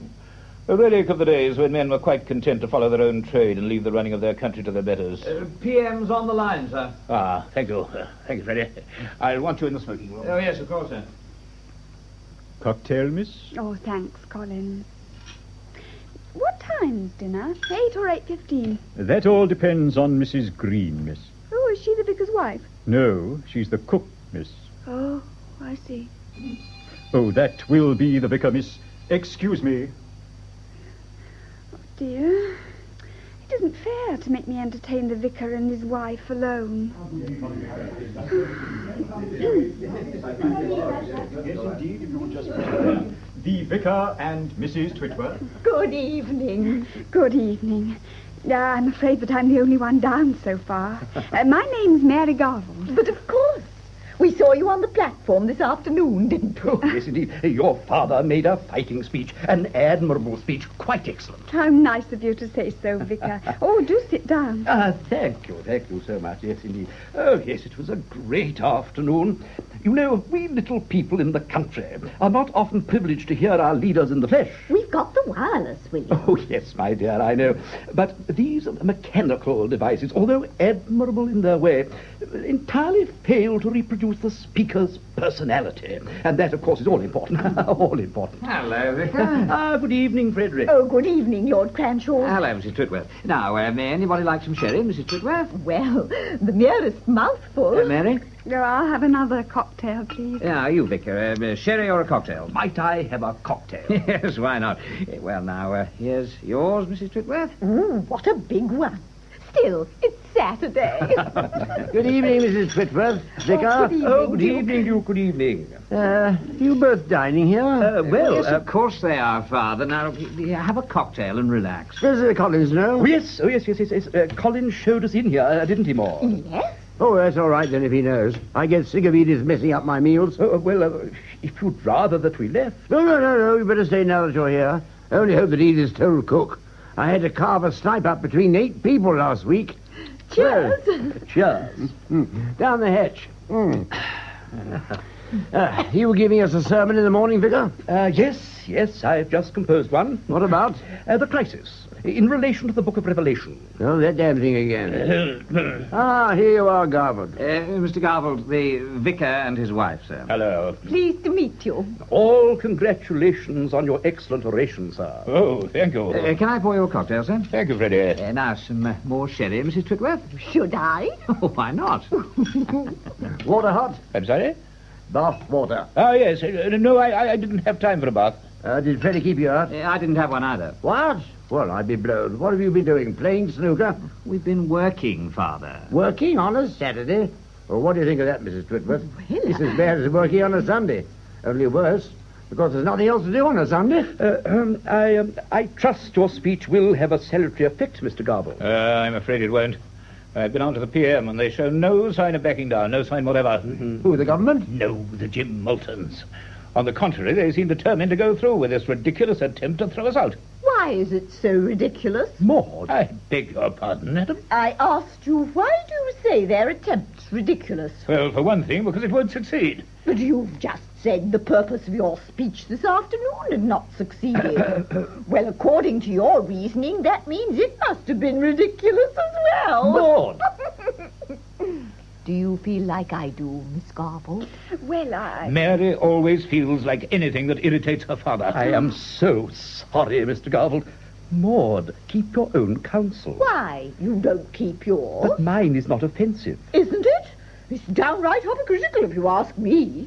[SPEAKER 8] A relic of the days when men were quite content to follow their own trade and leave the running of their country to their betters.
[SPEAKER 1] PM's on the line, sir.
[SPEAKER 8] Thank you. Thank you, Freddie. I'll want you in the smoking room.
[SPEAKER 1] Oh, yes, of course, sir.
[SPEAKER 18] Cocktail, miss?
[SPEAKER 15] Oh, thanks, Collins. What time's dinner? 8 or 8:15?
[SPEAKER 18] That all depends on Mrs. Green, miss.
[SPEAKER 15] Oh, is she the vicar's wife?
[SPEAKER 18] No, she's the cook, miss.
[SPEAKER 15] Oh, I see.
[SPEAKER 18] Oh, that will be the vicar, miss. Excuse me.
[SPEAKER 15] Oh, dear. It isn't fair to make me entertain the vicar and his wife alone.
[SPEAKER 18] Yes, indeed, if you would just the vicar and Mrs. Twitworth.
[SPEAKER 15] Good evening. Good evening. I'm afraid that I'm the only one down so far. My name's Mary Garvell.
[SPEAKER 16] But of course. We saw you on the platform this afternoon, didn't we?
[SPEAKER 14] Oh, yes, indeed. Your father made a fighting speech, an admirable speech, quite excellent.
[SPEAKER 15] How nice of you to say so, Vicar. Oh, do sit down.
[SPEAKER 14] Thank you so much, yes, indeed. Oh, yes, it was a great afternoon. You know, we little people in the country are not often privileged to hear our leaders in the flesh.
[SPEAKER 16] We've got the wireless, William.
[SPEAKER 14] Oh, yes, my dear, I know. But these mechanical devices, although admirable in their way, entirely fail to reproduce the speaker's personality. And that, of course, is all important. All important.
[SPEAKER 1] Hello, Vicar.
[SPEAKER 14] Good evening, Frederick.
[SPEAKER 16] Oh, good evening, Lord Cranshaw.
[SPEAKER 1] Hello, Mrs. Twitworth. Now, may anybody like some sherry, Mrs. Twitworth?
[SPEAKER 16] Well, the merest mouthful.
[SPEAKER 1] Mary?
[SPEAKER 15] Oh, I'll have another cocktail, please.
[SPEAKER 1] Yeah, you, Vicar. Sherry or a cocktail?
[SPEAKER 14] Might I have a cocktail?
[SPEAKER 1] Yes, why not? Well, now, here's yours, Mrs. Twitworth.
[SPEAKER 16] What a big one. Still, it's Saturday.
[SPEAKER 10] Good evening, Mrs. Twitworth. Vicar.
[SPEAKER 1] Good evening, Duke. Good evening.
[SPEAKER 10] You both dining here?
[SPEAKER 1] Well, yes, of course they are, Father. Now, have a cocktail and relax.
[SPEAKER 10] Does Collins know?
[SPEAKER 14] Oh, yes. Collins showed us in here, didn't he, Maud?
[SPEAKER 16] Yes.
[SPEAKER 10] Oh, that's all right, then, if he knows. I get sick of Edith messing up my meals.
[SPEAKER 14] If you'd rather that we left.
[SPEAKER 10] No. You better stay now that you're here. I only hope that Edith's told cook. I had to carve a snipe up between 8 people last week.
[SPEAKER 16] Cheers.
[SPEAKER 10] Cheers. Down the hatch. You were giving us a sermon in the morning, Vicar?
[SPEAKER 14] Yes, I've just composed one.
[SPEAKER 10] What about?
[SPEAKER 14] The crisis, in relation to the Book of Revelation.
[SPEAKER 10] Oh, that damn thing again. Here you are, Garvell.
[SPEAKER 1] Mr. Garvell, the vicar and his wife, sir.
[SPEAKER 8] Hello.
[SPEAKER 16] Pleased to meet you.
[SPEAKER 14] All congratulations on your excellent oration, sir.
[SPEAKER 8] Oh, thank you.
[SPEAKER 1] Can I pour you a cocktail, sir?
[SPEAKER 8] Thank you, Freddie.
[SPEAKER 1] Now, some more sherry, Mrs. Twitworth.
[SPEAKER 16] Should I?
[SPEAKER 1] Oh, why not?
[SPEAKER 10] Water hot?
[SPEAKER 8] I'm sorry?
[SPEAKER 10] Bath water.
[SPEAKER 8] Oh, yes. No, I didn't have time for a bath.
[SPEAKER 10] Did Freddie keep you out?
[SPEAKER 1] I didn't have one either.
[SPEAKER 10] What? Well, I'd be blown. What have you been doing? Playing snooker?
[SPEAKER 1] We've been working, Father.
[SPEAKER 10] Working on a Saturday? Well, what do you think of that, Mrs. Twitworth?
[SPEAKER 16] Well,
[SPEAKER 10] It's as bad as working on a Sunday. Only worse, because there's nothing else to do on a Sunday.
[SPEAKER 14] I trust your speech will have a salutary effect, Mr. Garble.
[SPEAKER 8] I'm afraid it won't. I've been on to the PM, and they show no sign of backing down, no sign whatever.
[SPEAKER 10] Who, the government?
[SPEAKER 8] No, the Jim Moultons. On the contrary, they seem determined to go through with this ridiculous attempt to throw us out.
[SPEAKER 3] Why is it so ridiculous?
[SPEAKER 8] Maud. I beg your pardon, madam.
[SPEAKER 3] I asked you, why do you say their attempt's ridiculous?
[SPEAKER 8] Well, for one thing, because it won't succeed.
[SPEAKER 3] But you've just said the purpose of your speech this afternoon had not succeeded. Well, according to your reasoning, that means it must have been ridiculous as well.
[SPEAKER 8] Maud!
[SPEAKER 3] Do you feel like I do, Miss Garble?
[SPEAKER 15] Well,
[SPEAKER 8] Mary always feels like anything that irritates her father.
[SPEAKER 14] I am so sorry, Mr. Garble. Maud, keep your own counsel.
[SPEAKER 3] Why? You don't keep yours.
[SPEAKER 14] But mine is not offensive.
[SPEAKER 3] Isn't it? It's downright hypocritical, if you ask me.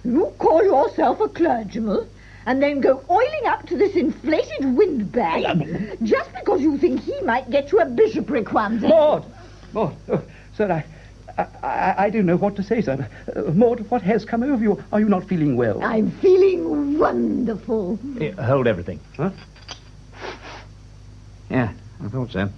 [SPEAKER 3] You call yourself a clergyman and then go oiling up to this inflated windbag just because you think he might get you a bishopric one day.
[SPEAKER 14] Maud! Sir, I don't know what to say, sir. Maud, what has come over you? Are you not feeling well?
[SPEAKER 3] I'm feeling wonderful.
[SPEAKER 1] Hold everything.
[SPEAKER 14] Huh?
[SPEAKER 1] Yeah, I thought so.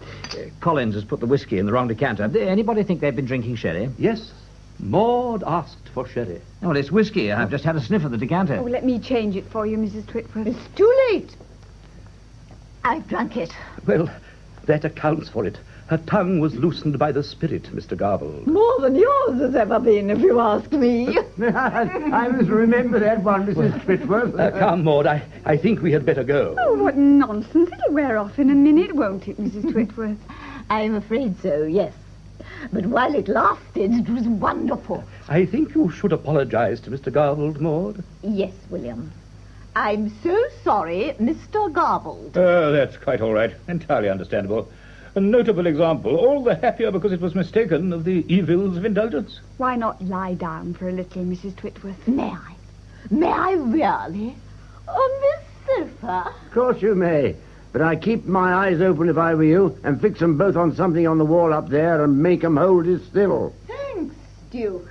[SPEAKER 1] Collins has put the whiskey in the wrong decanter. Anybody think they've been drinking sherry?
[SPEAKER 14] Yes. Maud asked for sherry.
[SPEAKER 1] Oh, it's whiskey. I've just had a sniff of the decanter.
[SPEAKER 15] Oh, let me change it for you, Mrs. Twitworth.
[SPEAKER 3] It's too late. I've drunk it.
[SPEAKER 14] Well, that accounts for it. Her tongue was loosened by the spirit, Mr. Garble.
[SPEAKER 3] More than yours has ever been, if you ask me.
[SPEAKER 10] I must remember that one, Mrs. Twitworth.
[SPEAKER 14] Come, Maud, I think we had better go.
[SPEAKER 15] Oh, what nonsense. It'll wear off in a minute, won't it, Mrs. Twitworth?
[SPEAKER 3] I'm afraid so, yes. But while it lasted, it was wonderful.
[SPEAKER 14] I think you should apologize to Mr. Garble, Maud.
[SPEAKER 3] Yes, William. I'm so sorry, Mr. Garbled.
[SPEAKER 8] Oh, that's quite all right. Entirely understandable. A notable example, all the happier because it was mistaken, of the evils of indulgence.
[SPEAKER 15] Why not lie down for a little, Mrs. Twitworth?
[SPEAKER 3] May I? May I really? On this sofa?
[SPEAKER 10] Of course you may. But I'd keep my eyes open if I were you and fix them both on something on the wall up there and make them hold it still.
[SPEAKER 3] Thanks, Duke.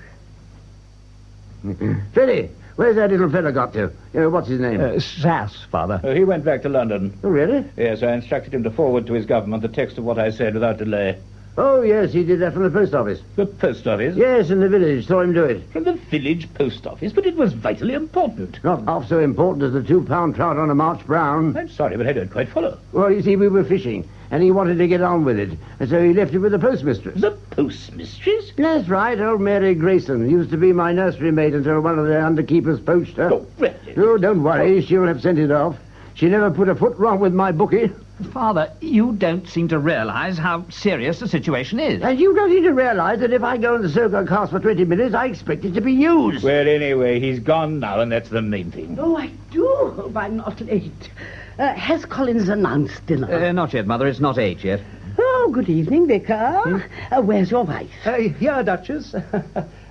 [SPEAKER 10] Freddy, where's that little fella got to? What's his name?
[SPEAKER 1] Sass, Father.
[SPEAKER 8] He went back to London.
[SPEAKER 10] Oh, really?
[SPEAKER 8] Yes, I instructed him to forward to his government the text of what I said without delay.
[SPEAKER 10] Oh, yes, he did that from the post office.
[SPEAKER 8] The post office?
[SPEAKER 10] Yes, in the village. Saw him do it.
[SPEAKER 8] From the village post office? But it was vitally important.
[SPEAKER 10] Not half so important as the 2-pound trout on a March Brown.
[SPEAKER 8] I'm sorry, but I don't quite follow.
[SPEAKER 10] Well, you see, we were fishing, and he wanted to get on with it, and so he left it with the postmistress.
[SPEAKER 8] The postmistress?
[SPEAKER 10] That's right, old Mary Grayson. Used to be my nursery maid until one of the underkeepers poached her.
[SPEAKER 8] Oh, really?
[SPEAKER 10] Oh, don't worry, she'll have sent it off. She never put a foot wrong with my bookie.
[SPEAKER 1] Father, you don't seem to realize how serious the situation is.
[SPEAKER 10] And you don't seem to realize that if I go in the soaker cast for 20 minutes, I expect it to be used.
[SPEAKER 8] Well, anyway, he's gone now, and that's the main thing.
[SPEAKER 12] Oh, I do hope I'm not late. Has Collins announced dinner?
[SPEAKER 1] Not yet, Mother. It's not 8 yet.
[SPEAKER 12] Oh, good evening, Vicar. Where's your wife?
[SPEAKER 14] Here, Duchess.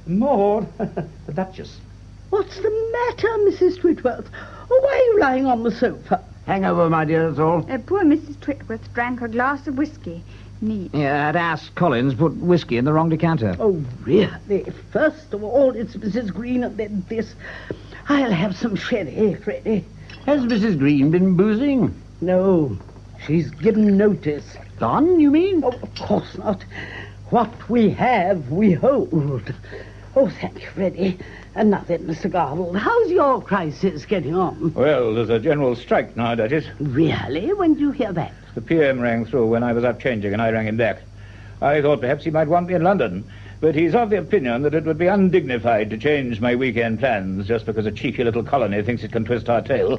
[SPEAKER 14] Maud, the Duchess.
[SPEAKER 12] What's the matter, Mrs. Twitworth? Oh, why are you lying on the sofa?
[SPEAKER 10] Hangover, my dear, that's all.
[SPEAKER 15] Poor Mrs. Twitworth drank a glass of whiskey. Neat.
[SPEAKER 1] Yeah, I'd asked Collins put whiskey in the wrong decanter.
[SPEAKER 12] Oh, really? First of all, it's Mrs. Green, and then this. I'll have some sherry, Freddie.
[SPEAKER 10] Has Mrs. Green been boozing?
[SPEAKER 12] No, she's given notice.
[SPEAKER 10] Gone, you mean?
[SPEAKER 12] Oh, of course not. What we have, we hold. Oh, thank you, Freddie. And now then, Mr. Garble, how's your crisis getting on?
[SPEAKER 8] Well, there's a general strike now, Duchess.
[SPEAKER 12] Really? When did you hear that?
[SPEAKER 8] The PM rang through when I was up changing, and I rang him back. I thought perhaps he might want me in London, but he's of the opinion that it would be undignified to change my weekend plans just because a cheeky little colony thinks it can twist our tail.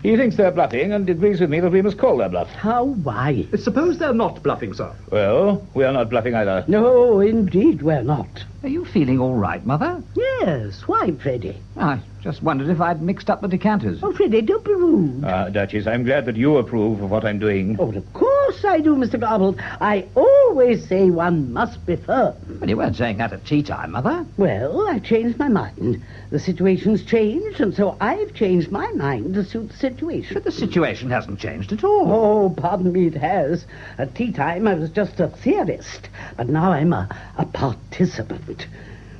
[SPEAKER 8] He thinks they're bluffing and agrees with me that we must call their bluff.
[SPEAKER 12] How? Why?
[SPEAKER 14] Suppose they're not bluffing, sir.
[SPEAKER 8] Well, we are not bluffing either.
[SPEAKER 12] No, indeed we're not.
[SPEAKER 1] Are you feeling all right, Mother?
[SPEAKER 12] Yes. Why, Freddie?
[SPEAKER 1] I just wondered if I'd mixed up the decanters.
[SPEAKER 12] Oh, Freddie, don't be rude.
[SPEAKER 8] Duchess, I'm glad that you approve of what I'm doing.
[SPEAKER 12] Oh, of course I do, Mr. Garble. I always say one must be firm.
[SPEAKER 1] But you weren't saying that at tea time, Mother.
[SPEAKER 12] Well, I've changed my mind. The situation's changed, and so I've changed my mind to suit the situation.
[SPEAKER 1] But the situation hasn't changed at all.
[SPEAKER 12] Oh, pardon me, it has. At tea time, I was just a theorist, but now I'm a participant.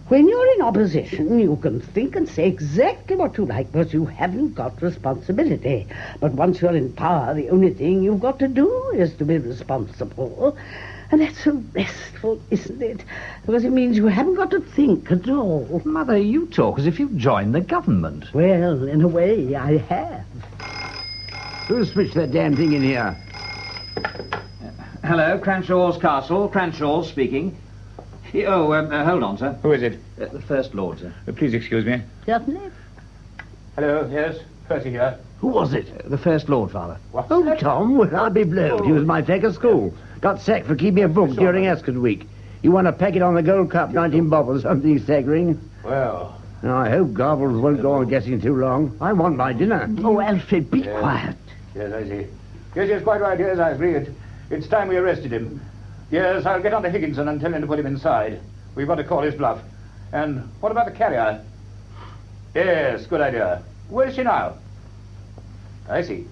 [SPEAKER 12] When you're in opposition, you can think and say exactly what you like, because you haven't got responsibility. But once you're in power, the only thing you've got to do is to be responsible. And that's so restful, isn't it? Because it means you haven't got to think at all.
[SPEAKER 1] Mother, you talk as if you've joined the government.
[SPEAKER 12] Well, in a way, I have.
[SPEAKER 10] Who switched that damn thing in here?
[SPEAKER 1] Hello, Cranshaw's Castle. Cranshaw speaking. Hold on, sir.
[SPEAKER 8] Who is it?
[SPEAKER 1] The First Lord, sir.
[SPEAKER 8] Please excuse me.
[SPEAKER 12] Certainly.
[SPEAKER 8] Hello, yes, Percy here.
[SPEAKER 10] Who was it?
[SPEAKER 1] The First Lord, Father.
[SPEAKER 8] What's
[SPEAKER 10] Oh,
[SPEAKER 8] that?
[SPEAKER 10] Tom, well, I'll be blowed. He was my fake at school. Got sacked for keeping a book during Ascot Week. He won a packet on the Gold Cup, 19 bob or something staggering.
[SPEAKER 8] Well...
[SPEAKER 10] Now, I hope Garbles won't go on guessing too long. I want my dinner.
[SPEAKER 12] Oh, Alfred, be quiet.
[SPEAKER 8] Yes, I see. Yes, quite right. Yes, I agree. It's time we arrested him. Yes, I'll get on to Higginson and tell him to put him inside. We've got to call his bluff. And what about the carrier? Yes, good idea. Where's she now? I see.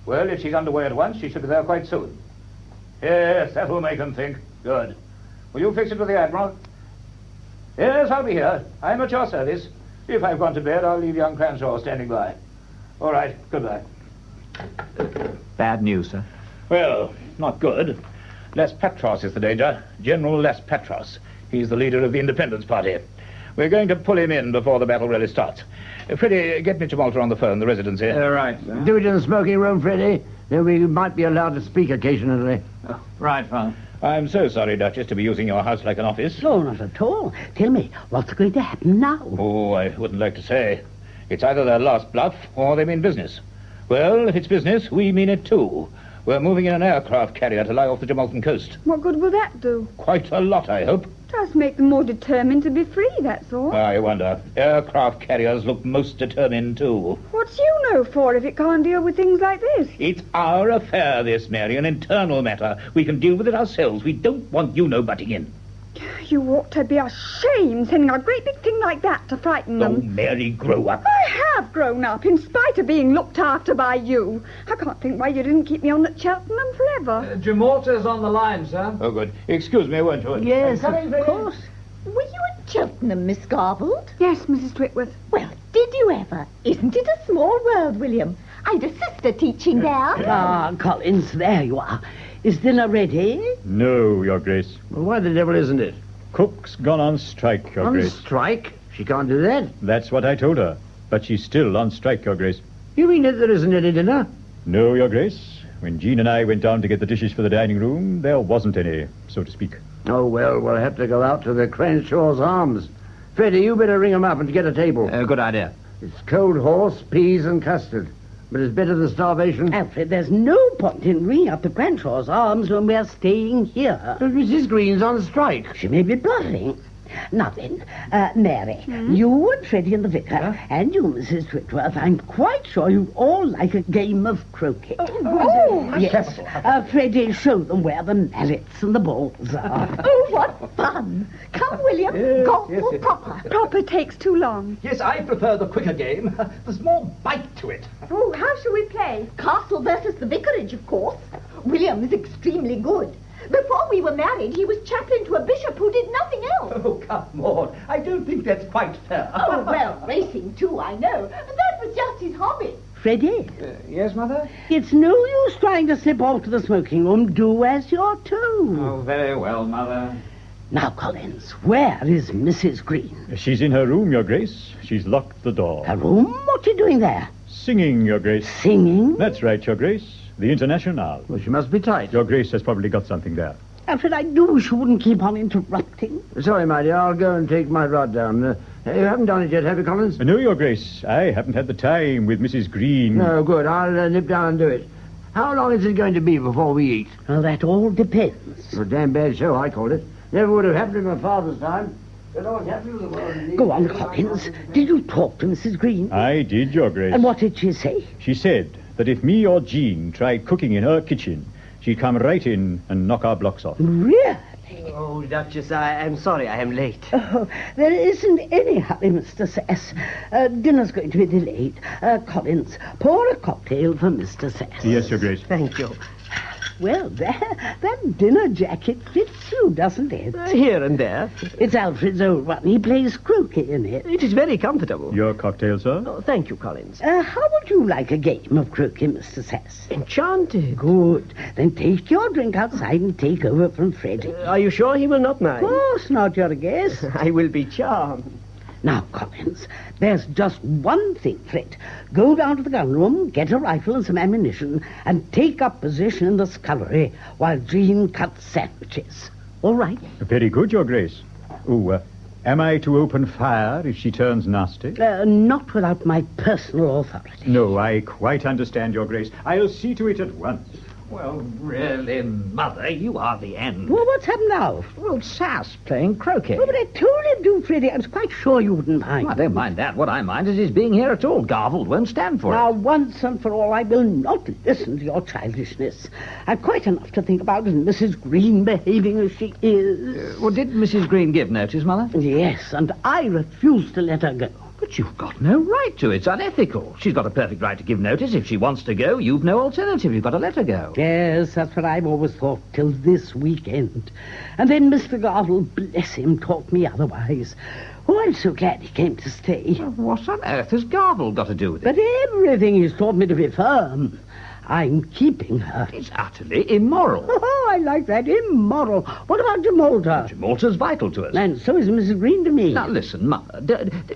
[SPEAKER 8] Well, if she's underway at once, she should be there quite soon. Yes, that will make them think. Good. Will you fix it with the Admiral? Yes, I'll be here. I'm at your service. If I've gone to bed, I'll leave young Cranshaw standing by. All right, goodbye.
[SPEAKER 1] Bad news, sir.
[SPEAKER 8] Well, not good. Les Petros is the danger. General Les Petros. He's the leader of the Independence Party. We're going to pull him in before the battle really starts. Freddie, get Mitchell Malter on the phone, the residency.
[SPEAKER 1] Right, sir.
[SPEAKER 10] Do it in the smoking room, Freddie. Then we might be allowed to speak occasionally.
[SPEAKER 1] Oh, right, Father.
[SPEAKER 8] I'm so sorry, Duchess, to be using your house like an office.
[SPEAKER 12] No, not at all. Tell me, what's going to happen now?
[SPEAKER 8] Oh, I wouldn't like to say. It's either their last bluff or they mean business. Well, if it's business, we mean it too. We're moving in an aircraft carrier to lie off the Jamaican coast.
[SPEAKER 15] What good will that do?
[SPEAKER 8] Quite a lot, I hope.
[SPEAKER 15] Just make them more determined to be free, that's all.
[SPEAKER 8] I wonder. Aircraft carriers look most determined, too.
[SPEAKER 15] What's you know for if it can't deal with things like this?
[SPEAKER 8] It's our affair, this, Mary, an internal matter. We can deal with it ourselves. We don't want you butting in.
[SPEAKER 15] You ought to be ashamed sending a great big thing like that to frighten them.
[SPEAKER 8] Oh, Mary, grow up.
[SPEAKER 15] I have grown up, in spite of being looked after by you. I can't think why you didn't keep me on at Cheltenham forever.
[SPEAKER 1] Jim Malter's on the line, sir.
[SPEAKER 8] Oh, good. Excuse me, won't you?
[SPEAKER 12] Yes, of course.
[SPEAKER 4] Were you at Cheltenham, Miss Garbled?
[SPEAKER 15] Yes, Mrs. Twitworth.
[SPEAKER 4] Well, did you ever? Isn't it a small world, William? I'd a sister teaching there.
[SPEAKER 12] Ah, Collins, there you are. Is dinner ready?
[SPEAKER 18] No, Your Grace.
[SPEAKER 10] Well, why the devil isn't it?
[SPEAKER 18] Cook's gone on strike, Your
[SPEAKER 10] On
[SPEAKER 18] Grace.
[SPEAKER 10] strike? She can't do that.
[SPEAKER 18] That's what I told her. But she's still on strike, Your Grace.
[SPEAKER 10] You mean that there isn't any dinner?
[SPEAKER 18] No, Your Grace. When Jean and I went down to get the dishes for the dining room, there wasn't any, so to speak.
[SPEAKER 10] Oh, well, we'll have to go out to the Cranshaw's Arms. Freddie, you better ring 'em up and get a table.
[SPEAKER 1] Good idea.
[SPEAKER 10] It's cold horse, peas and custard. But it's better than starvation.
[SPEAKER 12] Alfred, there's no point in ringing up the Cranshaw's Arms when we're staying here.
[SPEAKER 10] But Mrs. Green's on strike.
[SPEAKER 12] She may be bluffing. Now then, Mary, you and Freddie and the vicar, and you, Mrs. Twitworth, I'm quite sure you'd all like a game of croquet.
[SPEAKER 15] Oh,
[SPEAKER 12] yes. Freddie, show them where the mallets and the balls are.
[SPEAKER 4] Oh, what fun! Come, William, golf or proper?
[SPEAKER 15] Proper takes too long.
[SPEAKER 1] Yes, I prefer the quicker game. There's more bite to it.
[SPEAKER 15] Oh, how shall we play?
[SPEAKER 4] Castle versus the vicarage, of course. William is extremely good. Before we were married, he was chaplain to a bishop who did nothing else.
[SPEAKER 1] Oh, come on. I don't think that's quite fair.
[SPEAKER 4] Oh, well, racing too, I know. But that was just his hobby.
[SPEAKER 12] Freddie?
[SPEAKER 1] Yes, Mother?
[SPEAKER 12] It's no use trying to slip off to the smoking room. Do as you're told.
[SPEAKER 1] Oh, very well, Mother.
[SPEAKER 12] Now, Collins, where is Mrs. Green?
[SPEAKER 18] She's in her room, Your Grace. She's locked the door.
[SPEAKER 12] Her room? What are you doing there?
[SPEAKER 18] Singing, Your Grace.
[SPEAKER 12] Singing?
[SPEAKER 18] That's right, Your Grace. The Internationale.
[SPEAKER 10] Well, she must be tight.
[SPEAKER 18] Your Grace has probably got something there.
[SPEAKER 12] Alfred, I do wish you wouldn't keep on interrupting.
[SPEAKER 10] Sorry, my dear. I'll go and take my rod down. You haven't done it yet, have you, Collins?
[SPEAKER 18] No, Your Grace. I haven't had the time with Mrs. Green.
[SPEAKER 10] No, good. I'll nip down and do it. How long is it going to be before we eat?
[SPEAKER 12] Well, that all depends.
[SPEAKER 10] A damn bad show, I called it. Never would have happened in my father's time. Don't know what's happening with the world.
[SPEAKER 12] Go on, Collins. Did you talk to Mrs. Green?
[SPEAKER 18] I did, Your Grace.
[SPEAKER 12] And what did she say?
[SPEAKER 18] She said that if me or Jean tried cooking in her kitchen, she'd come right in and knock our blocks off.
[SPEAKER 12] Really?
[SPEAKER 23] Oh, Duchess, I'm sorry I am late.
[SPEAKER 12] Oh, there isn't any hurry, Mr. Sass. Dinner's going to be delayed. Collins, pour a cocktail for Mr. Sass.
[SPEAKER 18] Yes, Your Grace.
[SPEAKER 23] Thank you.
[SPEAKER 12] Well, that dinner jacket fits you, doesn't it?
[SPEAKER 23] Here and there.
[SPEAKER 12] It's Alfred's old one. He plays croquet in it.
[SPEAKER 23] It is very comfortable.
[SPEAKER 18] Your cocktail, sir?
[SPEAKER 23] Oh, thank you, Collins.
[SPEAKER 12] How would you like a game of croquet, Mr. Sass?
[SPEAKER 23] Enchanted.
[SPEAKER 12] Good. Then take your drink outside and take over from Freddie.
[SPEAKER 23] Are you sure he will not mind?
[SPEAKER 12] Of course not, you're a guest.
[SPEAKER 23] I will be charmed.
[SPEAKER 12] Now, Collins, there's just one thing, Fred. Go down to the gun room, get a rifle and some ammunition, and take up position in the scullery while Jean cuts sandwiches. All right?
[SPEAKER 18] Very good, Your Grace. Oh, am I to open fire if she turns nasty?
[SPEAKER 12] Not without my personal authority.
[SPEAKER 18] No, I quite understand, Your Grace. I'll see to it at once.
[SPEAKER 1] Well, really, Mother, you are the end.
[SPEAKER 12] Well, what's happened now?
[SPEAKER 1] Well, Sass playing croquet.
[SPEAKER 12] Oh, but I told him to, Freddie. I was quite sure you wouldn't mind.
[SPEAKER 1] Well, I don't mind that. What I mind is his being here at all. Garfield won't stand for
[SPEAKER 12] Now,
[SPEAKER 1] it.
[SPEAKER 12] once and for all, I will not listen to your childishness. I've quite enough to think about and Mrs. Green behaving as she is.
[SPEAKER 1] Well, did Mrs. Green give notice, Mother?
[SPEAKER 12] Yes, and I refuse to let her go.
[SPEAKER 1] But you've got no right to. It's unethical. She's got a perfect right to give notice. If she wants to go, you've no alternative. You've got to let her go.
[SPEAKER 12] Yes, that's what I've always thought till this weekend. And then Mr. Garfield, bless him, taught me otherwise. Oh, I'm so glad he came to stay.
[SPEAKER 1] Well, what on earth has Garfield got to do with it?
[SPEAKER 12] But everything he's taught me to be firm. I'm keeping her.
[SPEAKER 1] It's utterly immoral.
[SPEAKER 12] Oh, I like that. Immoral. What about Jamolta?
[SPEAKER 1] Jamolta's vital to us.
[SPEAKER 12] And so is Mrs. Green to me.
[SPEAKER 1] Now, listen, Mother,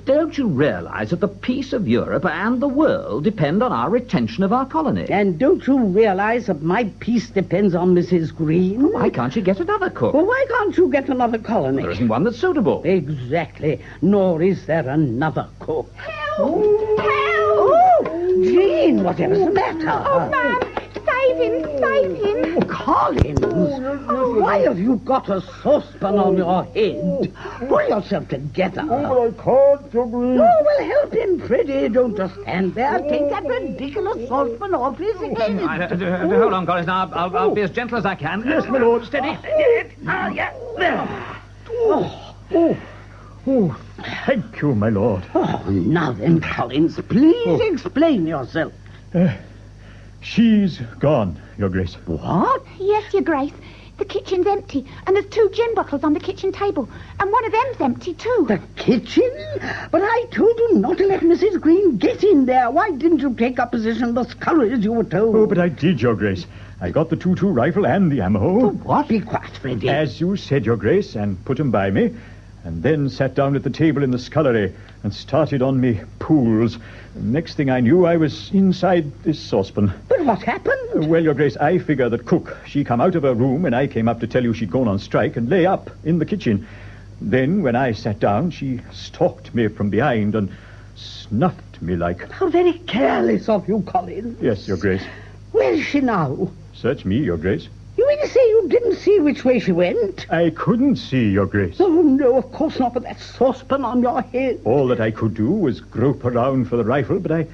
[SPEAKER 1] don't you realize that the peace of Europe and the world depend on our retention of our colony?
[SPEAKER 12] And don't you realize that my peace depends on Mrs. Green?
[SPEAKER 1] Why can't you get another cook?
[SPEAKER 12] Well, why can't you get another colony?
[SPEAKER 1] There isn't one that's suitable.
[SPEAKER 12] Exactly. Nor is there another cook.
[SPEAKER 4] Help! Help!
[SPEAKER 12] Oh, Jean, whatever's the matter?
[SPEAKER 4] Oh, ma'am, save him, save him.
[SPEAKER 12] Oh, Collins, why have you got a saucepan on your head? Pull yourself together.
[SPEAKER 7] Oh, I can't, Green.
[SPEAKER 12] Oh, well, help him, Freddie. Don't just stand there. Take that ridiculous saucepan off his head.
[SPEAKER 1] Hold on, Collins. Now, I'll be as gentle as I can.
[SPEAKER 7] Yes, my lord.
[SPEAKER 1] Steady.
[SPEAKER 7] Yeah. There. Oh, thank you, my lord.
[SPEAKER 12] Oh, now then, Collins, please explain yourself.
[SPEAKER 18] She's gone, Your Grace.
[SPEAKER 12] What?
[SPEAKER 4] Yes, Your Grace. The kitchen's empty, and there's 2 gin bottles on the kitchen table, and one of them's empty, too.
[SPEAKER 12] The kitchen? But I told you not to let Mrs. Green get in there. Why didn't you take up position in the scullery as you were told?
[SPEAKER 18] Oh, but I did, Your Grace. I got the 2.2 rifle and the ammo.
[SPEAKER 12] What? Be quiet, Freddie.
[SPEAKER 18] As you said, Your Grace, and put 'em by me, and then sat down at the table in the scullery and started on me pools. Next thing I knew, I was inside this saucepan.
[SPEAKER 12] But what happened?
[SPEAKER 18] Well, Your Grace, I figure that cook, she come out of her room and I came up to tell you she'd gone on strike and lay up in the kitchen. Then, when I sat down, she stalked me from behind and snuffed me like...
[SPEAKER 12] How very careless of you, Collins.
[SPEAKER 18] Yes, Your Grace.
[SPEAKER 12] Where is she now?
[SPEAKER 18] Search me, Your Grace.
[SPEAKER 12] You mean to say you didn't see which way she went?
[SPEAKER 18] I couldn't see, Your Grace.
[SPEAKER 12] Oh, no, of course not, with that saucepan on your head.
[SPEAKER 18] All that I could do was grope around for the rifle, but I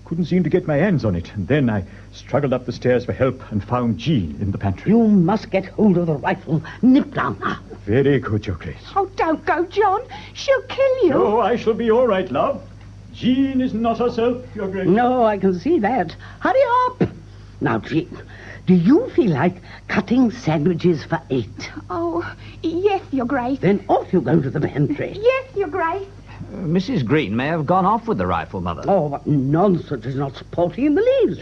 [SPEAKER 18] couldn't seem to get my hands on it. And then I struggled up the stairs for help and found Jean in the pantry.
[SPEAKER 12] You must get hold of the rifle. Nip down now.
[SPEAKER 18] Very good, Your Grace.
[SPEAKER 4] Oh, don't go, John. She'll kill you.
[SPEAKER 18] No, I shall be all right, love. Jean is not herself, Your Grace.
[SPEAKER 12] No, I can see that. Hurry up. Now, Jean, do you feel like cutting sandwiches for 8?
[SPEAKER 4] Oh, yes, Your Grace.
[SPEAKER 12] Then off you go to the pantry.
[SPEAKER 4] Yes, Your Grace.
[SPEAKER 1] Mrs. Green may have gone off with the rifle, Mother.
[SPEAKER 12] Oh, what nonsense. It's not sporty in the least.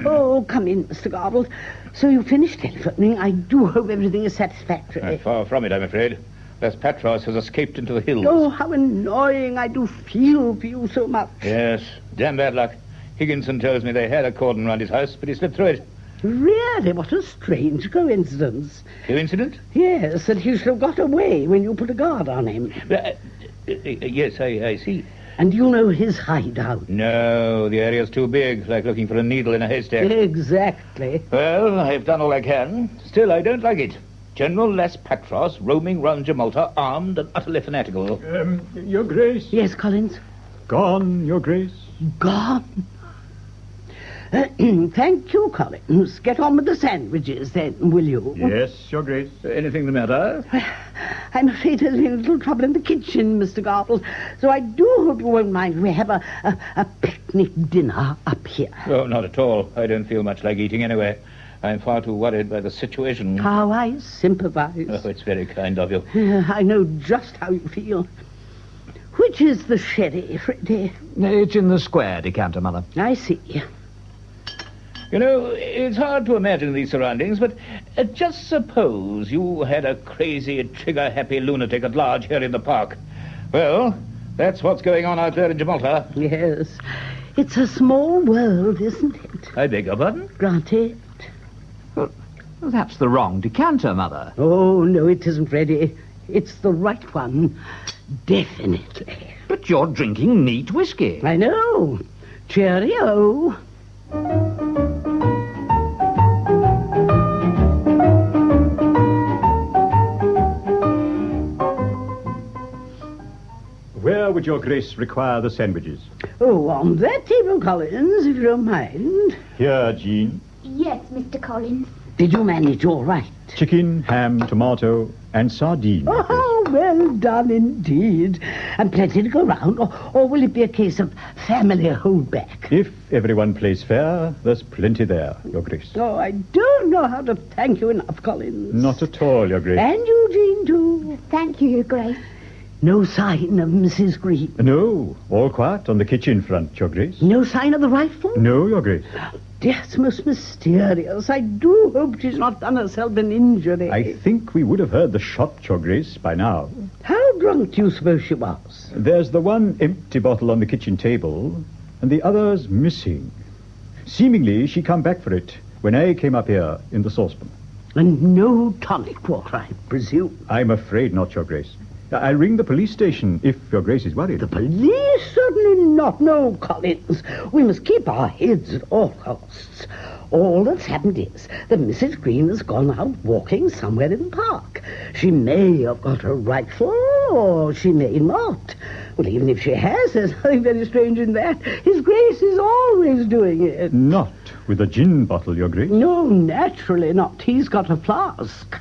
[SPEAKER 12] Oh, come in, Mr. Garfield. So you finished telephoning. I do hope everything is satisfactory.
[SPEAKER 17] Far from it, I'm afraid. Les Patros has escaped into the hills.
[SPEAKER 12] Oh, how annoying. I do feel for you so much.
[SPEAKER 17] Yes, damn bad luck. Higginson tells me they had a cordon round his house, but he slipped through it.
[SPEAKER 12] Really? What a strange coincidence.
[SPEAKER 17] Coincidence?
[SPEAKER 12] Yes, that he should have got away when you put a guard on him.
[SPEAKER 17] Yes, I see.
[SPEAKER 12] And you know his hideout?
[SPEAKER 17] No, the area's too big, like looking for a needle in a haystack.
[SPEAKER 12] Exactly.
[SPEAKER 17] Well, I've done all I can. Still, I don't like it. General Les Patros roaming round Jamolta, armed and utterly fanatical.
[SPEAKER 18] Your Grace?
[SPEAKER 12] Yes, Collins?
[SPEAKER 18] Gone, Your Grace?
[SPEAKER 12] Gone? Thank you, Collins. Get on with the sandwiches, then, will you?
[SPEAKER 18] Yes, Your Grace.
[SPEAKER 17] Anything the matter?
[SPEAKER 12] I'm afraid there's been a little trouble in the kitchen, Mr. Garfield, so I do hope you won't mind if we have a picnic dinner up here.
[SPEAKER 17] Oh, not at all. I don't feel much like eating anyway. I'm far too worried by the situation.
[SPEAKER 12] How I sympathize.
[SPEAKER 17] Oh, it's very kind of you.
[SPEAKER 12] I know just how you feel. Which is the sherry, Freddie?
[SPEAKER 5] It's in the square decanter, Mother.
[SPEAKER 12] I see.
[SPEAKER 17] You know, it's hard to imagine these surroundings, but just suppose you had a crazy, trigger-happy lunatic at large here in the park. Well, that's what's going on out there in Gibraltar.
[SPEAKER 12] Yes. It's a small world, isn't it?
[SPEAKER 17] I beg your pardon?
[SPEAKER 12] Granted.
[SPEAKER 5] Well, that's the wrong decanter, Mother.
[SPEAKER 12] Oh, no, it isn't, Freddie. It's the right one. Definitely.
[SPEAKER 5] But you're drinking neat whiskey.
[SPEAKER 12] I know. Cheerio.
[SPEAKER 18] Where would your Grace require the sandwiches?
[SPEAKER 12] Oh, on that table, Collins, if you don't mind.
[SPEAKER 18] Here, Jean.
[SPEAKER 4] Yes, Mr. Collins.
[SPEAKER 12] Did you manage all right?
[SPEAKER 18] Chicken, ham, tomato, and sardine.
[SPEAKER 12] Oh, well done indeed. And plenty to go round, or will it be a case of family holdback?
[SPEAKER 18] If everyone plays fair, there's plenty there, Your Grace.
[SPEAKER 12] Oh, I don't know how to thank you enough, Collins.
[SPEAKER 18] Not at all, Your Grace.
[SPEAKER 12] And Eugene, too.
[SPEAKER 4] Thank you, Your Grace.
[SPEAKER 12] No sign of Mrs. Green.
[SPEAKER 18] No, all quiet on the kitchen front, Your Grace.
[SPEAKER 12] No sign of the rifle?
[SPEAKER 18] No, Your Grace.
[SPEAKER 12] Dear, it's most mysterious. I do hope she's not done herself an injury.
[SPEAKER 18] I think we would have heard the shot, Your Grace, by now.
[SPEAKER 12] How drunk do you suppose she was?
[SPEAKER 18] There's the one empty bottle on the kitchen table, and the other's missing. Seemingly, she come back for it when I came up here in the saucepan.
[SPEAKER 12] And no tonic water, I presume?
[SPEAKER 18] I'm afraid not, Your Grace. I'll ring the police station if Your Grace is worried.
[SPEAKER 12] The police? Certainly not. No, Collins. We must keep our heads at all costs. All that's happened is that Mrs. Green has gone out walking somewhere in the park. She may have got a rifle, or she may not. Well, even if she has, there's nothing very strange in that. His Grace is always doing it.
[SPEAKER 18] Not with a gin bottle, Your Grace.
[SPEAKER 12] No, naturally not. He's got a flask.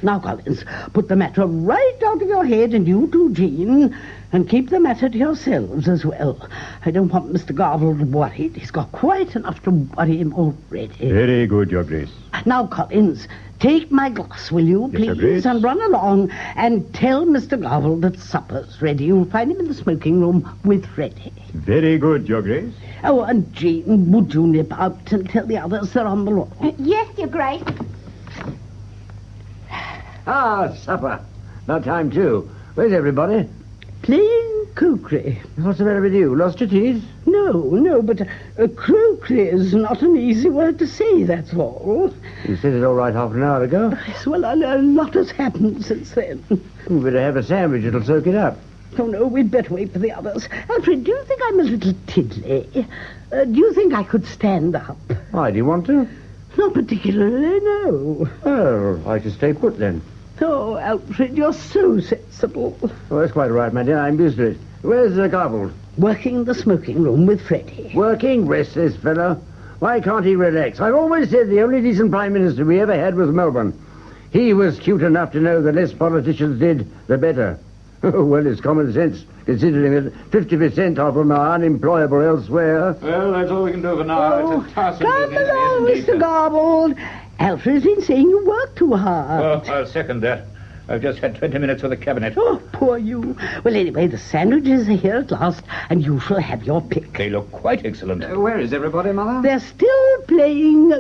[SPEAKER 12] Now, Collins, put the matter right out of your head, and you too, Jean, and keep the matter to yourselves as well. I don't want Mr. Garfield worried. He's got quite enough to worry him already.
[SPEAKER 18] Very good, Your Grace.
[SPEAKER 12] Now, Collins, take my glass, will you,
[SPEAKER 18] Yes, Your
[SPEAKER 12] please,
[SPEAKER 18] Grace.
[SPEAKER 12] and run along and tell Mr. Garfield that supper's ready. You'll find him in the smoking room with Freddie.
[SPEAKER 18] Very good, Your Grace.
[SPEAKER 12] Oh, and Jean, would you nip out and tell the others they're on the lawn?
[SPEAKER 4] Yes, Your Grace.
[SPEAKER 10] Ah, supper. About time, too. Where's everybody?
[SPEAKER 12] Playing croquet.
[SPEAKER 10] What's the matter with you? Lost your teeth?
[SPEAKER 12] No, but croquet is not an easy word to say, that's all.
[SPEAKER 10] You said it all right half an hour ago.
[SPEAKER 12] Yes, well, a lot has happened since then.
[SPEAKER 10] You better have a sandwich. It'll soak it up.
[SPEAKER 12] Oh, no, we'd better wait for the others. Alfred, do you think I'm a little tiddly? Do you think I could stand up?
[SPEAKER 10] Why, do you want to?
[SPEAKER 12] Not particularly, no.
[SPEAKER 10] Oh, I should stay put then.
[SPEAKER 12] Oh, Alfred, you're so sensible.
[SPEAKER 10] Oh, that's quite all right, my dear. I'm used to it. Where's the Garfield?
[SPEAKER 12] Working in the smoking room with Freddie.
[SPEAKER 10] Working? Rest this fellow. Why can't he relax? I've always said the only decent Prime Minister we ever had was Melbourne. He was cute enough to know the less politicians did, the better. Oh, well, it's common sense, considering that 50% of them are unemployable elsewhere.
[SPEAKER 17] Well, that's all we can do for now.
[SPEAKER 12] Oh,
[SPEAKER 17] It's a task.
[SPEAKER 12] come along, Mr. Garfield. Alfred's been saying you work too hard.
[SPEAKER 17] Oh, I'll second that. I've just had 20 minutes with the cabinet.
[SPEAKER 12] Oh, poor you. Well, anyway, the sandwiches are here at last, and you shall have your pick.
[SPEAKER 17] They look quite excellent.
[SPEAKER 5] Where is everybody, Mother?
[SPEAKER 12] They're still playing.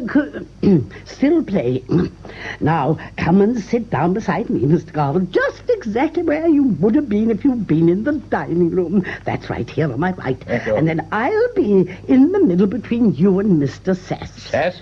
[SPEAKER 12] Still playing. Now, come and sit down beside me, Mr. Garland, just exactly where you would have been if you'd been in the dining room. That's right, here on my right. And then I'll be in the middle between you and Mr. Sass.
[SPEAKER 17] Sass?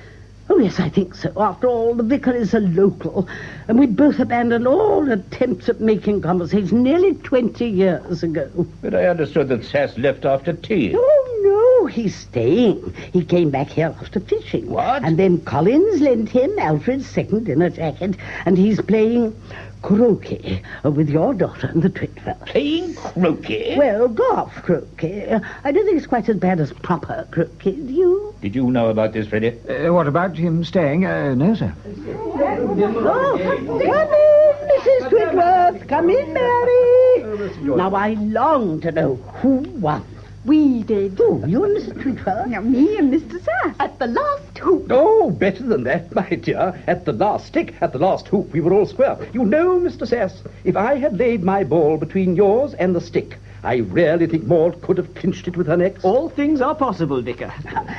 [SPEAKER 12] Oh, yes, I think so. After all, the vicar is a local, and we both abandoned all attempts at making conversation nearly 20 years ago.
[SPEAKER 17] But I understood that Sass left after tea.
[SPEAKER 12] Oh, no, he's staying. He came back here after fishing.
[SPEAKER 17] What?
[SPEAKER 12] And then Collins lent him Alfred's second dinner jacket, and he's playing croquet with your daughter and the twin fellow.
[SPEAKER 17] Playing croquet?
[SPEAKER 12] Well, golf croquet. I don't think it's quite as bad as proper croquet, do you?
[SPEAKER 17] Did you know about this, Freddie?
[SPEAKER 5] What about him staying? No, sir.
[SPEAKER 12] Oh, come in, Mrs. Twitworth. Come in, Mary. Now, I long to know who won.
[SPEAKER 15] We did.
[SPEAKER 12] Oh, you and Mr. Treadwell?
[SPEAKER 15] No, me and Mr. Sass.
[SPEAKER 4] At the last hoop.
[SPEAKER 14] Oh, better than that, my dear. At the last stick, at the last hoop, we were all square. You know, Mr. Sass, if I had laid my ball between yours and the stick, I rarely think Maud could have clinched it with her neck.
[SPEAKER 23] All things are possible, Vicar.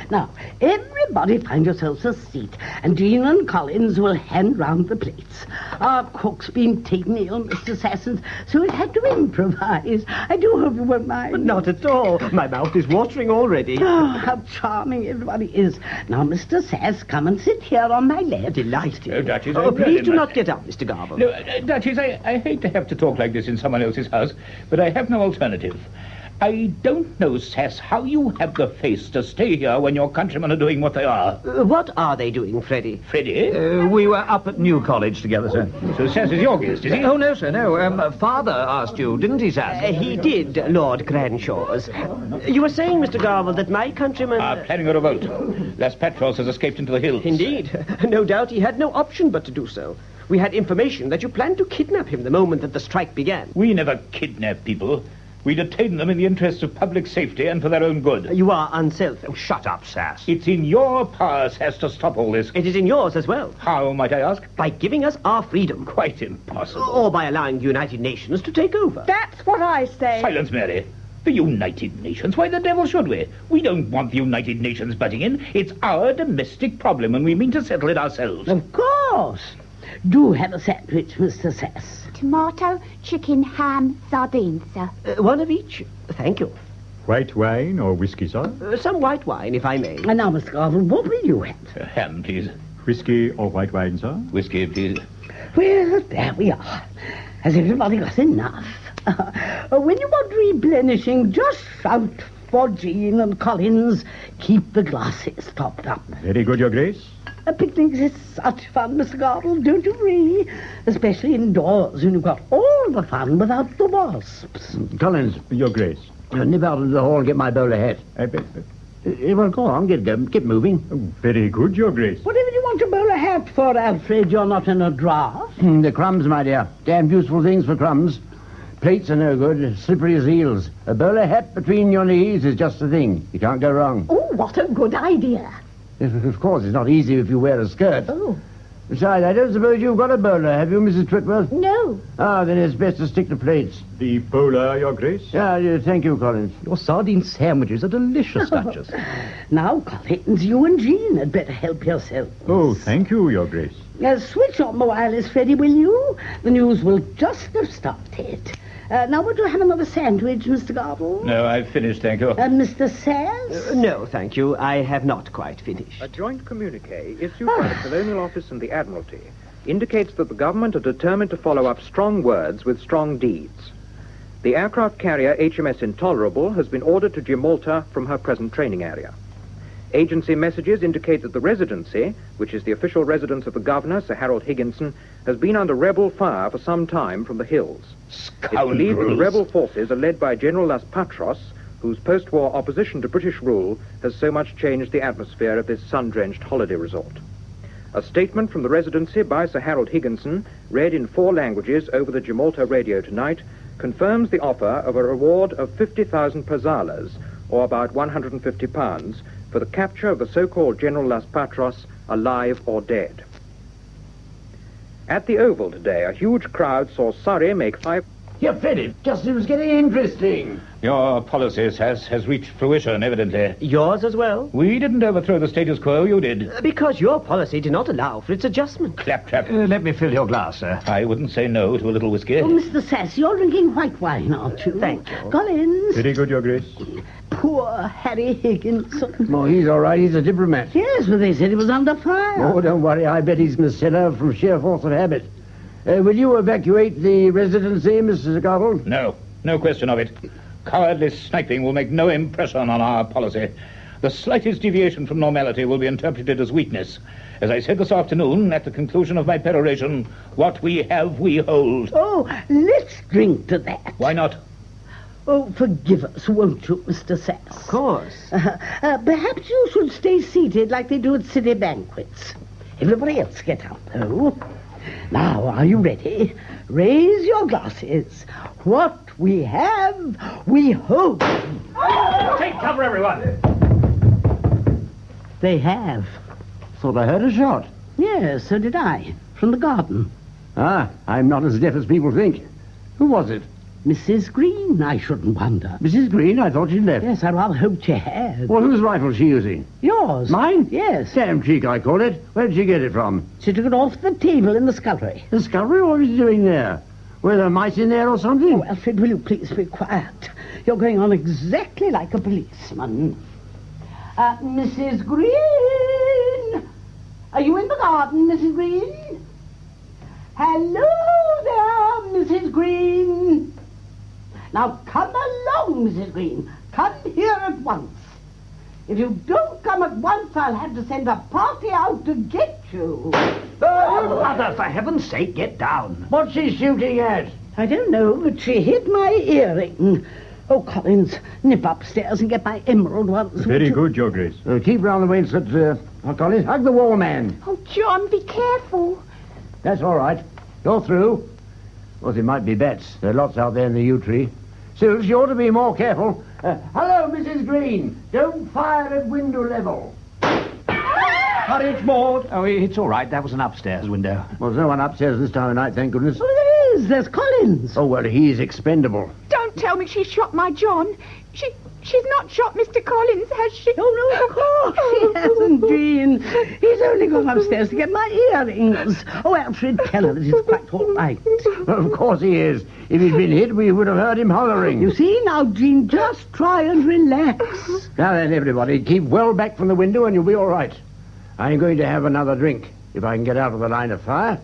[SPEAKER 12] Now, everybody find yourselves a seat, and Jean and Collins will hand round the plates. Our cook's been taken ill, Mr. Sassons, so we had to improvise. I do hope you won't mind.
[SPEAKER 23] Not at all. My mouth is watering already.
[SPEAKER 12] Oh, how charming everybody is. Now, Mr. Sass, come and sit here on my left.
[SPEAKER 23] Delighted.
[SPEAKER 17] Oh, Duchess,
[SPEAKER 23] Oh,
[SPEAKER 17] I'm
[SPEAKER 23] please
[SPEAKER 17] very
[SPEAKER 23] do
[SPEAKER 17] much-
[SPEAKER 23] not get up, Mr. Garble.
[SPEAKER 17] No, Duchess, I hate to have to talk like this in someone else's house, but I have no alternative. I don't know, Sass, how you have the face to stay here when your countrymen are doing what they are.
[SPEAKER 23] What are they doing, Freddie?
[SPEAKER 17] Freddie?
[SPEAKER 1] We were up at New College together, sir.
[SPEAKER 17] So Sass is your guest, is he?
[SPEAKER 1] Oh, no, sir, no. Father asked you, didn't he, Sass?
[SPEAKER 23] He did, Lord Granshaw's. You were saying, Mr. Garble, that my countrymen...
[SPEAKER 17] Are planning a revolt. Las Patros has escaped into the hills.
[SPEAKER 23] Indeed. No doubt he had no option but to do so. We had information that you planned to kidnap him the moment that the strike began.
[SPEAKER 17] We never kidnap people. We detain them in the interests of public safety and for their own good.
[SPEAKER 23] You are unselfish.
[SPEAKER 17] Oh, shut up, Sass. It's in your power, Sass, to stop all this.
[SPEAKER 23] It is in yours as well.
[SPEAKER 17] How, might I ask?
[SPEAKER 23] By giving us our freedom.
[SPEAKER 17] Quite impossible.
[SPEAKER 23] Or by allowing the United Nations to take over.
[SPEAKER 15] That's what I say.
[SPEAKER 17] Silence, Mary. The United Nations? Why the devil should we? We don't want the United Nations butting in. It's our domestic problem, and we mean to settle it ourselves.
[SPEAKER 12] Of course. Do have a sandwich, Mr. Sass.
[SPEAKER 4] Tomato, chicken, ham, sardines, sir.
[SPEAKER 23] One of each. Thank you.
[SPEAKER 18] White wine or whiskey, sir?
[SPEAKER 23] Some white wine, if I may.
[SPEAKER 12] And now, Mr. Garble, what will you have?
[SPEAKER 17] Ham, please.
[SPEAKER 18] Whiskey or white wine, sir?
[SPEAKER 17] Whiskey, please.
[SPEAKER 12] Well, there we are. Has everybody got enough? When you want replenishing, just shout for Jean and Collins. Keep the glasses topped up.
[SPEAKER 18] Very good, Your Grace.
[SPEAKER 12] Picnics is such fun, Mr. Garble, don't you agree? Especially indoors, when you've got all the fun without the wasps.
[SPEAKER 10] Collins.
[SPEAKER 18] Your Grace.
[SPEAKER 10] Nip out into the hall and get my bowler hat. Well, go on, get moving.
[SPEAKER 18] Oh, very good, Your Grace.
[SPEAKER 12] Whatever do you want to bowl a hat for, Alfred? You're not in a draft.
[SPEAKER 10] The crumbs, my dear. Damn useful things for crumbs. Plates are no good, slippery as eels. A bowler hat between your knees is just the thing. You can't go wrong.
[SPEAKER 4] Oh, what a good idea.
[SPEAKER 10] Of course, it's not easy if you wear a skirt.
[SPEAKER 4] Oh.
[SPEAKER 10] Besides, I don't suppose you've got a bowler, have you, Mrs. Twitworth?
[SPEAKER 4] No.
[SPEAKER 10] Ah, then it's best to stick to plates.
[SPEAKER 18] The bowler, Your Grace?
[SPEAKER 10] Yeah, thank you, Collins.
[SPEAKER 14] Your sardine sandwiches are delicious, Duchess.
[SPEAKER 12] Now, Collins, you and Jean had better help yourselves.
[SPEAKER 18] Oh, thank you, Your Grace.
[SPEAKER 12] Switch on the wireless, Freddie, will you? The news will just have started. Now, would you have another sandwich, Mr. Garble?
[SPEAKER 17] No, I've finished, thank you.
[SPEAKER 12] Mr. Sass?
[SPEAKER 23] No, thank you. I have not quite finished.
[SPEAKER 19] A joint communique issued by the Colonial Office and the Admiralty indicates that the government are determined to follow up strong words with strong deeds. The aircraft carrier HMS Intolerable has been ordered to Gibraltar from her present training area. Agency messages indicate that the Residency, which is the official residence of the governor, Sir Harold Higginson, has been under rebel fire for some time from the hills. It's believed that the rebel forces are led by General Las Patros, whose post-war opposition to British rule has so much changed the atmosphere of this sun-drenched holiday resort. A statement from the Residency by Sir Harold Higginson, read in 4 languages over the Gibraltar radio tonight, confirms the offer of a reward of 50,000 pesalas, or about £150, for the capture of the so-called General Las Patros, alive or dead. At the Oval today, a huge crowd saw Surrey make 5...
[SPEAKER 10] Here, Freddie, just it was getting interesting.
[SPEAKER 17] Your policy, Sass, has reached fruition, evidently.
[SPEAKER 23] Yours as well?
[SPEAKER 17] We didn't overthrow the status quo, you did.
[SPEAKER 23] Because your policy did not allow for its adjustment.
[SPEAKER 17] Claptrap.
[SPEAKER 1] Let me fill your glass, sir.
[SPEAKER 17] I wouldn't say no to a little whiskey.
[SPEAKER 12] Oh, Mr. Sass, you're drinking white wine, aren't you?
[SPEAKER 23] Thank you.
[SPEAKER 12] Collins.
[SPEAKER 18] Very good, Your Grace.
[SPEAKER 12] Poor Harry Higginson.
[SPEAKER 10] Oh, he's all right. He's a diplomat.
[SPEAKER 12] Yes, but they said he was under fire.
[SPEAKER 10] Oh, don't worry. I bet he's going to set out from sheer force of habit. Will you evacuate the Residency, Mr. Garble?
[SPEAKER 17] No. No question of it. Cowardly sniping will make no impression on our policy. The slightest deviation from normality will be interpreted as weakness. As I said this afternoon, at the conclusion of my peroration, what we have, we hold.
[SPEAKER 12] Oh, let's drink to that.
[SPEAKER 17] Why not?
[SPEAKER 12] Oh, forgive us, won't you, Mr. Sass?
[SPEAKER 23] Of course.
[SPEAKER 12] Perhaps you should stay seated like they do at city banquets. Everybody else get up, though. Now, are you ready? Raise your glasses. What we have, we hope.
[SPEAKER 17] Take cover, everyone.
[SPEAKER 12] They have.
[SPEAKER 10] Thought I heard a shot.
[SPEAKER 12] Yes, so did I. From the garden.
[SPEAKER 10] Ah, I'm not as deaf as people think. Who was it?
[SPEAKER 12] Mrs. Green, I shouldn't wonder.
[SPEAKER 10] Mrs. Green? I thought she'd left.
[SPEAKER 12] Yes, I rather hoped she had.
[SPEAKER 10] Well, whose rifle's she using?
[SPEAKER 12] Yours.
[SPEAKER 10] Mine?
[SPEAKER 12] Yes.
[SPEAKER 10] Damn cheek, I call it. Where did she get it from?
[SPEAKER 12] She took it off the table in the scullery.
[SPEAKER 10] The scullery? What was she doing there? Were there mice in there or something?
[SPEAKER 12] Oh, Alfred, will you please be quiet? You're going on exactly like a policeman. Mrs. Green! Are you in the garden, Mrs. Green? Hello there, Mrs. Green. Now come along, Mrs. Green. Come here at once. If you don't come at once, I'll have to send a party out to get you.
[SPEAKER 17] Mother, for heaven's sake, get down.
[SPEAKER 10] What's she shooting at?
[SPEAKER 12] I don't know, but she hit my earring. Oh, Collins, nip upstairs and get my emerald ones.
[SPEAKER 18] Very good, Your Grace.
[SPEAKER 10] Keep round the wainscot, Collins. Hug the wall, man.
[SPEAKER 4] Oh, John, be careful.
[SPEAKER 10] That's all right. You're through. Well, there might be bats. There are lots out there in the yew tree. Sills, you ought to be more careful. Hello, Mrs. Green. Don't fire at window level.
[SPEAKER 17] Courage, Maud. Oh, it's all right. That was an upstairs window.
[SPEAKER 10] Well, there's no one upstairs this time of night, thank goodness.
[SPEAKER 12] Oh, there is. There's Collins.
[SPEAKER 10] Oh, well, he's expendable.
[SPEAKER 4] Don't tell me she shot my John. She's not shot Mr. Collins, has she?
[SPEAKER 12] Oh, no, of course she hasn't, Jean. He's only gone upstairs to get my earrings. Oh, Alfred, tell her that it's quite all right.
[SPEAKER 10] Well, of course he is. If he'd been hit, we would have heard him hollering.
[SPEAKER 12] You see, now, Jean, just try and relax.
[SPEAKER 10] Now then, everybody, keep well back from the window and you'll be all right. I'm going to have another drink, if I can get out of the line of fire.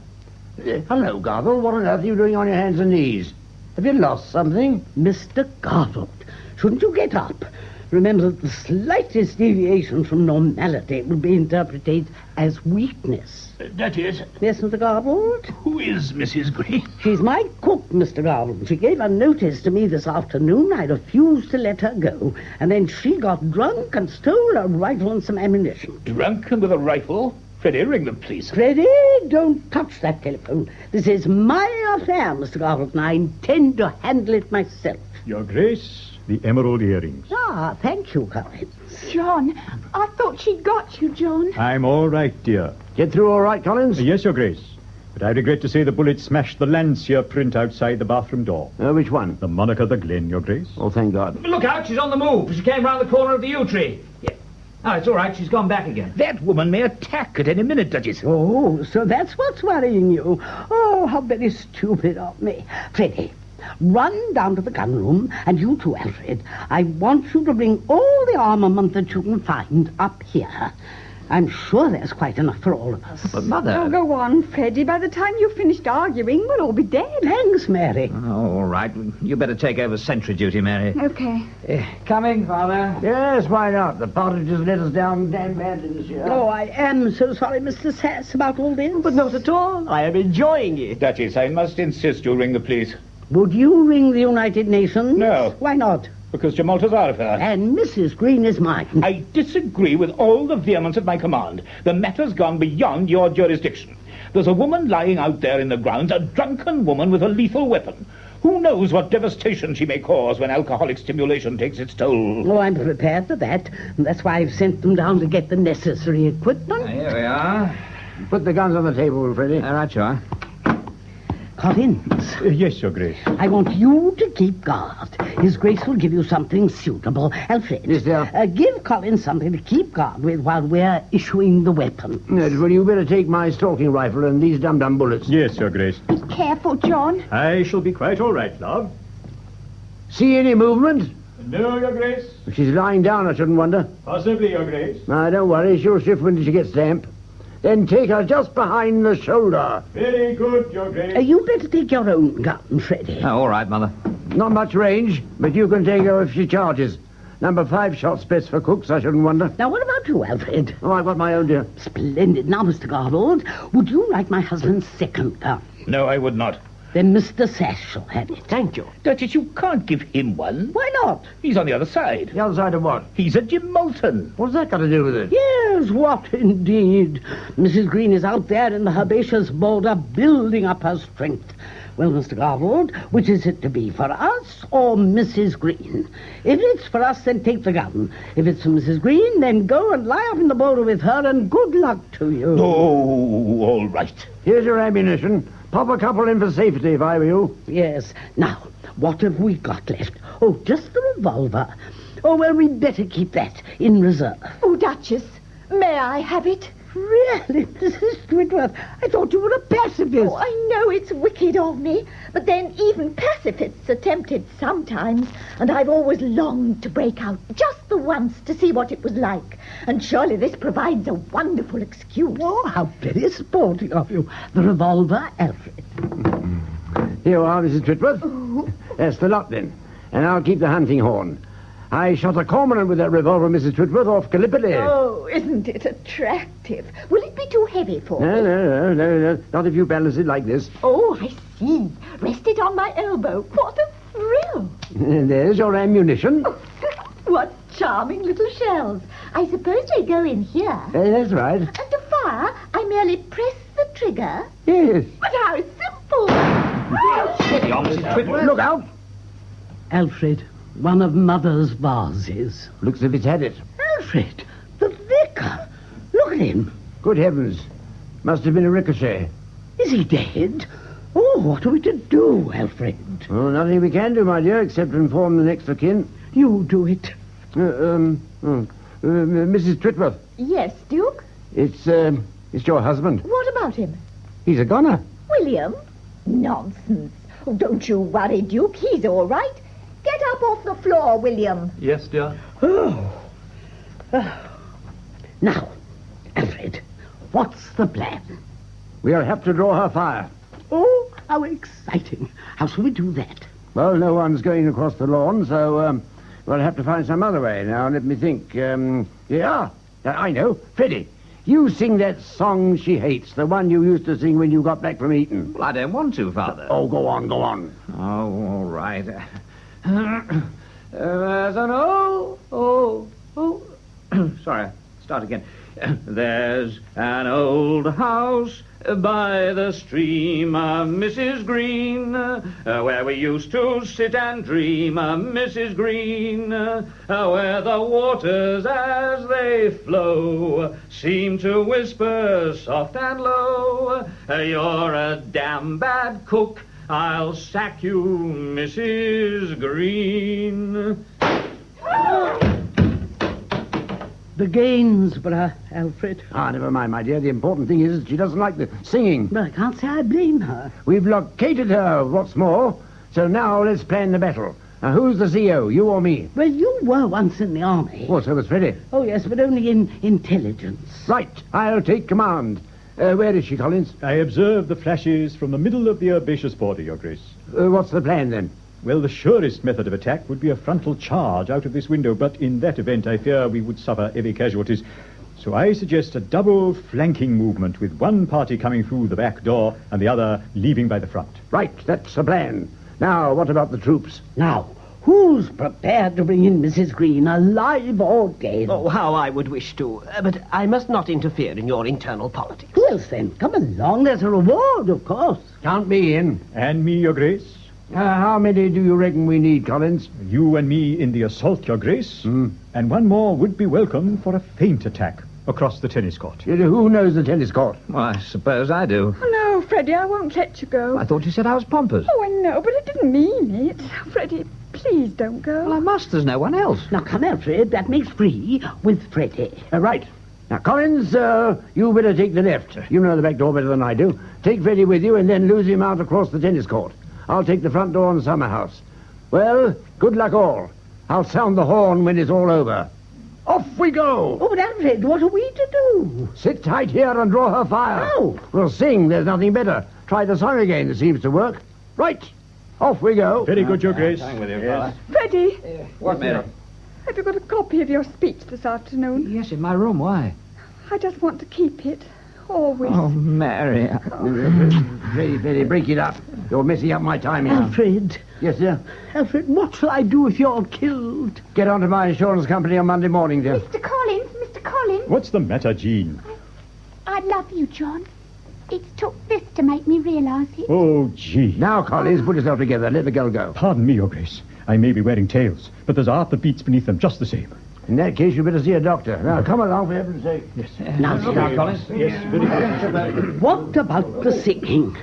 [SPEAKER 10] Hello, Garble. What on earth are you doing on your hands and knees? Have you lost something?
[SPEAKER 12] Mr. Garble, shouldn't you get up? Remember that the slightest deviation from normality will be interpreted as weakness.
[SPEAKER 17] That is?
[SPEAKER 12] Yes, Mr. Garble?
[SPEAKER 17] Who is Mrs. Green?
[SPEAKER 12] She's my cook, Mr. Garble. She gave a notice to me this afternoon. I refused to let her go. And then she got drunk and stole a rifle and some ammunition.
[SPEAKER 17] Drunk and with a rifle? Freddie, ring the police.
[SPEAKER 12] Freddie, don't touch that telephone. This is my affair, Mr. Garble, and I intend to handle it myself.
[SPEAKER 18] Your Grace, the emerald earrings.
[SPEAKER 12] Ah, thank you, Collins.
[SPEAKER 4] John, I thought she'd got you, John.
[SPEAKER 18] I'm all right, dear.
[SPEAKER 10] Get through all right, Collins?
[SPEAKER 18] Yes, Your Grace. But I regret to say the bullet smashed the Lancia print outside the bathroom door.
[SPEAKER 10] Which one?
[SPEAKER 18] The monarch of the Glen, Your Grace.
[SPEAKER 10] Oh, thank God.
[SPEAKER 1] Look out, she's on the move. She came round the corner of the yew tree. Yeah. Oh, it's all right. She's gone back again.
[SPEAKER 17] That woman may attack at any minute, Duchess.
[SPEAKER 12] Oh, so that's what's worrying you. Oh, how very stupid of me. Freddie, run down to the gun room, and you too, Alfred. I want you to bring all the armament that you can find up here. I'm sure there's quite enough for all of us.
[SPEAKER 1] But, Mother...
[SPEAKER 15] Oh, go on, Freddie. By the time you've finished arguing, we'll all be dead.
[SPEAKER 12] Thanks, Mary.
[SPEAKER 1] Oh, all right. You better take over sentry duty, Mary.
[SPEAKER 15] Okay.
[SPEAKER 1] Coming, Father?
[SPEAKER 10] Yes, why not? The party just let us down damn badly this year.
[SPEAKER 12] Oh, I am so sorry, Mr. Sass, about all this.
[SPEAKER 23] But not at all. I am enjoying it.
[SPEAKER 17] Duchess, I must insist you ring the police.
[SPEAKER 12] Would you ring the United Nations?
[SPEAKER 17] No.
[SPEAKER 12] Why not?
[SPEAKER 17] Because Jamalta's out of her.
[SPEAKER 12] And Mrs. Green is mine.
[SPEAKER 17] I disagree with all the vehemence at my command. The matter's gone beyond your jurisdiction. There's a woman lying out there in the grounds, a drunken woman with a lethal weapon. Who knows what devastation she may cause when alcoholic stimulation takes its toll?
[SPEAKER 12] Oh, I'm prepared for that. And that's why I've sent them down to get the necessary equipment.
[SPEAKER 1] Here we are.
[SPEAKER 10] Put the guns on the table, Freddie.
[SPEAKER 1] All right, you are.
[SPEAKER 12] Collins.
[SPEAKER 18] Yes, Your Grace.
[SPEAKER 12] I want you to keep guard. His Grace will give you something suitable. Alfred.
[SPEAKER 10] Yes, sir.
[SPEAKER 12] Give Collins something to keep guard with while we're issuing the weapon.
[SPEAKER 10] Yes, well, you better take my stalking rifle and these dum-dum bullets.
[SPEAKER 18] Yes, Your Grace.
[SPEAKER 4] Be careful, John.
[SPEAKER 18] I shall be quite all right, love.
[SPEAKER 10] See any movement?
[SPEAKER 18] No, Your Grace.
[SPEAKER 10] She's lying down, I shouldn't wonder.
[SPEAKER 18] Possibly, Your Grace.
[SPEAKER 10] Now, don't worry. She'll shift when she gets damp. Then take her just behind the shoulder.
[SPEAKER 18] Very good, Your Grace.
[SPEAKER 12] You better take your own gun, Freddie.
[SPEAKER 1] Oh, all right, Mother.
[SPEAKER 10] Not much range, but you can take her if she charges. Number 5 shots best for cooks, I shouldn't wonder.
[SPEAKER 12] Now, what about you, Alfred?
[SPEAKER 10] Oh, I've got my own, dear.
[SPEAKER 12] Splendid. Now, Mr. Garbold, would you like my husband's second gun?
[SPEAKER 17] No, I would not.
[SPEAKER 12] Then Mr. Sash shall have it.
[SPEAKER 23] Thank you.
[SPEAKER 17] Duchess, you can't give him one.
[SPEAKER 12] Why not?
[SPEAKER 17] He's on the other side.
[SPEAKER 10] The other side of what?
[SPEAKER 17] He's a Jim Moulton.
[SPEAKER 10] What's that got to do with it?
[SPEAKER 12] Yes, what indeed? Mrs. Green is out there in the herbaceous border building up her strength. Well, Mr. Garfield, which is it to be, for us or Mrs. Green? If it's for us, then take the gun. If it's for Mrs. Green, then go and lie up in the boulder with her, and good luck to you.
[SPEAKER 17] Oh, all right.
[SPEAKER 10] Here's your ammunition. Pop a couple in for safety, if I were you.
[SPEAKER 12] Yes. Now, what have we got left? Oh, just the revolver. Oh, well, we'd better keep that in reserve.
[SPEAKER 4] Oh, Duchess, may I have it?
[SPEAKER 12] Really, Mrs. Twitworth, I thought you were a pacifist.
[SPEAKER 4] Oh, I know it's wicked of me, but then even pacifists are tempted sometimes, and I've always longed to break out just the once to see what it was like, and surely this provides a wonderful excuse.
[SPEAKER 12] Oh, how very sporting of you. The revolver, Alfred.
[SPEAKER 10] Here you are, Mrs. Twitworth. That's the lot, then. And I'll keep the hunting horn. I shot a cormorant with that revolver, Mrs. Twitworth, off Gallipoli.
[SPEAKER 4] Oh, isn't it attractive? Will it be too heavy for me?
[SPEAKER 10] No. Not if you balance it like this.
[SPEAKER 4] Oh, I see. Rest it on my elbow. What a thrill.
[SPEAKER 10] And there's your ammunition.
[SPEAKER 4] What charming little shells. I suppose they go in here.
[SPEAKER 10] That's right.
[SPEAKER 4] And to fire, I merely press the trigger.
[SPEAKER 10] Yes.
[SPEAKER 4] But how simple.
[SPEAKER 17] Steady on, Mrs. Twitworth.
[SPEAKER 10] Look out.
[SPEAKER 12] Alfred, one of Mother's vases.
[SPEAKER 10] Looks as if it's had it.
[SPEAKER 12] Alfred, the vicar. Look at him.
[SPEAKER 10] Good heavens. Must have been a ricochet.
[SPEAKER 12] Is he dead? Oh, what are we to do, Alfred?
[SPEAKER 10] Oh, nothing we can do, my dear, except inform the next of kin.
[SPEAKER 12] You do it.
[SPEAKER 10] Mrs. Twitworth.
[SPEAKER 4] Yes, Duke?
[SPEAKER 10] It's your husband.
[SPEAKER 4] What about him?
[SPEAKER 10] He's a goner.
[SPEAKER 4] William? Nonsense. Oh, don't you worry, Duke. He's all right. Get up off the floor, William.
[SPEAKER 14] Yes, dear.
[SPEAKER 12] Now, Alfred, what's the plan?
[SPEAKER 10] We'll have to draw her fire.
[SPEAKER 12] Oh, how exciting. How shall we do that?
[SPEAKER 10] Well, no one's going across the lawn, so we'll have to find some other way. Now, let me think. I know. Freddie, you sing that song she hates, the one you used to sing when you got back from Eton.
[SPEAKER 1] Well, I don't want to, Father.
[SPEAKER 10] Oh, go on.
[SPEAKER 1] Oh, all right. There's an old... Sorry, start again. There's an old house by the stream, Mrs. Green, where we used to sit and dream, Mrs. Green, where the waters as they flow seem to whisper soft and low, you're a damn bad cook, I'll sack you, Mrs. Green.
[SPEAKER 12] The Gainsborough, Alfred.
[SPEAKER 10] Never mind, my dear. The important thing is she doesn't like the singing.
[SPEAKER 12] Well, I can't say I blame her.
[SPEAKER 10] We've located her, what's more. So now let's plan the battle. Now, who's the CO, you or me?
[SPEAKER 12] Well, you were once in the army.
[SPEAKER 10] Oh, so was Freddie.
[SPEAKER 12] Oh, yes, but only in intelligence.
[SPEAKER 10] Right, I'll take command. Where is she, Collins?
[SPEAKER 18] I observe the flashes from the middle of the herbaceous border, Your Grace.
[SPEAKER 10] What's the plan, then?
[SPEAKER 18] Well, the surest method of attack would be a frontal charge out of this window, but in that event, I fear we would suffer heavy casualties. So I suggest a double flanking movement, with one party coming through the back door and the other leaving by the front.
[SPEAKER 10] Right, that's the plan. Now, what about the troops?
[SPEAKER 12] Now, who's prepared to bring in Mrs. Green, alive or dead?
[SPEAKER 23] Oh, how I would wish to. But I must not interfere in your internal politics.
[SPEAKER 12] Well, then, come along. There's a reward, of course.
[SPEAKER 10] Count me in.
[SPEAKER 18] And me, Your Grace.
[SPEAKER 10] How many do you reckon we need, Collins?
[SPEAKER 18] You and me in the assault, Your Grace. And one more would be welcome for a feint attack across the tennis court.
[SPEAKER 10] Who knows the tennis court?
[SPEAKER 1] Well, I suppose I do.
[SPEAKER 15] Oh, no, Freddie, I won't let you go.
[SPEAKER 1] I thought you said I was pompous.
[SPEAKER 15] Oh, I know, but I didn't mean it. Freddie, please don't go.
[SPEAKER 1] Well, I must. There's no one else.
[SPEAKER 12] Now, come, Alfred. That makes 3 with Freddie.
[SPEAKER 10] Right. Now, Collins, you better take the left. You know the back door better than I do. Take Freddie with you and then lose him out across the tennis court. I'll take the front door on the summer house. Well, good luck all. I'll sound the horn when it's all over. Off we go!
[SPEAKER 12] Oh, but Alfred, what are we to do?
[SPEAKER 10] Sit tight here and draw her fire.
[SPEAKER 12] How?
[SPEAKER 10] We'll sing. There's nothing better. Try the song again. It seems to work. Right. Off we go.
[SPEAKER 18] Very good, Your Grace.
[SPEAKER 1] Hang with you,
[SPEAKER 18] Yes.
[SPEAKER 15] Freddie,
[SPEAKER 1] What, Mary?
[SPEAKER 15] have you got a copy of your speech this afternoon?
[SPEAKER 1] Yes, in my room. Why?
[SPEAKER 15] I just want to keep it. always.
[SPEAKER 5] Oh, Mary.
[SPEAKER 10] Very, break it up. You're messing up my time here.
[SPEAKER 12] Alfred.
[SPEAKER 10] Yes, sir?
[SPEAKER 12] Alfred, what shall I do if you're killed?
[SPEAKER 10] Get on to my insurance company on Monday morning, dear.
[SPEAKER 2] Mr. Collins.
[SPEAKER 18] What's the matter, Jean?
[SPEAKER 2] I love you, John. It's took this to make me realise it.
[SPEAKER 18] Oh, Jean.
[SPEAKER 10] Now, Collins, put yourself together. Let the girl go.
[SPEAKER 18] Pardon me, Your Grace. I may be wearing tails, but there's art that beats beneath them just the same.
[SPEAKER 10] In that case, you better see a doctor. Now, come along, for heaven's sake.
[SPEAKER 18] Yes.
[SPEAKER 12] Now,
[SPEAKER 18] Collins. Yes, very good.
[SPEAKER 12] What about the singing?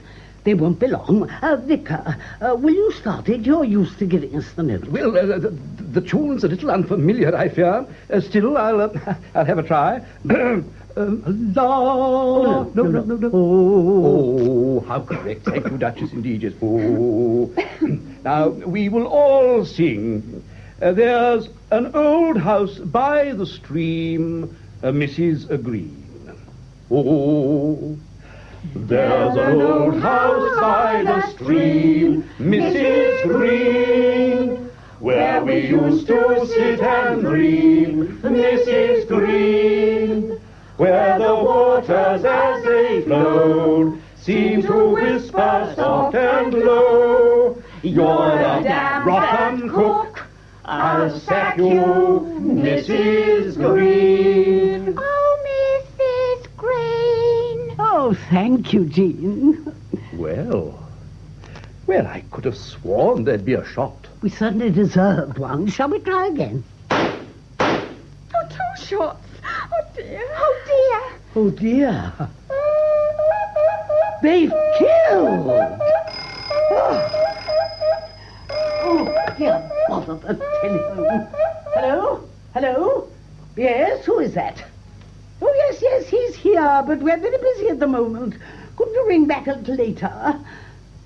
[SPEAKER 12] They won't be long. Vicar, will you start it? You're used to giving us the note.
[SPEAKER 14] Well, the tune's a little unfamiliar, I fear. Still, I'll have a try. No. Oh, how correct. Thank you, Duchess, indeed, yes. Oh. Now, we will all sing. There's an old house by the stream, Mrs. Green. Oh. There's an old house by the stream, Mrs. Green, where we used to sit and dream, Mrs. Green, where the waters as they flowed seem to whisper soft and low, you're a damn rotten cook, I'll sack you, Mrs. Green.
[SPEAKER 12] Oh, thank you, Jean.
[SPEAKER 14] Well, I could have sworn there'd be a shot.
[SPEAKER 12] We certainly deserved one. Shall we try again?
[SPEAKER 15] Oh, 2 shots. Oh, dear.
[SPEAKER 12] Oh, dear. They've killed. Oh, dear, bother the telephone. Hello? Yes, who is that? Oh, yes, he's here, but we're very busy at the moment. Couldn't you ring back a little later?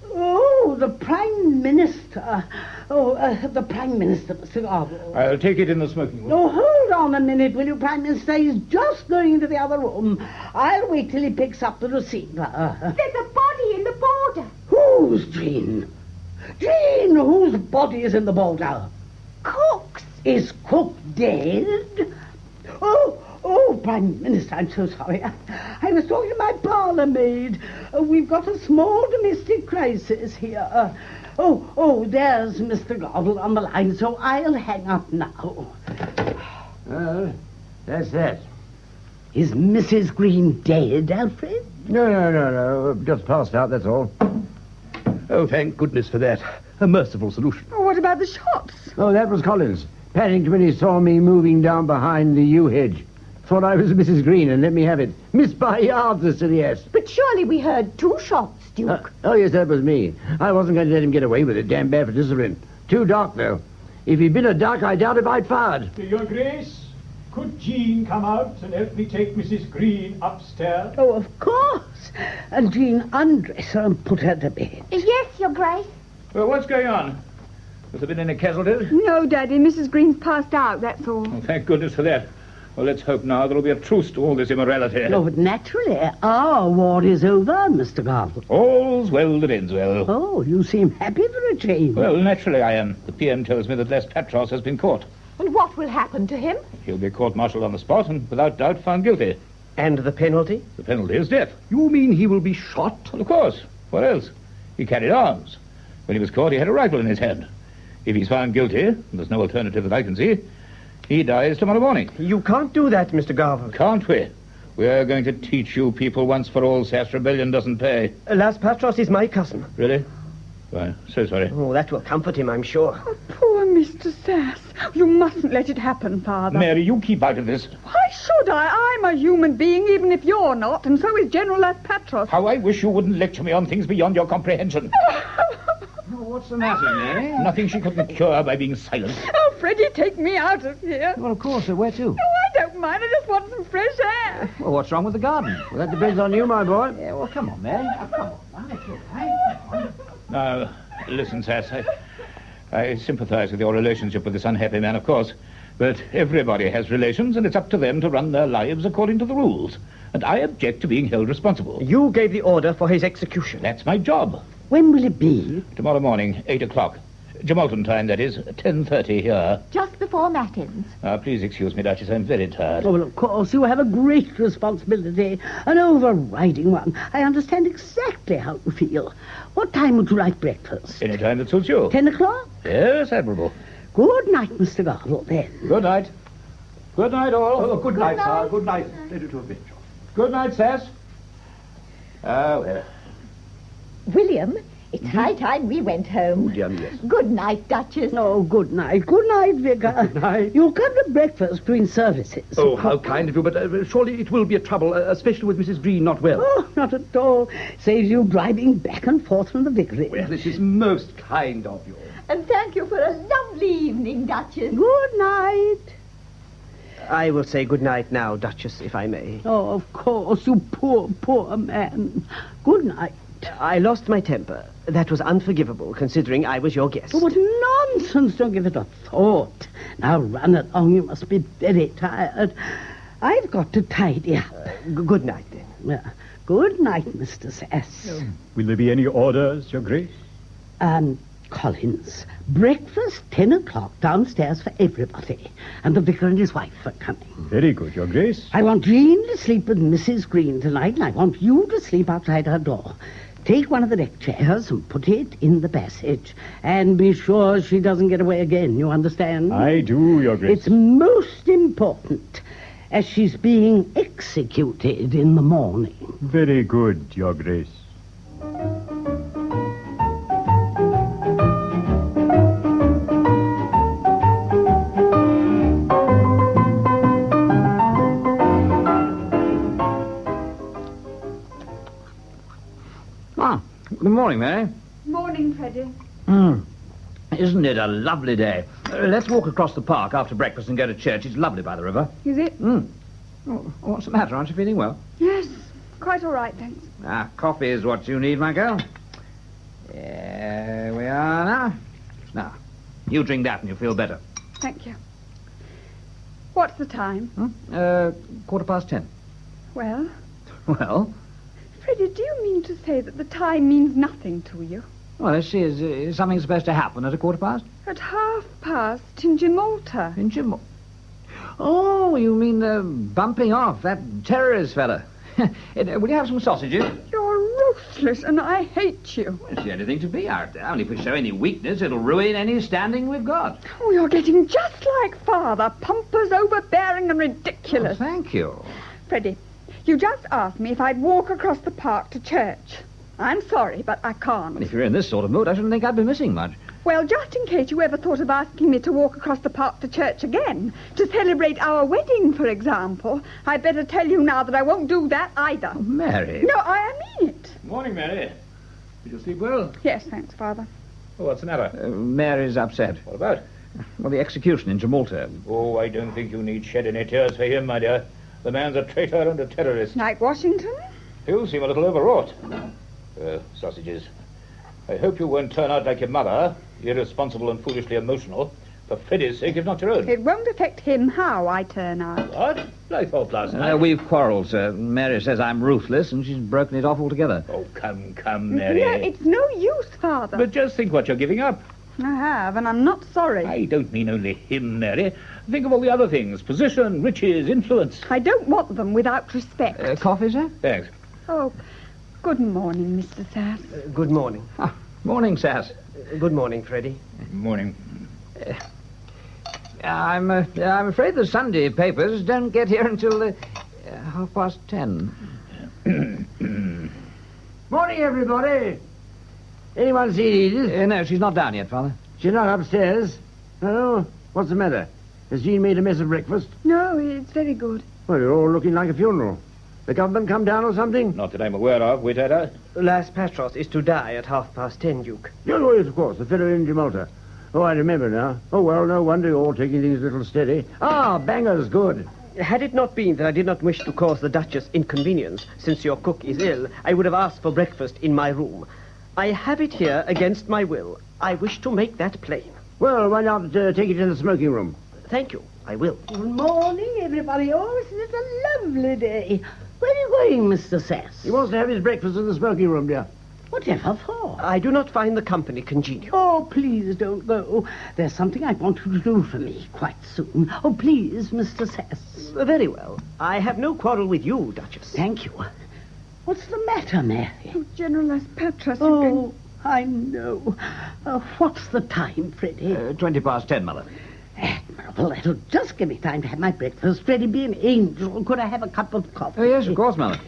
[SPEAKER 12] Oh, the Prime Minister. The Prime Minister, Mr. Garble.
[SPEAKER 17] I'll take it in the smoking room.
[SPEAKER 12] Oh, hold on a minute, will you, Prime Minister? He's just going into the other room. I'll wait till he picks up the receiver.
[SPEAKER 2] There's a body in the border.
[SPEAKER 12] Whose, Jean? Jean, whose body is in the border?
[SPEAKER 2] Cook's.
[SPEAKER 12] Is Cook dead? Oh, Prime Minister, I'm so sorry. I was talking to my parlour maid. We've got a small domestic crisis here. There's Mr. Gobble on the line, so I'll hang up now.
[SPEAKER 10] That's that.
[SPEAKER 12] Is Mrs. Green dead, Alfred?
[SPEAKER 10] No. Just passed out, that's all.
[SPEAKER 14] Oh, thank goodness for that. A merciful solution.
[SPEAKER 15] Oh, what about the shots?
[SPEAKER 10] Oh, that was Collins. Panicked when he saw me moving down behind the yew hedge. Thought I was Mrs. Green and let me have it. Missed by yards, I said yes.
[SPEAKER 4] But surely we heard 2 shots, Duke.
[SPEAKER 10] Yes, that was me. I wasn't going to let him get away with it. Damn bad for discipline. Too dark, though. If he'd been a duck, I doubt if I'd fired.
[SPEAKER 18] Your Grace, could Jean come out and help me take Mrs. Green upstairs?
[SPEAKER 12] Oh, of course. And Jean, undress her and put her to bed.
[SPEAKER 2] Yes, Your Grace.
[SPEAKER 17] Well, what's going on? Has there been any casualties?
[SPEAKER 15] No, Daddy. Mrs. Green's passed out, that's all.
[SPEAKER 17] Oh, thank goodness for that. Well, let's hope now there'll be a truce to all this immorality.
[SPEAKER 12] No, but naturally, our war is over, Mr. Garble.
[SPEAKER 17] All's well that ends well.
[SPEAKER 12] Oh, you seem happy for a change.
[SPEAKER 17] Well, naturally I am. The PM tells me that Les Patros has been caught.
[SPEAKER 4] And what will happen to him?
[SPEAKER 17] He'll be court-martialed on the spot and, without doubt, found guilty.
[SPEAKER 23] And the penalty?
[SPEAKER 17] The penalty is death.
[SPEAKER 14] You mean he will be shot?
[SPEAKER 17] Well, of course. What else? He carried arms. When he was caught, he had a rifle in his hand. If he's found guilty, and there's no alternative that I can see, he dies tomorrow morning.
[SPEAKER 23] You can't do that, Mr. Garble.
[SPEAKER 17] Can't we? We're going to teach you people once for all Sass rebellion doesn't pay.
[SPEAKER 23] Las Patros is my cousin.
[SPEAKER 17] Really? Why, so sorry.
[SPEAKER 23] Oh, that will comfort him, I'm sure.
[SPEAKER 15] Oh, poor Mr. Sass. You mustn't let it happen, Father.
[SPEAKER 17] Mary, you keep out of this.
[SPEAKER 15] Why should I? I'm a human being, even if you're not, and so is General Las Patros.
[SPEAKER 17] How I wish you wouldn't lecture me on things beyond your comprehension.
[SPEAKER 1] What's the matter, Mary?
[SPEAKER 17] Nothing she couldn't cure by being silent.
[SPEAKER 15] Oh, Freddie, take me out of here.
[SPEAKER 1] Well, of course. Where to?
[SPEAKER 15] Oh, I don't mind. I just want some fresh air.
[SPEAKER 1] Well, what's wrong with the garden?
[SPEAKER 10] Well, that depends on you, my boy.
[SPEAKER 1] Yeah, well, come on, Mary. Come on. It's all right. Come on.
[SPEAKER 17] Now, listen, Sass. I sympathize with your relationship with this unhappy man, of course. But everybody has relations, and it's up to them to run their lives according to the rules. And I object to being held responsible.
[SPEAKER 23] You gave the order for his execution.
[SPEAKER 17] That's my job.
[SPEAKER 12] When will it be?
[SPEAKER 17] Tomorrow morning, 8 o'clock.
[SPEAKER 8] Jamalton time, that is. 10:30 here.
[SPEAKER 4] Just before matins.
[SPEAKER 8] Please excuse me, Duchess. I'm very tired.
[SPEAKER 12] Oh, well, of course, you have a great responsibility, an overriding one. I understand exactly how you feel. What time would you like breakfast?
[SPEAKER 8] Any time that suits you.
[SPEAKER 12] 10 o'clock?
[SPEAKER 8] Yes, admirable.
[SPEAKER 12] Good night, Mr. Garble, then.
[SPEAKER 8] Good night. Good night, all.
[SPEAKER 14] Oh, good night, sir. Good night. Pleasure to have met you.
[SPEAKER 8] Good night, Sass. Well.
[SPEAKER 4] William, it's high time we went home.
[SPEAKER 14] Dear me, yes.
[SPEAKER 4] Good night, Duchess.
[SPEAKER 12] Oh, good night. Good night, Vicar.
[SPEAKER 14] Good night.
[SPEAKER 12] You'll come to breakfast between services.
[SPEAKER 14] Oh, how kind of you, but surely it will be a trouble, especially with Mrs. Green not well.
[SPEAKER 12] Oh, not at all. Saves you driving back and forth from the vicarage.
[SPEAKER 14] Well, this is most kind of you.
[SPEAKER 4] And thank you for a lovely evening, Duchess.
[SPEAKER 12] Good night.
[SPEAKER 23] I will say good night now, Duchess, if I may.
[SPEAKER 12] Oh, of course, you poor, poor man. Good night.
[SPEAKER 23] I lost my temper. That was unforgivable, considering I was your guest.
[SPEAKER 12] Oh, what nonsense. Don't give it a thought. Now run along. You must be very tired. I've got to tidy up.
[SPEAKER 23] Good night, then.
[SPEAKER 12] Good night, Mr. Sass.
[SPEAKER 18] Will there be any orders, Your Grace?
[SPEAKER 12] Collins, breakfast 10 o'clock downstairs for everybody. And the vicar and his wife are coming.
[SPEAKER 18] Very good, Your Grace.
[SPEAKER 12] I want Jean to sleep with Mrs. Green tonight, and I want you to sleep outside her door. Take one of the deck chairs and put it in the passage. And be sure she doesn't get away again, you understand?
[SPEAKER 18] I do, Your Grace.
[SPEAKER 12] It's most important, as she's being executed in the morning.
[SPEAKER 18] Very good, Your Grace.
[SPEAKER 1] Good morning, Mary.
[SPEAKER 15] Morning, Freddie.
[SPEAKER 1] Isn't it a lovely day? Let's walk across the park after breakfast and go to church. It's lovely by the river.
[SPEAKER 15] Is it?
[SPEAKER 1] Oh, what's the matter? Aren't you feeling well?
[SPEAKER 15] Yes, quite all right, thanks.
[SPEAKER 1] Coffee is what you need, my girl. Here we are now. Now, you drink that and you'll feel better.
[SPEAKER 15] Thank you. What's the time?
[SPEAKER 1] 10:15.
[SPEAKER 15] Well?
[SPEAKER 1] Well?
[SPEAKER 15] Freddie, do you mean to say that the time means nothing to you?
[SPEAKER 1] Well, let's see, is something supposed to happen at 15:15?
[SPEAKER 15] At 1:30 in Gimalta.
[SPEAKER 1] In Gimalta? Oh, you mean the bumping off, that terrorist fella. Will you have some sausages?
[SPEAKER 15] You're ruthless, and I hate you.
[SPEAKER 1] It's the only thing to be out there. Only if we show any weakness, it'll ruin any standing we've got.
[SPEAKER 15] Oh, you're getting just like Father, pompous, overbearing, and ridiculous.
[SPEAKER 1] Oh, thank you.
[SPEAKER 15] Freddie, you just asked me if I'd walk across the park to church. I'm sorry, but I can't.
[SPEAKER 1] Well, if you're in this sort of mood, I shouldn't think I'd be missing much.
[SPEAKER 15] Well, just in case you ever thought of asking me to walk across the park to church again, to celebrate our wedding, for example, I'd better tell you now that I won't do that either.
[SPEAKER 1] Oh, Mary.
[SPEAKER 15] No, I mean it.
[SPEAKER 8] Morning, Mary. Did you sleep well?
[SPEAKER 15] Yes, thanks, Father.
[SPEAKER 8] Oh, what's the matter?
[SPEAKER 1] Mary's upset.
[SPEAKER 8] What about?
[SPEAKER 1] Well, the execution in Gimalta.
[SPEAKER 8] Oh, I don't think you need shed any tears for him, my dear. The man's a traitor and a terrorist.
[SPEAKER 15] Like Washington?
[SPEAKER 8] You seem a little overwrought. Sausages. I hope you won't turn out like your mother, irresponsible and foolishly emotional, for Freddie's sake, if not your own.
[SPEAKER 15] It won't affect him how I turn out.
[SPEAKER 8] What? I thought last night.
[SPEAKER 1] We've quarrelled, sir. Mary says I'm ruthless, and she's broken it off altogether.
[SPEAKER 8] Oh, come, Mary.
[SPEAKER 15] No, it's no use, Father.
[SPEAKER 8] But just think what you're giving up.
[SPEAKER 15] I have, and I'm not sorry.
[SPEAKER 8] I don't mean only him, Mary. Think of all the other things. Position, riches, influence.
[SPEAKER 15] I don't want them without respect.
[SPEAKER 1] Coffee, sir?
[SPEAKER 8] Thanks.
[SPEAKER 15] Oh, good morning, Mr. Sass.
[SPEAKER 23] Good morning.
[SPEAKER 1] Morning, Sass.
[SPEAKER 23] Good morning, Freddie.
[SPEAKER 8] Morning.
[SPEAKER 1] I'm afraid the Sunday papers don't get here until 10:30.
[SPEAKER 10] Morning, everybody. Anyone seen Edith?
[SPEAKER 1] No, she's not down yet, Father.
[SPEAKER 10] She's not upstairs? No? What's the matter? Has Jean made a mess of breakfast?
[SPEAKER 15] No, it's very good.
[SPEAKER 10] Well, you're all looking like a funeral. The government come down or something?
[SPEAKER 8] Not that I'm aware of, Whittaker.
[SPEAKER 23] Las Patros is to die at 10:30, Duke.
[SPEAKER 10] Yes, of course, the fellow in Gimalta. Oh, I remember now. Oh, well, no wonder you're all taking things a little steady. Banger's good.
[SPEAKER 23] Had it not been that I did not wish to cause the Duchess inconvenience, since your cook is ill, I would have asked for breakfast in my room. I have it here against my will. I wish to make that plain.
[SPEAKER 10] Well, why not take it in the smoking room?
[SPEAKER 23] Thank you. I will.
[SPEAKER 12] Good morning, everybody. Oh, isn't it a lovely day? Where are you going, Mr. Sass?
[SPEAKER 10] He wants to have his breakfast in the smoking room, dear.
[SPEAKER 12] Whatever for?
[SPEAKER 23] I do not find the company congenial.
[SPEAKER 12] Oh, please don't go. There's something I want you to do for me quite soon. Oh, please, Mr. Sass.
[SPEAKER 23] Very well. I have no quarrel with you, Duchess.
[SPEAKER 12] Thank you. What's the matter, Mary?
[SPEAKER 15] Oh, General Las Patras.
[SPEAKER 12] Oh, I know. What's the time, Freddie?
[SPEAKER 1] 10:20, Mother.
[SPEAKER 12] Admirable. That'll just give me time to have my breakfast. Freddie, be an angel. Could I have a cup of coffee?
[SPEAKER 1] Oh, yes, of course, Mother.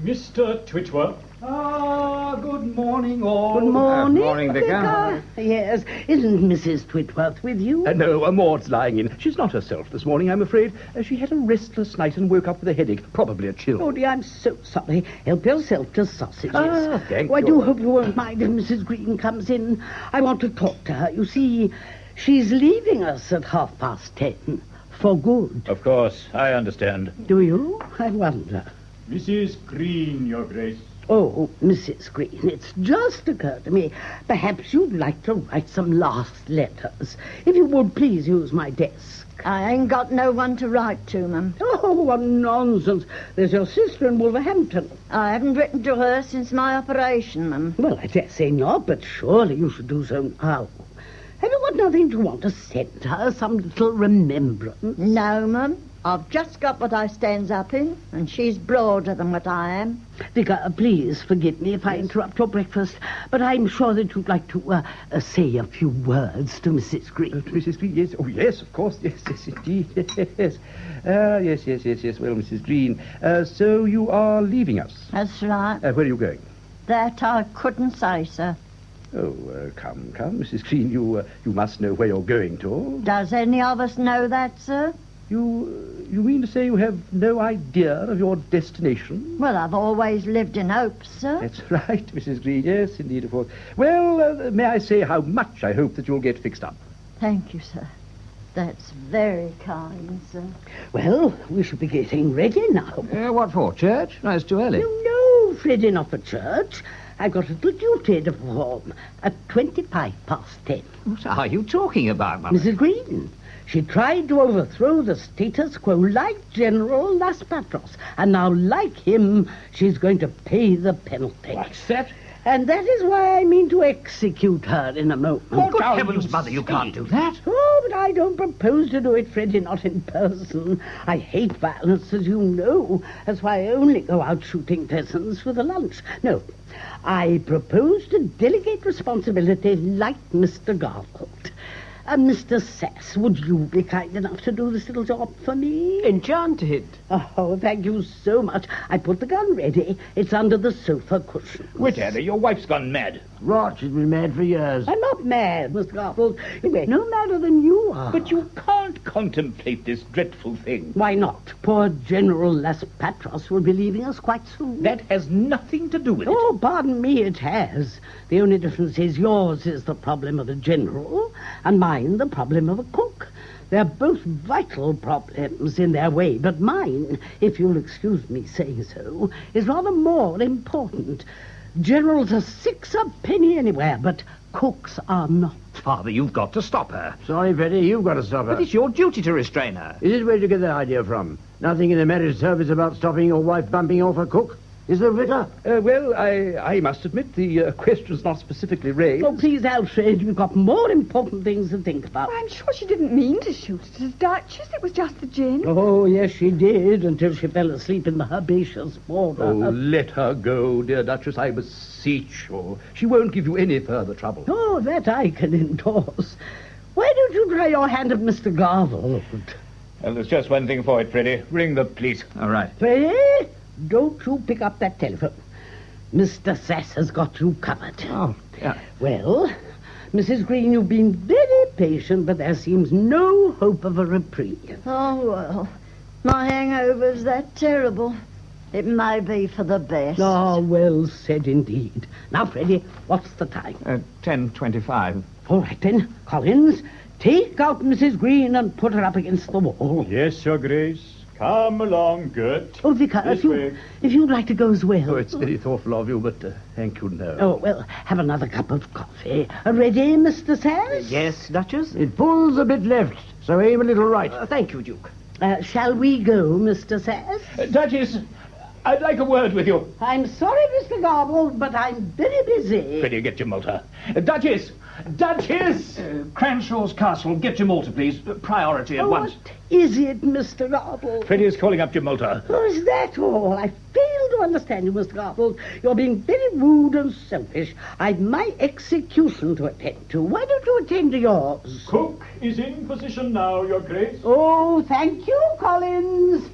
[SPEAKER 18] Mr. Twitchworth.
[SPEAKER 12] Good morning, all. Good morning,
[SPEAKER 1] morning, Vicar.
[SPEAKER 12] Yes. Isn't Mrs. Twitworth with you?
[SPEAKER 14] No, Maud's lying in. She's not herself this morning, I'm afraid. She had a restless night and woke up with a headache, probably a chill.
[SPEAKER 12] Oh, dear, I'm so sorry. Help yourself to sausages.
[SPEAKER 14] Thank
[SPEAKER 12] you. I
[SPEAKER 14] you.
[SPEAKER 12] do hope you won't mind if Mrs. Green comes in. I want to talk to her. You see, she's leaving us at 10:30. For good.
[SPEAKER 17] Of course, I understand.
[SPEAKER 12] Do you? I wonder.
[SPEAKER 18] Mrs. Green, Your Grace.
[SPEAKER 12] Oh, Mrs. Green, it's just occurred to me. Perhaps you'd like to write some last letters. If you would, please use my desk.
[SPEAKER 3] I ain't got no one to write to, ma'am.
[SPEAKER 12] Oh, what nonsense. There's your sister in Wolverhampton.
[SPEAKER 3] I haven't written to her since my operation, ma'am.
[SPEAKER 12] Well, I dare say not, but surely you should do so now. Have you got nothing to want to send her? Some little remembrance?
[SPEAKER 3] No, ma'am. I've just got what I stands up in, and she's broader than what I am.
[SPEAKER 12] Vicar, please forgive me if I interrupt your breakfast, but I'm sure that you'd like to say a few words to Mrs. Green.
[SPEAKER 14] To Mrs. Green, yes. Oh, yes, of course. Yes, indeed. Yes. Yes. Well, Mrs. Green, so you are leaving us?
[SPEAKER 3] That's right.
[SPEAKER 14] Where are you going?
[SPEAKER 3] That I couldn't say, sir.
[SPEAKER 14] Oh, come, Mrs. Green, you must know where you're going to.
[SPEAKER 3] Does any of us know that, sir?
[SPEAKER 14] You mean to say you have no idea of your destination?
[SPEAKER 3] Well, I've always lived in hopes, sir.
[SPEAKER 14] That's right, Mrs. Green. Yes, indeed, of course. Well, may I say how much I hope that you'll get fixed up?
[SPEAKER 3] Thank you, sir. That's very kind, sir.
[SPEAKER 12] Well, we should be getting ready now.
[SPEAKER 1] What for? Church? No, it's too early.
[SPEAKER 12] No, Freddie, not for church. I've got a little duty to perform at 10:25.
[SPEAKER 1] What are you talking about, Mother?
[SPEAKER 12] Mrs. Green. She tried to overthrow the status quo like General Las Patras, and now, like him, she's going to pay the penalty.
[SPEAKER 17] What's that?
[SPEAKER 12] And that is why I mean to execute her in a moment.
[SPEAKER 1] Oh, good heavens, Mother, you can't do that.
[SPEAKER 12] Oh, but I don't propose to do it, Freddie, not in person. I hate violence, as you know. That's why I only go out shooting pheasants for the lunch. No, I propose to delegate responsibility like Mr. Garfield. Mr. Sass, would you be kind enough to do this little job for me?
[SPEAKER 23] Enchanted.
[SPEAKER 12] Oh, thank you so much. I put the gun ready. It's under the sofa cushion.
[SPEAKER 17] Whitadder, your wife's gone mad.
[SPEAKER 10] Rot, she's been mad for years.
[SPEAKER 12] I'm not mad, Mr. Garfield. You're no madder than you are.
[SPEAKER 17] But you can't contemplate this dreadful thing.
[SPEAKER 12] Why not? Poor General Las Patras will be leaving us quite soon.
[SPEAKER 17] That has nothing to do with it.
[SPEAKER 12] Oh, pardon me, it has. The only difference is yours is the problem of a general, and mine the problem of a cook. They're both vital problems in their way, but mine, if you'll excuse me saying so, is rather more important. Generals are six a penny anywhere, but cooks are not.
[SPEAKER 1] Father, you've got to stop her.
[SPEAKER 10] Sorry, Freddie, you've got to stop her.
[SPEAKER 1] But it's your duty to restrain her.
[SPEAKER 10] Is this where you get that idea from? Nothing in the marriage service about stopping your wife bumping off a cook? Is there, Vicar?
[SPEAKER 14] Well, I must admit the question's not specifically raised.
[SPEAKER 12] Oh, please, Alfred, we've got more important things to think about.
[SPEAKER 15] I'm sure she didn't mean to shoot it as Duchess. It was just the gin.
[SPEAKER 12] Oh, yes, she did, until she fell asleep in the herbaceous border.
[SPEAKER 14] Oh, let her go, dear Duchess, I beseech you. She won't give you any further trouble.
[SPEAKER 12] Oh, that I can endorse. Why don't you try your hand at Mr. Garfield?
[SPEAKER 17] Well, there's just one thing for it, Freddie. Ring the police.
[SPEAKER 1] All right.
[SPEAKER 12] Freddie? Don't you pick up that telephone. Mr. Sass has got you covered.
[SPEAKER 1] Oh, yeah.
[SPEAKER 12] Well, Mrs. Green, you've been very patient, but there seems no hope of a reprieve.
[SPEAKER 3] Oh, well, my hangover's that terrible. It may be for the best.
[SPEAKER 12] Oh, well said indeed. Now, Freddie, what's the time?
[SPEAKER 1] 10:25.
[SPEAKER 12] All right, then. Collins, take out Mrs. Green and put her up against the wall.
[SPEAKER 18] Yes, Your Grace. Come along, Gert.
[SPEAKER 12] Oh, Vicar, if you'd like to go as well.
[SPEAKER 14] Oh, it's very thoughtful of you, but thank you, no.
[SPEAKER 12] Oh, well, have another cup of coffee. Ready, Mr. Sass?
[SPEAKER 23] Yes, Duchess?
[SPEAKER 10] It pulls a bit left, so aim a little right.
[SPEAKER 23] Thank you, Duke.
[SPEAKER 12] Shall we go, Mr. Sass?
[SPEAKER 17] Duchess, I'd like a word with you.
[SPEAKER 12] I'm sorry, Mr. Garble, but I'm very busy.
[SPEAKER 17] Freddie, get Jamolta. Duchess! Duchess!
[SPEAKER 1] Cranshaw's Castle. Get Jamolta, please. Priority at once.
[SPEAKER 12] What is it, Mr. Garble?
[SPEAKER 17] Freddie is calling up Jamolta.
[SPEAKER 12] Oh, is that all? I fail to understand you, Mr. Garble. You're being very rude and selfish. I've my execution to attend to. Why don't you attend to yours?
[SPEAKER 18] Cook is in position now, Your Grace.
[SPEAKER 12] Oh, thank you, Collins.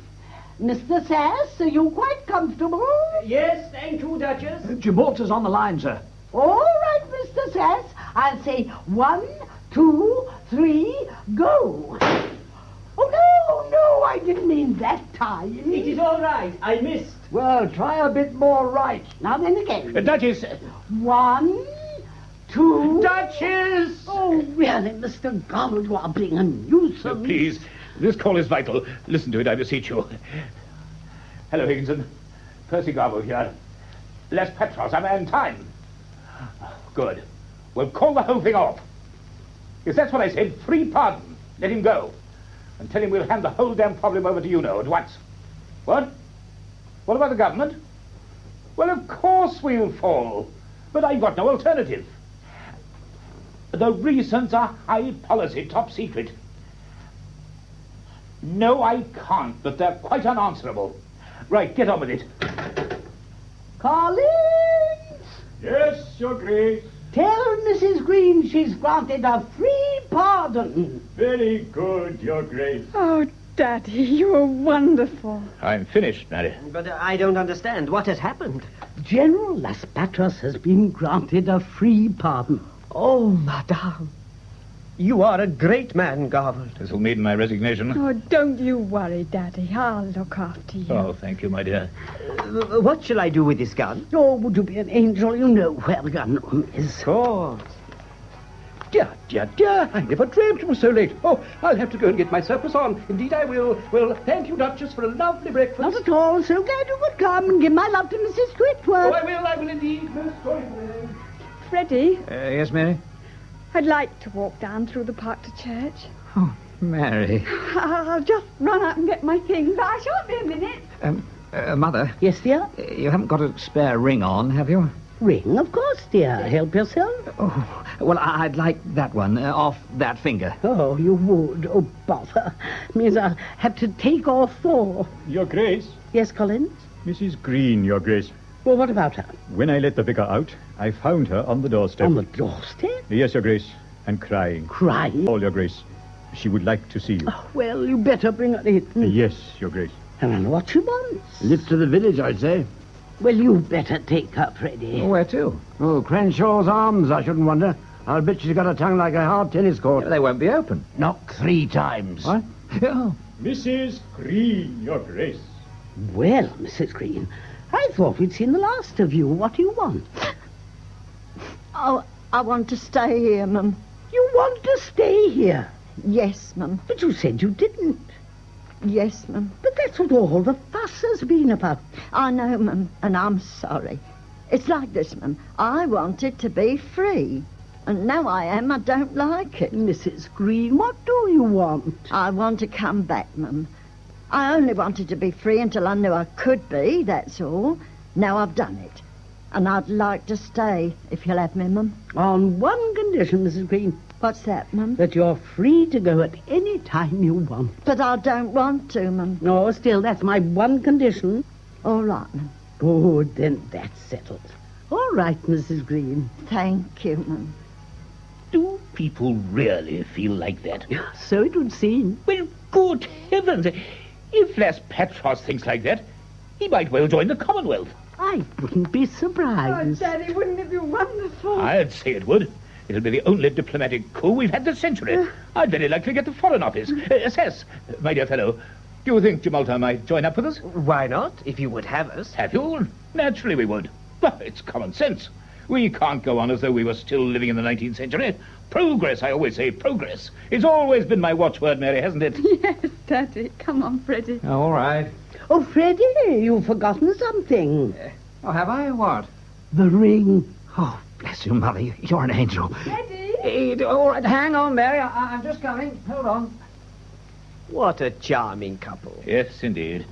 [SPEAKER 12] Mr. Sass, are you quite comfortable?
[SPEAKER 23] Yes, thank you, Duchess.
[SPEAKER 1] Jamolta's on the line, sir.
[SPEAKER 12] All right, Mr. Sass. I'll say 1, 2, 3, go. Oh, no, I didn't mean that time.
[SPEAKER 23] It is all right. I missed.
[SPEAKER 12] Well, try a bit more right. Now then again.
[SPEAKER 17] Duchess!
[SPEAKER 12] 1, 2...
[SPEAKER 17] Duchess!
[SPEAKER 12] Oh, really, Mr. Gobble, you are being a nuisance.
[SPEAKER 17] Please, this call is vital. Listen to it, I beseech you. Hello, Higginson. Percy Garble here. Les Petros, I'm in time. Good. We'll call the whole thing off. Yes, that's what I said. Free pardon. Let him go. And tell him we'll hand the whole damn problem over to you now at once. What? What about the government? Well, of course we'll fall. But I've got no alternative. The reasons are high policy, top secret. No, I can't, but they're quite unanswerable. Right, get on with it.
[SPEAKER 12] Collins!
[SPEAKER 18] Yes, Your Grace.
[SPEAKER 12] Tell Mrs. Green she's granted a free pardon.
[SPEAKER 18] Very good, Your Grace.
[SPEAKER 15] Oh, Daddy, you're wonderful.
[SPEAKER 17] I'm finished, Mary.
[SPEAKER 23] But I don't understand. What has happened?
[SPEAKER 12] General Las Patras has been granted a free pardon.
[SPEAKER 23] Oh, Madame. You are a great man, Garble.
[SPEAKER 17] This'll mean my resignation.
[SPEAKER 15] Oh, don't you worry, Daddy. I'll look after you.
[SPEAKER 17] Oh, thank you, my dear.
[SPEAKER 23] What shall I do with this gun?
[SPEAKER 12] Oh, would you be an angel? You know where the gun room is.
[SPEAKER 23] Of course.
[SPEAKER 14] Dear, dear, dear, I never dreamt it was so late. Oh, I'll have to go and get my surplice on. Indeed, I will. Well, thank you, Duchess, for a lovely breakfast.
[SPEAKER 12] Not at all. So glad you could come and give my love to Mrs. Twitworth.
[SPEAKER 14] Oh, I will indeed. Most joyfully.
[SPEAKER 15] Freddie,
[SPEAKER 1] Yes, Mary?
[SPEAKER 15] I'd like to walk down through the park to church.
[SPEAKER 1] Oh, Mary.
[SPEAKER 15] I'll just run out and get my things. I shan't be a minute.
[SPEAKER 1] Mother?
[SPEAKER 12] Yes, dear?
[SPEAKER 1] You haven't got a spare ring on, have you?
[SPEAKER 12] Ring, of course, dear. Help yourself.
[SPEAKER 1] Oh, well, I'd like that one off that finger.
[SPEAKER 12] Oh, you would. Oh, bother. Means I'll have to take off 4.
[SPEAKER 18] Your Grace.
[SPEAKER 12] Yes, Collins?
[SPEAKER 18] Mrs. Green, Your Grace.
[SPEAKER 12] Well, what about her?
[SPEAKER 18] When I let the vicar out, I found her on the doorstep.
[SPEAKER 12] On the doorstep?
[SPEAKER 18] Yes, Your Grace. And crying.
[SPEAKER 12] Crying?
[SPEAKER 18] All, Your Grace. She would like to see you.
[SPEAKER 12] Oh, well, you better bring her in.
[SPEAKER 18] Yes, Your Grace.
[SPEAKER 12] And what she wants.
[SPEAKER 10] Lift to the village, I'd say.
[SPEAKER 12] Well, you better take her, Freddie.
[SPEAKER 1] Where to?
[SPEAKER 10] Oh, Cranshaw's Arms, I shouldn't wonder. I'll bet she's got a tongue like a hard tennis court.
[SPEAKER 1] Yeah, they won't be open.
[SPEAKER 10] Knock 3 times.
[SPEAKER 1] What? Oh.
[SPEAKER 18] Mrs. Green, Your Grace.
[SPEAKER 12] Well, Mrs. Green, I thought we'd seen the last of you. What do you want?
[SPEAKER 3] Oh, I want to stay here, Mum.
[SPEAKER 12] You want to stay here?
[SPEAKER 3] Yes, Mum.
[SPEAKER 12] But you said you didn't.
[SPEAKER 3] Yes, Mum.
[SPEAKER 12] But that's what all the fuss has been about.
[SPEAKER 3] I know, Mum, and I'm sorry. It's like this, Mum. I wanted to be free. And now I am, I don't like it.
[SPEAKER 12] Mrs. Green, what do you want?
[SPEAKER 3] I want to come back, Mum. I only wanted to be free until I knew I could be, that's all. Now I've done it. And I'd like to stay, if you'll have me, Mum.
[SPEAKER 12] On one condition, Mrs. Green.
[SPEAKER 3] What's that, Mum?
[SPEAKER 12] That you're free to go at any time you want.
[SPEAKER 3] But I don't want to, Mum.
[SPEAKER 12] No, still, that's my one condition.
[SPEAKER 3] All right, Mum.
[SPEAKER 12] Good, then that's settled. All right, Mrs. Green.
[SPEAKER 3] Thank you, Mum.
[SPEAKER 17] Do people really feel like that?
[SPEAKER 12] So it would seem.
[SPEAKER 17] Well, good heavens. If Les Petros thinks like that, he might well join the Commonwealth.
[SPEAKER 12] I wouldn't be surprised.
[SPEAKER 15] Oh, Daddy, wouldn't it be wonderful?
[SPEAKER 17] I'd say it would. It'll be the only diplomatic coup we've had this century. I'd very likely get the Foreign Office. Sass, my dear fellow, do you think Jamolta might join up with us?
[SPEAKER 23] Why not, if you would have us?
[SPEAKER 17] Have you? Naturally we would. Well, it's common sense. We can't go on as though we were still living in the 19th century. Progress, I always say, progress. It's always been my watchword, Mary, hasn't it?
[SPEAKER 15] Yes, Daddy. Come on, Freddie.
[SPEAKER 1] Oh, all right.
[SPEAKER 12] Oh, Freddie, you've forgotten something.
[SPEAKER 1] Oh, have I? What?
[SPEAKER 12] The ring.
[SPEAKER 1] Oh, bless you, Mother. You're an angel.
[SPEAKER 15] Freddie?
[SPEAKER 1] All right, hang on, Mary. I'm just coming. Hold on.
[SPEAKER 23] What a charming couple.
[SPEAKER 17] Yes, indeed.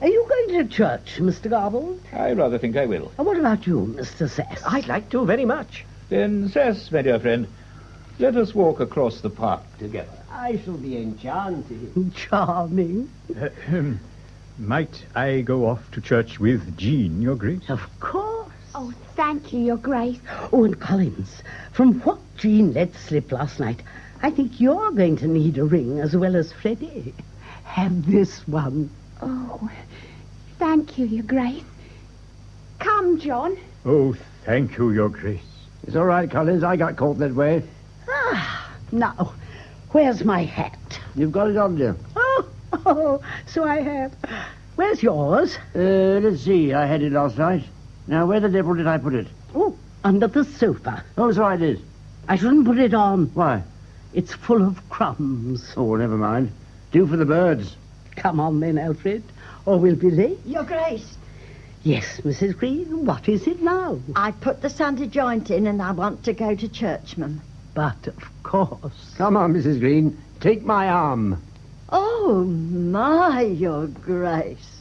[SPEAKER 12] Are you going to church, Mr. Garble?
[SPEAKER 17] I rather think I will.
[SPEAKER 12] And what about you, Mr. Sass?
[SPEAKER 23] I'd like to very much.
[SPEAKER 17] Then, Sass, my dear friend, let us walk across the park together.
[SPEAKER 23] I shall be enchanted.
[SPEAKER 12] Charming.
[SPEAKER 18] Might I go off to church with Jean, Your Grace?
[SPEAKER 12] Of course.
[SPEAKER 2] Oh, thank you, Your Grace.
[SPEAKER 12] Oh, and Collins, from what Jean let slip last night, I think you're going to need a ring as well as Freddie. Have this one.
[SPEAKER 2] Oh, thank you, Your Grace. Come, John.
[SPEAKER 18] Oh, thank you, Your Grace.
[SPEAKER 10] It's all right, Collins. I got caught that way.
[SPEAKER 12] Now, where's my hat?
[SPEAKER 10] You've got it on, dear.
[SPEAKER 12] Oh, so I have. Where's yours?
[SPEAKER 10] Let's see. I had it last night. Now, where the devil did I put it?
[SPEAKER 12] Oh, under the sofa.
[SPEAKER 10] Oh, so I did.
[SPEAKER 12] I shouldn't put it on.
[SPEAKER 10] Why?
[SPEAKER 12] It's full of crumbs.
[SPEAKER 10] Oh, well, never mind. Do for the birds.
[SPEAKER 12] Come on then, Alfred, or we'll be late.
[SPEAKER 3] Your Grace.
[SPEAKER 12] Yes, Mrs. Green, what is it now?
[SPEAKER 3] I put the Sunday joint in and I want to go to church, Mum.
[SPEAKER 12] But, of course.
[SPEAKER 10] Come on, Mrs. Green. Take my arm.
[SPEAKER 3] Oh, my, Your Grace.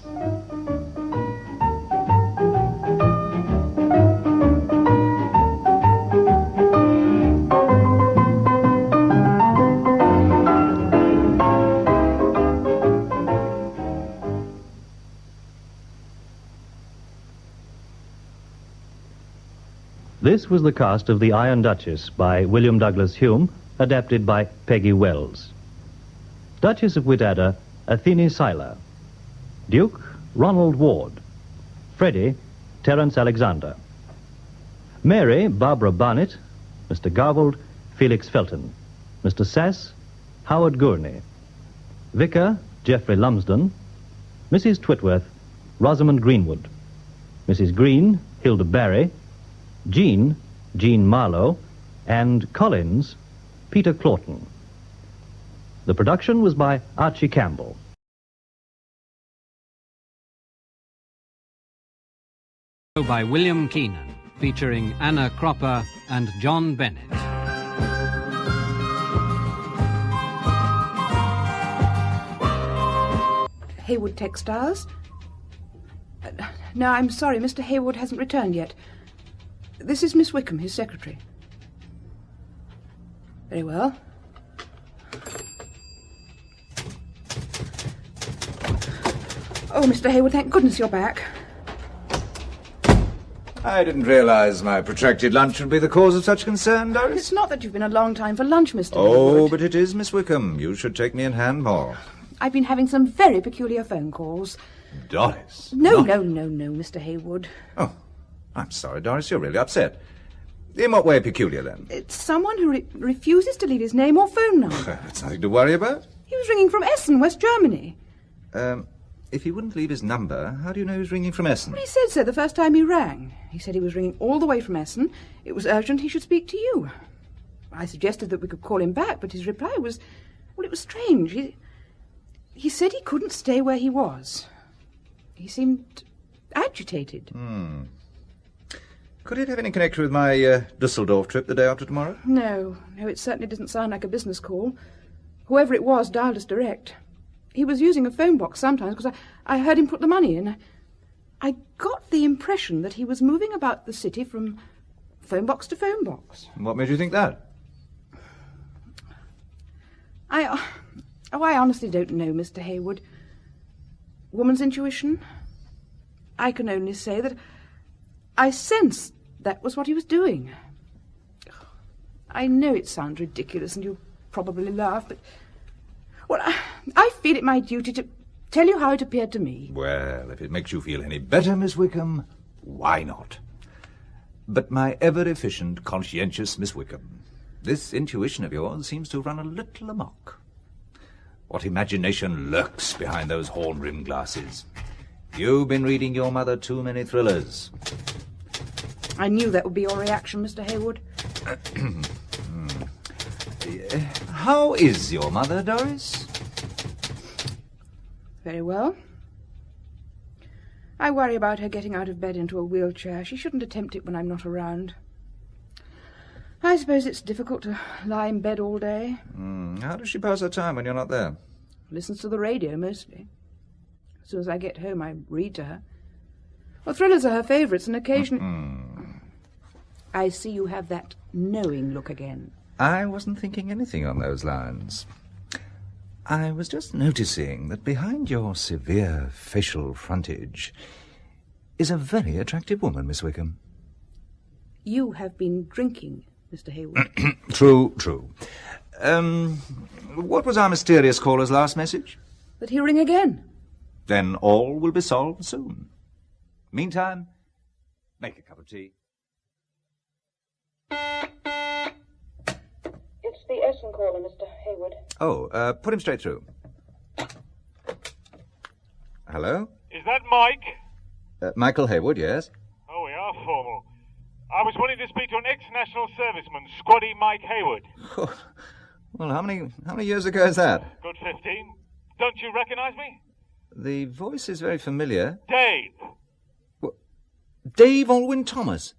[SPEAKER 22] This was the cast of The Iron Duchess by William Douglas Hume, adapted by Peggy Wells. Duchess of Whitadder, Athene Seiler. Duke, Ronald Ward. Freddie, Terence Alexander. Mary, Barbara Barnett. Mr. Garvold, Felix Felton. Mr. Sass, Howard Gurney. Vicar, Geoffrey Lumsden. Mrs. Twitworth, Rosamond Greenwood. Mrs. Green, Hilda Barry. Jean, Jean Marlowe, and Collins, Peter Clawton. The production was by Archie Campbell.
[SPEAKER 13] By William Keenan, featuring Anna Cropper and John Bennett.
[SPEAKER 20] Hayward Textiles? No, I'm sorry, Mr. Hayward hasn't returned yet. This is Miss Wickham, his secretary. Very well. Oh, Mr. Hayward, thank goodness you're back.
[SPEAKER 21] I didn't realize my protracted lunch would be the cause of such concern, Doris.
[SPEAKER 20] It's not that you've been a long time for lunch, Mr.
[SPEAKER 21] Oh,
[SPEAKER 20] Hayward.
[SPEAKER 21] but it is, Miss Wickham. You should take me in hand more.
[SPEAKER 20] I've been having some very peculiar phone calls.
[SPEAKER 21] Doris?
[SPEAKER 20] No, Mr. Hayward.
[SPEAKER 21] Oh, I'm sorry, Doris. You're really upset. In what way peculiar, then?
[SPEAKER 20] It's someone who refuses to leave his name or phone number.
[SPEAKER 21] That's nothing to worry about.
[SPEAKER 20] He was ringing from Essen, West Germany.
[SPEAKER 21] If he wouldn't leave his number, how do you know he was ringing from Essen?
[SPEAKER 20] Well, he said so the first time he rang. He said he was ringing all the way from Essen. It was urgent he should speak to you. I suggested that we could call him back, but his reply was... Well, it was strange. He said he couldn't stay where he was. He seemed agitated.
[SPEAKER 21] Could it have any connection with my Dusseldorf trip the day after tomorrow?
[SPEAKER 20] No, it certainly doesn't sound like a business call. Whoever it was dialed us direct. He was using a phone box sometimes because I heard him put the money in. I got the impression that he was moving about the city from phone box to phone box.
[SPEAKER 21] What made you think that?
[SPEAKER 20] I honestly don't know, Mr. Hayward. Woman's intuition? I can only say that I sensed that was what he was doing. I know it sounds ridiculous and you'll probably laugh, but... Well, I feel it my duty to tell you how it appeared to me.
[SPEAKER 21] Well, if it makes you feel any better, Miss Wickham, why not? But my ever-efficient, conscientious Miss Wickham, this intuition of yours seems to run a little amok. What imagination lurks behind those horn-rimmed glasses? You've been reading your mother too many thrillers.
[SPEAKER 20] I knew that would be your reaction, Mr. Hayward.
[SPEAKER 21] How is your mother, Doris?
[SPEAKER 20] Very well. I worry about her getting out of bed into a wheelchair. She shouldn't attempt it when I'm not around. I suppose it's difficult to lie in bed all day.
[SPEAKER 21] How does she pass her time when you're not there?
[SPEAKER 20] Listens to the radio, mostly. As soon as I get home, I read to her. Well, thrillers are her favourites, and occasionally... I see you have that knowing look again.
[SPEAKER 21] I wasn't thinking anything on those lines. I was just noticing that behind your severe facial frontage is a very attractive woman, Miss Wickham.
[SPEAKER 20] You have been drinking, Mr. Hayward.
[SPEAKER 21] True. What was our mysterious caller's last message?
[SPEAKER 20] That he'll ring again.
[SPEAKER 21] Then all will be solved soon. Meantime, make a cup of tea.
[SPEAKER 6] It's the Essen caller, Mr. Hayward.
[SPEAKER 21] Oh, put him straight through. Hello?
[SPEAKER 9] Is that Mike?
[SPEAKER 21] Michael Hayward, yes.
[SPEAKER 9] Oh, we are formal. I was wanting to speak to an ex-national serviceman, Squaddy Mike Hayward.
[SPEAKER 21] Well, how many years ago is that?
[SPEAKER 9] Good 15. Don't you recognize me?
[SPEAKER 21] The voice is very familiar.
[SPEAKER 9] Dave.
[SPEAKER 21] Dave Alwyn Thomas.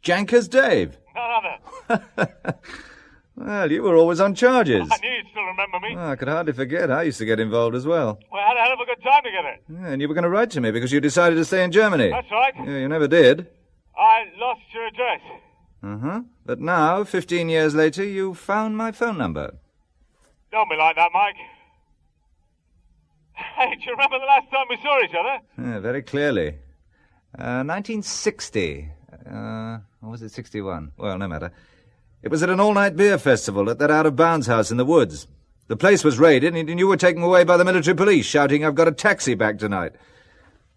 [SPEAKER 21] Janker's Dave.
[SPEAKER 9] None other.
[SPEAKER 21] Well, you were always on charges.
[SPEAKER 9] I knew you'd still remember me.
[SPEAKER 21] I could hardly forget. I used to get involved as well.
[SPEAKER 9] We had a hell of a good time together.
[SPEAKER 21] Yeah, and you were going to write to me because you decided to stay in Germany.
[SPEAKER 9] That's right.
[SPEAKER 21] Yeah, you never did.
[SPEAKER 9] I lost your address.
[SPEAKER 21] Uh-huh. But now, 15 years later, you found my phone number.
[SPEAKER 9] Don't be like that, Mike. Hey, do you remember the last time we saw each other?
[SPEAKER 21] Yeah, very clearly. 1960. Or was it 61? Well, no matter. It was at an all-night beer festival at that out-of-bounds house in the woods. The place was raided, and you were taken away by the military police, shouting, "I've got a taxi back tonight."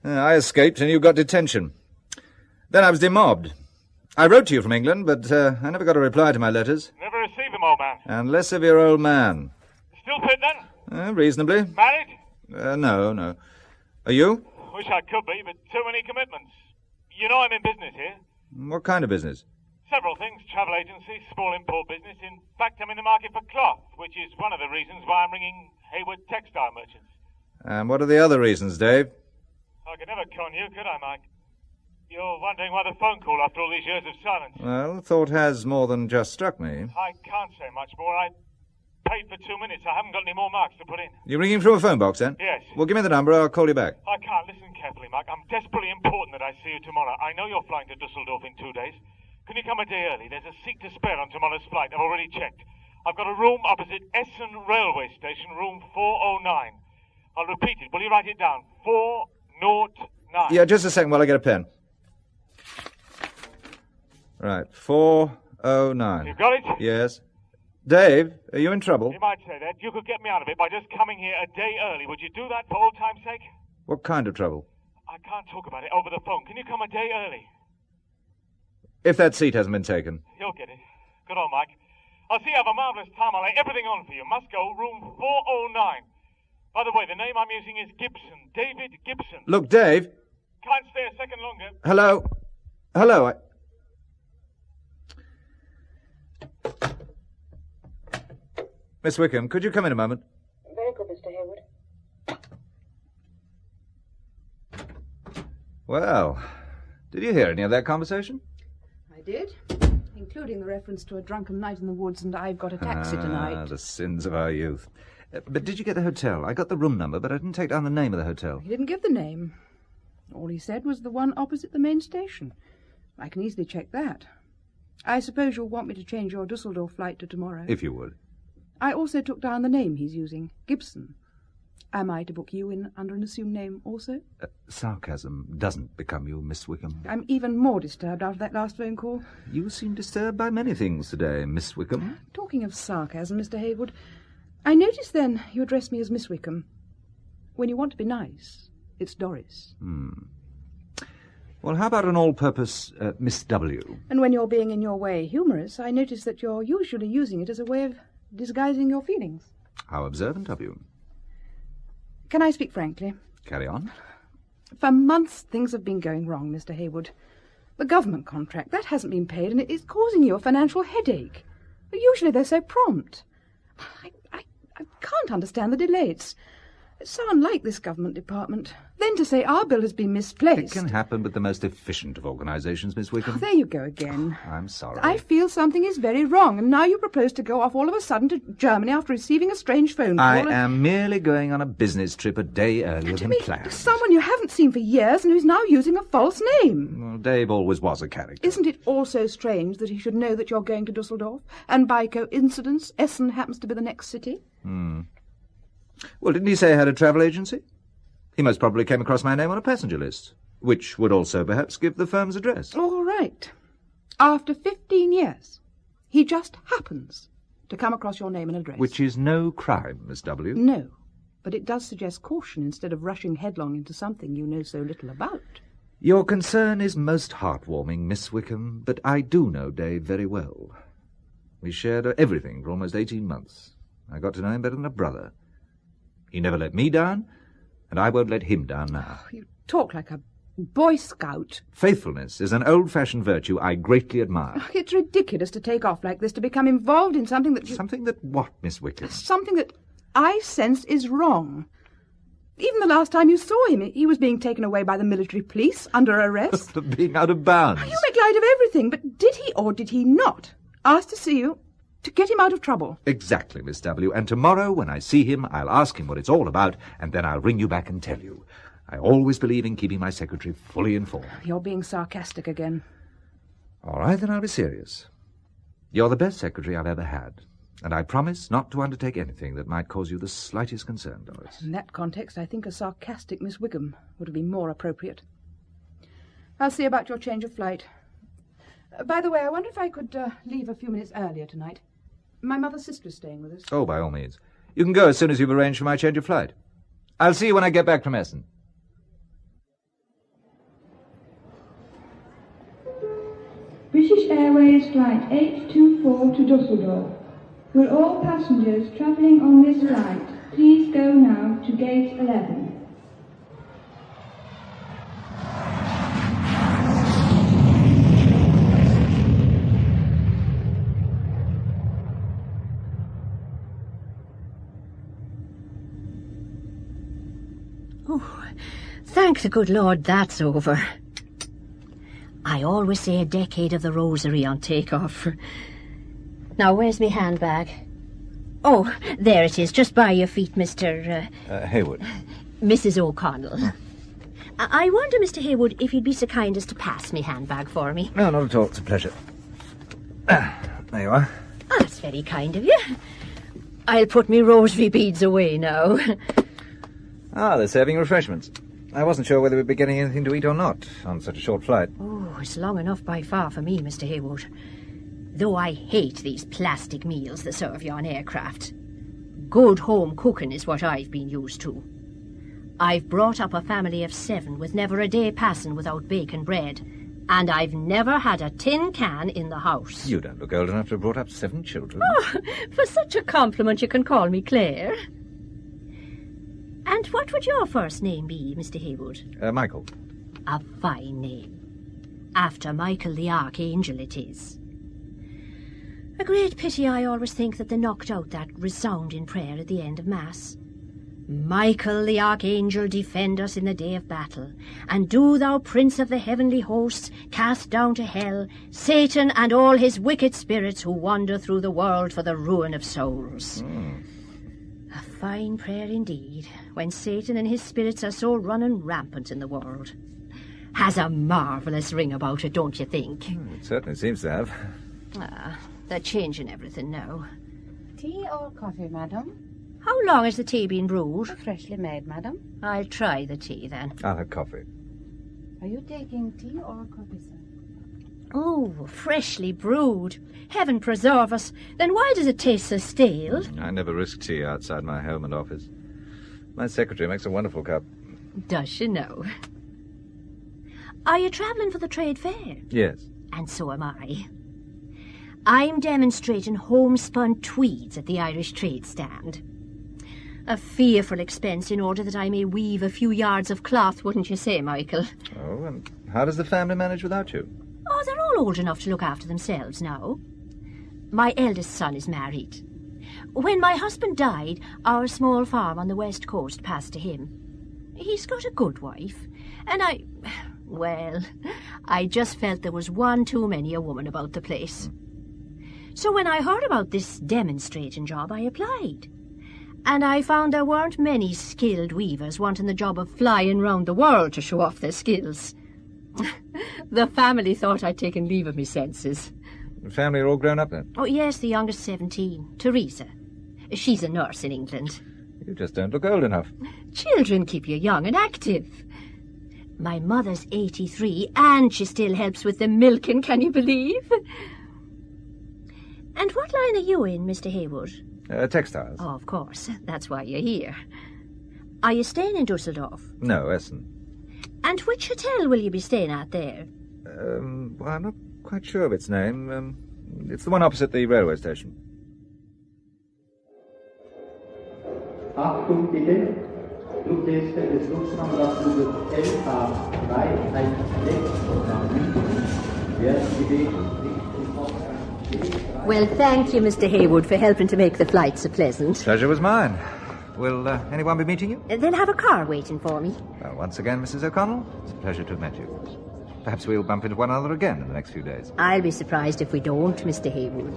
[SPEAKER 21] I escaped, and you got detention. Then I was demobbed. I wrote to you from England, but I never got a reply to my letters.
[SPEAKER 9] Never received them, old man.
[SPEAKER 21] And less of your old man.
[SPEAKER 9] Still fit, then?
[SPEAKER 21] Reasonably.
[SPEAKER 9] Married?
[SPEAKER 21] No. Are you?
[SPEAKER 9] Wish I could be, but too many commitments. You know I'm in business here.
[SPEAKER 21] What kind of business?
[SPEAKER 9] Several things. Travel agency, small import business. In fact, I'm in the market for cloth, which is one of the reasons why I'm ringing Hayward Textile Merchants.
[SPEAKER 21] And what are the other reasons, Dave?
[SPEAKER 9] I could never con you, could I, Mike? You're wondering why the phone call after all these years of silence.
[SPEAKER 21] Well, thought has more than just struck me.
[SPEAKER 9] I can't say much more. I paid for 2 minutes. I haven't got any more marks to put in.
[SPEAKER 21] You're ringing through a phone box, then?
[SPEAKER 9] Yes.
[SPEAKER 21] Well, give me the number. I'll call you back.
[SPEAKER 9] I can't. Listen carefully, Mike. I'm desperately important that I see you tomorrow. I know you're flying to Dusseldorf in 2 days. Can you come a day early? There's a seat to spare on tomorrow's flight. I've already checked. I've got a room opposite Essen Railway Station, room 409. I'll repeat it. Will you write it down? 409.
[SPEAKER 21] Yeah, just a second while I get a pen. Right, 409.
[SPEAKER 9] You got it?
[SPEAKER 21] Yes. Dave, are you in trouble?
[SPEAKER 9] You might say that. You could get me out of it by just coming here a day early. Would you do that for old time's sake?
[SPEAKER 21] What kind of trouble?
[SPEAKER 9] I can't talk about it over the phone. Can you come a day early?
[SPEAKER 21] If that seat hasn't been taken.
[SPEAKER 9] You'll get it. Good on, Mike. I'll see you have a marvellous time. I'll lay everything on for you. Must go, room 409. By the way, the name I'm using is Gibson. David Gibson.
[SPEAKER 21] Look, Dave.
[SPEAKER 9] Can't stay a second longer.
[SPEAKER 21] Hello, Miss Wickham, could you come in a moment?
[SPEAKER 6] Very good, Mr. Hayward.
[SPEAKER 21] Well, did you hear any of that conversation?
[SPEAKER 20] I did, including the reference to a drunken night in the woods and I've got a taxi tonight.
[SPEAKER 21] The sins of our youth. But did you get the hotel? I got the room number, but I didn't take down the name of the hotel.
[SPEAKER 20] He didn't give the name. All he said was the one opposite the main station. I can easily check that. I suppose you'll want me to change your Dusseldorf flight to tomorrow.
[SPEAKER 21] If you would.
[SPEAKER 20] I also took down the name he's using, Gibson. Am I to book you in under an assumed name also?
[SPEAKER 21] Sarcasm doesn't become you, Miss Wickham.
[SPEAKER 20] I'm even more disturbed after that last phone call.
[SPEAKER 21] You seem disturbed by many things today, Miss Wickham.
[SPEAKER 20] Talking of sarcasm, Mr. Hayward, I noticed then you address me as Miss Wickham. When you want to be nice, it's Doris.
[SPEAKER 21] Well, how about an all-purpose Miss W?
[SPEAKER 20] And when you're being in your way humorous, I notice that you're usually using it as a way of disguising your feelings.
[SPEAKER 21] How observant of you.
[SPEAKER 20] Can I speak frankly?
[SPEAKER 21] Carry on.
[SPEAKER 20] For months, things have been going wrong, Mr. Hayward. The government contract, that hasn't been paid, and it is causing you a financial headache. Usually they're so prompt. I can't understand the delay. It's so unlike this government department. Then to say our bill has been misplaced.
[SPEAKER 21] It can happen with the most efficient of organisations, Miss Wickham.
[SPEAKER 20] Oh, there you go again.
[SPEAKER 21] I'm sorry.
[SPEAKER 20] I feel something is very wrong, and now you propose to go off all of a sudden to Germany after receiving a strange phone call.
[SPEAKER 21] I am merely going on a business trip a day earlier than planned.
[SPEAKER 20] Someone you haven't seen for years and who's now using a false name.
[SPEAKER 21] Well, Dave always was a character.
[SPEAKER 20] Isn't it also strange that he should know that you're going to Dusseldorf, and by coincidence Essen happens to be the next city?
[SPEAKER 21] Well, didn't he say he had a travel agency? He most probably came across my name on a passenger list, which would also perhaps give the firm's address.
[SPEAKER 20] All right. After 15 years, he just happens to come across your name and address.
[SPEAKER 21] Which is no crime, Miss W.
[SPEAKER 20] No, but it does suggest caution instead of rushing headlong into something you know so little about.
[SPEAKER 21] Your concern is most heartwarming, Miss Wickham, but I do know Dave very well. We shared everything for almost 18 months. I got to know him better than a brother. He never let me down, and I won't let him down now.
[SPEAKER 20] You talk like a Boy Scout.
[SPEAKER 21] Faithfulness is an old-fashioned virtue I greatly admire.
[SPEAKER 20] It's ridiculous to take off like this, to become involved in something that...
[SPEAKER 21] Something that what, Miss Wickham?
[SPEAKER 20] Something that I sense is wrong. Even the last time you saw him, he was being taken away by the military police under arrest.
[SPEAKER 21] For being out of bounds.
[SPEAKER 20] You make light of everything, but did he or did he not ask to see you to get him out of trouble?
[SPEAKER 21] Exactly, Miss W. And tomorrow, when I see him, I'll ask him what it's all about, and then I'll ring you back and tell you. I always believe in keeping my secretary fully informed.
[SPEAKER 20] You're being sarcastic again.
[SPEAKER 21] All right, then I'll be serious. You're the best secretary I've ever had, and I promise not to undertake anything that might cause you the slightest concern, Doris.
[SPEAKER 20] In that context, I think a sarcastic Miss Wickham would have been more appropriate. I'll see about your change of flight. By the way, I wonder if I could leave a few minutes earlier tonight. My mother's sister is staying with us.
[SPEAKER 21] Oh, by all means. You can go as soon as you've arranged for my change of flight. I'll see you when I get back from Essen.
[SPEAKER 7] British Airways Flight 824 to Dusseldorf. Will all passengers travelling on this flight please go now to gate 11?
[SPEAKER 11] Oh, thank the good Lord that's over. I always say a decade of the rosary on takeoff. Now, where's me handbag? Oh, there it is, just by your feet, Mr...
[SPEAKER 21] Haywood.
[SPEAKER 11] Mrs. O'Connell. I wonder, Mr. Haywood, if you'd be so kind as to pass me handbag for me.
[SPEAKER 21] No, not at all. It's a pleasure. There you are.
[SPEAKER 11] Oh, that's very kind of you. I'll put me rosary beads away now.
[SPEAKER 21] Ah, they're serving refreshments. I wasn't sure whether we'd be getting anything to eat or not on such a short flight.
[SPEAKER 11] Oh, it's long enough by far for me, Mr. Haywood. Though I hate these plastic meals that serve you on aircraft. Good home cooking is what I've been used to. I've brought up a family of 7 with never a day passing without bacon bread. And I've never had a tin can in the house.
[SPEAKER 21] You don't look old enough to have brought up 7 children.
[SPEAKER 11] Oh, for such a compliment you can call me Claire. And what would your first name be, Mr. Haywood?
[SPEAKER 21] Michael.
[SPEAKER 11] A fine name. After Michael the Archangel it is. A great pity I always think that they knocked out that resounding prayer at the end of Mass. Michael the Archangel, defend us in the day of battle. And do thou, Prince of the heavenly hosts, cast down to hell Satan and all his wicked spirits who wander through the world for the ruin of souls. A fine prayer indeed, when Satan and his spirits are so running rampant in the world. Has a marvellous ring about it, don't you think?
[SPEAKER 21] It certainly seems to have.
[SPEAKER 11] Ah, they're changing everything now.
[SPEAKER 16] Tea or coffee, madam?
[SPEAKER 11] How long has the tea been brewed?
[SPEAKER 16] Freshly made, madam.
[SPEAKER 11] I'll try the tea, then.
[SPEAKER 21] I'll have coffee.
[SPEAKER 16] Are you taking tea or coffee, sir?
[SPEAKER 11] Oh, freshly brewed. Heaven preserve us. Then why does it taste so stale?
[SPEAKER 21] I never risk tea outside my home and office. My secretary makes a wonderful cup.
[SPEAKER 11] Does she know? Are you travelling for the trade fair?
[SPEAKER 21] Yes.
[SPEAKER 11] And so am I. I'm demonstrating homespun tweeds at the Irish trade stand. A fearful expense in order that I may weave a few yards of cloth, wouldn't you say, Michael?
[SPEAKER 21] Oh, and how does the family manage without you?
[SPEAKER 11] Oh, they're all old enough to look after themselves now. My eldest son is married. When my husband died, our small farm on the west coast passed to him. He's got a good wife, and I just felt there was one too many a woman about the place. So when I heard about this demonstrating job, I applied. And I found there weren't many skilled weavers wanting the job of flying round the world to show off their skills. The family thought I'd taken leave of me senses.
[SPEAKER 21] The family are all grown up then?
[SPEAKER 11] Oh, yes, the youngest 17, Teresa. She's a nurse in England.
[SPEAKER 21] You just don't look old enough.
[SPEAKER 11] Children keep you young and active. My mother's 83, and she still helps with the milking, can you believe? And what line are you in, Mr. Haywood?
[SPEAKER 21] Textiles.
[SPEAKER 11] Oh, of course. That's why you're here. Are you staying in Dusseldorf?
[SPEAKER 21] No, Essen.
[SPEAKER 11] And which hotel will you be staying at there?
[SPEAKER 21] Well, I'm not quite sure of its name. It's the one opposite the railway station.
[SPEAKER 4] Achtung bitte, Fluggäste des Lufthansa-Fluges LH316 werden gebeten,
[SPEAKER 11] Well, thank you, Mr. Haywood, for helping to make the flight so pleasant.
[SPEAKER 21] Pleasure was mine. Will anyone be meeting you?
[SPEAKER 11] They'll have a car waiting for me.
[SPEAKER 21] Well, once again, Mrs. O'Connell, it's a pleasure to have met you. Perhaps we'll bump into one another again in the next few days.
[SPEAKER 11] I'll be surprised if we don't, Mr. Haywood.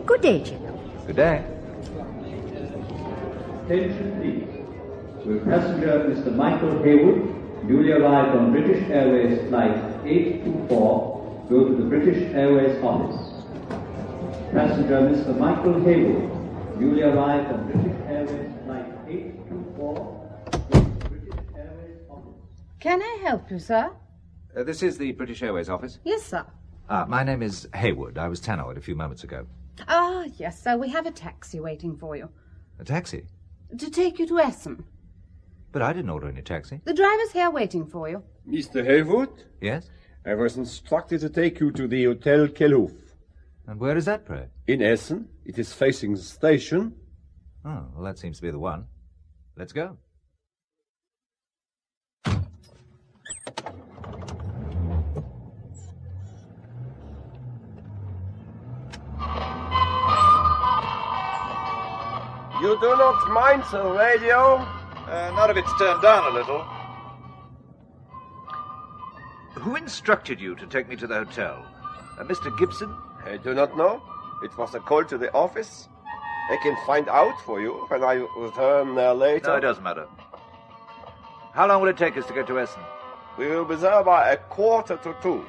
[SPEAKER 11] Good day, Jim.
[SPEAKER 21] Good day.
[SPEAKER 4] Attention please. Will passenger Mr. Michael Haywood, newly arrived on British Airways Flight 824, go to the British Airways office. Passenger Mr. Michael Haywood, newly arrived on British Airways Flight 824, go to the British Airways office.
[SPEAKER 16] Can I help you, sir?
[SPEAKER 21] This is the British Airways office.
[SPEAKER 16] Yes, sir.
[SPEAKER 21] My name is Haywood. I was Tannoyed a few moments ago.
[SPEAKER 16] Ah, yes, sir. We have a taxi waiting for you.
[SPEAKER 21] A taxi?
[SPEAKER 16] To take you to Essen.
[SPEAKER 21] But I didn't order any taxi.
[SPEAKER 16] The driver's here waiting for you.
[SPEAKER 5] Mr. Haywood?
[SPEAKER 21] Yes?
[SPEAKER 5] I was instructed to take you to the Hotel Kellhof.
[SPEAKER 21] And where is that, pray?
[SPEAKER 5] In Essen. It is facing the station.
[SPEAKER 21] Oh, well, that seems to be the one. Let's go.
[SPEAKER 5] You do not mind the radio?
[SPEAKER 21] Not if it's turned down a little. Who instructed you to take me to the hotel? Mr. Gibson?
[SPEAKER 5] I do not know. It was a call to the office. I can find out for you when I return later.
[SPEAKER 21] No, it doesn't matter. How long will it take us to get to Essen?
[SPEAKER 5] We will be there by 1:45.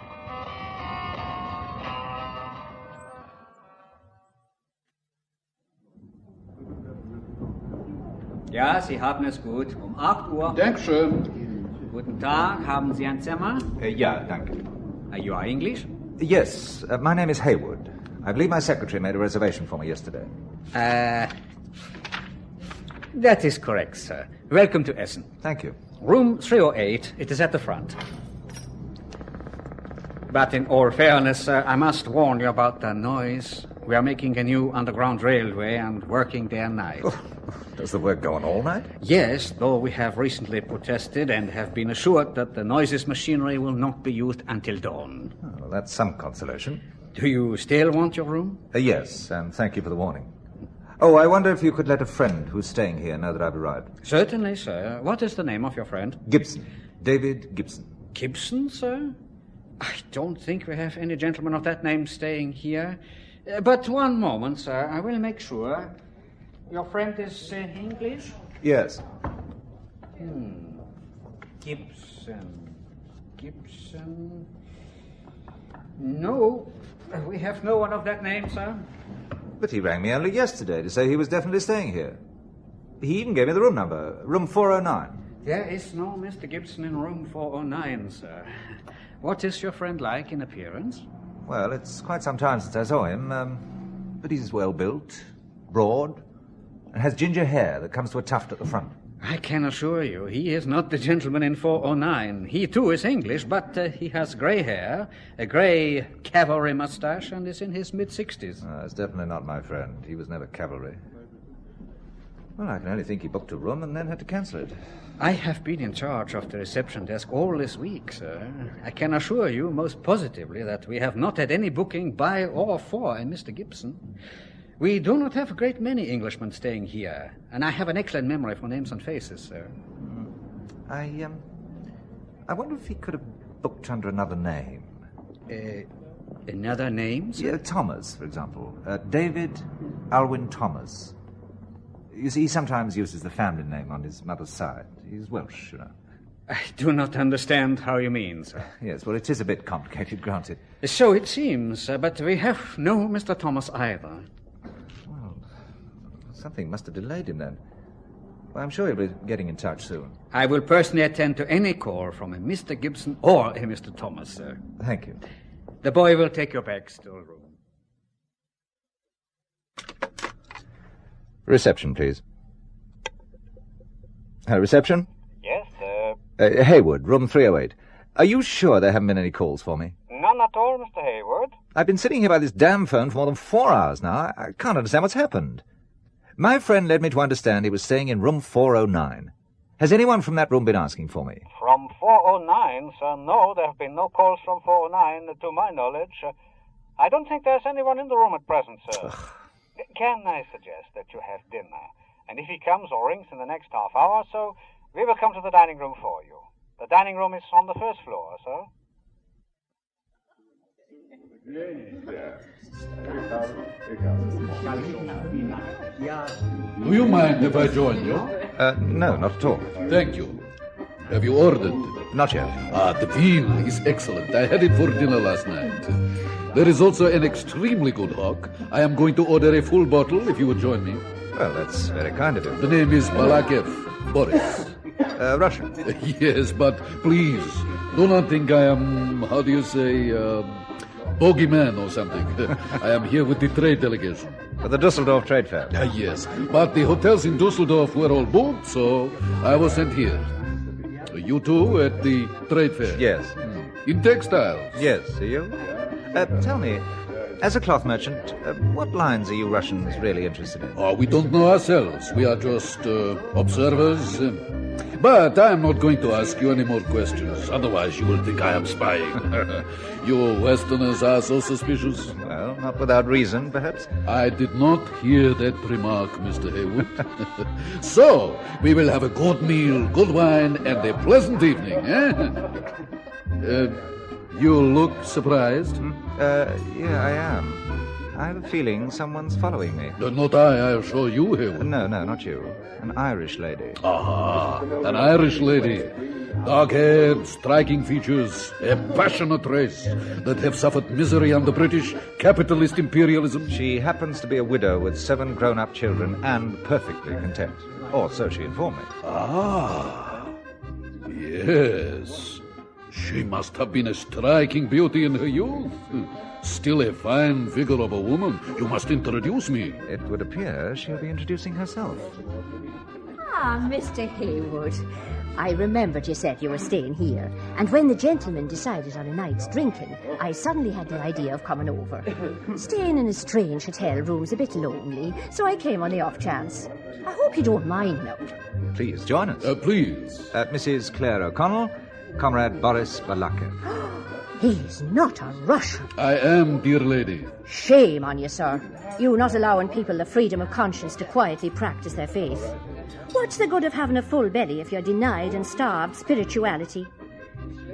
[SPEAKER 19] Ja, Sie haben es gut. 8 Uhr.
[SPEAKER 21] Dankeschön.
[SPEAKER 19] Guten Tag. Haben Sie ein Zimmer?
[SPEAKER 21] Ja, danke.
[SPEAKER 19] You are English?
[SPEAKER 21] Yes, my name is Haywood. I believe my secretary made a reservation for me yesterday.
[SPEAKER 19] That is correct, sir. Welcome to Essen.
[SPEAKER 21] Thank you.
[SPEAKER 19] Room 308. It is at the front. But in all fairness, sir, I must warn you about the noise. We are making a new underground railway and working day and night.
[SPEAKER 21] Oh, does the work go on all night?
[SPEAKER 19] Yes, though we have recently protested and have been assured that the noiseless machinery will not be used until dawn.
[SPEAKER 21] Oh, well, that's some consolation.
[SPEAKER 19] Do you still want your room?
[SPEAKER 21] Yes, and thank you for the warning. Oh, I wonder if you could let a friend who's staying here know that I've arrived.
[SPEAKER 19] Certainly, sir. What is the name of your friend?
[SPEAKER 21] Gibson. David Gibson.
[SPEAKER 19] Gibson, sir? I don't think we have any gentleman of that name staying here. But one moment, sir. I will make sure. Your friend is English?
[SPEAKER 21] Yes.
[SPEAKER 19] Gibson. No, we have no one of that name, sir.
[SPEAKER 21] But he rang me only yesterday to say he was definitely staying here. He even gave me the room number, room 409.
[SPEAKER 19] There is no Mr. Gibson in room 409, sir. What is your friend like in appearance?
[SPEAKER 21] Well, it's quite some time since I saw him, but he's well-built, broad, and has ginger hair that comes to a tuft at the front.
[SPEAKER 19] I can assure you, he is not the gentleman in 409. He, too, is English, but he has grey hair, a grey cavalry moustache, and is in his mid-60s.
[SPEAKER 21] It's definitely not my friend. He was never cavalry. Well, I can only think he booked a room and then had to cancel it.
[SPEAKER 19] I have been in charge of the reception desk all this week, sir. I can assure you most positively that we have not had any booking by or for a Mr. Gibson. We do not have a great many Englishmen staying here, and I have an excellent memory for names and faces, sir.
[SPEAKER 21] I wonder if he could have booked under another name.
[SPEAKER 19] Another name, sir?
[SPEAKER 21] Yeah, Thomas, for example. David Alwyn Thomas. You see, he sometimes uses the family name on his mother's side. He's Welsh, you know.
[SPEAKER 19] I do not understand how you mean, sir.
[SPEAKER 21] Yes, well, it is a bit complicated, granted.
[SPEAKER 19] So it seems, but we have no Mr. Thomas either.
[SPEAKER 21] Well, something must have delayed him then. Well, I'm sure he'll be getting in touch soon.
[SPEAKER 19] I will personally attend to any call from a Mr. Gibson or a Mr. Thomas, sir.
[SPEAKER 21] Thank you.
[SPEAKER 19] The boy will take your bags to a room.
[SPEAKER 21] Reception, please. Reception?
[SPEAKER 8] Yes, sir.
[SPEAKER 21] Haywood, room 308. Are you sure there haven't been any calls for me?
[SPEAKER 8] None at all, Mr. Haywood.
[SPEAKER 21] I've been sitting here by this damn phone for more than 4 hours now. I can't understand what's happened. My friend led me to understand he was staying in room 409. Has anyone from that room been asking for me?
[SPEAKER 8] From 409, sir, no, there have been no calls from 409, to my knowledge. I don't think there's anyone in the room at present, sir. Can I suggest that you have dinner? And if he comes or rings in the next half hour or so, we will come to the dining room for you. The dining room is on the first floor, sir.
[SPEAKER 14] Do you mind if I join you?
[SPEAKER 21] No, not at all.
[SPEAKER 14] Thank you. Have you ordered?
[SPEAKER 21] Not yet.
[SPEAKER 14] The veal is excellent. I had it for dinner last night. There is also an extremely good hock. I am going to order a full bottle if you would join me.
[SPEAKER 21] Well, that's very kind of you.
[SPEAKER 14] The name is Balakev, Boris.
[SPEAKER 21] Russian?
[SPEAKER 14] Yes, but please, do not think I am, how do you say, bogeyman or something. I am here with the trade delegation.
[SPEAKER 21] For the Dusseldorf Trade Fair?
[SPEAKER 14] Yes, but the hotels in Dusseldorf were all booked, so I was sent here. You too at the trade fair?
[SPEAKER 21] Yes.
[SPEAKER 14] In textiles?
[SPEAKER 21] Yes, are you? Tell me, as a cloth merchant, what lines are you Russians really interested in?
[SPEAKER 14] We don't know ourselves. We are just observers. But I am not going to ask you any more questions. Otherwise, you will think I am spying. You Westerners are so suspicious.
[SPEAKER 21] Well, not without reason, perhaps.
[SPEAKER 14] I did not hear that remark, Mr. Haywood. So, we will have a good meal, good wine, and a pleasant evening, eh? You look surprised?
[SPEAKER 21] Yeah, I am. I have a feeling someone's following me.
[SPEAKER 14] Not I assure you, Haywood.
[SPEAKER 21] No, not you. An Irish lady.
[SPEAKER 14] Aha, an Irish lady. Dark hair, striking features, a passionate race that have suffered misery under British capitalist imperialism.
[SPEAKER 21] She happens to be a widow with 7 grown-up children and perfectly content. Or so she informed me.
[SPEAKER 14] Yes. She must have been a striking beauty in her youth. Still a fine figure of a woman. You must introduce me.
[SPEAKER 21] It would appear she'll be introducing herself.
[SPEAKER 11] Mr. Haywood. I remembered you said you were staying here, and when the gentlemen decided on a night's drinking, I suddenly had the idea of coming over. Staying in a strange hotel room's a bit lonely, so I came on the off chance. I hope you don't mind now.
[SPEAKER 21] Please, join us.
[SPEAKER 14] Please.
[SPEAKER 21] Mrs. Claire O'Connell, Comrade Boris Balakev.
[SPEAKER 11] He's not a Russian.
[SPEAKER 14] I am, dear lady.
[SPEAKER 11] Shame on you, sir. You not allowing people the freedom of conscience to quietly practice their faith. What's the good of having a full belly if you're denied and starved spirituality?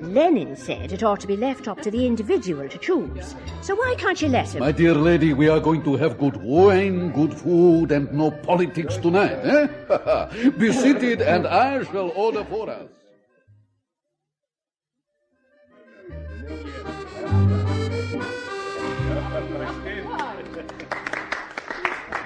[SPEAKER 11] Lenin said it ought to be left up to the individual to choose. So why can't you let him?
[SPEAKER 14] My dear lady, we are going to have good wine, good food, and no politics tonight, eh? Be seated, and I shall order for us.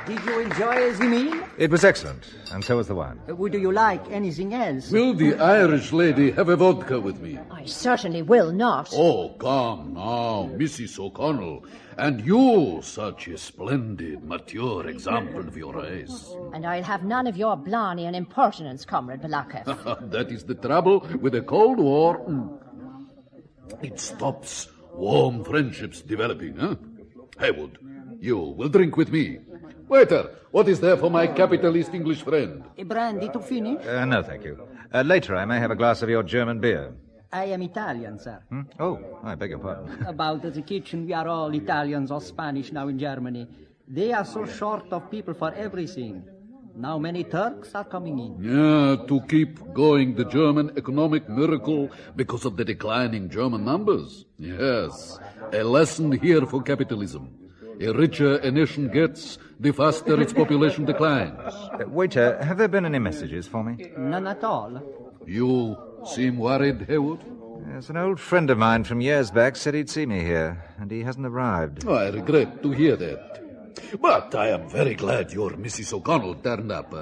[SPEAKER 15] Did you enjoy the meal?
[SPEAKER 21] It was excellent, and so was the wine.
[SPEAKER 15] Would you like anything else?
[SPEAKER 14] Will the Irish lady have a vodka with me?
[SPEAKER 11] I certainly will not.
[SPEAKER 14] Oh, come now, Mrs. O'Connell. And you, such a splendid, mature example of your race.
[SPEAKER 11] And I'll have none of your blarney and impertinence, Comrade Balakev.
[SPEAKER 14] That is the trouble with the Cold War. It stops warm friendships developing, huh? Haywood, you will drink with me. Waiter, what is there for my capitalist English friend?
[SPEAKER 15] A brandy to finish?
[SPEAKER 21] No, thank you. Later, I may have a glass of your German beer.
[SPEAKER 15] I am Italian, sir.
[SPEAKER 21] Oh, I beg your pardon.
[SPEAKER 15] About the kitchen, we are all Italians or Spanish now in Germany. They are so short of people for everything. Now many Turks are coming in.
[SPEAKER 14] Yeah, to keep going the German economic miracle because of the declining German numbers. Yes, a lesson here for capitalism. A richer a nation gets, the faster its population declines.
[SPEAKER 21] Waiter, have there been any messages for me?
[SPEAKER 15] None at all.
[SPEAKER 14] You seem worried, Haywood?
[SPEAKER 21] Yes, an old friend of mine from years back said he'd see me here, and he hasn't arrived.
[SPEAKER 14] I regret to hear that. But I am very glad your Mrs. O'Connell turned up.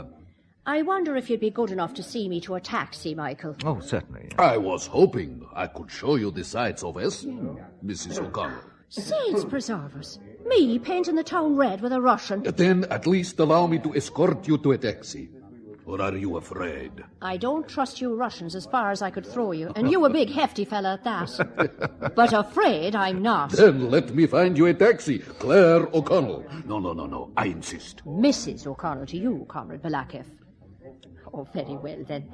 [SPEAKER 11] I wonder if you'd be good enough to see me to a taxi, Michael.
[SPEAKER 21] Oh, certainly.
[SPEAKER 14] I was hoping I could show you the sights of Essen, Mrs. O'Connell.
[SPEAKER 11] Saints preserve us. Me painting the town red with a Russian.
[SPEAKER 14] Then at least allow me to escort you to a taxi. Or are you afraid?
[SPEAKER 11] I don't trust you Russians as far as I could throw you, and you a big hefty fella at that. But afraid I'm not.
[SPEAKER 14] Then let me find you a taxi. Claire O'Connell. No, I insist.
[SPEAKER 11] Mrs. O'Connell to you, Comrade Balakev. Oh, very well, then.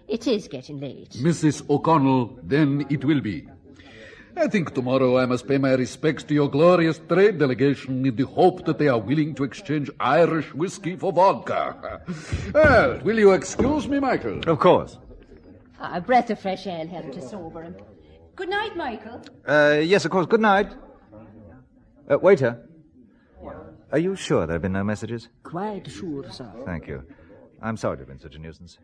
[SPEAKER 11] It is getting late.
[SPEAKER 14] Mrs. O'Connell, then it will be. I think tomorrow I must pay my respects to your glorious trade delegation in the hope that they are willing to exchange Irish whiskey for vodka. Well, will you excuse me, Michael?
[SPEAKER 21] Of course.
[SPEAKER 11] A breath of fresh air helped to sober him. Good night, Michael.
[SPEAKER 21] Yes, of course. Good night. Waiter. Are you sure there have been no messages?
[SPEAKER 15] Quite sure, sir.
[SPEAKER 21] Thank you. I'm sorry to have been such a nuisance.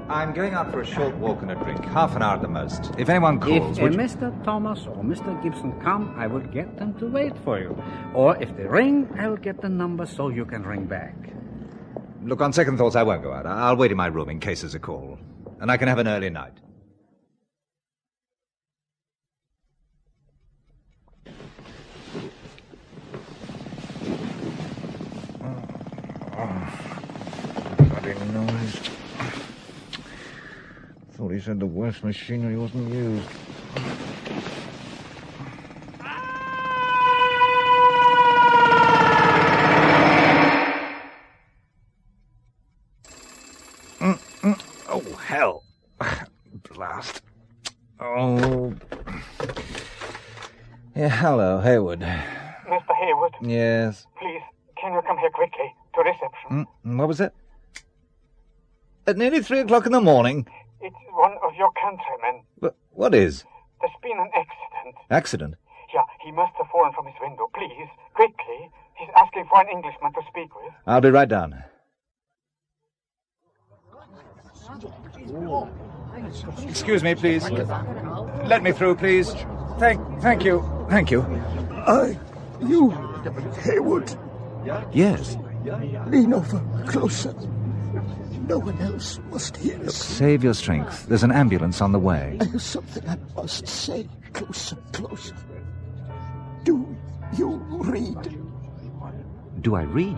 [SPEAKER 21] I'm going out for a short walk and a drink. Half an hour at the most. If anyone calls...
[SPEAKER 19] If Mr. Thomas or Mr. Gibson come, I will get them to wait for you. Or if they ring, I will get the number so you can ring back.
[SPEAKER 21] Look, on second thoughts, I won't go out. I'll wait in my room in case there's a call. And I can have an early night. Bloody noise. Thought he said the worst machinery wasn't used. Oh, hell. Blast. Oh. Yeah, hello, Haywood.
[SPEAKER 8] Mr. Haywood?
[SPEAKER 21] Yes?
[SPEAKER 8] Please, can you come here quickly to reception?
[SPEAKER 21] What was it? At nearly 3 o'clock in the morning?
[SPEAKER 8] It's one of your countrymen.
[SPEAKER 21] What is?
[SPEAKER 8] There's been an accident.
[SPEAKER 21] Accident?
[SPEAKER 8] Yeah, he must have fallen from his window. Please, quickly. He's asking for an Englishman to speak with.
[SPEAKER 21] I'll be right down. Excuse me, please. Let me through, please. Thank you. Thank you.
[SPEAKER 1] You, Haywood.
[SPEAKER 21] Yes.
[SPEAKER 1] Lean over closer. No one else must hear us.
[SPEAKER 21] Save your strength. There's an ambulance on the way.
[SPEAKER 1] I have something I must say. Closer. Do you read?
[SPEAKER 21] Do I read?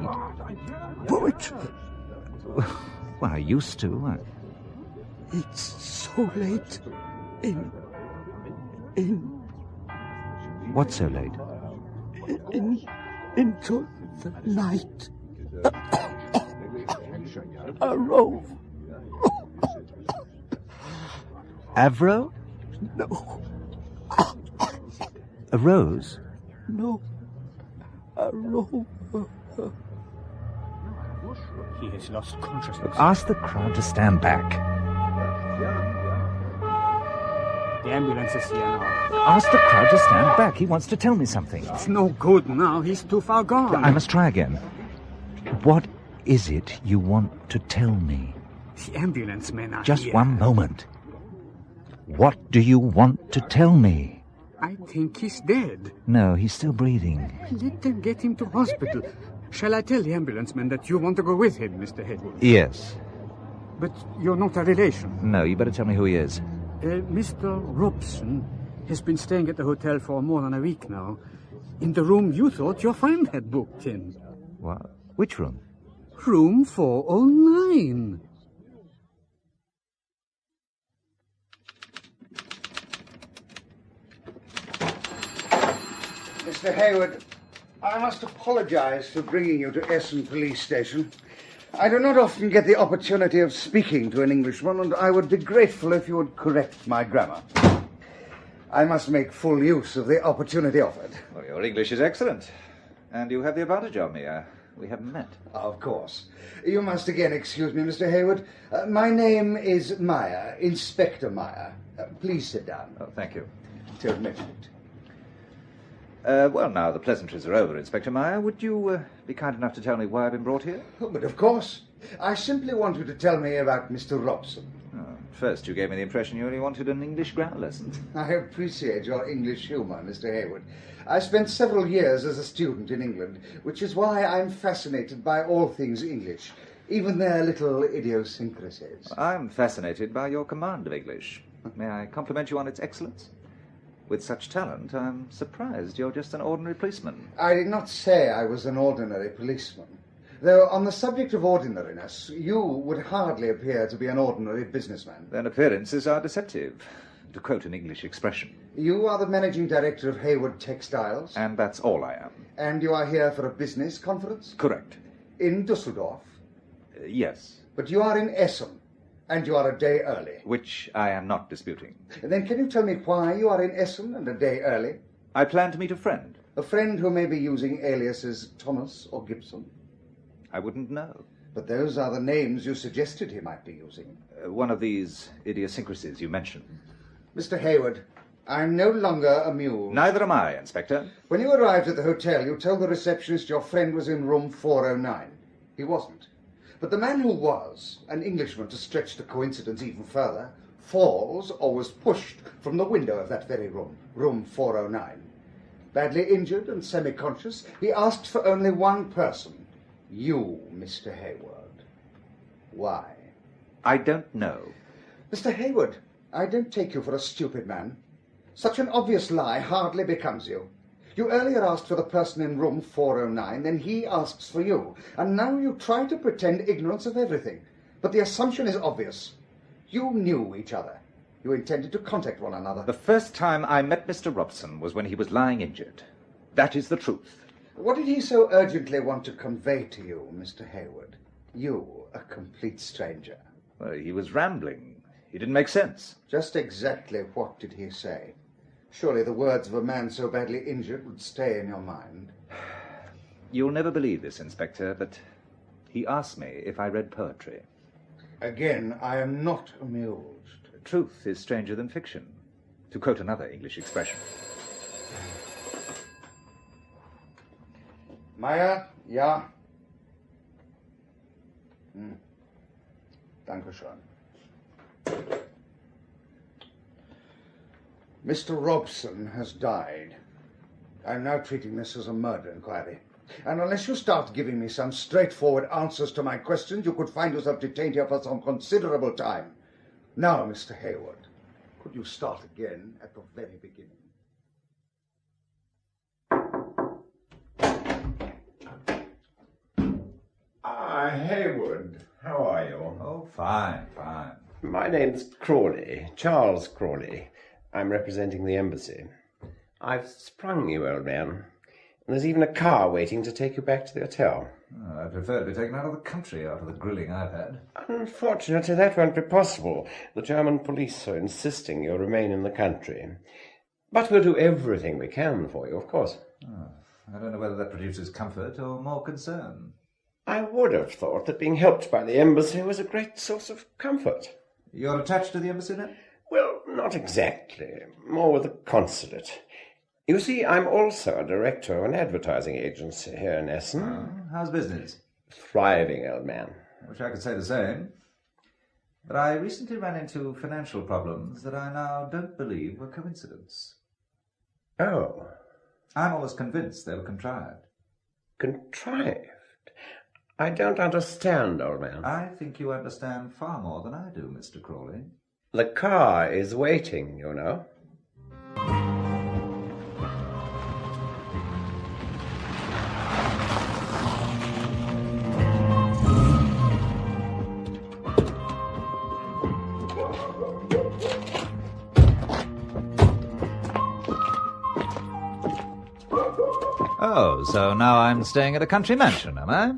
[SPEAKER 1] Poetry.
[SPEAKER 21] Well, I used to.
[SPEAKER 1] It's so late. In...
[SPEAKER 21] What's so late?
[SPEAKER 1] Into the night. A rove.
[SPEAKER 21] Avro?
[SPEAKER 1] No.
[SPEAKER 21] A rose?
[SPEAKER 1] No. A rove.
[SPEAKER 19] He has lost consciousness.
[SPEAKER 21] Look, ask the crowd to stand back.
[SPEAKER 19] The ambulance is here now.
[SPEAKER 21] Ask the crowd to stand back. He wants to tell me something.
[SPEAKER 19] It's no good now. He's too far gone.
[SPEAKER 21] I must try again. What is it you want to tell me?
[SPEAKER 19] The ambulance men are
[SPEAKER 21] Just
[SPEAKER 19] here.
[SPEAKER 21] one moment. What do you want to tell me?
[SPEAKER 19] I think he's dead.
[SPEAKER 21] No, he's still breathing.
[SPEAKER 19] Let them get him to hospital. Shall I tell the ambulance man that you want to go with him, Mr. Haywood?
[SPEAKER 21] Yes.
[SPEAKER 19] But you're not a relation.
[SPEAKER 21] No, you better tell me who he is.
[SPEAKER 19] Mr. Robson has been staying at the hotel for more than a week now. In the room you thought your friend had booked in.
[SPEAKER 21] What? Which room?
[SPEAKER 19] Room 409.
[SPEAKER 17] Mr. Haywood, I must apologize for bringing you to Essen Police Station. I do not often get the opportunity of speaking to an Englishman, and I would be grateful if you would correct my grammar. I must make full use of the opportunity offered.
[SPEAKER 21] Well, your English is excellent. And you have the advantage of me. We haven't met.
[SPEAKER 17] Of course. You must again excuse me, Mr. Hayward. My name is Meyer, Inspector Meyer. Please sit down.
[SPEAKER 21] Oh, thank you.
[SPEAKER 17] Don't mention it.
[SPEAKER 21] Well, now the pleasantries are over, Inspector Meyer. Would you be kind enough to tell me why I've been brought here?
[SPEAKER 17] Oh, but of course. I simply want you to tell me about Mr. Robson.
[SPEAKER 21] First, you gave me the impression you only wanted an English grammar lesson.
[SPEAKER 17] I appreciate your English humour, Mr. Hayward. I spent several years as a student in England, which is why I'm fascinated by all things English, even their little idiosyncrasies.
[SPEAKER 21] I'm fascinated by your command of English. May I compliment you on its excellence? With such talent, I'm surprised you're just an ordinary policeman.
[SPEAKER 17] I did not say I was an ordinary policeman. Though on the subject of ordinariness, you would hardly appear to be an ordinary businessman.
[SPEAKER 21] Then appearances are deceptive, to quote an English expression.
[SPEAKER 17] You are the managing director of Hayward Textiles?
[SPEAKER 21] And that's all I am.
[SPEAKER 17] And you are here for a business conference?
[SPEAKER 21] Correct.
[SPEAKER 17] In Dusseldorf?
[SPEAKER 21] Yes.
[SPEAKER 17] But you are in Essen, and you are a day early.
[SPEAKER 21] Which I am not disputing.
[SPEAKER 17] Then can you tell me why you are in Essen and a day early?
[SPEAKER 21] I plan to meet a friend.
[SPEAKER 17] A friend who may be using aliases Thomas or Gibson?
[SPEAKER 21] I wouldn't know.
[SPEAKER 17] But those are the names you suggested he might be using.
[SPEAKER 21] One of these idiosyncrasies you mentioned.
[SPEAKER 17] Mr. Hayward, I'm no longer amused.
[SPEAKER 21] Neither am I, Inspector.
[SPEAKER 17] When you arrived at the hotel, you told the receptionist your friend was in room 409. He wasn't. But the man who was, an Englishman to stretch the coincidence even further, falls or was pushed from the window of that very room, room 409. Badly injured and semi-conscious, he asked for only one person. You, Mr. Hayward. Why?
[SPEAKER 21] I don't know.
[SPEAKER 17] Mr. Hayward, I don't take you for a stupid man. Such an obvious lie hardly becomes you. You earlier asked for the person in room 409, then he asks for you, and now you try to pretend ignorance of everything. But the assumption is obvious. You knew each other. You intended to contact one another.
[SPEAKER 21] The first time I met Mr. Robson was when he was lying injured. That is the truth.
[SPEAKER 17] What did he so urgently want to convey to you, Mr. Hayward? You, a complete stranger.
[SPEAKER 21] Well, he was rambling. He didn't make sense.
[SPEAKER 17] Just exactly what did he say? Surely the words of a man so badly injured would stay in your mind.
[SPEAKER 21] You'll never believe this, Inspector, but he asked me if I read poetry.
[SPEAKER 17] Again, I am not amused.
[SPEAKER 21] Truth is stranger than fiction, to quote another English expression.
[SPEAKER 17] Meyer, ja? Dankeschön. Mr. Robson has died. I'm now treating this as a murder inquiry. And unless you start giving me some straightforward answers to my questions, you could find yourself detained here for some considerable time. Now, Mr. Hayward, could you start again at the very beginning?
[SPEAKER 2] Hayward, how are you?
[SPEAKER 21] Oh, fine, fine.
[SPEAKER 2] My name's Crawley, Charles Crawley. I'm representing the embassy. I've sprung you, old man. And there's even a car waiting to take you back to the hotel.
[SPEAKER 21] Oh, I prefer to be taken out of the country after the grilling I've had.
[SPEAKER 2] Unfortunately, that won't be possible. The German police are insisting you remain in the country. But we'll do everything we can for you, of course.
[SPEAKER 21] Oh, I don't know whether that produces comfort or more concern.
[SPEAKER 2] I would have thought that being helped by the embassy was a great source of comfort.
[SPEAKER 21] You're attached to the embassy now?
[SPEAKER 2] Well, not exactly. More with the consulate. You see, I'm also a director of an advertising agency here in Essen.
[SPEAKER 21] Oh, how's business?
[SPEAKER 2] Thriving, old man.
[SPEAKER 21] I wish I could say the same. But I recently ran into financial problems that I now don't believe were coincidence.
[SPEAKER 2] Oh.
[SPEAKER 21] I'm almost convinced they were contrived.
[SPEAKER 2] Contrived? I don't understand, old man.
[SPEAKER 21] I think you understand far more than I do, Mr. Crawley.
[SPEAKER 2] The car is waiting, you know.
[SPEAKER 21] Oh, so now I'm staying at a country mansion, am I?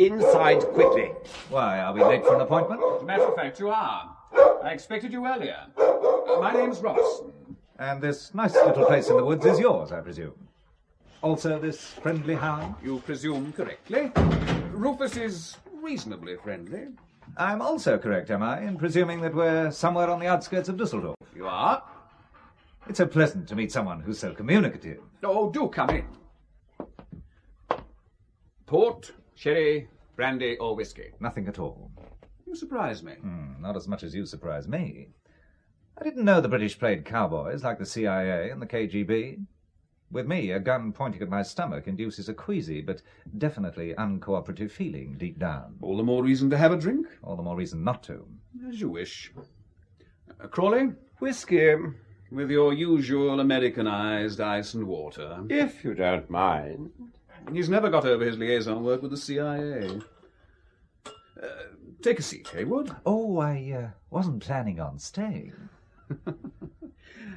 [SPEAKER 5] Inside quickly.
[SPEAKER 21] Why, are we late for an appointment?
[SPEAKER 12] As a matter of fact, you are. I expected you earlier. My name's Robson.
[SPEAKER 21] And this nice little place in the woods is yours, I presume. Also this friendly hound?
[SPEAKER 12] You presume correctly. Rufus is reasonably friendly.
[SPEAKER 21] I'm also correct, am I, in presuming that we're somewhere on the outskirts of Dusseldorf?
[SPEAKER 12] You are.
[SPEAKER 21] It's so pleasant to meet someone who's so communicative.
[SPEAKER 12] Oh, do come in. Port, sherry, brandy, or whiskey?
[SPEAKER 21] Nothing at all.
[SPEAKER 12] You surprise me.
[SPEAKER 21] Not as much as you surprise me. I didn't know the British played cowboys like the CIA and the KGB. With me, a gun pointing at my stomach induces a queasy but definitely uncooperative feeling deep down.
[SPEAKER 12] All the more reason to have a drink?
[SPEAKER 21] All the more reason not to.
[SPEAKER 12] As you wish. Crawley?
[SPEAKER 5] Whiskey.
[SPEAKER 12] With your usual Americanized ice and water.
[SPEAKER 5] If you don't mind.
[SPEAKER 12] He's never got over his liaison work with the CIA. Take a seat, Haywood.
[SPEAKER 21] Oh, I wasn't planning on staying.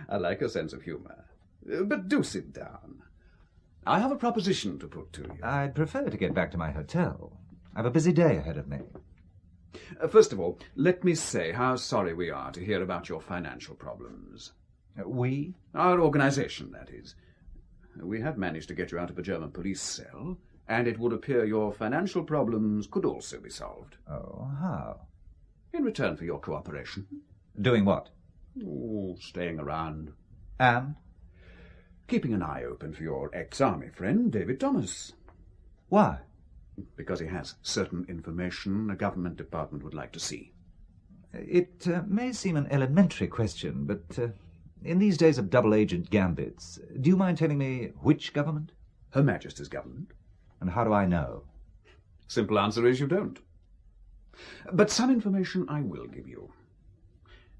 [SPEAKER 12] I like a sense of humour. But do sit down. I have a proposition to put to you.
[SPEAKER 21] I'd prefer to get back to my hotel. I've a busy day ahead of me.
[SPEAKER 12] First of all, let me say how sorry we are to hear about your financial problems.
[SPEAKER 21] We?
[SPEAKER 12] Our organisation, that is. We have managed to get you out of a German police cell, and it would appear your financial problems could also be solved.
[SPEAKER 21] Oh, how?
[SPEAKER 12] In return for your cooperation.
[SPEAKER 21] Doing what?
[SPEAKER 12] Oh, staying around.
[SPEAKER 21] And?
[SPEAKER 12] Keeping an eye open for your ex-army friend, David Thomas.
[SPEAKER 21] Why?
[SPEAKER 12] Because he has certain information a government department would like to see.
[SPEAKER 21] It may seem an elementary question, but in these days of double-agent gambits, do you mind telling me which government?
[SPEAKER 12] Her Majesty's government.
[SPEAKER 21] And how do I know?
[SPEAKER 12] Simple answer is you don't. But some information I will give you.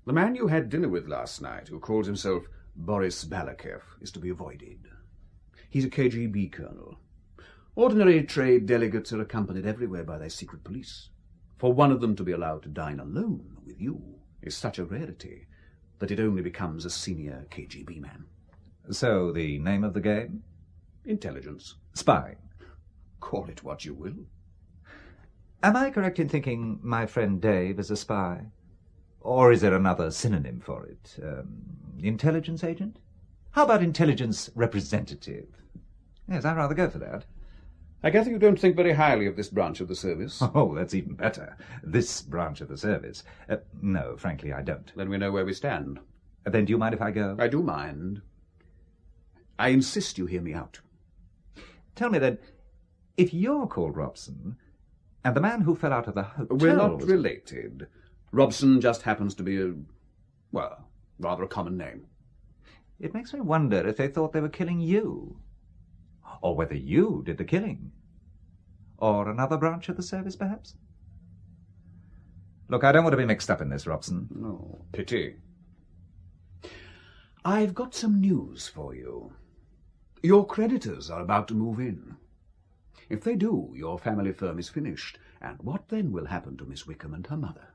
[SPEAKER 12] The man you had dinner with last night, who calls himself Boris Balakev, is to be avoided. He's a KGB colonel. Ordinary trade delegates are accompanied everywhere by their secret police. For one of them to be allowed to dine alone with you is such a rarity that it only becomes a senior KGB man.
[SPEAKER 21] So the name of the game?
[SPEAKER 12] Intelligence.
[SPEAKER 21] Spying.
[SPEAKER 12] Call it what you will.
[SPEAKER 21] Am I correct in thinking my friend Dave is a spy? Or is there another synonym for it? Intelligence agent? How about intelligence representative? Yes, I'd rather go for that.
[SPEAKER 12] I gather you don't think very highly of this branch of the service.
[SPEAKER 21] Oh, that's even better. This branch of the service. No, frankly, I don't.
[SPEAKER 12] Then we know where we stand.
[SPEAKER 21] Then do you mind if I go?
[SPEAKER 12] I do mind. I insist you hear me out.
[SPEAKER 21] Tell me then, if you're called Robson, and the man who fell out of the hotel...
[SPEAKER 12] We're not related. Robson just happens to be rather a common name.
[SPEAKER 21] It makes me wonder if they thought they were killing you. Or whether you did the killing. Or another branch of the service, perhaps? Look, I don't want to be mixed up in this, Robson.
[SPEAKER 12] Oh, pity. I've got some news for you. Your creditors are about to move in. If they do, your family firm is finished. And what then will happen to Miss Wickham and her mother?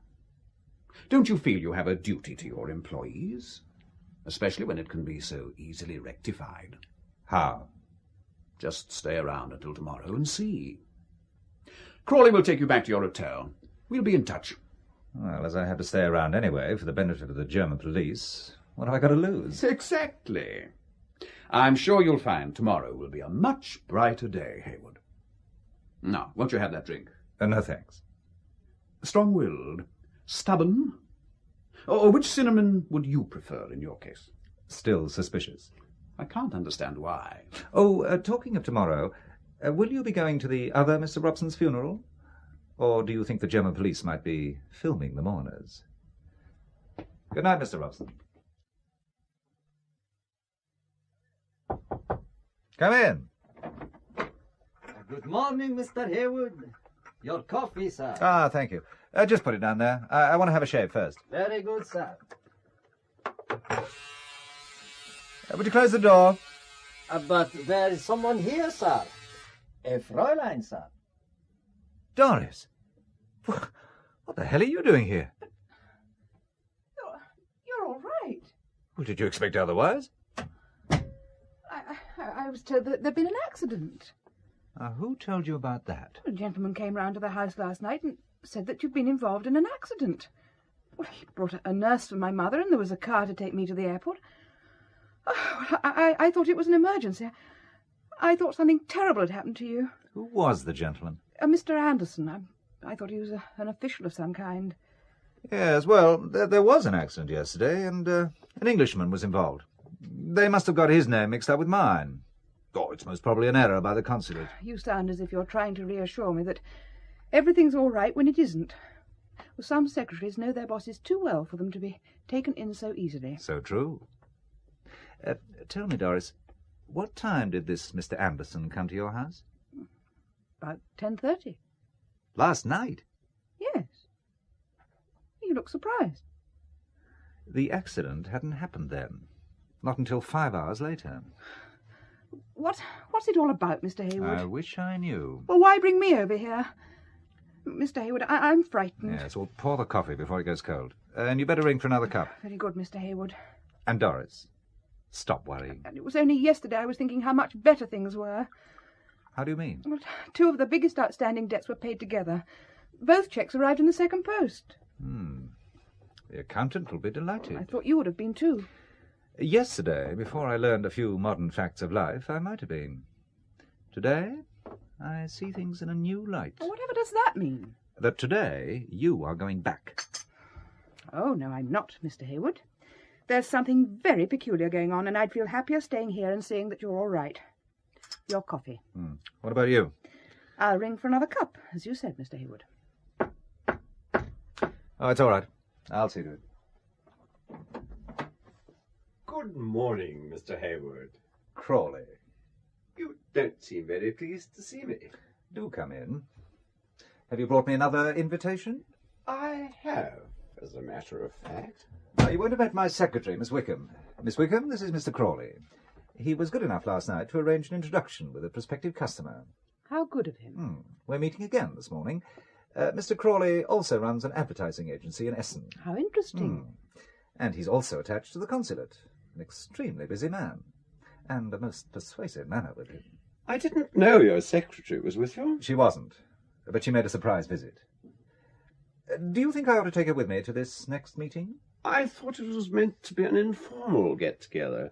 [SPEAKER 12] Don't you feel you have a duty to your employees? Especially when it can be so easily rectified.
[SPEAKER 21] How?
[SPEAKER 12] Just stay around until tomorrow and see. Crawley will take you back to your hotel. We'll be in touch.
[SPEAKER 21] Well, as I have to stay around anyway for the benefit of the German police, what have I got to lose?
[SPEAKER 12] Exactly. I'm sure you'll find tomorrow will be a much brighter day, Haywood. Now, won't you have that drink?
[SPEAKER 21] No, thanks.
[SPEAKER 12] Strong-willed. Stubborn? Or which cinnamon would you prefer in your case?
[SPEAKER 21] Still suspicious.
[SPEAKER 12] I can't understand why.
[SPEAKER 21] Oh, talking of tomorrow, will you be going to the other Mr. Robson's funeral? Or do you think the German police might be filming the mourners? Good night, Mr. Robson. Come in.
[SPEAKER 15] Good morning, Mr. Haywood. Your coffee, sir.
[SPEAKER 21] Ah, thank you. Just put it down there. I want to have a shave first.
[SPEAKER 15] Very good, sir.
[SPEAKER 21] Would you close the door?
[SPEAKER 15] But there is someone here, sir. A Fräulein, sir.
[SPEAKER 21] Doris. What the hell are you doing here?
[SPEAKER 20] You're all right.
[SPEAKER 21] Well, did you expect otherwise?
[SPEAKER 20] I was told that there'd been an accident.
[SPEAKER 21] Who told you about that?
[SPEAKER 20] A gentleman came round to the house last night and said that you'd been involved in an accident. Well, he brought a nurse for my mother, and there was a car to take me to the airport. Oh, I thought it was an emergency. I thought something terrible had happened to you.
[SPEAKER 21] Who was the gentleman?
[SPEAKER 20] Mr. Anderson. I thought he was an official of some kind.
[SPEAKER 21] Yes, well, there was an accident yesterday, and an Englishman was involved. They must have got his name mixed up with mine. Oh, it's most probably an error by the consulate.
[SPEAKER 20] You sound as if you're trying to reassure me that everything's all right when it isn't. Well, some secretaries know their bosses too well for them to be taken in so easily.
[SPEAKER 21] So true. Tell me, Doris, what time did this Mr. Anderson come to your house?
[SPEAKER 20] About 10:30.
[SPEAKER 21] Last night?
[SPEAKER 20] Yes. You look surprised.
[SPEAKER 21] The accident hadn't happened then. Not until 5 hours later.
[SPEAKER 20] What's it all about, Mr. Hayward?
[SPEAKER 21] I wish I knew.
[SPEAKER 20] Well, why bring me over here? Mr. Hayward, I'm frightened.
[SPEAKER 21] Yes, well, pour the coffee before it goes cold. And you better ring for another cup.
[SPEAKER 20] Very good, Mr. Hayward.
[SPEAKER 21] And Doris, stop worrying.
[SPEAKER 20] And it was only yesterday I was thinking how much better things were.
[SPEAKER 21] How do you mean?
[SPEAKER 20] Well, 2 of the biggest outstanding debts were paid together. Both cheques arrived in the second post.
[SPEAKER 21] The accountant will be delighted.
[SPEAKER 20] I thought you would have been too.
[SPEAKER 21] Yesterday, before I learned a few modern facts of life, I might have been. Today, I see things in a new light.
[SPEAKER 20] Whatever does that mean?
[SPEAKER 21] That today, you are going back.
[SPEAKER 20] Oh, no, I'm not, Mr. Hayward. There's something very peculiar going on, and I'd feel happier staying here and seeing that you're all right. Your coffee.
[SPEAKER 21] What about you?
[SPEAKER 20] I'll ring for another cup, as you said, Mr. Hayward.
[SPEAKER 21] Oh, it's all right. I'll see to it.
[SPEAKER 2] Good morning, Mr. Hayward.
[SPEAKER 21] Crawley.
[SPEAKER 2] You don't seem very pleased to see me.
[SPEAKER 21] Do come in. Have you brought me another invitation?
[SPEAKER 2] I have, as a matter of fact.
[SPEAKER 21] You won't have met my secretary, Miss Wickham. Miss Wickham, this is Mr. Crawley. He was good enough last night to arrange an introduction with a prospective customer.
[SPEAKER 20] How good of him.
[SPEAKER 21] We're meeting again this morning. Mr. Crawley also runs an advertising agency in Essen.
[SPEAKER 20] How interesting.
[SPEAKER 21] And he's also attached to the consulate. An extremely busy man. And a most persuasive manner with him.
[SPEAKER 2] I didn't know your secretary was with you.
[SPEAKER 21] She wasn't, but she made a surprise visit. Do you think I ought to take her with me to this next meeting?
[SPEAKER 2] I thought it was meant to be an informal get-together.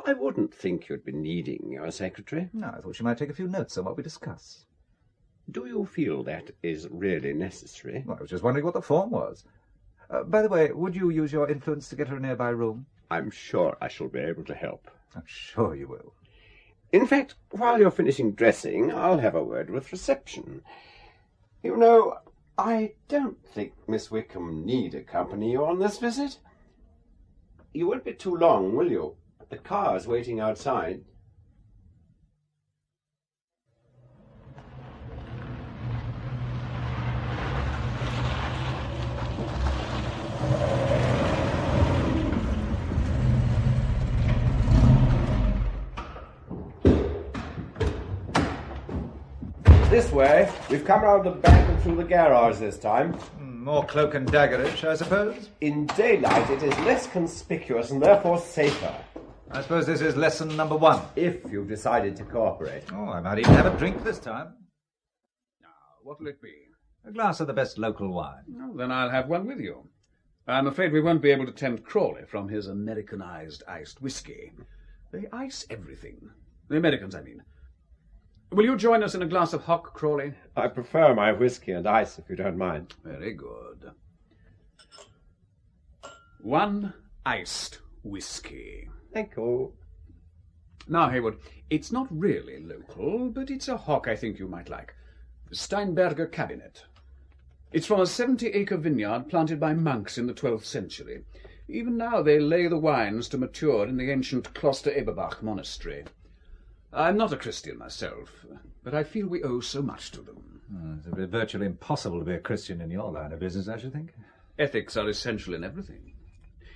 [SPEAKER 2] I wouldn't think you'd be needing your secretary.
[SPEAKER 21] No, I thought she might take a few notes on what we discuss.
[SPEAKER 2] Do you feel that is really necessary?
[SPEAKER 21] Well, I was just wondering what the form was. By the way, would you use your influence to get her a nearby room?
[SPEAKER 2] I'm sure I shall be able to help.
[SPEAKER 21] I'm sure you will.
[SPEAKER 2] In fact, while you're finishing dressing, I'll have a word with reception. You know, I don't think Miss Wickham need accompany you on this visit. You won't be too long, will you? The car's waiting outside. This way. We've come round the back and through the garage this time.
[SPEAKER 21] More cloak and daggerish, I suppose?
[SPEAKER 2] In daylight it is less conspicuous and therefore safer.
[SPEAKER 21] I suppose this is lesson number 1.
[SPEAKER 2] If you've decided to cooperate.
[SPEAKER 21] Oh, I might even have a drink this time.
[SPEAKER 12] Now, what'll it be?
[SPEAKER 21] A glass of the best local wine.
[SPEAKER 12] Oh, then I'll have one with you. I'm afraid we won't be able to tempt Crawley from his Americanized iced whiskey. They ice everything. The Americans, I mean. Will you join us in a glass of hock, Crawley?
[SPEAKER 2] I prefer my whiskey and ice, if you don't mind.
[SPEAKER 12] Very good. 1 iced whiskey.
[SPEAKER 2] Thank you.
[SPEAKER 12] Now, Hayward, it's not really local, but it's a hock I think you might like. Steinberger Cabinet. It's from a 70-acre vineyard planted by monks in the 12th century. Even now they lay the wines to mature in the ancient Kloster Eberbach monastery. I'm not a Christian myself, but I feel we owe so much to them.
[SPEAKER 21] It would be virtually impossible to be a Christian in your line of business, I should think.
[SPEAKER 12] Ethics are essential in everything.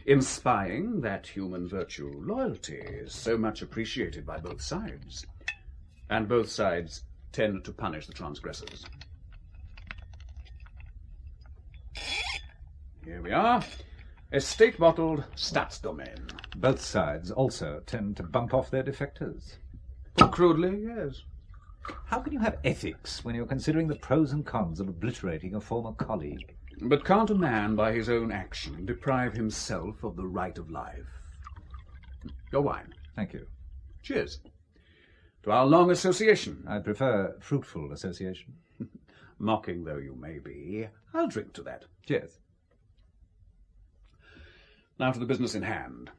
[SPEAKER 12] In spying, that human virtue, loyalty, is so much appreciated by both sides. And both sides tend to punish the transgressors. Here we are. Estate-bottled Staatsdomain.
[SPEAKER 21] Both sides also tend to bump off their defectors.
[SPEAKER 12] Put crudely, yes.
[SPEAKER 21] How can you have ethics when you're considering the pros and cons of obliterating a former colleague?
[SPEAKER 12] But can't a man, by his own action, deprive himself of the right of life? Your wine.
[SPEAKER 21] Thank you.
[SPEAKER 12] Cheers. To our long association.
[SPEAKER 21] I prefer fruitful association.
[SPEAKER 12] Mocking though you may be, I'll drink to that.
[SPEAKER 21] Cheers.
[SPEAKER 12] Now to the business in hand.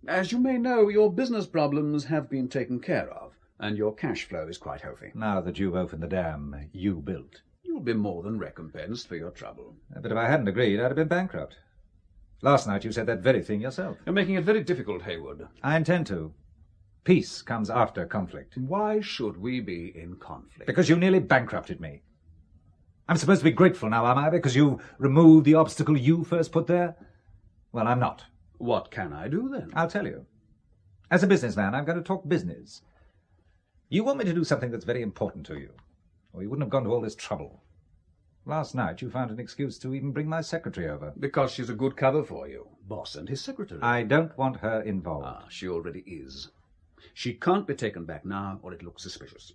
[SPEAKER 12] As you may know, your business problems have been taken care of, and your cash flow is quite healthy.
[SPEAKER 21] Now that you've opened the dam you built.
[SPEAKER 12] You'll be more than recompensed for your trouble.
[SPEAKER 21] But if I hadn't agreed, I'd have been bankrupt. Last night you said that very thing yourself.
[SPEAKER 12] You're making it very difficult, Haywood.
[SPEAKER 21] I intend to. Peace comes after conflict.
[SPEAKER 12] Why should we be in conflict?
[SPEAKER 21] Because you nearly bankrupted me. I'm supposed to be grateful now, am I, because you removed the obstacle you first put there? Well, I'm not.
[SPEAKER 12] What can I do, then?
[SPEAKER 21] I'll tell you. As a businessman, I'm going to talk business. You want me to do something that's very important to you, or you wouldn't have gone to all this trouble. Last night you found an excuse to even bring my secretary over.
[SPEAKER 12] Because she's a good cover for you. Boss and his secretary.
[SPEAKER 21] I don't want her involved.
[SPEAKER 12] Ah, she already is. She can't be taken back now, or it looks suspicious.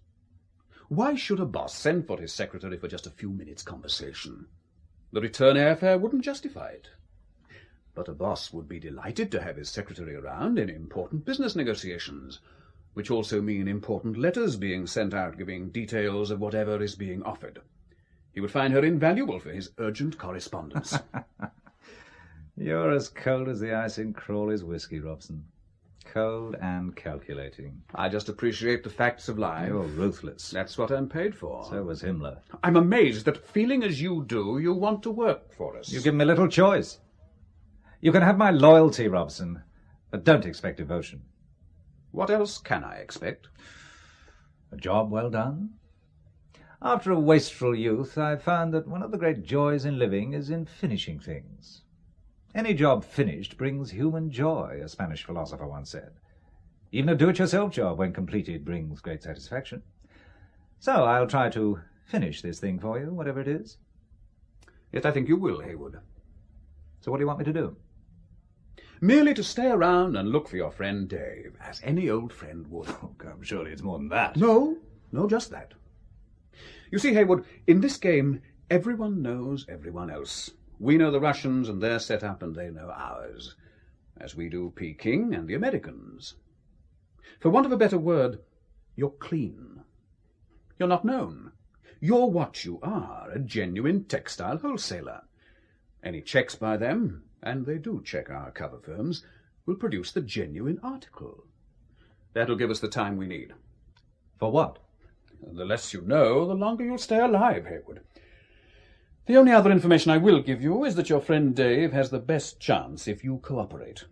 [SPEAKER 12] Why should a boss send for his secretary for just a few minutes' conversation? The return airfare wouldn't justify it. But a boss would be delighted to have his secretary around in important business negotiations, which also mean important letters being sent out giving details of whatever is being offered. He would find her invaluable for his urgent correspondence.
[SPEAKER 21] You're as cold as the ice in Crawley's whiskey, Robson. Cold and calculating.
[SPEAKER 12] I just appreciate the facts of life.
[SPEAKER 21] You're ruthless.
[SPEAKER 12] That's what I'm paid for.
[SPEAKER 21] So was Himmler.
[SPEAKER 12] I'm amazed that, feeling as you do, you want to work for us.
[SPEAKER 21] You give me little choice. You can have my loyalty, Robson, but don't expect devotion.
[SPEAKER 12] What else can I expect?
[SPEAKER 21] A job well done. After a wasteful youth, I found that one of the great joys in living is in finishing things. Any job finished brings human joy, a Spanish philosopher once said. Even a do-it-yourself job, when completed, brings great satisfaction. So I'll try to finish this thing for you, whatever it is.
[SPEAKER 12] Yet I think you will, Haywood.
[SPEAKER 21] So what do you want me to do?
[SPEAKER 12] Merely to stay around and look for your friend Dave, as any old friend would.
[SPEAKER 21] Oh, God, surely it's more than that.
[SPEAKER 12] No, just that. You see, Haywood, in this game, everyone knows everyone else. We know the Russians and their setup, and they know ours, as we do Peking and the Americans. For want of a better word, you're clean. You're not known. You're what you are, a genuine textile wholesaler. Any checks by them, and they do check our cover firms, will produce the genuine article. That'll give us the time we need.
[SPEAKER 21] For what?
[SPEAKER 12] The less you know, the longer you'll stay alive, Haywood. The only other information I will give you is that your friend Dave has the best chance if you cooperate.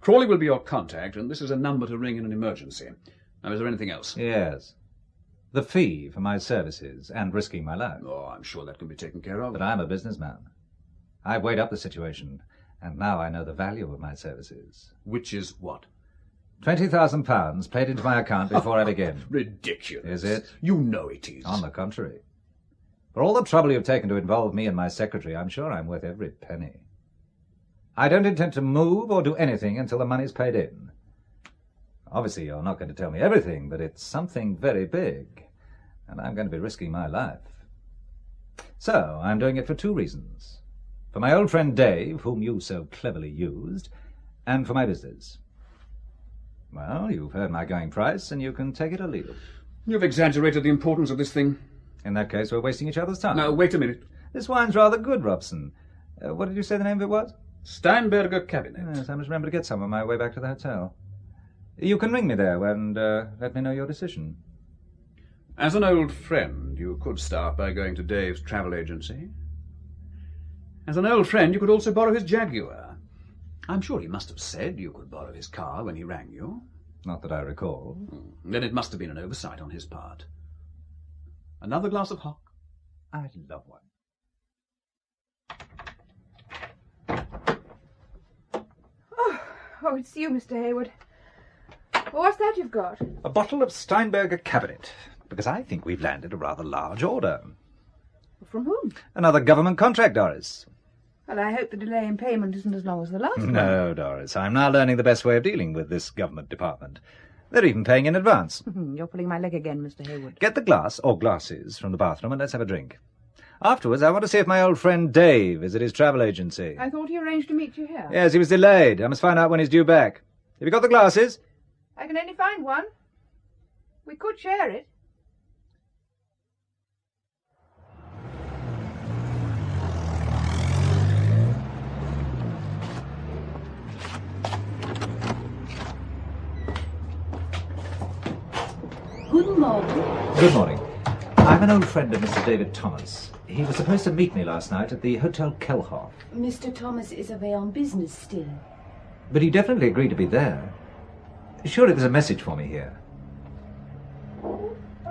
[SPEAKER 12] Crawley will be your contact, and this is a number to ring in an emergency. Now, is there anything else?
[SPEAKER 21] Yes. The fee for my services and risking my life.
[SPEAKER 12] Oh, I'm sure that can be taken care of.
[SPEAKER 21] But I'm a businessman. I've weighed up the situation, and now I know the value of my services.
[SPEAKER 12] Which is what?
[SPEAKER 21] £20,000 paid into my account before I begin.
[SPEAKER 12] Ridiculous.
[SPEAKER 21] Is it?
[SPEAKER 12] You know it is.
[SPEAKER 21] On the contrary. For all the trouble you've taken to involve me and my secretary, I'm sure I'm worth every penny. I don't intend to move or do anything until the money's paid in. Obviously, you're not going to tell me everything, but it's something very big, and I'm going to be risking my life. So, I'm doing it for two reasons. For my old friend Dave, whom you so cleverly used, and for my business. Well, you've heard my going price, and you can take it or leave it.
[SPEAKER 12] You've exaggerated the importance of this thing.
[SPEAKER 21] In that case, we're wasting each other's time.
[SPEAKER 12] Now, wait a minute.
[SPEAKER 21] This wine's rather good, Robson. What did you say the name of it was?
[SPEAKER 12] Steinberger Cabinet.
[SPEAKER 21] Yes, I must remember to get some on my way back to the hotel. You can ring me there and let me know your decision.
[SPEAKER 12] As an old friend, you could start by going to Dave's travel agency. As an old friend, you could also borrow his Jaguar. I'm sure he must have said you could borrow his car when he rang you.
[SPEAKER 21] Not that I recall.
[SPEAKER 12] Then it must have been an oversight on his part. Another glass of hock?
[SPEAKER 21] I love one.
[SPEAKER 20] Oh, it's you, Mr. Haywood. Well, what's that you've got?
[SPEAKER 21] A bottle of Steinberger Cabinet, because I think we've landed a rather large order.
[SPEAKER 20] From whom?
[SPEAKER 21] Another government contract, Doris.
[SPEAKER 20] Well, I hope the delay in payment isn't as long as the last one.
[SPEAKER 21] No, Doris. I'm now learning the best way of dealing with this government department. They're even paying in advance.
[SPEAKER 20] You're pulling my leg again, Mr. Hayward.
[SPEAKER 21] Get the glass, or glasses, from the bathroom and let's have a drink. Afterwards, I want to see if my old friend Dave is at his travel agency.
[SPEAKER 20] I thought he arranged to meet you here.
[SPEAKER 21] Yes, he was delayed. I must find out when he's due back. Have you got the glasses?
[SPEAKER 20] I can only find one. We could share it.
[SPEAKER 10] Good morning.
[SPEAKER 21] Good morning. I'm an old friend of Mr. David Thomas. He was supposed to meet me last night at the Hotel Kelhoff.
[SPEAKER 10] Mr. Thomas is away on business still.
[SPEAKER 21] But he definitely agreed to be there. Surely there's a message for me here.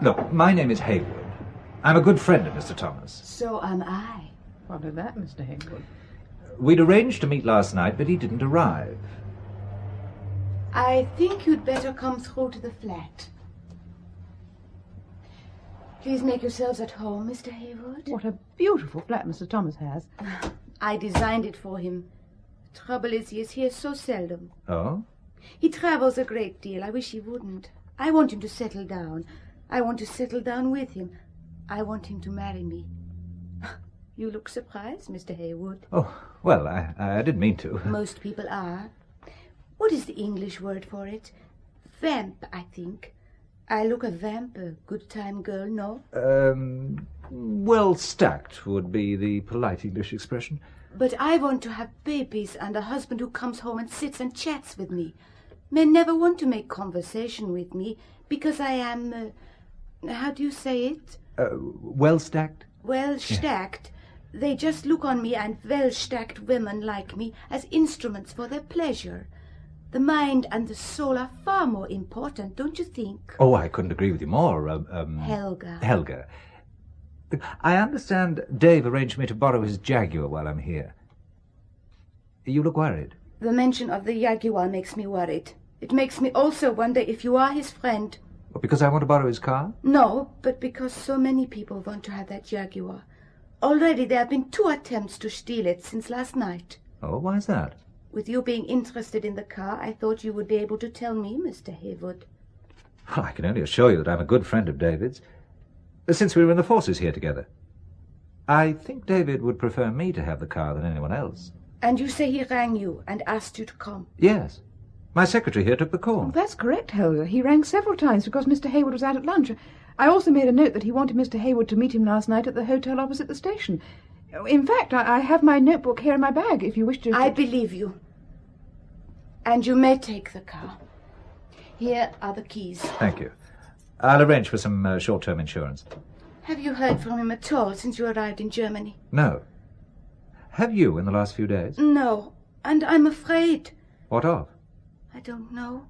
[SPEAKER 21] Look, my name is Haywood. I'm a good friend of Mr. Thomas.
[SPEAKER 10] So am I.
[SPEAKER 20] What of that, Mr. Haywood?
[SPEAKER 21] We'd arranged to meet last night, but he didn't arrive.
[SPEAKER 10] I think you'd better come through to the flat. Please make yourselves at home, Mr. Haywood.
[SPEAKER 20] What a beautiful flat Mr. Thomas has.
[SPEAKER 10] I designed it for him. Trouble is, he is here so seldom.
[SPEAKER 21] Oh?
[SPEAKER 10] He travels a great deal. I wish he wouldn't. I want him to settle down. I want to settle down with him. I want him to marry me. You look surprised, Mr. Haywood.
[SPEAKER 21] Oh, well, I didn't mean to.
[SPEAKER 10] Most people are. What is the English word for it? Vamp, I think. I look a vamp, a good-time girl, no?
[SPEAKER 21] Well stacked would be the polite English expression.
[SPEAKER 10] But I want to have babies and a husband who comes home and sits and chats with me. Men never want to make conversation with me because I am, how do you say it?
[SPEAKER 21] Well stacked?
[SPEAKER 10] Well stacked. Yeah. They just look on me and well-stacked women like me as instruments for their pleasure. The mind and the soul are far more important, don't you think?
[SPEAKER 21] Oh, I couldn't agree with you more.
[SPEAKER 10] Helga.
[SPEAKER 21] I understand Dave arranged for me to borrow his Jaguar while I'm here. You look worried.
[SPEAKER 10] The mention of the Jaguar makes me worried. It makes me also wonder if you are his friend.
[SPEAKER 21] Well, because I want to borrow his car?
[SPEAKER 10] No, but because so many people want to have that Jaguar. Already there have been 2 attempts to steal it since last night.
[SPEAKER 21] Oh, why is that?
[SPEAKER 10] With you being interested in the car, I thought you would be able to tell me, Mr. Haywood.
[SPEAKER 21] Well, I can only assure you that I'm a good friend of David's. Since we were in the forces here together. I think David would prefer me to have the car than anyone else.
[SPEAKER 10] And you say he rang you and asked you to come?
[SPEAKER 21] Yes. My secretary here took the call.
[SPEAKER 20] Oh, that's correct, Helga. He rang several times because Mr. Haywood was out at lunch. I also made a note that he wanted Mr. Haywood to meet him last night at the hotel opposite the station. In fact, I have my notebook here in my bag, if you wish to...
[SPEAKER 10] I believe you. And you may take the car. Here are the keys.
[SPEAKER 21] Thank you. I'll arrange for some short-term insurance.
[SPEAKER 10] Have you heard from him at all since you arrived in Germany?
[SPEAKER 21] No. Have you in the last few days?
[SPEAKER 10] No, and I'm afraid.
[SPEAKER 21] What of?
[SPEAKER 10] I don't know.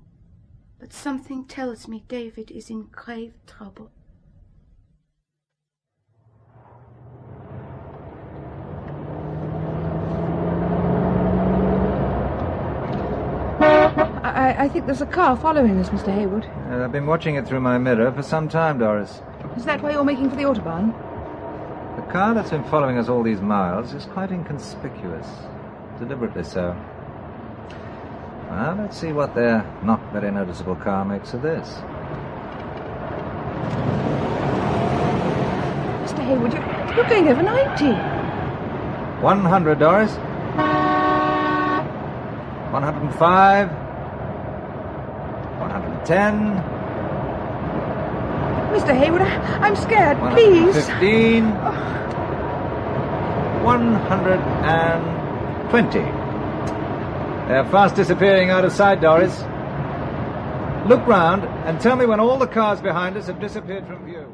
[SPEAKER 10] But something tells me David is in grave trouble.
[SPEAKER 20] I think there's a car following us, Mr. Haywood.
[SPEAKER 21] I've been watching it through my mirror for some time, Doris.
[SPEAKER 20] Is that why you're making for the Autobahn?
[SPEAKER 21] The car that's been following us all these miles is quite inconspicuous. Deliberately so. Well, let's see what their not very noticeable car makes of this.
[SPEAKER 20] Mr. Haywood, you're going over 90.
[SPEAKER 21] 100, Doris. 105. 110.
[SPEAKER 20] Mr. Haywood, I'm scared. Please.
[SPEAKER 21] 115. 120. They're fast disappearing out of sight, Doris. Look round and tell me when all the cars behind us have disappeared from view.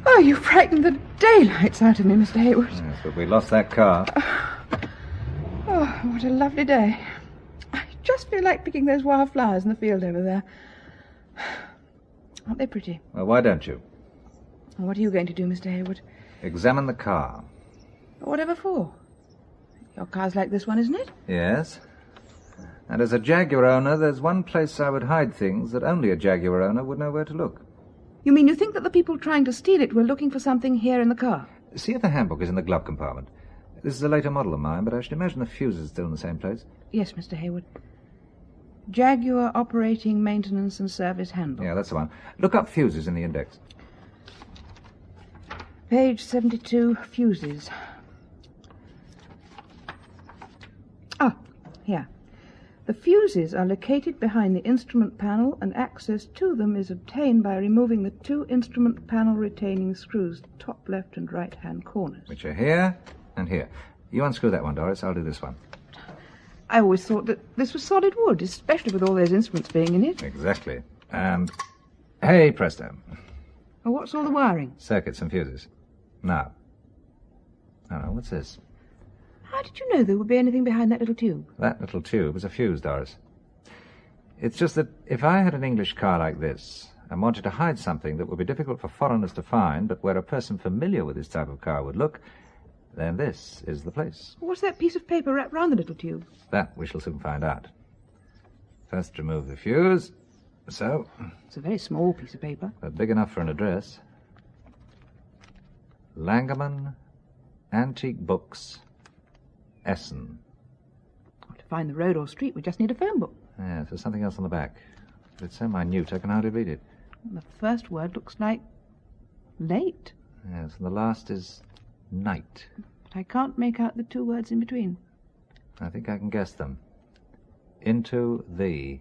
[SPEAKER 20] Oh, you frightened the daylights out of me, Mr. Haywood.
[SPEAKER 21] Yes, but we lost that car.
[SPEAKER 20] Oh, what a lovely day. I just feel like picking those wild flowers in the field over there. Aren't they pretty?
[SPEAKER 21] Well, why don't you?
[SPEAKER 20] What are you going to do, Mr. Haywood?
[SPEAKER 21] Examine the car.
[SPEAKER 20] Whatever for? Your car's like this one, isn't it?
[SPEAKER 21] Yes. And as a Jaguar owner, there's one place I would hide things that only a Jaguar owner would know where to look.
[SPEAKER 20] You mean you think that the people trying to steal it were looking for something here in the car?
[SPEAKER 21] See if the handbook is in the glove compartment. This is a later model of mine, but I should imagine the fuse is still in the same place.
[SPEAKER 20] Yes, Mr. Hayward. Jaguar Operating Maintenance and Service Handbook.
[SPEAKER 21] Yeah, that's the one. Look up fuses in the index.
[SPEAKER 20] Page 72, fuses. Ah, here. The fuses are located behind the instrument panel, and access to them is obtained by removing the 2 instrument panel retaining screws, top left and right-hand corners.
[SPEAKER 21] Which are here and here. You unscrew that one, Doris. I'll do this one.
[SPEAKER 20] I always thought that this was solid wood, especially with all those instruments being in it.
[SPEAKER 21] Exactly. And, hey, presto.
[SPEAKER 20] Oh, what's all the wiring?
[SPEAKER 21] Circuits and fuses. Now. Oh, what's this?
[SPEAKER 20] How did you know there would be anything behind that little tube?
[SPEAKER 21] That little tube was a fuse, Doris. It's just that if I had an English car like this and wanted to hide something that would be difficult for foreigners to find, but where a person familiar with this type of car would look, then this is the place.
[SPEAKER 20] What's that piece of paper wrapped round the little tube?
[SPEAKER 21] That we shall soon find out. First remove the fuse. So.
[SPEAKER 20] It's a very small piece of paper.
[SPEAKER 21] But big enough for an address. Langerman, Antique Books, Essen.
[SPEAKER 20] Well, to find the road or street, we just need a phone book.
[SPEAKER 21] Yes, there's something else on the back. But it's so minute I can hardly read it.
[SPEAKER 20] The first word looks like late.
[SPEAKER 21] Yes, and the last is night.
[SPEAKER 20] But I can't make out the 2 words in between.
[SPEAKER 21] I think I can guess them. Into the.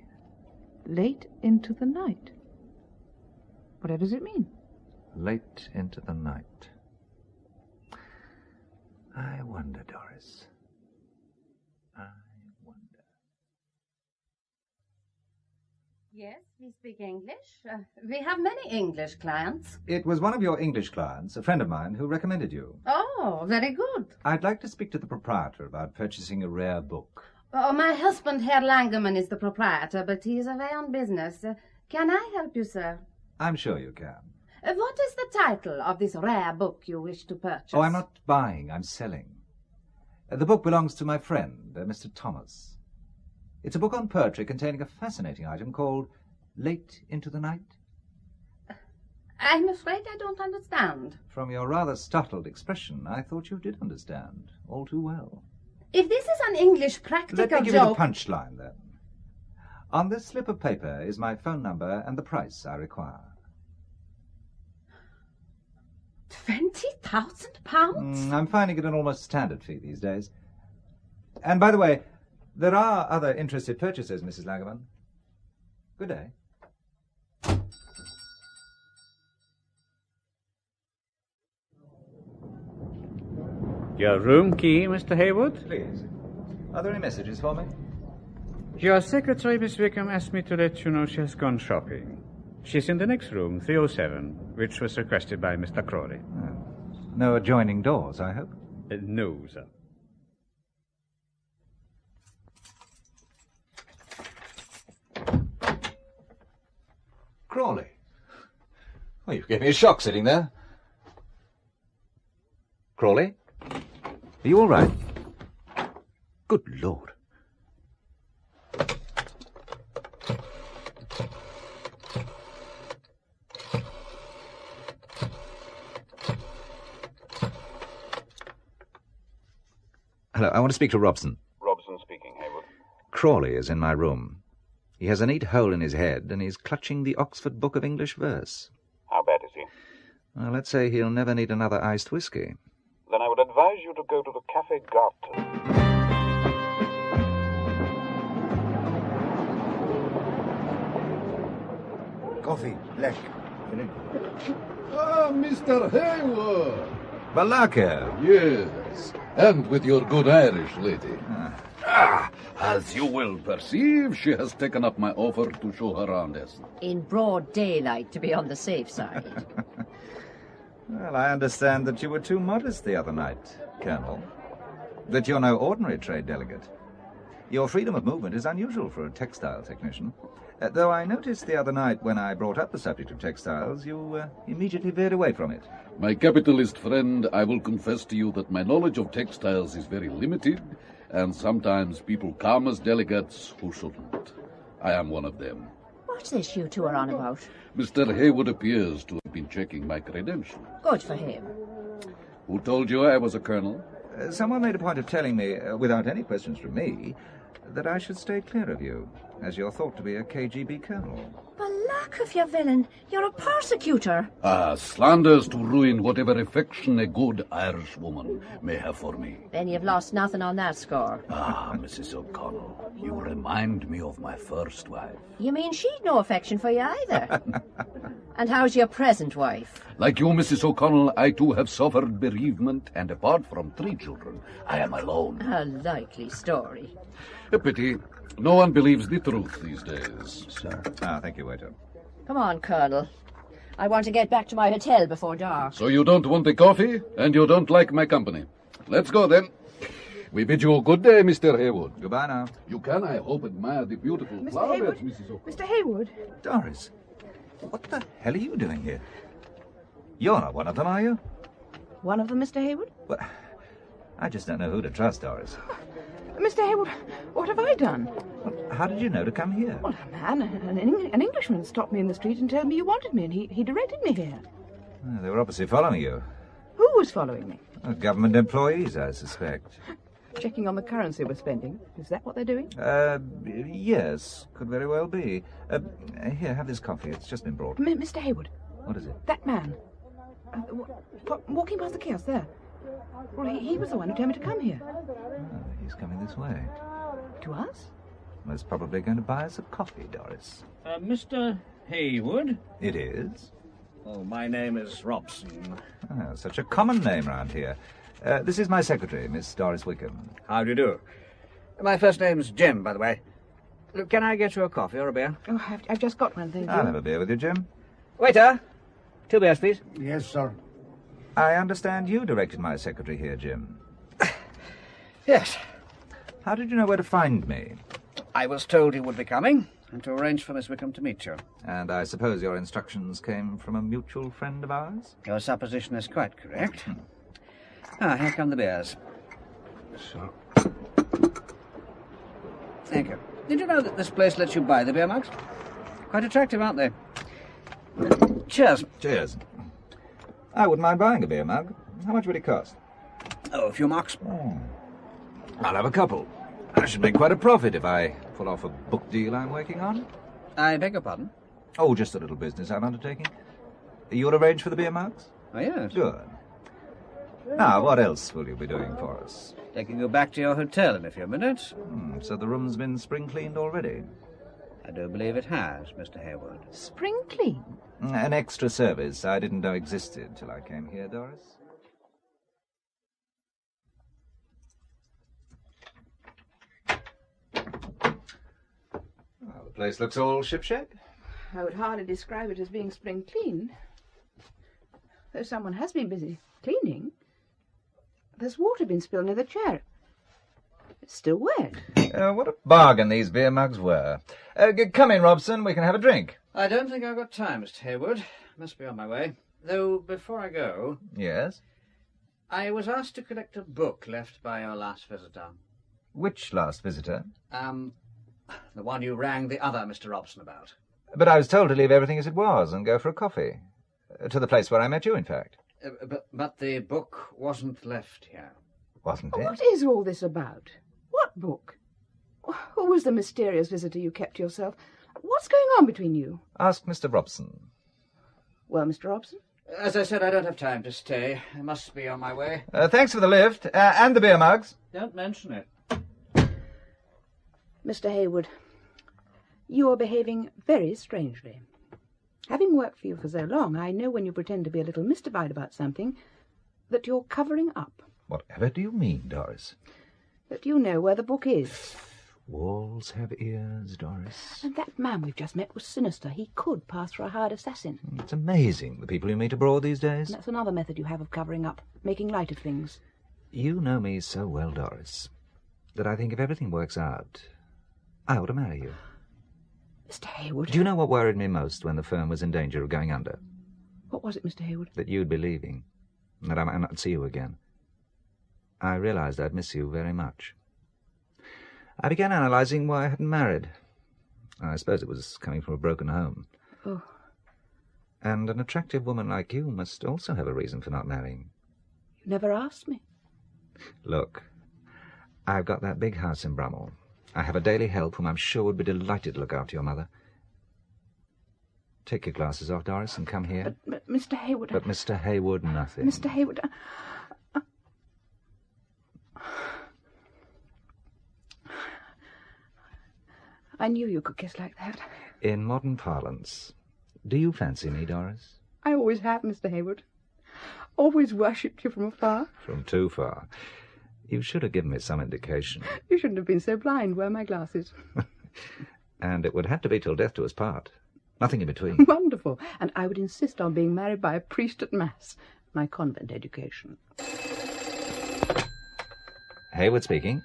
[SPEAKER 20] Late into the night. Whatever does it mean?
[SPEAKER 21] Late into the night. I wonder, Doris. I wonder.
[SPEAKER 16] Yes, we speak English. We have many English clients.
[SPEAKER 21] It was one of your English clients, a friend of mine, who recommended you.
[SPEAKER 16] Oh, very good.
[SPEAKER 21] I'd like to speak to the proprietor about purchasing a rare book.
[SPEAKER 16] Oh, my husband, Herr Langerman, is the proprietor, but he is away on business. Can I help you, sir?
[SPEAKER 21] I'm sure you can.
[SPEAKER 16] What is the title of this rare book you wish to purchase?
[SPEAKER 21] Oh, I'm not buying, I'm selling. The book belongs to my friend, Mr. Thomas. It's a book on poetry containing a fascinating item called Late into the Night.
[SPEAKER 16] I'm afraid I don't understand.
[SPEAKER 21] From your rather startled expression, I thought you did understand all too well.
[SPEAKER 16] If this is an English practical joke...
[SPEAKER 21] Let me give you the punchline, then. On this slip of paper is my phone number and the price I require.
[SPEAKER 16] £20,000?
[SPEAKER 21] I'm finding it an almost standard fee these days. And by the way, there are other interested purchasers, Mrs. Langerman. Good day.
[SPEAKER 19] Your room key, Mr. Hayward?
[SPEAKER 21] Please. Are there any messages for me?
[SPEAKER 19] Your secretary, Miss Wickham, asked me to let you know she has gone shopping. She's in the next room, 307, which was requested by Mr. Crawley.
[SPEAKER 21] No adjoining doors, I hope?
[SPEAKER 19] No, sir.
[SPEAKER 21] Crawley. Well, you gave me a shock sitting there. Crawley? Are you all right? Good Lord. Hello, I want to speak to Robson.
[SPEAKER 3] Robson speaking, Hayward.
[SPEAKER 21] Crawley is in my room. He has a neat hole in his head, and he's clutching the Oxford Book of English Verse.
[SPEAKER 3] How bad is he?
[SPEAKER 21] Well, let's say he'll never need another iced whiskey.
[SPEAKER 3] Then I would advise you to go to the Café Garten.
[SPEAKER 17] Coffee, left.
[SPEAKER 14] Ah, Mr. Hayward.
[SPEAKER 21] Balaka.
[SPEAKER 14] Yes, and with your good Irish lady. As you will perceive, she has taken up my offer to show her around Essen.
[SPEAKER 11] In broad daylight, to be on the safe side.
[SPEAKER 21] Well, I understand that you were too modest the other night, Colonel. That you're no ordinary trade delegate. Your freedom of movement is unusual for a textile technician. Though I noticed the other night when I brought up the subject of textiles, you immediately veered away from it.
[SPEAKER 14] My capitalist friend, I will confess to you that my knowledge of textiles is very limited, and sometimes people come as delegates who shouldn't. I am one of them.
[SPEAKER 11] What's this you two are on about?
[SPEAKER 14] Mr. Hayward appears to have been checking my credentials.
[SPEAKER 11] Good for him.
[SPEAKER 14] Who told you I was a colonel?
[SPEAKER 21] Someone made a point of telling me, without any questions from me, that I should stay clear of you, as you're thought to be a KGB colonel.
[SPEAKER 11] Alack of you, villain. You're a persecutor.
[SPEAKER 14] Slanders to ruin whatever affection a good Irish woman may have for me.
[SPEAKER 11] Then you've lost nothing on that score.
[SPEAKER 14] Mrs. O'Connell, you remind me of my first wife.
[SPEAKER 11] You mean she'd no affection for you either? And how's your present wife?
[SPEAKER 14] Like you, Mrs. O'Connell, I too have suffered bereavement, and apart from 3 children, I am alone.
[SPEAKER 11] A likely story.
[SPEAKER 14] A pity. No one believes the truth these days.
[SPEAKER 21] Sir. Thank you, waiter.
[SPEAKER 11] Come on, Colonel. I want to get back to my hotel before dark.
[SPEAKER 14] So you don't want a coffee, and you don't like my company. Let's go, then. We bid you a good day, Mr. Haywood.
[SPEAKER 21] Goodbye now.
[SPEAKER 14] You can, I hope, admire the beautiful flower beds, Mrs. O'Connell.
[SPEAKER 20] Mr. Haywood.
[SPEAKER 21] Doris, what the hell are you doing here? You're not one of them, are you?
[SPEAKER 20] One of them, Mr. Haywood?
[SPEAKER 21] Well, I just don't know who to trust, Doris.
[SPEAKER 20] Mr. Haywood, what have I done?
[SPEAKER 21] How did you know to come here?
[SPEAKER 20] Well, a man, an Englishman stopped me in the street and told me you wanted me, and he directed me here.
[SPEAKER 21] They were obviously following you.
[SPEAKER 20] Who was following me?
[SPEAKER 21] Government employees, I suspect.
[SPEAKER 20] Checking on the currency we're spending. Is that what they're doing?
[SPEAKER 21] Yes, could very well be. Here, have this coffee. It's just been brought.
[SPEAKER 20] Mr. Haywood.
[SPEAKER 21] What is it?
[SPEAKER 20] That man. Walking past the kiosk there. Well, he was the one who told me to come here.
[SPEAKER 21] He's coming this way.
[SPEAKER 20] To us?
[SPEAKER 21] Most probably going to buy us a coffee, Doris.
[SPEAKER 18] Mr. Haywood?
[SPEAKER 21] It is.
[SPEAKER 18] Oh, my name is Robson.
[SPEAKER 21] Oh, such a common name round here. This is my secretary, Miss Doris Wickham.
[SPEAKER 19] How do you do? My first name's Jim, by the way. Can I get you a coffee or a beer?
[SPEAKER 20] Oh, I've just got one, thank you.
[SPEAKER 21] I'll have a beer with you, Jim.
[SPEAKER 19] Waiter, 2 beers, please.
[SPEAKER 1] Yes, sir.
[SPEAKER 21] I understand you directed my secretary here, Jim.
[SPEAKER 19] Yes.
[SPEAKER 21] How did you know where to find me?
[SPEAKER 19] I was told you would be coming, and to arrange for Miss Wickham to meet you.
[SPEAKER 21] And I suppose your instructions came from a mutual friend of ours?
[SPEAKER 19] Your supposition is quite correct. Here come the beers.
[SPEAKER 21] So.
[SPEAKER 19] Thank you. Did you know that this place lets you buy the beer mugs? Quite attractive, aren't they? Cheers.
[SPEAKER 21] Cheers. I wouldn't mind buying a beer mug. How much would it cost?
[SPEAKER 19] Oh, a few marks.
[SPEAKER 21] I'll have a couple. I should make quite a profit if I pull off a book deal I'm working on.
[SPEAKER 19] I beg your pardon?
[SPEAKER 21] Oh, just a little business I'm undertaking. You'll arrange for the beer mugs?
[SPEAKER 19] Oh, yes.
[SPEAKER 21] Good. Now, what else will you be doing for us?
[SPEAKER 19] Taking you back to your hotel in a few minutes.
[SPEAKER 21] So the room's been spring-cleaned already?
[SPEAKER 19] I do believe it has, Mr. Haywood.
[SPEAKER 20] Spring clean?
[SPEAKER 21] An extra service I didn't know existed till I came here, Doris. Well, the place looks all shipshape.
[SPEAKER 20] I would hardly describe it as being spring clean. Though someone has been busy cleaning. There's water been spilled near the chair. It's still wet.
[SPEAKER 21] What a bargain these beer mugs were. Come in, Robson. We can have a drink.
[SPEAKER 19] I don't think I've got time, Mr. Haywood. Must be on my way. Though, before I go...
[SPEAKER 21] Yes?
[SPEAKER 19] I was asked to collect a book left by your last visitor.
[SPEAKER 21] Which last visitor?
[SPEAKER 19] The one you rang the other Mr. Robson about.
[SPEAKER 21] But I was told to leave everything as it was and go for a coffee. To the place where I met you, in fact.
[SPEAKER 19] But the book wasn't left here.
[SPEAKER 21] Wasn't it?
[SPEAKER 20] What is all this about? What book? Who was the mysterious visitor you kept to yourself? What's going on between you?
[SPEAKER 21] Ask Mr. Robson.
[SPEAKER 20] Well, Mr. Robson?
[SPEAKER 19] As I said, I don't have time to stay. I must be on my way.
[SPEAKER 21] Thanks for the lift, and the beer mugs.
[SPEAKER 19] Don't mention it.
[SPEAKER 20] Mr. Haywood, you are behaving very strangely. Having worked for you for so long, I know when you pretend to be a little mystified about something, that you're covering up.
[SPEAKER 21] Whatever do you mean, Doris?
[SPEAKER 20] That you know where the book is.
[SPEAKER 21] Walls have ears, Doris.
[SPEAKER 20] And that man we've just met was sinister. He could pass for a hired assassin.
[SPEAKER 21] It's amazing, the people you meet abroad these days.
[SPEAKER 20] And that's another method you have of covering up, making light of things.
[SPEAKER 21] You know me so well, Doris, that I think if everything works out, I ought to marry you.
[SPEAKER 20] Mr. Haywood...
[SPEAKER 21] Do you know what worried me most when the firm was in danger of going under?
[SPEAKER 20] What was it, Mr. Haywood?
[SPEAKER 21] That you'd be leaving, and that I might not see you again. I realized I'd miss you very much. I began analyzing why I hadn't married. I suppose it was coming from a broken home.
[SPEAKER 20] Oh.
[SPEAKER 21] And an attractive woman like you must also have a reason for not marrying.
[SPEAKER 20] You never asked me.
[SPEAKER 21] Look, I've got that big house in Brummel. I have a daily help whom I'm sure would be delighted to look after your mother. Take your glasses off, Doris, and come here.
[SPEAKER 20] But Mr. Hayward...
[SPEAKER 21] But Mr. Hayward, nothing.
[SPEAKER 20] Mr. Hayward... I knew you could kiss like that.
[SPEAKER 21] In modern parlance, do you fancy me, Doris?
[SPEAKER 20] I always have, Mr. Hayward. Always worshipped you from afar.
[SPEAKER 21] From too far. You should have given me some indication.
[SPEAKER 20] You shouldn't have been so blind. Wear my glasses.
[SPEAKER 21] And it would have to be till death do us part. Nothing in between.
[SPEAKER 20] Wonderful. And I would insist on being married by a priest at Mass. My convent education.
[SPEAKER 21] Hayward speaking.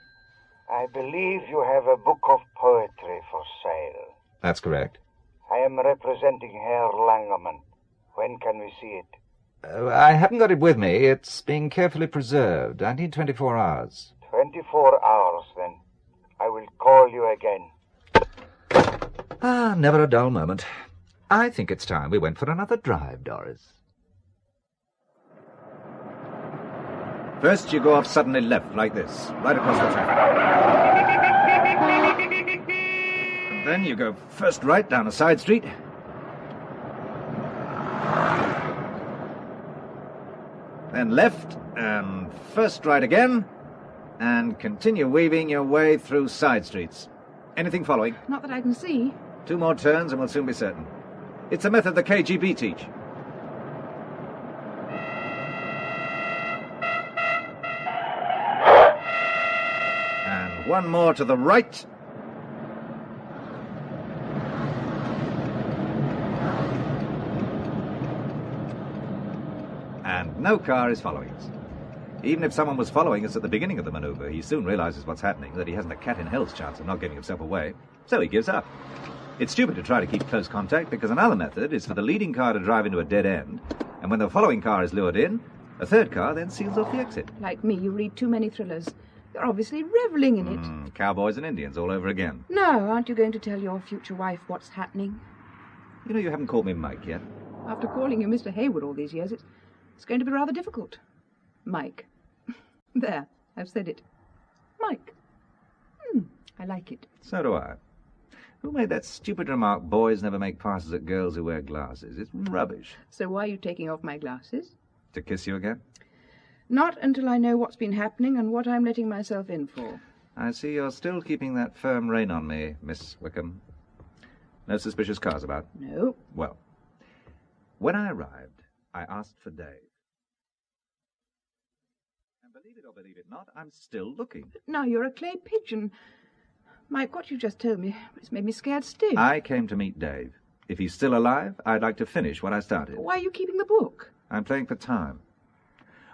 [SPEAKER 13] I believe you have a book of poetry for sale.
[SPEAKER 21] That's correct.
[SPEAKER 13] I am representing Herr Langerman. When can we see it?
[SPEAKER 21] I haven't got it with me. It's being carefully preserved. I need 24 hours.
[SPEAKER 13] 24 hours, then. I will call you again.
[SPEAKER 21] Ah, never a dull moment. I think it's time we went for another drive, Doris. First, you go off suddenly left, like this, right across the traffic. And then you go first right down a side street. Then left, and first right again, and continue weaving your way through side streets. Anything following?
[SPEAKER 20] Not that I can see.
[SPEAKER 21] 2 more turns and we'll soon be certain. It's a method the KGB teach. And 1 more to the right. And no car is following us. Even if someone was following us at the beginning of the maneuver, he soon realizes what's happening, that he hasn't a cat in hell's chance of not getting himself away, so he gives up. It's stupid to try to keep close contact, because another method is for the leading car to drive into a dead end, and when the following car is lured in, a third car then seals off the exit.
[SPEAKER 20] Like me, you read too many thrillers. You're obviously reveling in it.
[SPEAKER 21] Cowboys and Indians all over again.
[SPEAKER 20] No, aren't you going to tell your future wife what's happening?
[SPEAKER 21] You know, you haven't called me Mike yet.
[SPEAKER 20] After calling you Mr. Hayward all these years, it's going to be rather difficult. Mike. There, I've said it. Mike. I like it.
[SPEAKER 21] So do I. Who made that stupid remark, boys never make passes at girls who wear glasses? It's rubbish.
[SPEAKER 20] So why are you taking off my glasses?
[SPEAKER 21] To kiss you again?
[SPEAKER 20] Not until I know what's been happening and what I'm letting myself in for.
[SPEAKER 21] I see you're still keeping that firm rein on me, Miss Wickham. No suspicious cars about?
[SPEAKER 20] No.
[SPEAKER 21] Well, when I arrived, I asked for Dave. And believe it or believe it not, I'm still looking.
[SPEAKER 20] Now you're a clay pigeon. Mike, what you just told me, it's made me scared stiff.
[SPEAKER 21] I came to meet Dave. If he's still alive, I'd like to finish what I started.
[SPEAKER 20] Why are you keeping the book?
[SPEAKER 21] I'm playing for time.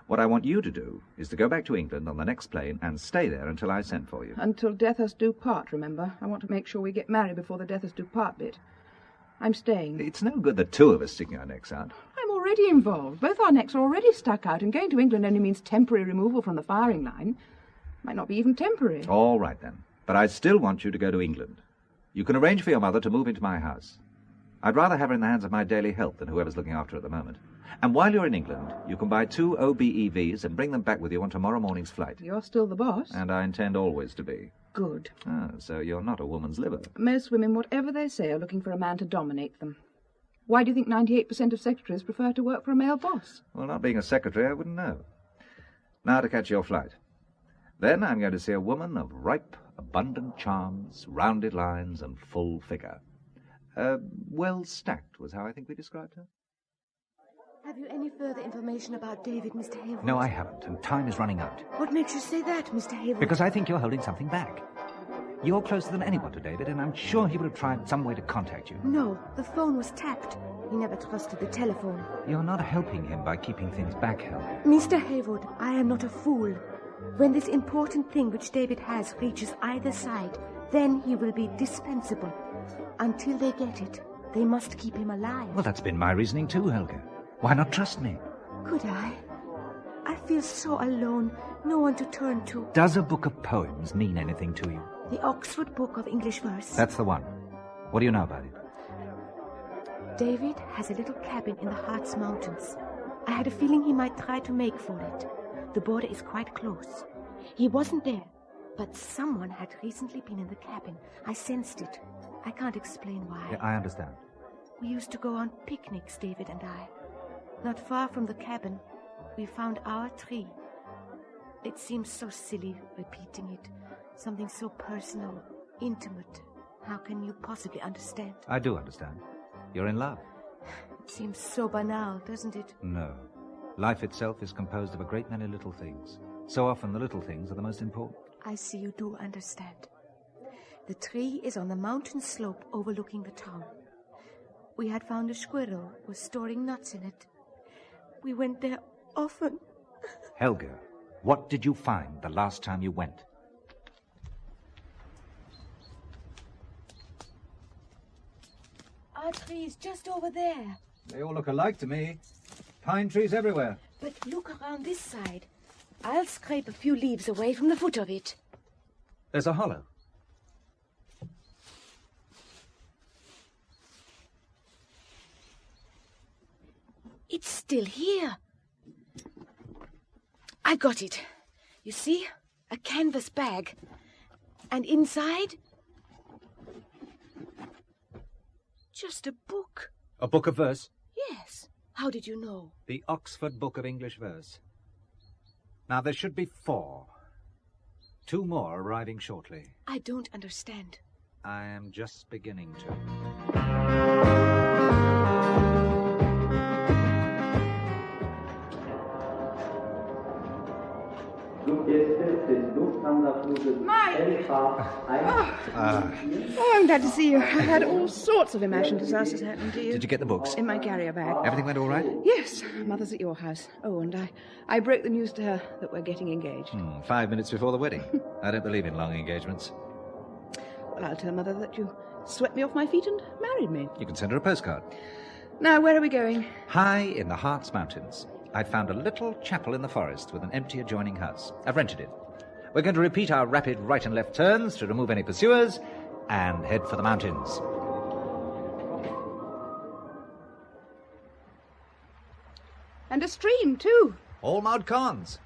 [SPEAKER 21] What I want you to do is to go back to England on the next plane and stay there until I send for you.
[SPEAKER 20] Until death us do part, remember? I want to make sure we get married before the death us do part bit. I'm staying.
[SPEAKER 21] It's no good the two of us sticking our necks out.
[SPEAKER 20] I'm already involved. Both our necks are already stuck out, and going to England only means temporary removal from the firing line. Might not be even temporary.
[SPEAKER 21] All right, then. But I still want you to go to England. You can arrange for your mother to move into my house. I'd rather have her in the hands of my daily help than whoever's looking after her at the moment. And while you're in England, you can buy 2 OBEVs and bring them back with you on tomorrow morning's flight.
[SPEAKER 20] You're still the boss?
[SPEAKER 21] And I intend always to be.
[SPEAKER 20] Good.
[SPEAKER 21] Ah, so you're not a woman's liver.
[SPEAKER 20] Most women, whatever they say, are looking for a man to dominate them. Why do you think 98% of secretaries prefer to work for a male boss?
[SPEAKER 21] Well, not being a secretary, I wouldn't know. Now to catch your flight. Then I'm going to see a woman of ripe, abundant charms, rounded lines, and full figure. Well stacked was how I think we described her.
[SPEAKER 10] Have you any further information about David, Mr. Hayward?
[SPEAKER 21] No, I haven't, and time is running out.
[SPEAKER 10] What makes you say that, Mr. Hayward?
[SPEAKER 21] Because I think you're holding something back. You're closer than anyone to David, and I'm sure he would have tried some way to contact you.
[SPEAKER 10] No, the phone was tapped. He never trusted the telephone.
[SPEAKER 21] You're not helping him by keeping things back, Helga.
[SPEAKER 10] Mr. Hayward, I am not a fool. When this important thing which David has reaches either side, then he will be dispensable. Until they get it, they must keep him alive.
[SPEAKER 21] Well, that's been my reasoning too, Helga. Why not trust me?
[SPEAKER 10] Could I? I feel so alone, no one to turn to.
[SPEAKER 21] Does a book of poems mean anything to you?
[SPEAKER 10] The Oxford Book of English Verse.
[SPEAKER 21] That's the one. What do you know about it?
[SPEAKER 10] David has a little cabin in the Harz Mountains. I had a feeling he might try to make for it. The border is quite close. He wasn't there, but someone had recently been in the cabin. I sensed it. I can't explain why.
[SPEAKER 21] Yeah, I understand.
[SPEAKER 10] We used to go on picnics, David and I. Not far from the cabin, we found our tree. It seems so silly repeating it. Something so personal, intimate. How can you possibly understand?
[SPEAKER 21] I do understand. You're in love.
[SPEAKER 10] It seems so banal, doesn't it?
[SPEAKER 21] No. Life itself is composed of a great many little things. So often the little things are the most important.
[SPEAKER 10] I see you do understand. The tree is on the mountain slope overlooking the town. We had found a squirrel was storing nuts in it. We went there often.
[SPEAKER 21] Helga, what did you find the last time you went?
[SPEAKER 10] Our tree is just over there.
[SPEAKER 21] They all look alike to me. Pine trees everywhere.
[SPEAKER 10] But look around this side. I'll scrape a few leaves away from the foot of it.
[SPEAKER 21] There's a hollow.
[SPEAKER 10] It's still here. I got it. You see? A canvas bag. And inside? Just a book.
[SPEAKER 21] A book of verse?
[SPEAKER 10] Yes. How did you know?
[SPEAKER 21] The Oxford Book of English Verse. Now, there should be 4. 2 more arriving shortly.
[SPEAKER 10] I don't understand.
[SPEAKER 21] I am just beginning to.
[SPEAKER 20] Mike! Oh, I'm glad to see you. I've had all sorts of imagined disasters happen to you.
[SPEAKER 21] Did you get the books?
[SPEAKER 20] In my carrier bag.
[SPEAKER 21] Everything went all right?
[SPEAKER 20] Yes. Mother's at your house. Oh, and I broke the news to her that we're getting engaged.
[SPEAKER 21] 5 minutes before the wedding. I don't believe in long engagements.
[SPEAKER 20] Well, I'll tell Mother that you swept me off my feet and married me.
[SPEAKER 21] You can send her a postcard.
[SPEAKER 20] Now, where are we going?
[SPEAKER 21] High in the Harz Mountains. I found a little chapel in the forest with an empty adjoining house. I've rented it. We're going to repeat our rapid right and left turns to remove any pursuers and head for the mountains.
[SPEAKER 20] And a stream, too.
[SPEAKER 21] All Maud Cons.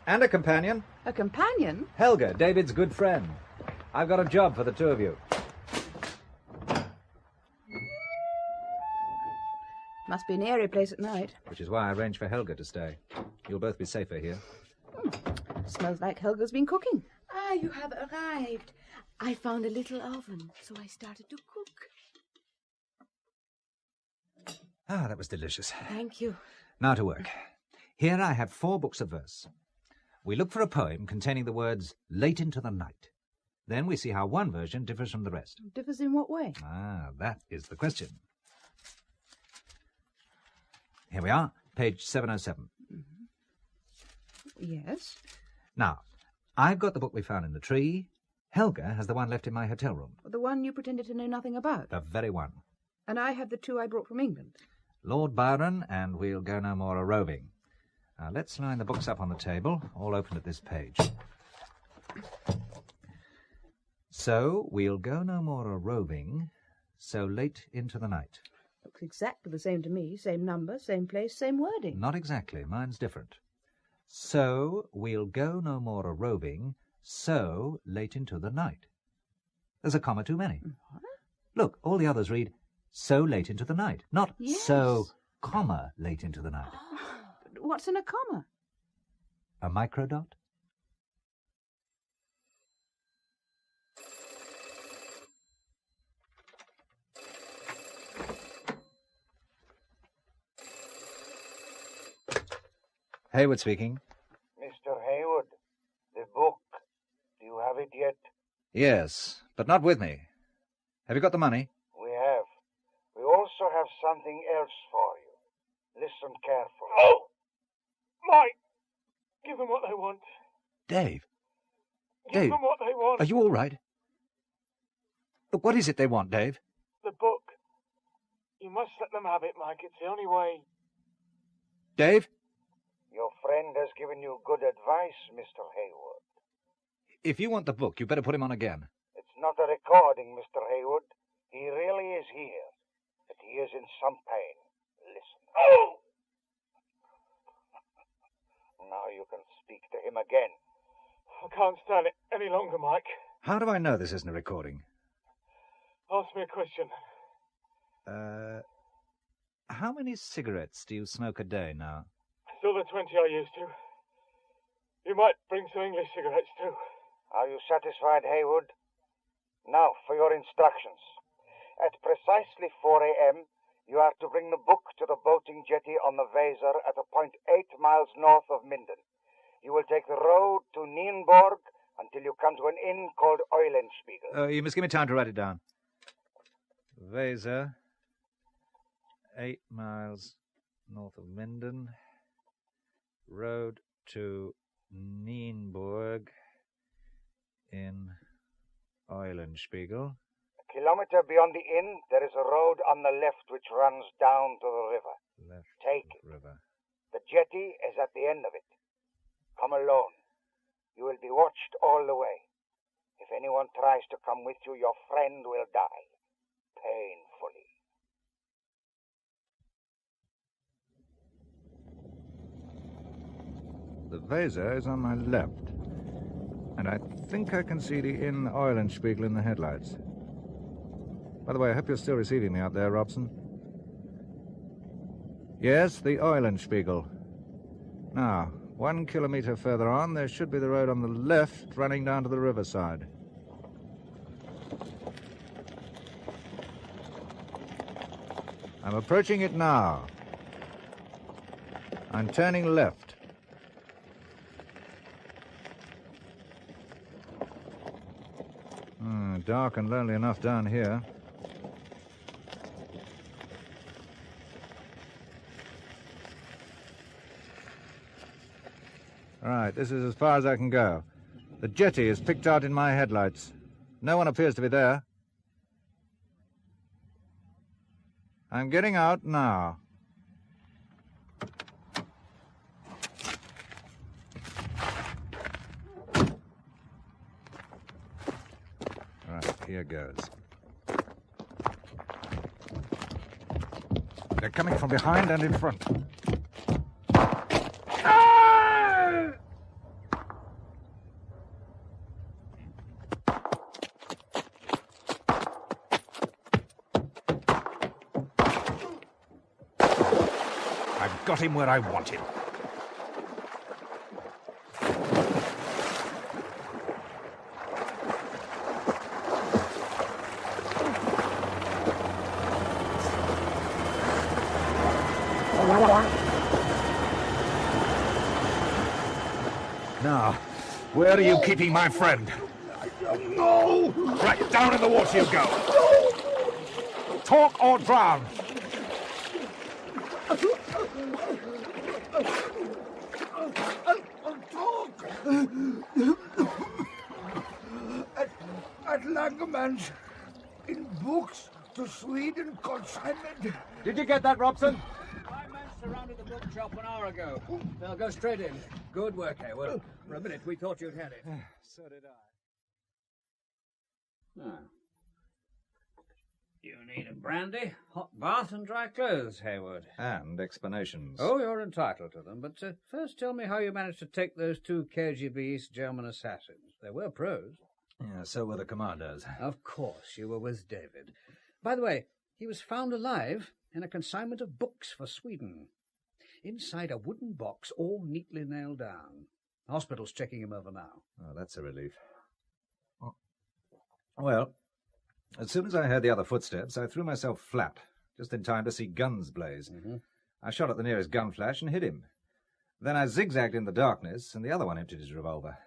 [SPEAKER 21] And a companion.
[SPEAKER 20] A companion?
[SPEAKER 21] Helga, David's good friend. I've got a job for the 2 of you.
[SPEAKER 20] Must be an airy place at night.
[SPEAKER 21] Which is why I arranged for Helga to stay. You'll both be safer here.
[SPEAKER 20] Smells like Helga's been cooking.
[SPEAKER 10] Ah, you have arrived. I found a little oven, so I started to cook.
[SPEAKER 21] Ah, that was delicious.
[SPEAKER 10] Thank you.
[SPEAKER 21] Now to work. Here I have 4 books of verse. We look for a poem containing the words late into the night. Then we see how one version differs from the rest.
[SPEAKER 20] Differs in what way?
[SPEAKER 21] Ah, that is the question. Here we are, page 707.
[SPEAKER 20] Yes.
[SPEAKER 21] Now, I've got the book we found in the tree. Helga has the one left in my hotel room.
[SPEAKER 20] The one you pretended to know nothing about.
[SPEAKER 21] The very one.
[SPEAKER 20] And I have the 2 I brought from England.
[SPEAKER 21] Lord Byron and We'll Go No More A-Roving. Now, let's line the books up on the table, all open at this page. So, We'll Go No More A-Roving, so late into the night.
[SPEAKER 20] Looks exactly the same to me. Same number, same place, same wording.
[SPEAKER 21] Not exactly. Mine's different. So, we'll go no more a-roving, so late into the night. There's a comma too many.
[SPEAKER 20] What?
[SPEAKER 21] Look, all the others read, so late into the night, not
[SPEAKER 20] yes.
[SPEAKER 21] So, comma, late into the night.
[SPEAKER 20] But what's in a comma?
[SPEAKER 21] A microdot? Hayward speaking.
[SPEAKER 13] Mr. Hayward, the book. Do you have it yet?
[SPEAKER 21] Yes, but not with me. Have you got the money?
[SPEAKER 13] We have. We also have something else for you. Listen carefully.
[SPEAKER 1] Oh! Mike! Give them what they want.
[SPEAKER 21] Dave.
[SPEAKER 1] Give
[SPEAKER 21] Dave,
[SPEAKER 1] them what they want.
[SPEAKER 21] are you all right? Look, what is it they want, Dave?
[SPEAKER 1] The book. You must let them have it, Mike. It's the only way.
[SPEAKER 21] Dave?
[SPEAKER 13] Your friend has given you good advice, Mr. Hayward.
[SPEAKER 21] If you want the book, you better put him on again.
[SPEAKER 13] It's not a recording, Mr. Hayward. He really is here. But he is in some pain. Listen.
[SPEAKER 1] Oh!
[SPEAKER 13] Now you can speak him again.
[SPEAKER 9] I can't stand it any longer, Mike.
[SPEAKER 21] How do I know this isn't a recording?
[SPEAKER 9] Ask me a question.
[SPEAKER 21] How many cigarettes do you smoke a day now?
[SPEAKER 9] Still the 20 I used to. You might bring some English cigarettes, too.
[SPEAKER 13] Are you satisfied, Haywood? Now, for your instructions. At precisely 4 a.m., you are to bring the book to the boating jetty on the Weser at a point 8 miles north of Minden. You will take the road to Nienburg until you come to an inn called Eulenspiegel.
[SPEAKER 21] You must give me time to write it down. Weser, 8 miles north of Minden. Road to Nienburg in Eulenspiegel.
[SPEAKER 13] A kilometer beyond the inn, there is a road on the left which runs down to the river.
[SPEAKER 21] Left
[SPEAKER 13] Take it.
[SPEAKER 21] river.
[SPEAKER 13] The jetty is at the end of it. Come alone. You will be watched all the way. If anyone tries to come with you, your friend will die. Painfully.
[SPEAKER 21] The Weser is on my left, and I think I can see the inn Eulenspiegel in the headlights. By the way, I hope you're still receiving me out there, Robson. Yes, the Eulenspiegel. Now, 1 kilometer further on, there should be the road on the left running down to the riverside. I'm approaching it now. I'm turning left. Dark and lonely enough down here. All right, this is as far as I can go. The jetty is picked out in my headlights. No one appears to be there. I'm getting out now. Here goes. They're coming from behind and in front. I've got him where I want him. Now, where are you keeping my friend?
[SPEAKER 1] I don't know.
[SPEAKER 21] Right, down in the water you go. Talk or drown.
[SPEAKER 1] Talk. At Langermann's, in books to Sweden consignment.
[SPEAKER 19] Did you get that, Robson? My men surrounded the bookshop an hour ago. They'll go straight in. Good work, Haywood. For a minute, we thought you'd had it.
[SPEAKER 21] So did I.
[SPEAKER 19] You need a brandy, hot bath, and dry clothes, Haywood.
[SPEAKER 21] And explanations.
[SPEAKER 19] Oh, you're entitled to them. But first tell me how you managed to take those 2 KGB East German assassins. They were pros.
[SPEAKER 21] Yeah, so were the commandos.
[SPEAKER 19] Of course, you were with David. By the way, he was found alive in a consignment of books for Sweden. Inside a wooden box, all neatly nailed down. The hospital's checking him over now.
[SPEAKER 21] Oh, that's a relief. Well, as soon as I heard the other footsteps, I threw myself flat, just in time to see guns blaze. I shot at the nearest gun flash and hit him. Then I zigzagged in the darkness, and the other one emptied his revolver.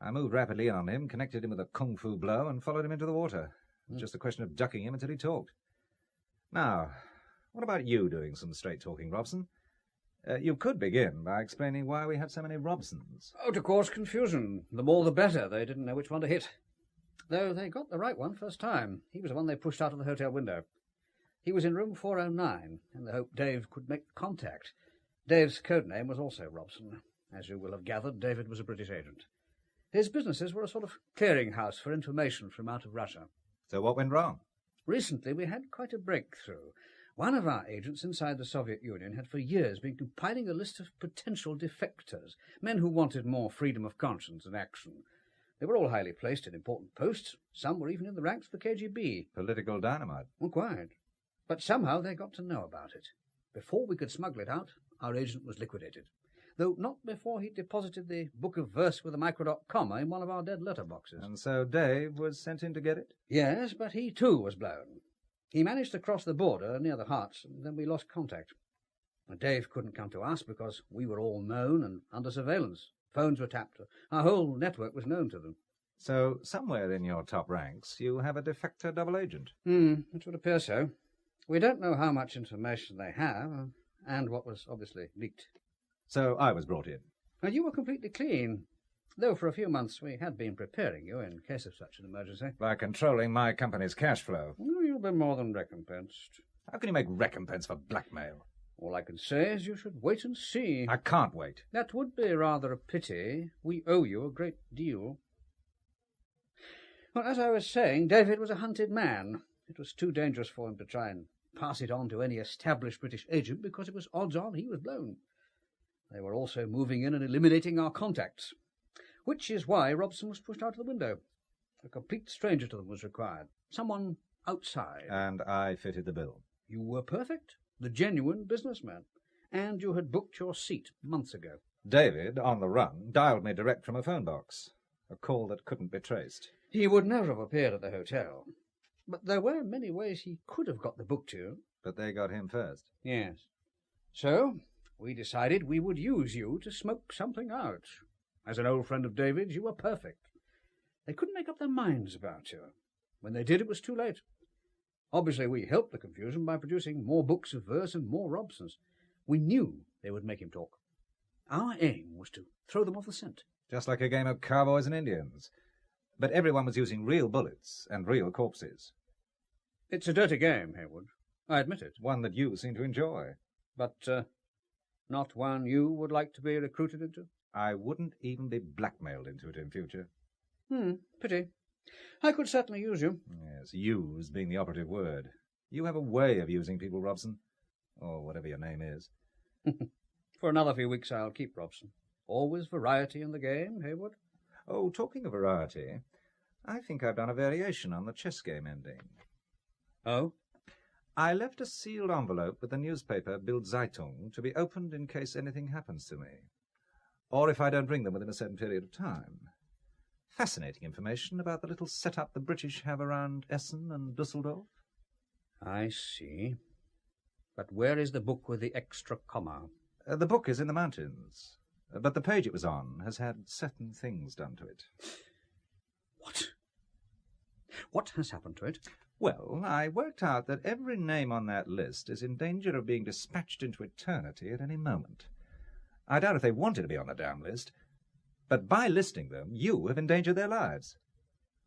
[SPEAKER 21] I moved rapidly in on him, connected him with a kung fu blow, and followed him into the water. It was just a question of ducking him until he talked. Now, what about you doing some straight talking, Robson? You could begin by explaining why we have so many Robsons.
[SPEAKER 19] Oh, to cause confusion. The more the better. They didn't know which one to hit. Though they got the right one first time. He was the one they pushed out of the hotel window. He was in room 409, in the hope Dave could make contact. Dave's code name was also Robson. As you will have gathered, David was a British agent. His businesses were a sort of clearinghouse for information from out of Russia.
[SPEAKER 21] So what went wrong?
[SPEAKER 19] Recently we had quite a breakthrough. One of our agents inside the Soviet Union had for years been compiling a list of potential defectors, men who wanted more freedom of conscience and action. They were all highly placed in important posts. Some were even in the ranks of the KGB.
[SPEAKER 21] Political dynamite.
[SPEAKER 19] Well, quite. But somehow they got to know about it. Before we could smuggle it out, our agent was liquidated. Though not before he deposited the book of verse with a microdot comma in one of our dead letter boxes.
[SPEAKER 21] And so Dave was sent in to get it?
[SPEAKER 19] Yes, but he too was blown. He managed to cross the border near the Hearts, and then we lost contact. Dave couldn't come to us because we were all known and under surveillance. Phones were tapped. Our whole network was known to them.
[SPEAKER 21] So somewhere in your top ranks you have a defector double agent?
[SPEAKER 19] It would appear so. We don't know how much information they have, and what was obviously leaked.
[SPEAKER 21] So I was brought in?
[SPEAKER 19] And you were completely clean, though for a few months we had been preparing you in case of such an emergency.
[SPEAKER 21] By controlling my company's cash flow?
[SPEAKER 19] You'll be more than recompensed.
[SPEAKER 21] How can you make recompense for blackmail?
[SPEAKER 19] All I can say is you should wait and see.
[SPEAKER 21] I can't wait.
[SPEAKER 19] That would be rather a pity. We owe you a great deal. Well, as I was saying, David was a hunted man. It was too dangerous for him to try and pass it on to any established British agent because it was odds on he was blown. They were also moving in and eliminating our contacts, which is why Robson was pushed out of the window. A complete stranger to them was required. Someone outside.
[SPEAKER 21] And I fitted the bill.
[SPEAKER 19] You were perfect. The genuine businessman. And you had booked your seat months ago.
[SPEAKER 21] David, on the run, dialed me direct from a phone box. A call that couldn't be traced.
[SPEAKER 19] He would never have appeared at the hotel. But there were many ways he could have got the book to you.
[SPEAKER 21] But they got him first.
[SPEAKER 19] Yes. So we decided we would use you to smoke something out. As an old friend of David's, you were perfect. They couldn't make up their minds about you. When they did, it was too late. Obviously, we helped the confusion by producing more books of verse and more Robsons. We knew they would make him talk. Our aim was to throw them off the scent.
[SPEAKER 21] Just like a game of cowboys and Indians. But everyone was using real bullets and real corpses.
[SPEAKER 19] It's a dirty game, Haywood. I admit it.
[SPEAKER 21] One that you seem to enjoy.
[SPEAKER 19] But not one you would like to be recruited into?
[SPEAKER 21] I wouldn't even be blackmailed into it in future.
[SPEAKER 19] Pity. I could certainly use you.
[SPEAKER 21] Yes, use being the operative word. You have a way of using people, Robson. Or whatever your name is.
[SPEAKER 19] For another few weeks I'll keep Robson. Always variety in the game, Haywood.
[SPEAKER 21] Oh, talking of variety, I think I've done a variation on the chess game ending.
[SPEAKER 19] Oh?
[SPEAKER 21] I left a sealed envelope with the newspaper Bild Zeitung to be opened in case anything happens to me. Or if I don't bring them within a certain period of time. Fascinating information about the little set-up the British have around Essen and Dusseldorf.
[SPEAKER 19] I see. But where is the book with the extra comma?
[SPEAKER 21] The book is in the mountains, but the page it was on has had certain things done to it.
[SPEAKER 19] What? What has happened to it?
[SPEAKER 21] Well, I worked out that every name on that list is in danger of being dispatched into eternity at any moment. I doubt if they wanted to be on the damn list, but by listing them, you have endangered their lives.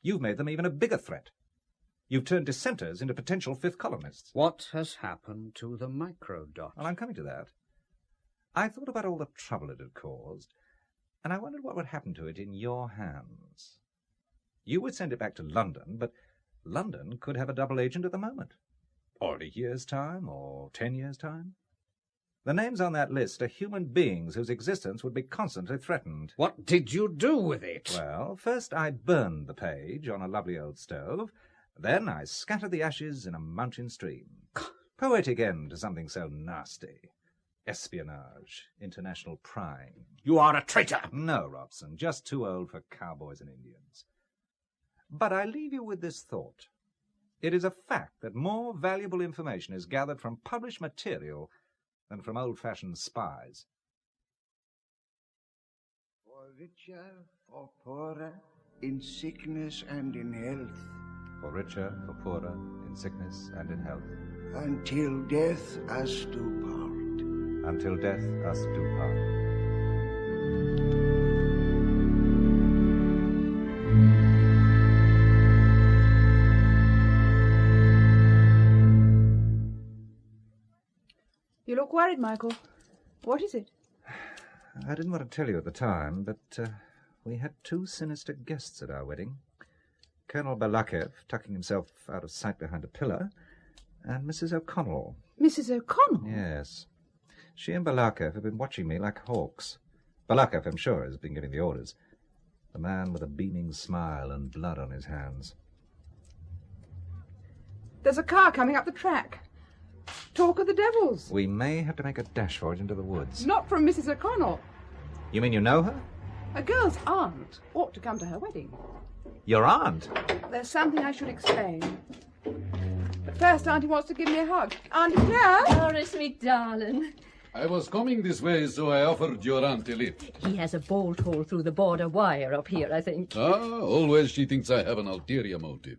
[SPEAKER 21] You've made them even a bigger threat. You've turned dissenters into potential fifth columnists.
[SPEAKER 19] What has happened to the microdot?
[SPEAKER 21] Well, I'm coming to that. I thought about all the trouble it had caused, and I wondered what would happen to it in your hands. You would send it back to London, but London could have a double agent at the moment. Or in a year's time, or 10 years' time. The names on that list are human beings whose existence would be constantly threatened.
[SPEAKER 19] What did you do with it?
[SPEAKER 21] Well, first I burned the page on a lovely old stove. Then I scattered the ashes in a mountain stream. Poetic end to something so nasty. Espionage, international prying.
[SPEAKER 19] You are a traitor!
[SPEAKER 21] No, Robson, just too old for cowboys and Indians. But I leave you with this thought. It is a fact that more valuable information is gathered from published material than from old-fashioned spies.
[SPEAKER 1] For richer, for poorer, in sickness and in health.
[SPEAKER 21] For richer, for poorer, in sickness and in health.
[SPEAKER 1] Until death us do part.
[SPEAKER 21] Until death us do part.
[SPEAKER 20] You look worried, Michael. What is it?
[SPEAKER 21] I didn't want to tell you at the time, but we had two sinister guests at our wedding. Colonel Balakev, tucking himself out of sight behind a pillar, And Mrs. O'Connell.
[SPEAKER 20] Mrs. O'Connell?
[SPEAKER 21] Yes. She and Balakov have been watching me like hawks. Balakov, I'm sure, has been giving the orders. The man with a beaming smile and blood on his hands.
[SPEAKER 20] There's a car coming up the track. Talk of the devils.
[SPEAKER 21] We may have to make a dash for it into the woods.
[SPEAKER 20] Not from Mrs. O'Connell.
[SPEAKER 21] You mean you know her?
[SPEAKER 20] A girl's aunt ought to come to her wedding.
[SPEAKER 21] Your aunt?
[SPEAKER 20] There's something I should explain. But first, Auntie wants to give me a hug. Auntie Claire?
[SPEAKER 11] Doris, me darling.
[SPEAKER 14] I was coming this way, so I offered your aunt a lift.
[SPEAKER 11] He has a bolt hole through the border wire up here, I think.
[SPEAKER 14] Always she thinks I have an ulterior motive.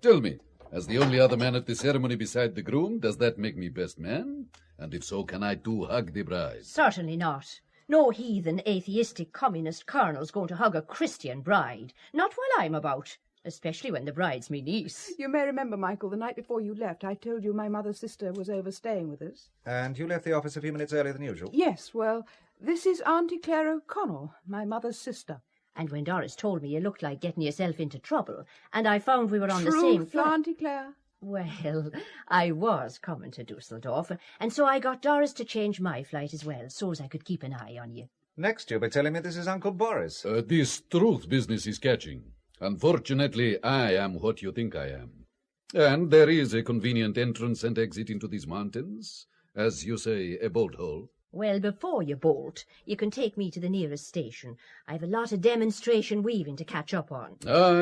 [SPEAKER 14] Tell me, as the only other man at the ceremony beside the groom, does that make me best man? And if so, can I too hug the bride?
[SPEAKER 11] Certainly not. No heathen, atheistic, communist colonel's going to hug a Christian bride. Not while I'm about. Especially when the bride's me niece.
[SPEAKER 20] You may remember, Michael, the night before you left, I told you my mother's sister was overstaying with us.
[SPEAKER 21] And you left the office a few minutes earlier than usual?
[SPEAKER 20] Yes, well, this is Auntie Claire O'Connell, my mother's sister.
[SPEAKER 11] And when Doris told me you looked like getting yourself into trouble, and I found we were on the
[SPEAKER 20] Truth,
[SPEAKER 11] same flight...
[SPEAKER 20] Auntie Claire.
[SPEAKER 11] Well, I was coming to Dusseldorf, and so I got Doris to change my flight as well, so as I could keep an eye on you.
[SPEAKER 21] Next you'll be telling me this is Uncle Boris.
[SPEAKER 14] This truth business is catching. Unfortunately, I am what you think I am. And there is a convenient entrance and exit into these mountains. As you say, a bolt hole.
[SPEAKER 11] Well, before you bolt, you can take me to the nearest station. I've a lot of demonstration weaving to catch up on.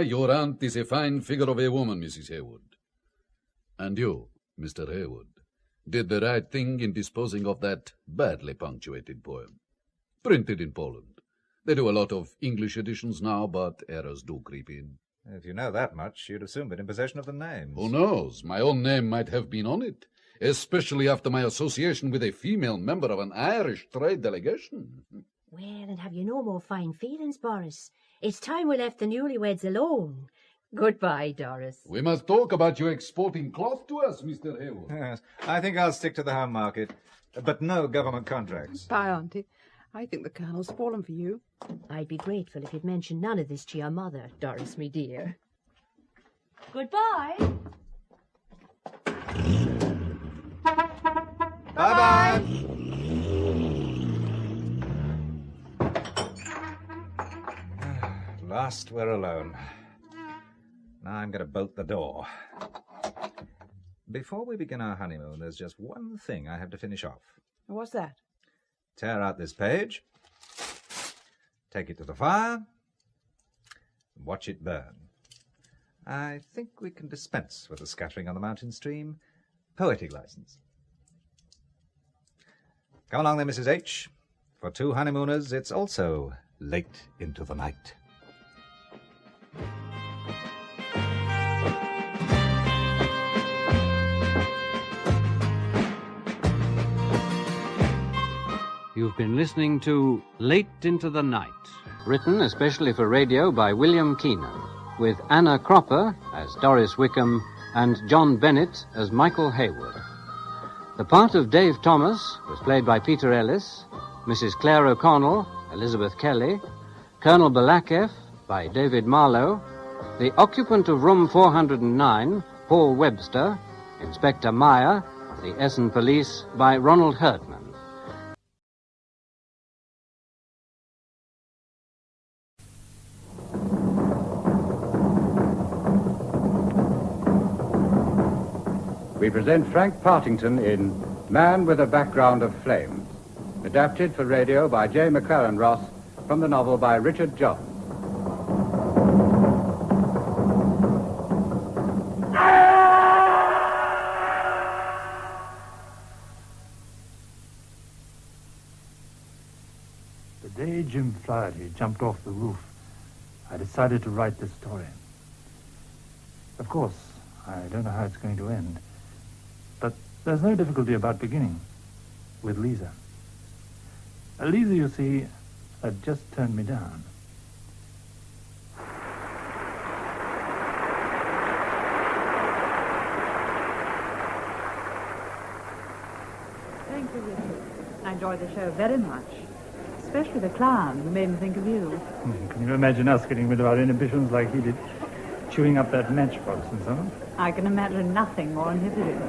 [SPEAKER 14] Your aunt is a fine figure of a woman, Mrs. Haywood. And you, Mr. Haywood, did the right thing in disposing of that badly punctuated poem. Printed in Poland. They do a lot of English editions now, but errors do creep in.
[SPEAKER 21] If you know that much, you'd have soon been in possession of the names.
[SPEAKER 14] Who knows? My own name might have been on it, especially after my association with a female member of an Irish trade delegation.
[SPEAKER 11] Well, and have you no more fine feelings, Boris? It's time we left the newlyweds alone. Goodbye, Doris.
[SPEAKER 14] We must talk about you exporting cloth to us, Mr. Haywood.
[SPEAKER 21] Yes, I think I'll stick to the home market, but no government contracts.
[SPEAKER 20] Bye, Auntie. I think the Colonel's fallen for you.
[SPEAKER 11] I'd be grateful if you'd mention none of this to your mother, Doris, me dear. Goodbye.
[SPEAKER 21] Bye-bye. Last we're alone. Now I'm going to bolt the door. Before we begin our honeymoon, there's just one thing I have to finish off.
[SPEAKER 20] What's that?
[SPEAKER 21] Tear out this page, take it to the fire, and watch it burn. I think we can dispense with the scattering on the mountain stream. Poetic license. Come along then, Mrs. H. For two honeymooners, it's also late into the night.
[SPEAKER 6] You've been listening to Late into the Night, written especially for radio by William Keenan, with Anna Cropper as Doris Wickham and John Bennett as Michael Haywood. The part of Dave Thomas was played by Peter Ellis, Mrs. Claire O'Connell, Elizabeth Kelly, Colonel Balakov by David Marlowe, the occupant of room 409, Paul Webster, Inspector Meyer of the Essen Police by Ronald Herdman.
[SPEAKER 22] We present Frank Partington in Man with a Background of Flame, adapted for radio by J. McClellan Ross from the novel by Richard John.
[SPEAKER 23] The day Jim Flaherty jumped off the roof, I decided to write this story. Of course, I don't know how it's going to end. But there's no difficulty about beginning with Lisa. Lisa, you see, had just turned me down.
[SPEAKER 24] Thank you, Richard. I enjoyed the show very much. Especially the clown who made me think of you.
[SPEAKER 23] Can you imagine us getting rid of our inhibitions like he did? chewing up that matchbox and so on.
[SPEAKER 24] I can imagine nothing more inhibiting.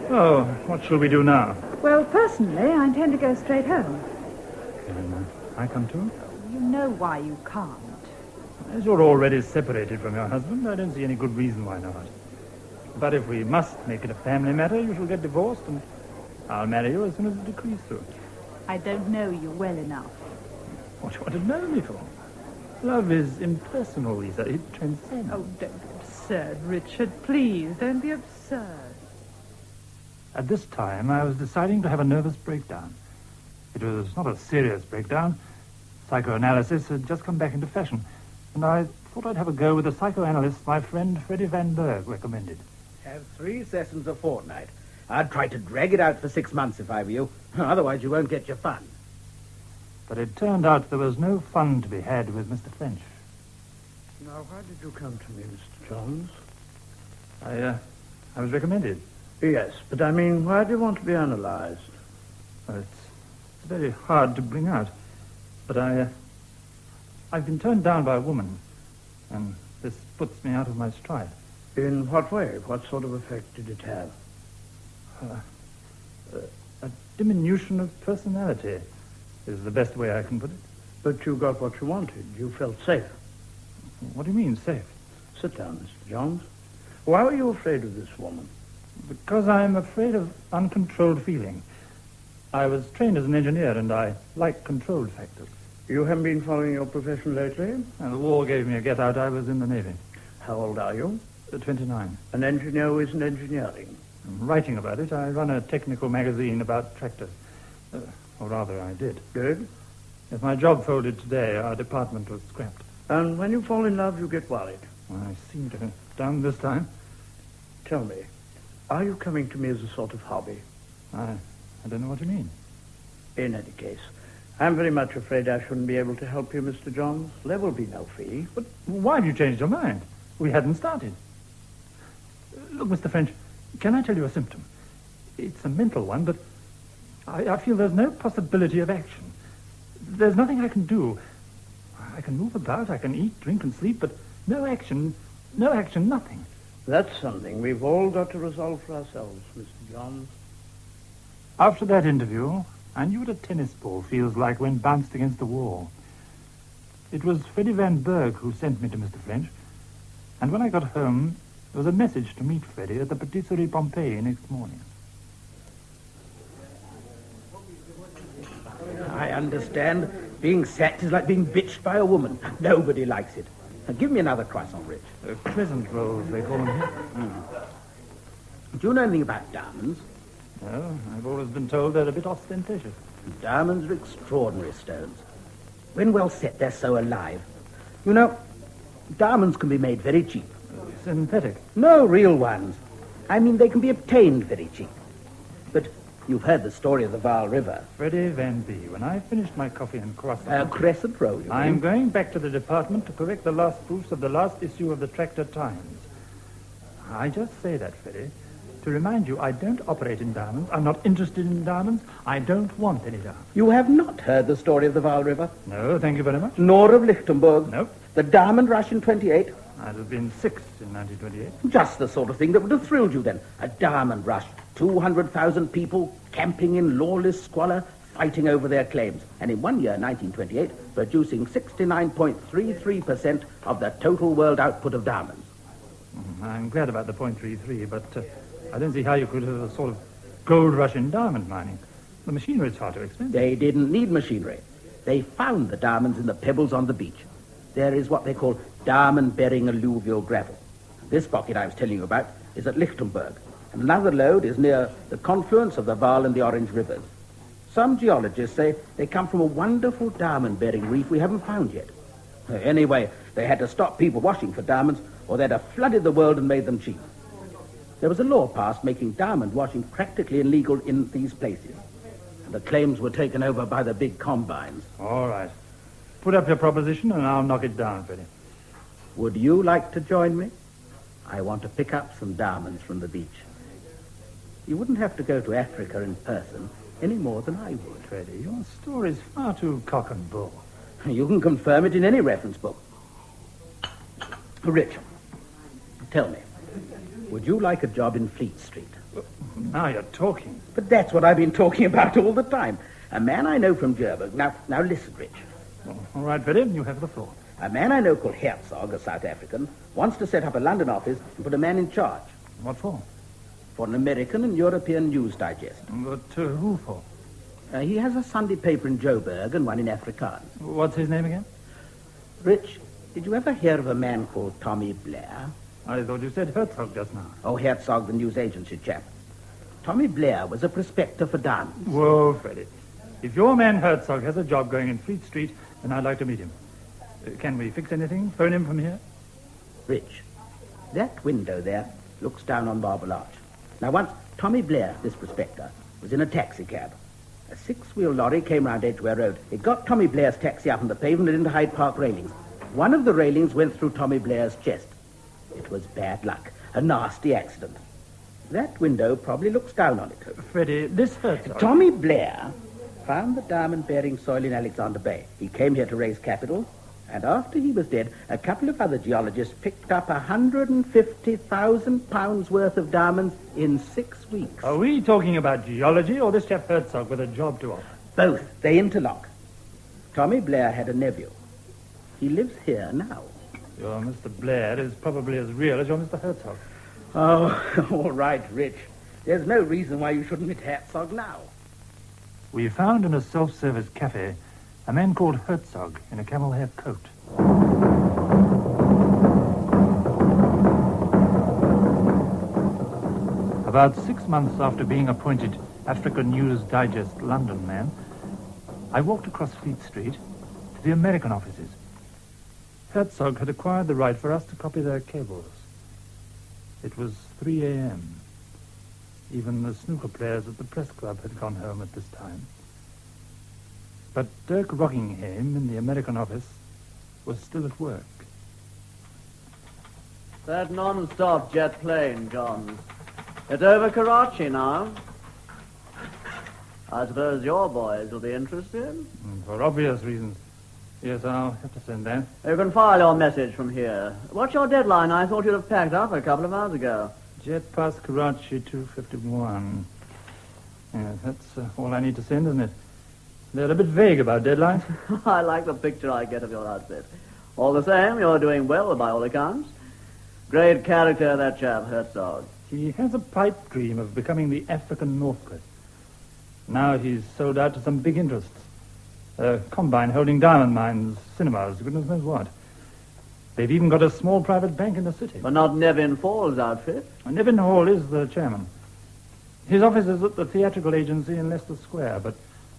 [SPEAKER 23] Oh, what shall we do now?
[SPEAKER 24] Well, personally, I intend to go straight home.
[SPEAKER 23] Can I come too?
[SPEAKER 24] You know why you can't.
[SPEAKER 23] As you're already separated from your husband, I don't see any good reason why not. But if we must make it a family matter, you shall get divorced, and I'll marry you as soon as the decree's through.
[SPEAKER 24] I don't know you well enough.
[SPEAKER 23] What do you want to know me for? Love is impersonal, Lisa. It transcends.
[SPEAKER 24] Oh, don't be absurd, Richard. Please, don't be absurd.
[SPEAKER 23] At this time, I was deciding to have a nervous breakdown. It was not a serious breakdown. Psychoanalysis had just come back into fashion, and I thought I'd have a go with the psychoanalyst my friend Freddie Van Berg recommended.
[SPEAKER 4] Have 3 sessions a fortnight. I'd try to drag it out for 6 months if I were you. Otherwise, you won't get your fun.
[SPEAKER 23] But it turned out there was no fun to be had with Mr. French.
[SPEAKER 4] Now, why did you come to me, Mr. Johns?
[SPEAKER 23] I was recommended.
[SPEAKER 4] Yes, but I mean, why do you want to be analyzed?
[SPEAKER 23] Well, it's very hard to bring out. But I've been turned down by a woman, and this puts me out of my stride.
[SPEAKER 4] In what way? What sort of effect did it have?
[SPEAKER 23] A diminution of personality is the best way I can put it.
[SPEAKER 4] But you got what you wanted. You felt safe.
[SPEAKER 23] What do you mean, safe?
[SPEAKER 4] Sit down, Mr. Johns. Why were you afraid of this woman?
[SPEAKER 23] Because I'm afraid of uncontrolled feeling. I was trained as an engineer, and I like controlled factors.
[SPEAKER 4] You haven't been following your profession lately?
[SPEAKER 23] And the war gave me a get-out. I was in the Navy.
[SPEAKER 4] How old are you?
[SPEAKER 23] 29.
[SPEAKER 4] An engineer who isn't engineering.
[SPEAKER 23] I'm writing about it. I run a technical magazine about tractors. Or rather, I did.
[SPEAKER 4] Good.
[SPEAKER 23] If my job folded today, our department was scrapped.
[SPEAKER 4] And when you fall in love, you get worried.
[SPEAKER 23] I seem to have done this time.
[SPEAKER 4] Tell me, are you coming to me as a sort of hobby?
[SPEAKER 23] I don't know what you mean.
[SPEAKER 4] In any case, I'm very much afraid I shouldn't be able to help you, Mr. Johns. There will be no fee.
[SPEAKER 23] But why have you changed your mind? We hadn't started. Look, Mr. French, can I tell you a symptom? It's a mental one, but I feel there's no possibility of action. There's nothing I can do. I can move about, I can eat, drink, and sleep, but no action, nothing.
[SPEAKER 4] That's something we've all got to resolve for ourselves, Mr. Johns.
[SPEAKER 23] After that interview, I knew what a tennis ball feels like when bounced against a wall. It was Freddie Van Berg who sent me to Mr. French, and when I got home, there was a message to meet Freddie at the Patisserie Pompeii next morning.
[SPEAKER 4] I understand. Being sacked is like being bitched by a woman. Nobody likes it. Now, give me another croissant, Rich.
[SPEAKER 23] Crescent rolls, they call them here.
[SPEAKER 4] Do you know anything about diamonds?
[SPEAKER 23] No, I've always been told they're a bit ostentatious.
[SPEAKER 4] Diamonds are extraordinary stones. When well set, they're so alive. You know, diamonds can be made very cheap.
[SPEAKER 23] Synthetic?
[SPEAKER 4] No, real ones. I mean, they can be obtained very cheap. But you've heard the story of the Vaal River.
[SPEAKER 23] Freddie Van B., when I finished my coffee and croissant...
[SPEAKER 4] Crescent Roll, you
[SPEAKER 23] I'm
[SPEAKER 4] mean?
[SPEAKER 23] going back to the department to correct the last proofs of the last issue of the Tractor Times. I just say that, Freddie, to remind you I don't operate in diamonds. I'm not interested in diamonds. I don't want any diamonds.
[SPEAKER 4] You have not heard the story of the Vaal River?
[SPEAKER 23] No, thank you very much.
[SPEAKER 4] Nor of Lichtenberg?
[SPEAKER 23] Nope.
[SPEAKER 4] The diamond rush in 28?
[SPEAKER 23] I'd have been 6 in 1928.
[SPEAKER 4] Just the sort of thing that would have thrilled you then. A diamond rush. 200,000 people camping in lawless squalor, fighting over their claims. And in 1 year, 1928, producing 69.33% of the total world output of diamonds.
[SPEAKER 23] I'm glad about the .33, but I don't see how you could have a sort of gold rush in diamond mining. The machinery is far too expensive.
[SPEAKER 4] They didn't need machinery. They found the diamonds in the pebbles on the beach. There is what they call diamond-bearing alluvial gravel. This pocket I was telling you about is at Lichtenberg, and another lode is near the confluence of the Vaal and the Orange Rivers. Some geologists say they come from a wonderful diamond-bearing reef we haven't found yet. Anyway, they had to stop people washing for diamonds, or they'd have flooded the world and made them cheap. There was a law passed making diamond washing practically illegal in these places, and the claims were taken over by the big combines.
[SPEAKER 23] All right. Put up your proposition and I'll knock it down, Freddie.
[SPEAKER 4] Would you like to join me? I want to pick up some diamonds from the beach. You wouldn't have to go to Africa in person any more than I would.
[SPEAKER 23] Freddie, your story's far too cock and bull.
[SPEAKER 4] You can confirm it in any reference book. Rich, Tell me, would you like a job in Fleet Street?
[SPEAKER 23] Now you're talking.
[SPEAKER 4] But that's what I've been talking about all the time. A man I know from Joburg. Now listen, Rich.
[SPEAKER 23] All right, Freddie, you have the floor.
[SPEAKER 4] A man I know called Herzog, a South African, wants to set up a London office and put a man in charge.
[SPEAKER 23] What for?
[SPEAKER 4] For an American and European news digest.
[SPEAKER 23] But who for?
[SPEAKER 4] He has a Sunday paper in Joburg and one in Afrikaans.
[SPEAKER 23] What's his name again?
[SPEAKER 4] Rich, did you ever hear of a man called Tommy Blair?
[SPEAKER 23] I thought you said Herzog just now.
[SPEAKER 4] Oh, Herzog, the news agency chap. Tommy Blair was a prospector for diamonds.
[SPEAKER 23] Whoa, Freddie. If your man Herzog has a job going in Fleet Street, then I'd like to meet him. Can we fix anything? Phone him from here?
[SPEAKER 4] Rich, that window there looks down on Marble Arch. Now, once Tommy Blair, this prospector, was in a taxi cab. A 6-wheel lorry came round Edgware Road. It got Tommy Blair's taxi up on the pavement and into Hyde Park railings. One of the railings went through Tommy Blair's chest. It was bad luck, a nasty accident. That window probably looks down on it.
[SPEAKER 23] Freddie, this Herzog...
[SPEAKER 4] Tommy Blair found the diamond-bearing soil in Alexander Bay. He came here to raise capital, and after he was dead, a couple of other geologists picked up £150,000 worth of diamonds in 6 weeks.
[SPEAKER 23] Are we talking about geology or this chap Herzog with a job to offer?
[SPEAKER 4] Both. They interlock. Tommy Blair had a nephew. He lives here now.
[SPEAKER 23] Your Mr. Blair is probably as real as your Mr. Herzog.
[SPEAKER 4] Oh, all right, Rich. There's no reason why you shouldn't meet Herzog now.
[SPEAKER 23] We found in a self-service cafe a man called Herzog in a camel hair coat. About 6 months after being appointed African News Digest London man, I walked across Fleet Street to the American offices. Herzog had acquired the right for us to copy their cables. It was 3 a.m. Even the snooker players at the press club had gone home at this time. But Dirk Rockingham in the American office was still at work.
[SPEAKER 5] That non-stop jet plane, John. It's over Karachi now. I suppose your boys will be interested.
[SPEAKER 23] For obvious reasons. Yes, I'll have to send that.
[SPEAKER 5] You can file your message from here. What's your deadline? I thought you'd have packed up a couple of hours ago.
[SPEAKER 23] Jet past Karachi, 2:51. Yes, that's all I need to send, isn't it? They're a bit vague about deadlines.
[SPEAKER 5] I like the picture I get of your outfit. All the same, you're doing well by all accounts. Great character, that chap, Herzog.
[SPEAKER 23] He has a pipe dream of becoming the African Northcliffe. Now he's sold out to some big interests. A combine holding diamond mines, cinemas, goodness knows what. They've even got a small private bank in the city.
[SPEAKER 5] But not Nevin Fall's outfit.
[SPEAKER 23] Nevin Hall is the chairman. His office is at the theatrical agency in Leicester Square, but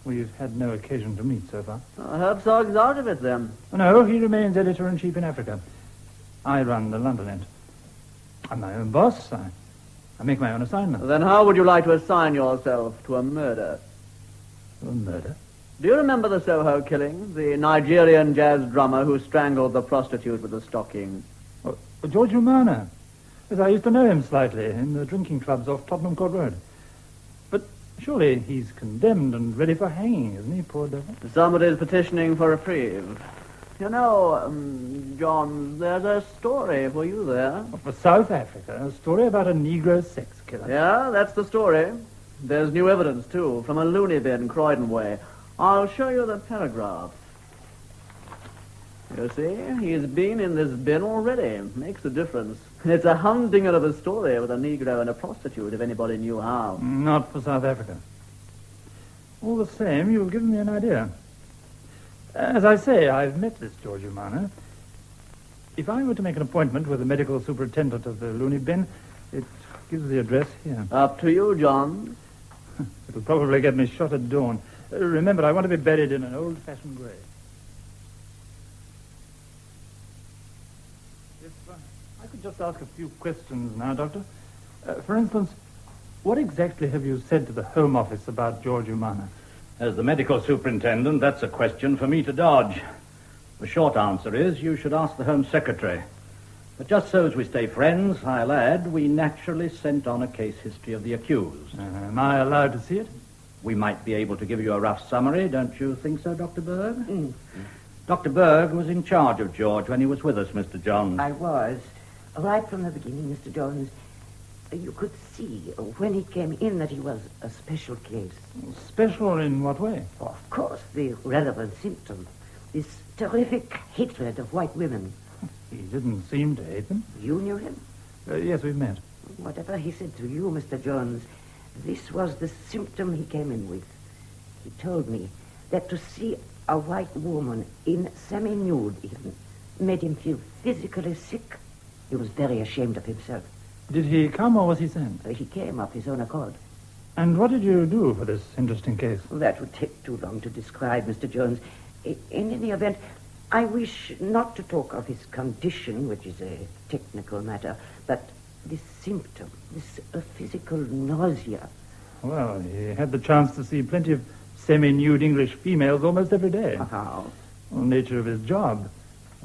[SPEAKER 23] we've had no occasion to meet so far.
[SPEAKER 5] Herzog's out of it, then.
[SPEAKER 23] No, he remains editor-in-chief in Africa. I run the London end. I'm my own boss. I make my own assignments.
[SPEAKER 5] Then how would you like to assign yourself to a murder?
[SPEAKER 23] A murder?
[SPEAKER 5] Do you remember the Soho killing? The Nigerian jazz drummer who strangled the prostitute with a stocking?
[SPEAKER 23] Oh, George Umana. Yes, I used to know him slightly in the drinking clubs off Tottenham Court Road. But surely he's condemned and ready for hanging, isn't he, poor devil?
[SPEAKER 5] Somebody's petitioning for reprieve. You know, John, there's a story for you there.
[SPEAKER 23] For South Africa, a story about a Negro sex killer.
[SPEAKER 5] Yeah, that's the story. There's new evidence, too, from a loony bin, Croydon way. I'll show you the paragraph. You see, he's been in this bin already. Makes a difference. It's a humdinger of a story with a Negro and a prostitute, if anybody knew how.
[SPEAKER 23] Not for South Africa. All the same, you've given me an idea. As I say, I've met this George Umana. If I were to make an appointment with the medical superintendent of the loony bin, it gives the address here.
[SPEAKER 5] Up to you, John.
[SPEAKER 23] It'll probably get me shot at dawn. Remember, I want to be buried in an old-fashioned grave. If I could just ask a few questions now, Doctor. For instance, what exactly have you said to the Home Office about George Umana?
[SPEAKER 18] As the medical superintendent, that's a question for me to dodge. The short answer is you should ask the Home Secretary. But just so as we stay friends, I'll add, we naturally sent on a case history of the accused.
[SPEAKER 23] Am I allowed to see it?
[SPEAKER 18] We might be able to give you a rough summary, don't you think so, Dr. Berg? Dr. Berg was in charge of George when he was with us, Mr. John.
[SPEAKER 1] I was.
[SPEAKER 2] Right from the beginning, Mr. Jones, you could see when he came in that he was a special case.
[SPEAKER 23] Special in what way?
[SPEAKER 2] Of course, the relevant symptom. This terrific hatred of white women.
[SPEAKER 23] He didn't seem to hate them.
[SPEAKER 2] You knew him?
[SPEAKER 23] Yes, we've met.
[SPEAKER 2] Whatever he said to you, Mr. Jones, this was the symptom he came in with. He told me that to see a white woman in semi-nude even made him feel physically sick. He was very ashamed of himself.
[SPEAKER 23] Did he come or was he sent?
[SPEAKER 2] He came of his own accord.
[SPEAKER 23] And what did you do for this interesting case?
[SPEAKER 2] That would take too long to describe, Mr. Jones. In any event, I wish not to talk of his condition, which is a technical matter, but this symptom, this physical nausea.
[SPEAKER 23] Well, he had the chance to see plenty of semi-nude English females almost every day.
[SPEAKER 2] How?
[SPEAKER 23] Well, nature of his job.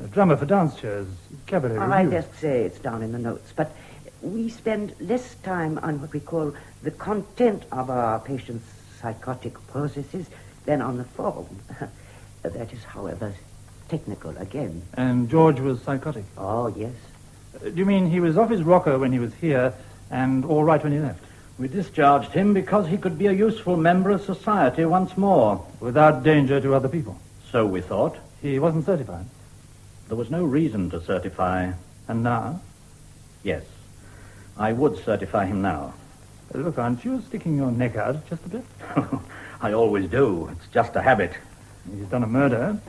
[SPEAKER 23] A drummer for dance shows, cabaret
[SPEAKER 2] I
[SPEAKER 23] reviews.
[SPEAKER 2] just say it's down in the notes, but we spend less time on what we call the content of our patients' psychotic processes than on the form. That is, however, technical again.
[SPEAKER 23] And George was psychotic?
[SPEAKER 2] Oh, yes.
[SPEAKER 23] Do you mean he was off his rocker when he was here and all right when he left?
[SPEAKER 18] We discharged him because he could be a useful member of society once more.
[SPEAKER 23] Without danger to other people?
[SPEAKER 18] So we thought.
[SPEAKER 23] He wasn't certified?
[SPEAKER 18] There was no reason to certify.
[SPEAKER 23] And now?
[SPEAKER 18] Yes. I would certify him now.
[SPEAKER 23] Look, aren't you sticking your neck out just a bit?
[SPEAKER 18] I always do. It's just a habit.
[SPEAKER 23] He's done a murder.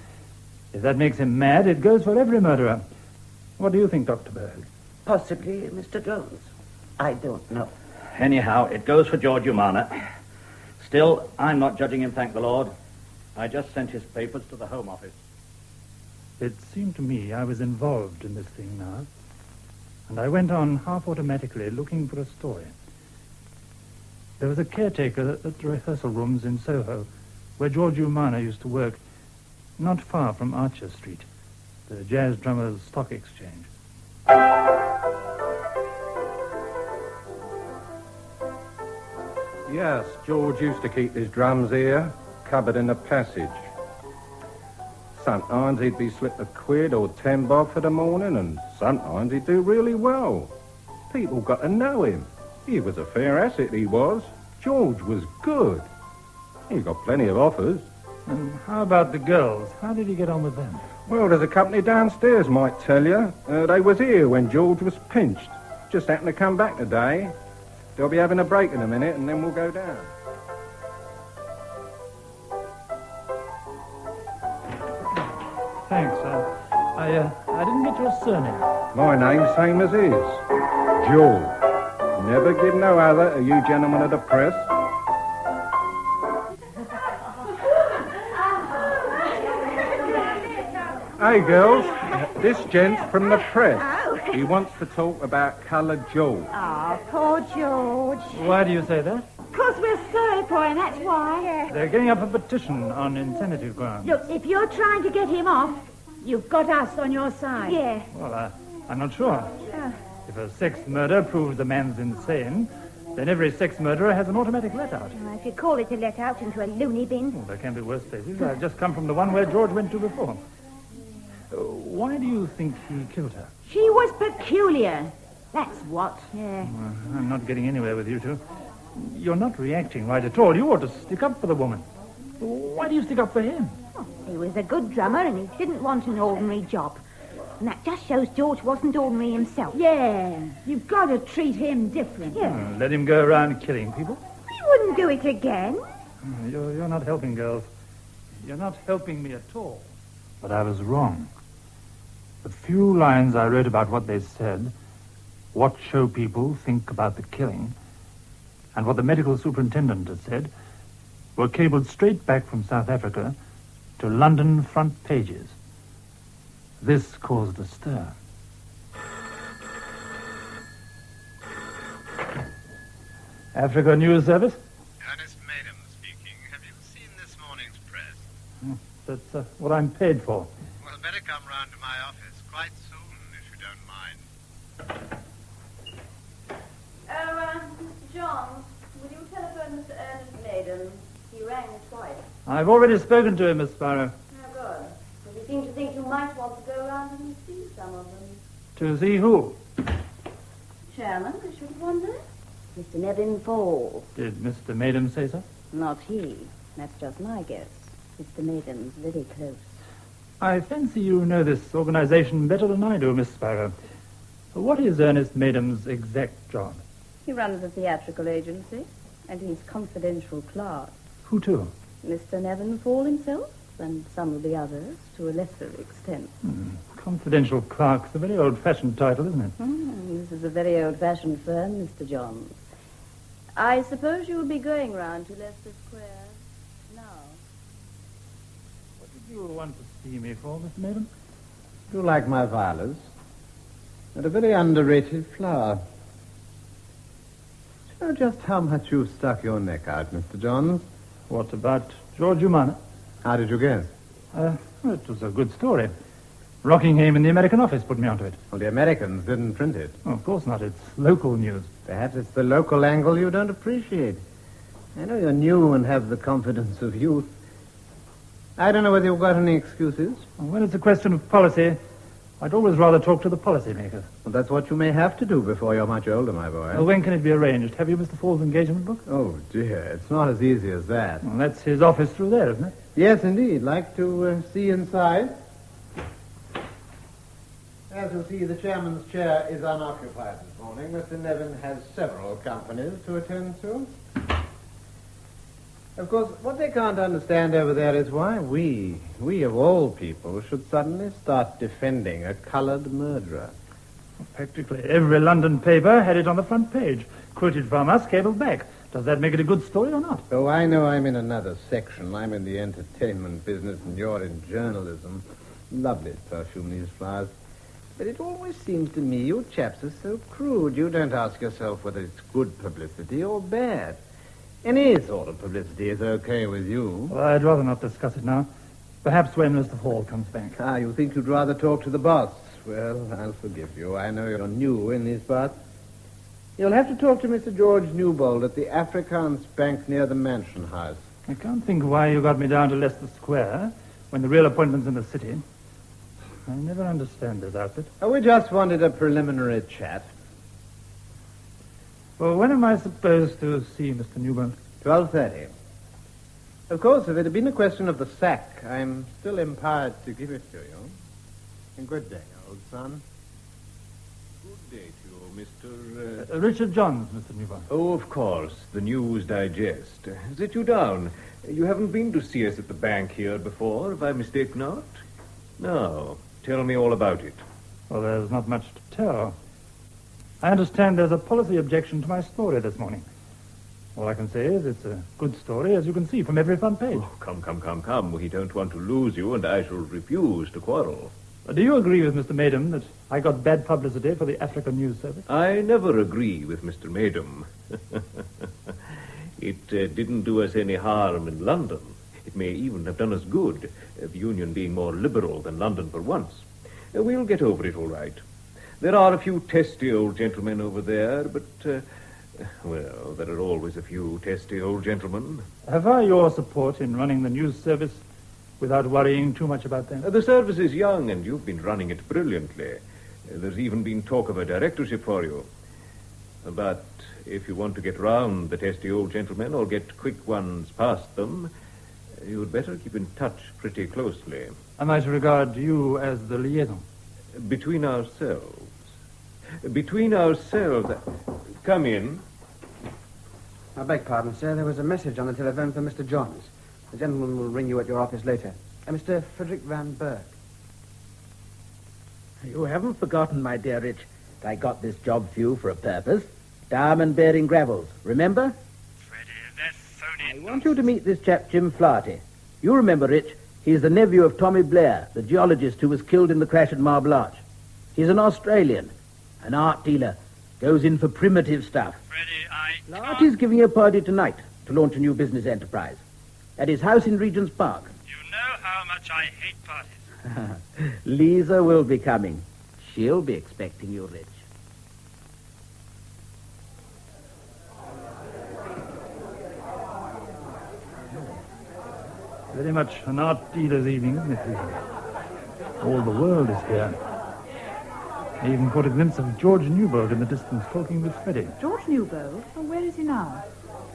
[SPEAKER 23] If that makes him mad, it goes for every murderer. What do you think, Dr. Berg?
[SPEAKER 2] Possibly Mr. Jones. I don't know.
[SPEAKER 18] Anyhow, it goes for George Umana. Still, I'm not judging him, thank the Lord. I just sent his papers to the Home Office.
[SPEAKER 23] It seemed to me I was involved in this thing now. And I went on half automatically looking for a story. There was a caretaker at the rehearsal rooms in Soho, where George Umana used to work, not far from Archer Street, the jazz drummers' stock exchange.
[SPEAKER 7] Yes, George used to keep his drums here, cupboard in the passage. Sometimes he'd be slipped a quid or 10 bob for the morning, and sometimes he'd do really well. People got to know him. He was a fair asset, he was. George was good. He got plenty of offers.
[SPEAKER 23] And how about the girls? How did he get on with them?
[SPEAKER 7] Well, there's a company downstairs might tell you. They was here when George was pinched. Just happened to come back today. They'll be having a break in a minute, and then we'll go down.
[SPEAKER 23] Thanks. I didn't get your surname.
[SPEAKER 7] My name's same as his. George. Never give no other to you gentlemen of the press. Hey, girls. This gent's from the press.
[SPEAKER 8] Oh.
[SPEAKER 7] He wants to talk about coloured George.
[SPEAKER 8] Oh, poor George.
[SPEAKER 23] Why do you say that?
[SPEAKER 8] Because we're sorry for him, that's why.
[SPEAKER 23] They're getting up a petition on insensitive grounds.
[SPEAKER 8] Look, if you're trying to get him off, you've got us on your side. Yeah.
[SPEAKER 23] Well, I'm not sure. If a sex murder proves the man's insane, then every sex murderer has an automatic let-out.
[SPEAKER 8] If you call it a let-out into a loony bin.
[SPEAKER 23] Well, there can be worse places. I've just come from the one where George went to before. Why do you think he killed her?
[SPEAKER 8] She was peculiar. That's what. Yeah.
[SPEAKER 23] Well, I'm not getting anywhere with you two. You're not reacting right at all. You ought to stick up for the woman. Why do you stick up for him?
[SPEAKER 8] Oh, he was a good drummer and he didn't want an ordinary job. And that just shows George wasn't ordinary himself. Yeah. You've got to treat him different. Yeah.
[SPEAKER 23] Let him go around killing people?
[SPEAKER 8] He wouldn't do it again.
[SPEAKER 23] You're not helping, girls. You're not helping me at all. But I was wrong. The few lines I wrote about what they said, what show people think about the killing, and what the medical superintendent had said, were cabled straight back from South Africa to London front pages. This caused a stir. Africa News Service?
[SPEAKER 15] Ernest Madam speaking. Have you seen this morning's press?
[SPEAKER 23] That's what I'm paid for.
[SPEAKER 15] Well, better come round to my office quite soon, if you don't mind.
[SPEAKER 25] Mr. Johns, will you telephone Mr. Ernest Madam? He rang twice.
[SPEAKER 23] I've already spoken to him, Miss Sparrow.
[SPEAKER 25] Oh, good. But he seemed to think you might want to go around and see some of them.
[SPEAKER 23] To see who?
[SPEAKER 25] Chairman, I should wonder.
[SPEAKER 3] Mr. Nevin Fall.
[SPEAKER 23] Did Mr. Maiden say so?
[SPEAKER 3] Not he. That's just my guess. Mr. Maiden's very close.
[SPEAKER 23] I fancy you know this organization better than I do, Miss Sparrow. What is Ernest Maidam's exact job?
[SPEAKER 3] He runs a theatrical agency, and he's confidential clerk.
[SPEAKER 23] Who to?
[SPEAKER 3] Mr. Nevin Fall himself, and some of the others, to a lesser extent.
[SPEAKER 23] Confidential clerk's a very old-fashioned title, isn't it?
[SPEAKER 3] This is a very old-fashioned firm, Mr. Johns. I suppose you will be going round to Leicester Square now.
[SPEAKER 23] What did you want to see me for, Mr. Maiden?
[SPEAKER 10] You like my violets? They're a very underrated flower. Do you know just how much you've stuck your neck out, Mr. Johns?
[SPEAKER 23] What about George Umana?
[SPEAKER 10] How did you guess?
[SPEAKER 23] It was a good story. Rockingham in the American office put me onto it.
[SPEAKER 10] Well, the Americans didn't print it.
[SPEAKER 23] Oh, of course not. It's local news.
[SPEAKER 10] Perhaps it's the local angle you don't appreciate. I know you're new and have the confidence of youth. I don't know whether you've got any excuses.
[SPEAKER 23] When it's a question of policy, I'd always rather talk to the policymakers.
[SPEAKER 10] Well, that's what you may have to do before you're much older, my boy.
[SPEAKER 23] Well, when can it be arranged? Have you Mr. Fall's engagement book?
[SPEAKER 10] Oh, dear. It's not as easy as that.
[SPEAKER 23] Well, that's his office through there, isn't it?
[SPEAKER 10] Yes, indeed. Like to see inside? As you'll see, the chairman's chair is unoccupied this morning. Mr. Nevin has several companies to attend to. Of course, what they can't understand over there is why we of all people, should suddenly start defending a colored murderer.
[SPEAKER 23] Practically every London paper had it on the front page. Quoted from us, cabled back. Does that make it a good story or not?
[SPEAKER 10] Oh, I know I'm in another section. I'm in the entertainment business and you're in journalism. Lovely perfume, these flowers. But it always seems to me you chaps are so crude. You don't ask yourself whether it's good publicity or bad. Any sort of publicity is okay with you.
[SPEAKER 23] Well, I'd rather not discuss it now. Perhaps when Mr. Hall comes back.
[SPEAKER 10] Ah, you think you'd rather talk to the boss? Well, I'll forgive you. I know you're new in these parts. You'll have to talk to Mr. George Newbold at the Afrikaans Bank near the Mansion House.
[SPEAKER 23] I can't think why you got me down to Leicester Square when the real appointment's in the city. I never understand this outfit.
[SPEAKER 10] Oh, we just wanted a preliminary chat.
[SPEAKER 23] Well, when am I supposed to see Mr. Newbold?
[SPEAKER 10] 12:30. Of course, if it had been a question of the sack, I'm still empowered to give it to you. And good day, old son.
[SPEAKER 12] Good day to you, Mr.
[SPEAKER 23] Richard Johns, Mr. Newbold.
[SPEAKER 12] Oh, of course, the News Digest. Sit you down. You haven't been to see us at the bank here before, if I mistake not? No. Tell me all about it.
[SPEAKER 23] Well, there's not much to tell. I understand there's a policy objection to my story this morning. All I can say is it's a good story, as you can see from every front page.
[SPEAKER 12] Oh, come. We don't want to lose you, and I shall refuse to quarrel.
[SPEAKER 23] Do you agree with Mr. Maiden that I got bad publicity for the African News Service?
[SPEAKER 12] I never agree with Mr. Maiden. It didn't do us any harm in London. It may even have done us good, the Union being more liberal than London for once. We'll get over it all right. There are a few testy old gentlemen over there, but, well, there are always a few testy old gentlemen.
[SPEAKER 23] Have I your support in running the news service without worrying too much about them?
[SPEAKER 12] The service is young, and you've been running it brilliantly. There's even been talk of a directorship for you. But if you want to get round the testy old gentlemen or get quick ones past them, you'd better keep in touch pretty closely.
[SPEAKER 23] Am I to regard you as the liaison?
[SPEAKER 12] Between ourselves. Come in.
[SPEAKER 16] I beg pardon, sir. There was a message on the telephone for Mr. Johns. The gentleman will ring you at your office later. Mr. Frederick Van Berg.
[SPEAKER 4] You haven't forgotten, my dear Rich, that I got this job for you for a purpose. Diamond-bearing gravels, remember?
[SPEAKER 9] Freddie, that's phony.
[SPEAKER 4] I want you to meet this chap, Jim Flaherty. You remember, Rich, he's the nephew of Tommy Blair, the geologist who was killed in the crash at Marble Arch. He's an Australian, an art dealer, goes in for primitive stuff.
[SPEAKER 9] Freddie,
[SPEAKER 4] Flaherty's giving a party tonight to launch a new business enterprise at his house in Regent's Park.
[SPEAKER 9] You know how much I hate parties.
[SPEAKER 4] Lisa will be coming. She'll be expecting you, Rich.
[SPEAKER 23] Very much an art dealer's evening, isn't it? All the world is here. I even caught a glimpse of George Newbold in the distance talking with Freddie.
[SPEAKER 24] George Newbold? Well, where is he now?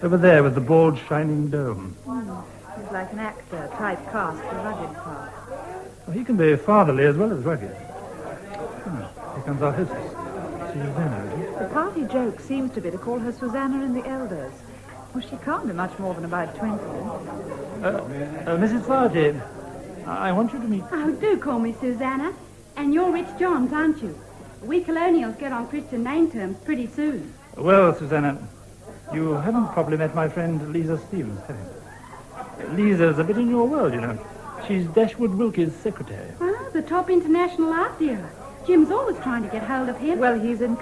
[SPEAKER 23] Over there with the bald, shining dome.
[SPEAKER 24] He's like an actor, typecast for rugged part.
[SPEAKER 23] Well, he can be fatherly as well as rugged. Here comes our hostess, Susanna.
[SPEAKER 24] The party joke seems to be to call her Susanna and the elders. Well, she can't be much more than about 20.
[SPEAKER 23] Mrs. Flaherty, I want you to meet...
[SPEAKER 11] Oh, do call me Susanna. And you're Rich Johns, aren't you? We colonials get on Christian name terms pretty soon.
[SPEAKER 23] Well, Susanna, you haven't probably met my friend Lisa Stevens, have you? Lisa's a bit in your world, you know. She's Dashwood Wilkie's secretary.
[SPEAKER 11] Ah, the top international art dealer. Jim's always trying to get hold of him.
[SPEAKER 24] Well, he's in